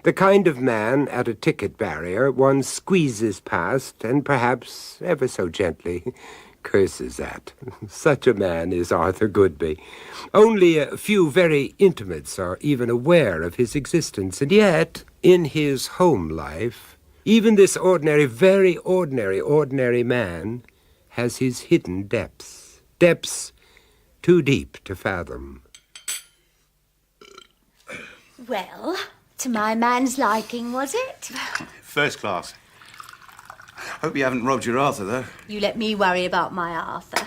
The kind of man at a ticket barrier one squeezes past and perhaps ever so gently curses at. Such a man is Arthur Goodby. Only a few very intimates are even aware of his existence, and yet, in his home life, even this ordinary, very ordinary man has his hidden depths. Depths too deep to fathom. Well, to my man's liking, was it? First class. Hope you haven't robbed your Arthur, though. You let me worry about my Arthur.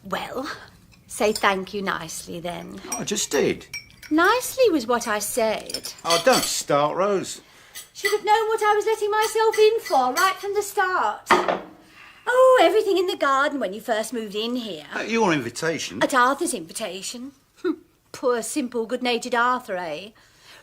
Well, say thank you nicely, then. I just did. Nicely was what I said. Oh, don't start, Rose. Should have known what I was letting myself in for right from the start. Oh, everything in the garden when you first moved in here. At your invitation. At Arthur's invitation. Poor, simple, good-natured Arthur, eh?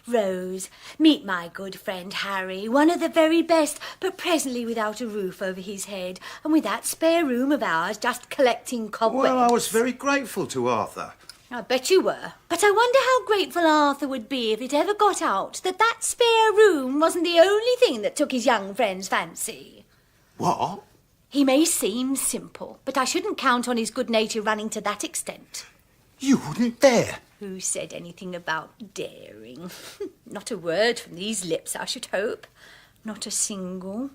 Rose, meet my good friend Harry, one of the very best, but presently without a roof over his head, and with that spare room of ours just collecting cobwebs. Well, I was very grateful to Arthur. I bet you were. But I wonder how grateful Arthur would be if it ever got out that that spare room wasn't the only thing that took his young friend's fancy. What? He may seem simple, but I shouldn't count on his good nature running to that extent. You wouldn't dare. Who said anything about daring? Not a word from these lips, I should hope. Not a single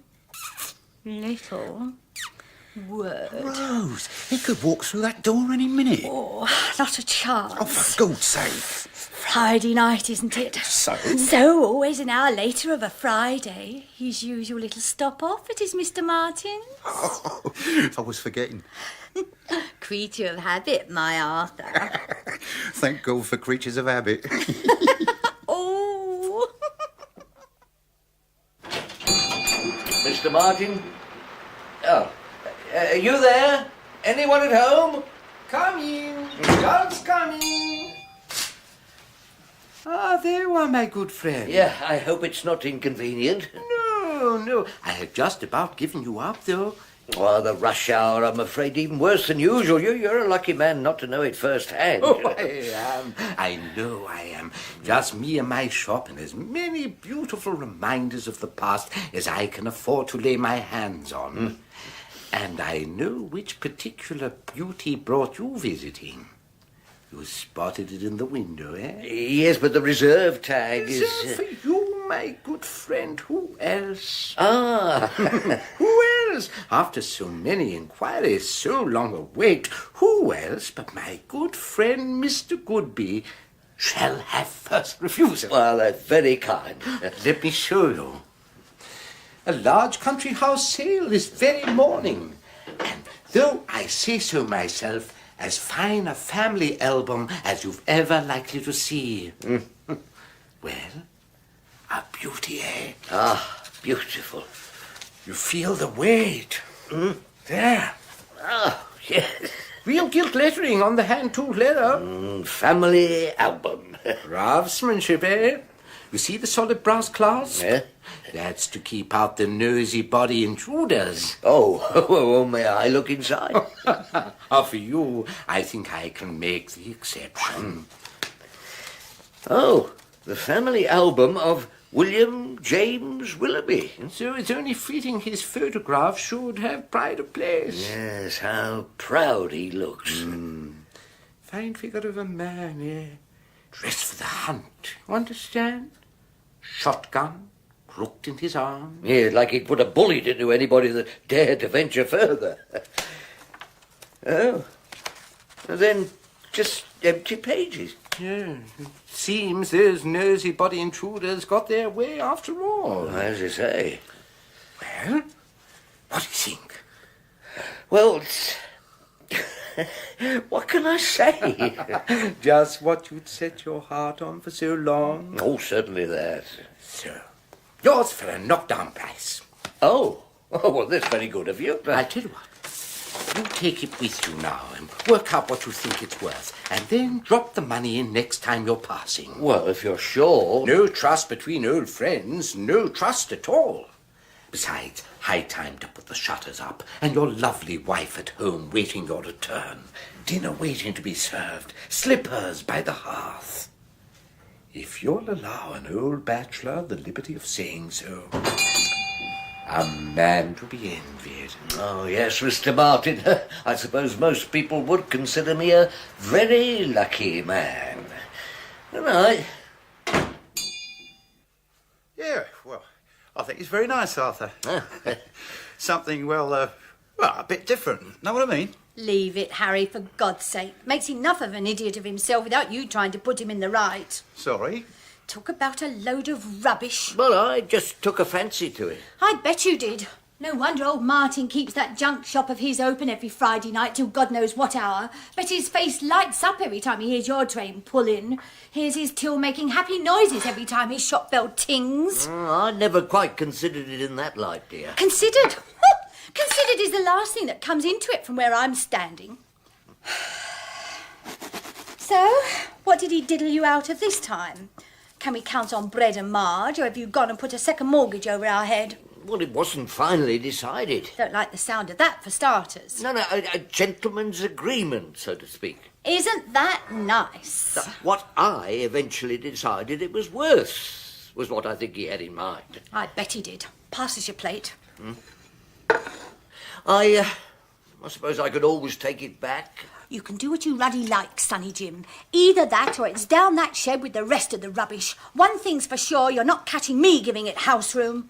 little word. Rose, he could walk through that door any minute. Oh, not a chance. Oh, for God's sake. Friday night, isn't it? So? So, always an hour later of a Friday. His usual little stop-off at his Mr. Martin's. Oh, I was forgetting. Creature of habit, my Arthur. Thank God for creatures of habit. Oh. Mr. Martin? Oh, are you there? Anyone at home? Coming. Just coming. Ah, there you are, my good friend. Yeah, I hope it's not inconvenient. No. I had just about given you up, though. Oh, the rush hour, I'm afraid, even worse than usual. You're a lucky man not to know it firsthand. Oh, I am. I know I am. Just me and my shop and as many beautiful reminders of the past as I can afford to lay my hands on. And I know which particular beauty brought you visiting. You spotted it in the window, eh? Yes, but the reserve tag is... Reserved for you, my good friend. Who else? Ah. Who else? After so many inquiries, so long a wait, who else but my good friend Mr. Goodby shall have first refusal? Well, that's very kind. Let me show you. A large country house sale this very morning. And though I say so myself, as fine a family album as you've ever likely to see. Well, a beauty, eh? Ah, beautiful. You feel the weight. There. Ah, yes. Real gilt lettering on the hand-tooled leather. Family album. Craftsmanship, eh? You see the solid brass clasp? Yeah. That's to keep out the nosy body intruders. Oh, may I look inside? For you, I think I can make the exception. Oh, the family album of William James Willoughby. And so it's only fitting his photograph should have pride of place. Yes, how proud he looks. Fine figure of a man, yeah. Dressed for the hunt, you understand? Shotgun, crooked in his arm. Yeah, like he'd put a bullet into anybody that dared to venture further. Oh. And then just empty pages. Yeah, it seems those nosy body intruders got their way after all. As you say. Well, what do you think? Well, it's... what can I say? Just what you'd set your heart on for so long. Oh, certainly that. So, yours for a knockdown price. Oh, well, that's very good of you. I'll tell you what. You take it with you now and work out what you think it's worth, and then drop the money in next time you're passing. Well, if you're sure. No trust between old friends, no trust at all. Besides, high time to put the shutters up, and your lovely wife at home waiting your return. Dinner waiting to be served, slippers by the hearth. If you'll allow an old bachelor the liberty of saying so, a man to be envied. Oh, yes, Mr. Martin. I suppose most people would consider me a very lucky man. And I... Yeah, well, I think it's very nice, Arthur. Something, well, a bit different. Know what I mean? Leave it, Harry, for God's sake. Makes enough of an idiot of himself without you trying to put him in the right. Sorry? Talk about a load of rubbish. Well, I just took a fancy to it. I bet you did. No wonder old Martin keeps that junk shop of his open every Friday night till God knows what hour. Bet his face lights up every time he hears your train pull in. Hears his till making happy noises every time his shop bell tings. I never quite considered it in that light, dear. Considered? Considered is the last thing that comes into it from where I'm standing. So, what did he diddle you out of this time? Can we count on bread and Marge, or have you gone and put a second mortgage over our head? Well, it wasn't finally decided. Don't like the sound of that, for starters. No, a gentleman's agreement, so to speak. Isn't that nice? What I eventually decided it was worth was what I think he had in mind. I bet he did. Pass us your plate. I suppose I could always take it back. You can do what you ruddy like, Sonny Jim. Either that or it's down that shed with the rest of the rubbish. One thing's for sure, you're not catching me giving it house room.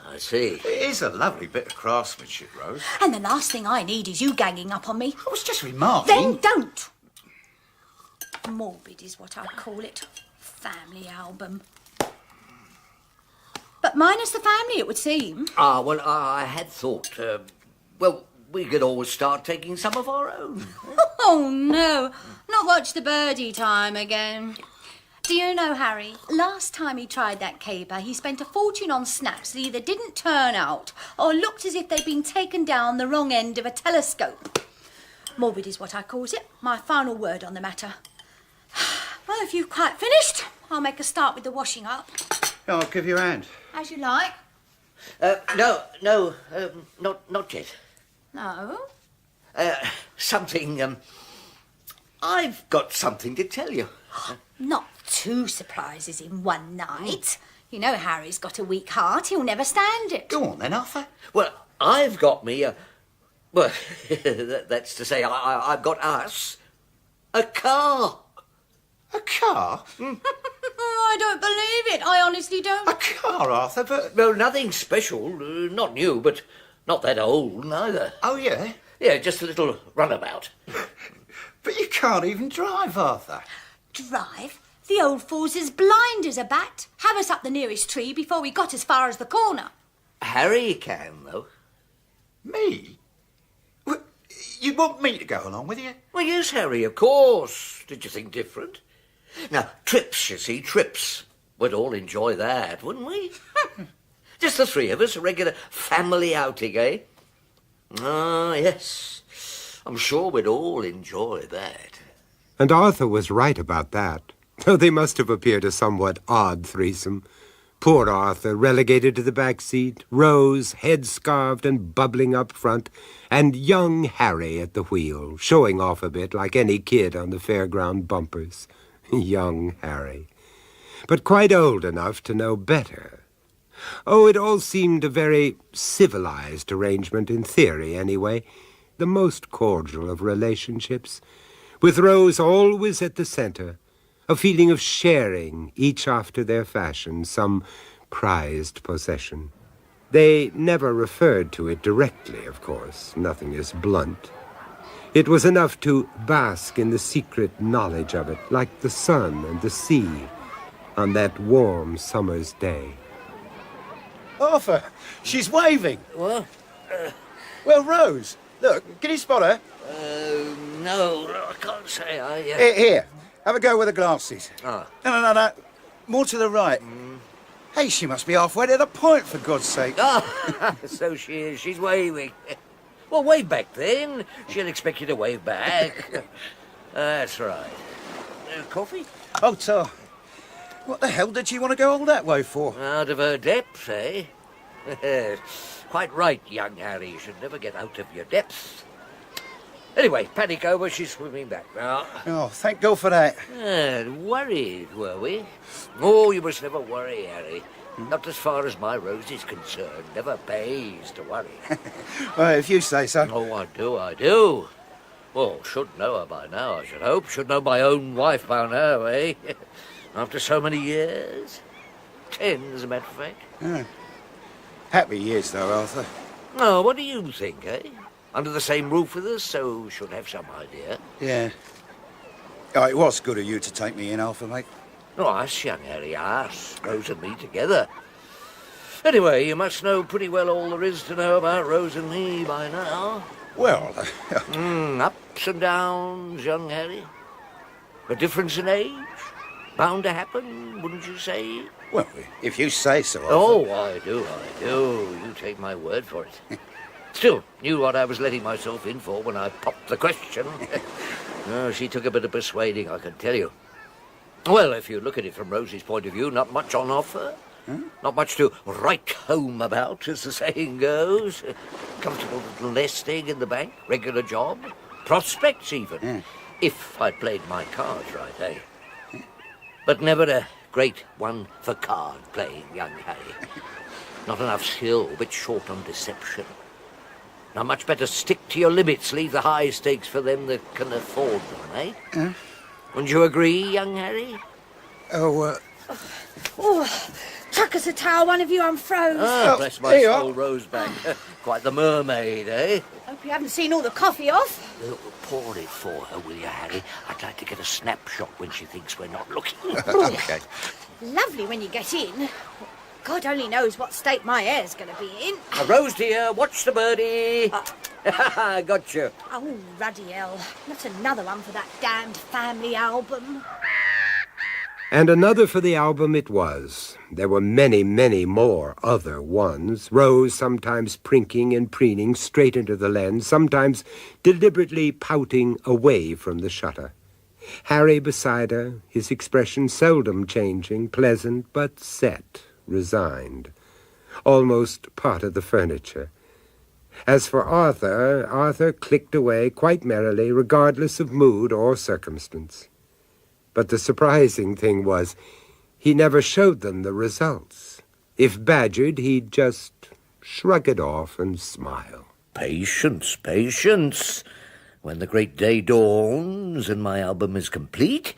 I see. It is a lovely bit of craftsmanship, Rose. And the last thing I need is you ganging up on me. I was just remarking... Then don't. Morbid is what I call it. Family album. But minus the family, it would seem. Well, I had thought, we could always start taking some of our own. Oh, no. Not watch the birdie time again. Do you know, Harry, last time he tried that caper, he spent a fortune on snaps that either didn't turn out or looked as if they'd been taken down the wrong end of a telescope. Morbid is what I calls it. My final word on the matter. Well, if you've quite finished, I'll make a start with the washing up. I'll give you a hand. As you like. No, not yet. No? I've got something to tell you. Not 2 surprises in one night. You know Harry's got a weak heart. He'll never stand it. Go on then, Arthur. Well, I've got me a... Well, that's to say, I've got us a car. A car? I don't believe it. I honestly don't. A car, Arthur, but... Well, nothing special. Not new, but not that old, neither. Oh, yeah? Yeah, just a little runabout. But you can't even drive, Arthur. Drive? The old fool's as blind as a bat. Have us up the nearest tree before we got as far as the corner. Harry can, though. Me? Well, you want me to go along with you? Well, yes, Harry, of course. Did you think different? Now, trips, you see, trips. We'd all enjoy that, wouldn't we? Just the 3 of us, a regular family outing, eh? Ah, yes. I'm sure we'd all enjoy that. And Arthur was right about that, though they must have appeared a somewhat odd threesome. Poor Arthur, relegated to the back seat, Rose, head-scarved and bubbling up front, and young Harry at the wheel, showing off a bit like any kid on the fairground bumpers. Young Harry. but quite old enough to know better. Oh, it all seemed a very civilized arrangement in theory, anyway, the most cordial of relationships, with Rose always at the center, a feeling of sharing, each after their fashion, some prized possession. They never referred to it directly, of course. Nothing is blunt. It was enough to bask in the secret knowledge of it, like the sun and the sea on that warm summer's day. Arthur, she's waving. What? Well, Rose, look, can you spot her? No, I can't say. Here, have a go with the glasses. Ah. No. More to the right. Hey, she must be halfway to the point, for God's sake. Ah, so she is. She's waving. Well, wave back then. She'll expect you to wave back. That's right. Coffee? Oh, Tar. What the hell did she want to go all that way for? Out of her depths, eh? Quite right, young Harry. You should never get out of your depths. Anyway, panic over. She's swimming back now. Oh, thank God for that. Worried, were we? Oh, you must never worry, Harry. Not as far as my Rose is concerned. Never pays to worry. Well, if you say so. Oh, I do. Well, should know her by now, I should hope. Should know my own wife by now, eh? After so many years. 10, as a matter of fact. Yeah. Happy years, though, Arthur. Oh, what do you think, eh? Under the same roof with us, so should have some idea. Yeah. Oh, it was good of you to take me in, Arthur, mate. Oh, us, young Harry, us. Rose and me together. Anyway, you must know pretty well all there is to know about Rose and me by now. Well, ups and downs, young Harry. A difference in age. Bound to happen, wouldn't you say? Well, if you say so, Arthur. Oh, I do. You take my word for it. Still, knew what I was letting myself in for when I popped the question. Oh, she took a bit of persuading, I can tell you. Well, if you look at it from Rosie's point of view, not much on offer. Not much to write home about, as the saying goes. Comfortable little nest egg in the bank, regular job, prospects even, if I played my cards right, eh? But never a great one for card playing, young Harry. Not enough skill, a bit short on deception. Now, much better stick to your limits, leave the high stakes for them that can afford them, eh? Wouldn't you agree, young Harry? Oh, chuck us a towel, one of you, I'm froze. Ah, bless my soul, Roseback. Quite the mermaid, eh? Hope you haven't seen all the coffee off. Pour it for her, will you, Harry? I'd like to get a snapshot when she thinks we're not looking. Okay. Lovely when you get in. God only knows what state my hair's going to be in. Rose, dear, watch the birdie. Got you. Oh, ruddy hell. Not another one for that damned family album. And another for the album it was. There were many, many more other ones. Rose sometimes prinking and preening straight into the lens, sometimes deliberately pouting away from the shutter. Harry beside her, his expression seldom changing, pleasant but set, resigned, almost part of the furniture. As for Arthur clicked away quite merrily, regardless of mood or circumstance. But the surprising thing was, he never showed them the results. If badgered, he'd just shrug it off and smile. Patience, patience. When the great day dawns and my album is complete,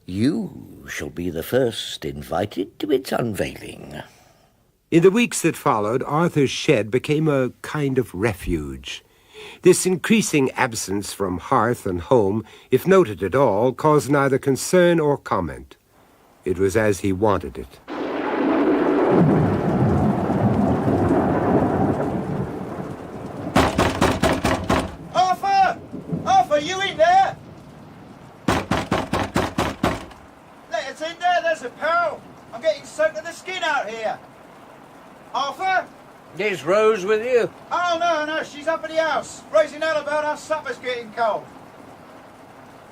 you shall be the first invited to its unveiling. In the weeks that followed, Arthur's shed became a kind of refuge. This increasing absence from hearth and home, if noted at all, caused neither concern or comment. It was as he wanted it. Arthur! Arthur, you in there? Let us in there, there's a pal. I'm getting soaked to the skin out here. Arthur? Is Rose with you? Oh, no, she's up at the house, raising hell about our supper's getting cold.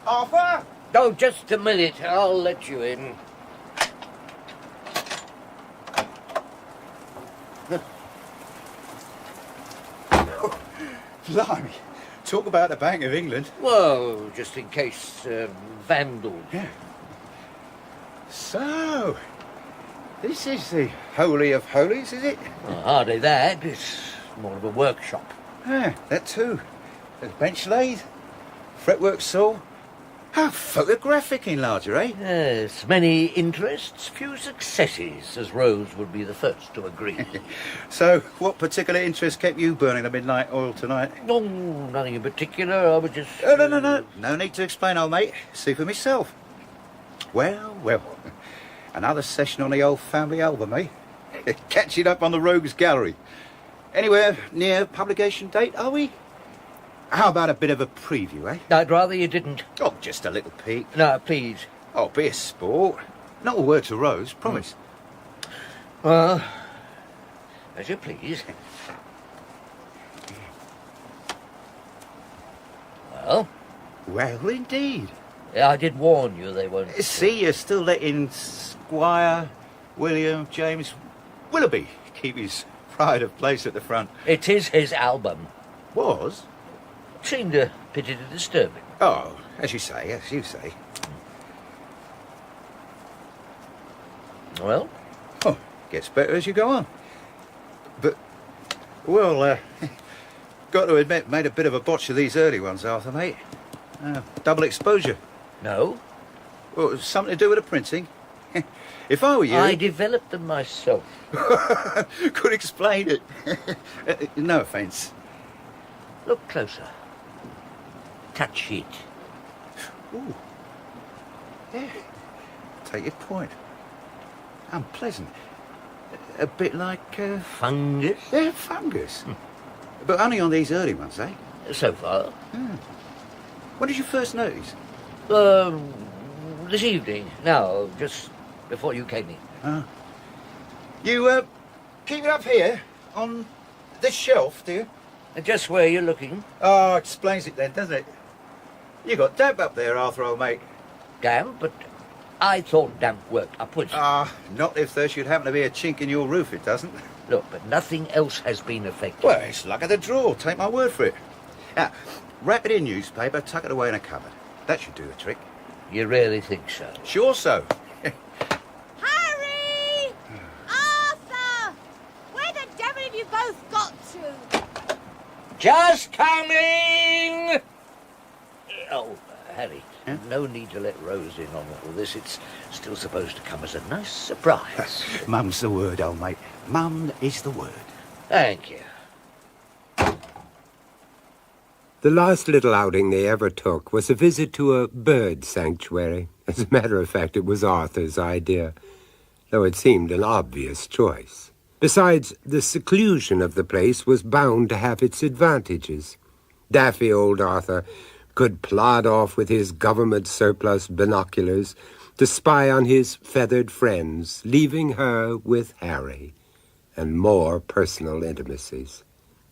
Arthur? Oh, just a minute. I'll let you in. Blimey, talk about the Bank of England. Well, just in case vandals. Yeah. So, this is the Holy of Holies, is it? Well, hardly that. It's more of a workshop. Ah, that too. There's a bench lathe, fretwork saw. How photographic in larger, eh? Yes, many interests, few successes, as Rose would be the first to agree. So, what particular interest kept you burning the midnight oil tonight? Oh, nothing in particular. I was just... Oh, no. No need to explain, old mate. See for myself. Well. Another session on the old family album, eh? Catching up on the Rogues Gallery. Anywhere near publication date, are we? How about a bit of a preview, eh? I'd rather you didn't. Oh, just a little peek. No, please. Oh, be a sport. Not a word to Rose, promise. Well, as you please. Well? Well, indeed. I did warn you they won't... See, you're still letting Squire William James Willoughby keep his pride of place at the front. It is his album. Was? Seemed a pity to disturb it. Oh, as you say. Well? Oh, gets better as you go on. But, well, got to admit, made a bit of a botch of these early ones, Arthur, mate. Double exposure. No? Well, something to do with the printing. If I were you... I developed them myself. Could explain it. No offence. Look closer. Touch it. Ooh. Yeah. Take your point. Unpleasant. A bit like... fungus? Yeah, fungus. But only on these early ones, eh? So far. When did you first notice? This evening. No, just before you came in. You, keep it up here, on this shelf, do you? Just where you're looking. Oh, explains it then, doesn't it? You got damp up there, Arthur, old mate. Damp? But I thought damp worked upwards. Not if there should happen to be a chink in your roof, it doesn't. Look, but nothing else has been affected. Well, it's luck of the draw, take my word for it. Now, wrap it in newspaper, tuck it away in a cupboard. That should do the trick. You really think so? Sure so. Harry! Arthur! Where the devil have you both got to? Just coming! Oh, Harry, no need to let Rose in on all this. It's still supposed to come as a nice surprise. Mum's the word, old mate. Mum is the word. Thank you. The last little outing they ever took was a visit to a bird sanctuary. As a matter of fact, it was Arthur's idea, though it seemed an obvious choice. Besides, the seclusion of the place was bound to have its advantages. Daffy old Arthur could plod off with his government surplus binoculars to spy on his feathered friends, leaving her with Harry and more personal intimacies.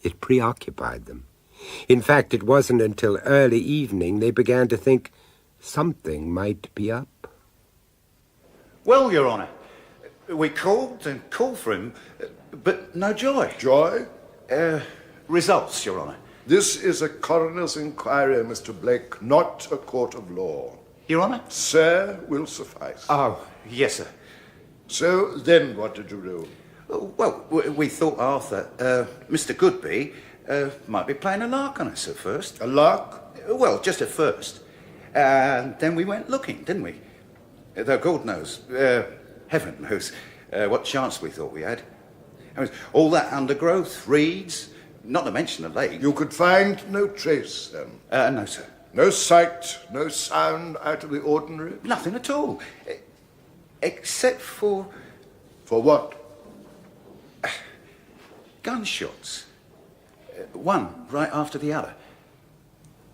It preoccupied them. In fact, it wasn't until early evening they began to think something might be up. Well, Your Honour, we called and called for him, but no joy. Joy? Results, Your Honour. This is a coroner's inquiry, Mr. Blake, not a court of law. Your Honour? Sir will suffice. Oh, yes, sir. So, then what did you do? Well, we thought Arthur, Mr. Goodby, might be playing a lark on us at first. A lark? Well, just at first. And then we went looking, didn't we? Though God knows, heaven knows, what chance we thought we had. I mean, all that undergrowth, reeds, not to mention the lake. You could find no trace, then? No, sir. No sight, no sound out of the ordinary? Nothing at all. Except for... For what? Gunshots. One right after the other.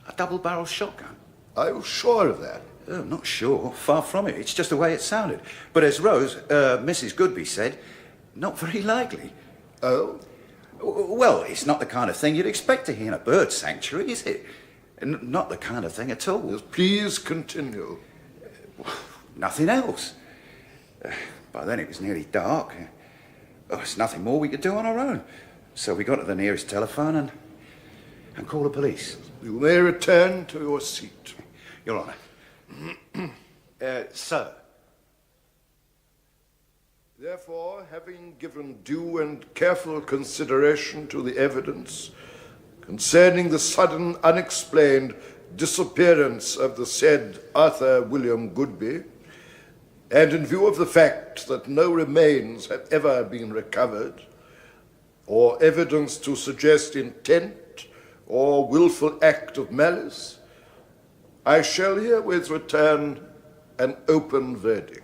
A double-barrel shotgun. Are you sure of that? Not sure. Far from it. It's just the way it sounded. But as Rose, Mrs. Goodby said, not very likely. Oh? Well, it's not the kind of thing you'd expect to hear in a bird sanctuary, is it? Not the kind of thing at all. Yes, please continue. Nothing else. By then it was nearly dark. There's nothing more we could do on our own. So we got to the nearest telephone and called the police. You may return to your seat. Your Honour. Sir. Therefore, having given due and careful consideration to the evidence concerning the sudden, unexplained disappearance of the said Arthur William Goodby, and in view of the fact that no remains have ever been recovered, or evidence to suggest intent or willful act of malice, I shall herewith return an open verdict,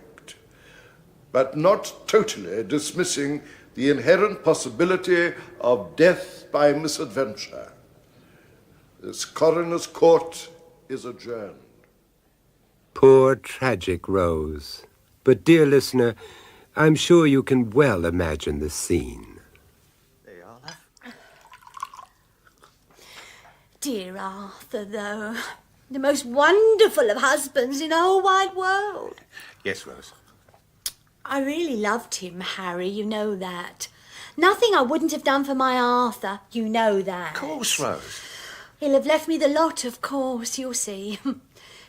but not totally dismissing the inherent possibility of death by misadventure. This coroner's court is adjourned. Poor, tragic Rose. But, dear listener, I'm sure you can well imagine the scene. Dear Arthur, though. The most wonderful of husbands in the whole wide world. Yes, Rose. I really loved him, Harry, you know that. Nothing I wouldn't have done for my Arthur, you know that. Of course, Rose. He'll have left me the lot, of course, you'll see.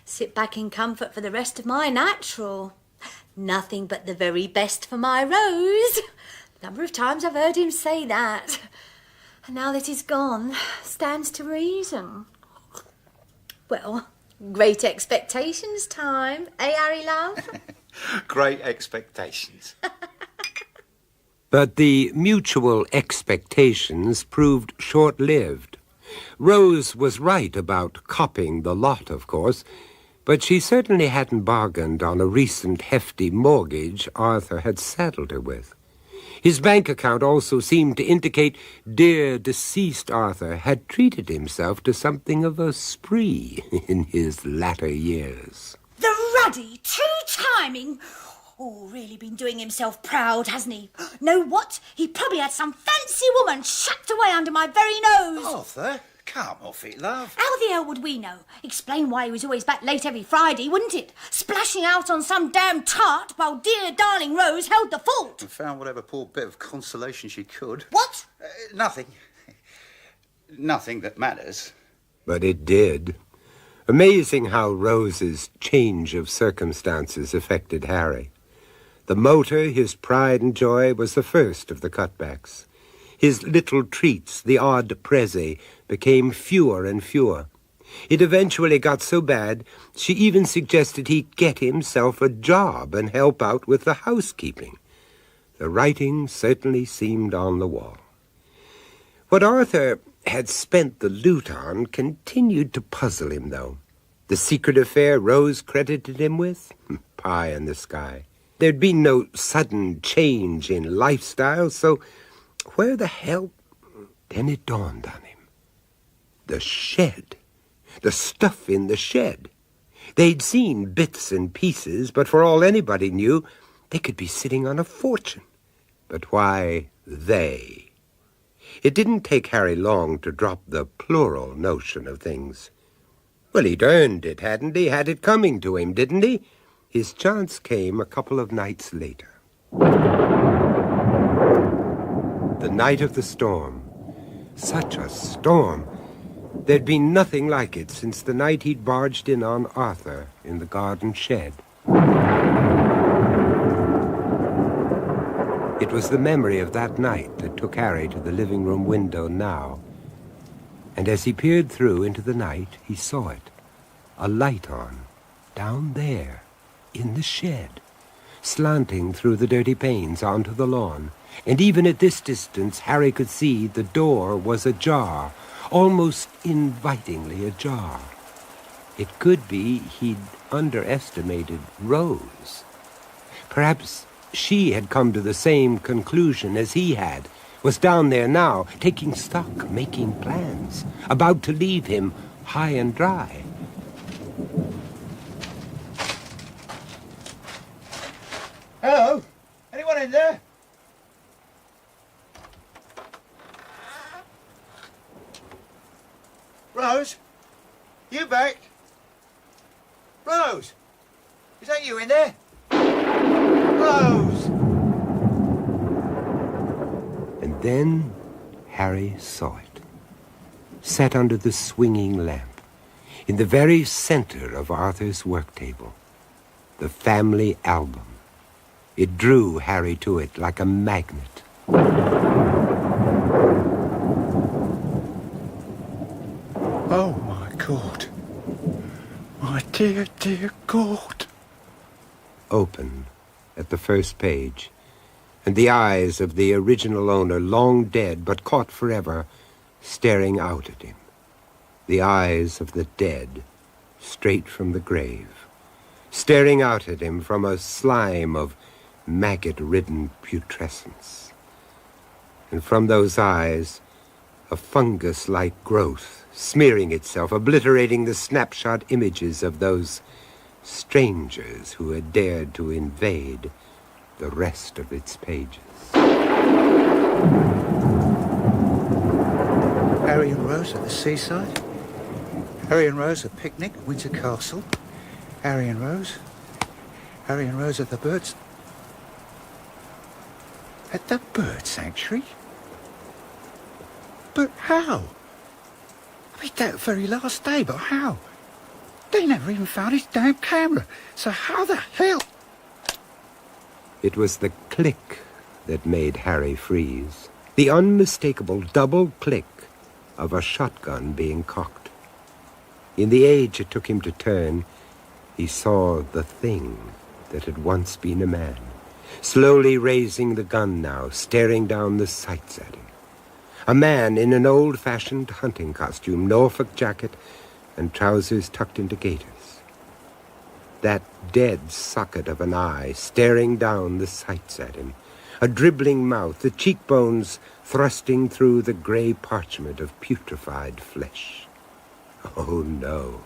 Sit back in comfort for the rest of my natural. Nothing but the very best for my Rose. Number of times I've heard him say that. And now that he's gone, stands to reason. Well, great expectations time, eh, Harry, love? Great expectations. But the mutual expectations proved short-lived. Rose was right about copping the lot, of course, but she certainly hadn't bargained on a recent hefty mortgage Arthur had saddled her with. His bank account also seemed to indicate dear deceased Arthur had treated himself to something of a spree in his latter years. The ruddy, two-timing... Oh, really been doing himself proud, hasn't he? Know what? He probably had some fancy woman shacked away under my very nose. Arthur, come off it, love. How the hell would we know? Explain why he was always back late every Friday, wouldn't it? Splashing out on some damn tart while dear darling Rose held the fort. And found whatever poor bit of consolation she could. What? Nothing. Nothing that matters. But it did. Amazing how Rose's change of circumstances affected Harry. The motor, his pride and joy, was the first of the cutbacks. His little treats, the odd prezi, became fewer and fewer. It eventually got so bad, she even suggested he get himself a job and help out with the housekeeping. The writing certainly seemed on the wall. What Arthur had spent the loot on continued to puzzle him, though. The secret affair Rose credited him with? Pie in the sky. There'd been no sudden change in lifestyle, so where the hell... Then it dawned on him. The shed. The stuff in the shed. They'd seen bits and pieces, but for all anybody knew, they could be sitting on a fortune. But why they? It didn't take Harry long to drop the plural notion of things. Well, he'd earned it, hadn't he? Had it coming to him, didn't he? His chance came a couple of nights later. The night of the storm. Such a storm. There'd been nothing like it since the night he'd barged in on Arthur in the garden shed. It was the memory of that night that took Harry to the living room window now. And as he peered through into the night, he saw it. A light on, down there, in the shed, slanting through the dirty panes onto the lawn. And even at this distance, Harry could see the door was ajar, almost invitingly ajar. It could be he'd underestimated Rose. Perhaps she had come to the same conclusion as he had, was down there now, taking stock, making plans, about to leave him high and dry. Hello? Anyone in there? Rose? You back? Rose? Is that you in there? Rose! And then Harry saw it, set under the swinging lamp, in the very center of Arthur's work table, the family album. It drew Harry to it like a magnet. Oh, my God. My dear, dear God. Open at the first page, and the eyes of the original owner, long dead but caught forever, staring out at him. The eyes of the dead, straight from the grave, staring out at him from a slime of maggot-ridden putrescence. And from those eyes, a fungus-like growth, smearing itself, obliterating the snapshot images of those strangers who had dared to invade the rest of its pages. Harry and Rose at the seaside. Harry and Rose at picnic at Windsor Castle. Harry and Rose. Harry and Rose at the birds. At the bird sanctuary? But how? I mean, that very last day, but how? They never even found his damn camera. So how the hell? It was the click that made Harry freeze. The unmistakable double click of a shotgun being cocked. In the age it took him to turn, he saw the thing that had once been a man, slowly raising the gun now, staring down the sights at him. A man in an old-fashioned hunting costume, Norfolk jacket, and trousers tucked into gaiters. That dead socket of an eye staring down the sights at him, a dribbling mouth, the cheekbones thrusting through the grey parchment of putrefied flesh. Oh, no.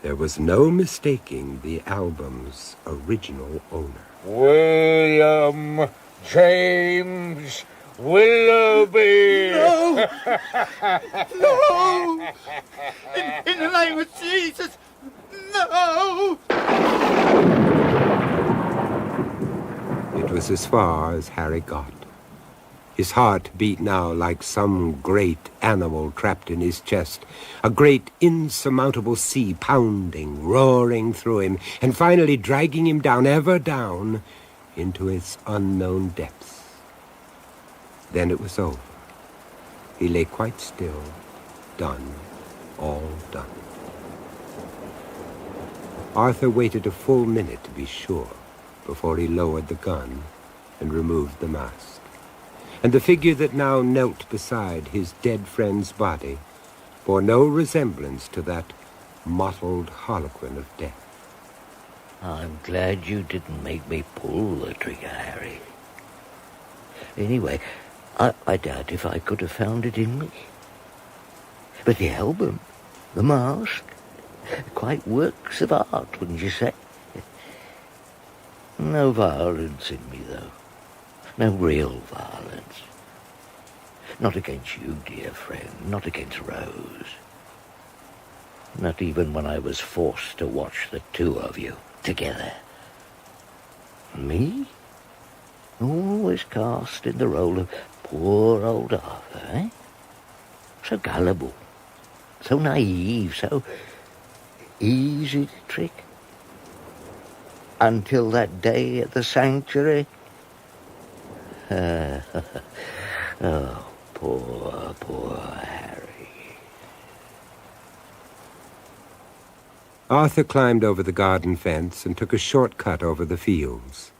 There was no mistaking the album's original owner. William James Willoughby! No! No! In the name of Jesus! No! It was as far as Harry got. His heart beat now like some great animal trapped in his chest, a great insurmountable sea pounding, roaring through him, and finally dragging him down, ever down, into its unknown depths. Then it was over. He lay quite still, done, all done. Arthur waited a full minute to be sure before he lowered the gun and removed the mask. And the figure that now knelt beside his dead friend's body bore no resemblance to that mottled harlequin of death. I'm glad you didn't make me pull the trigger, Harry. Anyway, I doubt if I could have found it in me. But the album, the mask, quite works of art, wouldn't you say? No violence in me, though. No real violence. Not against you, dear friend. Not against Rose. Not even when I was forced to watch the two of you together. Me? Always cast in the role of poor old Arthur, eh? So gullible. So naive. So easy to trick. Until that day at the sanctuary. Oh, poor Harry. Arthur climbed over the garden fence and took a short cut over the fields.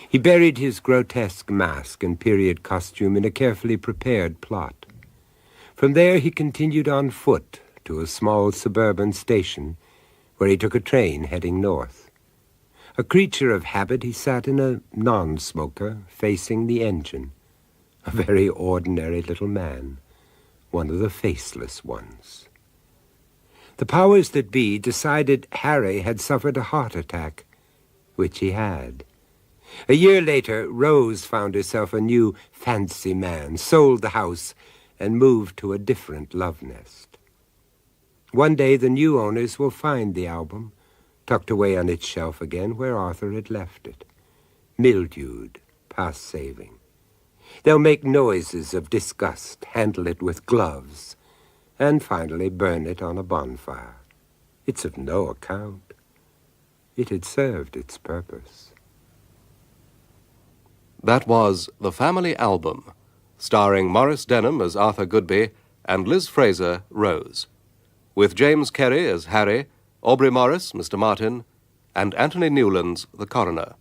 He buried his grotesque mask and period costume in a carefully prepared plot. From there he continued on foot to a small suburban station, where he took a train heading north. A creature of habit, he sat in a non-smoker facing the engine. A very ordinary little man, one of the faceless ones. The powers that be decided Harry had suffered a heart attack, which he had. A year later, Rose found herself a new fancy man, sold the house, and moved to a different love nest. One day the new owners will find the album, tucked away on its shelf again where Arthur had left it, mildewed, past saving. They'll make noises of disgust, handle it with gloves, and finally burn it on a bonfire. It's of no account. It had served its purpose. That was The Family Album, starring Maurice Denham as Arthur Goodby and Liz Fraser, Rose, with James Kerry as Harry, Aubrey Morris, Mr. Martin, and Anthony Newlands, the coroner.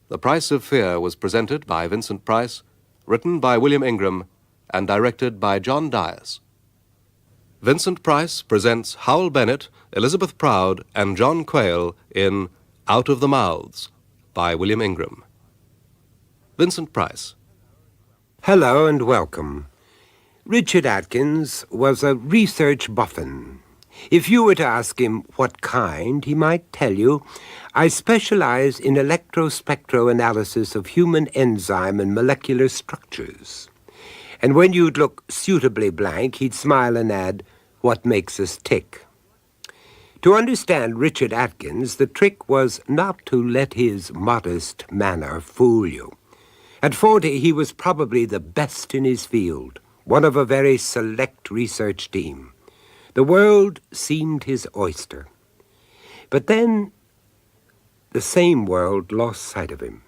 The Price of Fear was presented by Vincent Price, written by William Ingram, and directed by John Dias. Vincent Price presents Howell Bennett, Elizabeth Proud, and John Quayle in Out of the Mouths by William Ingram. Vincent Price. Hello and welcome. Richard Atkins was a research buffon. If you were to ask him what kind, he might tell you, I specialize in electrospectroanalysis of human enzyme and molecular structures. And when you'd look suitably blank, he'd smile and add, what makes us tick? To understand Richard Atkins, the trick was not to let his modest manner fool you. At 40, he was probably the best in his field, one of a very select research team. The world seemed his oyster. But then, the same world lost sight of him.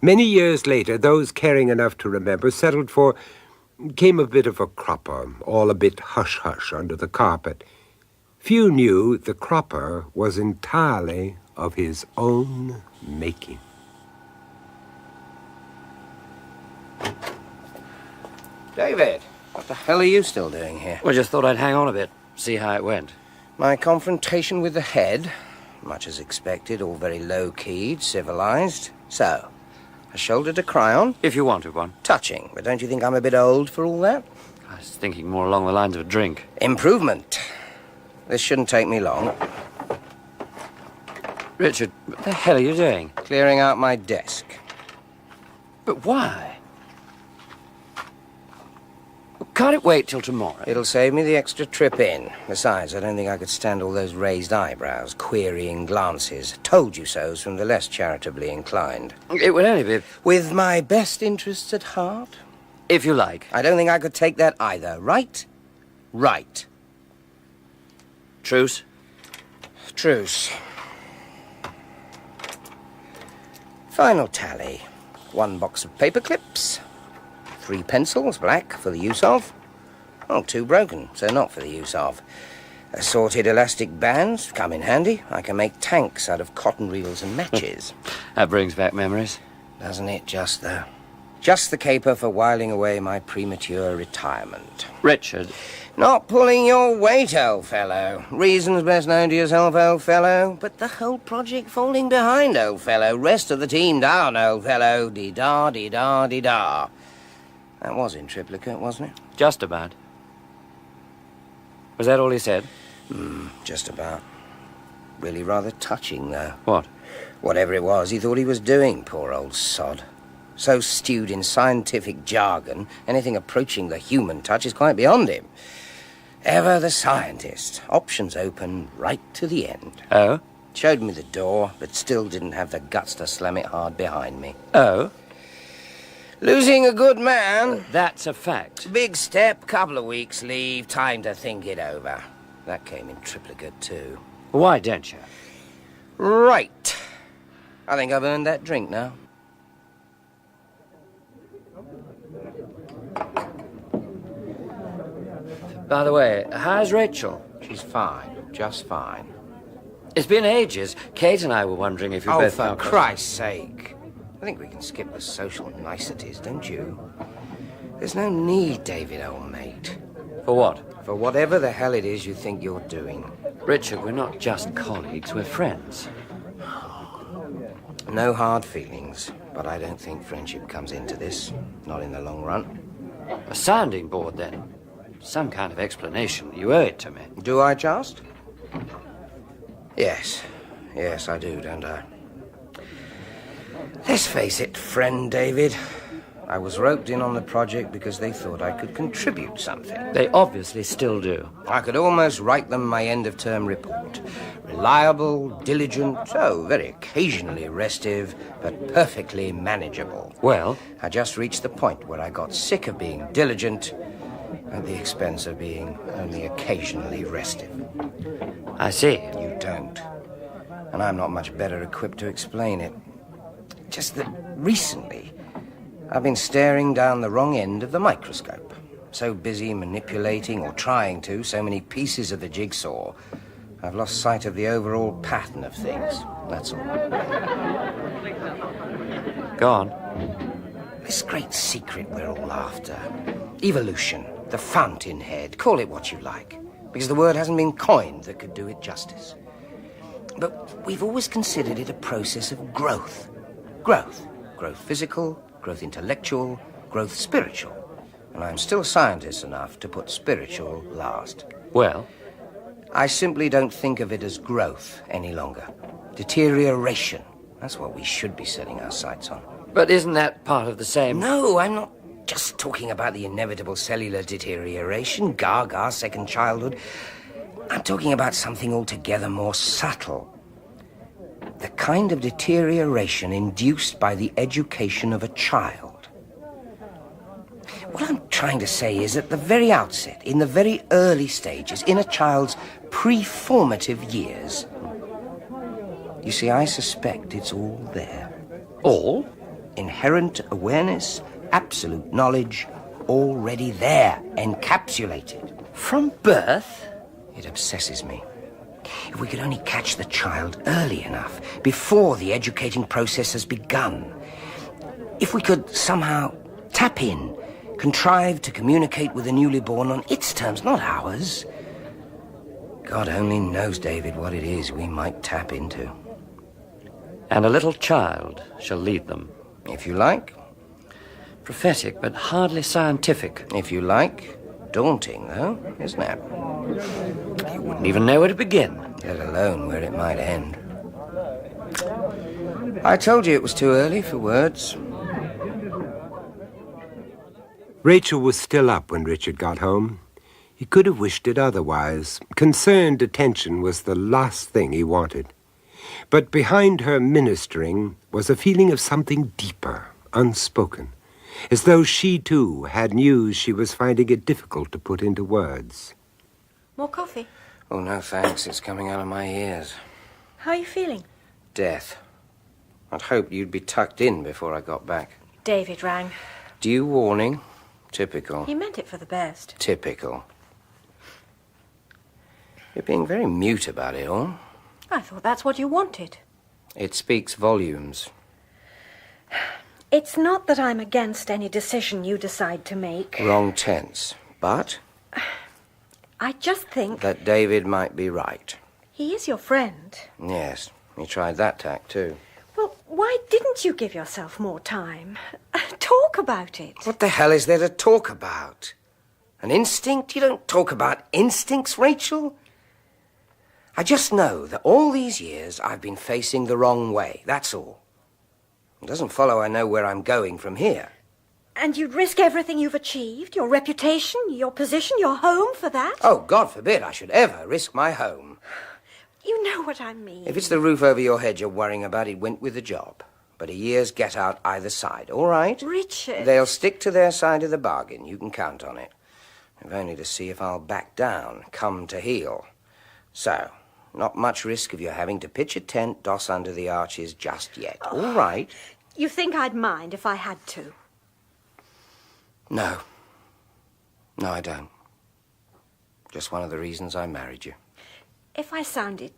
Many years later, those caring enough to remember came a bit of a cropper, all a bit hush-hush under the carpet. Few knew the cropper was entirely of his own making. David, what the hell are you still doing here? Well, just thought I'd hang on a bit, see how it went. My confrontation with the head, much as expected, all very low-keyed, civilized. So, a shoulder to cry on? If you wanted one. Touching, but don't you think I'm a bit old for all that? I was thinking more along the lines of a drink. Improvement. This shouldn't take me long. Richard, what the hell are you doing? Clearing out my desk. But why? Can't it wait till tomorrow? It'll save me the extra trip in. Besides, I don't think I could stand all those raised eyebrows, querying glances, told you so's from the less charitably inclined. It would only be... With my best interests at heart? If you like. I don't think I could take that either. Right? Right. Truce? Truce. Final tally. 1 box of paper clips. 3 pencils, black, for the use of. Oh, 2 broken, so not for the use of. Assorted elastic bands, come in handy. I can make tanks out of cotton reels and matches. That brings back memories. Doesn't it, just the caper for whiling away my premature retirement. Richard. Not pulling your weight, old fellow. Reasons best known to yourself, old fellow. But the whole project falling behind, old fellow. Rest of the team down, old fellow. Dee-da, dee-da, dee-da. That was in triplicate, wasn't it? Just about. Was that all he said? Just about. Really rather touching, though. What? Whatever it was, he thought he was doing, poor old sod. So stewed in scientific jargon, anything approaching the human touch is quite beyond him. Ever the scientist. Options open right to the end. Oh? Showed me the door, but still didn't have the guts to slam it hard behind me. Oh? Losing a good man. That's a fact. Big step, couple of weeks leave, time to think it over. That came in triplicate, too. Why don't you? Right. I think I've earned that drink now. By the way, how's Rachel? She's fine, just fine. It's been ages. Kate and I were wondering if you both... Oh, for Christ's sake. I think we can skip the social niceties, don't you? There's no need, David, old mate. For what? For whatever the hell it is you think you're doing. Richard, we're not just colleagues, we're friends. No hard feelings, but I don't think friendship comes into this. Not in the long run. A sounding board, then. Some kind of explanation. You owe it to me. Do I just? Yes. Yes, I do, don't I? Let's face it, friend David. I was roped in on the project because they thought I could contribute something. They obviously still do. I could almost write them my end-of-term report. Reliable, diligent, very occasionally restive, but perfectly manageable. Well? I just reached the point where I got sick of being diligent at the expense of being only occasionally restive. I see. You don't. And I'm not much better equipped to explain it. Just that recently, I've been staring down the wrong end of the microscope. So busy manipulating, or trying to, so many pieces of the jigsaw, I've lost sight of the overall pattern of things. That's all. Go on. This great secret we're all after. Evolution, the fountainhead, call it what you like. Because the word hasn't been coined that could do it justice. But we've always considered it a process of growth. Growth. Growth physical, growth intellectual, growth spiritual. And I'm still scientist enough to put spiritual last. Well? I simply don't think of it as growth any longer. Deterioration. That's what we should be setting our sights on. But isn't that part of the same... No, I'm not just talking about the inevitable cellular deterioration, gaga, second childhood. I'm talking about something altogether more subtle. The kind of deterioration induced by the education of a child. What I'm trying to say is at the very outset, in the very early stages, in a child's pre-formative years, you see, I suspect it's all there. All? Inherent awareness, absolute knowledge, already there, encapsulated. From birth? It obsesses me. If we could only catch the child early enough, before the educating process has begun. If we could somehow tap in, contrive to communicate with the newly born on its terms, not ours. God only knows, David, what it is we might tap into. And a little child shall lead them. If you like. Prophetic, but hardly scientific. If you like. Daunting, though, isn't it? You wouldn't even know where to begin. Let alone where it might end. I told you it was too early for words. Rachel was still up when Richard got home. He could have wished it otherwise. Concerned attention was the last thing he wanted. But behind her ministering was a feeling of something deeper, unspoken, as though she too had news she was finding it difficult to put into words. More coffee? Oh, no thanks. It's coming out of my ears. How are you feeling? Death. I'd hoped you'd be tucked in before I got back. David rang. Due warning. Typical. He meant it for the best. Typical. You're being very mute about it all. I thought that's what you wanted. It speaks volumes. It's not that I'm against any decision you decide to make. Wrong tense. But I just think... that David might be right. He is your friend. Yes, he tried that tack too. Well, why didn't you give yourself more time? Talk about it. What the hell is there to talk about? An instinct? You don't talk about instincts, Rachel. I just know that all these years I've been facing the wrong way, that's all. It doesn't follow I know where I'm going from here. And you'd risk everything you've achieved, your reputation, your position, your home for that? Oh, God forbid I should ever risk my home. You know what I mean. If it's the roof over your head you're worrying about, it went with the job. But a year's get out either side, all right? Richard. They'll stick to their side of the bargain, you can count on it. If only to see if I'll back down, come to heel. So, not much risk of you having to pitch a tent, doss under the arches just yet, all right? You think I'd mind if I had to? No. No, I don't. Just one of the reasons I married you. If I sounded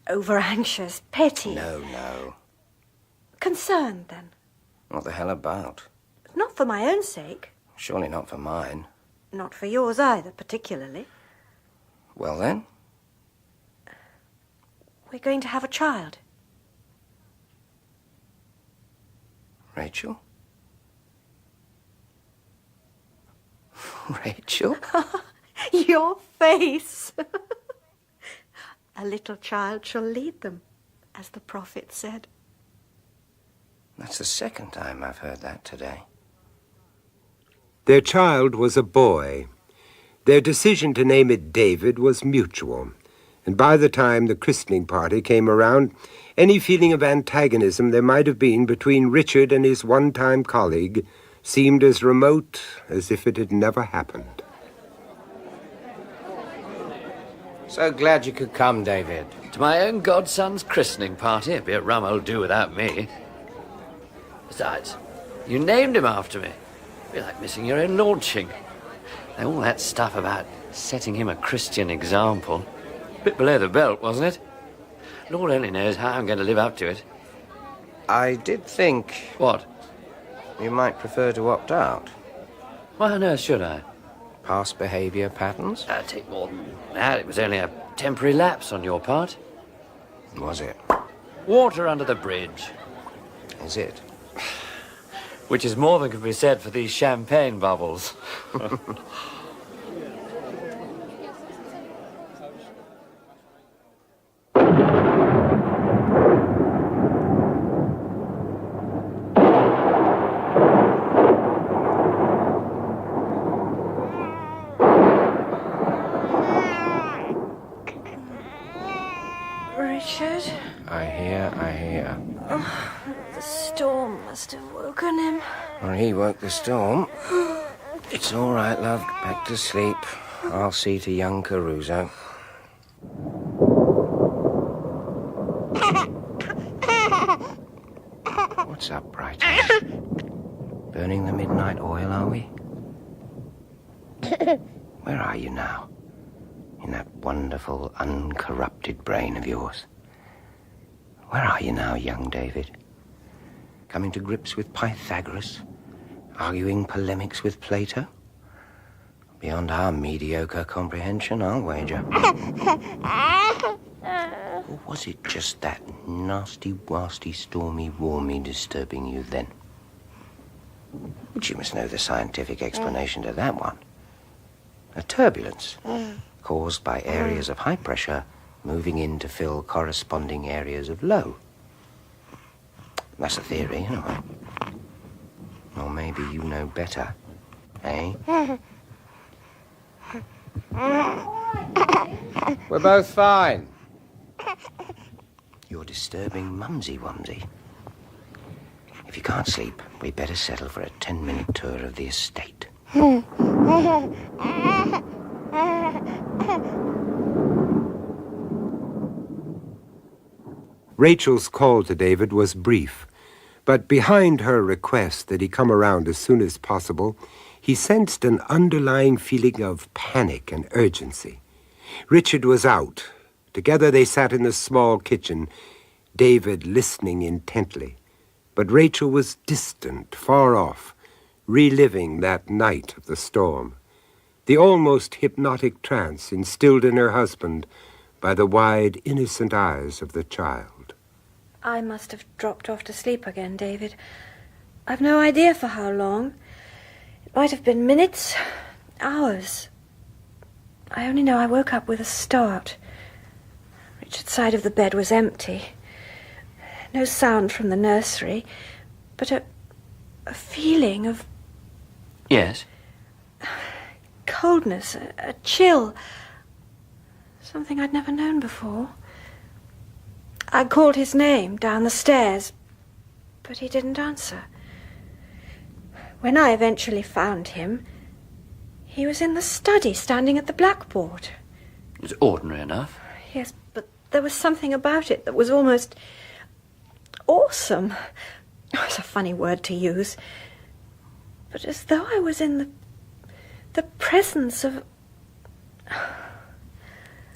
over-anxious, petty... No. Concerned, then? What the hell about? Not for my own sake. Surely not for mine. Not for yours either, particularly. Well, then? We're going to have a child. Rachel? Rachel? Your face! A little child shall lead them, as the prophet said. That's the second time I've heard that today. Their child was a boy. Their decision to name it David was mutual, and by the time the christening party came around, any feeling of antagonism there might have been between Richard and his one-time colleague seemed as remote as if it had never happened. So glad you could come, David. To my own godson's christening party. It'd be a rum old do without me. Besides, you named him after me. It'd be like missing your own launching. And all that stuff about setting him a Christian example. Bit below the belt, wasn't it? Lord only knows how I'm going to live up to it. I did think... What? You might prefer to opt out. Why on earth should I? Past behaviour patterns? Take more than that. It was only a temporary lapse on your part. Was it? Water under the bridge. Is it? Which is more than can be said for these champagne bubbles. Richard? I hear. Oh, the storm must have woken him. Well, he woke the storm. It's all right, love. Back to sleep. I'll see to young Caruso. What's up, Bright? Burning the midnight oil, are we? Where are you now? In that wonderful, uncorrupted brain of yours. Where are you now, young David? Coming to grips with Pythagoras? Arguing polemics with Plato? Beyond our mediocre comprehension, I'll wager. Or was it just that nasty, wasty, stormy, warmy disturbing you then? But you must know the scientific explanation to that one. A turbulence caused by areas of high pressure moving in to fill corresponding areas of low. That's a theory, anyway. Or maybe you know better, eh? We're both fine. You're disturbing Mumsy-Wumsy. If you can't sleep, we'd better settle for a 10-minute tour of the estate. Rachel's call to David was brief, but behind her request that he come around as soon as possible, he sensed an underlying feeling of panic and urgency. Richard was out. Together they sat in the small kitchen, David listening intently. But Rachel was distant, far off, reliving that night of the storm, the almost hypnotic trance instilled in her husband by the wide, innocent eyes of the child. I must have dropped off to sleep again, David. I've no idea for how long. It might have been minutes, hours. I only know I woke up with a start. Richard's side of the bed was empty. No sound from the nursery, but a feeling of... Yes? Coldness, a chill. Something I'd never known before. I called his name down the stairs, but he didn't answer. When I eventually found him, he was in the study, standing at the blackboard. It's ordinary enough. Yes, but there was something about it that was almost awesome. Oh, it's a funny word to use. But as though I was in the presence of...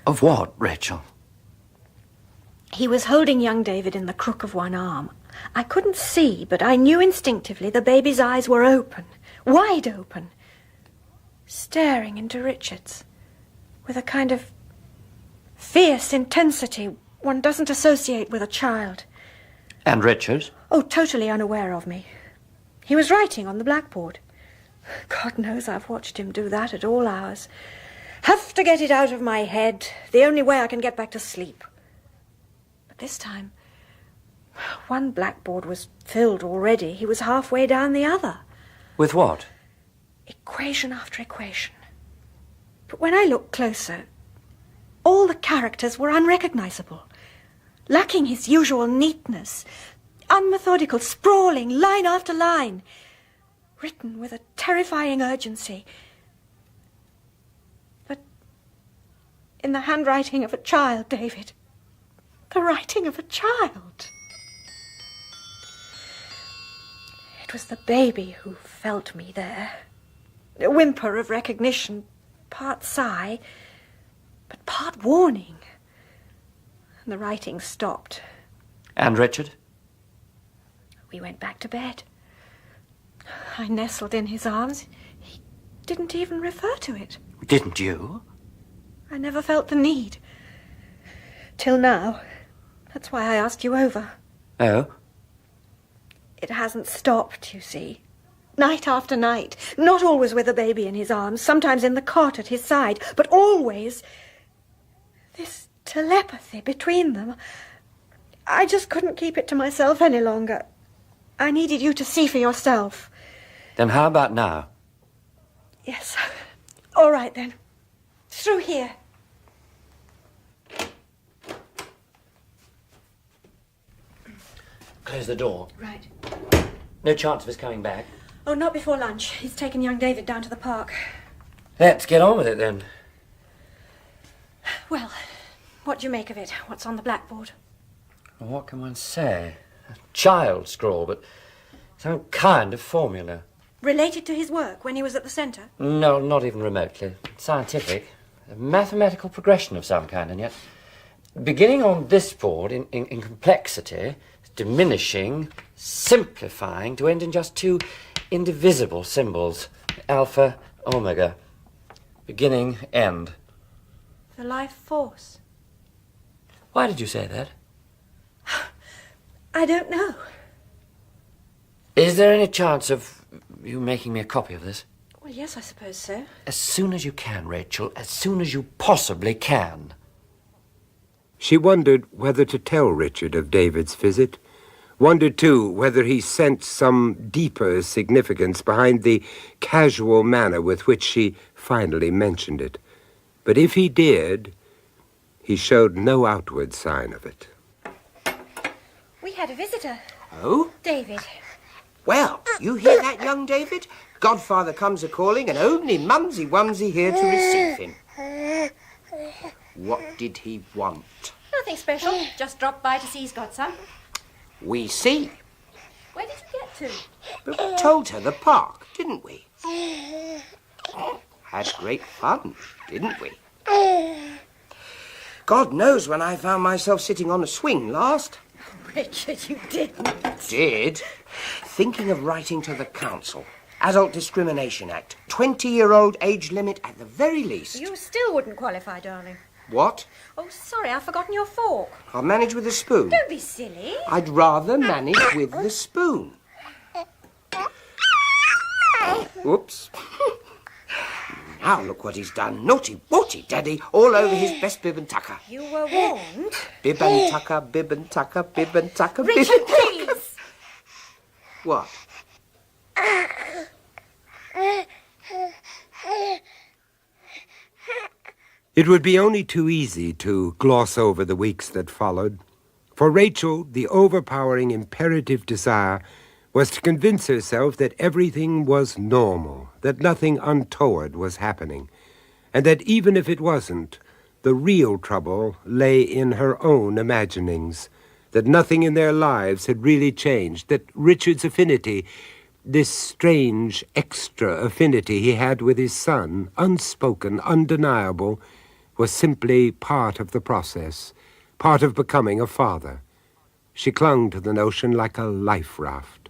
Of what, Rachel? He was holding young David in the crook of one arm. I couldn't see, but I knew instinctively the baby's eyes were open, wide open, staring into Richard's with a kind of fierce intensity one doesn't associate with a child. And Richard? Oh, totally unaware of me. He was writing on the blackboard. God knows I've watched him do that at all hours. Have to get it out of my head. The only way I can get back to sleep. But this time, one blackboard was filled already. He was halfway down the other. With what? Equation after equation. But when I looked closer, all the characters were unrecognizable, lacking his usual neatness, unmethodical, sprawling, line after line, written with a terrifying urgency. But in the handwriting of a child, David. The writing of a child. It was the baby who felt me there. A whimper of recognition, part sigh, but part warning. And the writing stopped. And Richard? We went back to bed. I nestled in his arms. He didn't even refer to it. Didn't you? I never felt the need. Till now. That's why I asked you over. Oh? It hasn't stopped, you see. Night after night. Not always with a baby in his arms, sometimes in the cot at his side, but always this telepathy between them. I just couldn't keep it to myself any longer. I needed you to see for yourself. Then how about now? Yes. All right, then. Through here. Close the door. Right. No chance of his coming back. Oh, not before lunch. He's taken young David down to the park. Let's get on with it then. Well, what do you make of it? What's on the blackboard? Well, what can one say? A child scrawl, but some kind of formula. Related to his work when he was at the centre? No, not even remotely. Scientific. A mathematical progression of some kind, and yet beginning on this board in complexity, diminishing, simplifying to end in just two indivisible symbols. Alpha, omega. Beginning, end. The life force. Why did you say that? I don't know. Is there any chance of you making me a copy of this? Well, yes, I suppose so. As soon as you can, Rachel. As soon as you possibly can. She wondered whether to tell Richard of David's visit. Wondered, too, whether he sensed some deeper significance behind the casual manner with which she finally mentioned it. But if he did, he showed no outward sign of it. We had a visitor. Oh? David. Well, you hear that, young David? Godfather comes a-calling, and only Mumsy-Wumsy here to receive him. What did he want? Nothing special. Just dropped by to see he's got some. We see. Where did you get to? But we told her the park, didn't we? Had great fun, didn't we? God knows when I found myself sitting on a swing last. Richard, you didn't. Did? Thinking of writing to the council. Adult Discrimination Act. 20-year-old age limit at the very least. You still wouldn't qualify, darling. What? Oh, sorry, I've forgotten your fork. I'll manage with a spoon. Don't be silly. I'd rather manage with the spoon. Whoops. Now look what he's done. Naughty, naughty, Daddy, all over his best bib and tucker. You were warned. Bib and tucker, bib and tucker, bib and tucker, bib Richard, and tucker. please. What? It would be only too easy to gloss over the weeks that followed. For Rachel, the overpowering imperative desire was to convince herself that everything was normal, that nothing untoward was happening, and that even if it wasn't, the real trouble lay in her own imaginings, that nothing in their lives had really changed, that Richard's affinity, this strange extra affinity he had with his son, unspoken, undeniable, was simply part of the process, part of becoming a father. She clung to the notion like a life raft.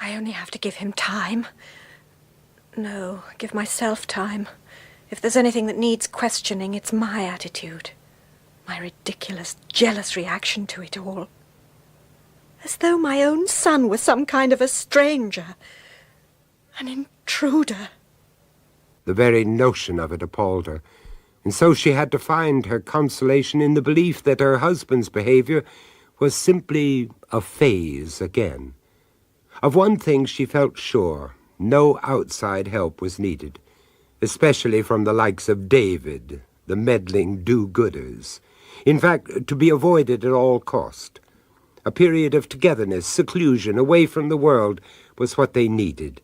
I only have to give him time. No, give myself time. If there's anything that needs questioning, it's my attitude. My ridiculous, jealous reaction to it all. As though my own son was some kind of a stranger. An intruder. The very notion of it appalled her, and so she had to find her consolation in the belief that her husband's behavior was simply a phase again. Of one thing she felt sure: no outside help was needed, especially from the likes of David, the meddling do-gooders. In fact, to be avoided at all cost. A period of togetherness, seclusion, away from the world, was what they needed.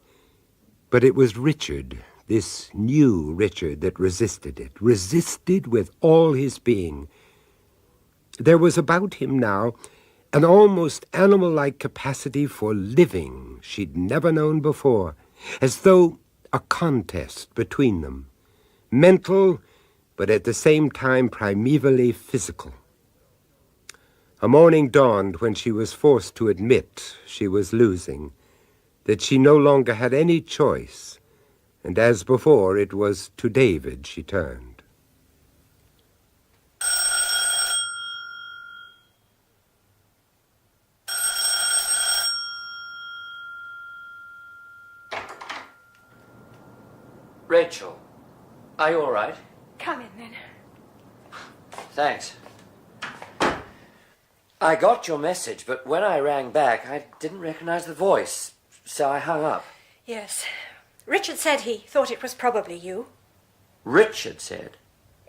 But it was Richard, this new Richard, that resisted it, resisted with all his being. There was about him now An almost animal-like capacity for living she'd never known before, as though a contest between them. Mental, but at the same time primevally physical. A morning dawned when she was forced to admit she was losing, that she no longer had any choice, and as before, it was to David she turned. Rachel, are you all right? Come in, then. Thanks. I got your message, but when I rang back, I didn't recognize the voice, so I hung up. Yes. Richard said he thought it was probably you. Richard said?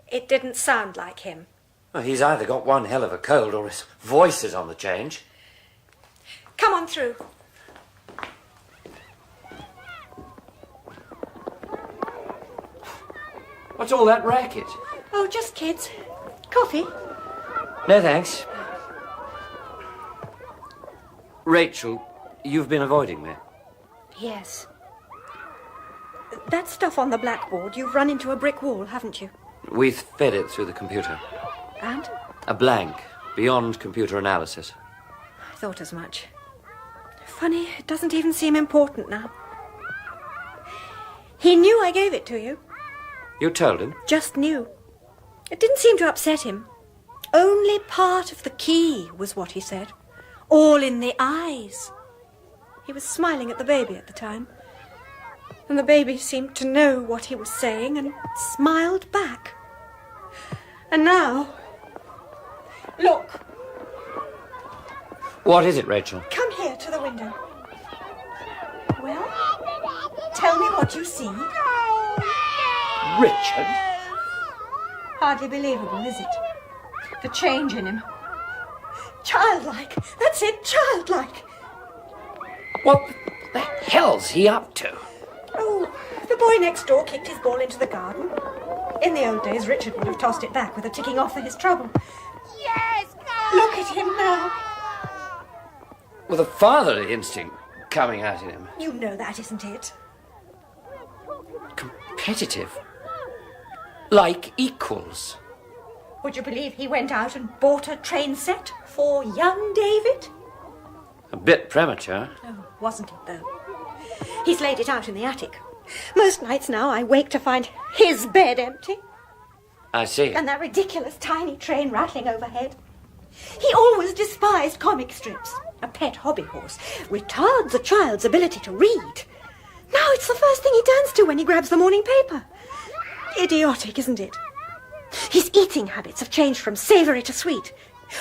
It didn't sound like him. Well, he's either got one hell of a cold or his voice is on the change. Come on through. What's all that racket? Oh, just kids. Coffee? No, thanks. Rachel, you've been avoiding me. Yes. That stuff on the blackboard, you've run into a brick wall, haven't you? We've fed it through the computer. And? A blank, beyond computer analysis. I thought as much. Funny, it doesn't even seem important now. He knew I gave it to you. You told him? Just knew. It didn't seem to upset him. Only part of the key was what he said. All in the eyes. He was smiling at the baby at the time. And the baby seemed to know what he was saying and smiled back. And now... Look. What is it, Rachel? Come here to the window. Well, tell me what you see. Richard? Hardly believable, is it? The change in him. Childlike. That's it, childlike. What the hell's he up to? Oh, the boy next door kicked his ball into the garden. In the old days, Richard would have tossed it back with a ticking off for his trouble. Yes, go! Look at him now. With a fatherly instinct coming out in him. You know that, isn't it? Competitive. Like equals. Would you believe he went out and bought a train set for young David? A bit premature. Oh, wasn't it, though? He's laid it out in the attic. Most nights now I wake to find his bed empty. I see. And that ridiculous tiny train rattling overhead. He always despised comic strips. A pet hobby horse retards a child's ability to read. Now it's the first thing he turns to when he grabs the morning paper. Idiotic, isn't it? His eating habits have changed from savoury to sweet.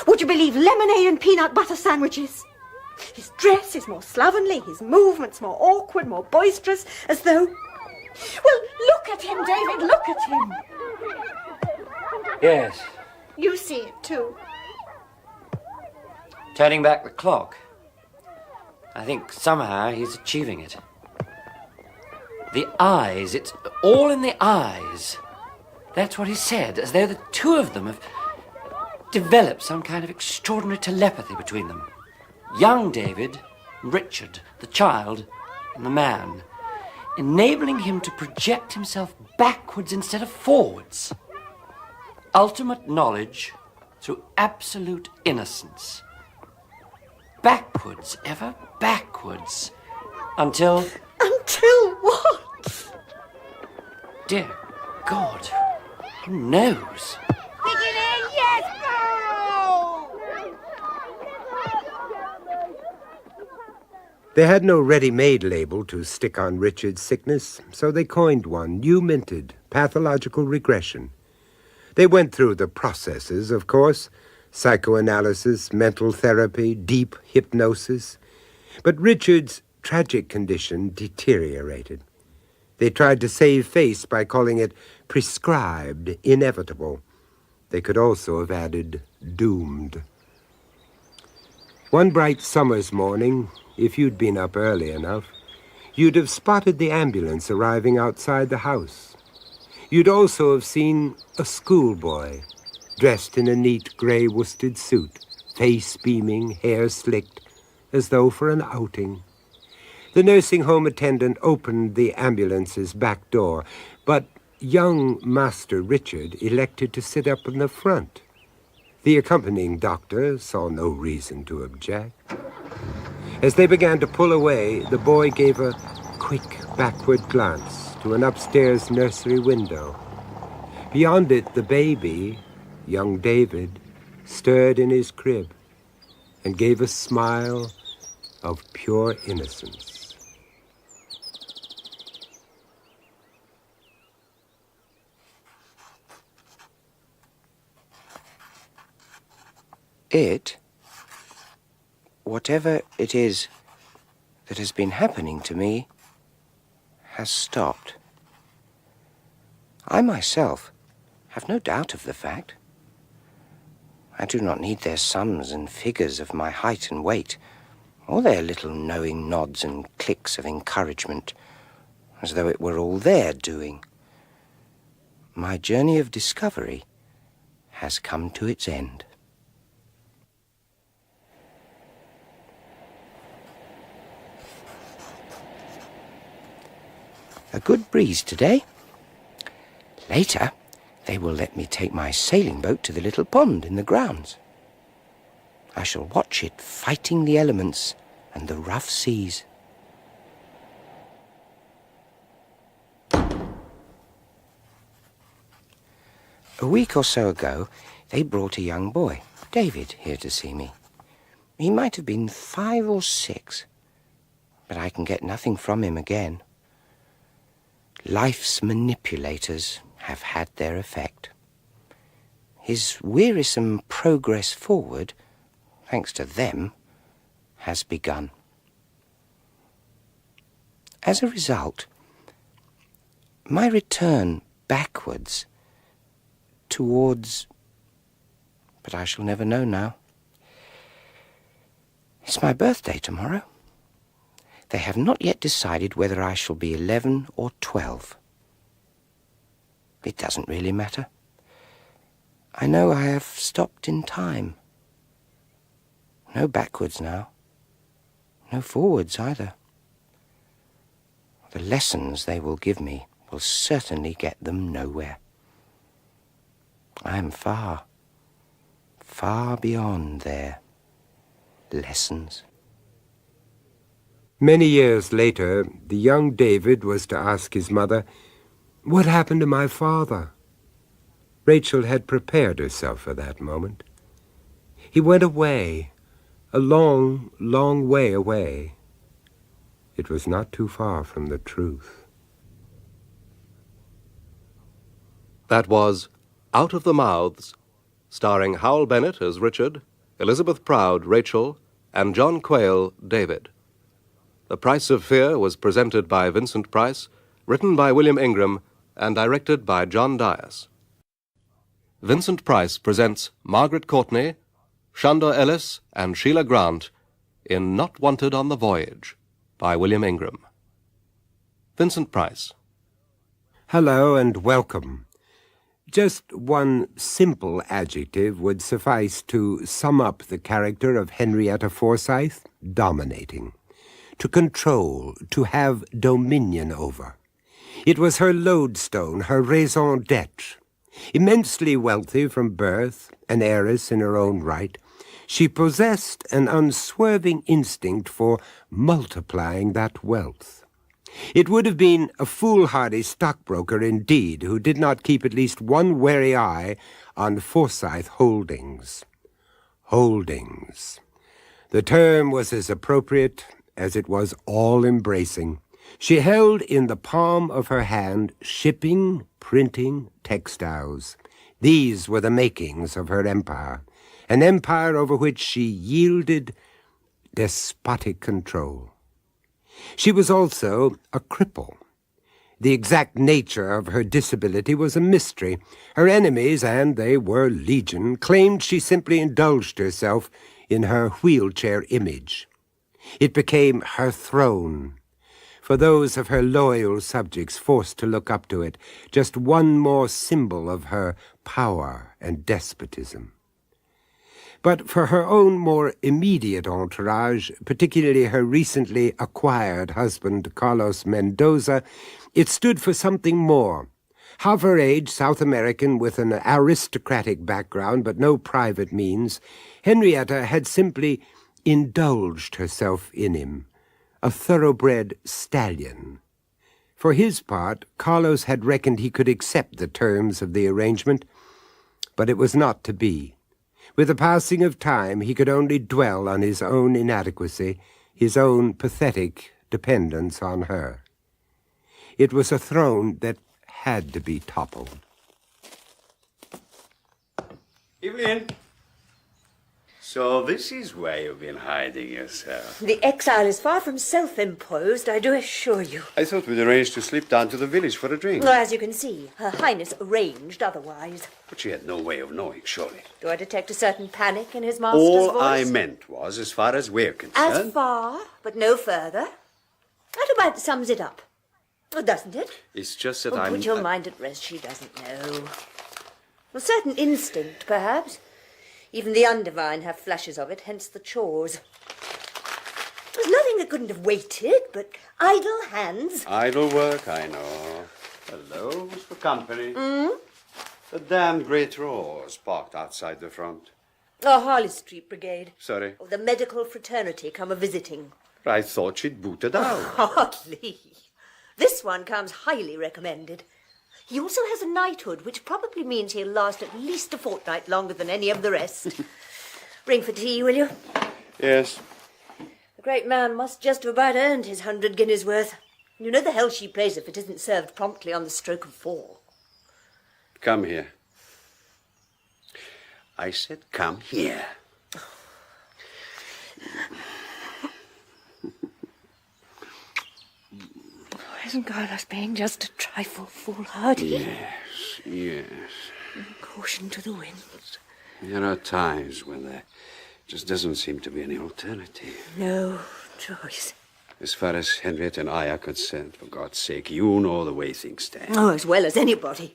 Would you believe lemonade and peanut butter sandwiches? His dress is more slovenly, his movements more awkward, more boisterous, as though... Well, look at him, David, look at him. Yes. You see it too. Turning back the clock. I think somehow he's achieving it. The eyes, it's all in the eyes. That's what he said, as though the two of them have developed some kind of extraordinary telepathy between them. Young David, Richard, the child, and the man, enabling him to project himself backwards instead of forwards. Ultimate knowledge through absolute innocence. Backwards, ever backwards, until... Until what? Dear God, who knows? Yes, go! They had no ready-made label to stick on Richard's sickness, so they coined one, new-minted, pathological regression. They went through the processes, of course, psychoanalysis, mental therapy, deep hypnosis. But Richard's tragic condition deteriorated. They tried to save face by calling it prescribed, inevitable. They could also have added doomed. One bright summer's morning, if you'd been up early enough, you'd have spotted the ambulance arriving outside the house. You'd also have seen a schoolboy, dressed in a neat grey worsted suit, face beaming, hair slicked, as though for an outing. The nursing home attendant opened the ambulance's back door, but young Master Richard elected to sit up in the front. The accompanying doctor saw no reason to object. As they began to pull away, the boy gave a quick backward glance to an upstairs nursery window. Beyond it, the baby, young David, stirred in his crib and gave a smile of pure innocence. Whatever it is that has been happening to me, has stopped. I myself have no doubt of the fact. I do not need their sums and figures of my height and weight, or their little knowing nods and clicks of encouragement, as though it were all their doing. My journey of discovery has come to its end. A good breeze today. Later, they will let me take my sailing boat to the little pond in the grounds. I shall watch it fighting the elements and the rough seas. A week or so ago, they brought a young boy, David, here to see me. He might have been 5 or 6, but I can get nothing from him again. Life's manipulators have had their effect. His wearisome progress forward, thanks to them, has begun. As a result, my return backwards towards... But I shall never know now. It's my birthday tomorrow. They have not yet decided whether I shall be 11 or 12. It doesn't really matter. I know I have stopped in time. No backwards now. No forwards either. The lessons they will give me will certainly get them nowhere. I am far, far beyond their lessons. Many years later, the young David was to ask his mother, "What happened to my father?" Rachel had prepared herself for that moment. He went away, a long, long way away. It was not too far from the truth. That was Out of the Mouths, starring Howell Bennett as Richard, Elizabeth Proud, Rachel, and John Quayle, David. The Price of Fear was presented by Vincent Price, written by William Ingram, and directed by John Dias. Vincent Price presents Margaret Courtney, Shandor Ellis, and Sheila Grant in Not Wanted on the Voyage by William Ingram. Vincent Price. Hello and welcome. Just one simple adjective would suffice to sum up the character of Henrietta Forsyth: dominating. To control, to have dominion over. It was her lodestone, her raison d'etre. Immensely wealthy from birth, an heiress in her own right, she possessed an unswerving instinct for multiplying that wealth. It would have been a foolhardy stockbroker indeed who did not keep at least one wary eye on Forsyth Holdings. Holdings. The term was as appropriate as it was all-embracing. She held in the palm of her hand shipping, printing, textiles. These were the makings of her empire, an empire over which she yielded despotic control. She was also a cripple. The exact nature of her disability was a mystery. Her enemies, and they were legion, claimed she simply indulged herself in her wheelchair image. It became her throne. For those of her loyal subjects forced to look up to it, just one more symbol of her power and despotism. But for her own more immediate entourage, particularly her recently acquired husband, Carlos Mendoza, it stood for something more. Half her age, South American with an aristocratic background but no private means, Henrietta had simply indulged herself in him, a thoroughbred stallion. For his part, Carlos had reckoned he could accept the terms of the arrangement, but it was not to be. With the passing of time, he could only dwell on his own inadequacy, his own pathetic dependence on her. It was a throne that had to be toppled. Evelyn! So this is where you've been hiding yourself. The exile is far from self-imposed, I do assure you. I thought we'd arranged to slip down to the village for a drink. Well, as you can see, Her Highness arranged otherwise. But she had no way of knowing, surely. Do I detect a certain panic in his master's All voice? I meant was, as far as we're concerned... As far, but no further. That about sums it up. Oh, doesn't it? It's just that Put your mind at rest, she doesn't know. A certain instinct, perhaps. Even the undivine have flashes of it, hence the chores. There's nothing that couldn't have waited, but idle hands. Idle work, I know. Hello, who's for company? Hmm? The damned great Rose parked outside the front. Oh, Harley Street Brigade. Sorry. Oh, the medical fraternity come a-visiting. I thought she'd booted out. Hardly. This one comes highly recommended. He also has a knighthood, which probably means he'll last at least a fortnight longer than any of the rest. Ring for tea, will you? Yes. The great man must just have about earned his 100 guineas worth. You know the hell she plays if it isn't served promptly on the stroke of 4. Come here. I said come here. Isn't Carlos being just a trifle foolhardy? Yes, yes. Caution to the winds. There are times when there just doesn't seem to be any alternative. No choice. As far as Henriette and I are concerned, for God's sake, you know the way things stand. Oh, as well as anybody.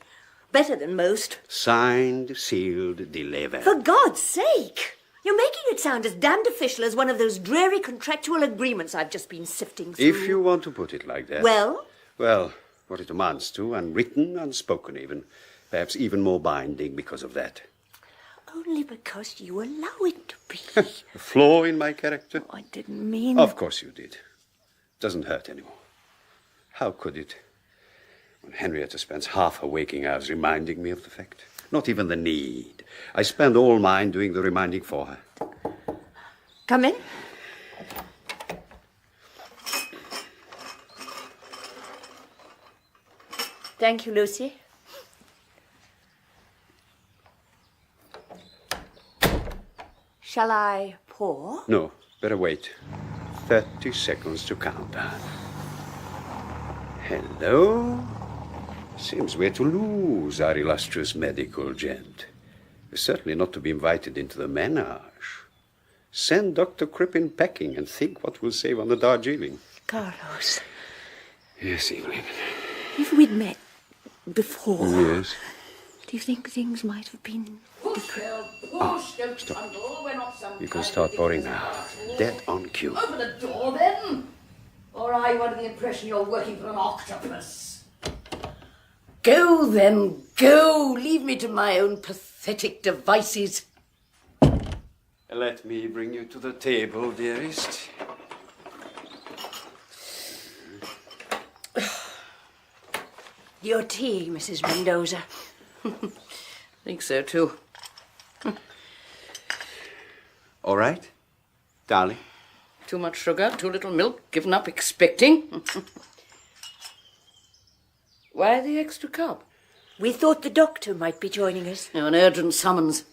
Better than most. Signed, sealed, delivered. For God's sake! You're making it sound as damned official as one of those dreary contractual agreements I've just been sifting through. If you want to put it like that. Well? Well, what it amounts to, unwritten, unspoken even. Perhaps even more binding because of that. Only because you allow it to be. A flaw in my character? I didn't mean... Of course you did. Doesn't hurt anymore. How could it? When Henrietta spends half her waking hours reminding me of the fact. Not even the need. I spend all mine doing the reminding for her. Come in. Thank you, Lucy. Shall I pour? No, better wait. 30 seconds to count down. Hello? Seems we're to lose our illustrious medical gent. We're certainly not to be invited into the menage. Send Dr. Crippen packing and think what we'll save on the Darjeeling. Carlos, Yes, Evelyn. if we'd met before, Yes. do you think things might have been different? You can start pouring now. Dead on cue. Open the door, then. Or are you under the impression you're working for an octopus? Go, then, go. Leave me to my own pathetic devices. Let me bring you to the table, dearest. Your tea, Mrs. Mendoza. Think so, too. All right, darling? Too much sugar, too little milk, given up expecting. Why the extra cup? We thought the doctor might be joining us. An urgent summons.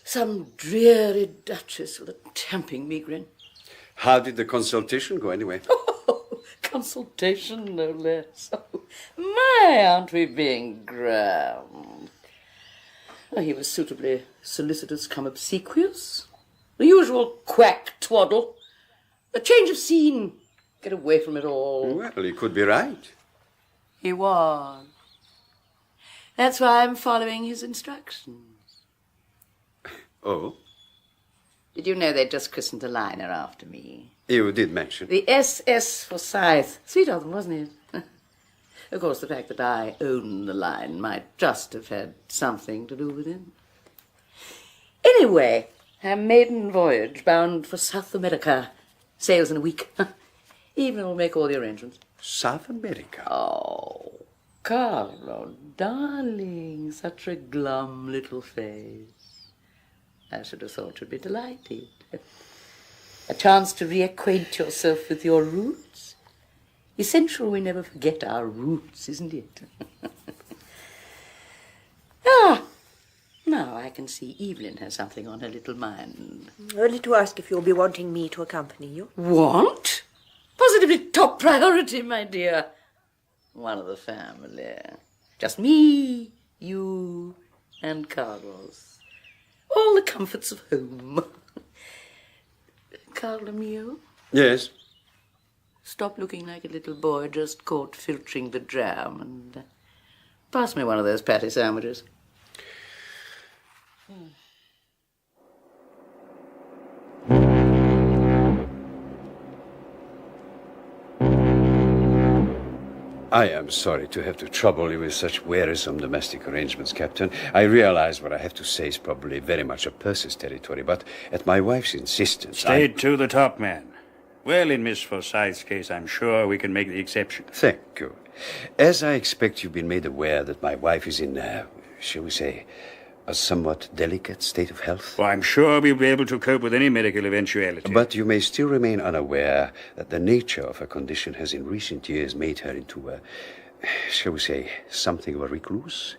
Some dreary duchess with a tamping migraine. How did the consultation go, anyway? Consultation, no less. Oh, my, aren't we being grand? Oh, he was suitably solicitous come obsequious. The usual quack twaddle. A change of scene. Get away from it all. Well, he could be right. He was. That's why I'm following his instructions. Oh? Did you know they just christened a liner after me? You did mention. The SS Forsyth. Sweet of them, wasn't it? Of course, the fact that I own the line might just have had something to do with it. Anyway, her maiden voyage bound for South America. Sails in a week. Evelyn will make all the arrangements. South America? Oh, Carlo, darling, such a glum little face. I should have thought you'd be delighted. A chance to reacquaint yourself with your roots. Essential we never forget our roots, isn't it? Now I can see Evelyn has something on her little mind. Only to ask if you'll be wanting me to accompany you. Want? Positively top priority, my dear. One of the family. Just me, you, and Carlos. All the comforts of home. Carlo mio, Yes? stop looking like a little boy just caught filtering the jam and pass me one of those patty sandwiches. I am sorry to have to trouble you with such wearisome domestic arrangements, Captain. I realize what I have to say is probably very much up Percy's territory, but at my wife's insistence, Stay to the top, man. Well, in Miss Forsyth's case, I'm sure we can make the exception. Thank you. As I expect you've been made aware that my wife is in, shall we say, a somewhat delicate state of health. Well, I'm sure we'll be able to cope with any medical eventuality. But you may still remain unaware that the nature of her condition has in recent years made her into a, shall we say, something of a recluse.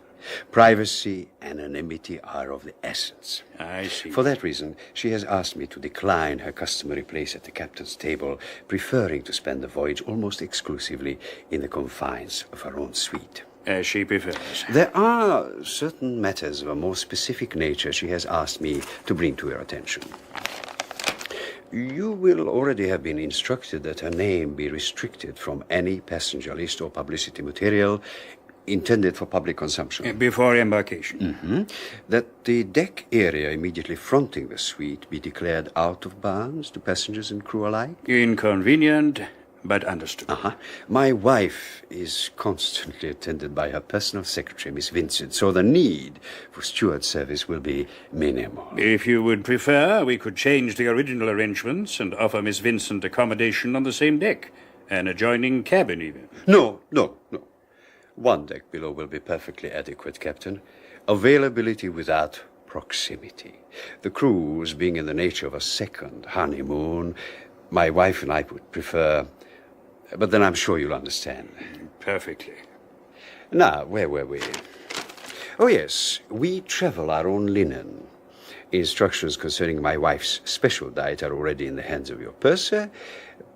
Privacy, anonymity are of the essence. I see. For that reason, she has asked me to decline her customary place at the captain's table, preferring to spend the voyage almost exclusively in the confines of her own suite. As she prefers. There are certain matters of a more specific nature she has asked me to bring to your attention. You will already have been instructed that her name be restricted from any passenger list or publicity material intended for public consumption. Before embarkation. Mm-hmm. That the deck area immediately fronting the suite be declared out of bounds to passengers and crew alike. Inconvenient, but understood. My wife is constantly attended by her personal secretary, Miss Vincent, so the need for steward service will be minimal. If you would prefer, we could change the original arrangements and offer Miss Vincent accommodation on the same deck, an adjoining cabin even. No. One deck below will be perfectly adequate, Captain. Availability without proximity. The cruise being in the nature of a second honeymoon, my wife and I would prefer... But then I'm sure you'll understand. Perfectly. Now, where were we? Oh, yes, we travel our own linen. Instructions concerning my wife's special diet are already in the hands of your purser.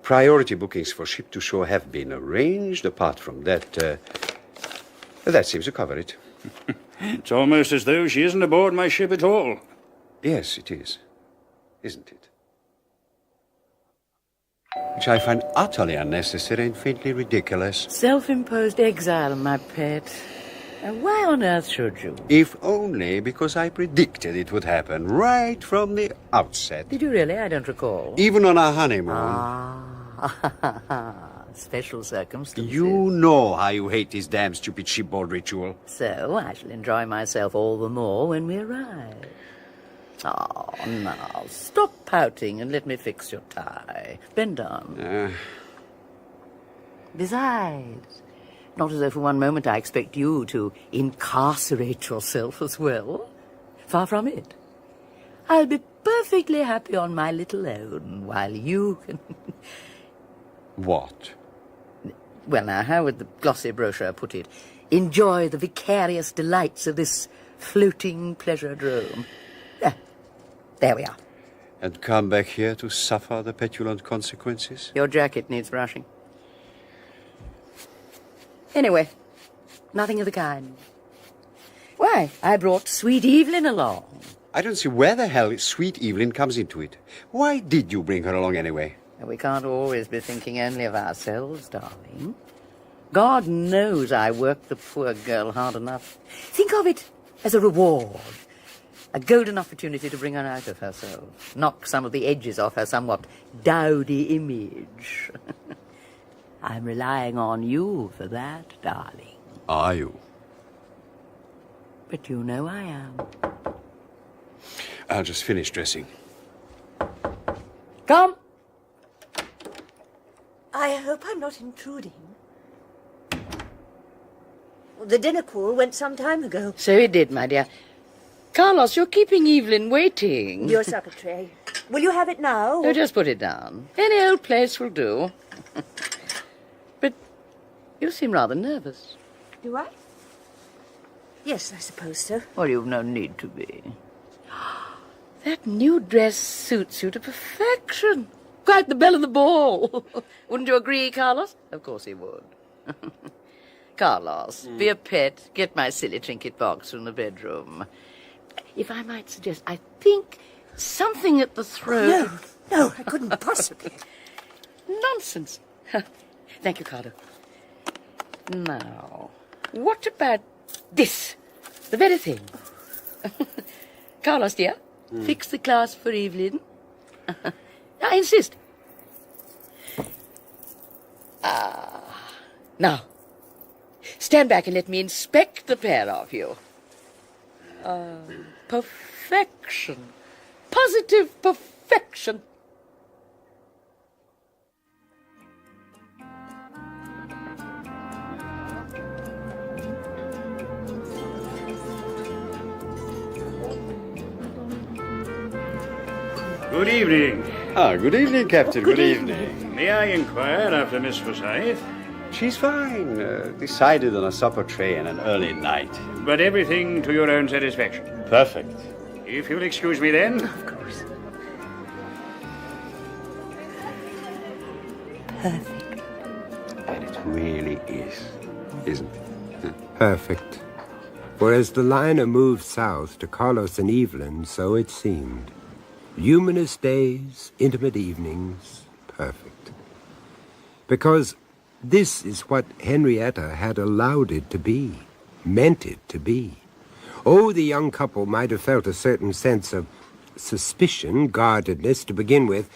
Priority bookings for ship to shore have been arranged. Apart from that, that seems to cover it. It's almost as though she isn't aboard my ship at all. Yes, it is. Isn't it? Which I find utterly unnecessary and faintly ridiculous. Self-imposed exile, my pet. And why on earth should you? If only because I predicted it would happen right from the outset. Did you really? I don't recall. Even on our honeymoon. Special circumstances. You know how you hate this damn stupid shipboard ritual. So I shall enjoy myself all the more when we arrive. Oh, now, stop pouting and let me fix your tie. Bend down. Besides, not as though for one moment I expect you to incarcerate yourself as well. Far from it. I'll be perfectly happy on my little own while you can... What? Well, now, how would the glossy brochure put it? Enjoy the vicarious delights of this floating pleasure drome. There we are. And come back here to suffer the petulant consequences? Your jacket needs brushing. Anyway, nothing of the kind. Why, I brought sweet Evelyn along. I don't see where the hell sweet Evelyn comes into it. Why did you bring her along anyway? We can't always be thinking only of ourselves, darling. God knows I worked the poor girl hard enough. Think of it as a reward. A golden opportunity to bring her out of herself, knock some of the edges off her somewhat dowdy image. I'm relying on you for that, darling. Are you? But you know I am. I'll just finish dressing. Come. I hope I'm not intruding. The dinner call went some time ago. So it did, my dear. Carlos, you're keeping Evelyn waiting. Your supper tray. Will you have it now? No, just put it down. Any old place will do. But you seem rather nervous. Do I? Yes, I suppose so. Well, you've no need to be. That new dress suits you to perfection. Quite the belle of the ball. Wouldn't you agree, Carlos? Of course he would. Carlos, be a pet. Get my silly trinket box from the bedroom. If I might suggest, I think something at the throat... No, I couldn't possibly. Nonsense. Thank you, Carlo. Now, what about this? The very thing. Carlos, dear, fix the glass for Evelyn. I insist. Now, stand back and let me inspect the pair of you. Perfection. Positive perfection. Good evening. Good evening, Captain. Good evening. May I inquire after Miss Forsyth? She's fine. Decided on a supper tray and an early night. But everything to your own satisfaction? Perfect. If you'll excuse me then. Of course. Perfect. And it really is, isn't it? Perfect. For as the liner moved south to Carlos and Evelyn, so it seemed. Luminous days, intimate evenings, perfect. Because this is what Henrietta had allowed it to be, meant it to be. Oh, the young couple might have felt a certain sense of suspicion, guardedness to begin with,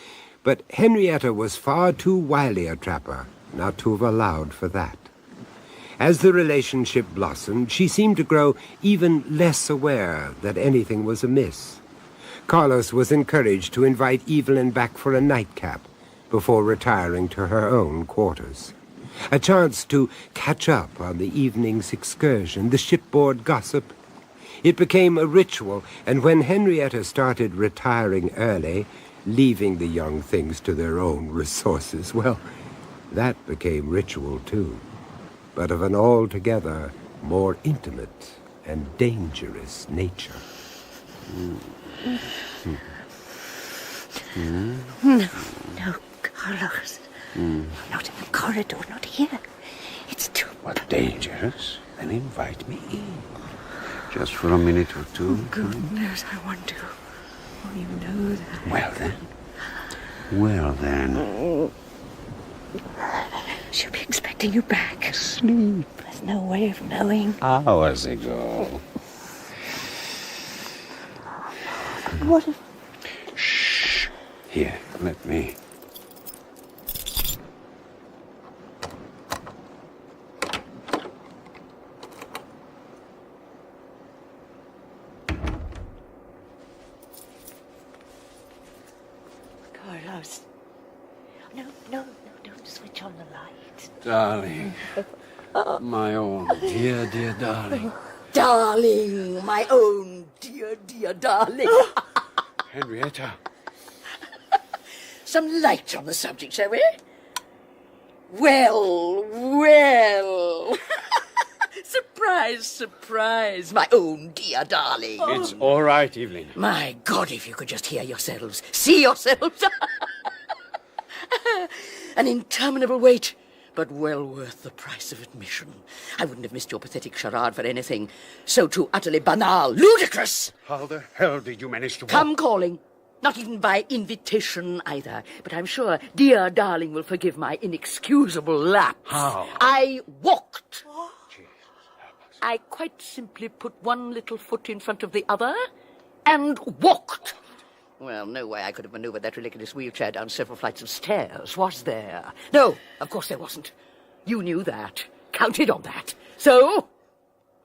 but Henrietta was far too wily a trapper not to have allowed for that. As the relationship blossomed, she seemed to grow even less aware that anything was amiss. Carlos was encouraged to invite Evelyn back for a nightcap before retiring to her own quarters. A chance to catch up on the evening's excursion, the shipboard gossip. It became a ritual, and when Henrietta started retiring early, leaving the young things to their own resources, well, that became ritual too, but of an altogether more intimate and dangerous nature. No, Carlos. Not in the corridor, not here. It's too... What, dangerous? Then invite me in. Just for a minute or two. Oh, goodness, I want to. Oh, you know that. Well then. She'll be expecting you back. Asleep. There's no way of knowing. Hours ago. What if... Shh. Here, let me. Carlos. No, don't switch on the light. Darling. My own dear, dear darling. Darling, my own dear, dear darling. Henrietta. Some light on the subject, shall we? Well. Surprise, surprise, my own dear darling. It's all right, Evelyn. My God, if you could just hear yourselves, see yourselves. An interminable wait, but well worth the price of admission. I wouldn't have missed your pathetic charade for anything so too utterly banal, ludicrous. How the hell did you manage to Come calling. Not even by invitation either. But I'm sure dear darling will forgive my inexcusable lapse. How? I walked. I quite simply put one little foot in front of the other and walked. Well, no way I could have manoeuvred that ridiculous wheelchair down several flights of stairs, was there? No, of course there wasn't. You knew that. Counted on that. So,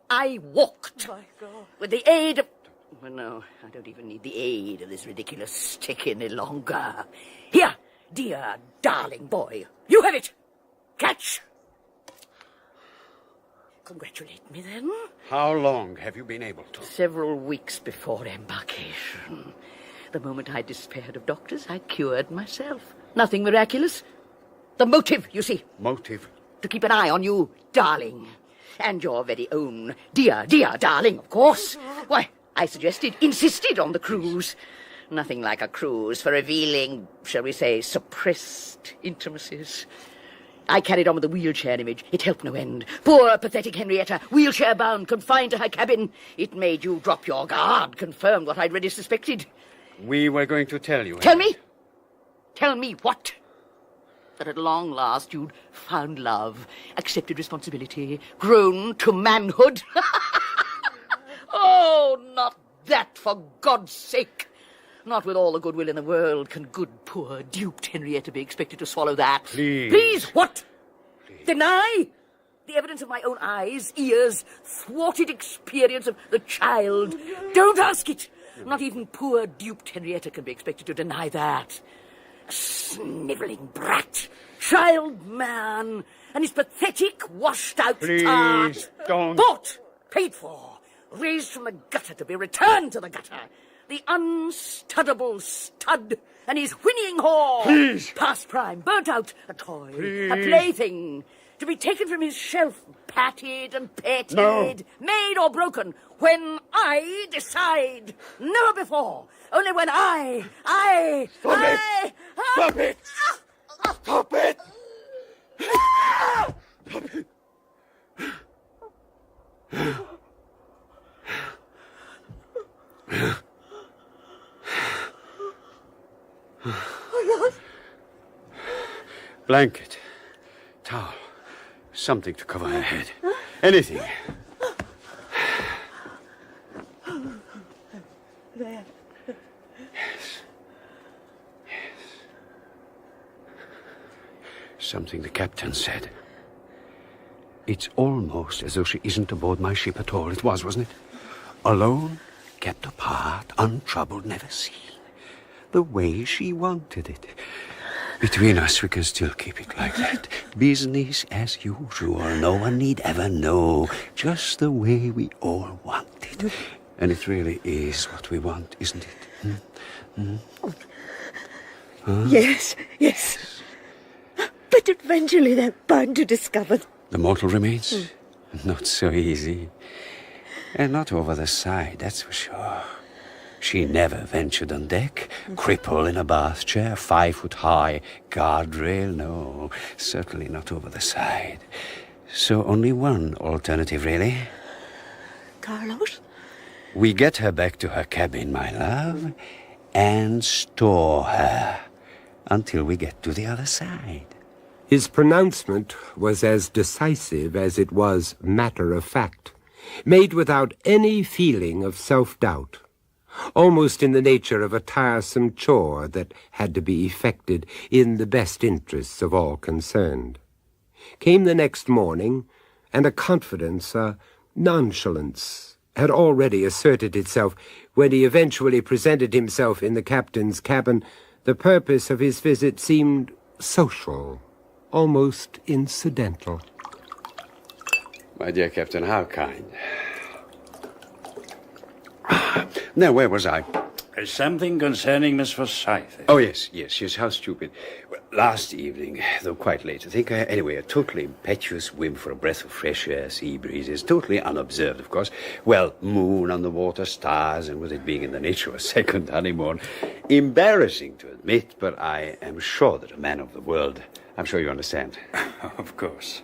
I walked. My God. With the aid of... Well, no, I don't even need the aid of this ridiculous stick any longer. Here, dear, darling boy. You have it. Catch. Congratulate me, then. How long have you been able to? Several weeks before embarkation. The moment I despaired of doctors, I cured myself. Nothing miraculous. The motive, you see. Motive? To keep an eye on you, darling. And your very own dear, dear darling, of course. Why, I insisted on the cruise. Nothing like a cruise for revealing, shall we say, suppressed intimacies. I carried on with the wheelchair image. It helped no end. Poor, pathetic Henrietta, wheelchair-bound, confined to her cabin. It made you drop your guard, confirmed what I'd already suspected. We were going to tell you. Tell me? Tell me what? That at long last you'd found love, accepted responsibility, grown to manhood. Oh, not that, for God's sake. Not with all the goodwill in the world can good, poor, duped Henrietta be expected to swallow that. Please. Please, what? Please. Deny? The evidence of my own eyes, ears, thwarted experience of the child. Don't ask it. Not even poor, duped Henrietta can be expected to deny that. A snivelling brat, child man, and his pathetic, washed-out tart. Don't. Bought, paid for, raised from the gutter to be returned to the gutter. The unstuddable stud and his whinnying whore. Please. Past prime, burnt out, a toy, Please. a plaything, to be taken from his shelf, patted and petted, No. made or broken, when I decide. Never before. Only when I... Stop it! Stop it! Stop it! Stop it! Blanket, towel, something to cover her head. Anything. There. Something the captain said. It's almost as though she isn't aboard my ship at all. It was, wasn't it? Alone, kept apart, untroubled, never seen. The way she wanted it. Between us, we can still keep it like that. Business as usual. No one need ever know. Just the way we all want it. And it really is what we want, isn't it? Huh? Yes, yes. But eventually they're bound to discover. The mortal remains? Not so easy. And not over the side, that's for sure. She never ventured on deck. Cripple in a bath chair, 5 foot high, guardrail, no. Certainly not over the side. So only one alternative, really. Carlos? We get her back to her cabin, my love, and store her until we get to the other side. His pronouncement was as decisive as it was matter-of-fact, made without any feeling of self-doubt, almost in the nature of a tiresome chore that had to be effected in the best interests of all concerned. Came the next morning, and a confidence, a nonchalance, had already asserted itself when he eventually presented himself in the captain's cabin. The purpose of his visit seemed social, almost incidental. My dear Captain, how kind. Now, where was I? Something concerning Miss Forsyth. Oh, yes, how stupid. Well, last evening, though quite late, I think, anyway, a totally impetuous whim for a breath of fresh air, sea breezes, totally unobserved, of course. Well, moon on the water, stars, and with it being in the nature of a second honeymoon. Embarrassing to admit, but I am sure that a man of the world, I'm sure you understand. Of course.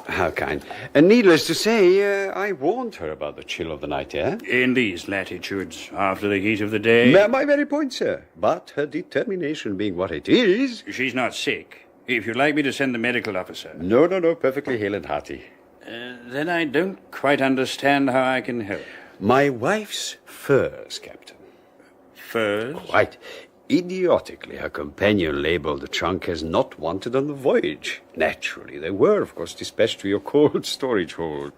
How kind. And needless to say, I warned her about the chill of the night air. In these latitudes, after the heat of the day. My very point, sir. But her determination being what it is... She's not sick. If you'd like me to send the medical officer. No, perfectly hale and hearty. Then I don't quite understand how I can help. My wife's furs, Captain. Furs? Quite idiotically, her companion labeled the trunk as not wanted on the voyage. Naturally, they were, of course, dispatched to your cold storage hold.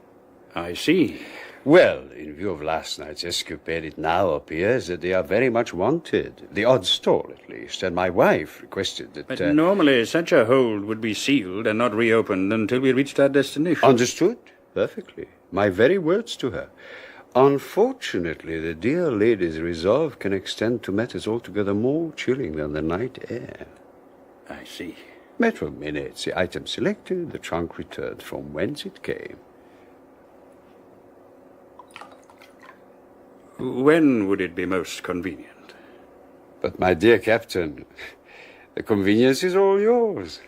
I see. Well, in view of last night's escapade, it now appears that they are very much wanted. The odd stall, at least, and my wife requested that... But normally such a hold would be sealed and not reopened until we reached our destination. Understood? Perfectly. My very words to her. Unfortunately, the dear lady's resolve can extend to matters altogether more chilling than the night air. I see. Matter of minutes, the item selected, the trunk returned from whence it came. When would it be most convenient? But, my dear Captain, the convenience is all yours.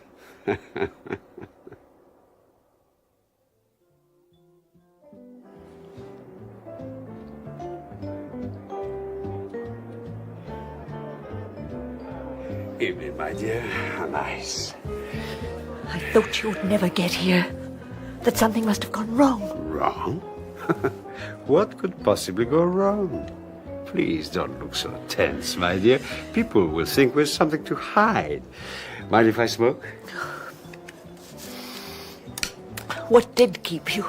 Evening, my dear. How nice. I thought you would never get here. That something must have gone wrong. Wrong? What could possibly go wrong? Please don't look so tense, my dear. People will think we've something to hide. Mind if I smoke? What did keep you?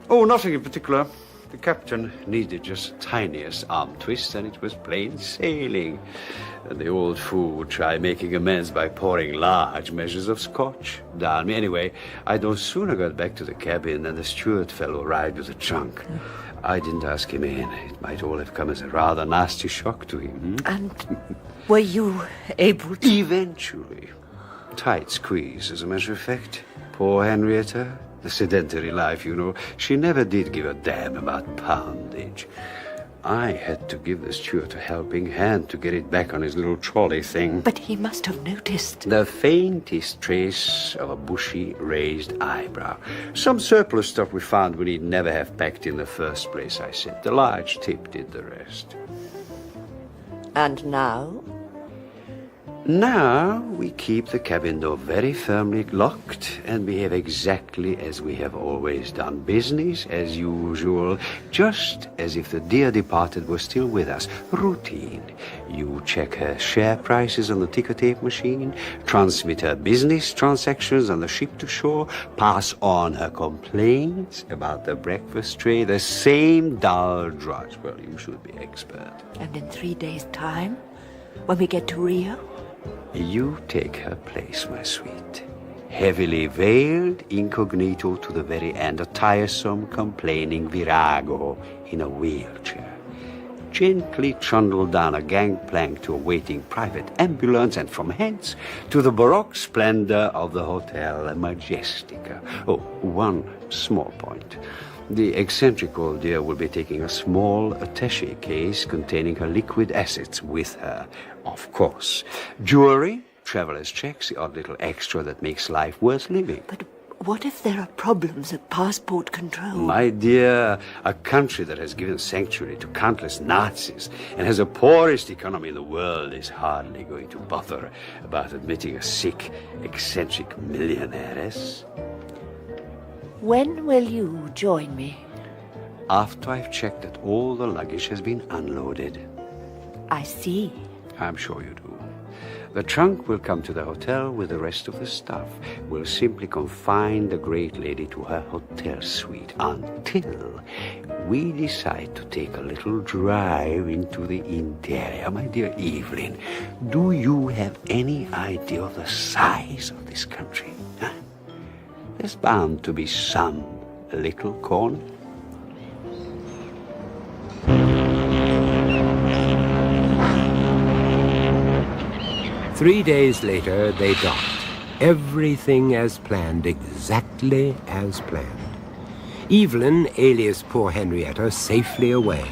Oh, nothing in particular. The captain needed just the tiniest arm twist, and it was plain sailing. And the old fool would try making amends by pouring large measures of scotch down me. Anyway, I no sooner got back to the cabin than the steward fellow arrived with the trunk. I didn't ask him in. It might all have come as a rather nasty shock to him. And were you able to... Eventually. Tight squeeze, as a matter of fact. Poor Henrietta. The sedentary life, you know. She never did give a damn about poundage. I had to give the steward a helping hand to get it back on his little trolley thing. But he must have noticed. The faintest trace of a bushy, raised eyebrow. Some surplus stuff we found we need never have packed in the first place, I said. The large tip did the rest. And now? Now we keep the cabin door very firmly locked and behave exactly as we have always done. Business as usual, just as if the dear departed were still with us. Routine. You check her share prices on the ticker tape machine, transmit her business transactions on the ship to shore, pass on her complaints about the breakfast tray, the same dull drudge. Well, you should be expert. And in 3 days' time, when we get to Rio? You take her place, my sweet. Heavily veiled, incognito to the very end, a tiresome, complaining virago in a wheelchair. Gently trundle down a gangplank to a waiting private ambulance, and from hence to the baroque splendor of the Hotel Majestica. Oh, one small point. The eccentric old dear will be taking a small attaché case containing her liquid assets with her, of course. Jewelry, traveler's checks, the odd little extra that makes life worth living. But what if there are problems at passport control? My dear, a country that has given sanctuary to countless Nazis and has the poorest economy in the world is hardly going to bother about admitting a sick, eccentric millionairess. When will you join me? After I've checked that all the luggage has been unloaded. I see. I'm sure you do. The trunk will come to the hotel with the rest of the stuff. We'll simply confine the great lady to her hotel suite until we decide to take a little drive into the interior. My dear Evelyn, do you have any idea of the size of this country? Huh? There's bound to be some little corner. Three days later, they docked. Everything as planned, exactly as planned. Evelyn, alias poor Henrietta, safely away.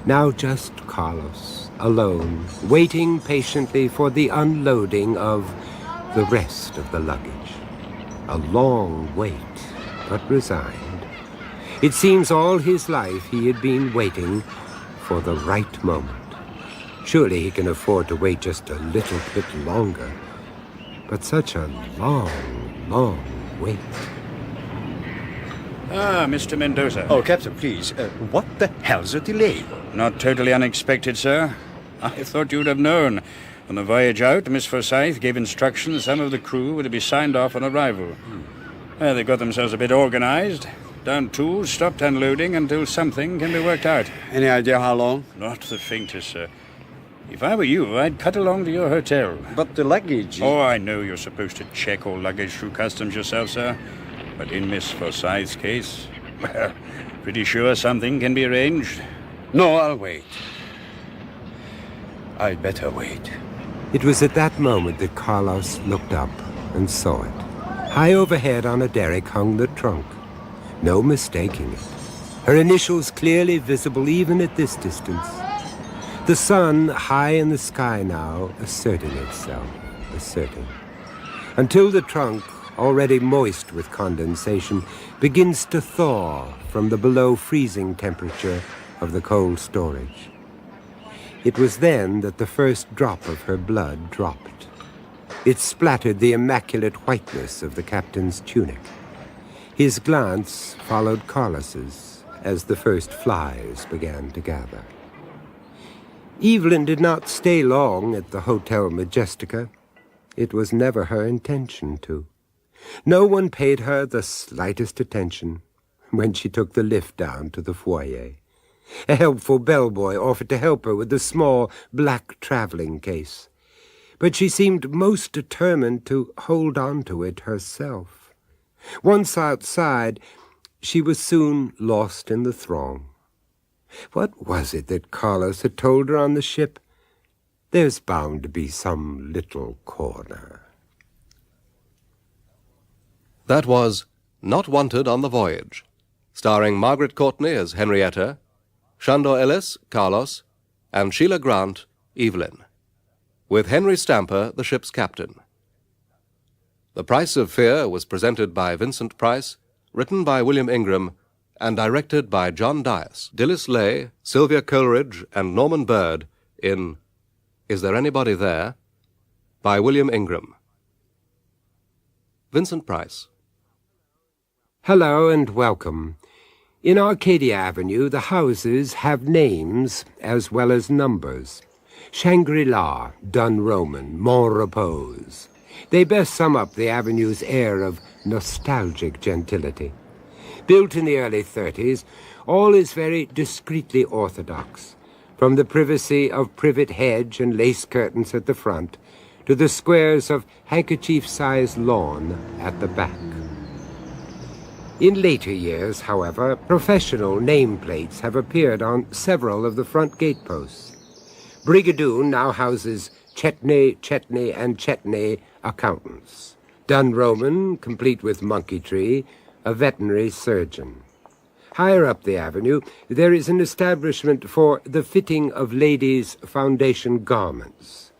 Now just Carlos, alone, waiting patiently for the unloading of the rest of the luggage. A long wait, but resigned. It seems all his life he had been waiting for the right moment. Surely he can afford to wait just a little bit longer. But such a long, long wait. Ah, Mr. Mendoza. Oh, Captain, please. What the hell's a delay? Not totally unexpected, sir. I thought you'd have known. On the voyage out, Miss Forsyth gave instructions some of the crew were to be signed off on arrival. Well, they got themselves a bit organized. Down tools, stopped unloading until something can be worked out. Any idea how long? Not the faintest, sir. If I were you, I'd cut along to your hotel. But the luggage... Oh, I know you're supposed to check all luggage through customs yourself, sir. But in Miss Forsyth's case, well, pretty sure something can be arranged. No, I'll wait. I'd better wait. It was at that moment that Carlos looked up and saw it. High overhead on a derrick hung the trunk. No mistaking it. Her initials clearly visible even at this distance. The sun, high in the sky now, asserting itself, until the trunk, already moist with condensation, begins to thaw from the below freezing temperature of the cold storage. It was then that the first drop of her blood dropped. It splattered the immaculate whiteness of the captain's tunic. His glance followed Carlos's as the first flies began to gather. Evelyn did not stay long at the Hotel Majestica. It was never her intention to. No one paid her the slightest attention when she took the lift down to the foyer. A helpful bellboy offered to help her with the small black traveling case, but she seemed most determined to hold on to it herself. Once outside, she was soon lost in the throng. What was it that Carlos had told her on the ship? There's bound to be some little corner. That was Not Wanted on the Voyage, starring Margaret Courtney as Henrietta, Shandor Ellis, Carlos, and Sheila Grant, Evelyn, with Henry Stamper, the ship's captain. The Price of Fear was presented by Vincent Price, written by William Ingram, and directed by John Dias. Dilys Lay, Sylvia Coleridge, and Norman Bird in Is There Anybody There? By William Ingram. Vincent Price. Hello and welcome. In Arcadia Avenue, the houses have names as well as numbers. Shangri-La, Dun Roman, Mont Repose. They best sum up the avenue's air of nostalgic gentility. Built in the early 30s, all is very discreetly orthodox, from the privacy of privet hedge and lace curtains at the front to the squares of handkerchief-sized lawn at the back. In later years, however, professional nameplates have appeared on several of the front gateposts. Brigadoon now houses Chetney, and Chetney accountants. Dun Roman, complete with monkey tree, a veterinary surgeon. Higher up the avenue, there is an establishment for the fitting of ladies' foundation garments.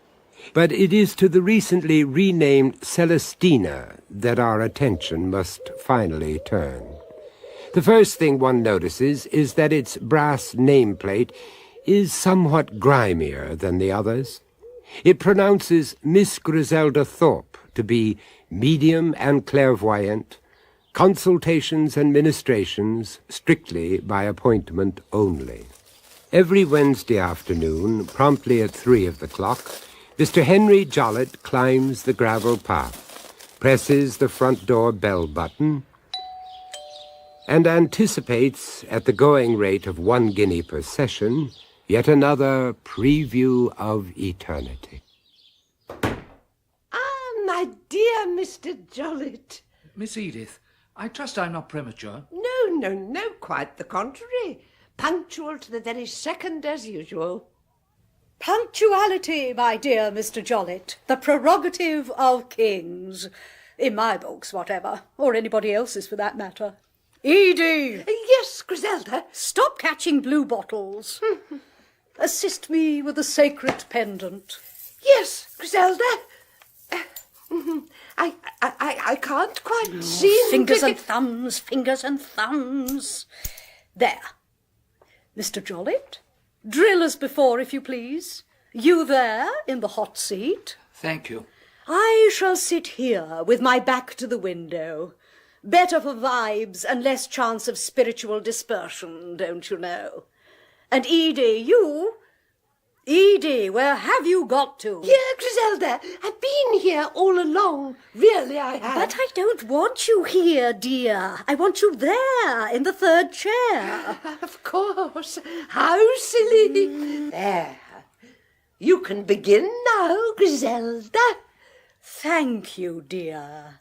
But it is to the recently renamed Celestina that our attention must finally turn. The first thing one notices is that its brass nameplate is somewhat grimier than the others. It pronounces Miss Griselda Thorpe to be medium and clairvoyant, consultations and ministrations strictly by appointment only. Every Wednesday afternoon, promptly at 3 of the clock, Mr. Henry Jollett climbs the gravel path, presses the front door bell button, and anticipates, at the going rate of 1 guinea per session, yet another preview of eternity. Ah, my dear Mr. Jollett. Miss Edith, I trust I'm not premature. No, quite the contrary. Punctual to the very second as usual. Punctuality, my dear Mr. Jollett, the prerogative of kings. In my books, whatever, or anybody else's for that matter. Edie! Yes, Griselda? Stop catching blue bottles. Assist me with the sacred pendant. Yes, Griselda. I can't quite seem Fingers to... and thumbs. There. Mr. Jollett, drill as before, if you please. You there, in the hot seat. Thank you. I shall sit here, with my back to the window. Better for vibes and less chance of spiritual dispersion, don't you know? And Edie, where have you got to? Here, Griselda. I've been here all along. Really, I have. But I don't want you here, dear. I want you there, in the third chair. Of course. How silly. There. You can begin now, Griselda. Thank you, dear.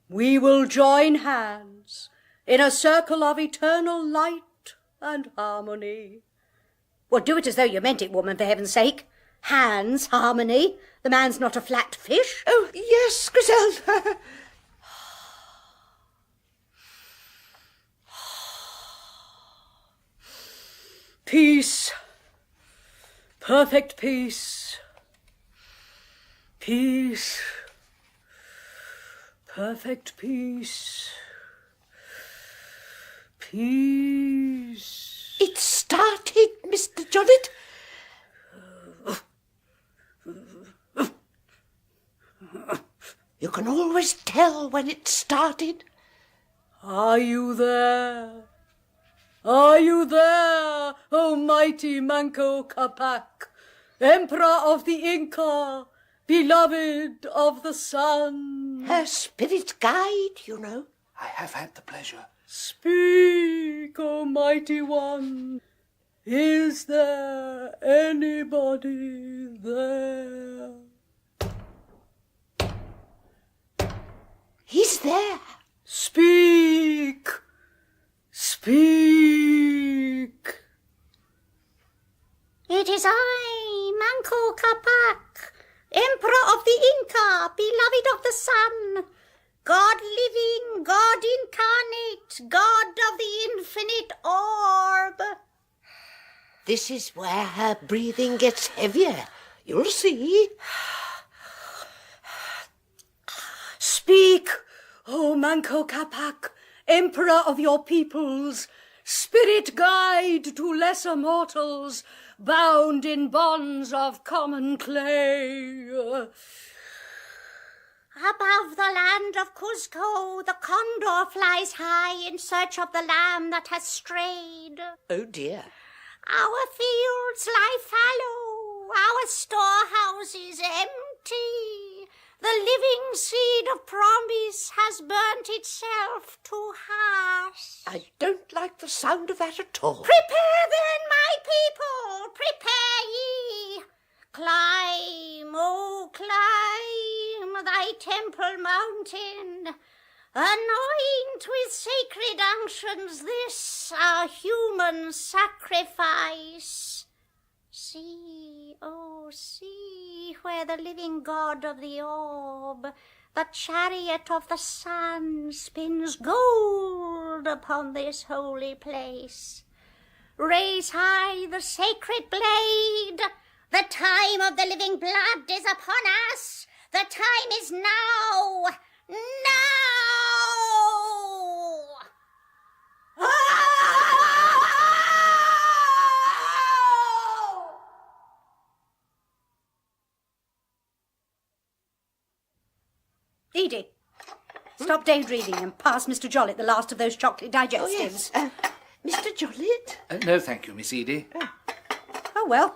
We will join hands in a circle of eternal light and harmony. Well, do it as though you meant it, woman, for heaven's sake. Hands, harmony. The man's not a flat fish. Oh, yes, Griselda. Peace. Perfect peace. Peace. Perfect peace. Peace. It started, Mr. Jollett. You can always tell when it started. Are you there? Are you there, O mighty Manco Capac, Emperor of the Inca, beloved of the sun? Her spirit guide, you know. I have had the pleasure. Speak, O mighty one. Is there anybody there? He's there. Speak. Speak. It is I, Manco Capac, Emperor of the Inca, beloved of the sun, God living, God incarnate, God of the infinite orb. This is where her breathing gets heavier. You'll see. Speak, O Manco Capac, Emperor of your peoples, spirit guide to lesser mortals, bound in bonds of common clay. Above the land of Cuzco, the condor flies high in search of the lamb that has strayed. Oh dear. Our fields lie fallow, our storehouses empty. The living seed of promise has burnt itself to hash. I don't like the sound of that at all. Prepare then, my people, prepare ye. Climb, oh, climb thy temple mountain. Anoint with sacred unctions this our human sacrifice. See, oh, see where the living God of the orb, the chariot of the sun, spins gold upon this holy place. Raise high the sacred blade. The time of the living blood is upon us. The time is now. Now! Edie, stop daydreaming and pass Mr. Jollett the last of those chocolate digestives. Oh, yes. Mr. Jollett? No, thank you, Miss Edie. Oh, well,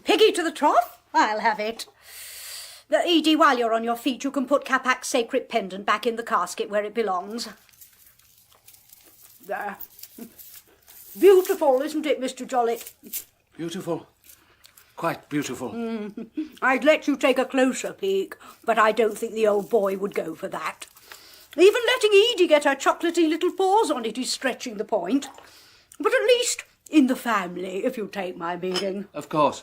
piggy to the trough, I'll have it. Edie, while you're on your feet, you can put Capac's sacred pendant back in the casket where it belongs. There. Beautiful, isn't it, Mr. Jollett? Beautiful. Quite beautiful. I'd let you take a closer peek, but I don't think the old boy would go for that. Even letting Edie get her chocolatey little paws on it is stretching the point. But at least in the family, if you take my meaning. Of course.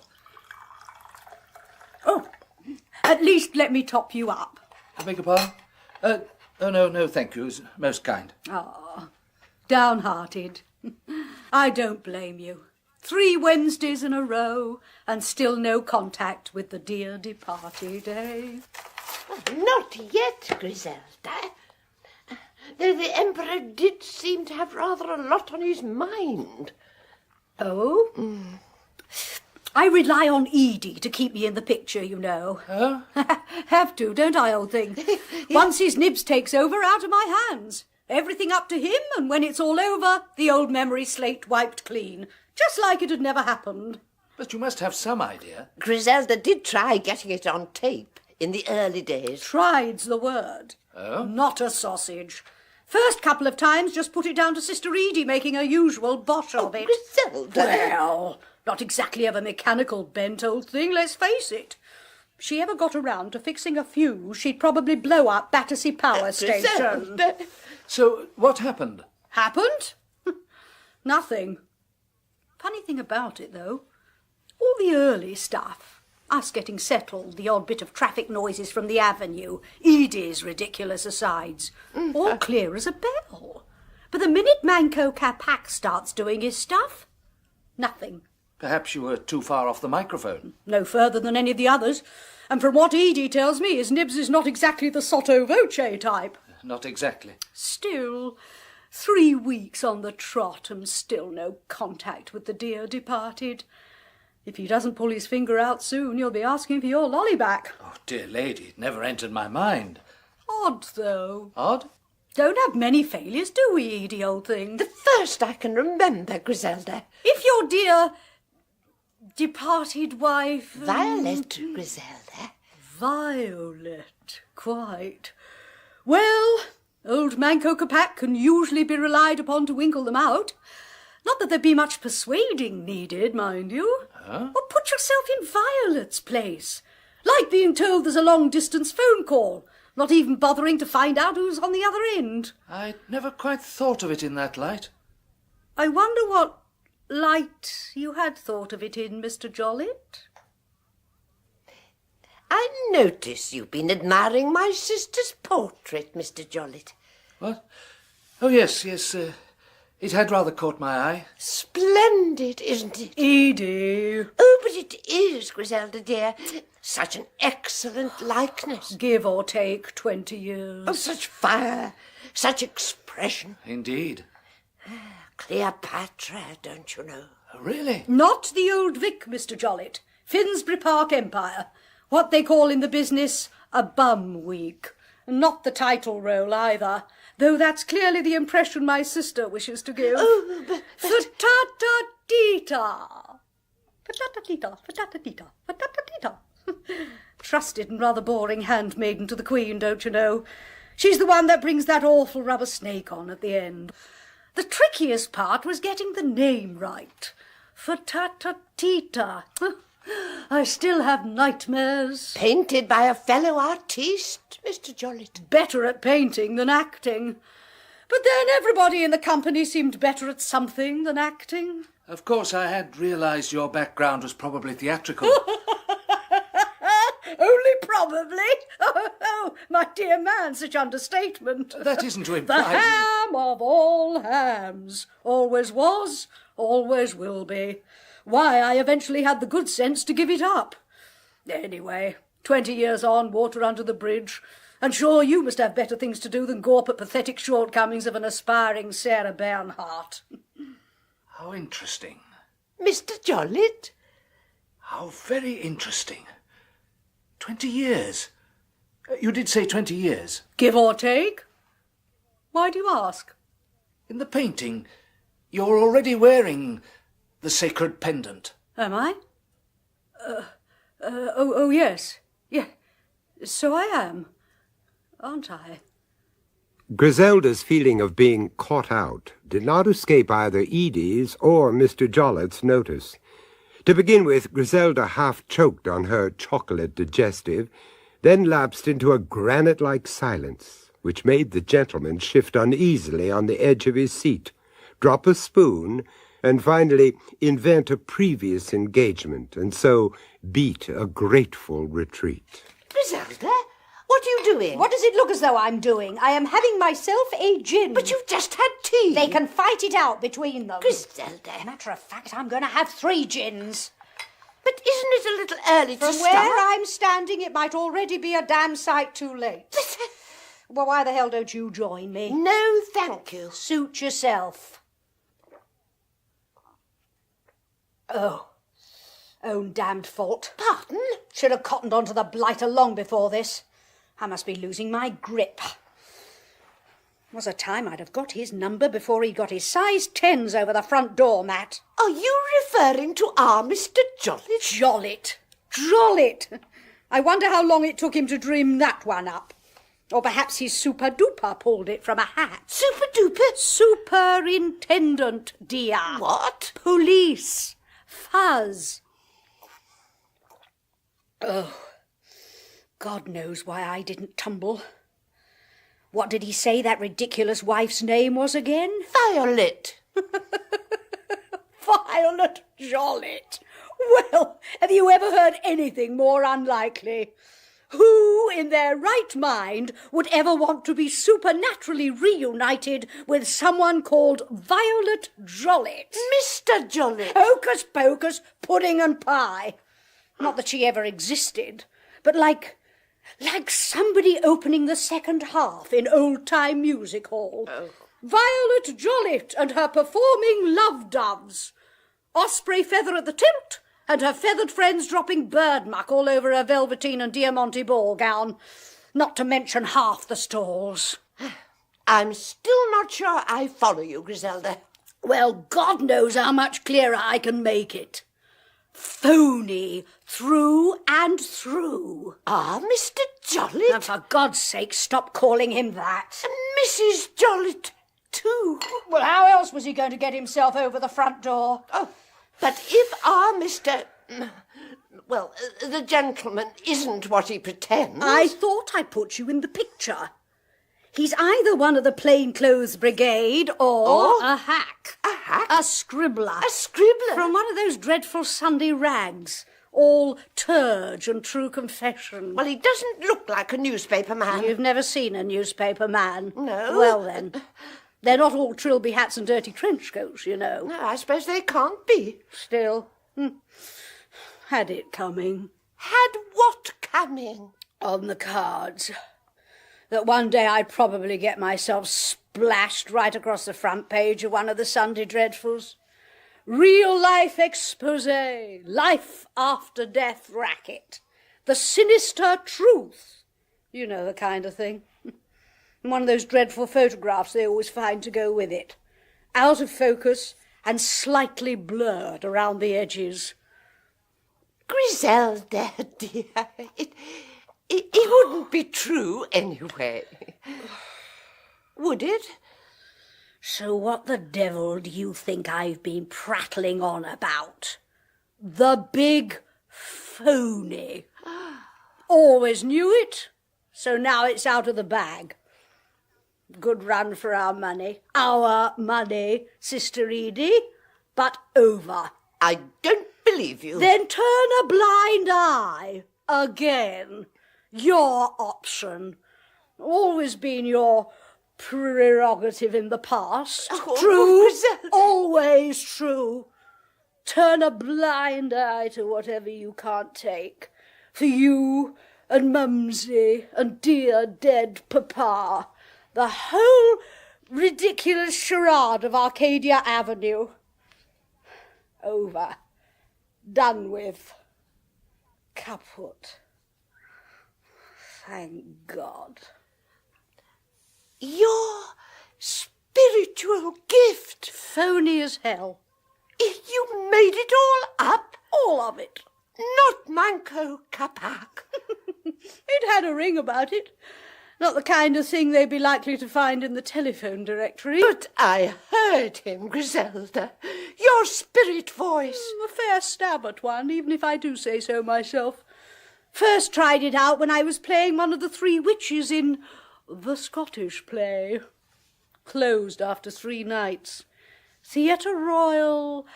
Oh, at least let me top you up. I beg your pardon? No, thank you. It's most kind. Ah, downhearted. I don't blame you. 3 Wednesdays in a row, and still no contact with the dear departed, eh? Not yet, Griselda. Though the Emperor did seem to have rather a lot on his mind. Oh? I rely on Edie to keep me in the picture, you know. Oh? Have to, don't I, old thing? Once his nibs takes over, out of my hands. Everything up to him, and when it's all over, the old memory slate wiped clean. Just like it had never happened. But you must have some idea. Griselda did try getting it on tape in the early days. Tried's the word. Oh? Not a sausage. First couple of times just put it down to Sister Edie making her usual bosh of it. Griselda! Well, not exactly of a mechanical bent, old thing, let's face it. If she ever got around to fixing a fuse, she'd probably blow up Battersea Power Station. So, what happened? Happened? Nothing. Funny thing about it, though, all the early stuff, us getting settled, the odd bit of traffic noises from the avenue, Edie's ridiculous asides, all clear as a bell. But the minute Manco Capac starts doing his stuff, nothing. Perhaps you were too far off the microphone. No further than any of the others. And from what Edie tells me, his nibs is not exactly the sotto voce type. Not exactly. Still, 3 weeks on the trot and still no contact with the dear departed. If he doesn't pull his finger out soon, you'll be asking for your lolly back. Oh, dear lady, it never entered my mind. Odd, though. Odd? Don't have many failures, do we, Edie, old thing? The first I can remember, Griselda. If your dear departed wife... Violet, Griselda. Violet, quite. Well, old Manco Capac can usually be relied upon to winkle them out. Not that there be much persuading needed, mind you. Huh? Or put yourself in Violet's place. Like being told there's a long-distance phone call, not even bothering to find out who's on the other end. I'd never quite thought of it in that light. I wonder what light you had thought of it in, Mr. Jollett? I notice you've been admiring my sister's portrait, Mr. Jollett. What? Oh, yes. It had rather caught my eye. Splendid, isn't it? Edie. Oh, but it is, Griselda, dear. Such an excellent likeness. Give or take 20 years. Oh, such fire, such expression. Indeed. Cleopatra, don't you know? Really? Not the old Vic, Mr. Jollett. Finsbury Park Empire. What they call in the business a bum week. Not the title role either, though that's clearly the impression my sister wishes to give. Oh, but... Fa-ta-ta-tita. Fa-ta-ta-tita, fa-ta-ta-tita, fa-ta-ta-tita. Trusted and rather boring handmaiden to the Queen, don't you know? She's the one that brings that awful rubber snake on at the end. The trickiest part was getting the name right. Fa-ta-ta-tita. I still have nightmares. Painted by a fellow artiste, Mr. Jollett. Better at painting than acting. But then everybody in the company seemed better at something than acting. Of course, I had realised your background was probably theatrical. Only probably. Oh, my dear man, such understatement. That isn't to imply... The ham of all hams. Always was, always will be. Why, I eventually had the good sense to give it up. Anyway, 20 years on, water under the bridge, and sure you must have better things to do than gawp at pathetic shortcomings of an aspiring Sarah Bernhardt. How interesting. Mr. Jollett? How very interesting. 20 years. You did say 20 years. Give or take. Why do you ask? In the painting, you're already wearing the sacred pendant. Am I? Oh, yes. Yeah, so I am, aren't I? Griselda's feeling of being caught out did not escape either Edie's or Mr. Jollett's notice. To begin with, Griselda half choked on her chocolate digestive, then lapsed into a granite-like silence, which made the gentleman shift uneasily on the edge of his seat, drop a spoon, and finally invent a previous engagement, and so beat a grateful retreat. Griselda, what are you doing? What does it look as though I'm doing? I am having myself a gin. But you've just had tea. They can fight it out between them. Griselda. Matter of fact, I'm going to have 3 gins. But isn't it a little early to From start? where I'm standing, it might already be a damn sight too late. Well, why the hell don't you join me? No, thank you. Suit yourself. Oh, Own damned fault. Pardon? Should have cottoned on to the blighter long before this. I must be losing my grip. Was a time I'd have got his number before he got his size 10s over the front door mat. Are you referring to our Mr. Jollett? Jollett! I wonder how long it took him to dream that one up. Or perhaps his super-duper pulled it from a hat. Super-duper? Superintendent, dear. What? Police. Fuzz. Oh, God knows why I didn't tumble. What did he say that ridiculous wife's name was again? Violet. Violet Jollett. Well, have you ever heard anything more unlikely? Who in their right mind would ever want to be supernaturally reunited with someone called Violet Jollett? Mr. Jollett. Hocus pocus, pudding and pie. Not that she ever existed, but like somebody opening the second half in old-time music hall. Oh. Violet Jollett and her performing love doves. Osprey feather at the tilt, and her feathered friends dropping bird muck all over her velveteen and diamante ball gown, not to mention half the stalls. I'm still not sure I follow you, Griselda. Well, God knows how much clearer I can make it. Phony, through and through. Ah, Mr. Jollett? And for God's sake, stop calling him that. Mrs. Jollett, too. Well, how else was he going to get himself over the front door? Oh, but if our Mr... Well, the gentleman isn't what he pretends... I thought I put you in the picture. He's either one of the plainclothes brigade or a hack. A hack? A scribbler. A scribbler? From one of those dreadful Sunday rags, all turge and true confession. Well, he doesn't look like a newspaper man. You've never seen a newspaper man? No. Well, then, they're not all trilby hats and dirty trench coats, you know. No, I suppose they can't be. Still, had it coming. Had what coming? On the cards. That one day I'd probably get myself splashed right across the front page of one of the Sunday Dreadfuls. Real life expose, life after death racket, the sinister truth. You know the kind of thing. And one of those dreadful photographs they always find to go with it. Out of focus and slightly blurred around the edges. Griselda, dear, it wouldn't be true anyway. Would it? So what the devil do you think I've been prattling on about? The big phony. Always knew it, so now it's out of the bag. Good run for our money. Our money, Sister Edie, but over. I don't believe you. Then turn a blind eye. Again. Your option. Always been your prerogative in the past. Oh, true. Always true. Turn a blind eye to whatever you can't take. For you and Mumsy and dear dead Papa. The whole ridiculous charade of Arcadia Avenue. Over. Done with. Kaput. Thank God. Your spiritual gift. Phony as hell. You made it all up? All of it. Not Manco Capac. It had a ring about it. Not the kind of thing they'd be likely to find in the telephone directory. But I heard him, Griselda. Your spirit voice. A fair stab at one, even if I do say so myself. First tried it out when I was playing one of the three witches in the Scottish play. Closed after 3 nights. Theatre Royal,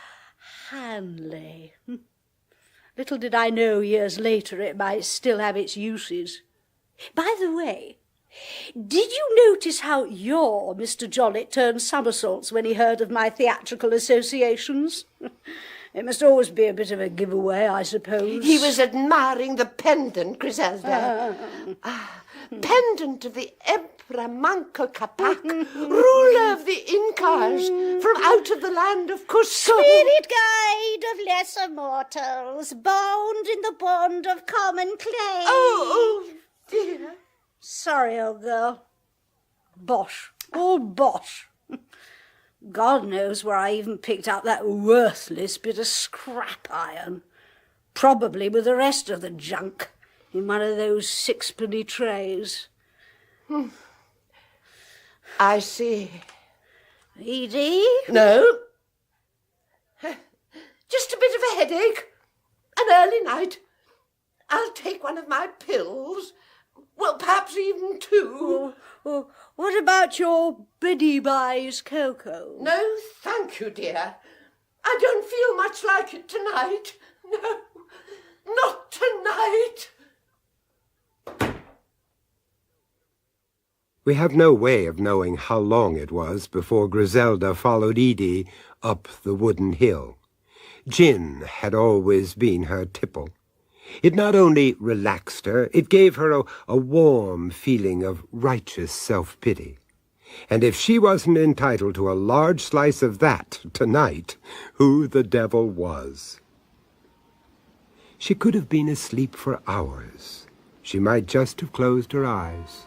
Hanley. Little did I know years later it might still have its uses. By the way, did you notice how your Mr. Jollett turned somersaults when he heard of my theatrical associations? It must always be a bit of a giveaway, I suppose. He was admiring the pendant, Griselda. pendant of the Emperor Manco Capac, ruler of the Incas, from out of the land of Cusco. Spirit guide of lesser mortals, bound in the bond of common clay. Oh, dear. Sorry, old girl. Bosh. All bosh. God knows where I even picked up that worthless bit of scrap iron. Probably with the rest of the junk in one of those sixpenny trays. I see. Edie? No. Just a bit of a headache. An early night. I'll take one of my pills. Well, perhaps even two. What about your Biddy buys cocoa? No, thank you, dear. I don't feel much like it tonight. No, not tonight. We have no way of knowing how long it was before Griselda followed Edie up the wooden hill. Gin had always been her tipple. It not only relaxed her, it gave her a warm feeling of righteous self-pity. And if she wasn't entitled to a large slice of that tonight, who the devil was? She could have been asleep for hours. She might just have closed her eyes.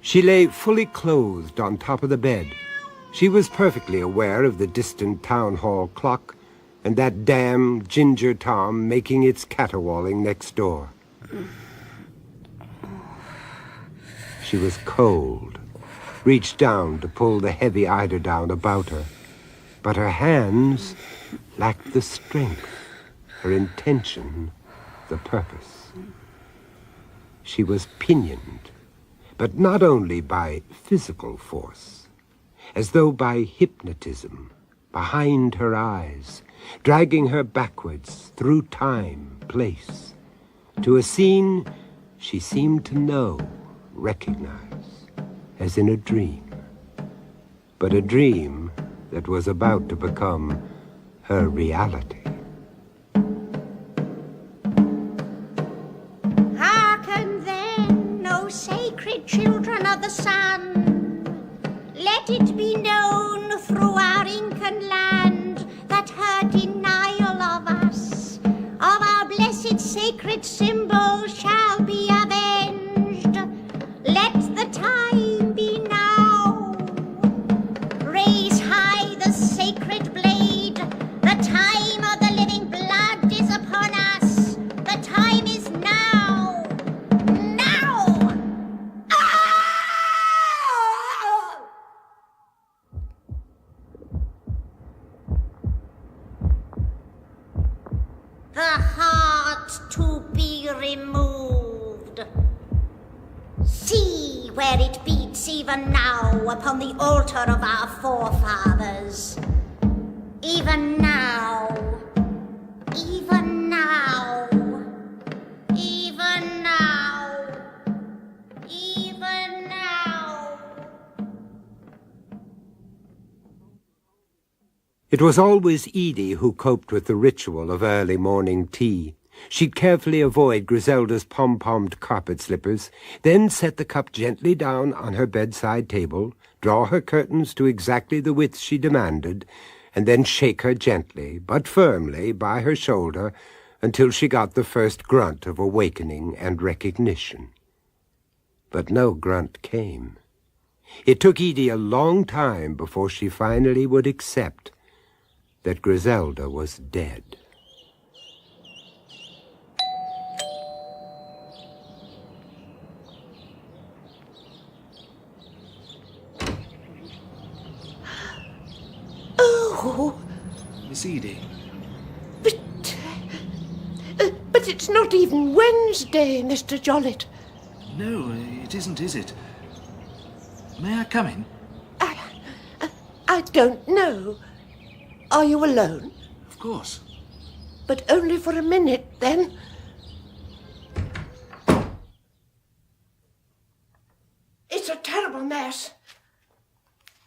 She lay fully clothed on top of the bed. She was perfectly aware of the distant town hall clock and that damn Ginger Tom making its caterwauling next door. She was cold, reached down to pull the heavy eiderdown about her, but her hands lacked the strength, her intention, the purpose. She was pinioned, but not only by physical force, as though by hypnotism, behind her eyes, dragging her backwards through time, place, to a scene she seemed to know, recognize, as in a dream. But a dream that was about to become her reality. Hearken then, O sacred children of the sun, let it be known through our Incan land that her denial of us, of our blessed sacred symbol, shall be avenged. Let the time be now. Raise high the sacred blade. The time of the living blood is upon us. The time is now. Now! The heart to be removed. See where it beats even now upon the altar of our forefathers. Even now. Even now. Even now. Even now. It was always Edie who coped with the ritual of early morning tea. She'd carefully avoid Griselda's pom-pommed carpet slippers, then set the cup gently down on her bedside table, draw her curtains to exactly the width she demanded, and then shake her gently, but firmly, by her shoulder until she got the first grunt of awakening and recognition. But no grunt came. It took Edie a long time before she finally would accept that Griselda was dead. Oh, Miss Edie. but it's not even Wednesday, Mr. Jollett. No, it isn't, is it? May I come in? I don't know. Are you alone? Of course. But only for a minute, then. It's a terrible mess.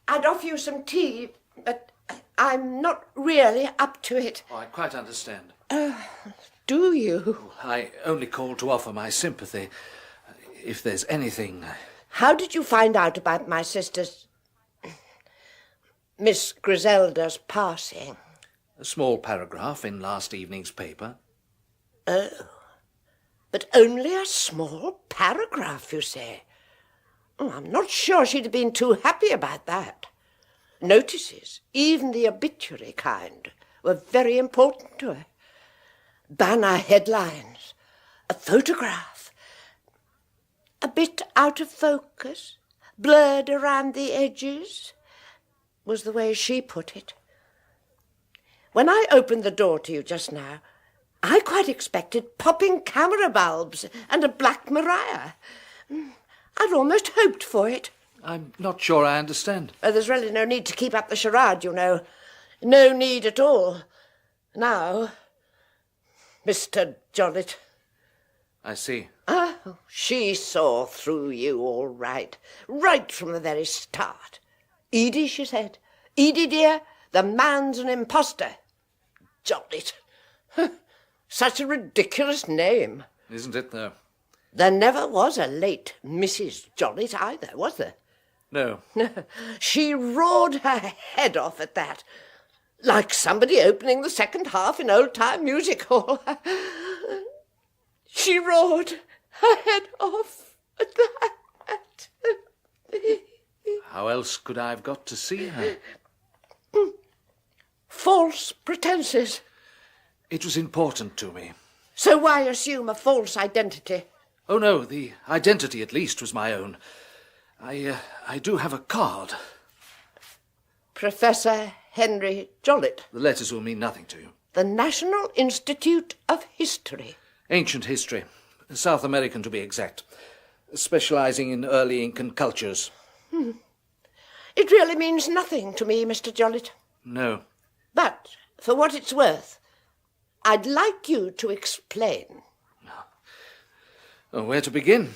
I'd offer you some tea, but I'm not really up to it. Oh, I quite understand. Do you? I only called to offer my sympathy. If there's anything... How did you find out about my sister's... Miss Griselda's passing? A small paragraph in last evening's paper. Oh. But only a small paragraph, you say? Oh, I'm not sure she'd have been too happy about that. Notices, even the obituary kind, were very important to her. Banner headlines, a photograph, a bit out of focus, blurred around the edges, was the way she put it. When I opened the door to you just now, I quite expected popping camera bulbs and a Black Maria. I'd almost hoped for it. I'm not sure I understand. There's really no need to keep up the charade, you know. No need at all. Now, Mr. Jollett. I see. Oh, she saw through you all right. Right from the very start. Edie, she said. Edie, dear, the man's an imposter. Jollett. Such a ridiculous name. Isn't it, though? There never was a late Mrs. Jollett either, was there? No. She roared her head off at that, like somebody opening the second half in old-time music hall. She roared her head off at that. How else could I have got to see her? False pretenses. It was important to me. So why assume a false identity? Oh, no, the identity at least was my own. I do have a card. Professor Henry Jollett. The letters will mean nothing to you. The National Institute of History. Ancient history. South American, to be exact. Specialising in early Incan cultures. It really means nothing to me, Mr. Jollett. No. But, for what it's worth, I'd like you to explain. Oh, where to begin?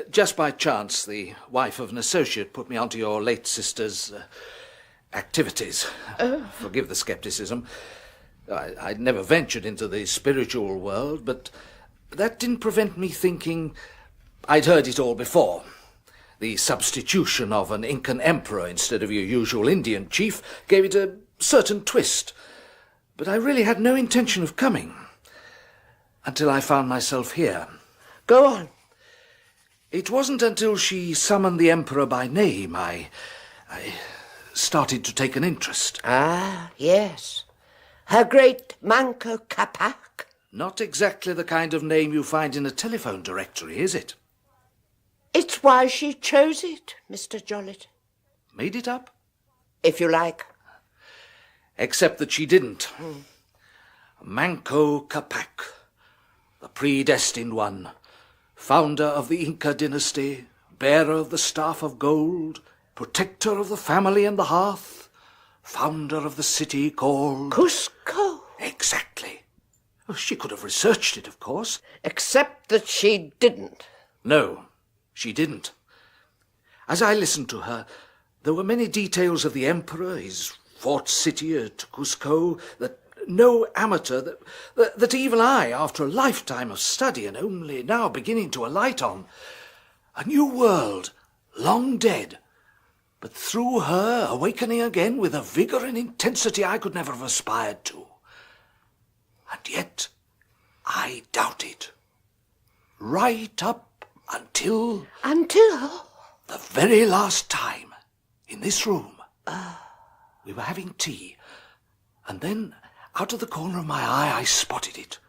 Just by chance, the wife of an associate put me onto your late sister's activities. Forgive the scepticism. I'd never ventured into the spiritual world, but that didn't prevent me thinking I'd heard it all before. The substitution of an Incan emperor instead of your usual Indian chief gave it a certain twist. But I really had no intention of coming until I found myself here. Go on. It wasn't until she summoned the emperor by name I started to take an interest. Ah, yes. Her great Manco Capac. Not exactly the kind of name you find in a telephone directory, is it? It's why she chose it, Mr. Jollett. Made it up? If you like. Except that she didn't. Manco Capac, the predestined one, founder of the Inca dynasty, bearer of the staff of gold, protector of the family and the hearth, founder of the city called... Cusco. Exactly. She could have researched it, of course. Except that she didn't. No, she didn't. As I listened to her, there were many details of the emperor, his fort city at Cusco, that no amateur, that even I, after a lifetime of study and only now beginning to alight on, a new world, long dead, but through her awakening again with a vigour and intensity I could never have aspired to. And yet I doubted. Right up until... Until? The very last time, in this room. We were having tea, and then, out of the corner of my eye, I spotted it.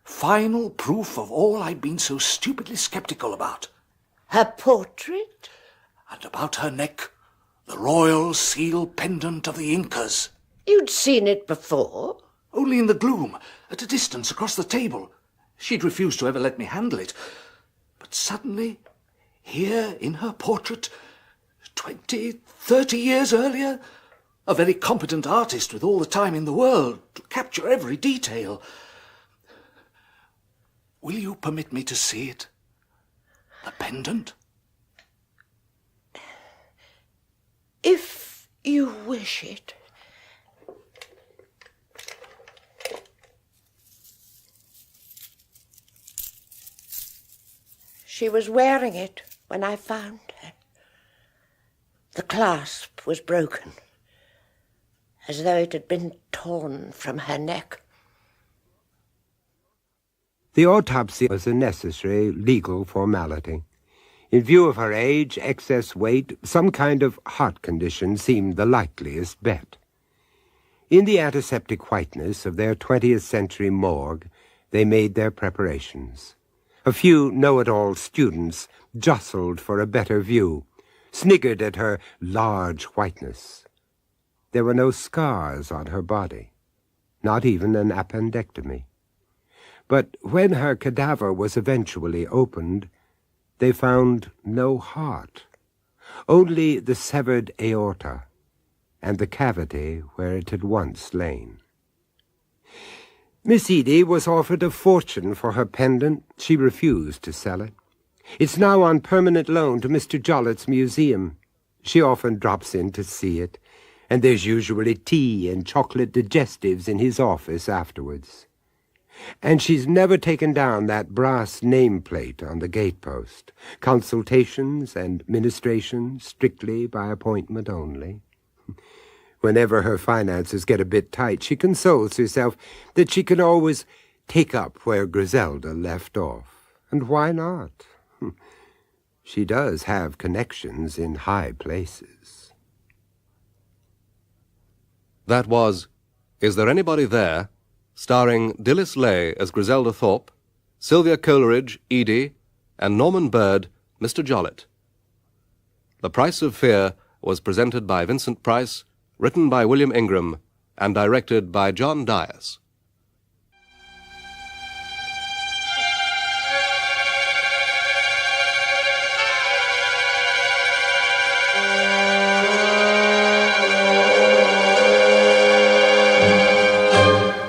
Final proof of all I'd been so stupidly sceptical about. Her portrait? And about her neck, the royal seal pendant of the Incas. You'd seen it before? Only in the gloom, at a distance across the table. She'd refused to ever let me handle it. But suddenly, here in her portrait, 20, 30 years earlier, a very competent artist with all the time in the world to capture every detail. Will you permit me to see it? The pendant? If you wish it. She was wearing it when I found her. The clasp was broken, as though it had been torn from her neck. The autopsy was a necessary legal formality. In view of her age, excess weight, some kind of heart condition seemed the likeliest bet. In the antiseptic whiteness of their 20th century morgue, they made their preparations. A few know-it-all students jostled for a better view, sniggered at her large whiteness. There were no scars on her body, not even an appendectomy. But when her cadaver was eventually opened, they found no heart, only the severed aorta and the cavity where it had once lain. Miss Edie was offered a fortune for her pendant. She refused to sell it. It's now on permanent loan to Mr. Jollett's museum. She often drops in to see it, and there's usually tea and chocolate digestives in his office afterwards. And she's never taken down that brass nameplate on the gatepost. Consultations and ministrations strictly by appointment only. Whenever her finances get a bit tight, she consoles herself that she can always take up where Griselda left off. And why not? She does have connections in high places. That was Is There Anybody There?, starring Dilys Lay as Griselda Thorpe, Sylvia Coleridge, Edie, and Norman Bird, Mr. Jollett. The Price of Fear was presented by Vincent Price, written by William Ingram, and directed by John Dias.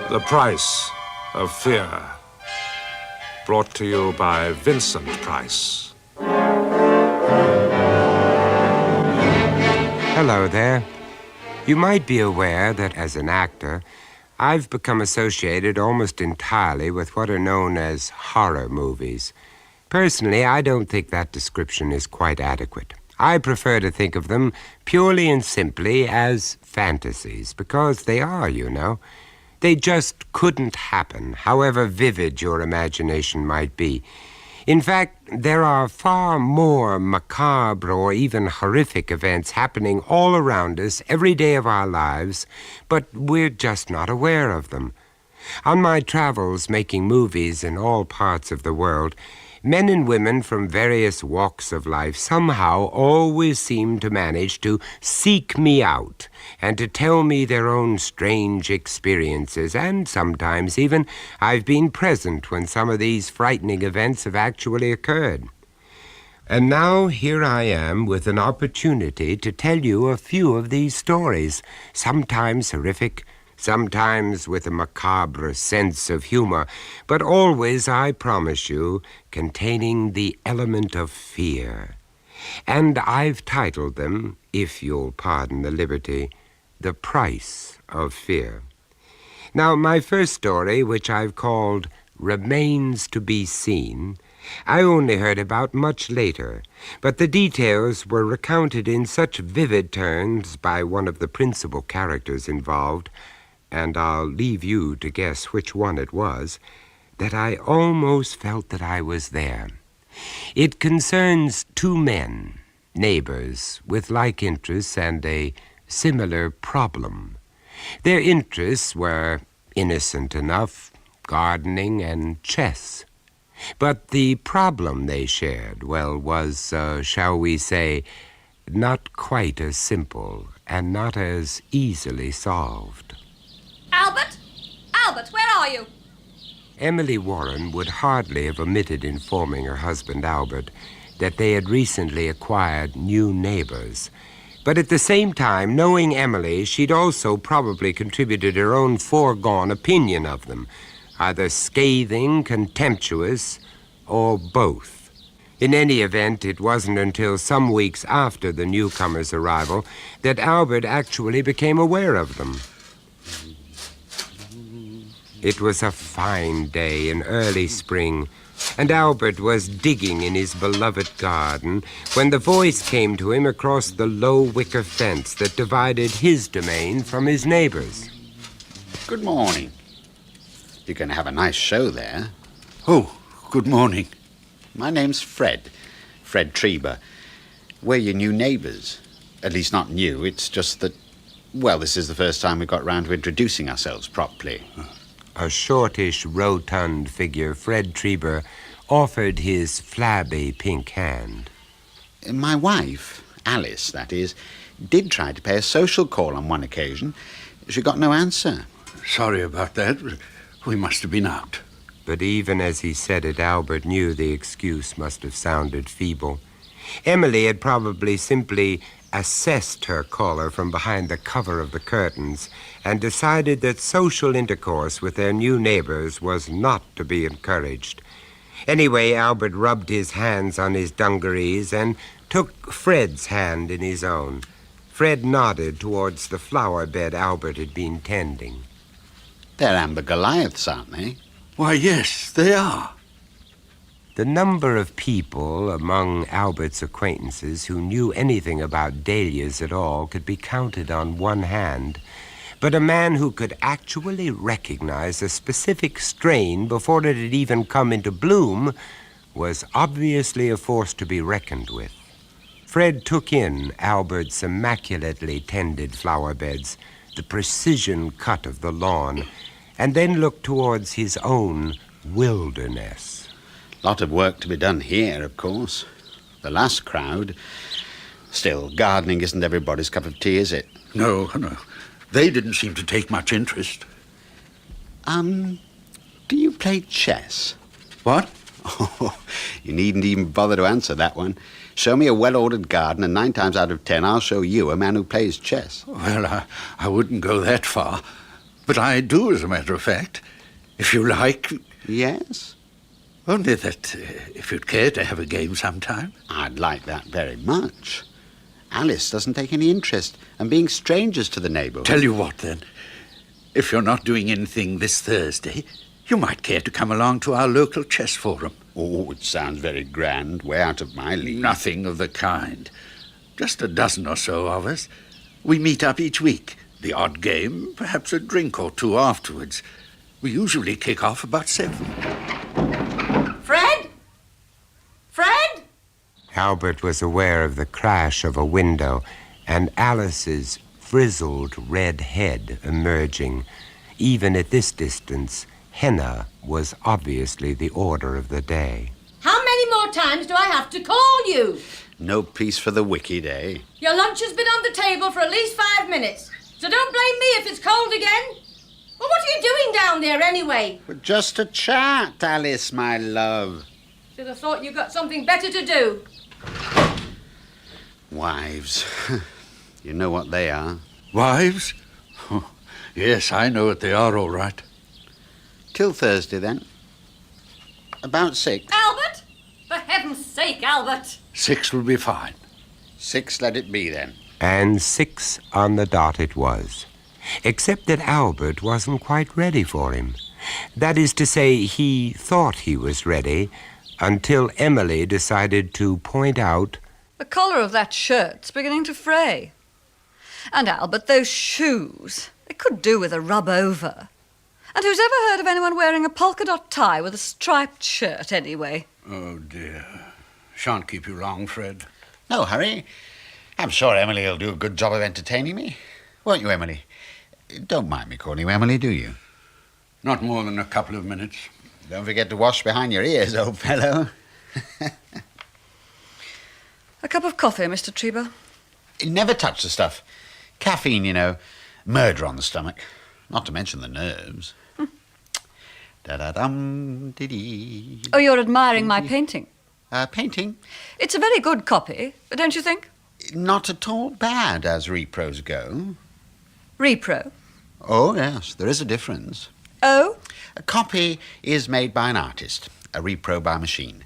The Price of Fear, brought to you by Vincent Price. Hello there. You might be aware that as an actor, I've become associated almost entirely with what are known as horror movies. Personally, I don't think that description is quite adequate. I prefer to think of them purely and simply as fantasies, because they are, you know. They just couldn't happen, however vivid your imagination might be. In fact, there are far more macabre or even horrific events happening all around us every day of our lives, but we're just not aware of them. On my travels making movies in all parts of the world, men and women from various walks of life somehow always seem to manage to seek me out and to tell me their own strange experiences, and sometimes even I've been present when some of these frightening events have actually occurred. And now here I am with an opportunity to tell you a few of these stories, sometimes horrific, sometimes with a macabre sense of humor, but always, I promise you, containing the element of fear. And I've titled them, if you'll pardon the liberty, The Price of Fear. Now, my first story, which I've called Remains to be Seen, I only heard about much later, but the details were recounted in such vivid terms by one of the principal characters involved, and I'll leave you to guess which one it was, that I almost felt that I was there. It concerns two men, neighbors, with like interests and a similar problem. Their interests were innocent enough, gardening and chess. But the problem they shared, well, was, shall we say, not quite as simple and not as easily solved. Albert? Albert, where are you? Emily Warren would hardly have omitted informing her husband, Albert, that they had recently acquired new neighbors. But at the same time, knowing Emily, she'd also probably contributed her own foregone opinion of them, either scathing, contemptuous, or both. In any event, it wasn't until some weeks after the newcomer's arrival that Albert actually became aware of them. It was a fine day in early spring, and Albert was digging in his beloved garden when the voice came to him across the low wicker fence that divided his domain from his neighbor's. Good morning. You're going to have a nice show there. Oh, good morning. My name's Fred Trieber. We're your new neighbours. At least not new, it's just that, well, this is the first time we got round to introducing ourselves properly. A shortish, rotund figure, Fred Trieber, offered his flabby pink hand. My wife, Alice, that is, did try to pay a social call on one occasion. She got no answer. Sorry about that. We must have been out. But even as he said it, Albert knew the excuse must have sounded feeble. Emily had probably simply assessed her caller from behind the cover of the curtains and decided that social intercourse with their new neighbors was not to be encouraged. Anyway, Albert rubbed his hands on his dungarees and took Fred's hand in his own. Fred nodded towards the flower bed Albert had been tending. They're amber Goliaths, aren't they? Why, yes, they are. The number of people among Albert's acquaintances who knew anything about dahlias at all could be counted on one hand, but a man who could actually recognize a specific strain before it had even come into bloom was obviously a force to be reckoned with. Fred took in Albert's immaculately tended flower beds, the precision cut of the lawn, and then looked towards his own wilderness. Lot of work to be done here, of course. The last crowd. Still, gardening isn't everybody's cup of tea, is it? No. They didn't seem to take much interest. Do you play chess? What? Oh, you needn't even bother to answer that one. Show me a well-ordered garden, and 9 times out of 10 I'll show you a man who plays chess. Well, I wouldn't go that far. But I do, as a matter of fact. If you like... Yes? Only that, if you'd care to have a game sometime. I'd like that very much. Alice doesn't take any interest, and being strangers to the neighbourhood... Tell you what, then. If you're not doing anything this Thursday, you might care to come along to our local chess forum. Oh, it sounds very grand, way out of my league. Nothing of the kind. Just a dozen or so of us. We meet up each week. The odd game, perhaps a drink or two afterwards. We usually kick off about 7. Fred? Fred? Albert was aware of the crash of a window and Alice's frizzled red head emerging. Even at this distance, henna was obviously the order of the day. How many more times do I have to call you? No peace for the wicked, eh? Your lunch has been on the table for at least 5 minutes, so don't blame me if it's cold again. Well, what are you doing down there anyway? But just a chat, Alice, my love. Should have thought you got something better to do. Wives. You know what they are. Wives? Oh, yes, I know what they are, all right. Till Thursday, then. About 6. Albert? For heaven's sake, Albert. 6 will be fine. 6 let it be, then. And 6 on the dot it was. Except that Albert wasn't quite ready for him. That is to say, he thought he was ready until Emily decided to point out... The collar of that shirt's beginning to fray. And Albert, those shoes, they could do with a rub over. And who's ever heard of anyone wearing a polka dot tie with a striped shirt, anyway? Oh, dear. Shan't keep you long, Fred. No hurry. I'm sure Emily will do a good job of entertaining me. Won't you, Emily? Don't mind me calling you Emily, do you? Not more than a couple of minutes. Don't forget to wash behind your ears, old fellow. A cup of coffee, Mr. Trieber? Never touch the stuff. Caffeine, you know. Murder on the stomach. Not to mention the nerves. Da-da-dum, dee-dee. Oh, you're admiring my painting? Painting? It's a very good copy, don't you think? Not at all bad, as repros go. Repro? Oh, yes, there is a difference. Oh? A copy is made by an artist, a repro by machine.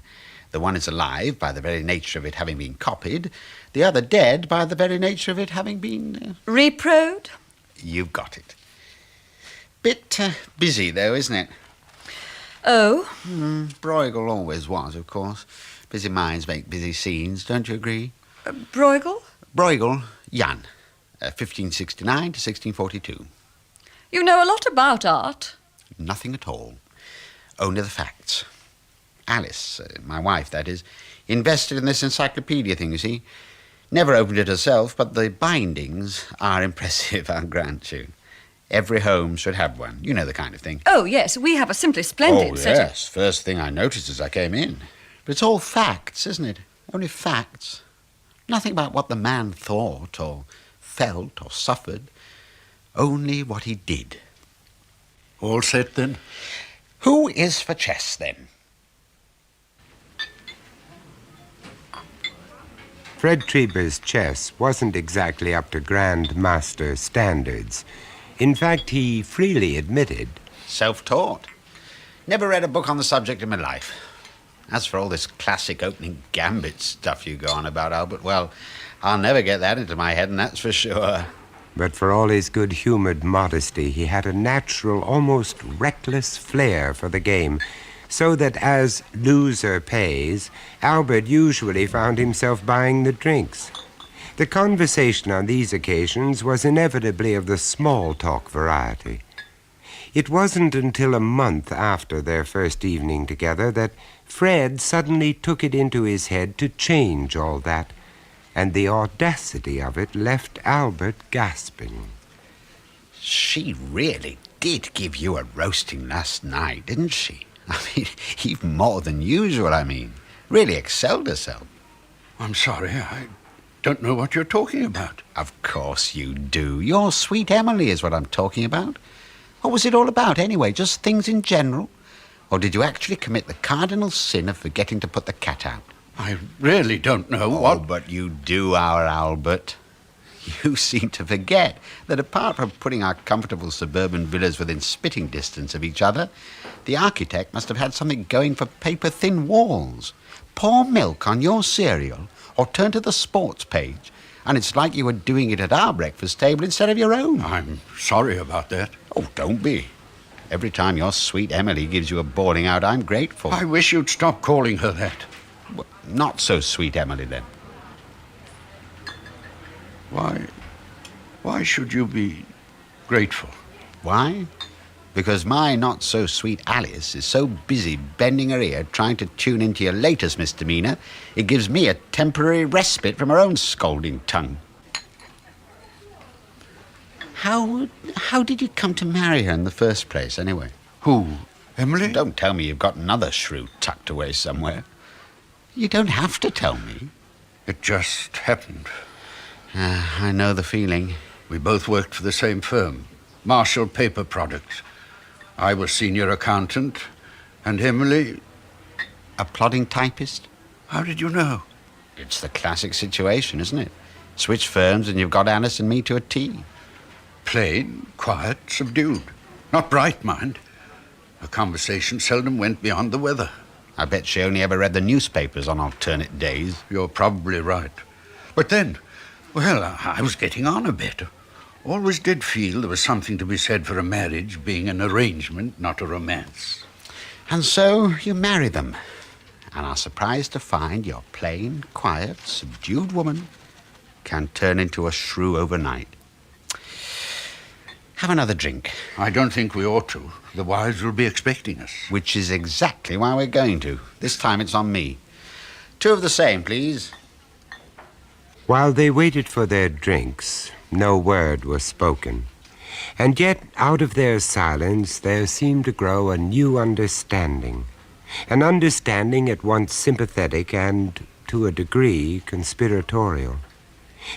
The one is alive by the very nature of it having been copied, the other dead by the very nature of it having been... Reproed? You've got it. Bit busy, though, isn't it? Oh? Bruegel always was, of course. Busy minds make busy scenes, don't you agree? Bruegel? Bruegel, Jan, 1569 to 1642. You know a lot about art. Nothing at all. Only the facts. Alice, my wife, that is, invested in this encyclopedia thing, you see. Never opened it herself, but the bindings are impressive, I'll grant you. Every home should have one. You know the kind of thing. Oh, yes, we have a simply splendid set of... yes. First thing I noticed as I came in. But it's all facts, isn't it? Only facts. Nothing about what the man thought or felt or suffered. Only what he did. All set, then? Who is for chess, then? Fred Treber's chess wasn't exactly up to Grand Master standards. In fact, he freely admitted... Self-taught. Never read a book on the subject in my life. As for all this classic opening gambit stuff you go on about, Albert, well, I'll never get that into my head, and that's for sure. But for all his good-humored modesty, he had a natural, almost reckless flair for the game, so that as loser pays, Albert usually found himself buying the drinks. The conversation on these occasions was inevitably of the small-talk variety. It wasn't until a month after their first evening together that Fred suddenly took it into his head to change all that, and the audacity of it left Albert gasping. She really did give you a roasting last night, didn't she? I mean, even more than usual, I mean. Really excelled herself. I'm sorry, I don't know what you're talking about. Of course you do. Your sweet Emily is what I'm talking about. What was it all about, anyway? Just things in general? Or did you actually commit the cardinal sin of forgetting to put the cat out? I really don't know what... Oh, but you do, our Albert. You seem to forget that apart from putting our comfortable suburban villas within spitting distance of each other, the architect must have had something going for paper-thin walls. Pour milk on your cereal or turn to the sports page, and it's like you were doing it at our breakfast table instead of your own. I'm sorry about that. Oh, don't be. Every time your sweet Emily gives you a bawling out, I'm grateful. I wish you'd stop calling her that. Well, not so sweet Emily, then. Why should you be grateful? Why? Because my not-so-sweet Alice is so busy bending her ear trying to tune into your latest misdemeanor, it gives me a temporary respite from her own scolding tongue. How did you come to marry her in the first place, anyway? Who? Emily? Don't tell me you've got another shrew tucked away somewhere. You don't have to tell me. It just happened. I know the feeling. We both worked for the same firm, Marshall Paper Products. I was senior accountant, and Emily... A plodding typist? How did you know? It's the classic situation, isn't it? Switch firms and you've got Alice and me to a T. Plain, quiet, subdued. Not bright, mind. Her conversation seldom went beyond the weather. I bet she only ever read the newspapers on alternate days. You're probably right. But then, well, I was getting on a bit. Always did feel there was something to be said for a marriage being an arrangement, not a romance. And so you marry them, and are surprised to find your plain, quiet, subdued woman can turn into a shrew overnight. Have another drink. I don't think we ought to. The wives will be expecting us. Which is exactly why we're going to. This time it's on me. 2 of the same, please. While they waited for their drinks, no word was spoken. And yet, out of their silence, there seemed to grow a new understanding. An understanding at once sympathetic and, to a degree, conspiratorial.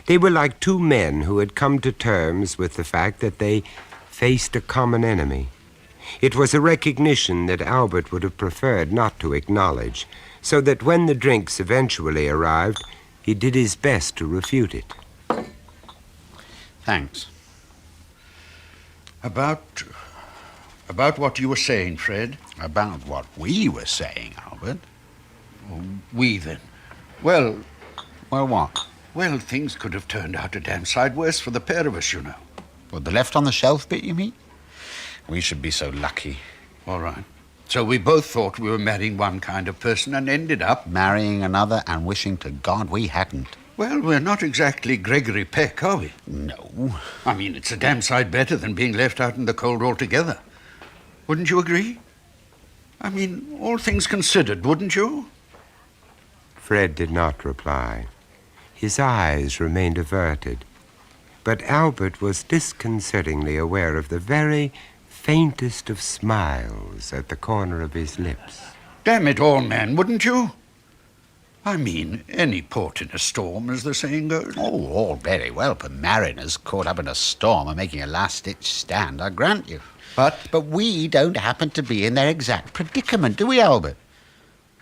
They were like 2 men who had come to terms with the fact that they faced a common enemy. It was a recognition that Albert would have preferred not to acknowledge, so that when the drinks eventually arrived, he did his best to refute it. Thanks. About what you were saying, Fred? About what we were saying, Albert? Oh, we, then. Well, what? Well, things could have turned out a damn sight worse for the pair of us, you know. What, the left on the shelf bit, you mean? We should be so lucky. All right. So we both thought we were marrying one kind of person and ended up marrying another and wishing to God we hadn't. Well, we're not exactly Gregory Peck, are we? No. I mean, it's a damn sight better than being left out in the cold altogether. Wouldn't you agree? I mean, all things considered, wouldn't you? Fred did not reply. His eyes remained averted. But Albert was disconcertingly aware of the very faintest of smiles at the corner of his lips. Damn it all, man, wouldn't you? I mean, any port in a storm, as the saying goes. Oh, all very well for mariners caught up in a storm and making a last-ditch stand, I grant you. But we don't happen to be in their exact predicament, do we, Albert?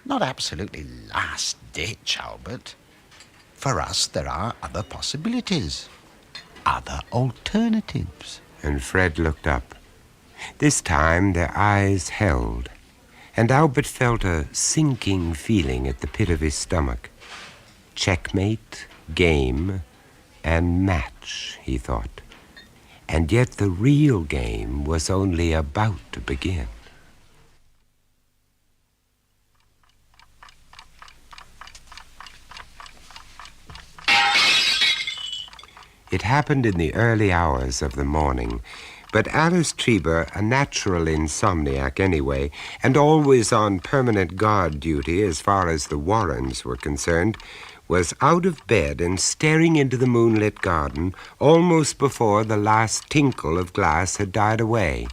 Not absolutely last-ditch, Albert. For us, there are other possibilities, other alternatives. And Fred looked up. This time their eyes held, and Albert felt a sinking feeling at the pit of his stomach. Checkmate, game, and match, he thought. And yet the real game was only about to begin. It happened in the early hours of the morning, but Alice Trieber, a natural insomniac anyway, and always on permanent guard duty as far as the Warrens were concerned, was out of bed and staring into the moonlit garden almost before the last tinkle of glass had died away.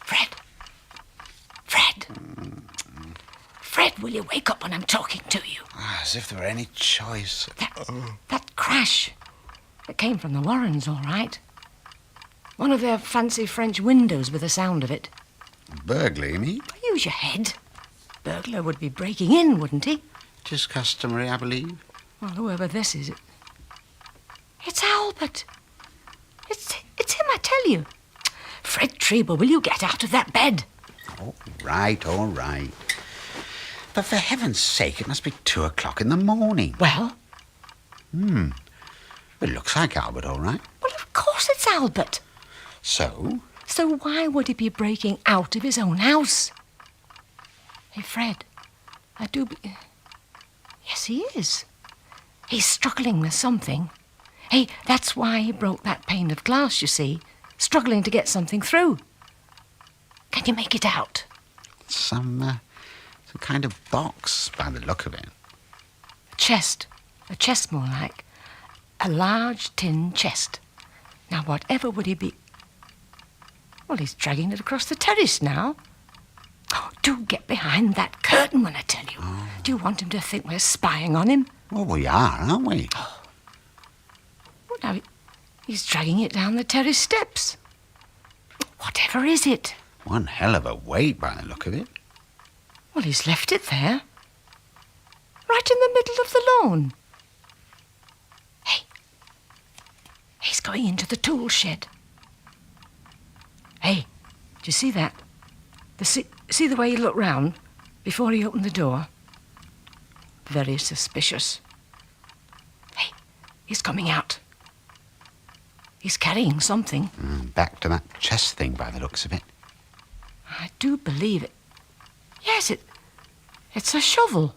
Fred! Fred! Fred, will you wake up when I'm talking to you? As if there were any choice. That crash. It came from the Warrens, all right. One of their fancy French windows with the sound of it. Burglary, you mean? Use your head. Burglar would be breaking in, wouldn't he? Just customary, I believe. Well, whoever this is, it's Albert. It's him, I tell you. Fred Trieber, will you get out of that bed? All right. But for heaven's sake, it must be 2 o'clock in the morning. Well? It looks like Albert, all right. Well, of course it's Albert. So? So why would he be breaking out of his own house? Hey, Fred, Yes, he is. He's struggling with something. Hey, that's why he broke that pane of glass, you see. Struggling to get something through. Can you make it out? Some kind of box, by the look of it. A chest more like. A large tin chest. Now, whatever would he be... Well, he's dragging it across the terrace now. Oh, do get behind that curtain when I tell you. Oh. Do you want him to think we're spying on him? Well, we are, aren't we? Oh. Well, now, he's dragging it down the terrace steps. Whatever is it? One hell of a weight by the look of it. Well, he's left it there. Right in the middle of the lawn. Hey. He's going into the tool shed. Hey, do you see that? See the way he looked round before he opened the door? Very suspicious. Hey, he's coming out. He's carrying something. Back to that chest thing by the looks of it. I do believe it. Yes, it's a shovel.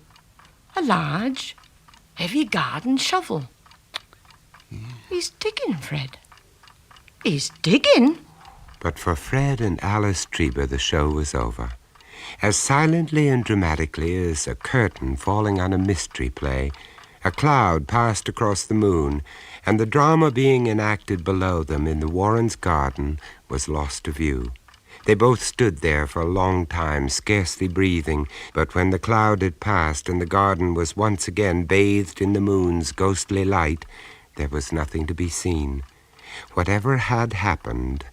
A large, heavy garden shovel. Yeah. He's digging, Fred. He's digging. But for Fred and Alice Trieber, the show was over. As silently and dramatically as a curtain falling on a mystery play, a cloud passed across the moon, and the drama being enacted below them in the Warrens' garden was lost to view. They both stood there for a long time, scarcely breathing, but when the cloud had passed and the garden was once again bathed in the moon's ghostly light, there was nothing to be seen. Whatever had happened,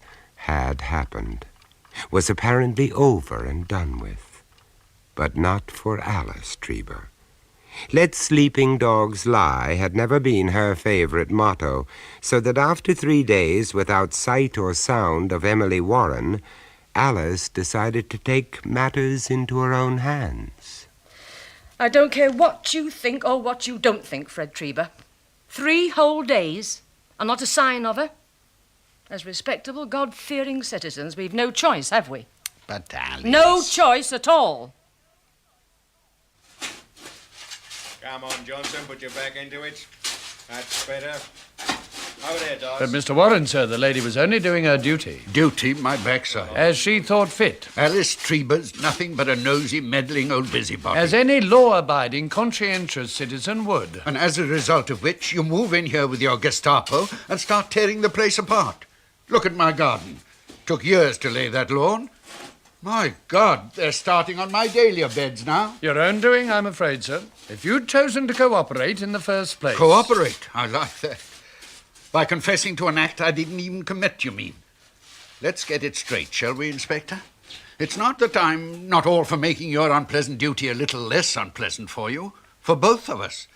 was apparently over and done with. But not for Alice Trieber. Let sleeping dogs lie had never been her favorite motto, so that after 3 days without sight or sound of Emily Warren, Alice decided to take matters into her own hands. I don't care what you think or what you don't think, Fred Trieber. 3 whole days, and not a sign of her. As respectable, God-fearing citizens, we've no choice, have we? But Alice... No choice at all. Come on, Johnson, put your back into it. That's better. Over there, Dawes. But, Mr. Warren, sir, the lady was only doing her duty. Duty, my backside. As she thought fit. Alice Treber's nothing but a nosy, meddling old busybody. As any law-abiding, conscientious citizen would. And as a result of which, you move in here with your Gestapo and start tearing the place apart. Look at my garden. Took years to lay that lawn. My God, they're starting on my dahlia beds now. Your own doing, I'm afraid, sir. If you'd chosen to cooperate in the first place... Cooperate? I like that. By confessing to an act I didn't even commit, you mean? Let's get it straight, shall we, Inspector? It's not that I'm not all for making your unpleasant duty a little less unpleasant for you, for both of us.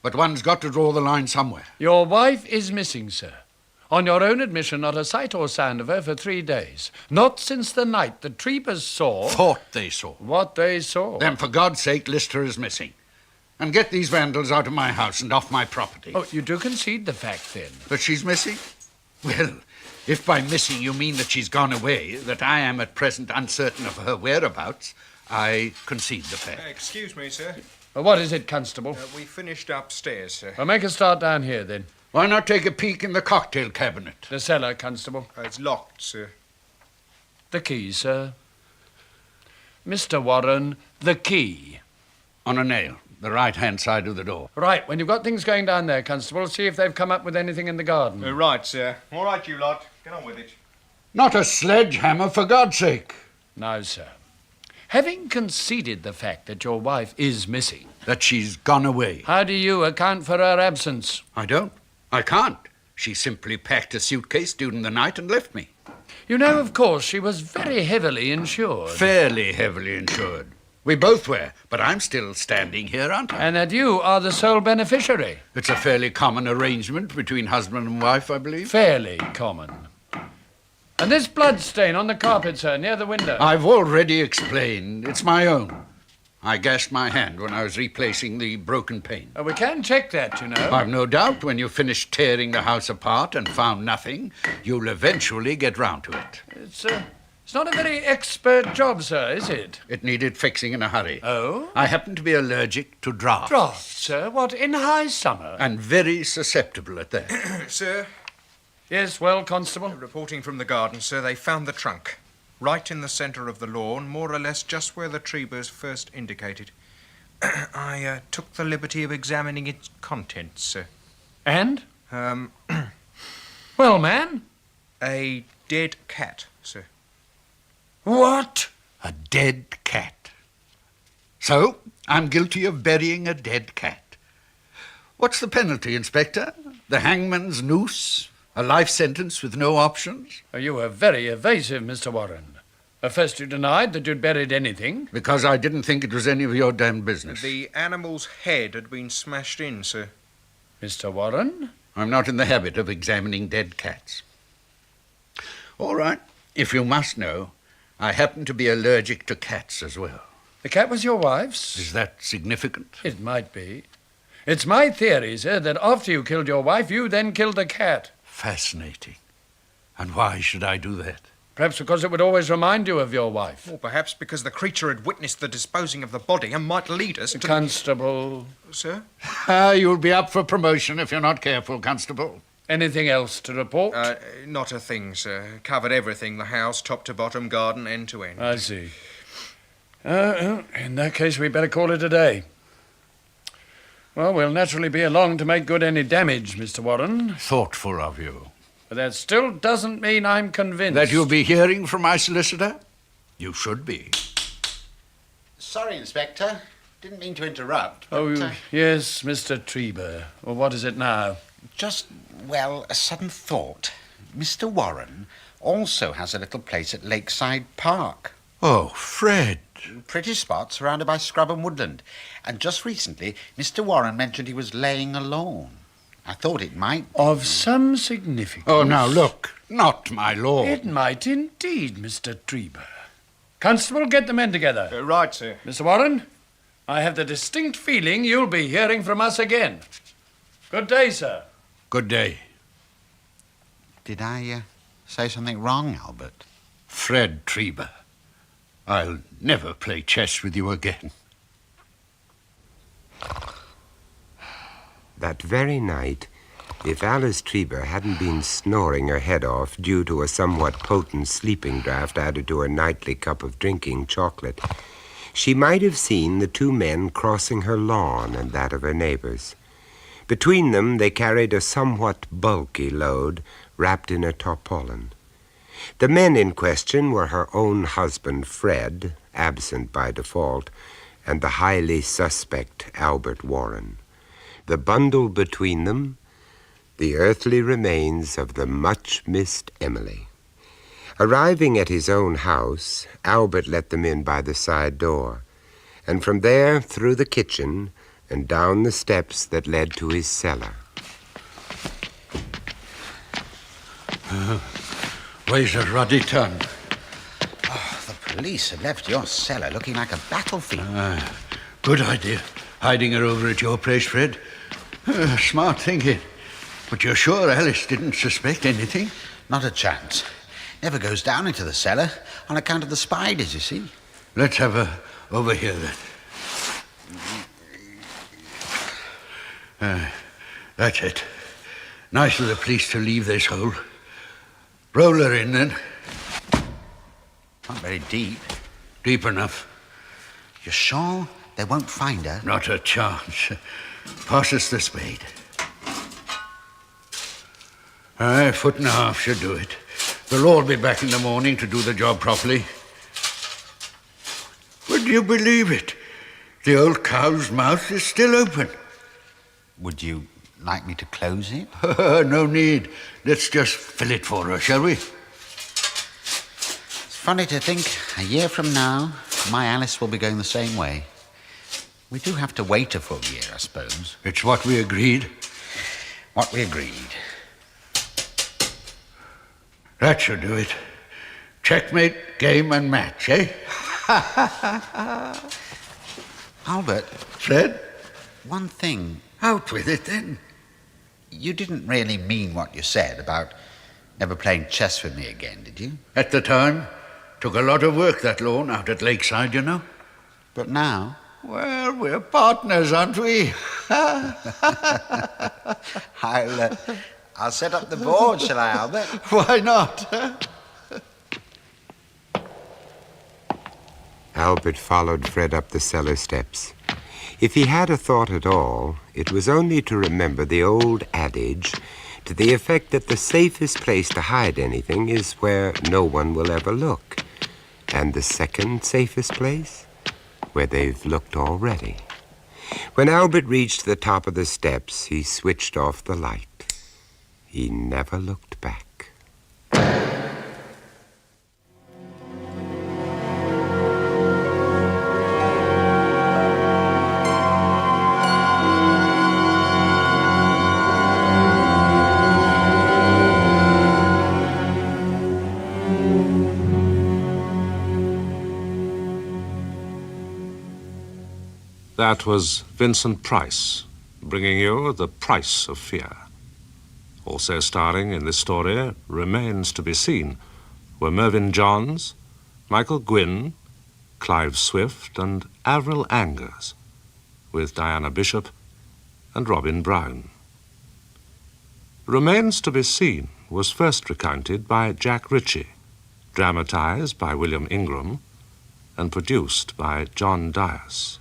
But one's got to draw the line somewhere. Your wife is missing, sir. On your own admission, not a sight or sound of her for 3 days. Not since the night the Trebers saw... Thought they saw. What they saw. Then, for God's sake, list her as missing. And get these vandals out of my house and off my property. Oh, you do concede the fact, then? That she's missing? Well, if by missing you mean that she's gone away, that I am at present uncertain of her whereabouts, I concede the fact. Excuse me, sir. What is it, Constable? We finished upstairs, sir. Well, make a start down here, then. Why not take a peek in the cocktail cabinet? The cellar, Constable. It's locked, sir. The key, sir. Mr. Warren, the key. On a nail, the right-hand side of the door. Right, when you've got things going down there, Constable, see if they've come up with anything in the garden. Right, sir. All right, you lot. Get on with it. Not a sledgehammer, for God's sake. No, sir. Having conceded the fact that your wife is missing... That she's gone away. How do you account for her absence? I don't. I can't. She simply packed a suitcase during the night and left me. You know, of course, she was very heavily insured. Fairly heavily insured. We both were, but I'm still standing here, aren't I? And that you are the sole beneficiary. It's a fairly common arrangement between husband and wife, I believe. Fairly common. And this blood stain on the carpet, sir, near the window. I've already explained. It's my own. I gashed my hand when I was replacing the broken pane. We can check that, you know. I've no doubt when you've finished tearing the house apart and found nothing, you'll eventually get round to it. It's not a very expert job, sir, is it? It needed fixing in a hurry. Oh? I happen to be allergic to draughts. Draughts, sir? What, in high summer? And very susceptible at that. Sir? Yes, well, Constable? Reporting from the garden, sir, they found the trunk. Right in the centre of the lawn, more or less just where the Trebers first indicated. I took the liberty of examining its contents, sir. And? Well, man? A dead cat, sir. What? A dead cat. So, I'm guilty of burying a dead cat. What's the penalty, Inspector? The hangman's noose? A life sentence with no options? You were very evasive, Mr. Warren. First you denied that you'd buried anything. Because I didn't think it was any of your damn business. The animal's head had been smashed in, sir. Mr. Warren? I'm not in the habit of examining dead cats. All right, if you must know, I happen to be allergic to cats as well. The cat was your wife's? Is that significant? It might be. It's my theory, sir, that after you killed your wife, you then killed the cat. Fascinating. And why should I do that? Perhaps because it would always remind you of your wife. Or perhaps because the creature had witnessed the disposing of the body and might lead us to... Constable. Sir? You'll be up for promotion if you're not careful, Constable. Anything else to report? Not a thing, sir. Covered everything, the house, top to bottom, garden, end to end. I see. In that case, we'd better call it a day. Well, we'll naturally be along to make good any damage, Mr. Warren. Thoughtful of you. But that still doesn't mean I'm convinced. That you'll be hearing from my solicitor? You should be. Sorry, Inspector. Didn't mean to interrupt. But, Yes, Mr. Treber. Well, what is it now? Just, well, a sudden thought. Mr. Warren also has a little place at Lakeside Park. Oh, Fred. Pretty spot surrounded by scrub and woodland. And just recently, Mr. Warren mentioned he was laying a lawn. I thought it might... Of some significance. Oh, now, look. Not my lord. It might indeed, Mr. Treber. Constable, get the men together. Right, sir. Mr. Warren, I have the distinct feeling you'll be hearing from us again. Good day, sir. Good day. Did I say something wrong, Albert? Fred Treber. I'll never play chess with you again. That very night, if Alice Trieber hadn't been snoring her head off due to a somewhat potent sleeping draught added to her nightly cup of drinking chocolate, she might have seen the two men crossing her lawn and that of her neighbors. Between them, they carried a somewhat bulky load wrapped in a tarpaulin. The men in question were her own husband, Fred, absent by default, and the highly suspect Albert Warren. The bundle between them, the earthly remains of the much-missed Emily. Arriving at his own house, Albert let them in by the side door, and from there through the kitchen and down the steps that led to his cellar. Where's a ruddy ton? Oh, the police have left your cellar looking like a battlefield. Good idea. Hiding her over at your place, Fred. Smart thinking. But you're sure Alice didn't suspect anything? Not a chance. Never goes down into the cellar on account of the spiders, you see. Let's have her over here, then. That's it. Nice of the police to leave this hole. Roll her in, then. Not very deep. Deep enough. You're sure they won't find her? Not a chance. Pass us the spade. A foot and a half should do it. They'll all be back in the morning to do the job properly. Would you believe it? The old cow's mouth is still open. Would you like me to close it? No need. Let's just fill it for her, shall we? It's funny to think, a year from now, my Alice will be going the same way. We do have to wait a full year, I suppose. It's what we agreed. What we agreed. That should do it. Checkmate, game and match, eh? Albert. Fred? One thing. Out with it, then. You didn't really mean what you said about never playing chess with me again, did you? At the time. Took a lot of work, that lawn out at Lakeside, you know. But now? Well, we're partners, aren't we? I'll set up the board, shall I, Albert? Why not? Albert followed Fred up the cellar steps. If he had a thought at all, it was only to remember the old adage to the effect that the safest place to hide anything is where no one will ever look. And the second safest place? Where they've looked already. When Albert reached the top of the steps, he switched off the light. He never looked back. That was Vincent Price, bringing you The Price of Fear. Also starring in this story, remains to be seen, were Mervyn Johns, Michael Gwynne, Clive Swift, and Avril Angers, with Diana Bishop and Robin Brown. Remains to be Seen was first recounted by Jack Ritchie, dramatized by William Ingram, and produced by John Dias.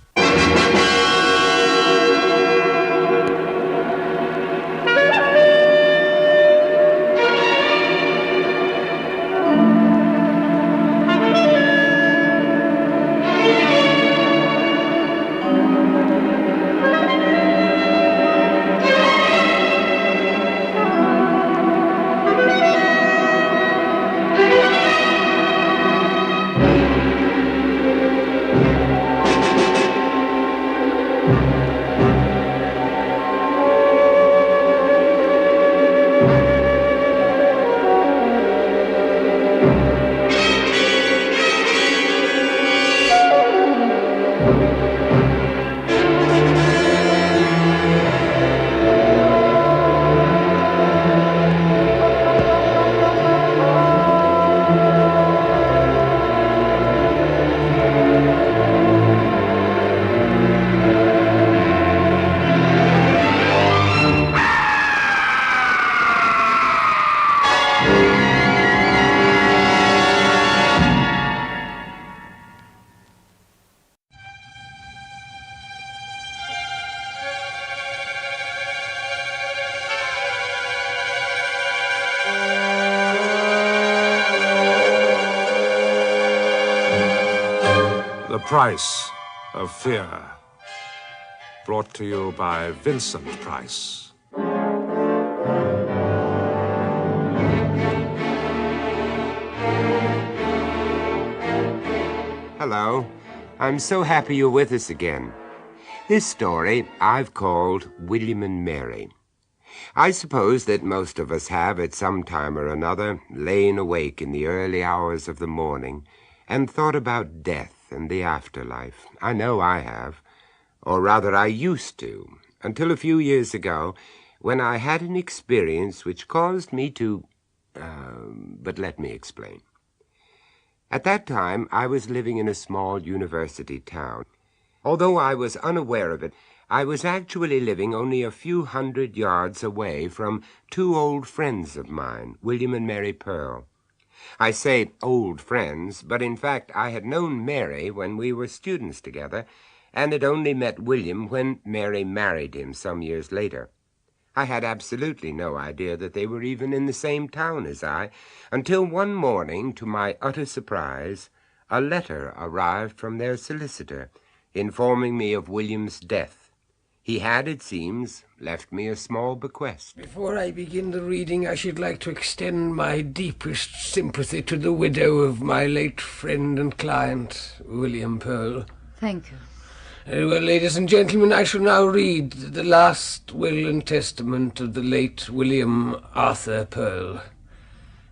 The Price of Fear. Brought to you by Vincent Price. Hello. I'm so happy you're with us again. This story I've called William and Mary. I suppose that most of us have, at some time or another, lain awake in the early hours of the morning and thought about death and the afterlife. I know I have. Or rather, I used to, until a few years ago, when I had an experience which caused me to... but let me explain. At that time, I was living in a small university town. Although I was unaware of it, I was actually living only a few hundred yards away from two old friends of mine, William and Mary Pearl. I say old friends, but in fact I had known Mary when we were students together, and had only met William when Mary married him some years later. I had absolutely no idea that they were even in the same town as I, until one morning, to my utter surprise, a letter arrived from their solicitor, informing me of William's death. He had, it seems, left me a small bequest. Before I begin the reading, I should like to extend my deepest sympathy to the widow of my late friend and client, William Pearl. Thank you. Well, ladies and gentlemen, I shall now read the last will and testament of the late William Arthur Pearl.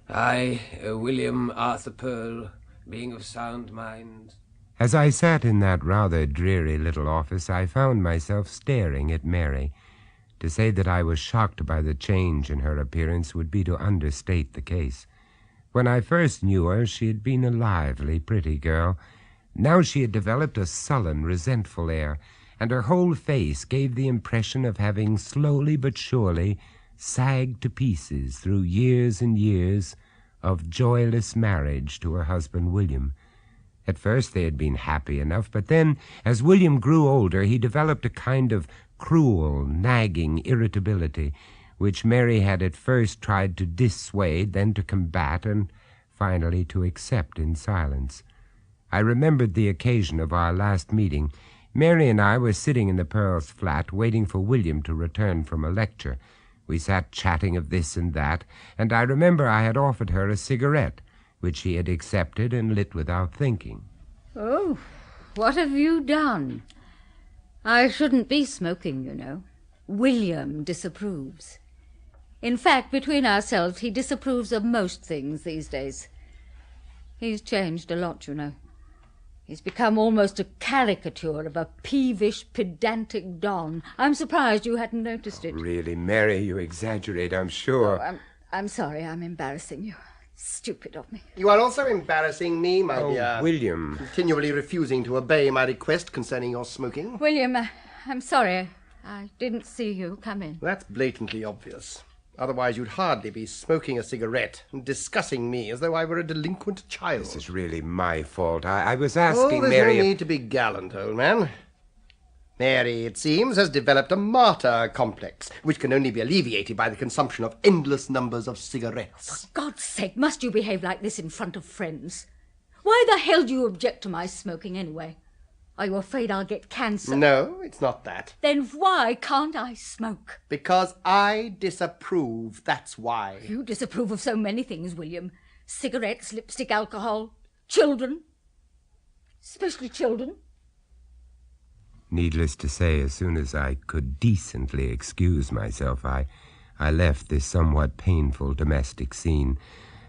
I, William Arthur Pearl, being of sound mind... As I sat in that rather dreary little office, I found myself staring at Mary. To say that I was shocked by the change in her appearance would be to understate the case. When I first knew her, she had been a lively, pretty girl. Now she had developed a sullen, resentful air, and her whole face gave the impression of having slowly but surely sagged to pieces through years and years of joyless marriage to her husband William. At first they had been happy enough, but then, as William grew older, he developed a kind of cruel, nagging irritability, which Mary had at first tried to dissuade, then to combat, and finally to accept in silence. I remembered the occasion of our last meeting. Mary and I were sitting in the Pearls' flat, waiting for William to return from a lecture. We sat chatting of this and that, and I remember I had offered her a cigarette, which she had accepted and lit without thinking. Oh, what have you done? I shouldn't be smoking, you know. William disapproves. In fact, between ourselves, he disapproves of most things these days. He's changed a lot, you know. He's become almost a caricature of a peevish, pedantic don. I'm surprised you hadn't noticed it. Really, Mary, you exaggerate, I'm sure. Oh, I'm sorry I'm embarrassing you. Stupid of me. You are also embarrassing me, my dear. William. Continually refusing to obey my request concerning your smoking. William, I'm sorry. I didn't see you come in. That's blatantly obvious. Otherwise you'd hardly be smoking a cigarette and discussing me as though I were a delinquent child. This is really my fault. I was asking there's Mary... no need to be gallant, old man. Mary, it seems, has developed a martyr complex, which can only be alleviated by the consumption of endless numbers of cigarettes. For God's sake, must you behave like this in front of friends? Why the hell do you object to my smoking anyway? Are you afraid I'll get cancer? No, it's not that. Then why can't I smoke? Because I disapprove, that's why. You disapprove of so many things, William. Cigarettes, lipstick, alcohol, children. Especially children. Needless to say, as soon as I could decently excuse myself, I left this somewhat painful domestic scene,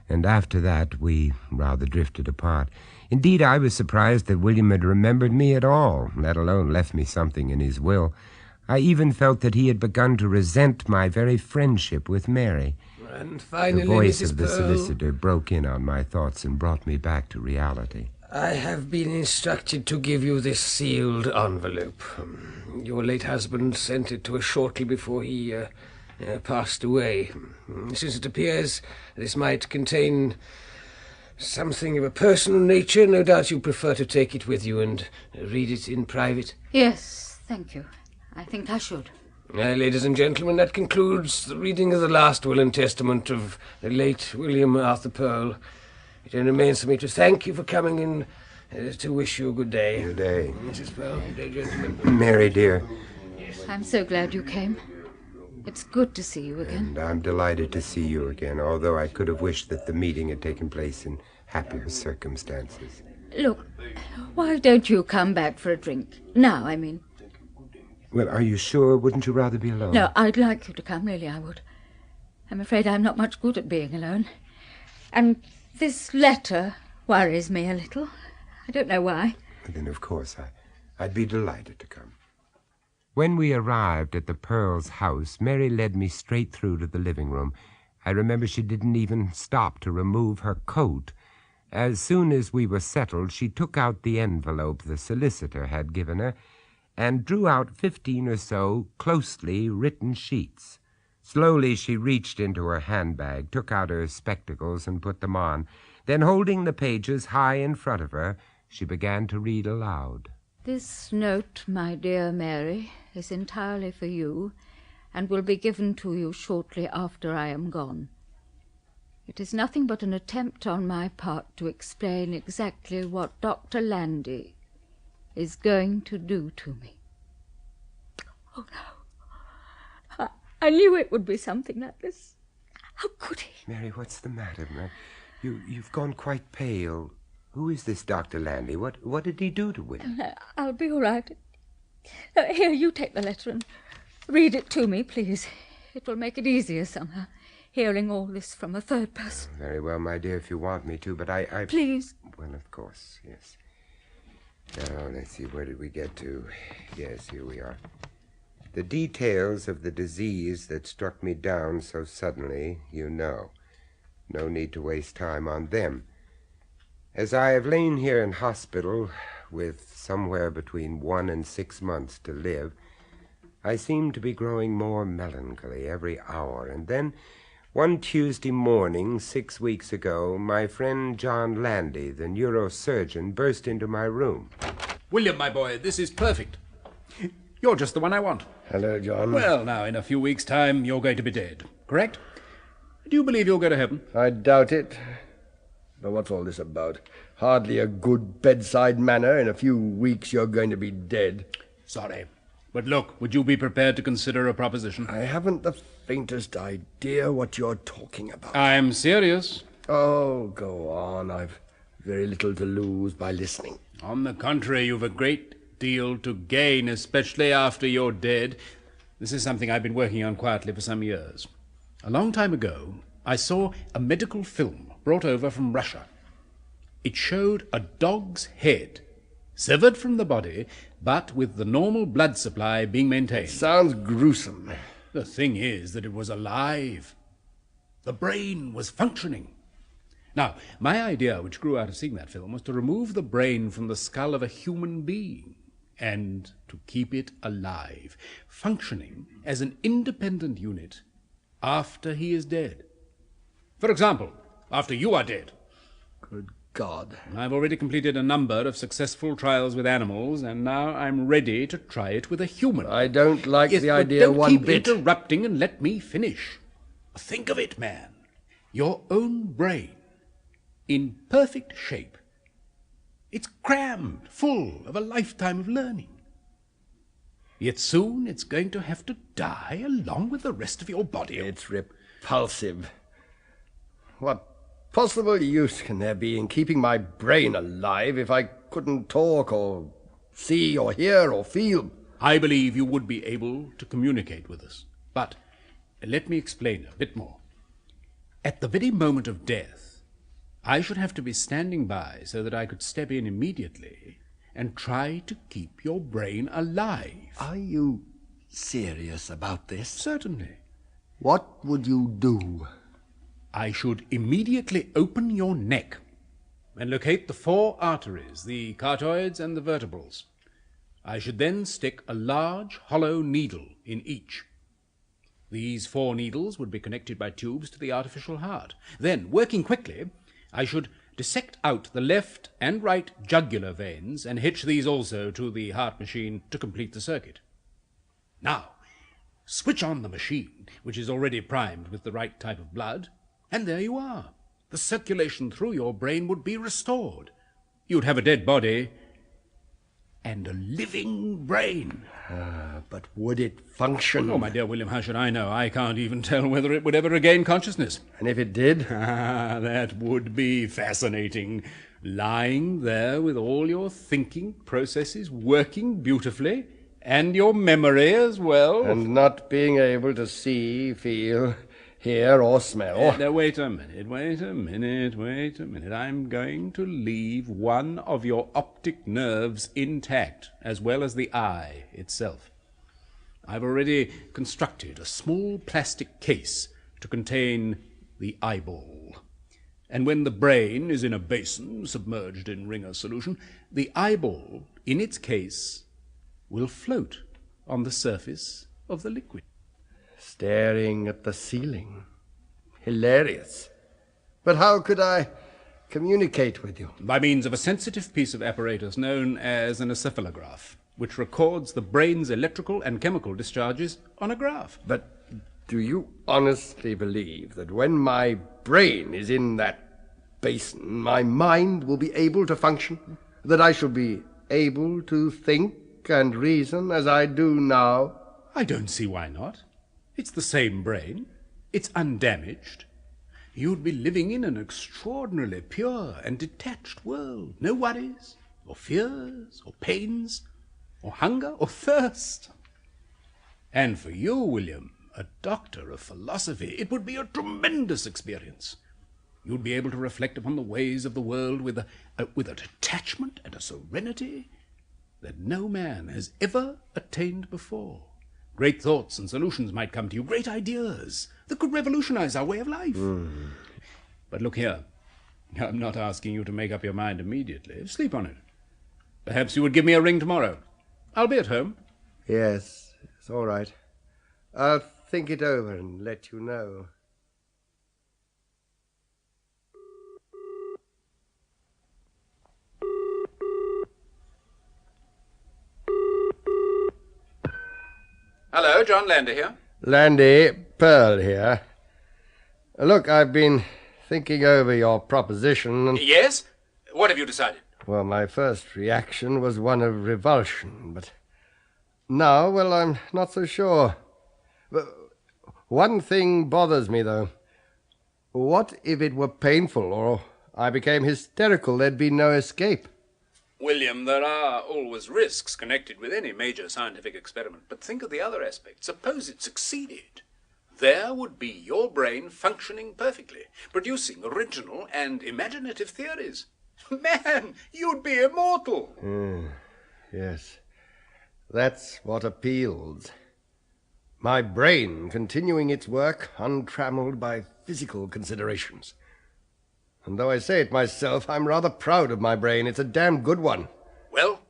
and after that we rather drifted apart. Indeed, I was surprised that William had remembered me at all, let alone left me something in his will. I even felt that he had begun to resent my very friendship with Mary. And finally, the voice Mrs. of the Pearl, solicitor broke in on my thoughts and brought me back to reality. I have been instructed to give you this sealed envelope. Your late husband sent it to us shortly before he passed away. Since it appears this might contain something of a personal nature, no doubt you prefer to take it with you and read it in private. Yes, thank you. I think I should. Ladies and gentlemen, that concludes the reading of the last will and testament of the late William Arthur Pearl. It only remains for me to thank you for coming and To wish you a good day. Good day. Mrs. Pearl, good day, gentlemen. Mary, dear. I'm so glad you came. It's good to see you again. And I'm delighted to see you again, although I could have wished that the meeting had taken place in happier circumstances. Look, why don't you come back for a drink? Now, I mean. Well, are you sure? Wouldn't you rather be alone? No, I'd like you to come, really, I would. I'm afraid I'm not much good at being alone. And this letter worries me a little. I don't know why. Then, of course, I'd be delighted to come. When we arrived at the Pearls' house, Mary led me straight through to the living room. I remember she didn't even stop to remove her coat. As soon as we were settled, she took out the envelope the solicitor had given her and drew out 15 or so closely written sheets. Slowly she reached into her handbag, took out her spectacles and put them on. Then, holding the pages high in front of her, she began to read aloud. This note, my dear Mary, is entirely for you, and will be given to you shortly after I am gone. It is nothing but an attempt on my part to explain exactly what Dr. Landy is going to do to me. Oh, no. I knew it would be something like this. How could he? Mary, what's the matter, man? You've gone quite pale. Who is this Dr. Landy? What did he do to William? I'll be all right. Here, you take the letter and read it to me, please. It will make it easier somehow, hearing all this from a third person. Very well, my dear, if you want me to, but I... Please. Well, of course, yes. Now, let's see, where did we get to? Yes, here we are. The details of the disease that struck me down so suddenly, you know. No need to waste time on them. As I have lain here in hospital with somewhere between 1 and 6 months to live, I seem to be growing more melancholy every hour. And then, one Tuesday morning, 6 weeks ago, my friend John Landy, the neurosurgeon, burst into my room. William, my boy, this is perfect. You're just the one I want. Hello, John. Well, now, in a few weeks' time, you're going to be dead, correct? Do you believe you'll go to heaven? I doubt it. But what's all this about? Hardly a good bedside manner. In a few weeks you're going to be dead. Sorry. But look, would you be prepared to consider a proposition? I haven't the faintest idea what you're talking about. I'm serious. Oh, go on. I've very little to lose by listening. On the contrary, you've a great deal to gain, especially after you're dead. This is something I've been working on quietly for some years. A long time ago, I saw a medical film brought over from Russia. It showed a dog's head, severed from the body, but with the normal blood supply being maintained. Sounds gruesome. The thing is that it was alive. The brain was functioning. Now, my idea, which grew out of seeing that film, was to remove the brain from the skull of a human being and to keep it alive, functioning as an independent unit after he is dead. For example, after you are dead. Good God. I've already completed a number of successful trials with animals, and now I'm ready to try it with a human. I don't like Yes, the but idea don't one keep bit. interrupting and let me finish. Think of it, man. Your own brain, in perfect shape. It's crammed, full of a lifetime of learning. Yet soon it's going to have to die along with the rest of your body. It's repulsive. What possible use can there be in keeping my brain alive if I couldn't talk or see or hear or feel? I believe you would be able to communicate with us. But let me explain a bit more. At the very moment of death, I should have to be standing by so that I could step in immediately and try to keep your brain alive. Are you serious about this? Certainly. What would you do? I should immediately open your neck and locate the 4 arteries, the carotid and the vertebrals. I should then stick a large hollow needle in each. These 4 needles would be connected by tubes to the artificial heart. Then, working quickly, I should dissect out the left and right jugular veins and hitch these also to the heart machine to complete the circuit. Now, switch on the machine, which is already primed with the right type of blood, and there you are. The circulation through your brain would be restored. You'd have a dead body and a living brain. But would it function? Oh, my dear William, how should I know? I can't even tell whether it would ever regain consciousness. And if it did? That would be fascinating. Lying there with all your thinking processes working beautifully, and your memory as well. And not being able to see, feel, hear, or smell. Now, wait a minute. I'm going to leave one of your optic nerves intact, as well as the eye itself. I've already constructed a small plastic case to contain the eyeball. And when the brain is in a basin submerged in Ringer solution, the eyeball, in its case, will float on the surface of the liquid. Staring at the ceiling. Hilarious. But how could I communicate with you? By means of a sensitive piece of apparatus known as an encephalograph, which records the brain's electrical and chemical discharges on a graph. But do you honestly believe that when my brain is in that basin, my mind will be able to function? That I shall be able to think and reason as I do now? I don't see why not. It's the same brain. It's undamaged. You'd be living in an extraordinarily pure and detached world. No worries, or fears, or pains, or hunger, or thirst. And for you, William, a doctor of philosophy, it would be a tremendous experience. You'd be able to reflect upon the ways of the world with a detachment and a serenity that no man has ever attained before. Great thoughts and solutions might come to you, great ideas that could revolutionize our way of life. But look here, I'm not asking you to make up your mind immediately. Sleep on it. Perhaps you would give me a ring tomorrow. I'll be at home. Yes, it's all right. I'll think it over and let you know. Hello, John Lander here. Landy, Pearl here. Look, I've been thinking over your proposition and... Yes? What have you decided? Well, my first reaction was one of revulsion, but now, well, I'm not so sure. One thing bothers me, though. What if it were painful or I became hysterical? There'd be no escape. William, there are always risks connected with any major scientific experiment, but think of the other aspect. Suppose it succeeded. There would be your brain functioning perfectly, producing original and imaginative theories. Man, you'd be immortal. Yes, that's what appeals. My brain continuing its work untrammeled by physical considerations. And though I say it myself, I'm rather proud of my brain. It's a damn good one. Well?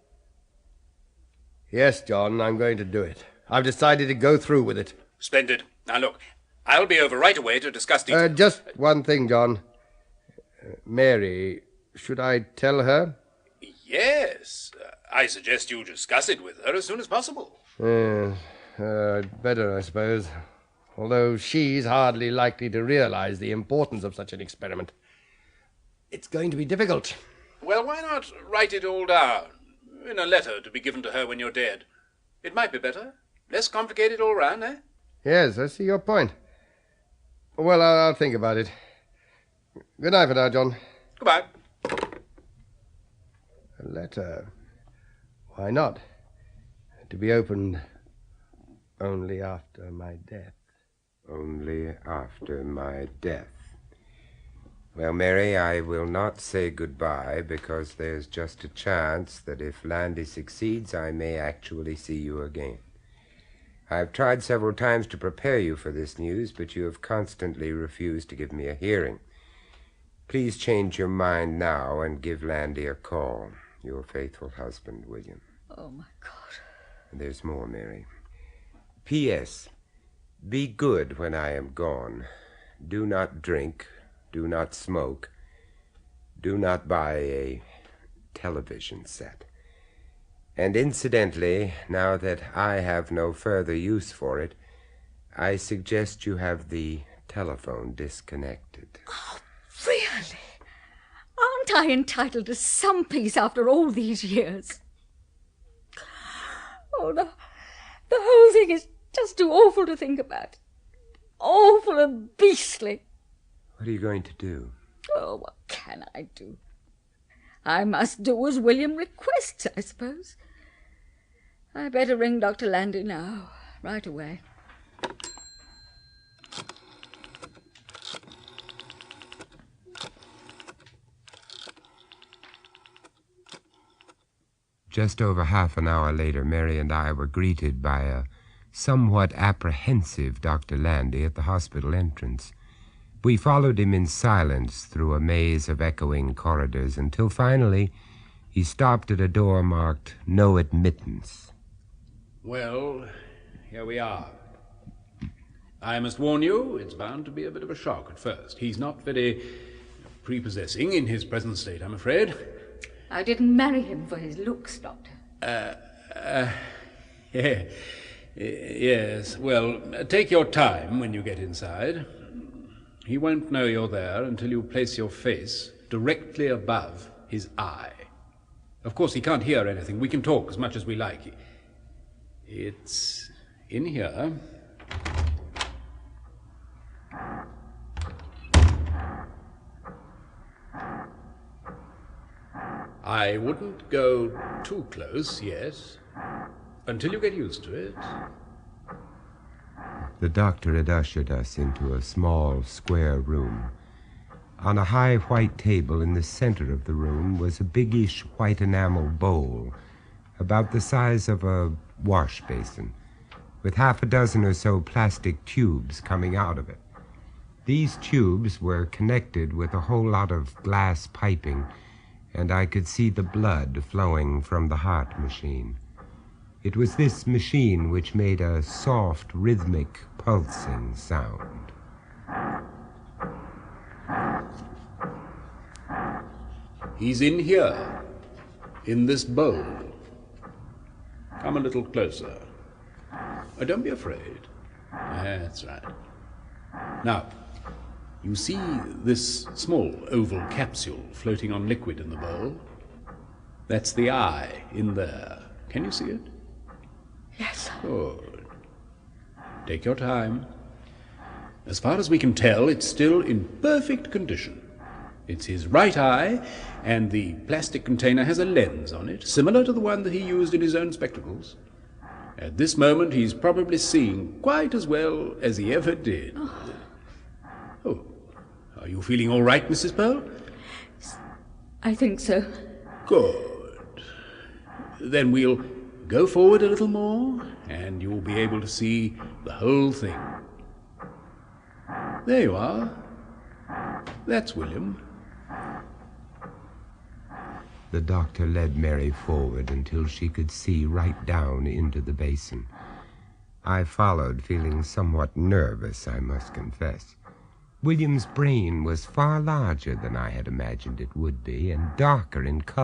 Yes, John, I'm going to do it. I've decided to go through with it. Splendid. Now look, I'll be over right away to discuss details. Just one thing, John. Mary, should I tell her? Yes. I suggest you discuss it with her as soon as possible. I'd better, I suppose. Although she's hardly likely to realize the importance of such an experiment. It's going to be difficult. Well, why not write it all down in a letter to be given to her when you're dead? It might be better. Less complicated all round, eh? Yes, I see your point. Well, I'll think about it. Good night for now, John. Goodbye. A letter. Why not? To be opened only after my death. Only after my death. Well, Mary, I will not say goodbye because there's just a chance that if Landy succeeds, I may actually see you again. I've tried several times to prepare you for this news, but you have constantly refused to give me a hearing. Please change your mind now and give Landy a call. Your faithful husband, William. Oh, my God. And there's more, Mary. P.S. Be good when I am gone. Do not drink. Do not smoke. Do not buy a television set. And incidentally, now that I have no further use for it, I suggest you have the telephone disconnected. Oh, really? Aren't I entitled to some peace after all these years? Oh, the whole thing is just too awful to think about. Awful and beastly. What are you going to do? Oh, what can I do? I must do as William requests, I suppose. I better ring Dr. Landy now, right away. Just over half an hour later, Mary and I were greeted by a somewhat apprehensive Dr. Landy at the hospital entrance. We followed him in silence through a maze of echoing corridors until finally he stopped at a door marked "No Admittance." Well, here we are. I must warn you, it's bound to be a bit of a shock at first. He's not very prepossessing in his present state, I'm afraid. I didn't marry him for his looks, Doctor. Yeah. Yes, well, take your time when you get inside. He won't know you're there until you place your face directly above his eye. Of course, he can't hear anything. We can talk as much as we like. It's in here. I wouldn't go too close yet, until you get used to it. The doctor had ushered us into a small, square room. On a high white table in the center of the room was a biggish white enamel bowl, about the size of a wash basin, with half a dozen or so plastic tubes coming out of it. These tubes were connected with a whole lot of glass piping, and I could see the blood flowing from the heart machine. It was this machine which made a soft, rhythmic, pulsing sound. He's in here, in this bowl. Come a little closer. Don't be afraid. That's right. Now, you see this small oval capsule floating on liquid in the bowl? That's the eye in there. Can you see it? Yes. Good. Take your time. As far as we can tell, it's still in perfect condition. It's his right eye, and the plastic container has a lens on it, similar to the one that he used in his own spectacles. At this moment, he's probably seeing quite as well as he ever did. Oh, are you feeling all right, Mrs. Pearl? I think so. Good. Then we'll go forward a little more, and you'll be able to see the whole thing. There you are. That's William. The doctor led Mary forward until she could see right down into the basin. I followed, feeling somewhat nervous, I must confess. William's brain was far larger than I had imagined it would be, and darker in color.